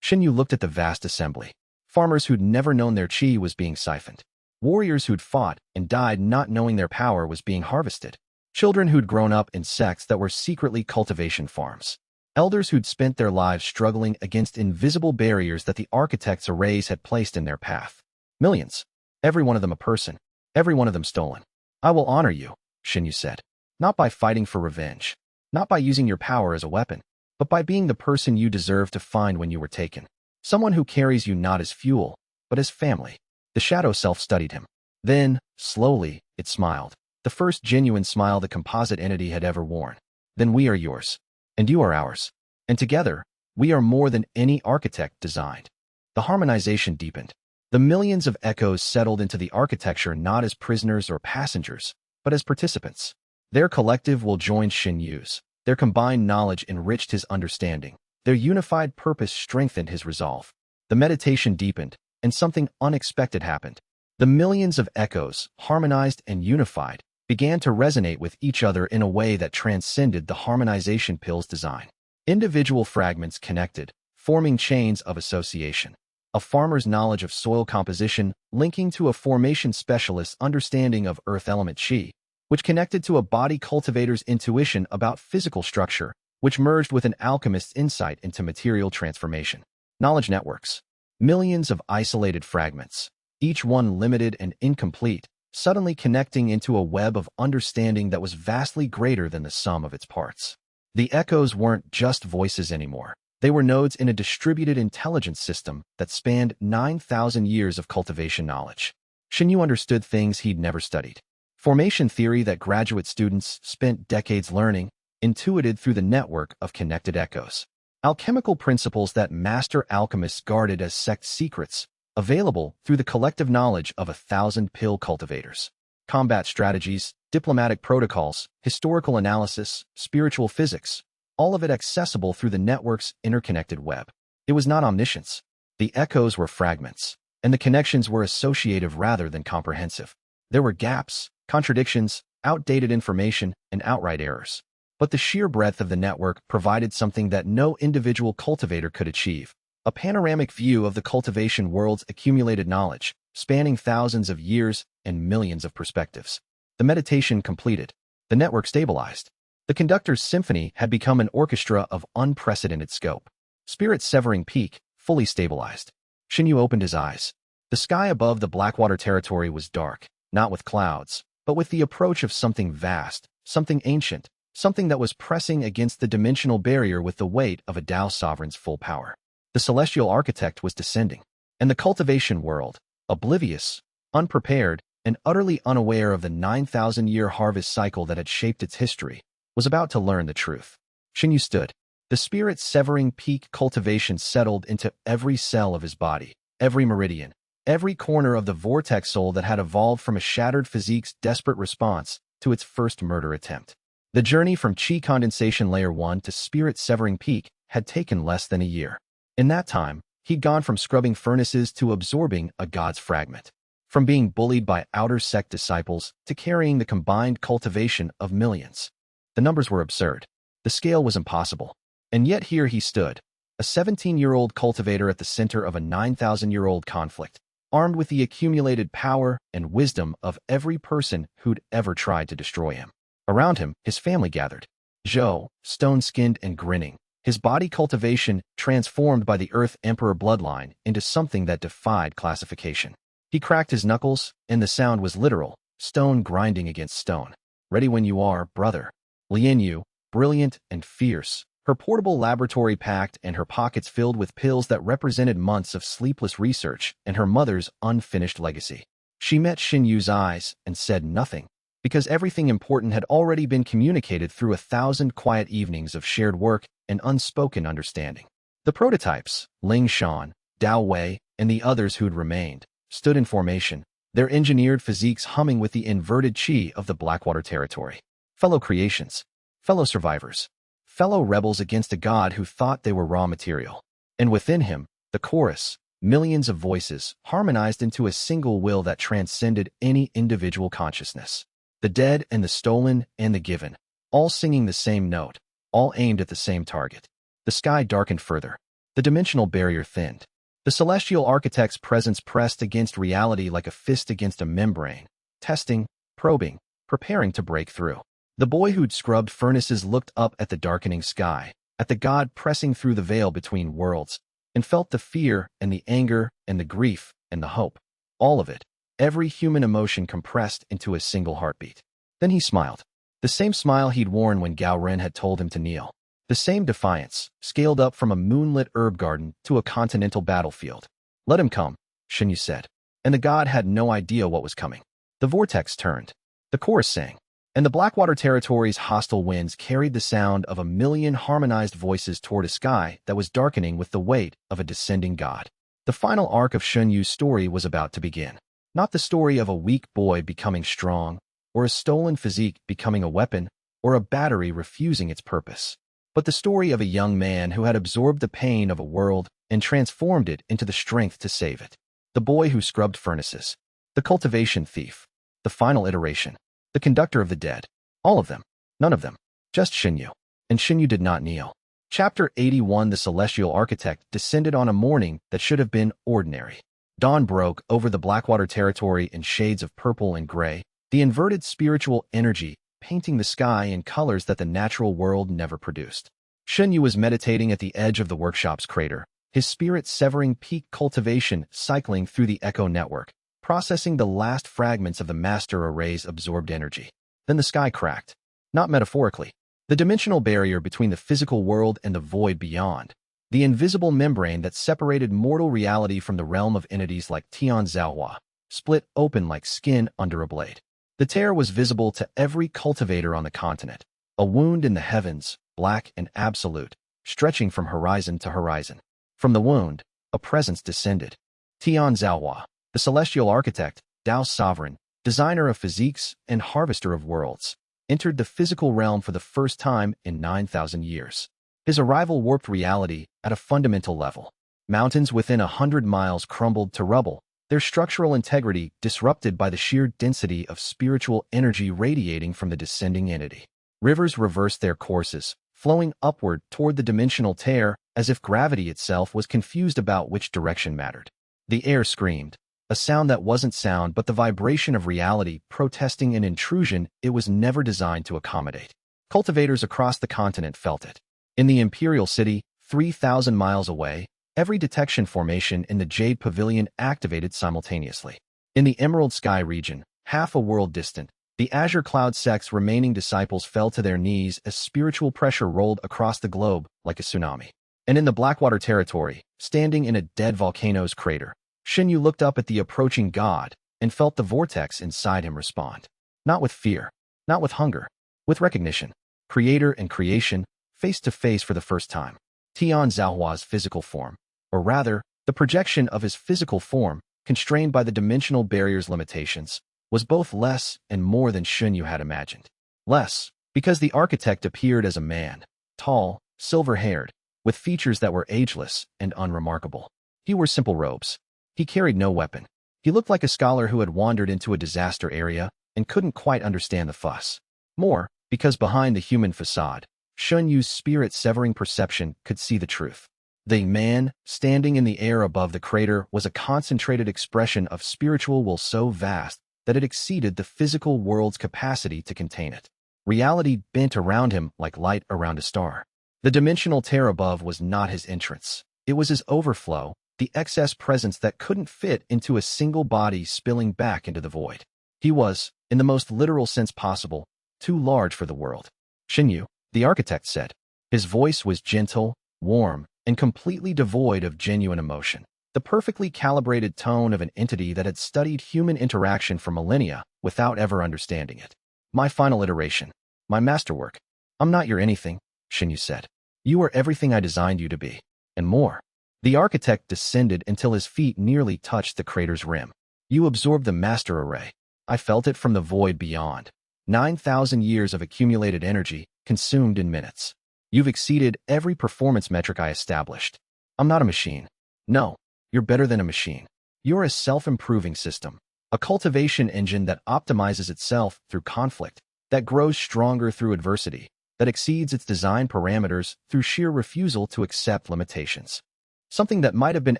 Shen Yu looked at the vast assembly. Farmers who'd never known their qi was being siphoned. Warriors who'd fought and died not knowing their power was being harvested. Children who'd grown up in sects that were secretly cultivation farms. Elders who'd spent their lives struggling against invisible barriers that the architect's arrays had placed in their path. Millions. Every one of them a person. Every one of them stolen. I will honor you, Shen Yu said. Not by fighting for revenge. Not by using your power as a weapon, but by being the person you deserve to find when you were taken. Someone who carries you not as fuel, but as family. The shadow self studied him. Then, slowly, it smiled. The first genuine smile the composite entity had ever worn. Then we are yours. And you are ours. And together, we are more than any architect designed. The harmonization deepened. The millions of echoes settled into the architecture not as prisoners or passengers, but as participants. Their collective will join Shen Yu's. Their combined knowledge enriched his understanding. Their unified purpose strengthened his resolve. The meditation deepened, and something unexpected happened. The millions of echoes, harmonized and unified, began to resonate with each other in a way that transcended the harmonization pill's design. Individual fragments connected, forming chains of association. A farmer's knowledge of soil composition linking to a formation specialist's understanding of earth element qi, which connected to a body cultivator's intuition about physical structure, which merged with an alchemist's insight into material transformation. Knowledge networks. Millions of isolated fragments, each one limited and incomplete, suddenly connecting into a web of understanding that was vastly greater than the sum of its parts. The echoes weren't just voices anymore. They were nodes in a distributed intelligence system that spanned 9,000 years of cultivation knowledge. Shen Yu understood things he'd never studied. Formation theory that graduate students spent decades learning, intuited through the network of connected echoes. Alchemical principles that master alchemists guarded as sect secrets, available through the collective knowledge of 1,000 cultivators. Combat strategies, diplomatic protocols, historical analysis, spiritual physics, all of it accessible through the network's interconnected web. It was not omniscience. The echoes were fragments, and the connections were associative rather than comprehensive. There were gaps, contradictions, outdated information, and outright errors. But the sheer breadth of the network provided something that no individual cultivator could achieve: a panoramic view of the cultivation world's accumulated knowledge, spanning thousands of years and millions of perspectives. The meditation completed. The network stabilized. The conductor's symphony had become an orchestra of unprecedented scope. Spirit-severing peak, fully stabilized. Shen Yu opened his eyes. The sky above the Blackwater territory was dark, not with clouds, but with the approach of something vast, something ancient, something that was pressing against the dimensional barrier with the weight of a Tao sovereign's full power. The celestial architect was descending, and the cultivation world, oblivious, unprepared, and utterly unaware of the 9,000-year harvest cycle that had shaped its history, was about to learn the truth. Shen Yu stood. The spirit-severing peak cultivation settled into every cell of his body, every meridian, every corner of the vortex soul that had evolved from a shattered physique's desperate response to its first murder attempt. The journey from Qi condensation layer 1 to spirit-severing peak had taken less than a year. In that time, he'd gone from scrubbing furnaces to absorbing a god's fragment, from being bullied by outer sect disciples to carrying the combined cultivation of millions. The numbers were absurd. The scale was impossible. And yet here he stood, a 17-year-old cultivator at the center of a 9,000-year-old conflict, armed with the accumulated power and wisdom of every person who'd ever tried to destroy him. Around him, his family gathered. Zhou, stone-skinned and grinning, his body cultivation transformed by the Earth Emperor bloodline into something that defied classification. He cracked his knuckles, and the sound was literal, stone grinding against stone. Ready when you are, brother. Li Yu, brilliant and fierce, her portable laboratory packed and her pockets filled with pills that represented months of sleepless research and her mother's unfinished legacy. She met Shen Yu's eyes and said nothing, because everything important had already been communicated through 1,000 quiet evenings of shared work and unspoken understanding. The prototypes, Ling Shan, Li Wei, and the others who'd remained, stood in formation, their engineered physiques humming with the inverted qi of the Blackwater territory. Fellow creations, fellow survivors, fellow rebels against a god who thought they were raw material. And within him, the chorus, millions of voices, harmonized into a single will that transcended any individual consciousness. The dead and the stolen and the given, all singing the same note, all aimed at the same target. The sky darkened further. The dimensional barrier thinned. The celestial architect's presence pressed against reality like a fist against a membrane, testing, probing, preparing to break through. The boy who'd scrubbed furnaces looked up at the darkening sky, at the god pressing through the veil between worlds, and felt the fear and the anger and the grief and the hope. All of it, every human emotion compressed into a single heartbeat. Then he smiled. The same smile he'd worn when Gao Ren had told him to kneel. The same defiance, scaled up from a moonlit herb garden to a continental battlefield. Let him come, Shen Yu said. And the god had no idea what was coming. The vortex turned. The chorus sang. And the Blackwater territory's hostile winds carried the sound of 1,000,000 harmonized voices toward a sky that was darkening with the weight of a descending god. The final arc of Shen Yu's story was about to begin. Not the story of a weak boy becoming strong, or a stolen physique becoming a weapon, or a battery refusing its purpose, but the story of a young man who had absorbed the pain of a world and transformed it into the strength to save it. The boy who scrubbed furnaces. The cultivation thief. The final iteration. The conductor of the dead. All of them. None of them. Just Shen Yu. And Shen Yu did not kneel. Chapter 81. The celestial architect descended on a morning that should have been ordinary. Dawn broke over the Blackwater territory in shades of purple and gray, the inverted spiritual energy painting the sky in colors that the natural world never produced. Shen Yu was meditating at the edge of the workshop's crater, his spirit severing peak cultivation cycling through the echo network, processing the last fragments of the master array's absorbed energy. Then the sky cracked. Not metaphorically. The dimensional barrier between the physical world and the void beyond. The invisible membrane that separated mortal reality from the realm of entities like Tian Zhaohua, split open like skin under a blade. The tear was visible to every cultivator on the continent, a wound in the heavens, black and absolute, stretching from horizon to horizon. From the wound, a presence descended. Tian Zhaohua, the celestial architect, Tao's sovereign, designer of physiques and harvester of worlds, entered the physical realm for the first time in 9,000 years. His arrival warped reality at a fundamental level. Mountains within 100 miles crumbled to rubble, their structural integrity disrupted by the sheer density of spiritual energy radiating from the descending entity. Rivers reversed their courses, flowing upward toward the dimensional tear as if gravity itself was confused about which direction mattered. The air screamed, a sound that wasn't sound but the vibration of reality protesting an intrusion it was never designed to accommodate. Cultivators across the continent felt it. In the Imperial City, 3,000 miles away, every detection formation in the Jade Pavilion activated simultaneously. In the Emerald Sky region, half a world distant, the Azure Cloud sect's remaining disciples fell to their knees as spiritual pressure rolled across the globe like a tsunami. And in the Blackwater territory, standing in a dead volcano's crater, Shen Yu looked up at the approaching god and felt the vortex inside him respond. Not with fear, not with hunger, with recognition. Creator and creation, face to face for the first time. Tian Zhaohua's physical form, or rather, the projection of his physical form, constrained by the dimensional barrier's limitations, was both less and more than Shen Yu had imagined. Less, because the architect appeared as a man, tall, silver-haired, with features that were ageless and unremarkable. He wore simple robes. He carried no weapon. He looked like a scholar who had wandered into a disaster area and couldn't quite understand the fuss. More, because behind the human facade, Shen Yu's spirit-severing perception could see the truth. The man, standing in the air above the crater, was a concentrated expression of spiritual will so vast that it exceeded the physical world's capacity to contain it. Reality bent around him like light around a star. The dimensional tear above was not his entrance. It was his overflow, the excess presence that couldn't fit into a single body spilling back into the void. He was, in the most literal sense possible, too large for the world. Shen Yu, the architect said. His voice was gentle, warm, and completely devoid of genuine emotion. The perfectly calibrated tone of an entity that had studied human interaction for millennia without ever understanding it. My final iteration. My masterwork. I'm not your anything, Shen Yu said. You are everything I designed you to be. And more. The architect descended until his feet nearly touched the crater's rim. You absorbed the master array. I felt it from the void beyond. 9,000 years of accumulated energy, consumed in minutes. You've exceeded every performance metric I established. I'm not a machine. No, you're better than a machine. You're a self-improving system. A cultivation engine that optimizes itself through conflict, that grows stronger through adversity, that exceeds its design parameters through sheer refusal to accept limitations. Something that might have been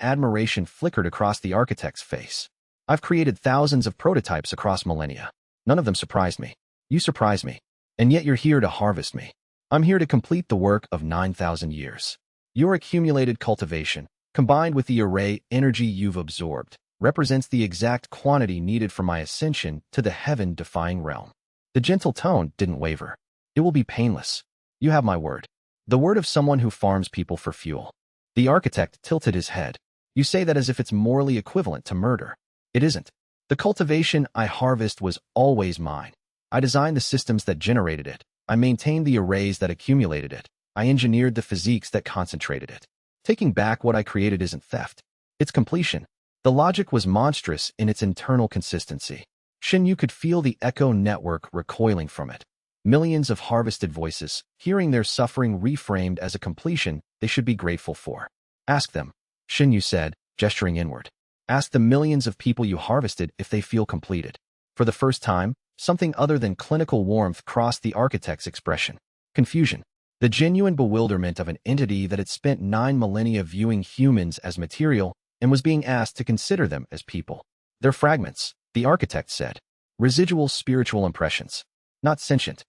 admiration flickered across the architect's face. I've created thousands of prototypes across millennia. None of them surprised me. You surprised me. And yet you're here to harvest me. I'm here to complete the work of 9,000 years. Your accumulated cultivation, combined with the array energy you've absorbed, represents the exact quantity needed for my ascension to the heaven-defying realm. The gentle tone didn't waver. It will be painless. You have my word. The word of someone who farms people for fuel. The architect tilted his head. You say that as if it's morally equivalent to murder. It isn't. The cultivation I harvest was always mine. I designed the systems that generated it. I maintained the arrays that accumulated it. I engineered the physiques that concentrated it. Taking back what I created isn't theft. It's completion. The logic was monstrous in its internal consistency. Shen Yu could feel the echo network recoiling from it. Millions of harvested voices, hearing their suffering reframed as a completion they should be grateful for. Ask them, Shen Yu said, gesturing inward. Ask the millions of people you harvested if they feel completed. For the first time, something other than clinical warmth crossed the architect's expression. Confusion. The genuine bewilderment of an entity that had spent 9 millennia viewing humans as material and was being asked to consider them as people. They're fragments, the architect said. Residual spiritual impressions. Not sentient.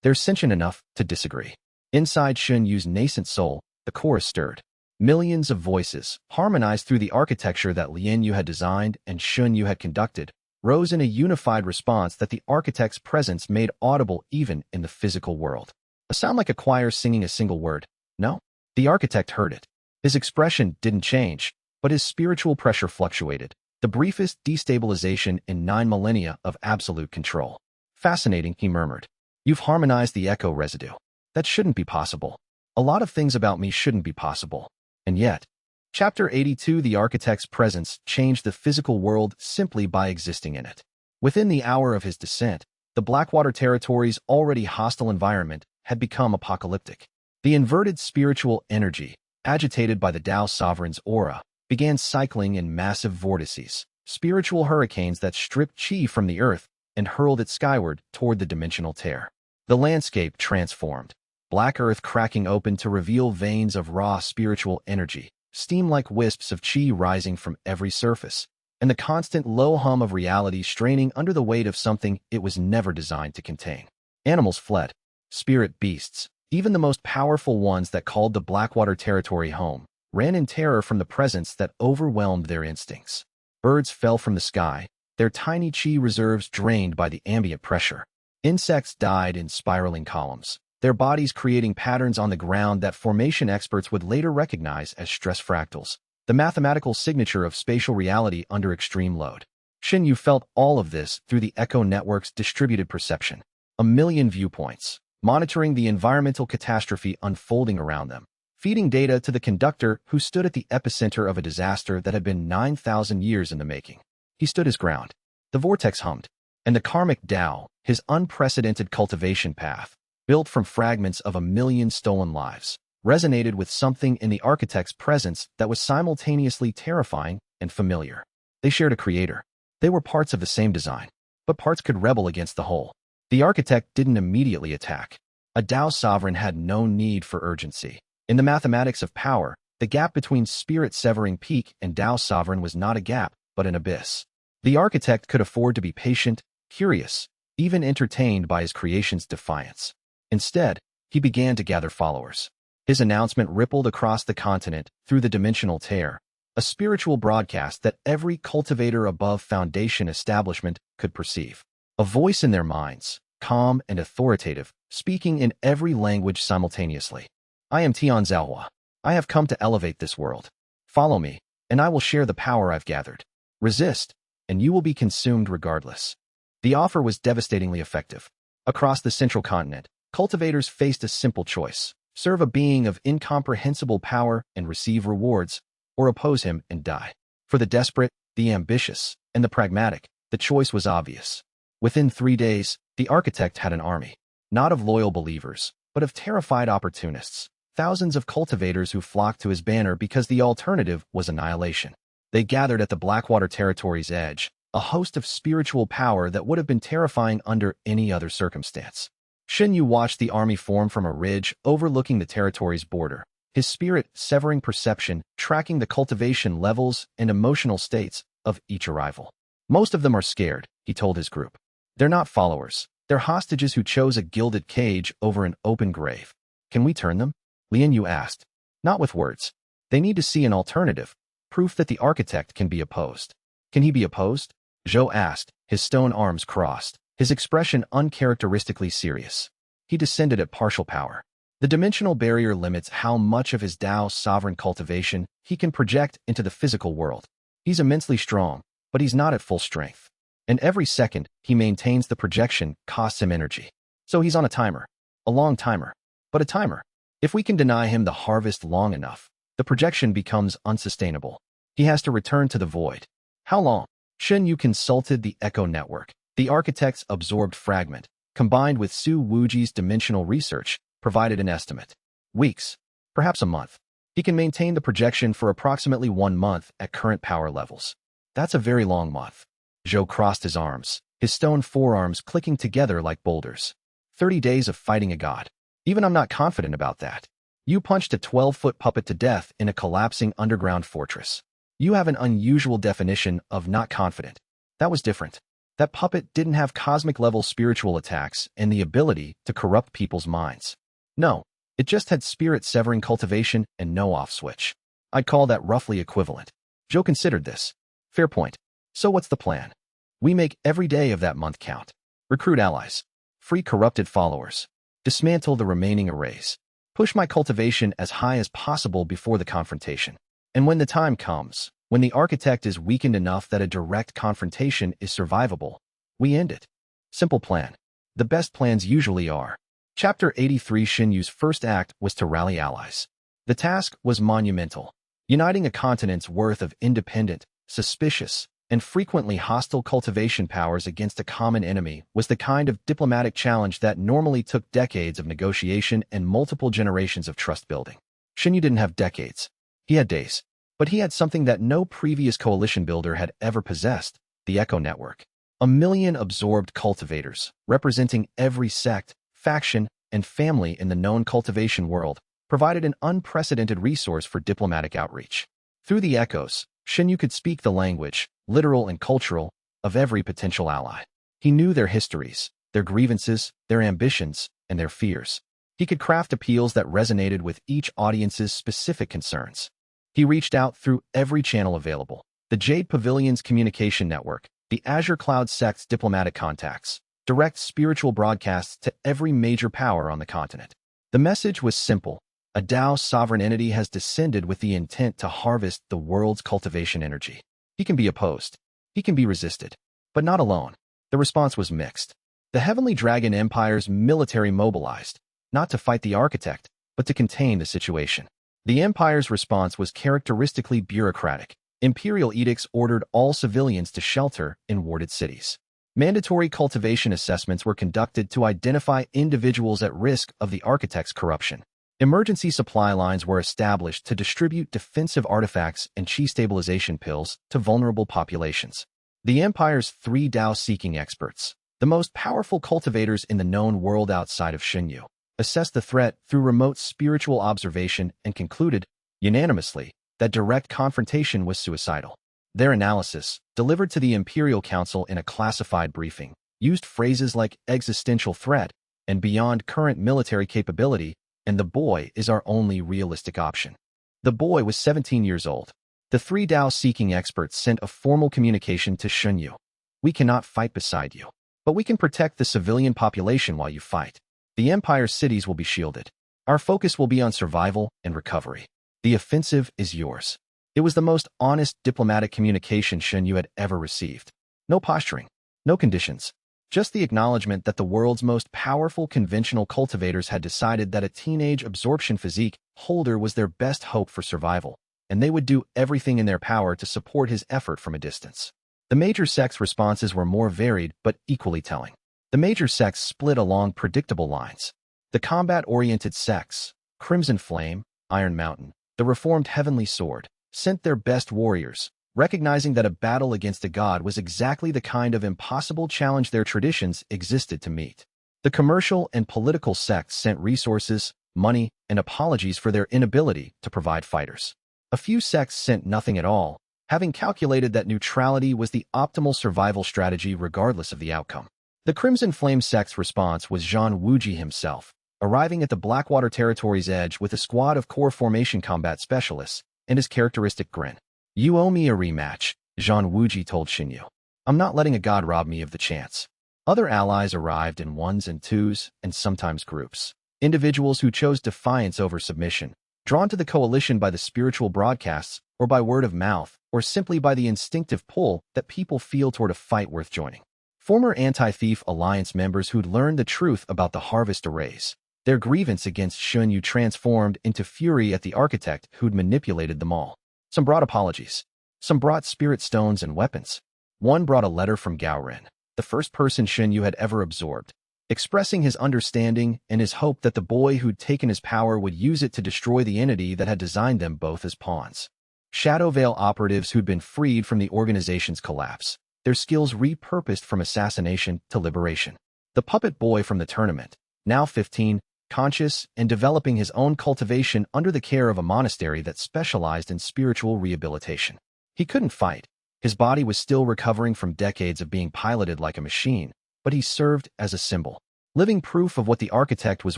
They're sentient enough to disagree. Inside Shen Yu's nascent soul, the core stirred. Millions of voices, harmonized through the architecture that Li Yu had designed and Shen Yu had conducted, rose in a unified response that the architect's presence made audible even in the physical world. A sound like a choir singing a single word. No? The architect heard it. His expression didn't change, but his spiritual pressure fluctuated. The briefest destabilization in 9 millennia of absolute control. Fascinating, he murmured. You've harmonized the echo residue. That shouldn't be possible. A lot of things about me shouldn't be possible. And yet, Chapter 82, the architect's presence changed the physical world simply by existing in it. Within the hour of his descent, the Blackwater Territory's already hostile environment had become apocalyptic. The inverted spiritual energy, agitated by the Tao Sovereign's aura, began cycling in massive vortices, spiritual hurricanes that stripped chi from the earth and hurled it skyward toward the dimensional tear. The landscape transformed, black earth cracking open to reveal veins of raw spiritual energy, steam like wisps of chi rising from every surface, and the constant low hum of reality straining under the weight of something it was never designed to contain. Animals fled. Spirit beasts, even the most powerful ones that called the Blackwater Territory home, ran in terror from the presence that overwhelmed their instincts. Birds fell from the sky, their tiny chi reserves drained by the ambient pressure. Insects died in spiraling columns, their bodies creating patterns on the ground that formation experts would later recognize as stress fractals, the mathematical signature of spatial reality under extreme load. Shen Yu felt all of this through the Echo Network's distributed perception. A million viewpoints, monitoring the environmental catastrophe unfolding around them, feeding data to the conductor who stood at the epicenter of a disaster that had been 9,000 years in the making. He stood his ground. The vortex hummed, and the karmic Tao, his unprecedented cultivation path, built from fragments of a million stolen lives, resonated with something in the architect's presence that was simultaneously terrifying and familiar. They shared a creator. They were parts of the same design, but parts could rebel against the whole. The architect didn't immediately attack. A Tao sovereign had no need for urgency. In the mathematics of power, the gap between spirit-severing peak and Tao sovereign was not a gap, but an abyss. The architect could afford to be patient, curious, even entertained by his creation's defiance. Instead, he began to gather followers. His announcement rippled across the continent through the dimensional tear, a spiritual broadcast that every cultivator above foundation establishment could perceive. A voice in their minds, calm and authoritative, speaking in every language simultaneously. I am Tian Zhaohua. I have come to elevate this world. Follow me, and I will share the power I've gathered. Resist, and you will be consumed regardless. The offer was devastatingly effective. Across the central continent, cultivators faced a simple choice: serve a being of incomprehensible power and receive rewards, or oppose him and die. For the desperate, the ambitious, and the pragmatic, the choice was obvious. Within 3 days, the architect had an army, not of loyal believers, but of terrified opportunists, thousands of cultivators who flocked to his banner because the alternative was annihilation. They gathered at the Blackwater Territory's edge, a host of spiritual power that would have been terrifying under any other circumstance. Shen Yu watched the army form from a ridge overlooking the territory's border, his spirit severing perception, tracking the cultivation levels and emotional states of each arrival. Most of them are scared, he told his group. They're not followers. They're hostages who chose a gilded cage over an open grave. Can we turn them? Li Yu asked. Not with words. They need to see an alternative, proof that the architect can be opposed. Can he be opposed? Zhou asked, his stone arms crossed, his expression uncharacteristically serious. He descended at partial power. The dimensional barrier limits how much of his Tao sovereign cultivation he can project into the physical world. He's immensely strong, but he's not at full strength. And every second he maintains the projection costs him energy. So he's on a timer. A long timer. But a timer. If we can deny him the harvest long enough, the projection becomes unsustainable. He has to return to the void. How long? Shen Yu consulted the Echo Network. The architect's absorbed fragment, combined with Su Wuji's dimensional research, provided an estimate. Weeks. Perhaps a month. He can maintain the projection for approximately 1 month at current power levels. That's a very long month. Zhou crossed his arms, his stone forearms clicking together like boulders. 30 days of fighting a god. Even I'm not confident about that. You punched a 12-foot puppet to death in a collapsing underground fortress. You have an unusual definition of not confident. That was different. That puppet didn't have cosmic-level spiritual attacks and the ability to corrupt people's minds. No, it just had spirit-severing cultivation and no off switch. I'd call that roughly equivalent. Joe considered this. Fair point. So what's the plan? We make every day of that month count. Recruit allies. Free corrupted followers. Dismantle the remaining arrays. Push my cultivation as high as possible before the confrontation. And when the time comes, when the architect is weakened enough that a direct confrontation is survivable, we end it. Simple plan. The best plans usually are. Chapter 83. Shen Yu's first act was to rally allies. The task was monumental. Uniting a continent's worth of independent, suspicious, and frequently hostile cultivation powers against a common enemy was the kind of diplomatic challenge that normally took decades of negotiation and multiple generations of trust building. Shen Yu didn't have decades. He had days. But he had something that no previous coalition builder had ever possessed, the Echo Network. 1,000,000 absorbed cultivators, representing every sect, faction, and family in the known cultivation world, provided an unprecedented resource for diplomatic outreach. Through the echoes, Shen Yu could speak the language, literal and cultural, of every potential ally. He knew their histories, their grievances, their ambitions, and their fears. He could craft appeals that resonated with each audience's specific concerns. He reached out through every channel available: the Jade Pavilion's communication network, the Azure Cloud sect's diplomatic contacts, direct spiritual broadcasts to every major power on the continent. The message was simple. A Dao sovereign entity has descended with the intent to harvest the world's cultivation energy. He can be opposed. He can be resisted. But not alone. The response was mixed. The Heavenly Dragon Empire's military mobilized, not to fight the architect, but to contain the situation. The Empire's response was characteristically bureaucratic. Imperial edicts ordered all civilians to shelter in warded cities. Mandatory cultivation assessments were conducted to identify individuals at risk of the architect's corruption. Emergency supply lines were established to distribute defensive artifacts and chi stabilization pills to vulnerable populations. The Empire's 3 Dao-seeking experts, the most powerful cultivators in the known world outside of Shen Yu, assessed the threat through remote spiritual observation and concluded, unanimously, that direct confrontation was suicidal. Their analysis, delivered to the Imperial Council in a classified briefing, used phrases like existential threat and beyond current military capability, and the boy is our only realistic option. The boy was 17 years old. The 3 Dao-seeking experts sent a formal communication to Shen Yu. We cannot fight beside you, but we can protect the civilian population while you fight. The Empire's cities will be shielded. Our focus will be on survival and recovery. The offensive is yours. It was the most honest diplomatic communication Shen Yu had ever received. No posturing, no conditions. Just the acknowledgement that the world's most powerful conventional cultivators had decided that a teenage absorption physique holder was their best hope for survival, and they would do everything in their power to support his effort from a distance. The major sects' responses were more varied but equally telling. The major sects split along predictable lines. The combat-oriented sects, Crimson Flame, Iron Mountain, the Reformed Heavenly Sword, sent their best warriors, recognizing that a battle against a god was exactly the kind of impossible challenge their traditions existed to meet. The commercial and political sects sent resources, money, and apologies for their inability to provide fighters. A few sects sent nothing at all, having calculated that neutrality was the optimal survival strategy regardless of the outcome. The Crimson Flame sect's response was Zhang Wuji himself, arriving at the Blackwater Territory's edge with a squad of core formation combat specialists and his characteristic grin. You owe me a rematch, Zhang Wuji told Shen Yu. I'm not letting a god rob me of the chance. Other allies arrived in ones and twos, and sometimes groups. Individuals who chose defiance over submission, drawn to the coalition by the spiritual broadcasts, or by word of mouth, or simply by the instinctive pull that people feel toward a fight worth joining. Former Anti-Thief Alliance members who'd learned the truth about the harvest arrays. Their grievance against Shen Yu transformed into fury at the architect who'd manipulated them all. Some brought apologies. Some brought spirit stones and weapons. One brought a letter from Gao Ren, the first person Shen Yu had ever absorbed, expressing his understanding and his hope that the boy who'd taken his power would use it to destroy the entity that had designed them both as pawns. Shadow Veil operatives who'd been freed from the organization's collapse, their skills repurposed from assassination to liberation. The puppet boy from the tournament, now 15, conscious and developing his own cultivation under the care of a monastery that specialized in spiritual rehabilitation. He couldn't fight. His body was still recovering from decades of being piloted like a machine, but he served as a symbol, living proof of what the architect was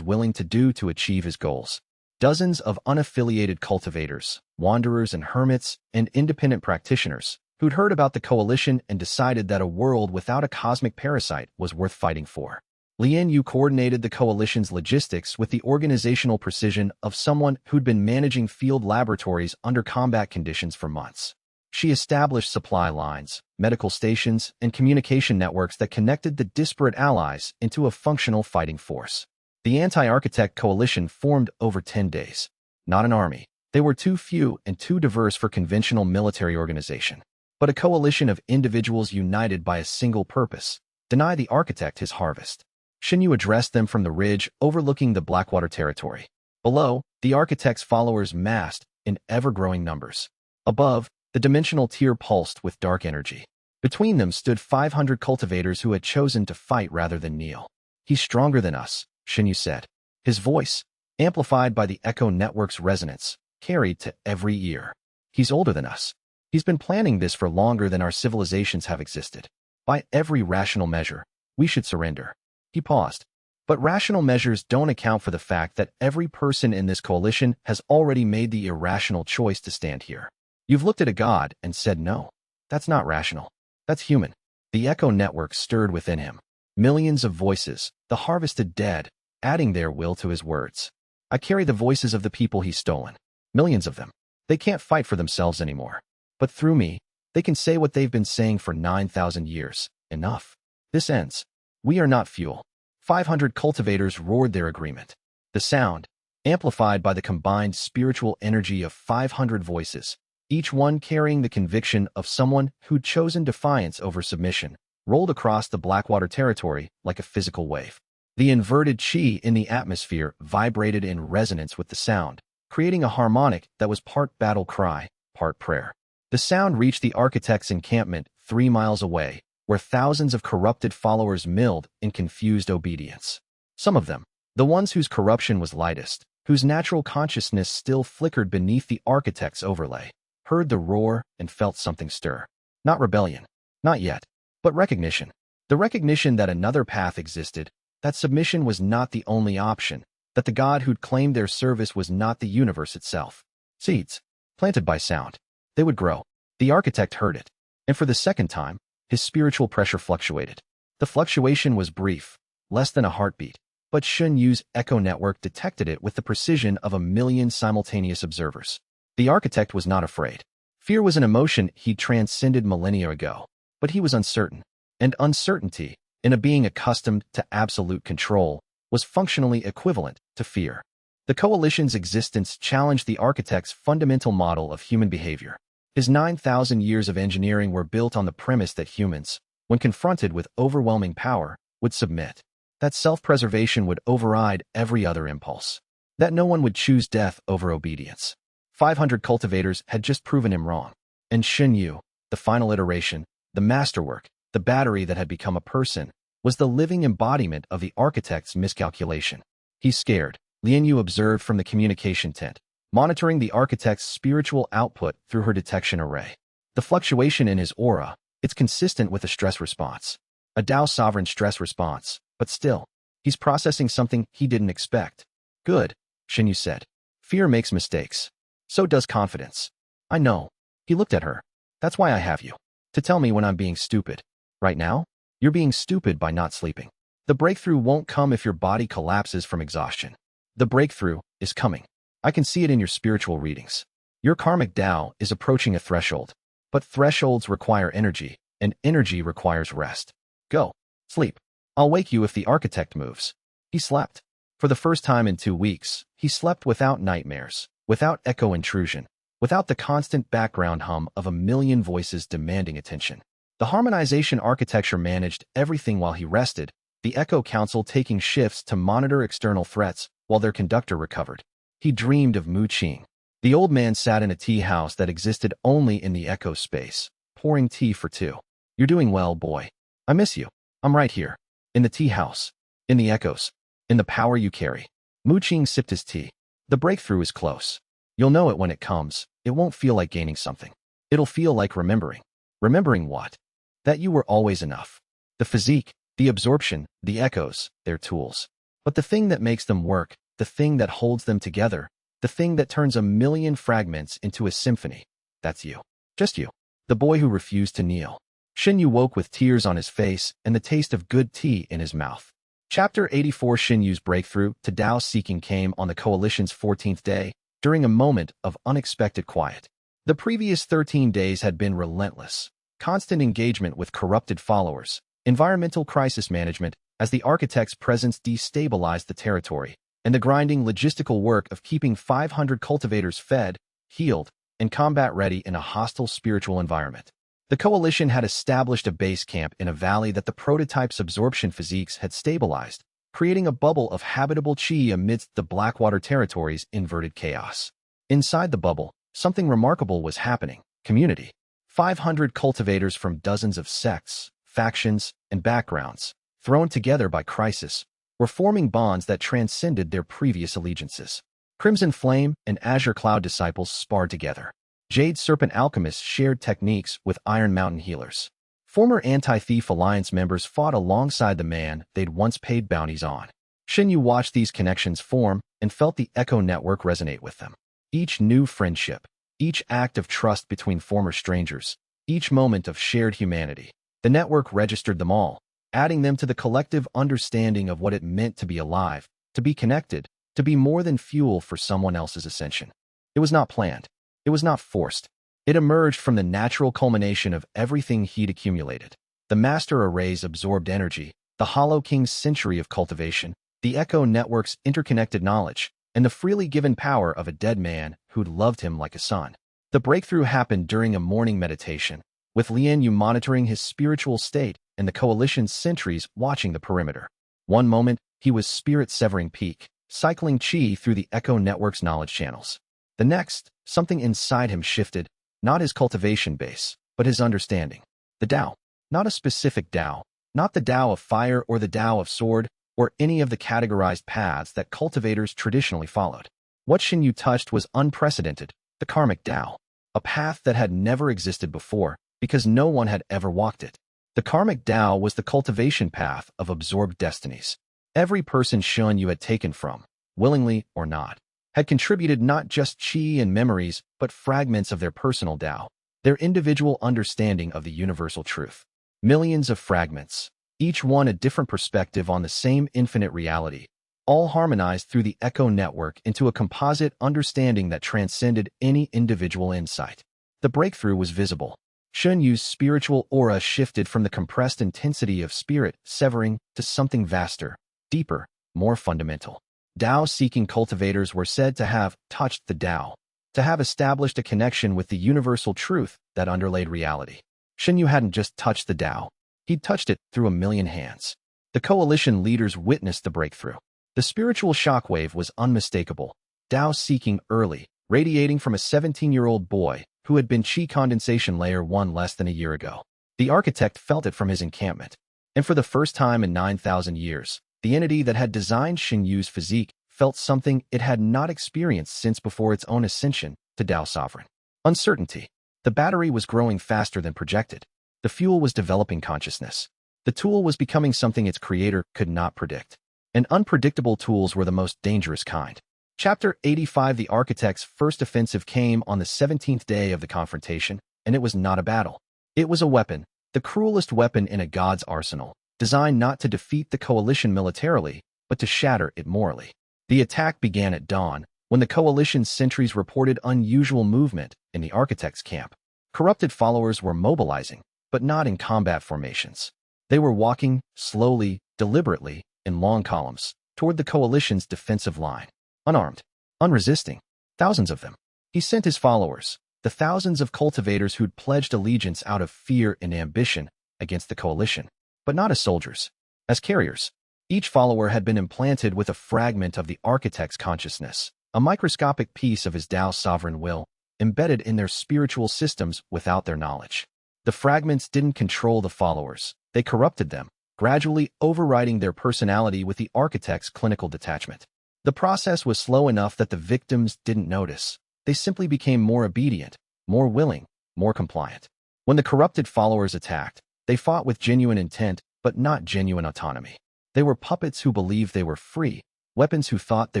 willing to do to achieve his goals. Dozens of unaffiliated cultivators, wanderers and hermits, and independent practitioners who'd heard about the coalition and decided that a world without a cosmic parasite was worth fighting for. Li Yu coordinated the coalition's logistics with the organizational precision of someone who'd been managing field laboratories under combat conditions for months. She established supply lines, medical stations, and communication networks that connected the disparate allies into a functional fighting force. The anti-architect coalition formed over 10 days. Not an army. They were too few and too diverse for conventional military organization. But a coalition of individuals united by a single purpose: deny the architect his harvest. Shen Yu addressed them from the ridge overlooking the Blackwater territory. Below, the architect's followers massed in ever-growing numbers. Above, the dimensional tier pulsed with dark energy. Between them stood 500 cultivators who had chosen to fight rather than kneel. "He's stronger than us," Shen Yu said. His voice, amplified by the echo network's resonance, carried to every ear. "He's older than us. He's been planning this for longer than our civilizations have existed. By every rational measure, we should surrender." He paused. But rational measures don't account for the fact that every person in this coalition has already made the irrational choice to stand here. You've looked at a god and said no. That's not rational. That's human. The echo network stirred within him. Millions of voices, the harvested dead, adding their will to his words. "I carry the voices of the people he's stolen. Millions of them. They can't fight for themselves anymore. But through me, they can say what they've been saying for 9,000 years. Enough. This ends. We are not fuel." 500 cultivators roared their agreement. The sound, amplified by the combined spiritual energy of 500 voices, each one carrying the conviction of someone who'd chosen defiance over submission, rolled across the Blackwater territory like a physical wave. The inverted chi in the atmosphere vibrated in resonance with the sound, creating a harmonic that was part battle cry, part prayer. The sound reached the architect's encampment 3 miles away, where thousands of corrupted followers milled in confused obedience. Some of them, the ones whose corruption was lightest, whose natural consciousness still flickered beneath the architect's overlay, heard the roar and felt something stir. Not rebellion. Not yet. But recognition. The recognition that another path existed, that submission was not the only option, that the god who'd claimed their service was not the universe itself. Seeds. Planted by sound. They would grow. The architect heard it. And for the second time, his spiritual pressure fluctuated. The fluctuation was brief, less than a heartbeat, but Shen Yu's echo network detected it with the precision of a million simultaneous observers. The architect was not afraid. Fear was an emotion he'd transcended millennia ago, but he was uncertain. And uncertainty, in a being accustomed to absolute control, was functionally equivalent to fear. The coalition's existence challenged the architect's fundamental model of human behavior. His 9,000 years of engineering were built on the premise that humans, when confronted with overwhelming power, would submit. That self-preservation would override every other impulse. That no one would choose death over obedience. 500 cultivators had just proven him wrong. And Shen Yu, the final iteration, the masterwork, the battery that had become a person, was the living embodiment of the architect's miscalculation. "He's scared," Li Yu observed from the communication tent, monitoring the architect's spiritual output through her detection array. The fluctuation in his aura, it's consistent with a stress response. A Dao sovereign stress response, but still, he's processing something he didn't expect. "Good," Shen Yu said. "Fear makes mistakes. So does confidence." "I know." He looked at her. "That's why I have you. To tell me when I'm being stupid. Right now, you're being stupid by not sleeping. The breakthrough won't come if your body collapses from exhaustion. The breakthrough is coming. I can see it in your spiritual readings. Your karmic Tao is approaching a threshold. But thresholds require energy, and energy requires rest. Go. Sleep. I'll wake you if the architect moves." He slept. For the first time in 2 weeks, he slept without nightmares, without echo intrusion, without the constant background hum of a million voices demanding attention. The harmonization architecture managed everything while he rested, the Echo Council taking shifts to monitor external threats while their conductor recovered. He dreamed of Mu Qing. The old man sat in a tea house that existed only in the Echo space, pouring tea for 2. "You're doing well, boy. I miss you. I'm right here. In the tea house. In the echoes. In the power you carry." Mu Qing sipped his tea. "The breakthrough is close. You'll know it when it comes. It won't feel like gaining something. It'll feel like remembering." "Remembering what?" "That you were always enough. The physique, the absorption, the echoes, they're tools. But the thing that makes them work, the thing that holds them together, The thing that turns a million fragments into a symphony. That's you. Just you. The boy who refused to kneel. Shen Yu woke with tears on his face and the taste of good tea in his mouth. Chapter 84. Shen Yu's breakthrough to Tao seeking came on the coalition's 14th day, during a moment of unexpected quiet. The previous 13 days had been relentless. Constant engagement with corrupted followers, environmental crisis management as the architect's presence destabilized the territory, and the grinding logistical work of keeping 500 cultivators fed, healed, and combat-ready in a hostile spiritual environment. The coalition had established a base camp in a valley that the prototype's absorption physiques had stabilized, creating a bubble of habitable chi amidst the Blackwater territory's inverted chaos. Inside the bubble, something remarkable was happening. Community. 500 cultivators from dozens of sects, factions, and backgrounds, thrown together by crisis, were forming bonds that transcended their previous allegiances. Crimson Flame and Azure Cloud disciples sparred together. Jade Serpent alchemists shared techniques with Iron Mountain healers. Former Anti-Thief Alliance members fought alongside the man they'd once paid bounties on. Shen Yu watched these connections form and felt the Echo Network resonate with them. Each new friendship, each act of trust between former strangers, each moment of shared humanity. The network registered them all, adding them to the collective understanding of what it meant to be alive, to be connected, to be more than fuel for someone else's ascension. It was not planned. It was not forced. It emerged from the natural culmination of everything he'd accumulated. The master arrays absorbed energy, the Hollow King's century of cultivation, the Echo Network's interconnected knowledge, and the freely given power of a dead man who'd loved him like a son. The breakthrough happened during a morning meditation, with Li Wei monitoring his spiritual state and the coalition's sentries watching the perimeter. One moment, he was spirit-severing peak, cycling chi through the Echo Network's knowledge channels. The next, something inside him shifted, not his cultivation base, but his understanding. The Tao. Not a specific Tao, not the Tao of fire or the Tao of sword, or any of the categorized paths that cultivators traditionally followed. What Shen Yu touched was unprecedented, the karmic Tao, a path that had never existed before, because no one had ever walked it. The karmic Tao was the cultivation path of absorbed destinies. Every person Shen Yu had taken from, willingly or not, had contributed not just chi and memories, but fragments of their personal Tao, their individual understanding of the universal truth. Millions of fragments, each one a different perspective on the same infinite reality, all harmonized through the Echo Network into a composite understanding that transcended any individual insight. The breakthrough was visible. Shen Yu's spiritual aura shifted from the compressed intensity of spirit severing to something vaster, deeper, more fundamental. Tao-seeking cultivators were said to have touched the Tao, to have established a connection with the universal truth that underlaid reality. Shen Yu hadn't just touched the Tao, he'd touched it through a million hands. The coalition leaders witnessed the breakthrough. The spiritual shockwave was unmistakable, Tao-seeking early, radiating from a 17-year-old boy who had been Chi condensation layer 1 less than a year ago. The architect felt it from his encampment, and for the first time in 9,000 years, the entity that had designed Shen Yu's physique felt something it had not experienced since before its own ascension to Tao Sovereign. Uncertainty. The battery was growing faster than projected. The fuel was developing consciousness. The tool was becoming something its creator could not predict. And unpredictable tools were the most dangerous kind. Chapter 85. The architect's first offensive came on the 17th day of the confrontation, and it was not a battle. It was a weapon, the cruelest weapon in a god's arsenal, designed not to defeat the coalition militarily, but to shatter it morally. The attack began at dawn, when the coalition's sentries reported unusual movement in the architect's camp. Corrupted followers were mobilizing, but not in combat formations. They were walking, slowly, deliberately, in long columns, toward the coalition's defensive line. Unarmed, unresisting, thousands of them. He sent his followers, the thousands of cultivators who'd pledged allegiance out of fear and ambition against the coalition, but not as soldiers, as carriers. Each follower had been implanted with a fragment of the architect's consciousness, a microscopic piece of his Tao sovereign will, embedded in their spiritual systems without their knowledge. The fragments didn't control the followers, they corrupted them, gradually overriding their personality with the architect's clinical detachment. The process was slow enough that the victims didn't notice. They simply became more obedient, more willing, more compliant. When the corrupted followers attacked, they fought with genuine intent, but not genuine autonomy. They were puppets who believed they were free, weapons who thought they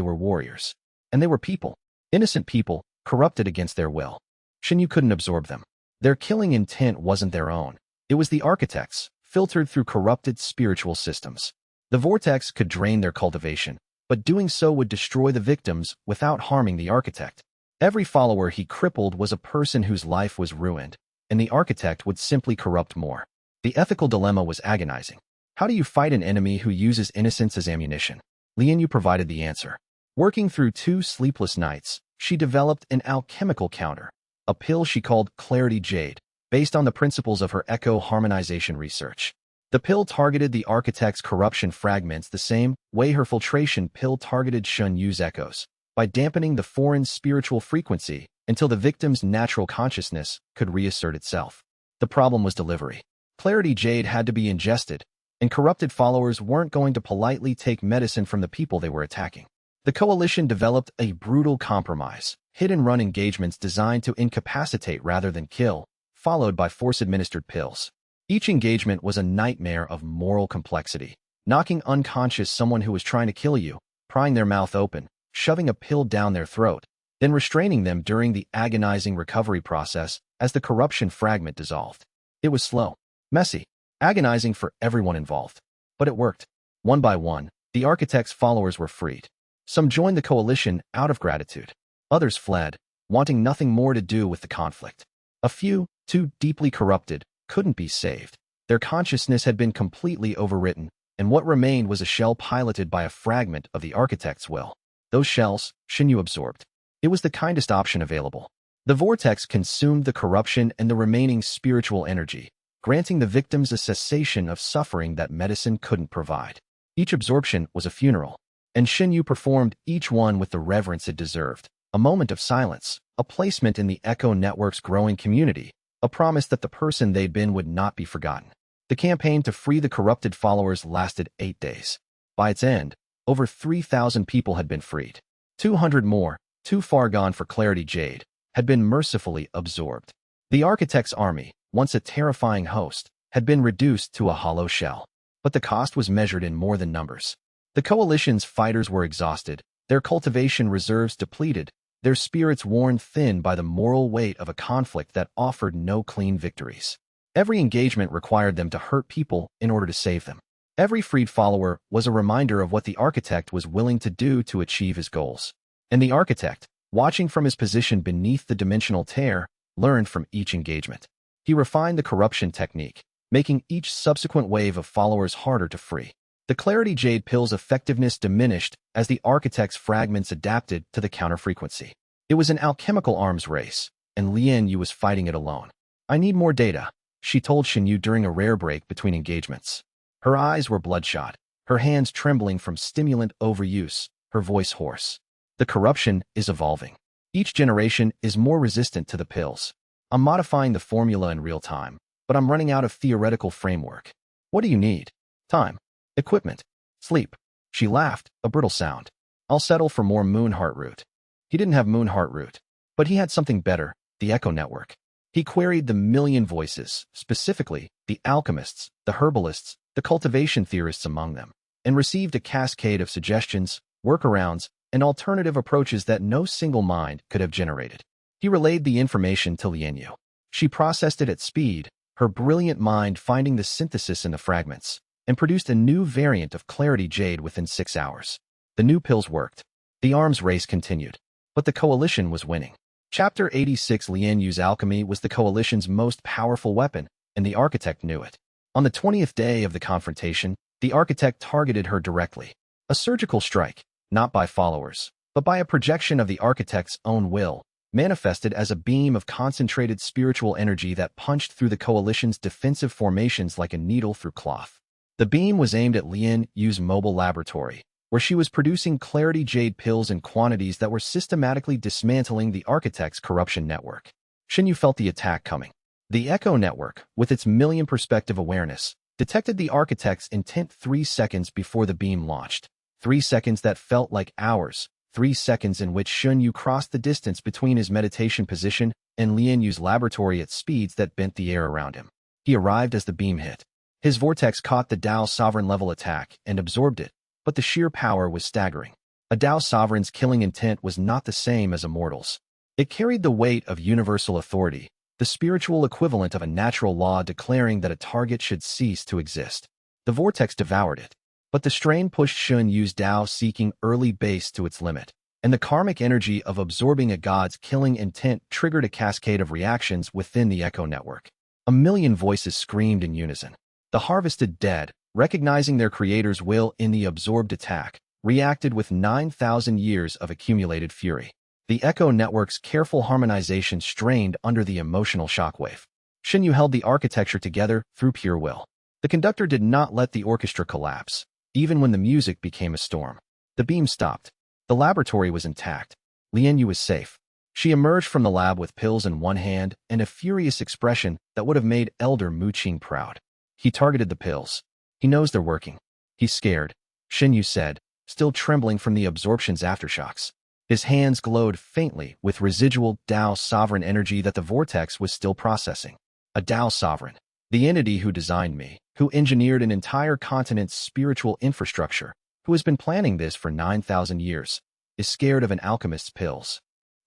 were warriors. And they were people. Innocent people, corrupted against their will. Shen Yu couldn't absorb them. Their killing intent wasn't their own. It was the architects, filtered through corrupted spiritual systems. The vortex could drain their cultivation, but doing so would destroy the victims without harming the architect. Every follower he crippled was a person whose life was ruined, and the architect would simply corrupt more. The ethical dilemma was agonizing. How do you fight an enemy who uses innocence as ammunition? Li Yu provided the answer. Working through 2 sleepless nights, she developed an alchemical counter, a pill she called Clarity Jade, based on the principles of her echo harmonization research. The pill targeted the architect's corruption fragments the same way her filtration pill targeted Shen Yu's echoes, by dampening the foreign spiritual frequency until the victim's natural consciousness could reassert itself. The problem was delivery. Clarity Jade had to be ingested, and corrupted followers weren't going to politely take medicine from the people they were attacking. The coalition developed a brutal compromise, hit-and-run engagements designed to incapacitate rather than kill, followed by force-administered pills. Each engagement was a nightmare of moral complexity, knocking unconscious someone who was trying to kill you, prying their mouth open, shoving a pill down their throat, then restraining them during the agonizing recovery process as the corruption fragment dissolved. It was slow, messy, agonizing for everyone involved. But it worked. One by one, the architect's followers were freed. Some joined the coalition out of gratitude. Others fled, wanting nothing more to do with the conflict. A few, too deeply corrupted, couldn't be saved. Their consciousness had been completely overwritten, and what remained was a shell piloted by a fragment of the architect's will. Those shells, Shen Yu absorbed. It was the kindest option available. The vortex consumed the corruption and the remaining spiritual energy, granting the victims a cessation of suffering that medicine couldn't provide. Each absorption was a funeral, and Shen Yu performed each one with the reverence it deserved. A moment of silence, a placement in the Echo Network's growing community, a promise that the person they'd been would not be forgotten. The campaign to free the corrupted followers lasted 8 days. By its end, over 3,000 people had been freed. 200 more, too far gone for Clarity Jade, had been mercifully absorbed. The architect's army, once a terrifying host, had been reduced to a hollow shell. But the cost was measured in more than numbers. The coalition's fighters were exhausted, their cultivation reserves depleted, their spirits worn thin by the moral weight of a conflict that offered no clean victories. Every engagement required them to hurt people in order to save them. Every freed follower was a reminder of what the architect was willing to do to achieve his goals. And the architect, watching from his position beneath the dimensional tear, learned from each engagement. He refined the corruption technique, making each subsequent wave of followers harder to free. The Clarity Jade pill's effectiveness diminished as the architect's fragments adapted to the counter-frequency. It was an alchemical arms race, and Li Yu was fighting it alone. "I need more data," she told Shen Yu during a rare break between engagements. Her eyes were bloodshot, her hands trembling from stimulant overuse, her voice hoarse. "The corruption is evolving. Each generation is more resistant to the pills. I'm modifying the formula in real time, but I'm running out of theoretical framework. What do you need? Time. Equipment. Sleep." She laughed, a brittle sound. "I'll settle for more moon heart root." He didn't have moon heart root, but he had something better, the Echo Network. He queried the million voices, specifically the alchemists, the herbalists, the cultivation theorists among them, and received a cascade of suggestions, workarounds, and alternative approaches that no single mind could have generated. He relayed the information to Li Yu. She processed it at speed, her brilliant mind finding the synthesis in the fragments, and produced a new variant of Clarity Jade within 6 hours. The new pills worked. The arms race continued. But the coalition was winning. Chapter 86 Li Yu's alchemy was the coalition's most powerful weapon, and the architect knew it. On the 20th day of the confrontation, the architect targeted her directly. A surgical strike, not by followers, but by a projection of the architect's own will, manifested as a beam of concentrated spiritual energy that punched through the coalition's defensive formations like a needle through cloth. The beam was aimed at Li Yu's mobile laboratory, where she was producing Clarity Jade pills in quantities that were systematically dismantling the architect's corruption network. Shen Yu felt the attack coming. The Echo Network, with its million-perspective awareness, detected the architect's intent 3 seconds before the beam launched. 3 seconds that felt like hours, 3 seconds in which Shen Yu crossed the distance between his meditation position and Li Yu's laboratory at speeds that bent the air around him. He arrived as the beam hit. His vortex caught the Tao's sovereign-level attack and absorbed it, but the sheer power was staggering. A Tao sovereign's killing intent was not the same as a mortal's. It carried the weight of universal authority, the spiritual equivalent of a natural law declaring that a target should cease to exist. The vortex devoured it, but the strain pushed Shen Yu's Tao seeking early base to its limit, and the karmic energy of absorbing a god's killing intent triggered a cascade of reactions within the echo network. A million voices screamed in unison. The harvested dead, recognizing their creator's will in the absorbed attack, reacted with 9,000 years of accumulated fury. The echo network's careful harmonization strained under the emotional shockwave. Shen Yu held the architecture together through pure will. The conductor did not let the orchestra collapse, even when the music became a storm. The beam stopped. The laboratory was intact. Li Yu was safe. She emerged from the lab with pills in one hand and a furious expression that would have made Elder Bai proud. He targeted the pills. He knows they're working. He's scared, Shen Yu said, still trembling from the absorption's aftershocks. His hands glowed faintly with residual Tao sovereign energy that the vortex was still processing. A Tao sovereign, the entity who designed me, who engineered an entire continent's spiritual infrastructure, who has been planning this for 9,000 years, is scared of an alchemist's pills.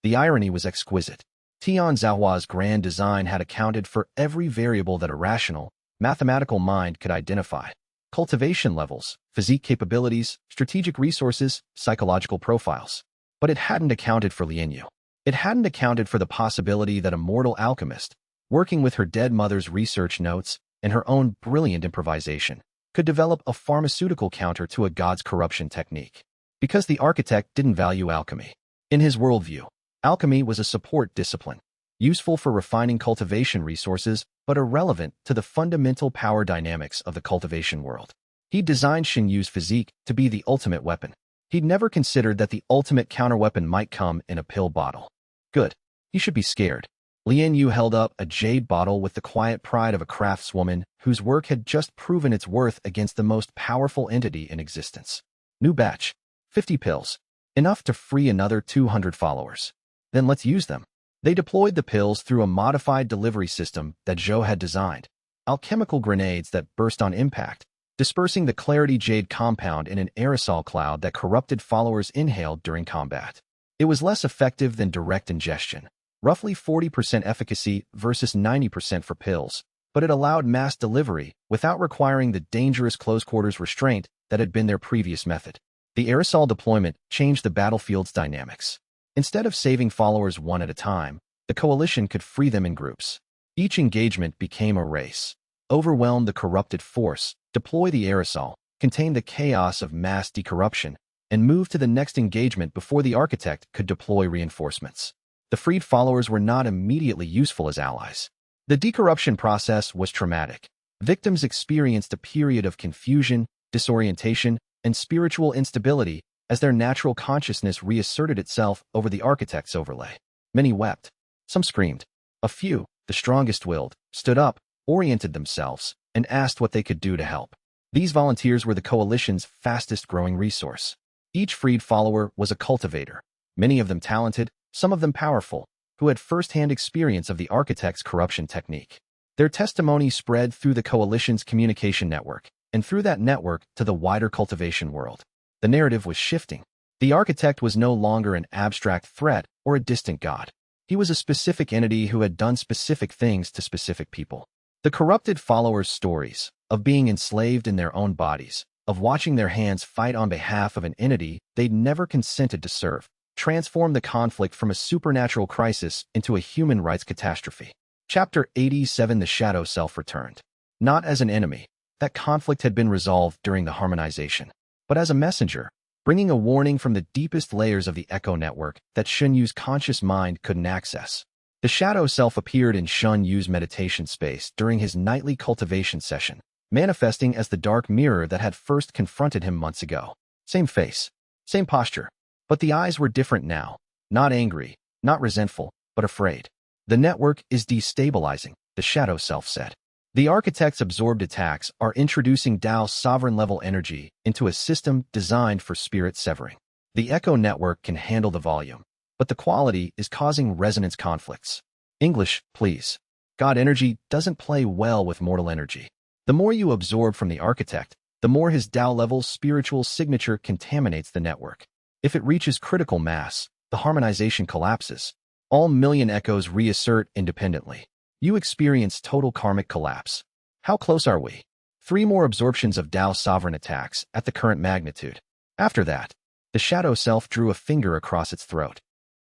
The irony was exquisite. Tian Zhaohua's grand design had accounted for every variable that a rational, mathematical mind could identify. Cultivation levels, physique capabilities, strategic resources, psychological profiles. But it hadn't accounted for Li Yu. It hadn't accounted for the possibility that a mortal alchemist, working with her dead mother's research notes and her own brilliant improvisation, could develop a pharmaceutical counter to a god's corruption technique. Because the architect didn't value alchemy. In his worldview, alchemy was a support discipline, useful for refining cultivation resources, but irrelevant to the fundamental power dynamics of the cultivation world. He designed Shen Yu's physique to be the ultimate weapon. He'd never considered that the ultimate counterweapon might come in a pill bottle. Good. He should be scared. Li Yu held up a jade bottle with the quiet pride of a craftswoman whose work had just proven its worth against the most powerful entity in existence. New batch. 50 pills. Enough to free another 200 followers. Then let's use them. They deployed the pills through a modified delivery system that Zhou had designed. Alchemical grenades that burst on impact, dispersing the clarity jade compound in an aerosol cloud that corrupted followers inhaled during combat. It was less effective than direct ingestion, roughly 40% efficacy versus 90% for pills, but it allowed mass delivery without requiring the dangerous close-quarters restraint that had been their previous method. The aerosol deployment changed the battlefield's dynamics. Instead of saving followers one at a time, the coalition could free them in groups. Each engagement became a race. Overwhelm the corrupted force, deploy the aerosol, contain the chaos of mass decorruption, and move to the next engagement before the architect could deploy reinforcements. The freed followers were not immediately useful as allies. The decorruption process was traumatic. Victims experienced a period of confusion, disorientation, and spiritual instability as their natural consciousness reasserted itself over the architect's overlay. Many wept. Some screamed. A few, the strongest-willed, stood up, oriented themselves, and asked what they could do to help. These volunteers were the coalition's fastest-growing resource. Each freed follower was a cultivator, many of them talented, some of them powerful, who had first-hand experience of the architect's corruption technique. Their testimony spread through the coalition's communication network, and through that network to the wider cultivation world. The narrative was shifting. The architect was no longer an abstract threat or a distant god. He was a specific entity who had done specific things to specific people. The corrupted followers' stories, of being enslaved in their own bodies, of watching their hands fight on behalf of an entity they'd never consented to serve, transformed the conflict from a supernatural crisis into a human rights catastrophe. Chapter 87. The Shadow Self returned. Not as an enemy. That conflict had been resolved during the harmonization. But as a messenger, bringing a warning from the deepest layers of the echo network that Shen Yu's conscious mind couldn't access. The shadow self appeared in Shen Yu's meditation space during his nightly cultivation session, manifesting as the dark mirror that had first confronted him months ago. Same face, same posture, but the eyes were different now. Not angry, not resentful, but afraid. The network is destabilizing, the shadow self said. The architect's absorbed attacks are introducing Tao's sovereign-level energy into a system designed for spirit severing. The echo network can handle the volume, but the quality is causing resonance conflicts. English, please. God energy doesn't play well with mortal energy. The more you absorb from the architect, the more his Tao-level spiritual signature contaminates the network. If it reaches critical mass, the harmonization collapses. All million echoes reassert independently. You experience total karmic collapse. How close are we? 3 more absorptions of Tao's sovereign attacks at the current magnitude. After that, the shadow self drew a finger across its throat.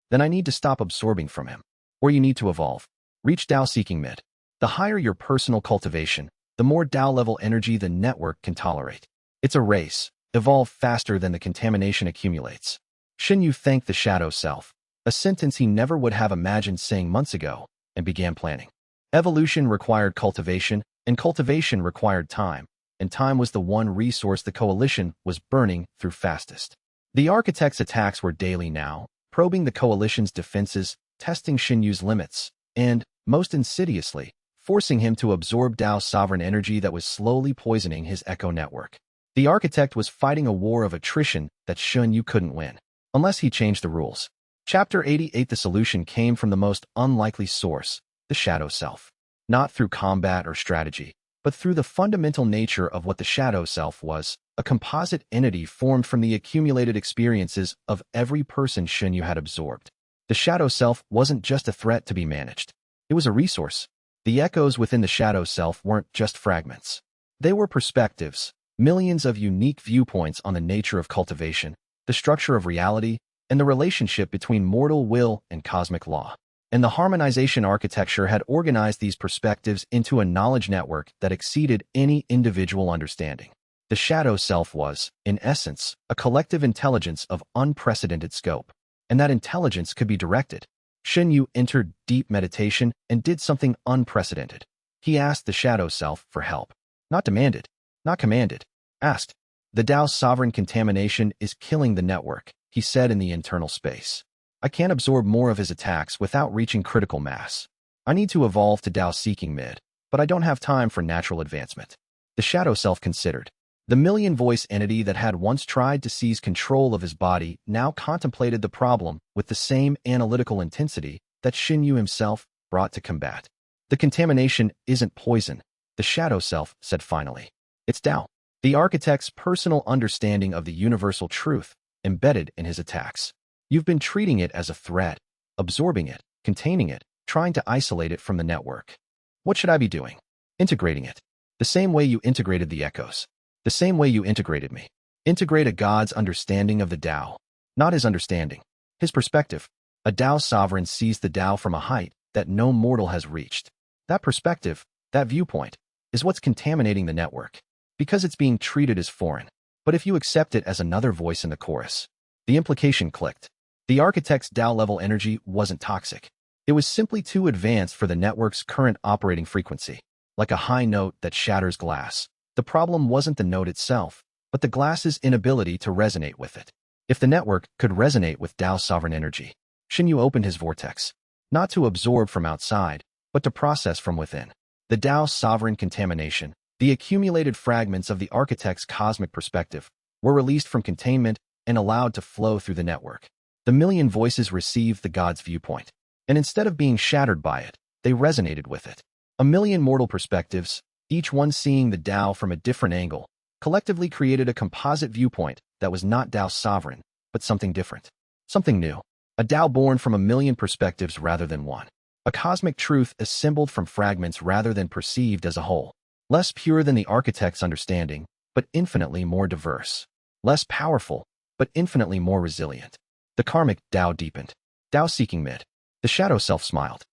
Then I need to stop absorbing from him. Or you need to evolve. Reach Tao seeking mid. The higher your personal cultivation, the more Tao level energy the network can tolerate. It's a race. Evolve faster than the contamination accumulates. Shen Yu thanked the shadow self, a sentence he never would have imagined saying months ago, and began planning. Evolution required cultivation, and cultivation required time, and time was the one resource the coalition was burning through fastest. The architect's attacks were daily now, probing the coalition's defenses, testing Shen Yu's limits, and, most insidiously, forcing him to absorb Tao's sovereign energy that was slowly poisoning his echo network. The architect was fighting a war of attrition that Shen Yu couldn't win, unless he changed the rules. Chapter 88. The solution came from the most unlikely source, the shadow self. Not through combat or strategy, but through the fundamental nature of what the shadow self was, a composite entity formed from the accumulated experiences of every person Shen Yu had absorbed. The shadow self wasn't just a threat to be managed. It was a resource. The echoes within the shadow self weren't just fragments. They were perspectives, millions of unique viewpoints on the nature of cultivation, the structure of reality, and the relationship between mortal will and cosmic law. And the harmonization architecture had organized these perspectives into a knowledge network that exceeded any individual understanding. The shadow self was, in essence, a collective intelligence of unprecedented scope, and that intelligence could be directed. Shen Yu entered deep meditation and did something unprecedented. He asked the shadow self for help. Not demanded, not commanded, asked. The Tao's sovereign contamination is killing the network, he said in the internal space. I can't absorb more of his attacks without reaching critical mass. I need to evolve to Tao seeking mid, but I don't have time for natural advancement. The shadow self considered. The million-voice entity that had once tried to seize control of his body now contemplated the problem with the same analytical intensity that Shen Yu himself brought to combat. The contamination isn't poison, the shadow self said finally. It's Tao, the architect's personal understanding of the universal truth embedded in his attacks. You've been treating it as a threat, absorbing it, containing it, trying to isolate it from the network. What should I be doing? Integrating it. The same way you integrated the echoes. The same way you integrated me. Integrate a God's understanding of the Tao, not his understanding, his perspective. A Tao sovereign sees the Tao from a height that no mortal has reached. That perspective, that viewpoint, is what's contaminating the network, because it's being treated as foreign. But if you accept it as another voice in the chorus, the implication clicked. The architect's Tao-level energy wasn't toxic. It was simply too advanced for the network's current operating frequency, like a high note that shatters glass. The problem wasn't the note itself, but the glass's inability to resonate with it. If the network could resonate with Tao's sovereign energy, Shen Yu opened his vortex, not to absorb from outside, but to process from within. The Tao's sovereign contamination, the accumulated fragments of the architect's cosmic perspective, were released from containment and allowed to flow through the network. The million voices received the God's viewpoint, and instead of being shattered by it, they resonated with it. A million mortal perspectives, each one seeing the Tao from a different angle, collectively created a composite viewpoint that was not Tao's sovereign, but something different. Something new. A Tao born from a million perspectives rather than one. A cosmic truth assembled from fragments rather than perceived as a whole. Less pure than the architect's understanding, but infinitely more diverse. Less powerful, but infinitely more resilient. The karmic Tao deepened. Tao seeking mid. The shadow self smiled.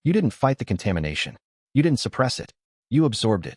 You didn't fight the contamination. You didn't suppress it. You absorbed it.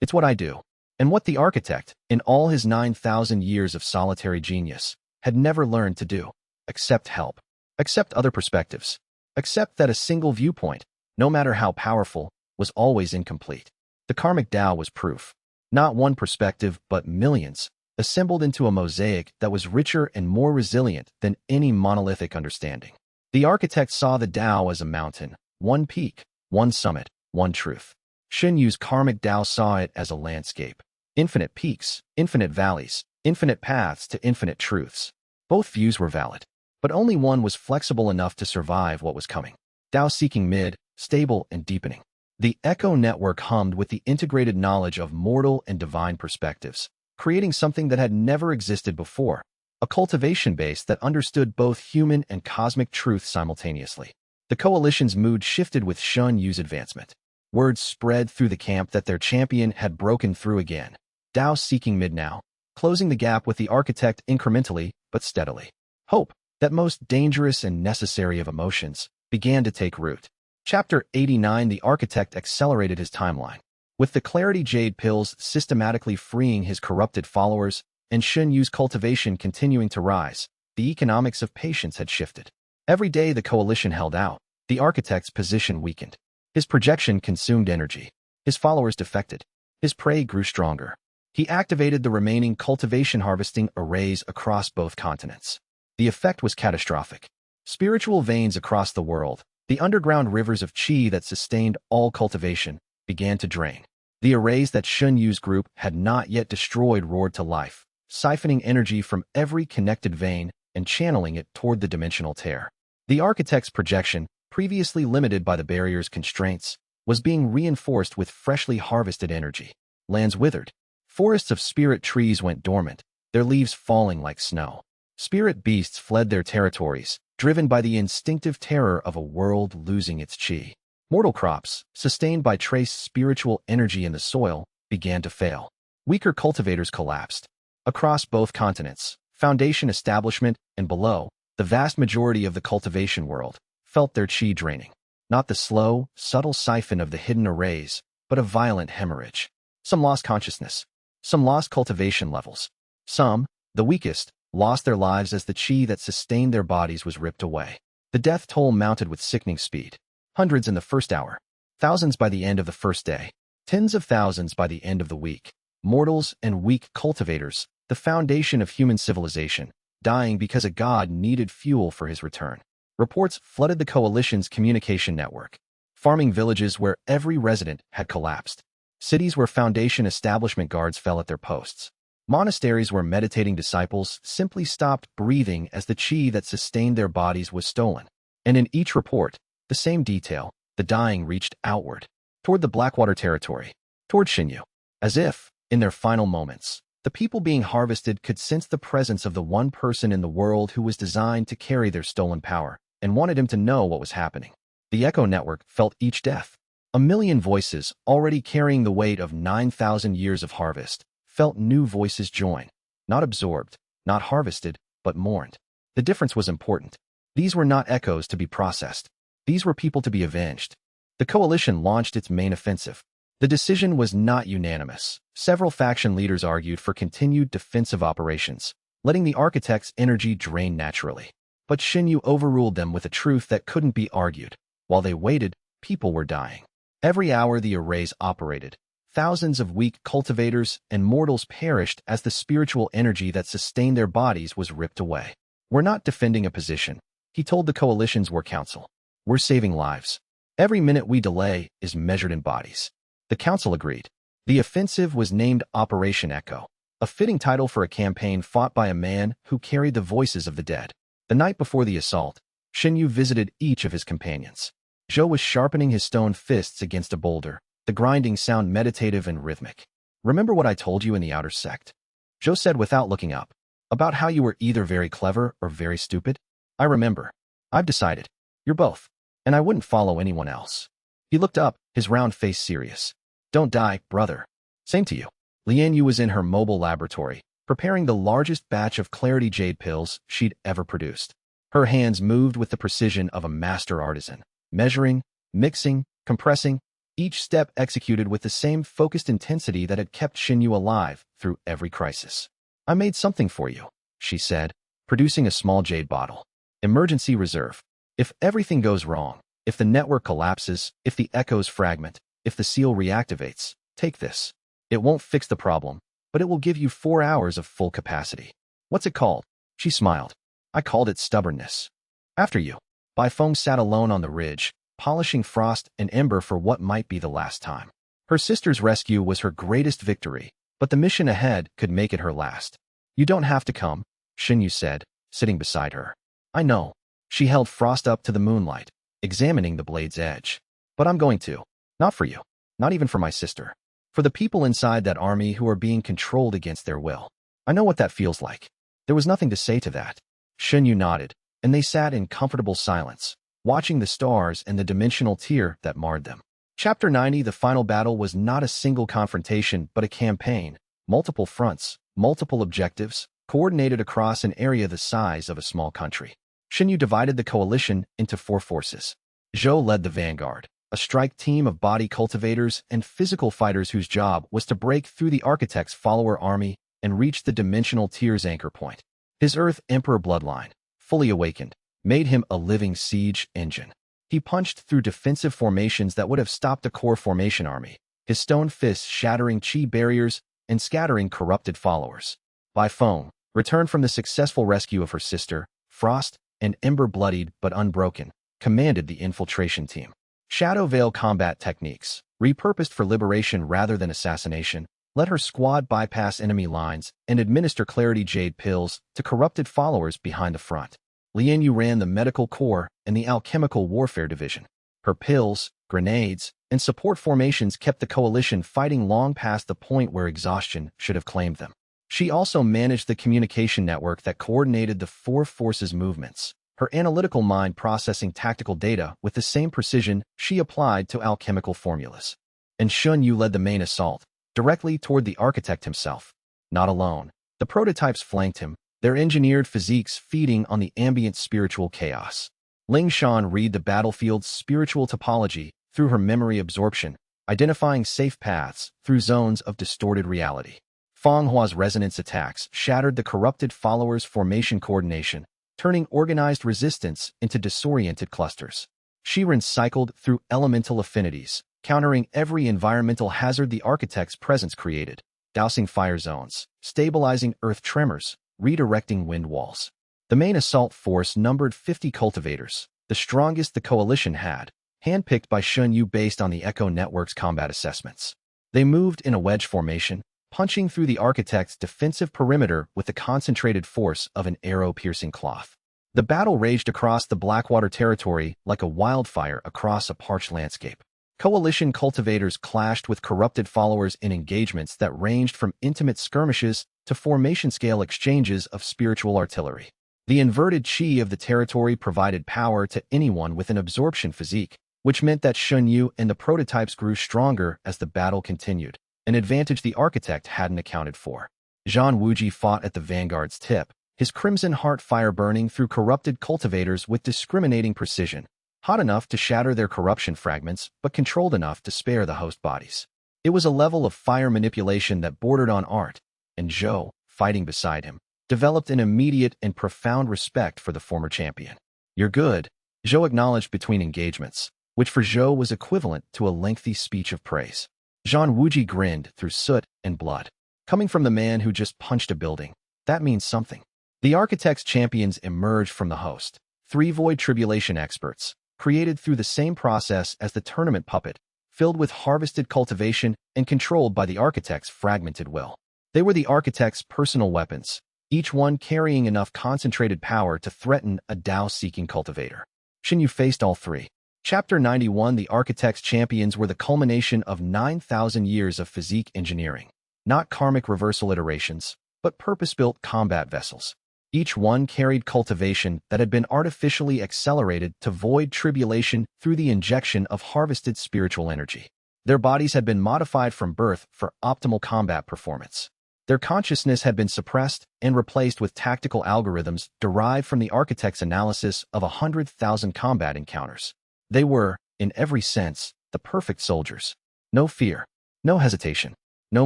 It's what I do. And what the architect, in all his 9,000 years of solitary genius, had never learned to do. Accept help. Accept other perspectives. Accept that a single viewpoint, no matter how powerful, was always incomplete. The karmic Tao was proof. Not one perspective, but millions, assembled into a mosaic that was richer and more resilient than any monolithic understanding. The architect saw the Tao as a mountain, one peak, one summit, one truth. Shen Yu's karmic Tao saw it as a landscape. Infinite peaks, infinite valleys, infinite paths to infinite truths. Both views were valid, but only one was flexible enough to survive what was coming. Tao seeking mid, stable and deepening. The echo network hummed with the integrated knowledge of mortal and divine perspectives, creating something that had never existed before. a cultivation base that understood both human and cosmic truth simultaneously. The coalition's mood shifted with Shen Yu's advancement. Words spread through the camp that their champion had broken through again. Dao seeking mid now, closing the gap with the architect incrementally but steadily. Hope, that most dangerous and necessary of emotions, began to take root. Chapter 89. The architect accelerated his timeline. With the clarity jade pills systematically freeing his corrupted followers and Shen Yu's cultivation continuing to rise, the economics of patience had shifted. Every day the coalition held out, the architect's position weakened. His projection consumed energy. His followers defected. His prey grew stronger. He activated the remaining cultivation harvesting arrays across both continents. The effect was catastrophic. Spiritual veins across the world, the underground rivers of qi that sustained all cultivation, began to drain. The arrays that Shen Yu's group had not yet destroyed roared to life, siphoning energy from every connected vein and channeling it toward the dimensional tear. The architect's projection, previously limited by the barrier's constraints, was being reinforced with freshly harvested energy. Lands withered. Forests of spirit trees went dormant, their leaves falling like snow. Spirit beasts fled their territories, driven by the instinctive terror of a world losing its qi. Mortal crops, sustained by trace spiritual energy in the soil, began to fail. Weaker cultivators collapsed. Across both continents, foundation establishment and below, the vast majority of the cultivation world felt their qi draining. Not the slow, subtle siphon of the hidden arrays, but a violent hemorrhage. Some lost consciousness. Some lost cultivation levels. Some, the weakest, lost their lives as the qi that sustained their bodies was ripped away. The death toll mounted with sickening speed. Hundreds in the first hour. Thousands by the end of the first day. Tens of thousands by the end of the week. Mortals and weak cultivators, the foundation of human civilization, dying because a god needed fuel for his return. Reports flooded the coalition's communication network. Farming villages where every resident had collapsed. Cities where foundation establishment guards fell at their posts. Monasteries where meditating disciples simply stopped breathing as the qi that sustained their bodies was stolen. And in each report, the same detail, the dying reached outward, toward the Blackwater territory, toward Shen Yu. As if, in their final moments, the people being harvested could sense the presence of the one person in the world who was designed to carry their stolen power, and wanted him to know what was happening. The Echo Network felt each death. A million voices, already carrying the weight of 9,000 years of harvest, felt new voices join. Not absorbed, not harvested, but mourned. The difference was important. These were not echoes to be processed. These were people to be avenged. The coalition launched its main offensive. The decision was not unanimous. Several faction leaders argued for continued defensive operations, letting the architect's energy drain naturally. But Shen Yu overruled them with a truth that couldn't be argued. While they waited, people were dying. Every hour the arrays operated, thousands of weak cultivators and mortals perished as the spiritual energy that sustained their bodies was ripped away. We're not defending a position, he told the coalition's war council. We're saving lives. Every minute we delay is measured in bodies. The council agreed. The offensive was named Operation Echo, a fitting title for a campaign fought by a man who carried the voices of the dead. The night before the assault, Shen Yu visited each of his companions. Zhou was sharpening his stone fists against a boulder, the grinding sound meditative and rhythmic. Remember what I told you in the outer sect? Zhou said without looking up. About how you were either very clever or very stupid? I remember. I've decided. You're both. And I wouldn't follow anyone else. He looked up, his round face serious. Don't die, brother. Same to you. Li Yu was in her mobile laboratory, preparing the largest batch of clarity jade pills she'd ever produced. Her hands moved with the precision of a master artisan, measuring, mixing, compressing, each step executed with the same focused intensity that had kept Shen Yu alive through every crisis. I made something for you, she said, producing a small jade bottle. Emergency reserve. If everything goes wrong, if the network collapses, if the echoes fragment, if the seal reactivates, take this. It won't fix the problem, but it will give you 4 hours of full capacity. What's it called? She smiled. I called it stubbornness. After you. Bai Feng sat alone on the ridge, polishing frost and ember for what might be the last time. Her sister's rescue was her greatest victory, but the mission ahead could make it her last. You don't have to come, Shen Yu said, sitting beside her. I know. She held frost up to the moonlight, examining the blade's edge. But I'm going to. Not for you. Not even for my sister. For the people inside that army who are being controlled against their will. I know what that feels like. There was nothing to say to that. Shen Yu nodded, and they sat in comfortable silence, watching the stars and the dimensional tear that marred them. Chapter 90. The final battle was not a single confrontation but a campaign, multiple fronts, multiple objectives, coordinated across an area the size of a small country. Shen Yu divided the coalition into 4 forces. Zhou led the vanguard, a strike team of body cultivators and physical fighters whose job was to break through the architect's follower army and reach the dimensional tier's anchor point. His Earth Emperor bloodline, fully awakened, made him a living siege engine. He punched through defensive formations that would have stopped a core formation army, his stone fists shattering chi barriers and scattering corrupted followers. Bai Feng, returned from the successful rescue of her sister, Frost, and ember-bloodied but unbroken, commanded the infiltration team. Shadow Veil combat techniques, repurposed for liberation rather than assassination, let her squad bypass enemy lines and administer Clarity Jade pills to corrupted followers behind the front. Li Yu ran the medical corps and the alchemical warfare division. Her pills, grenades, and support formations kept the coalition fighting long past the point where exhaustion should have claimed them. She also managed the communication network that coordinated the 4 forces' movements, her analytical mind processing tactical data with the same precision she applied to alchemical formulas. And Shen Yu led the main assault, directly toward the architect himself. Not alone, the prototypes flanked him, their engineered physiques feeding on the ambient spiritual chaos. Ling Shan read the battlefield's spiritual topology through her memory absorption, identifying safe paths through zones of distorted reality. Feng Hua's resonance attacks shattered the corrupted followers' formation coordination, turning organized resistance into disoriented clusters. Shiren cycled through elemental affinities, countering every environmental hazard the architect's presence created, dousing fire zones, stabilizing earth tremors, redirecting wind walls. The main assault force numbered 50 cultivators, the strongest the coalition had, handpicked by Shen Yu based on the Echo Network's combat assessments. They moved in a wedge formation, punching through the architect's defensive perimeter with the concentrated force of an arrow-piercing cloth. The battle raged across the Blackwater territory like a wildfire across a parched landscape. Coalition cultivators clashed with corrupted followers in engagements that ranged from intimate skirmishes to formation-scale exchanges of spiritual artillery. The inverted chi of the territory provided power to anyone with an absorption physique, which meant that Shen Yu and the prototypes grew stronger as the battle continued, an advantage the architect hadn't accounted for. Zhang Wuji fought at the vanguard's tip, his crimson heart fire burning through corrupted cultivators with discriminating precision, hot enough to shatter their corruption fragments but controlled enough to spare the host bodies. It was a level of fire manipulation that bordered on art, and Zhou, fighting beside him, developed an immediate and profound respect for the former champion. "You're good," Zhou acknowledged between engagements, which for Zhou was equivalent to a lengthy speech of praise. Zhang Wuji grinned through soot and blood. Coming from the man who just punched a building, that means something. The architect's champions emerged from the host, 3 void tribulation experts, created through the same process as the tournament puppet, filled with harvested cultivation and controlled by the architect's fragmented will. They were the architect's personal weapons, each one carrying enough concentrated power to threaten a Tao-seeking cultivator. Shen Yu faced all 3. Chapter 91. The architect's champions were the culmination of 9,000 years of physique engineering, not karmic reversal iterations, but purpose-built combat vessels. Each one carried cultivation that had been artificially accelerated to void tribulation through the injection of harvested spiritual energy. Their bodies had been modified from birth for optimal combat performance. Their consciousness had been suppressed and replaced with tactical algorithms derived from the architect's analysis of 100,000 combat encounters. They were, in every sense, the perfect soldiers. No fear, no hesitation, no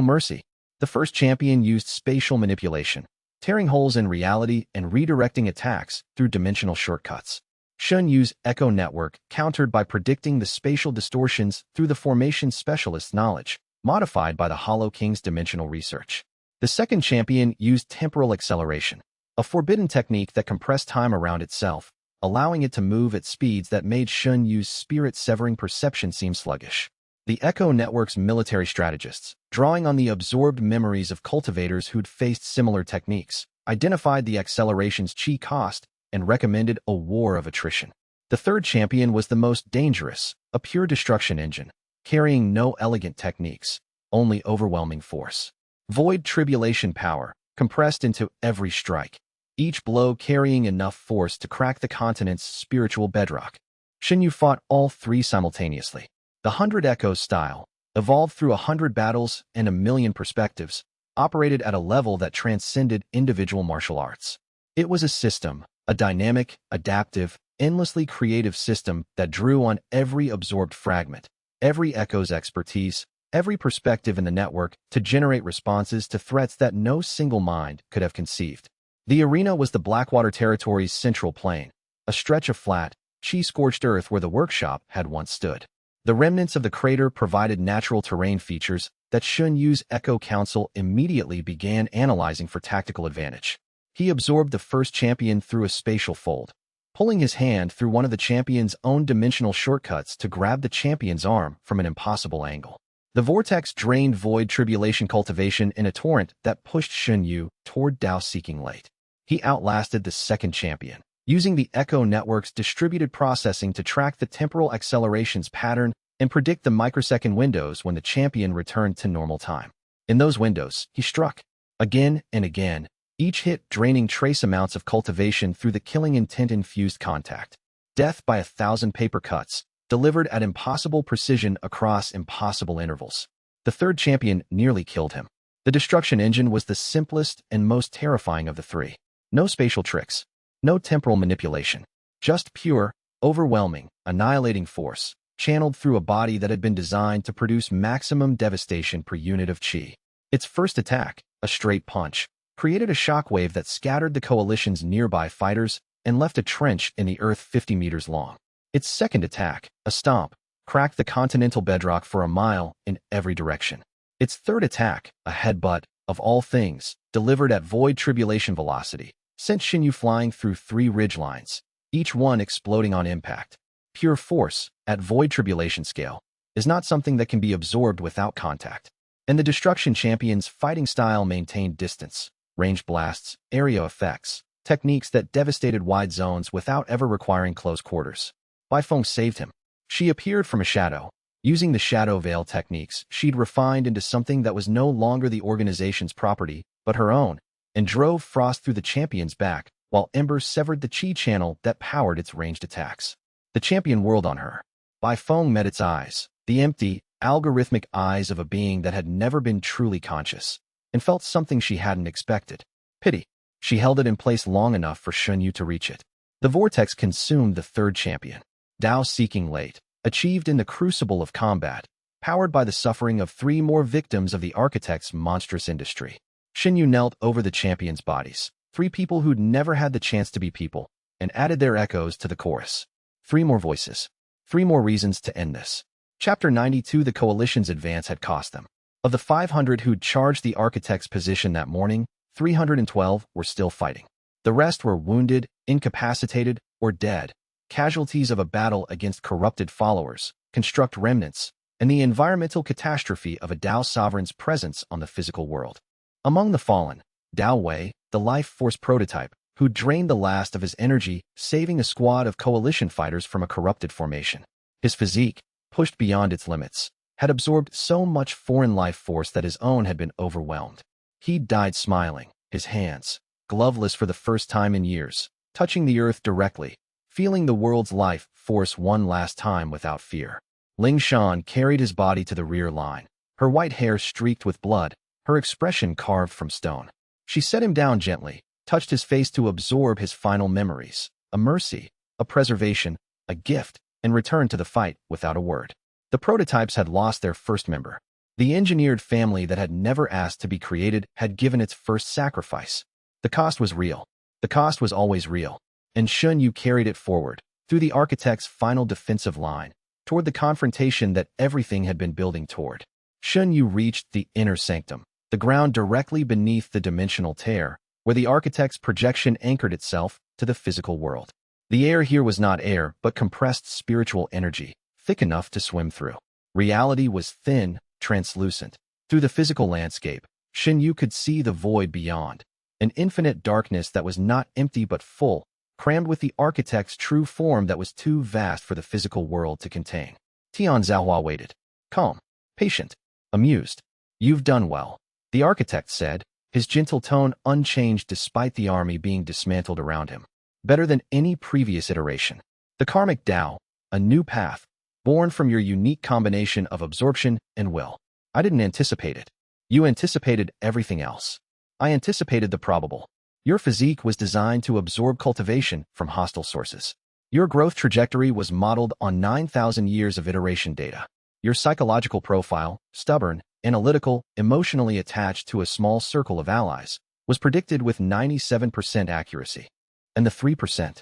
mercy. The first champion used spatial manipulation, tearing holes in reality and redirecting attacks through dimensional shortcuts. Shen Yu's Echo Network countered by predicting the spatial distortions through the formation specialist's knowledge, modified by the Hollow King's dimensional research. The second champion used temporal acceleration, a forbidden technique that compressed time around itself, allowing it to move at speeds that made Shen Yu's spirit-severing perception seem sluggish. The Echo Network's military strategists, drawing on the absorbed memories of cultivators who'd faced similar techniques, identified the acceleration's chi cost and recommended a war of attrition. The third champion was the most dangerous, a pure destruction engine, carrying no elegant techniques, only overwhelming force. Void tribulation power, compressed into every strike. each blow carrying enough force to crack the continent's spiritual bedrock. Shen Yu fought all three simultaneously. The 100 Echoes style, evolved through 100 battles and a million perspectives, operated at a level that transcended individual martial arts. It was a system, a dynamic, adaptive, endlessly creative system that drew on every absorbed fragment, every echo's expertise, every perspective in the network to generate responses to threats that no single mind could have conceived. The arena was the Blackwater Territory's central plain, a stretch of flat, chi-scorched earth where the workshop had once stood. The remnants of the crater provided natural terrain features that Shen Yu's Echo Council immediately began analyzing for tactical advantage. He absorbed the first champion through a spatial fold, pulling his hand through one of the champion's own dimensional shortcuts to grab the champion's arm from an impossible angle. The vortex drained void tribulation cultivation in a torrent that pushed Shen Yu toward Dao-seeking late. He outlasted the second champion, using the Echo Network's distributed processing to track the temporal accelerations pattern and predict the microsecond windows when the champion returned to normal time. In those windows, he struck, again and again, each hit draining trace amounts of cultivation through the killing intent-infused contact. Death by 1,000 paper cuts, delivered at impossible precision across impossible intervals. The third champion nearly killed him. The destruction engine was the simplest and most terrifying of the three. No spatial tricks, no temporal manipulation, just pure, overwhelming, annihilating force, channeled through a body that had been designed to produce maximum devastation per unit of chi. Its first attack, a straight punch, created a shockwave that scattered the coalition's nearby fighters and left a trench in the earth 50 meters long. Its second attack, a stomp, cracked the continental bedrock for a mile in every direction. Its third attack, a headbutt, of all things, delivered at void tribulation velocity, sent Shen Yu flying through 3 ridgelines, each one exploding on impact. Pure force, at void tribulation scale, is not something that can be absorbed without contact. And the Destruction Champion's fighting style maintained distance, ranged blasts, area effects, techniques that devastated wide zones without ever requiring close quarters. Bai Feng saved him. She appeared from a shadow, using the shadow veil techniques she'd refined into something that was no longer the organization's property, but her own, and drove frost through the champion's back, while embers severed the chi channel that powered its ranged attacks. The champion whirled on her. Bai Feng met its eyes, the empty, algorithmic eyes of a being that had never been truly conscious, and felt something she hadn't expected. Pity. She held it in place long enough for Shen Yu to reach it. The vortex consumed the third champion. Dao-seeking late, achieved in the crucible of combat, powered by the suffering of 3 more victims of the architect's monstrous industry. Shen Yu knelt over the champions' bodies, 3 people who'd never had the chance to be people, and added their echoes to the chorus. 3 more voices. 3 more reasons to end this. Chapter 92. The coalition's advance had cost them. Of the 500 who'd charged the architect's position that morning, 312 were still fighting. The rest were wounded, incapacitated, or dead, casualties of a battle against corrupted followers, construct remnants, and the environmental catastrophe of a Dao sovereign's presence on the physical world. Among the fallen, Li Wei, the life force prototype, who drained the last of his energy, saving a squad of coalition fighters from a corrupted formation. His physique, pushed beyond its limits, had absorbed so much foreign life force that his own had been overwhelmed. He died smiling, his hands, gloveless for the first time in years, touching the earth directly, feeling the world's life force one last time without fear. Ling Shan carried his body to the rear line, her white hair streaked with blood, her expression carved from stone. She set him down gently, touched his face to absorb his final memories, a mercy, a preservation, a gift, and returned to the fight without a word. The prototypes had lost their first member. The engineered family that had never asked to be created had given its first sacrifice. The cost was real. The cost was always real. And Shen Yu carried it forward, through the architect's final defensive line, toward the confrontation that everything had been building toward. Shen Yu reached the inner sanctum, the ground directly beneath the dimensional tear, where the architect's projection anchored itself to the physical world. The air here was not air, but compressed spiritual energy, thick enough to swim through. Reality was thin, translucent. Through the physical landscape, Shen Yu could see the void beyond, an infinite darkness that was not empty but full, crammed with the architect's true form that was too vast for the physical world to contain. Tian Zhaohua waited, calm, patient, amused. You've done well, the architect said, his gentle tone unchanged despite the army being dismantled around him. Better than any previous iteration. The karmic Tao, a new path, born from your unique combination of absorption and will. I didn't anticipate it. You anticipated everything else. I anticipated the probable. Your physique was designed to absorb cultivation from hostile sources. Your growth trajectory was modeled on 9,000 years of iteration data. Your psychological profile, stubborn, analytical, emotionally attached to a small circle of allies, was predicted with 97% accuracy. And the 3%?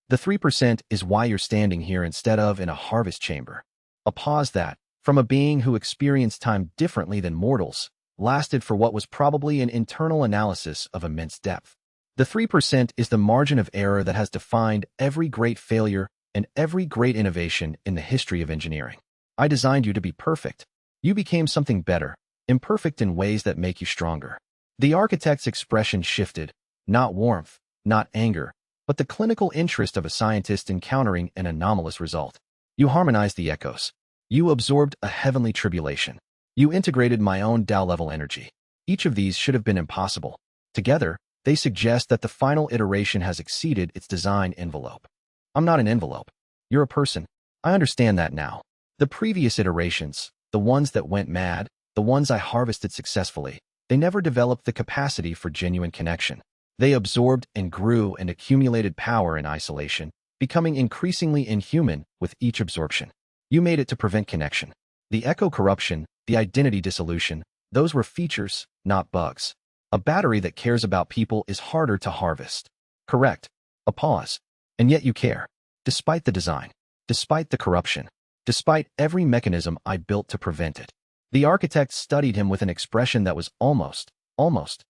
The 3% is why you're standing here instead of in a harvest chamber. A pause that, from a being who experienced time differently than mortals, lasted for what was probably an internal analysis of immense depth. The 3% is the margin of error that has defined every great failure and every great innovation in the history of engineering. I designed you to be perfect. You became something better, imperfect in ways that make you stronger. The architect's expression shifted, not warmth, not anger, but the clinical interest of a scientist encountering an anomalous result. You harmonized the echoes. You absorbed a heavenly tribulation. You integrated my own Tao-level energy. Each of these should have been impossible. Together, they suggest that the final iteration has exceeded its design envelope. I'm not an envelope. You're a person. I understand that now. The previous iterations, the ones that went mad, the ones I harvested successfully, they never developed the capacity for genuine connection. They absorbed and grew and accumulated power in isolation, becoming increasingly inhuman with each absorption. You made it to prevent connection. The echo corruption, the identity dissolution, those were features, not bugs. A battery that cares about people is harder to harvest. Correct. A pause. And yet you care. Despite the design. Despite the corruption. Despite every mechanism I built to prevent it. The architect studied him with an expression that was almost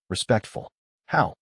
respectful. How?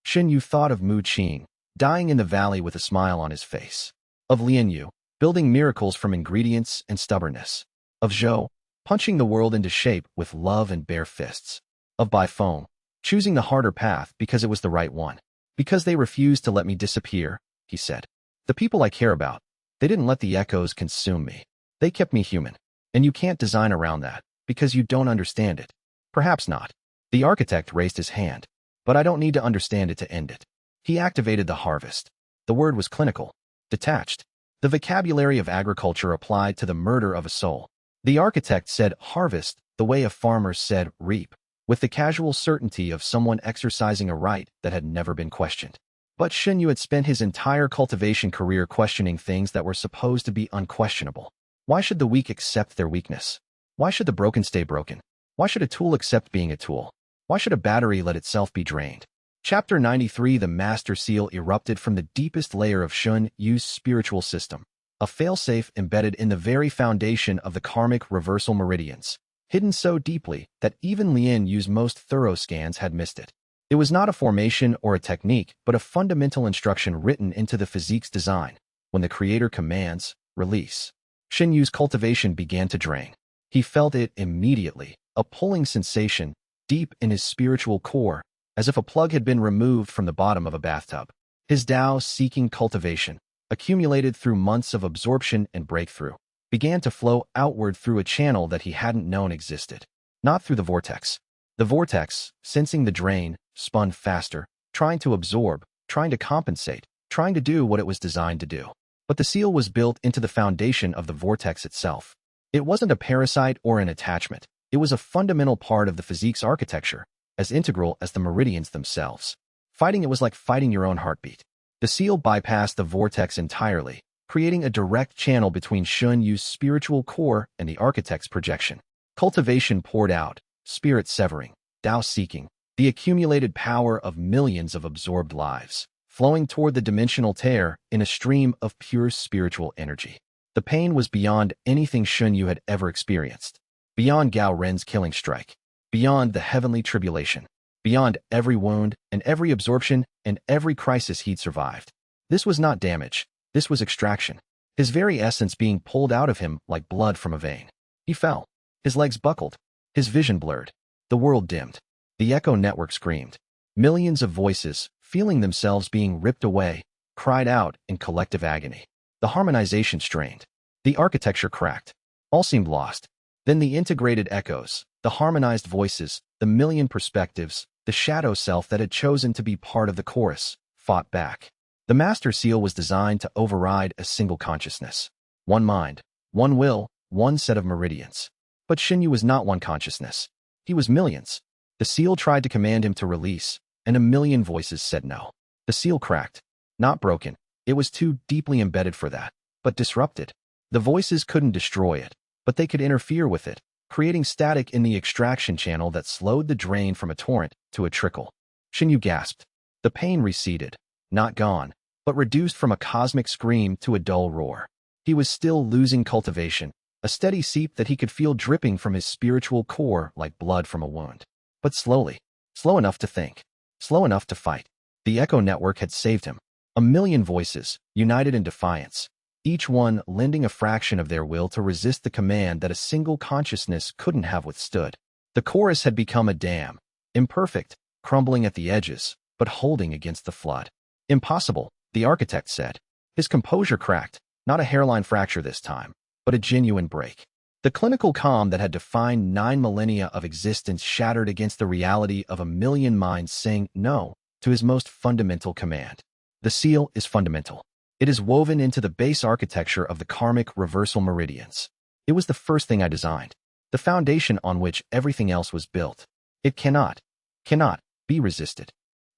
Shen Yu thought of Mu Qing, dying in the valley with a smile on his face. Of Li Yu, building miracles from ingredients and stubbornness. Of Zhou, punching the world into shape with love and bare fists. Of Bai Feng, choosing the harder path because it was the right one. Because they refused to let me disappear, he said. The people I care about, they didn't let the echoes consume me. They kept me human. And you can't design around that, because you don't understand it. Perhaps not. The architect raised his hand. But I don't need to understand it to end it. He activated the harvest. The word was clinical. Detached. The vocabulary of agriculture applied to the murder of a soul. The architect said harvest the way a farmer said reap, with the casual certainty of someone exercising a right that had never been questioned. But Shen Yu had spent his entire cultivation career questioning things that were supposed to be unquestionable. Why should the weak accept their weakness? Why should the broken stay broken? Why should a tool accept being a tool? Why should a battery let itself be drained? Chapter 93. The Master Seal erupted from the deepest layer of Shen Yu's spiritual system, a failsafe embedded in the very foundation of the karmic reversal meridians, hidden so deeply that even Li Yu's most thorough scans had missed it. It was not a formation or a technique, but a fundamental instruction written into the physique's design. When the creator commands, release. Shen Yu's cultivation began to drain. He felt it immediately, a pulling sensation, deep in his spiritual core, as if a plug had been removed from the bottom of a bathtub. His Tao-seeking cultivation, accumulated through months of absorption and breakthrough, began to flow outward through a channel that he hadn't known existed. Not through the vortex. The vortex, sensing the drain, spun faster, trying to absorb, trying to compensate, trying to do what it was designed to do. But the seal was built into the foundation of the vortex itself. It wasn't a parasite or an attachment. It was a fundamental part of the physique's architecture, as integral as the meridians themselves. Fighting it was like fighting your own heartbeat. The seal bypassed the vortex entirely, creating a direct channel between Shen Yu's spiritual core and the architect's projection. Cultivation poured out, spirit severing, Tao seeking, the accumulated power of millions of absorbed lives, flowing toward the dimensional tear in a stream of pure spiritual energy. The pain was beyond anything Shen Yu had ever experienced. Beyond Gao Ren's killing strike, beyond the heavenly tribulation, beyond every wound and every absorption and every crisis he'd survived. This was not damage, this was extraction, his very essence being pulled out of him like blood from a vein. He fell. His legs buckled. His vision blurred. The world dimmed. The echo network screamed. Millions of voices, feeling themselves being ripped away, cried out in collective agony. The harmonization strained. The architecture cracked. All seemed lost. Then the integrated echoes, the harmonized voices, the million perspectives, the shadow self that had chosen to be part of the chorus, fought back. The Master Seal was designed to override a single consciousness. One mind, one will, one set of meridians. But Shen Yu was not one consciousness. He was millions. The seal tried to command him to release, and a million voices said no. The seal cracked. Not broken. It was too deeply embedded for that, but disrupted. The voices couldn't destroy it, but they could interfere with it, creating static in the extraction channel that slowed the drain from a torrent to a trickle. Shen Yu gasped. The pain receded. Not gone, but reduced from a cosmic scream to a dull roar. He was still losing cultivation, a steady seep that he could feel dripping from his spiritual core like blood from a wound. But slowly, slow enough to think, slow enough to fight. The echo network had saved him. A million voices, united in defiance, each one lending a fraction of their will to resist the command that a single consciousness couldn't have withstood. The chorus had become a dam, imperfect, crumbling at the edges, but holding against the flood. Impossible, the architect said. His composure cracked, not a hairline fracture this time, but a genuine break. The clinical calm that had defined 9 millennia of existence shattered against the reality of a million minds saying no to his most fundamental command. The seal is fundamental. It is woven into the base architecture of the karmic reversal meridians. It was the first thing I designed, the foundation on which everything else was built. It cannot be resisted.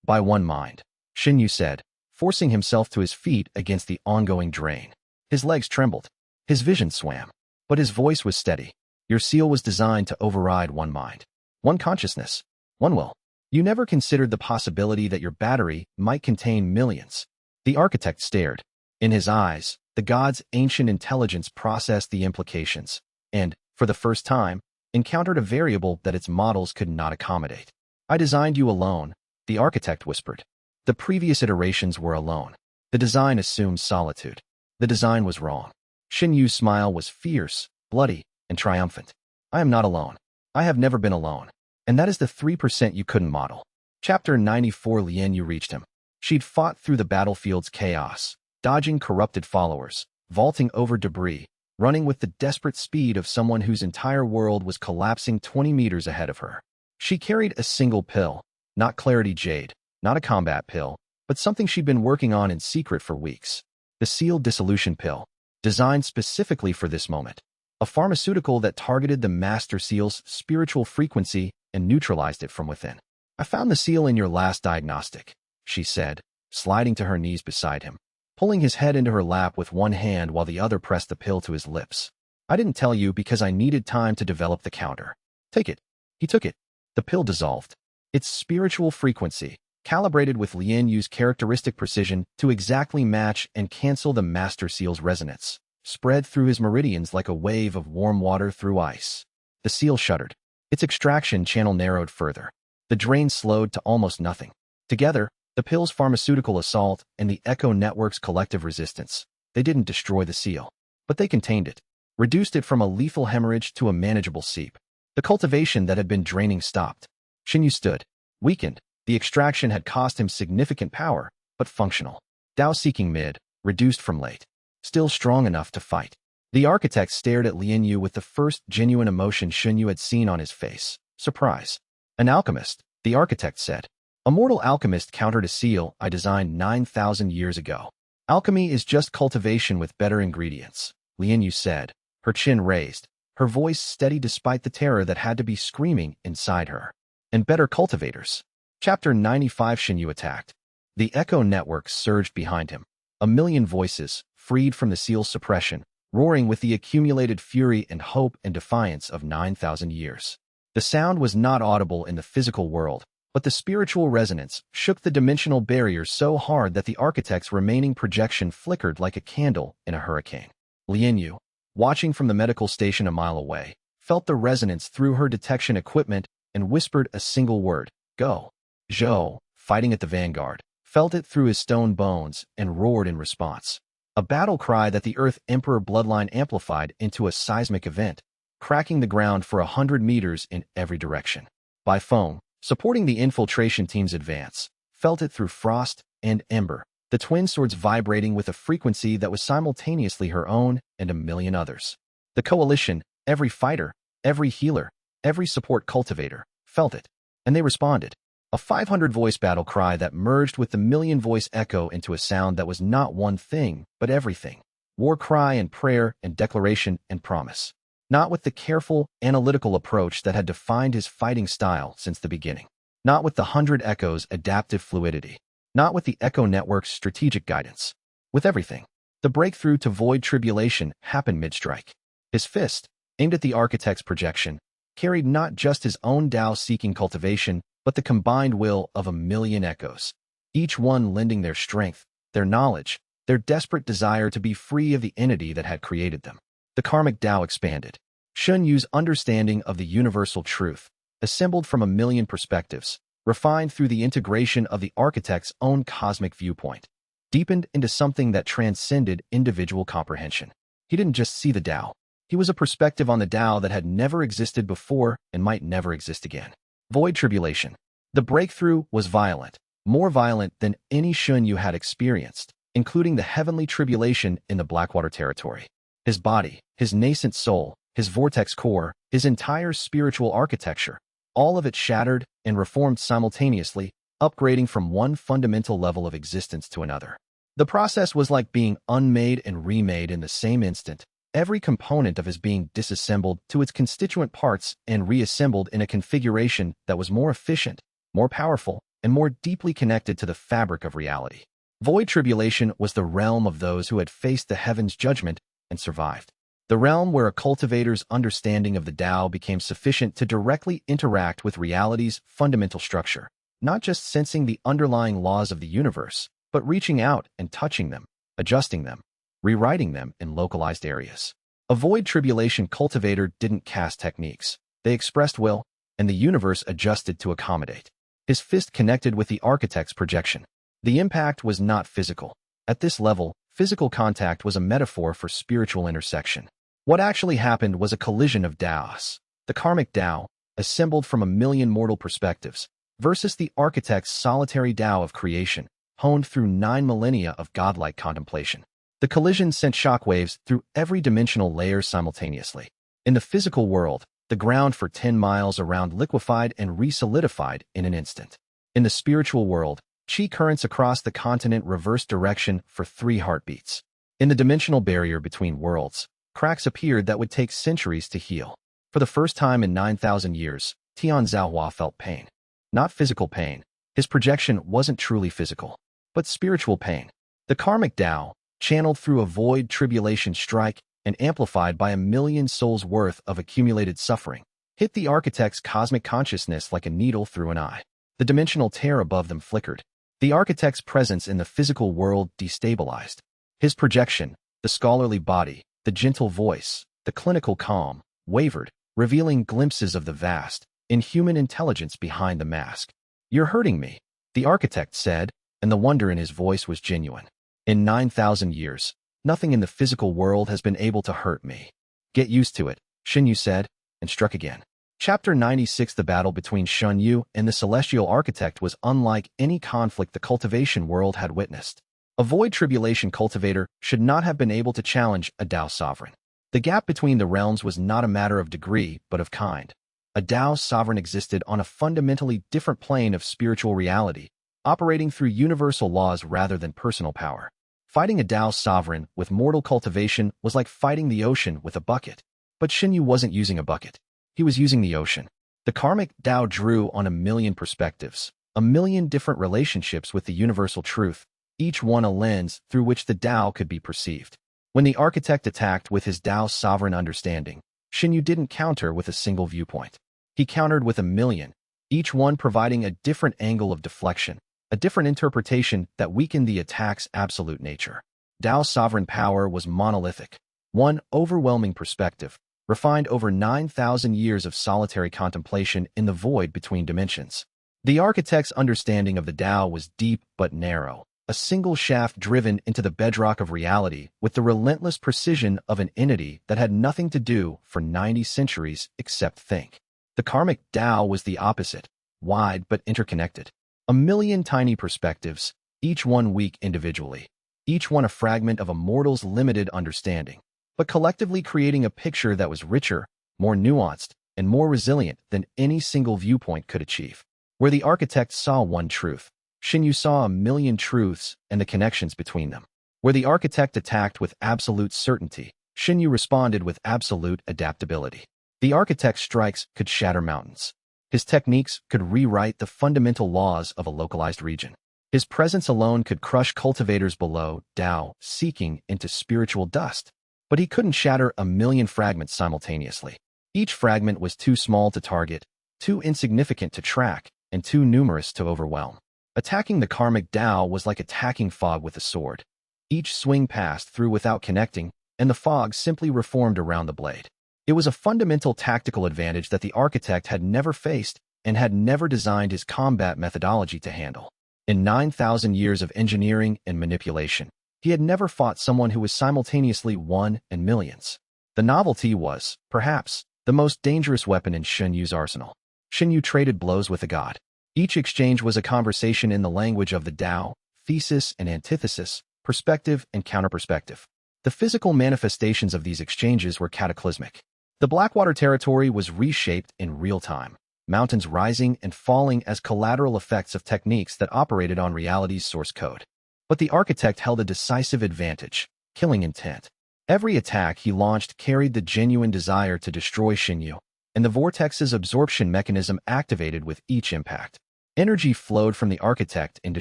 By one mind, Shen Yu said, forcing himself to his feet against the ongoing drain. His legs trembled. His vision swam. But his voice was steady. Your seal was designed to override one mind, one consciousness, one will. You never considered the possibility that your battery might contain millions. The architect stared. In his eyes, the god's ancient intelligence processed the implications, and, for the first time, encountered a variable that its models could not accommodate. I designed you alone, the architect whispered. The previous iterations were alone. The design assumed solitude. The design was wrong. Shen Yu's smile was fierce, bloody, and triumphant. I am not alone. I have never been alone. And that is the 3% you couldn't model. Chapter 94. Li Yu reached him. She'd fought through the battlefield's chaos, dodging corrupted followers, vaulting over debris, running with the desperate speed of someone whose entire world was collapsing 20 meters ahead of her. She carried a single pill, not clarity jade, not a combat pill, but something she'd been working on in secret for weeks. The sealed dissolution pill, designed specifically for this moment. A pharmaceutical that targeted the Master Seal's spiritual frequency and neutralized it from within. I found the seal in your last diagnostic, she said, sliding to her knees beside him, pulling his head into her lap with one hand while the other pressed the pill to his lips. I didn't tell you because I needed time to develop the counter. Take it. He took it. The pill dissolved. Its spiritual frequency, calibrated with Li Yu's characteristic precision to exactly match and cancel the Master Seal's resonance, spread through his meridians like a wave of warm water through ice. The seal shuddered. Its extraction channel narrowed further. The drain slowed to almost nothing. Together, the pill's pharmaceutical assault and the echo network's collective resistance, they didn't destroy the seal, but they contained it, reduced it from a lethal hemorrhage to a manageable seep. The cultivation that had been draining stopped. Shen Yu stood, weakened. The extraction had cost him significant power, but functional. Dao-seeking mid, reduced from late. Still strong enough to fight. The architect stared at Li Yu with the first genuine emotion Shen Yu had seen on his face, surprise. An alchemist, the architect said. A mortal alchemist countered a seal I designed 9,000 years ago. Alchemy is just cultivation with better ingredients, Li Yu said, her chin raised, her voice steady despite the terror that had to be screaming inside her. And better cultivators. Chapter 95. Shen Yu attacked. The echo network surged behind him. A million voices, freed from the seal's suppression, roaring with the accumulated fury and hope and defiance of 9,000 years. The sound was not audible in the physical world, but the spiritual resonance shook the dimensional barrier so hard that the architect's remaining projection flickered like a candle in a hurricane. Li Yu, watching from the medical station a mile away, felt the resonance through her detection equipment and whispered a single word, go. Zhou, fighting at the vanguard, felt it through his stone bones and roared in response. A battle cry that the Earth Emperor bloodline amplified into a seismic event, cracking the ground for 100 meters in every direction. By phone, supporting the infiltration team's advance, felt it through frost and ember, the twin swords vibrating with a frequency that was simultaneously her own and a million others. The coalition, every fighter, Every healer, every support cultivator, felt it, and they responded. A 500-voice battle cry that merged with the million-voice echo into a sound that was not one thing, but everything. War cry and prayer and declaration and promise. Not with the careful, analytical approach that had defined his fighting style since the beginning. Not with the 100 echoes' adaptive fluidity. Not with the echo network's strategic guidance. With everything. The breakthrough to void tribulation happened mid-strike. His fist, aimed at the architect's projection, carried not just his own Tao-seeking cultivation, but the combined will of a million echoes, each one lending their strength, their knowledge, their desperate desire to be free of the entity that had created them. The karmic Tao expanded. Shen Yu's understanding of the universal truth, assembled from a million perspectives, refined through the integration of the architect's own cosmic viewpoint, deepened into something that transcended individual comprehension. He didn't just see the Tao. He was a perspective on the Tao that had never existed before and might never exist again. Void tribulation. The breakthrough was violent, more violent than any Shen Yu had experienced, including the heavenly tribulation in the Blackwater territory. His body, his nascent soul, his vortex core, his entire spiritual architecture, all of it shattered and reformed simultaneously, upgrading from one fundamental level of existence to another. The process was like being unmade and remade in the same instant, every component of his being disassembled to its constituent parts and reassembled in a configuration that was more efficient, more powerful, and more deeply connected to the fabric of reality. Void tribulation was the realm of those who had faced the heaven's judgment and survived. The realm where a cultivator's understanding of the Tao became sufficient to directly interact with reality's fundamental structure, not just sensing the underlying laws of the universe, but reaching out and touching them, adjusting them, rewriting them in localized areas. A void tribulation cultivator didn't cast techniques. They expressed will, and the universe adjusted to accommodate. His fist connected with the architect's projection. The impact was not physical. At this level, physical contact was a metaphor for spiritual intersection. What actually happened was a collision of Taos, the karmic Tao, assembled from a million mortal perspectives, versus the architect's solitary Tao of creation, honed through 9 millennia of godlike contemplation. The collision sent shockwaves through every dimensional layer simultaneously. In the physical world, the ground for 10 miles around liquefied and re-solidified in an instant. In the spiritual world, chi currents across the continent reversed direction for 3 heartbeats. In the dimensional barrier between worlds, cracks appeared that would take centuries to heal. For the first time in 9,000 years, Tian Zhaohua felt pain. Not physical pain. His projection wasn't truly physical, but spiritual pain. The karmic Tao, channeled through a void tribulation strike and amplified by a million souls' worth of accumulated suffering, hit the architect's cosmic consciousness like a needle through an eye. The dimensional tear above them flickered. The architect's presence in the physical world destabilized. His projection, the scholarly body, the gentle voice, the clinical calm, wavered, revealing glimpses of the vast, inhuman intelligence behind the mask. "You're hurting me," the architect said, and the wonder in his voice was genuine. "In 9,000 years, nothing in the physical world has been able to hurt me." "Get used to it," Shen Yu said, and struck again. Chapter 96. The battle between Shen Yu and the celestial architect was unlike any conflict the cultivation world had witnessed. A void tribulation cultivator should not have been able to challenge a Tao sovereign. The gap between the realms was not a matter of degree, but of kind. A Tao sovereign existed on a fundamentally different plane of spiritual reality, operating through universal laws rather than personal power. Fighting a Tao sovereign with mortal cultivation was like fighting the ocean with a bucket. But Shen Yu wasn't using a bucket. He was using the ocean. The karmic Tao drew on a million perspectives, a million different relationships with the universal truth, each one a lens through which the Tao could be perceived. When the architect attacked with his Tao sovereign understanding, Shen Yu didn't counter with a single viewpoint. He countered with a million, each one providing a different angle of deflection, a different interpretation that weakened the attack's absolute nature. Tao's sovereign power was monolithic, one overwhelming perspective, refined over 9,000 years of solitary contemplation in the void between dimensions. The architect's understanding of the Tao was deep but narrow, a single shaft driven into the bedrock of reality with the relentless precision of an entity that had nothing to do for 90 centuries except think. The karmic Tao was the opposite, wide but interconnected. A million tiny perspectives, each one weak individually, each one a fragment of a mortal's limited understanding, but collectively creating a picture that was richer, more nuanced, and more resilient than any single viewpoint could achieve. Where the architect saw one truth, Shen Yu saw a million truths and the connections between them. Where the architect attacked with absolute certainty, Shen Yu responded with absolute adaptability. The architect's strikes could shatter mountains. His techniques could rewrite the fundamental laws of a localized region. His presence alone could crush cultivators below, Tao, seeking into spiritual dust. But he couldn't shatter a million fragments simultaneously. Each fragment was too small to target, too insignificant to track, and too numerous to overwhelm. Attacking the karmic Tao was like attacking fog with a sword. Each swing passed through without connecting, and the fog simply reformed around the blade. It was a fundamental tactical advantage that the architect had never faced and had never designed his combat methodology to handle. In 9,000 years of engineering and manipulation, he had never fought someone who was simultaneously one and millions. The novelty was, perhaps, the most dangerous weapon in Shen Yu's arsenal. Shen Yu traded blows with a god. Each exchange was a conversation in the language of the Tao, thesis and antithesis, perspective and counterperspective. The physical manifestations of these exchanges were cataclysmic. The Blackwater territory was reshaped in real time, mountains rising and falling as collateral effects of techniques that operated on reality's source code. But the architect held a decisive advantage, killing intent. Every attack he launched carried the genuine desire to destroy Shen Yu, and the vortex's absorption mechanism activated with each impact. Energy flowed from the architect into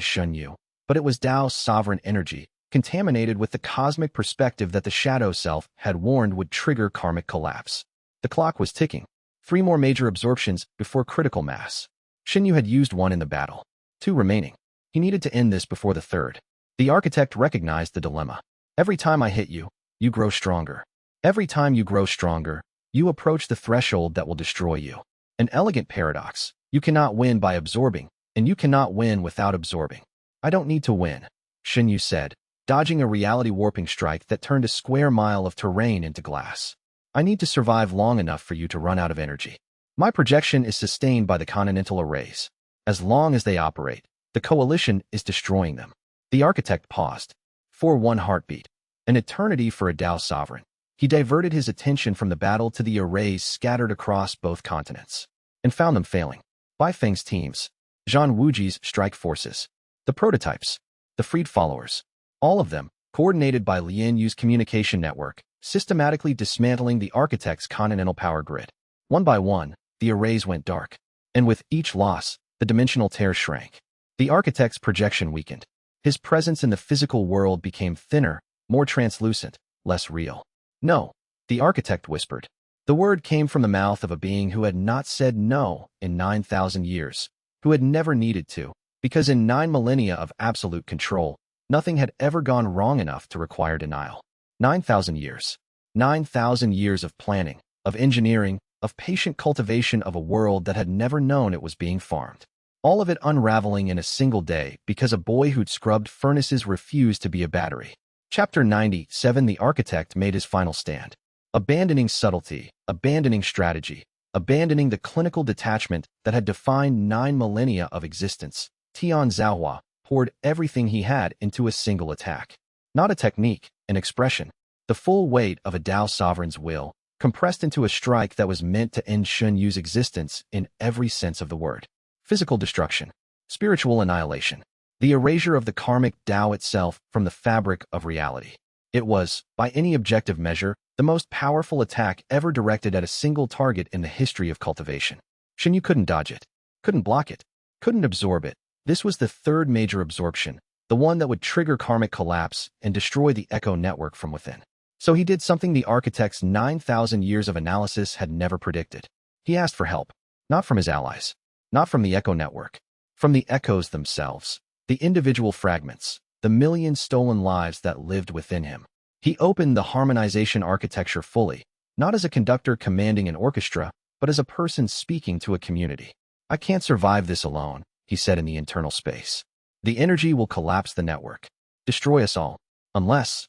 Shen Yu, but it was Tao's sovereign energy, contaminated with the cosmic perspective that the shadow self had warned would trigger karmic collapse. The clock was ticking. 3 more major absorptions before critical mass. Shen Yu had used one in the battle. 2 remaining. He needed to end this before the 3rd. The architect recognized the dilemma. Every time I hit you, you grow stronger. Every time you grow stronger, you approach the threshold that will destroy you. An elegant paradox. You cannot win by absorbing, and you cannot win without absorbing. I don't need to win, Shen Yu said, dodging a reality-warping strike that turned a square mile of terrain into glass. I need to survive long enough for you to run out of energy. My projection is sustained by the continental arrays. As long as they operate, the coalition is destroying them. The architect paused. For one heartbeat. An eternity for a Tao sovereign. He diverted his attention from the battle to the arrays scattered across both continents, and found them failing. Bai Feng's teams, Zhang Wuji's strike forces, the prototypes, the freed followers, all of them, coordinated by Lian Yu's communication network, systematically dismantling the architect's continental power grid. One by one, the arrays went dark, and with each loss, the dimensional tear shrank. The architect's projection weakened. His presence in the physical world became thinner, more translucent, less real. No, the architect whispered. The word came from the mouth of a being who had not said no in 9,000 years, who had never needed to, because in 9 millennia of absolute control, nothing had ever gone wrong enough to require denial. 9,000 years. 9,000 years of planning, of engineering, of patient cultivation of a world that had never known it was being farmed. All of it unraveling in a single day because a boy who'd scrubbed furnaces refused to be a battery. Chapter 97. The architect made his final stand. Abandoning subtlety, abandoning strategy, abandoning the clinical detachment that had defined 9 millennia of existence, Tian Zhaohua poured everything he had into a single attack. Not a technique, an expression. The full weight of a Tao sovereign's will, compressed into a strike that was meant to end Shen Yu's existence in every sense of the word. Physical destruction. Spiritual annihilation. The erasure of the karmic Tao itself from the fabric of reality. It was, by any objective measure, the most powerful attack ever directed at a single target in the history of cultivation. Shen Yu couldn't dodge it, couldn't block it, couldn't absorb it. This was the 3rd major absorption, the one that would trigger karmic collapse and destroy the echo network from within. So he did something the architect's 9,000 years of analysis had never predicted. He asked for help, not from his allies, not from the echo network, from the echoes themselves, the individual fragments, the million stolen lives that lived within him. He opened the harmonization architecture fully, not as a conductor commanding an orchestra, but as a person speaking to a community. I can't survive this alone, he said in the internal space. The energy will collapse the network, destroy us all, unless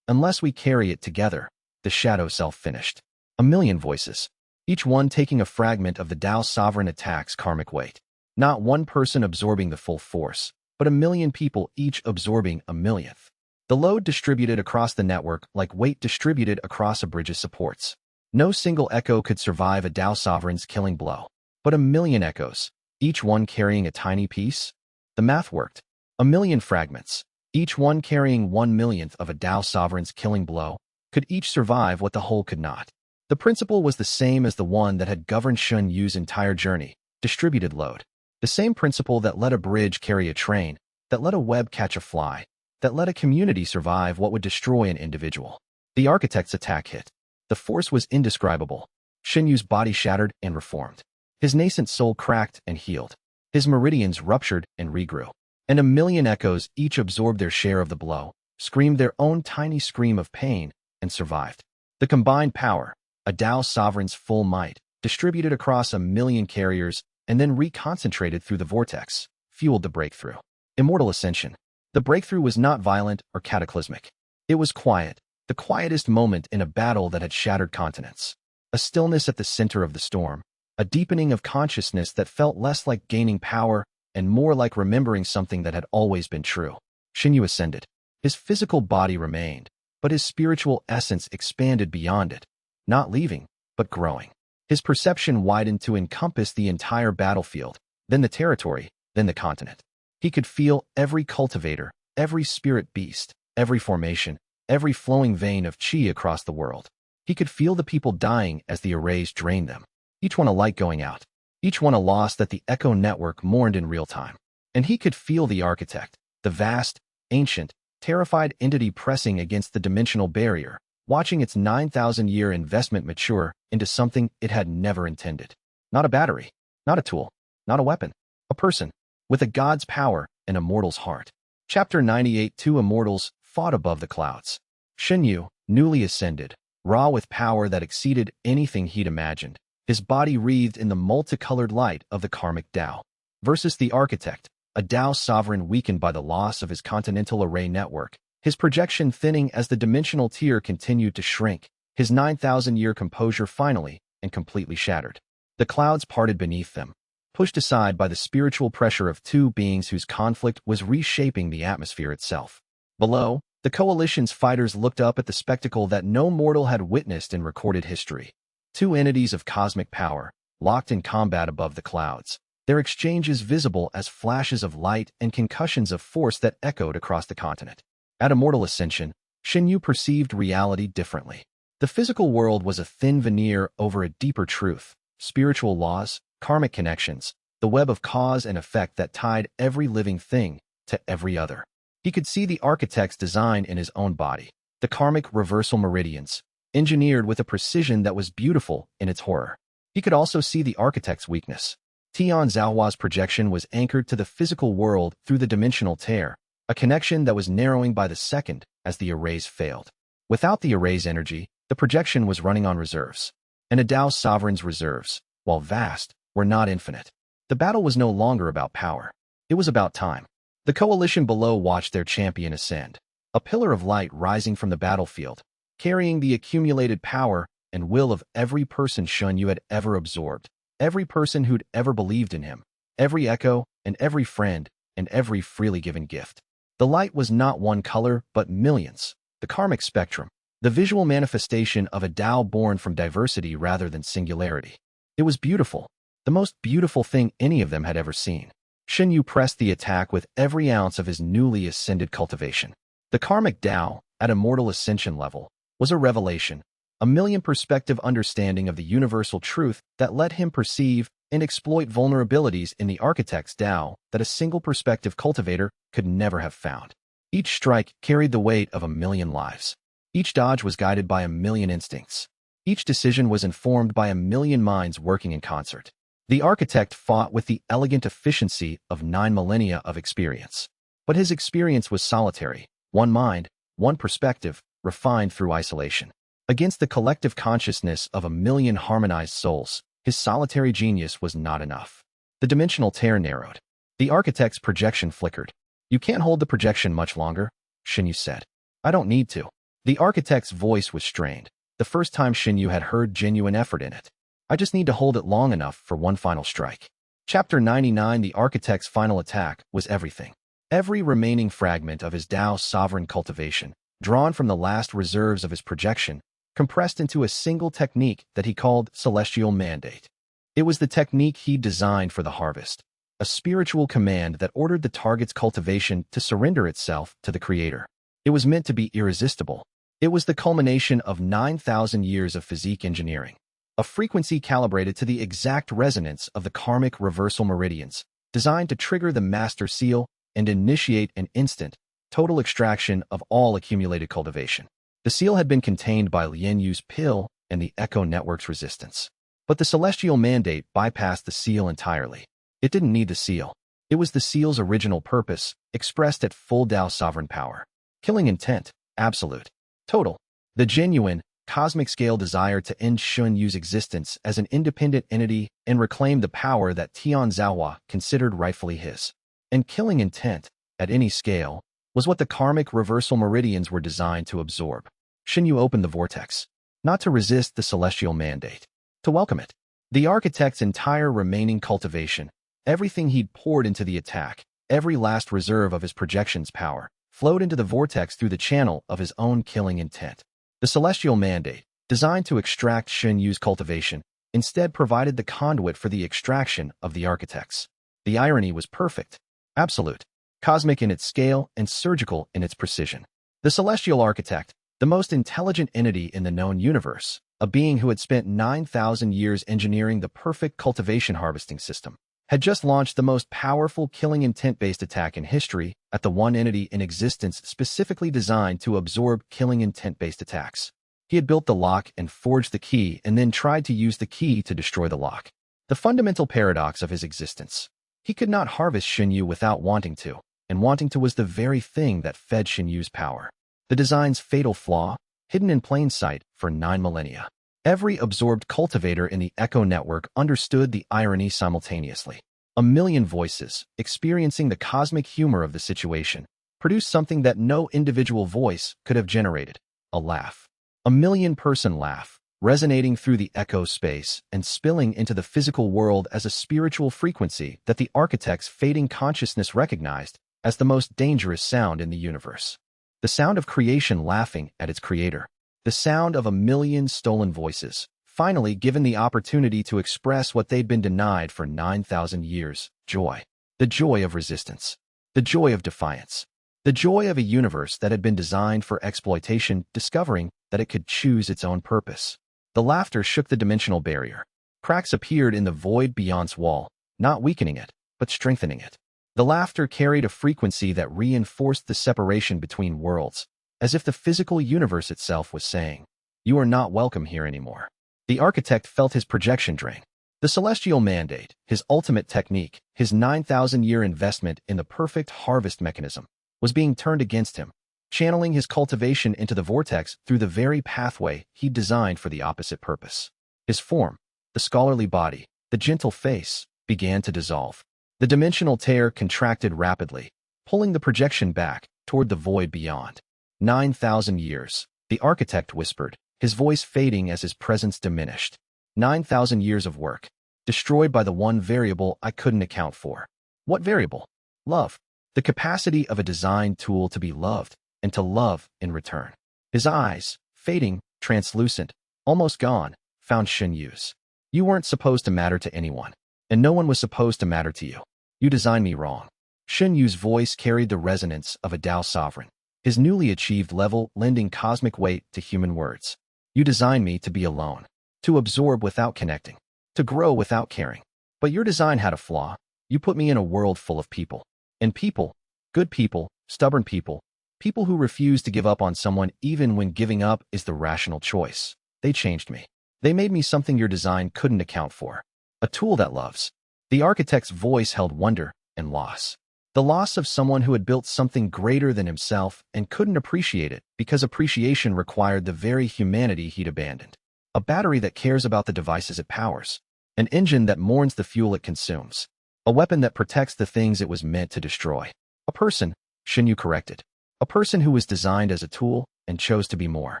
we carry it together, the shadow self finished. A million voices, each one taking a fragment of the Tao sovereign attack's karmic weight. Not one person absorbing the full force, but a million people each absorbing a millionth. The load distributed across the network like weight distributed across a bridge's supports. No single echo could survive a Tao sovereign's killing blow. But a million echoes, each one carrying a tiny piece? The math worked. A million fragments, each one carrying 1/1,000,000th of a Tao sovereign's killing blow, could each survive what the whole could not. The principle was the same as the one that had governed Shen Yu's entire journey: distributed load. The same principle that let a bridge carry a train, that let a web catch a fly, that let a community survive what would destroy an individual. The architect's attack hit. The force was indescribable. Shen Yu's body shattered and reformed. His nascent soul cracked and healed. His meridians ruptured and regrew. And a million echoes each absorbed their share of the blow, screamed their own tiny scream of pain, and survived. The combined power, a Tao sovereign's full might, distributed across a million carriers and then reconcentrated through the vortex, fueled the breakthrough. Immortal ascension. The breakthrough was not violent or cataclysmic. It was quiet, the quietest moment in a battle that had shattered continents. A stillness at the center of the storm, a deepening of consciousness that felt less like gaining power and more like remembering something that had always been true. Shen Yu ascended. His physical body remained, but his spiritual essence expanded beyond it, not leaving, but growing. His perception widened to encompass the entire battlefield, then the territory, then the continent. He could feel every cultivator, every spirit beast, every formation, every flowing vein of qi across the world. He could feel the people dying as the arrays drained them, each one a light going out, each one a loss that the echo network mourned in real time. And he could feel the architect, the vast, ancient, terrified entity pressing against the dimensional barrier, watching its 9,000-year investment mature into something it had never intended. Not a battery, not a tool, not a weapon, a person, with a god's power and a mortal's heart. Chapter 98. Two immortals fought above the clouds. Shen Yu, newly ascended, raw with power that exceeded anything he'd imagined, his body wreathed in the multicolored light of the karmic Tao, versus the architect, a Tao sovereign weakened by the loss of his continental array network, his projection thinning as the dimensional tier continued to shrink, his 9,000-year composure finally and completely shattered. The clouds parted beneath them, pushed aside by the spiritual pressure of two beings whose conflict was reshaping the atmosphere itself. Below, the coalition's fighters looked up at the spectacle that no mortal had witnessed in recorded history. Two entities of cosmic power, locked in combat above the clouds, their exchanges visible as flashes of light and concussions of force that echoed across the continent. At Immortal Ascension, Shen Yu perceived reality differently. The physical world was a thin veneer over a deeper truth, spiritual laws, karmic connections, the web of cause and effect that tied every living thing to every other. He could see the architect's design in his own body, the karmic reversal meridians, engineered with a precision that was beautiful in its horror. He could also see the architect's weakness. Tian Zhaohua's projection was anchored to the physical world through the dimensional tear, a connection that was narrowing by the second as the arrays failed. Without the array's energy, the projection was running on reserves. And a Tao sovereign's reserves, while vast, were not infinite. The battle was no longer about power. It was about time. The coalition below watched their champion ascend, a pillar of light rising from the battlefield, carrying the accumulated power and will of every person Shen Yu had ever absorbed, every person who'd ever believed in him, every echo and every friend and every freely given gift. The light was not one color, but millions, the karmic spectrum, the visual manifestation of a Tao born from diversity rather than singularity. It was beautiful, the most beautiful thing any of them had ever seen. Shen Yu pressed the attack with every ounce of his newly ascended cultivation. The karmic Tao, at Immortal Ascension level, was a revelation, a million-perspective understanding of the universal truth that let him perceive and exploit vulnerabilities in the architect's Tao that a single-perspective cultivator could never have found. Each strike carried the weight of a million lives. Each dodge was guided by a million instincts. Each decision was informed by a million minds working in concert. The architect fought with the elegant efficiency of 9 millennia of experience. But his experience was solitary, one mind, one perspective, refined through isolation. Against the collective consciousness of a million harmonized souls, his solitary genius was not enough. The dimensional tear narrowed. The architect's projection flickered. "You can't hold the projection much longer," Shen Yu said. "I don't need to." The architect's voice was strained, the first time Shen Yu had heard genuine effort in it. "I just need to hold it long enough for one final strike." Chapter 99. The architect's final attack was everything. Every remaining fragment of his Tao sovereign cultivation, drawn from the last reserves of his projection, compressed into a single technique that he called Celestial Mandate. It was the technique he designed for the harvest, a spiritual command that ordered the target's cultivation to surrender itself to the Creator. It was meant to be irresistible. It was the culmination of 9,000 years of physique engineering, a frequency calibrated to the exact resonance of the karmic reversal meridians, designed to trigger the master seal and initiate an instant, total extraction of all accumulated cultivation. The seal had been contained by Shen Yu's pill and the Echo Network's resistance. But the Celestial Mandate bypassed the seal entirely. It didn't need the seal. It was the seal's original purpose, expressed at full Tao sovereign power. Killing intent, absolute, total. The genuine, cosmic-scale desire to end Shen Yu's existence as an independent entity and reclaim the power that Tian Zhaohua considered rightfully his. And killing intent, at any scale, was what the karmic reversal meridians were designed to absorb. Shen Yu opened the vortex, not to resist the Celestial Mandate, to welcome it. The architect's entire remaining cultivation, everything he'd poured into the attack, every last reserve of his projection's power, flowed into the vortex through the channel of his own killing intent. The Celestial Mandate, designed to extract Shen Yu's cultivation, instead provided the conduit for the extraction of the architect's. The irony was perfect, absolute, cosmic in its scale and surgical in its precision. The Celestial Architect, the most intelligent entity in the known universe, a being who had spent 9,000 years engineering the perfect cultivation harvesting system, had just launched the most powerful killing intent-based attack in history at the one entity in existence specifically designed to absorb killing intent-based attacks. He had built the lock and forged the key and then tried to use the key to destroy the lock. The fundamental paradox of his existence. He could not harvest Shen Yu without wanting to, and wanting to was the very thing that fed Shen Yu's power. The design's fatal flaw, hidden in plain sight for 9 millennia. Every absorbed cultivator in the Echo Network understood the irony simultaneously. A million voices, experiencing the cosmic humor of the situation, produced something that no individual voice could have generated, a laugh. A million-person laugh, resonating through the echo space and spilling into the physical world as a spiritual frequency that the architect's fading consciousness recognized as the most dangerous sound in the universe. The sound of creation laughing at its creator. The sound of a million stolen voices, finally given the opportunity to express what they'd been denied for 9,000 years, joy. The joy of resistance. The joy of defiance. The joy of a universe that had been designed for exploitation, discovering that it could choose its own purpose. The laughter shook the dimensional barrier. Cracks appeared in the void beyond's wall, not weakening it, but strengthening it. The laughter carried a frequency that reinforced the separation between worlds, as if the physical universe itself was saying, "You are not welcome here anymore." The architect felt his projection drain. The Celestial Mandate, his ultimate technique, his 9,000-year investment in the perfect harvest mechanism, was being turned against him, channeling his cultivation into the vortex through the very pathway he designed for the opposite purpose. His form, the scholarly body, the gentle face, began to dissolve. The dimensional tear contracted rapidly, pulling the projection back toward the void beyond. 9,000 years, the architect whispered, his voice fading as his presence diminished. 9,000 years of work, destroyed by the one variable I couldn't account for. What variable? Love. The capacity of a design tool to be loved, and to love in return. His eyes, fading, translucent, almost gone, found Shen Yu's. You weren't supposed to matter to anyone, and no one was supposed to matter to you. You designed me wrong. Shen Yu's voice carried the resonance of a Tao sovereign, his newly achieved level lending cosmic weight to human words. You designed me to be alone, to absorb without connecting, to grow without caring. But your design had a flaw. You put me in a world full of people. And people, good people, stubborn people, people who refuse to give up on someone even when giving up is the rational choice. They changed me. They made me something your design couldn't account for. A tool that loves. The architect's voice held wonder and loss. The loss of someone who had built something greater than himself and couldn't appreciate it because appreciation required the very humanity he'd abandoned. A battery that cares about the devices it powers. An engine that mourns the fuel it consumes. A weapon that protects the things it was meant to destroy. A person, Shen Yu corrected. A person who was designed as a tool and chose to be more.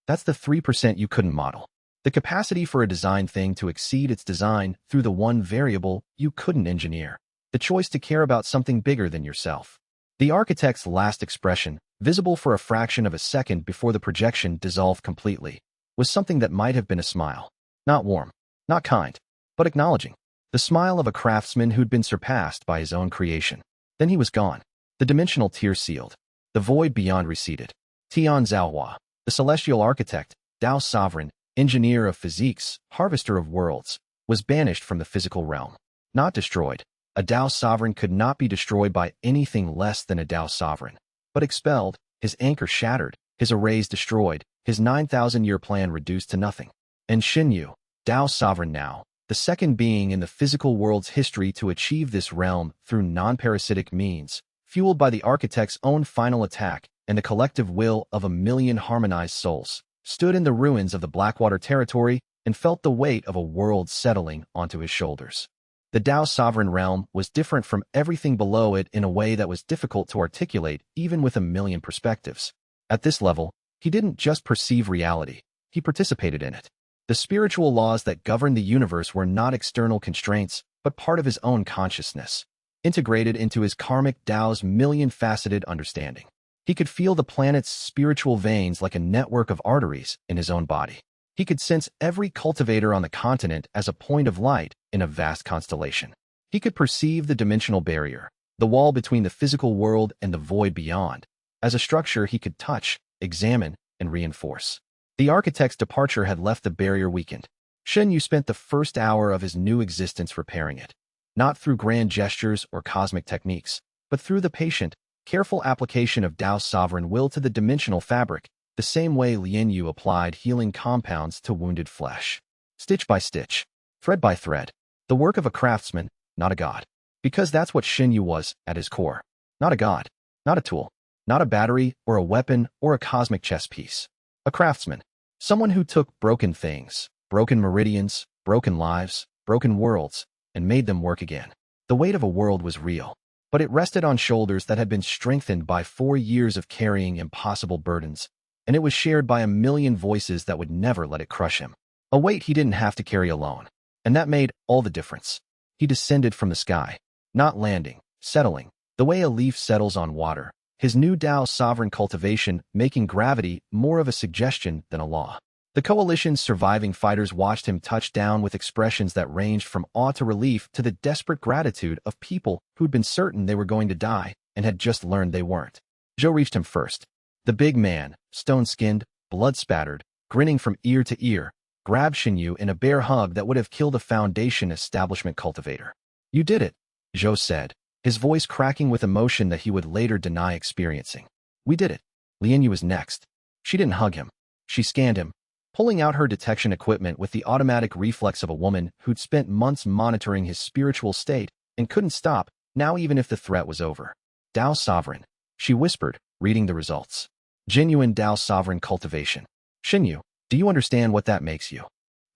That's the 3% you couldn't model. The capacity for a design thing to exceed its design through the one variable you couldn't engineer. The choice to care about something bigger than yourself. The architect's last expression, visible for a fraction of a second before the projection dissolved completely, was something that might have been a smile. Not warm, not kind, but acknowledging. The smile of a craftsman who'd been surpassed by his own creation. Then he was gone. The dimensional tier sealed. The void beyond receded. Tian Zhaohua, the celestial architect, Dao sovereign, engineer of physiques, harvester of worlds, was banished from the physical realm. Not destroyed. A Dao sovereign could not be destroyed by anything less than a Dao sovereign. But expelled, his anchor shattered, his arrays destroyed, his 9,000-year plan reduced to nothing. And Shen Yu, Dao sovereign now, the second being in the physical world's history to achieve this realm through non-parasitic means, fueled by the architect's own final attack and the collective will of 1,000,000 harmonized souls, stood in the ruins of the Blackwater territory and felt the weight of a world settling onto his shoulders. The Dao sovereign realm was different from everything below it in a way that was difficult to articulate even with 1,000,000 perspectives. At this level, he didn't just perceive reality, he participated in it. The spiritual laws that govern the universe were not external constraints, but part of his own consciousness, integrated into his karmic Dao's million-faceted understanding. He could feel the planet's spiritual veins like a network of arteries in his own body. He could sense every cultivator on the continent as a point of light in a vast constellation. He could perceive the dimensional barrier, the wall between the physical world and the void beyond, as a structure he could touch, examine, and reinforce. The architect's departure had left the barrier weakened. Shen Yu spent the first hour of his new existence repairing it, not through grand gestures or cosmic techniques, but through the patient, careful application of Dao's sovereign will to the dimensional fabric, the same way Li Yu applied healing compounds to wounded flesh. Stitch by stitch, thread by thread, the work of a craftsman, not a god. Because that's what Shen Yu was at his core. Not a god, not a tool, not a battery or a weapon or a cosmic chess piece. A craftsman, someone who took broken things, broken meridians, broken lives, broken worlds, and made them work again. The weight of a world was real, but it rested on shoulders that had been strengthened by 4 years of carrying impossible burdens, and it was shared by 1,000,000 voices that would never let it crush him. A weight he didn't have to carry alone, and that made all the difference. He descended from the sky, not landing, settling, the way a leaf settles on water, his new Dao sovereign cultivation making gravity more of a suggestion than a law. The coalition's surviving fighters watched him touch down with expressions that ranged from awe to relief to the desperate gratitude of people who'd been certain they were going to die and had just learned they weren't. Zhou reached him first. The big man, stone-skinned, blood-spattered, grinning from ear to ear, grabbed Shen Yu in a bear hug that would have killed a Foundation establishment cultivator. "You did it," Zhou said, his voice cracking with emotion that he would later deny experiencing. "We did it." Li Yu was next. She didn't hug him. She scanned him, pulling out her detection equipment with the automatic reflex of a woman who'd spent months monitoring his spiritual state and couldn't stop, now even if the threat was over. "Dao Sovereign," she whispered, reading the results. "Genuine Dao Sovereign cultivation. Shen Yu, do you understand what that makes you?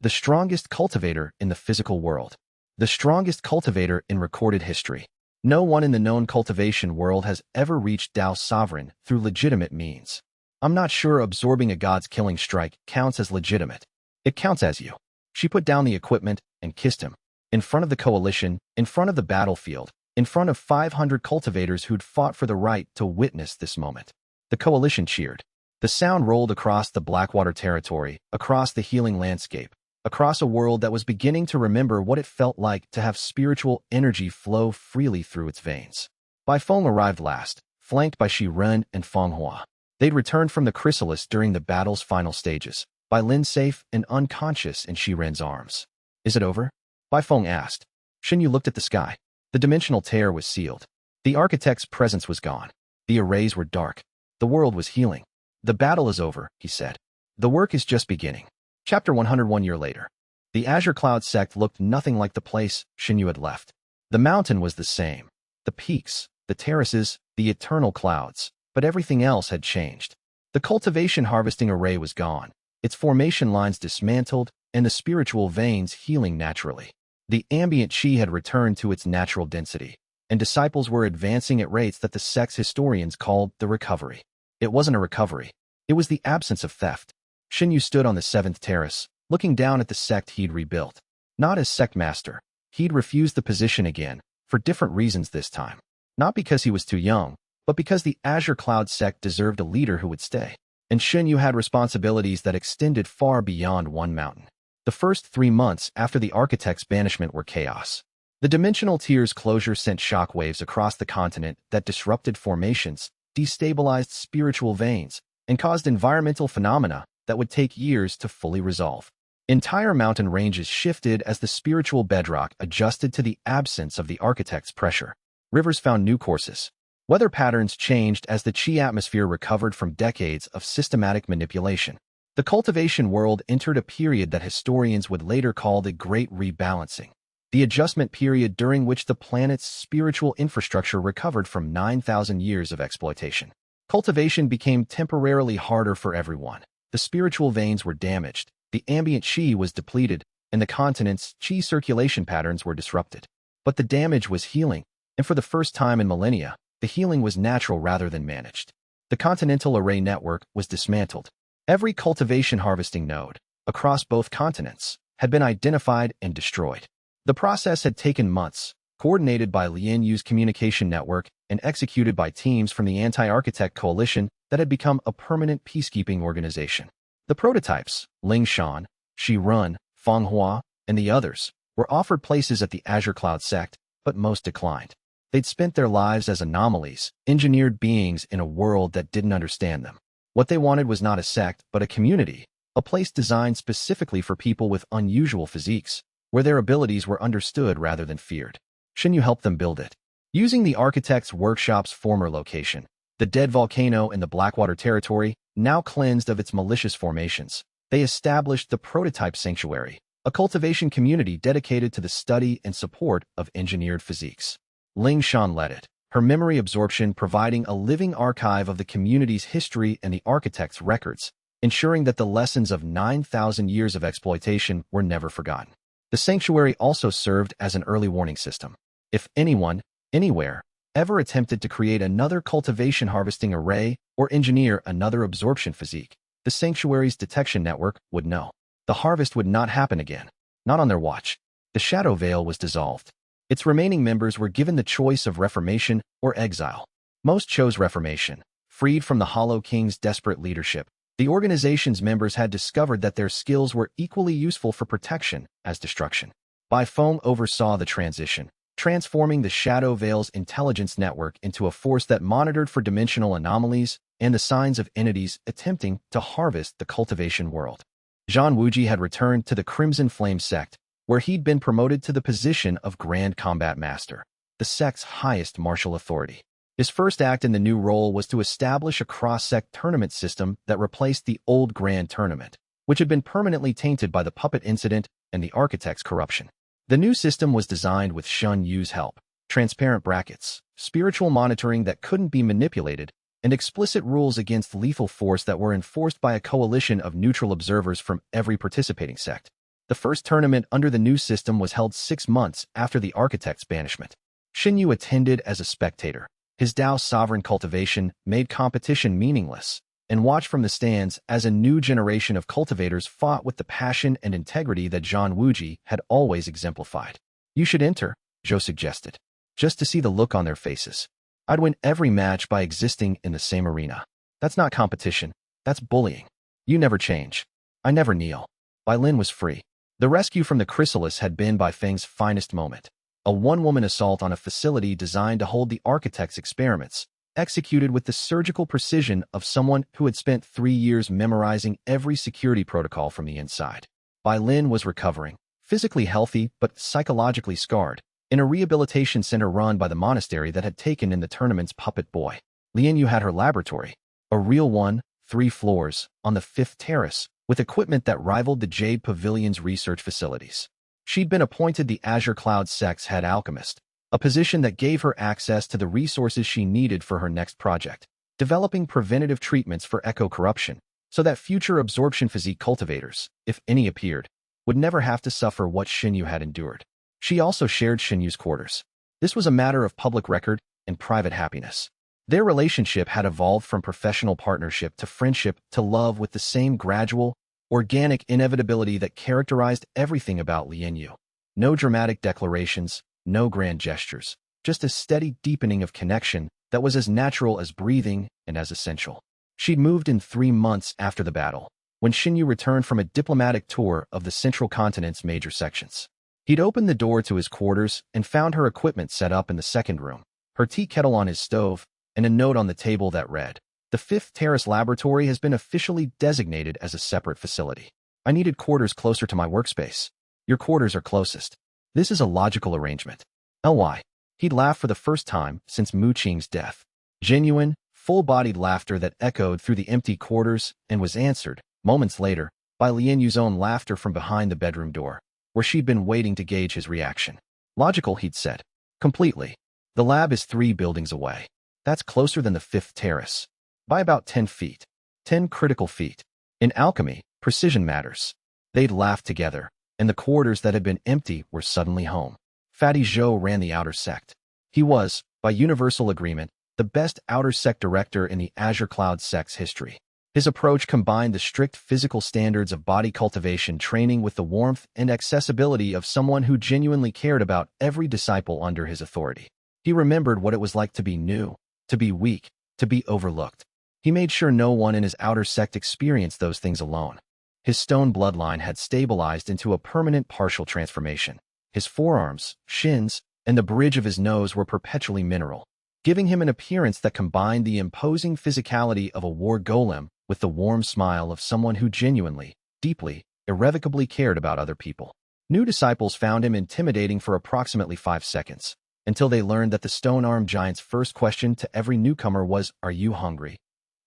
The strongest cultivator in the physical world. The strongest cultivator in recorded history. No one in the known cultivation world has ever reached Dao Sovereign through legitimate means. I'm not sure absorbing a god's killing strike counts as legitimate. It counts as you." She put down the equipment and kissed him. In front of the coalition, in front of the battlefield, in front of 500 cultivators who'd fought for the right to witness this moment. The coalition cheered. The sound rolled across the Blackwater territory, across the healing landscape, across a world that was beginning to remember what it felt like to have spiritual energy flow freely through its veins. Bai Feng arrived last, flanked by Shi Ren and Feng Hua. They'd returned from the chrysalis during the battle's final stages, Bai Lin safe and unconscious in Shi Ren's arms. "Is it over?" Bai Feng asked. Shen Yu looked at the sky. The dimensional tear was sealed. The architect's presence was gone. The arrays were dark. The world was healing. "The battle is over," he said. "The work is just beginning." Chapter 101 year later. The Azure Cloud sect looked nothing like the place Shen Yu had left. The mountain was the same. The peaks, the terraces, the eternal clouds, but everything else had changed. The cultivation harvesting array was gone, its formation lines dismantled, and the spiritual veins healing naturally. The ambient chi had returned to its natural density, and disciples were advancing at rates that the sect's historians called the recovery. It wasn't a recovery. It was the absence of theft. Shen Yu stood on the 7th terrace, looking down at the sect he'd rebuilt. Not as sect master. He'd refused the position again, for different reasons this time. Not because he was too young, but because the Azure Cloud sect deserved a leader who would stay. and Shen Yu had responsibilities that extended far beyond one mountain. The first 3 months after the architect's banishment were chaos. The dimensional tier's closure sent shockwaves across the continent that disrupted formations, destabilized spiritual veins, and caused environmental phenomena that would take years to fully resolve. Entire mountain ranges shifted as the spiritual bedrock adjusted to the absence of the architect's pressure. Rivers found new courses. Weather patterns changed as the Qi atmosphere recovered from decades of systematic manipulation. The cultivation world entered a period that historians would later call the Great Rebalancing, the adjustment period during which the planet's spiritual infrastructure recovered from 9,000 years of exploitation. Cultivation became temporarily harder for everyone. The spiritual veins were damaged, the ambient Qi was depleted, and the continent's Qi circulation patterns were disrupted. But the damage was healing, and for the first time in millennia, the healing was natural rather than managed. The continental array network was dismantled. Every cultivation harvesting node, across both continents, had been identified and destroyed. The process had taken months, coordinated by Li Yu's communication network and executed by teams from the anti-architect coalition that had become a permanent peacekeeping organization. The prototypes, Ling Shan, Shi Run, Feng Hua, and the others, were offered places at the Azure Cloud sect, but most declined. They'd spent their lives as anomalies, engineered beings in a world that didn't understand them. What they wanted was not a sect, but a community, a place designed specifically for people with unusual physiques, where their abilities were understood rather than feared. Shen Yu helped them build it. Using the architect's workshop's former location, the dead volcano in the Blackwater territory, now cleansed of its malicious formations, they established the prototype sanctuary, a cultivation community dedicated to the study and support of engineered physiques. Ling Shan led it, her memory absorption providing a living archive of the community's history and the architect's records, ensuring that the lessons of 9,000 years of exploitation were never forgotten. The sanctuary also served as an early warning system. If anyone, anywhere, ever attempted to create another cultivation harvesting array or engineer another absorption physique, the sanctuary's detection network would know. The harvest would not happen again, not on their watch. The shadow veil was dissolved. Its remaining members were given the choice of reformation or exile. Most chose reformation. Freed from the Hollow King's desperate leadership, the organization's members had discovered that their skills were equally useful for protection as destruction. Bai Feng oversaw the transition, transforming the Shadow Veil's intelligence network into a force that monitored for dimensional anomalies and the signs of entities attempting to harvest the cultivation world. Zhang Wuji had returned to the Crimson Flame sect, where he'd been promoted to the position of Grand Combat Master, the sect's highest martial authority. His first act in the new role was to establish a cross-sect tournament system that replaced the old Grand Tournament, which had been permanently tainted by the puppet incident and the architect's corruption. The new system was designed with Shen Yu's help, transparent brackets, spiritual monitoring that couldn't be manipulated, and explicit rules against lethal force that were enforced by a coalition of neutral observers from every participating sect. The first tournament under the new system was held 6 months after the architect's banishment. Shen Yu attended as a spectator. His Dao's sovereign cultivation made competition meaningless, and watched from the stands as a new generation of cultivators fought with the passion and integrity that Zhang Wuji had always exemplified. "You should enter," Zhou suggested, "just to see the look on their faces. I'd win every match by existing in the same arena. That's not competition, that's bullying. You never change. I never kneel." Bai Lin was free. The rescue from the chrysalis had been Bai Feng's finest moment. A one-woman assault on a facility designed to hold the architect's experiments, executed with the surgical precision of someone who had spent 3 years memorizing every security protocol from the inside. Bai Lin was recovering, physically healthy but psychologically scarred, in a rehabilitation center run by the monastery that had taken in the tournament's puppet boy. Li Yu had her laboratory, a real one, 3 floors, on the 5th terrace, with equipment that rivaled the Jade Pavilion's research facilities. She'd been appointed the Azure Cloud sect's head alchemist, a position that gave her access to the resources she needed for her next project, developing preventative treatments for eco-corruption, so that future absorption physique cultivators, if any appeared, would never have to suffer what Shen Yu had endured. She also shared Shen Yu's quarters. This was a matter of public record and private happiness. Their relationship had evolved from professional partnership to friendship to love with the same gradual, organic inevitability that characterized everything about Li Yu. No dramatic declarations, no grand gestures, just a steady deepening of connection that was as natural as breathing and as essential. She'd moved in 3 months after the battle, when Shen Yu returned from a diplomatic tour of the central continent's major sections. He'd opened the door to his quarters and found her equipment set up in the second room, her tea kettle on his stove, and a note on the table that read, "The Fifth Terrace Laboratory has been officially designated as a separate facility. I needed quarters closer to my workspace. Your quarters are closest. This is a logical arrangement." Ly. He'd laughed for the first time since Mu Qing's death. Genuine, full-bodied laughter that echoed through the empty quarters and was answered, moments later, by Lian Yu's own laughter from behind the bedroom door, where she'd been waiting to gauge his reaction. Logical, he'd said. Completely. The lab is 3 buildings away. That's closer than the 5th terrace. By about 10 feet. 10 critical feet. In alchemy, precision matters. They'd laughed together, and the quarters that had been empty were suddenly home. Fatty Zhou ran the outer sect. He was, by universal agreement, the best outer sect director in the Azure Cloud sect's history. His approach combined the strict physical standards of body cultivation training with the warmth and accessibility of someone who genuinely cared about every disciple under his authority. He remembered what it was like to be new, to be weak, to be overlooked. He made sure no one in his outer sect experienced those things alone. His stone bloodline had stabilized into a permanent partial transformation. His forearms, shins, and the bridge of his nose were perpetually mineral, giving him an appearance that combined the imposing physicality of a war golem with the warm smile of someone who genuinely, deeply, irrevocably cared about other people. New disciples found him intimidating for approximately 5 seconds, until they learned that the stone-armed giant's first question to every newcomer was, "Are you hungry?"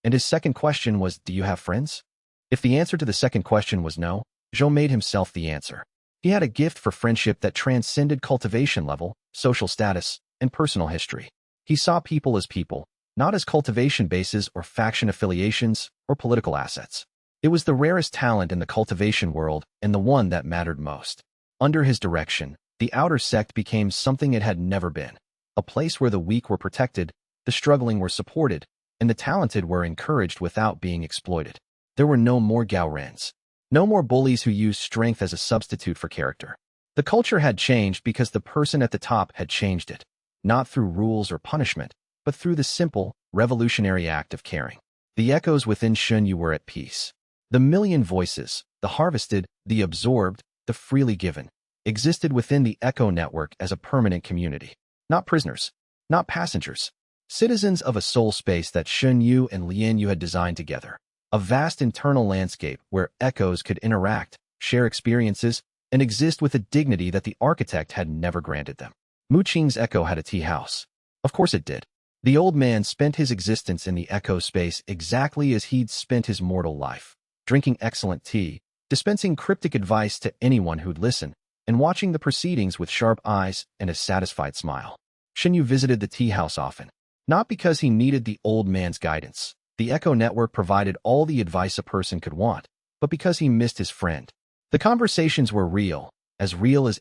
And his second question was, "Do you have friends?" If the answer to the second question was no, Zhou made himself the answer. He had a gift for friendship that transcended cultivation level, social status, and personal history. He saw people as people, not as cultivation bases or faction affiliations or political assets. It was the rarest talent in the cultivation world and the one that mattered most. Under his direction, the outer sect became something it had never been. A place where the weak were protected, the struggling were supported, and the talented were encouraged without being exploited. There were no more Gaorens. No more bullies who used strength as a substitute for character. The culture had changed because the person at the top had changed it, not through rules or punishment, but through the simple, revolutionary act of caring. The echoes within Shen Yu were at peace. The million voices, the harvested, the absorbed, the freely given, existed within the echo network as a permanent community. Not prisoners, not passengers, citizens of a soul space that Shen Yu and Lian Yu had designed together. A vast internal landscape where echoes could interact, share experiences, and exist with a dignity that the architect had never granted them. Mu Qing's echo had a tea house. Of course it did. The old man spent his existence in the echo space exactly as he'd spent his mortal life, drinking excellent tea, dispensing cryptic advice to anyone who'd listen, and watching the proceedings with sharp eyes and a satisfied smile. Shen Yu visited the tea house often, not because he needed the old man's guidance. The Echo Network provided all the advice a person could want, but because he missed his friend. The conversations were real as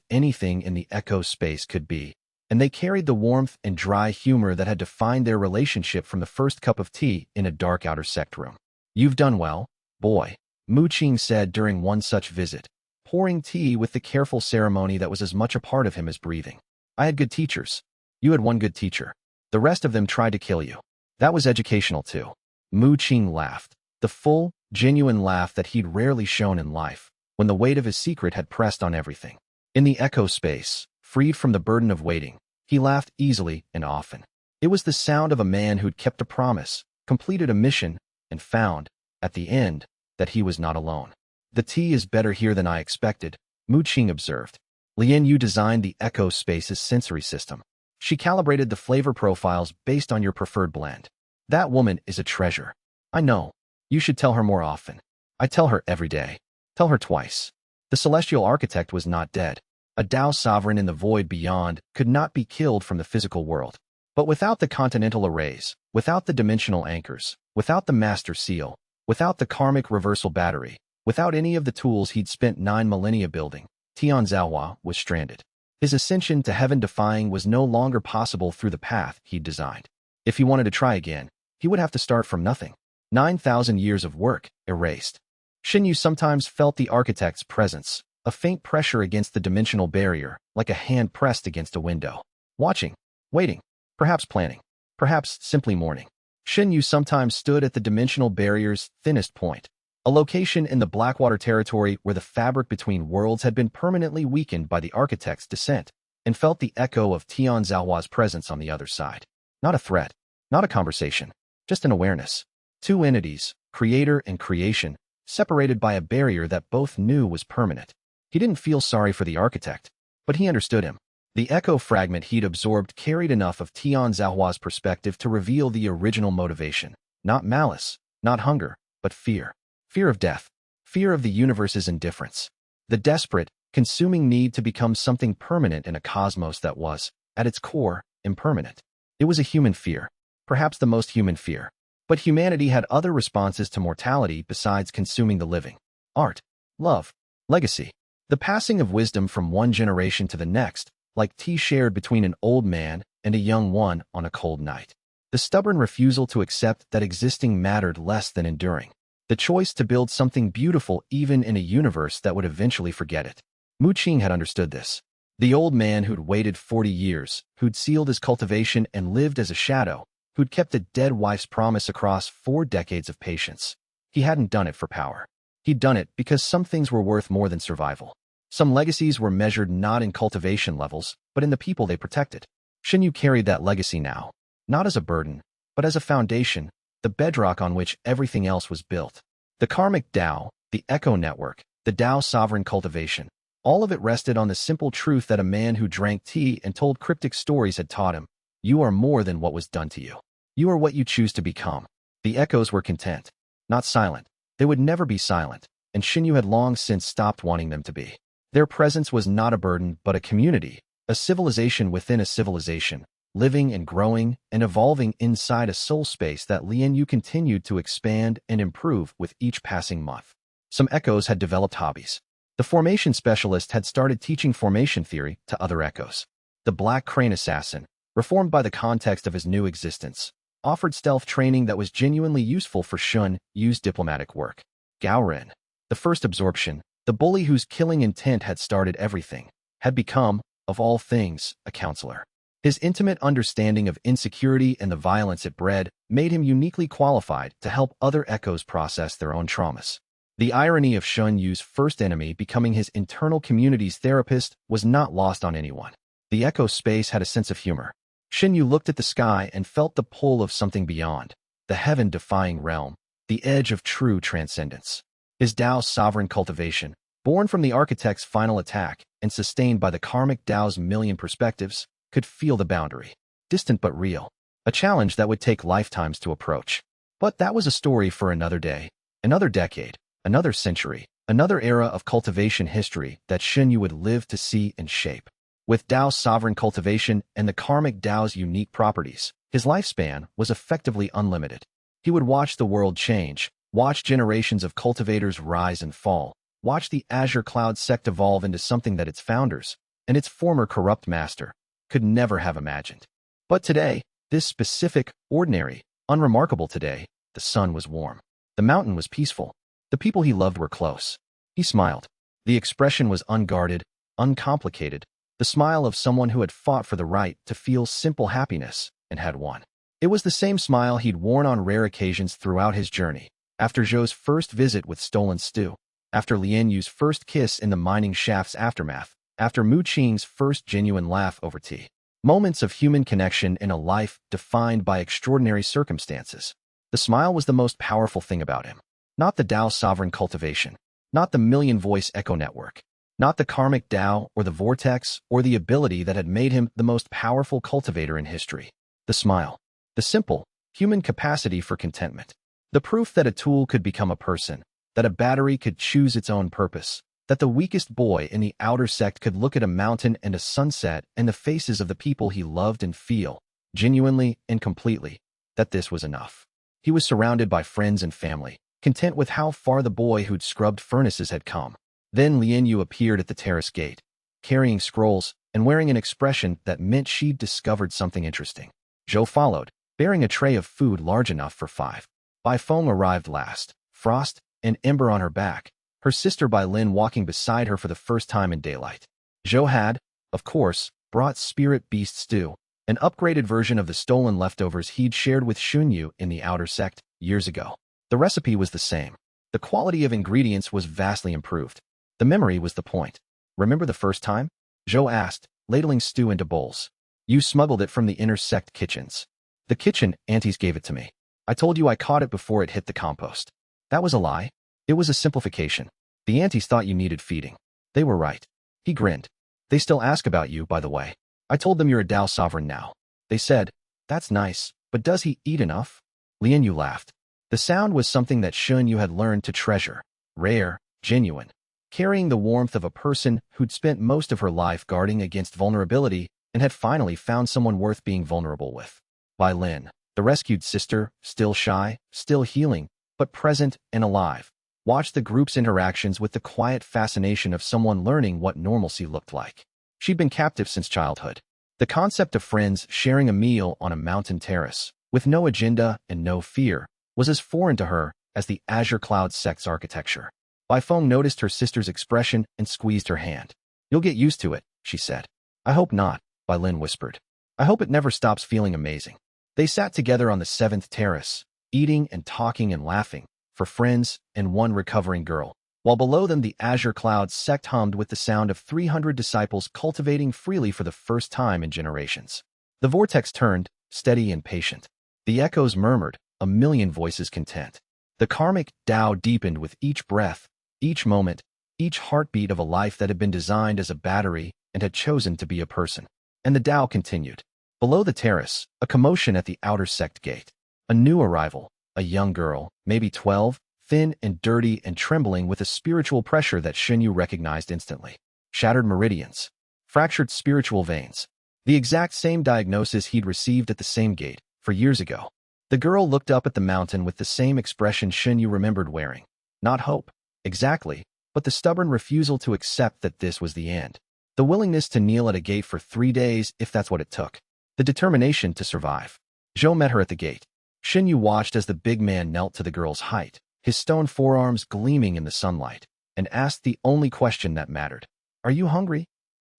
anything in the Echo space could be, and they carried the warmth and dry humor that had defined their relationship from the first cup of tea in a dark outer sect room. "You've done well, boy," Mu Qing said during one such visit, pouring tea with the careful ceremony that was as much a part of him as breathing. "I had good teachers. You had one good teacher. The rest of them tried to kill you. That was educational too." Mu Qing laughed, the full, genuine laugh that he'd rarely shown in life, when the weight of his secret had pressed on everything. In the echo space, freed from the burden of waiting, he laughed easily and often. It was the sound of a man who'd kept a promise, completed a mission, and found, at the end, that he was not alone. "The tea is better here than I expected," Mu Qing observed. Lian Yu designed the echo space's sensory system. She calibrated the flavor profiles based on your preferred blend. "That woman is a treasure." "I know. You should tell her more often." "I tell her every day." "Tell her twice." The celestial architect was not dead. A Tao sovereign in the void beyond could not be killed from the physical world. But without the continental arrays, without the dimensional anchors, without the master seal, without the karmic reversal battery, without any of the tools he'd spent 9 millennia building, Tian Zhaohua was stranded. His ascension to heaven-defying was no longer possible through the path he'd designed. If he wanted to try again, he would have to start from nothing. 9,000 years of work, erased. Shen Yu sometimes felt the architect's presence, a faint pressure against the dimensional barrier, like a hand pressed against a window. Watching, waiting, perhaps planning, perhaps simply mourning. Shen Yu sometimes stood at the dimensional barrier's thinnest point, a location in the Blackwater territory where the fabric between worlds had been permanently weakened by the architect's descent, and felt the echo of Tian Zhaohua's presence on the other side. Not a threat, not a conversation, just an awareness. Two entities, creator and creation, separated by a barrier that both knew was permanent. He didn't feel sorry for the architect, but he understood him. The echo fragment he'd absorbed carried enough of Tian Zhaohua's perspective to reveal the original motivation. Not malice, not hunger, but fear. Fear of death. Fear of the universe's indifference. The desperate, consuming need to become something permanent in a cosmos that was, at its core, impermanent. It was a human fear, perhaps the most human fear. But humanity had other responses to mortality besides consuming the living. Art, love, legacy. The passing of wisdom from one generation to the next, like tea shared between an old man and a young one on a cold night. The stubborn refusal to accept that existing mattered less than enduring. The choice to build something beautiful even in a universe that would eventually forget it. Mu Qing had understood this. The old man who'd waited 40 years, who'd sealed his cultivation and lived as a shadow, who'd kept a dead wife's promise across 4 decades of patience. He hadn't done it for power. He'd done it because some things were worth more than survival. Some legacies were measured not in cultivation levels, but in the people they protected. Shen Yu carried that legacy now, not as a burden, but as a foundation, the bedrock on which everything else was built. The karmic Tao, the echo network, the Tao sovereign cultivation, all of it rested on the simple truth that a man who drank tea and told cryptic stories had taught him, you are more than what was done to you. You are what you choose to become. The echoes were content, not silent. They would never be silent, and Shen Yu had long since stopped wanting them to be. Their presence was not a burden, but a community, a civilization within a civilization, living and growing and evolving inside a soul space that Li Yu continued to expand and improve with each passing month. Some echoes had developed hobbies. The formation specialist had started teaching formation theory to other echoes. The Black Crane Assassin, reformed by the context of his new existence, offered stealth training that was genuinely useful for Shen Yu's diplomatic work. Gao Ren, the first absorption, the bully whose killing intent had started everything, had become, of all things, a counselor. His intimate understanding of insecurity and the violence it bred made him uniquely qualified to help other echoes process their own traumas. The irony of Shen Yu's first enemy becoming his internal community's therapist was not lost on anyone. The echo space had a sense of humor. Shen Yu looked at the sky and felt the pull of something beyond, the heaven-defying realm, the edge of true transcendence. His Tao's sovereign cultivation, born from the architect's final attack and sustained by the karmic Tao's million perspectives, could feel the boundary, distant but real, a challenge that would take lifetimes to approach. But that was a story for another day, another decade, another century, another era of cultivation history that Shen Yu would live to see and shape. With Tao's sovereign cultivation and the karmic Tao's unique properties, his lifespan was effectively unlimited. He would watch the world change, watch generations of cultivators rise and fall, watch the Azure Cloud sect evolve into something that its founders, and its former corrupt master, could never have imagined. But today, this specific, ordinary, unremarkable today, the sun was warm. The mountain was peaceful. The people he loved were close. He smiled. The expression was unguarded, uncomplicated, the smile of someone who had fought for the right to feel simple happiness and had won. It was the same smile he'd worn on rare occasions throughout his journey, after Zhou's first visit with stolen stew, after Lian Yu's first kiss in the mining shaft's aftermath, after Mu Qing's first genuine laugh over tea. Moments of human connection in a life defined by extraordinary circumstances. The smile was the most powerful thing about him. Not the Tao sovereign cultivation, not the million-voice echo network, not the karmic Tao or the vortex or the ability that had made him the most powerful cultivator in history. The smile. The simple, human capacity for contentment. The proof that a tool could become a person, that a battery could choose its own purpose, that the weakest boy in the outer sect could look at a mountain and a sunset and the faces of the people he loved and feel, genuinely and completely, that this was enough. He was surrounded by friends and family, content with how far the boy who'd scrubbed furnaces had come. Then Lian Yu appeared at the terrace gate, carrying scrolls and wearing an expression that meant she'd discovered something interesting. Zhou followed, bearing a tray of food large enough for 5. Bai Feng arrived last, frost and ember on her back, her sister Bai Lin walking beside her for the first time in daylight. Zhou had, of course, brought spirit beast stew, an upgraded version of the stolen leftovers he'd shared with Shen Yu in the outer sect years ago. The recipe was the same. The quality of ingredients was vastly improved. The memory was the point. Remember the first time? Zhou asked, ladling stew into bowls. You smuggled it from the inner sect kitchens. The kitchen aunties gave it to me. I told you I caught it before it hit the compost. That was a lie. It was a simplification. The aunties thought you needed feeding. They were right. He grinned. They still ask about you, by the way. I told them you're a Dao sovereign now. They said, that's nice, but does he eat enough? Li Yu laughed. The sound was something that Shen Yu had learned to treasure. Rare, genuine. Carrying the warmth of a person who'd spent most of her life guarding against vulnerability and had finally found someone worth being vulnerable with. Bai Lin, the rescued sister, still shy, still healing, but present and alive, watched the group's interactions with the quiet fascination of someone learning what normalcy looked like. She'd been captive since childhood. The concept of friends sharing a meal on a mountain terrace, with no agenda and no fear, was as foreign to her as the Azure Cloud sect's architecture. Bai Feng noticed her sister's expression and squeezed her hand. You'll get used to it, she said. I hope not, Bai Lin whispered. I hope it never stops feeling amazing. They sat together on the 7th terrace, eating and talking and laughing, for friends and one recovering girl, while below them the Azure Cloud sect hummed with the sound of 300 disciples cultivating freely for the first time in generations. The vortex turned, steady and patient. The echoes murmured, a million voices content. The karmic Tao deepened with each breath, each moment, each heartbeat of a life that had been designed as a battery and had chosen to be a person. And the Tao continued. Below the terrace, a commotion at the outer sect gate. A new arrival, a young girl, maybe 12, thin and dirty and trembling with a spiritual pressure that Shen Yu recognized instantly. Shattered meridians. Fractured spiritual veins. The exact same diagnosis he'd received at the same gate, for years ago. The girl looked up at the mountain with the same expression Shen Yu remembered wearing. Not hope, exactly, but the stubborn refusal to accept that this was the end. The willingness to kneel at a gate for 3 days if that's what it took. The determination to survive. Zhou met her at the gate. Shen Yu watched as the big man knelt to the girl's height, his stone forearms gleaming in the sunlight, and asked the only question that mattered. Are you hungry?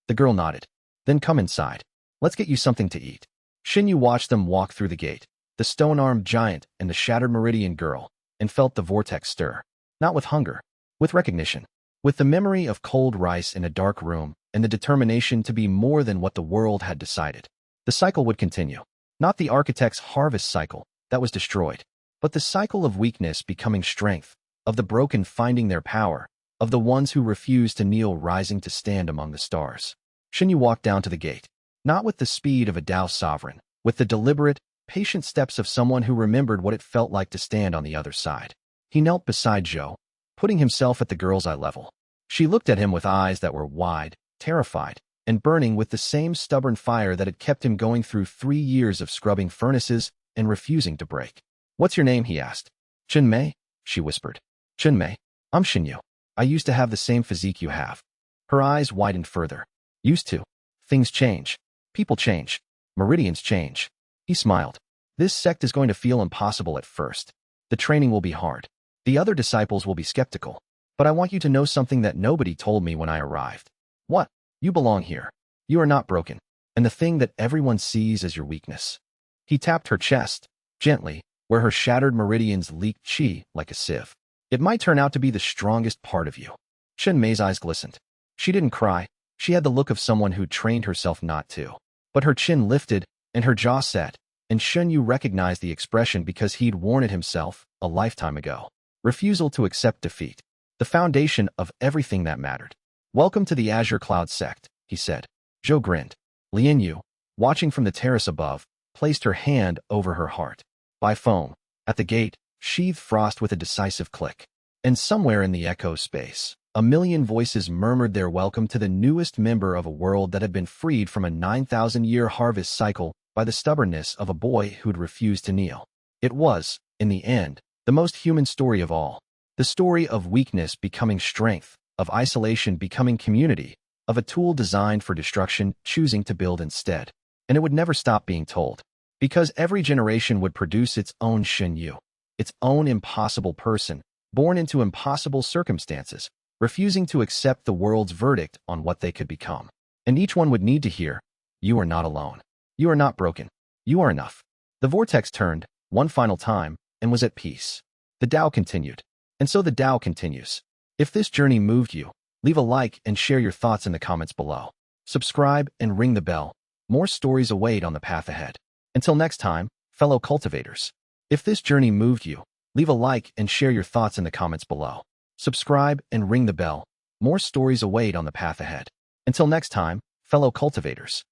The girl nodded. Then come inside. Let's get you something to eat. Shen Yu watched them walk through the gate, the stone-armed giant and the shattered meridian girl, and felt the vortex stir. Not with hunger, with recognition. With the memory of cold rice in a dark room and the determination to be more than what the world had decided. The cycle would continue. Not the architect's harvest cycle that was destroyed, but the cycle of weakness becoming strength, of the broken finding their power, of the ones who refused to kneel rising to stand among the stars. Shen Yu walked down to the gate, not with the speed of a Tao sovereign, with the deliberate, patient steps of someone who remembered what it felt like to stand on the other side. He knelt beside Zhou, putting himself at the girl's eye level. She looked at him with eyes that were wide, terrified, and burning with the same stubborn fire that had kept him going through 3 years of scrubbing furnaces and refusing to break. What's your name? He asked. Chen Mei, she whispered. Chen Mei, I'm Shen Yu. I used to have the same physique you have. Her eyes widened further. Used to. Things change. People change. Meridians change. He smiled. This sect is going to feel impossible at first. The training will be hard. The other disciples will be skeptical. But I want you to know something that nobody told me when I arrived. What? You belong here. You are not broken. And the thing that everyone sees as your weakness. He tapped her chest, gently, where her shattered meridians leaked chi like a sieve. It might turn out to be the strongest part of you. Chen Mei's eyes glistened. She didn't cry. She had the look of someone who trained herself not to. But her chin lifted, and her jaw set, and Shen Yu recognized the expression because he'd worn it himself a lifetime ago. Refusal to accept defeat. The foundation of everything that mattered. Welcome to the Azure Cloud sect, he said. Zhou grinned. Li Yu, watching from the terrace above, placed her hand over her heart. Bai Feng, at the gate, sheathed frost with a decisive click. And somewhere in the echo space, a million voices murmured their welcome to the newest member of a world that had been freed from a 9,000-year harvest cycle by the stubbornness of a boy who'd refused to kneel. It was, in the end, the most human story of all. The story of weakness becoming strength, of isolation becoming community, of a tool designed for destruction choosing to build instead. And it would never stop being told. Because every generation would produce its own Shen Yu, its own impossible person, born into impossible circumstances, refusing to accept the world's verdict on what they could become. And each one would need to hear, you are not alone. You are not broken. You are enough. The vortex turned, one final time, and was at peace. The Tao continued. And so the Tao continues. If this journey moved you, leave a like and share your thoughts in the comments below. Subscribe and ring the bell. More stories await on the path ahead. Until next time, fellow cultivators. If this journey moved you, leave a like and share your thoughts in the comments below. Subscribe and ring the bell. More stories await on the path ahead. Until next time, fellow cultivators.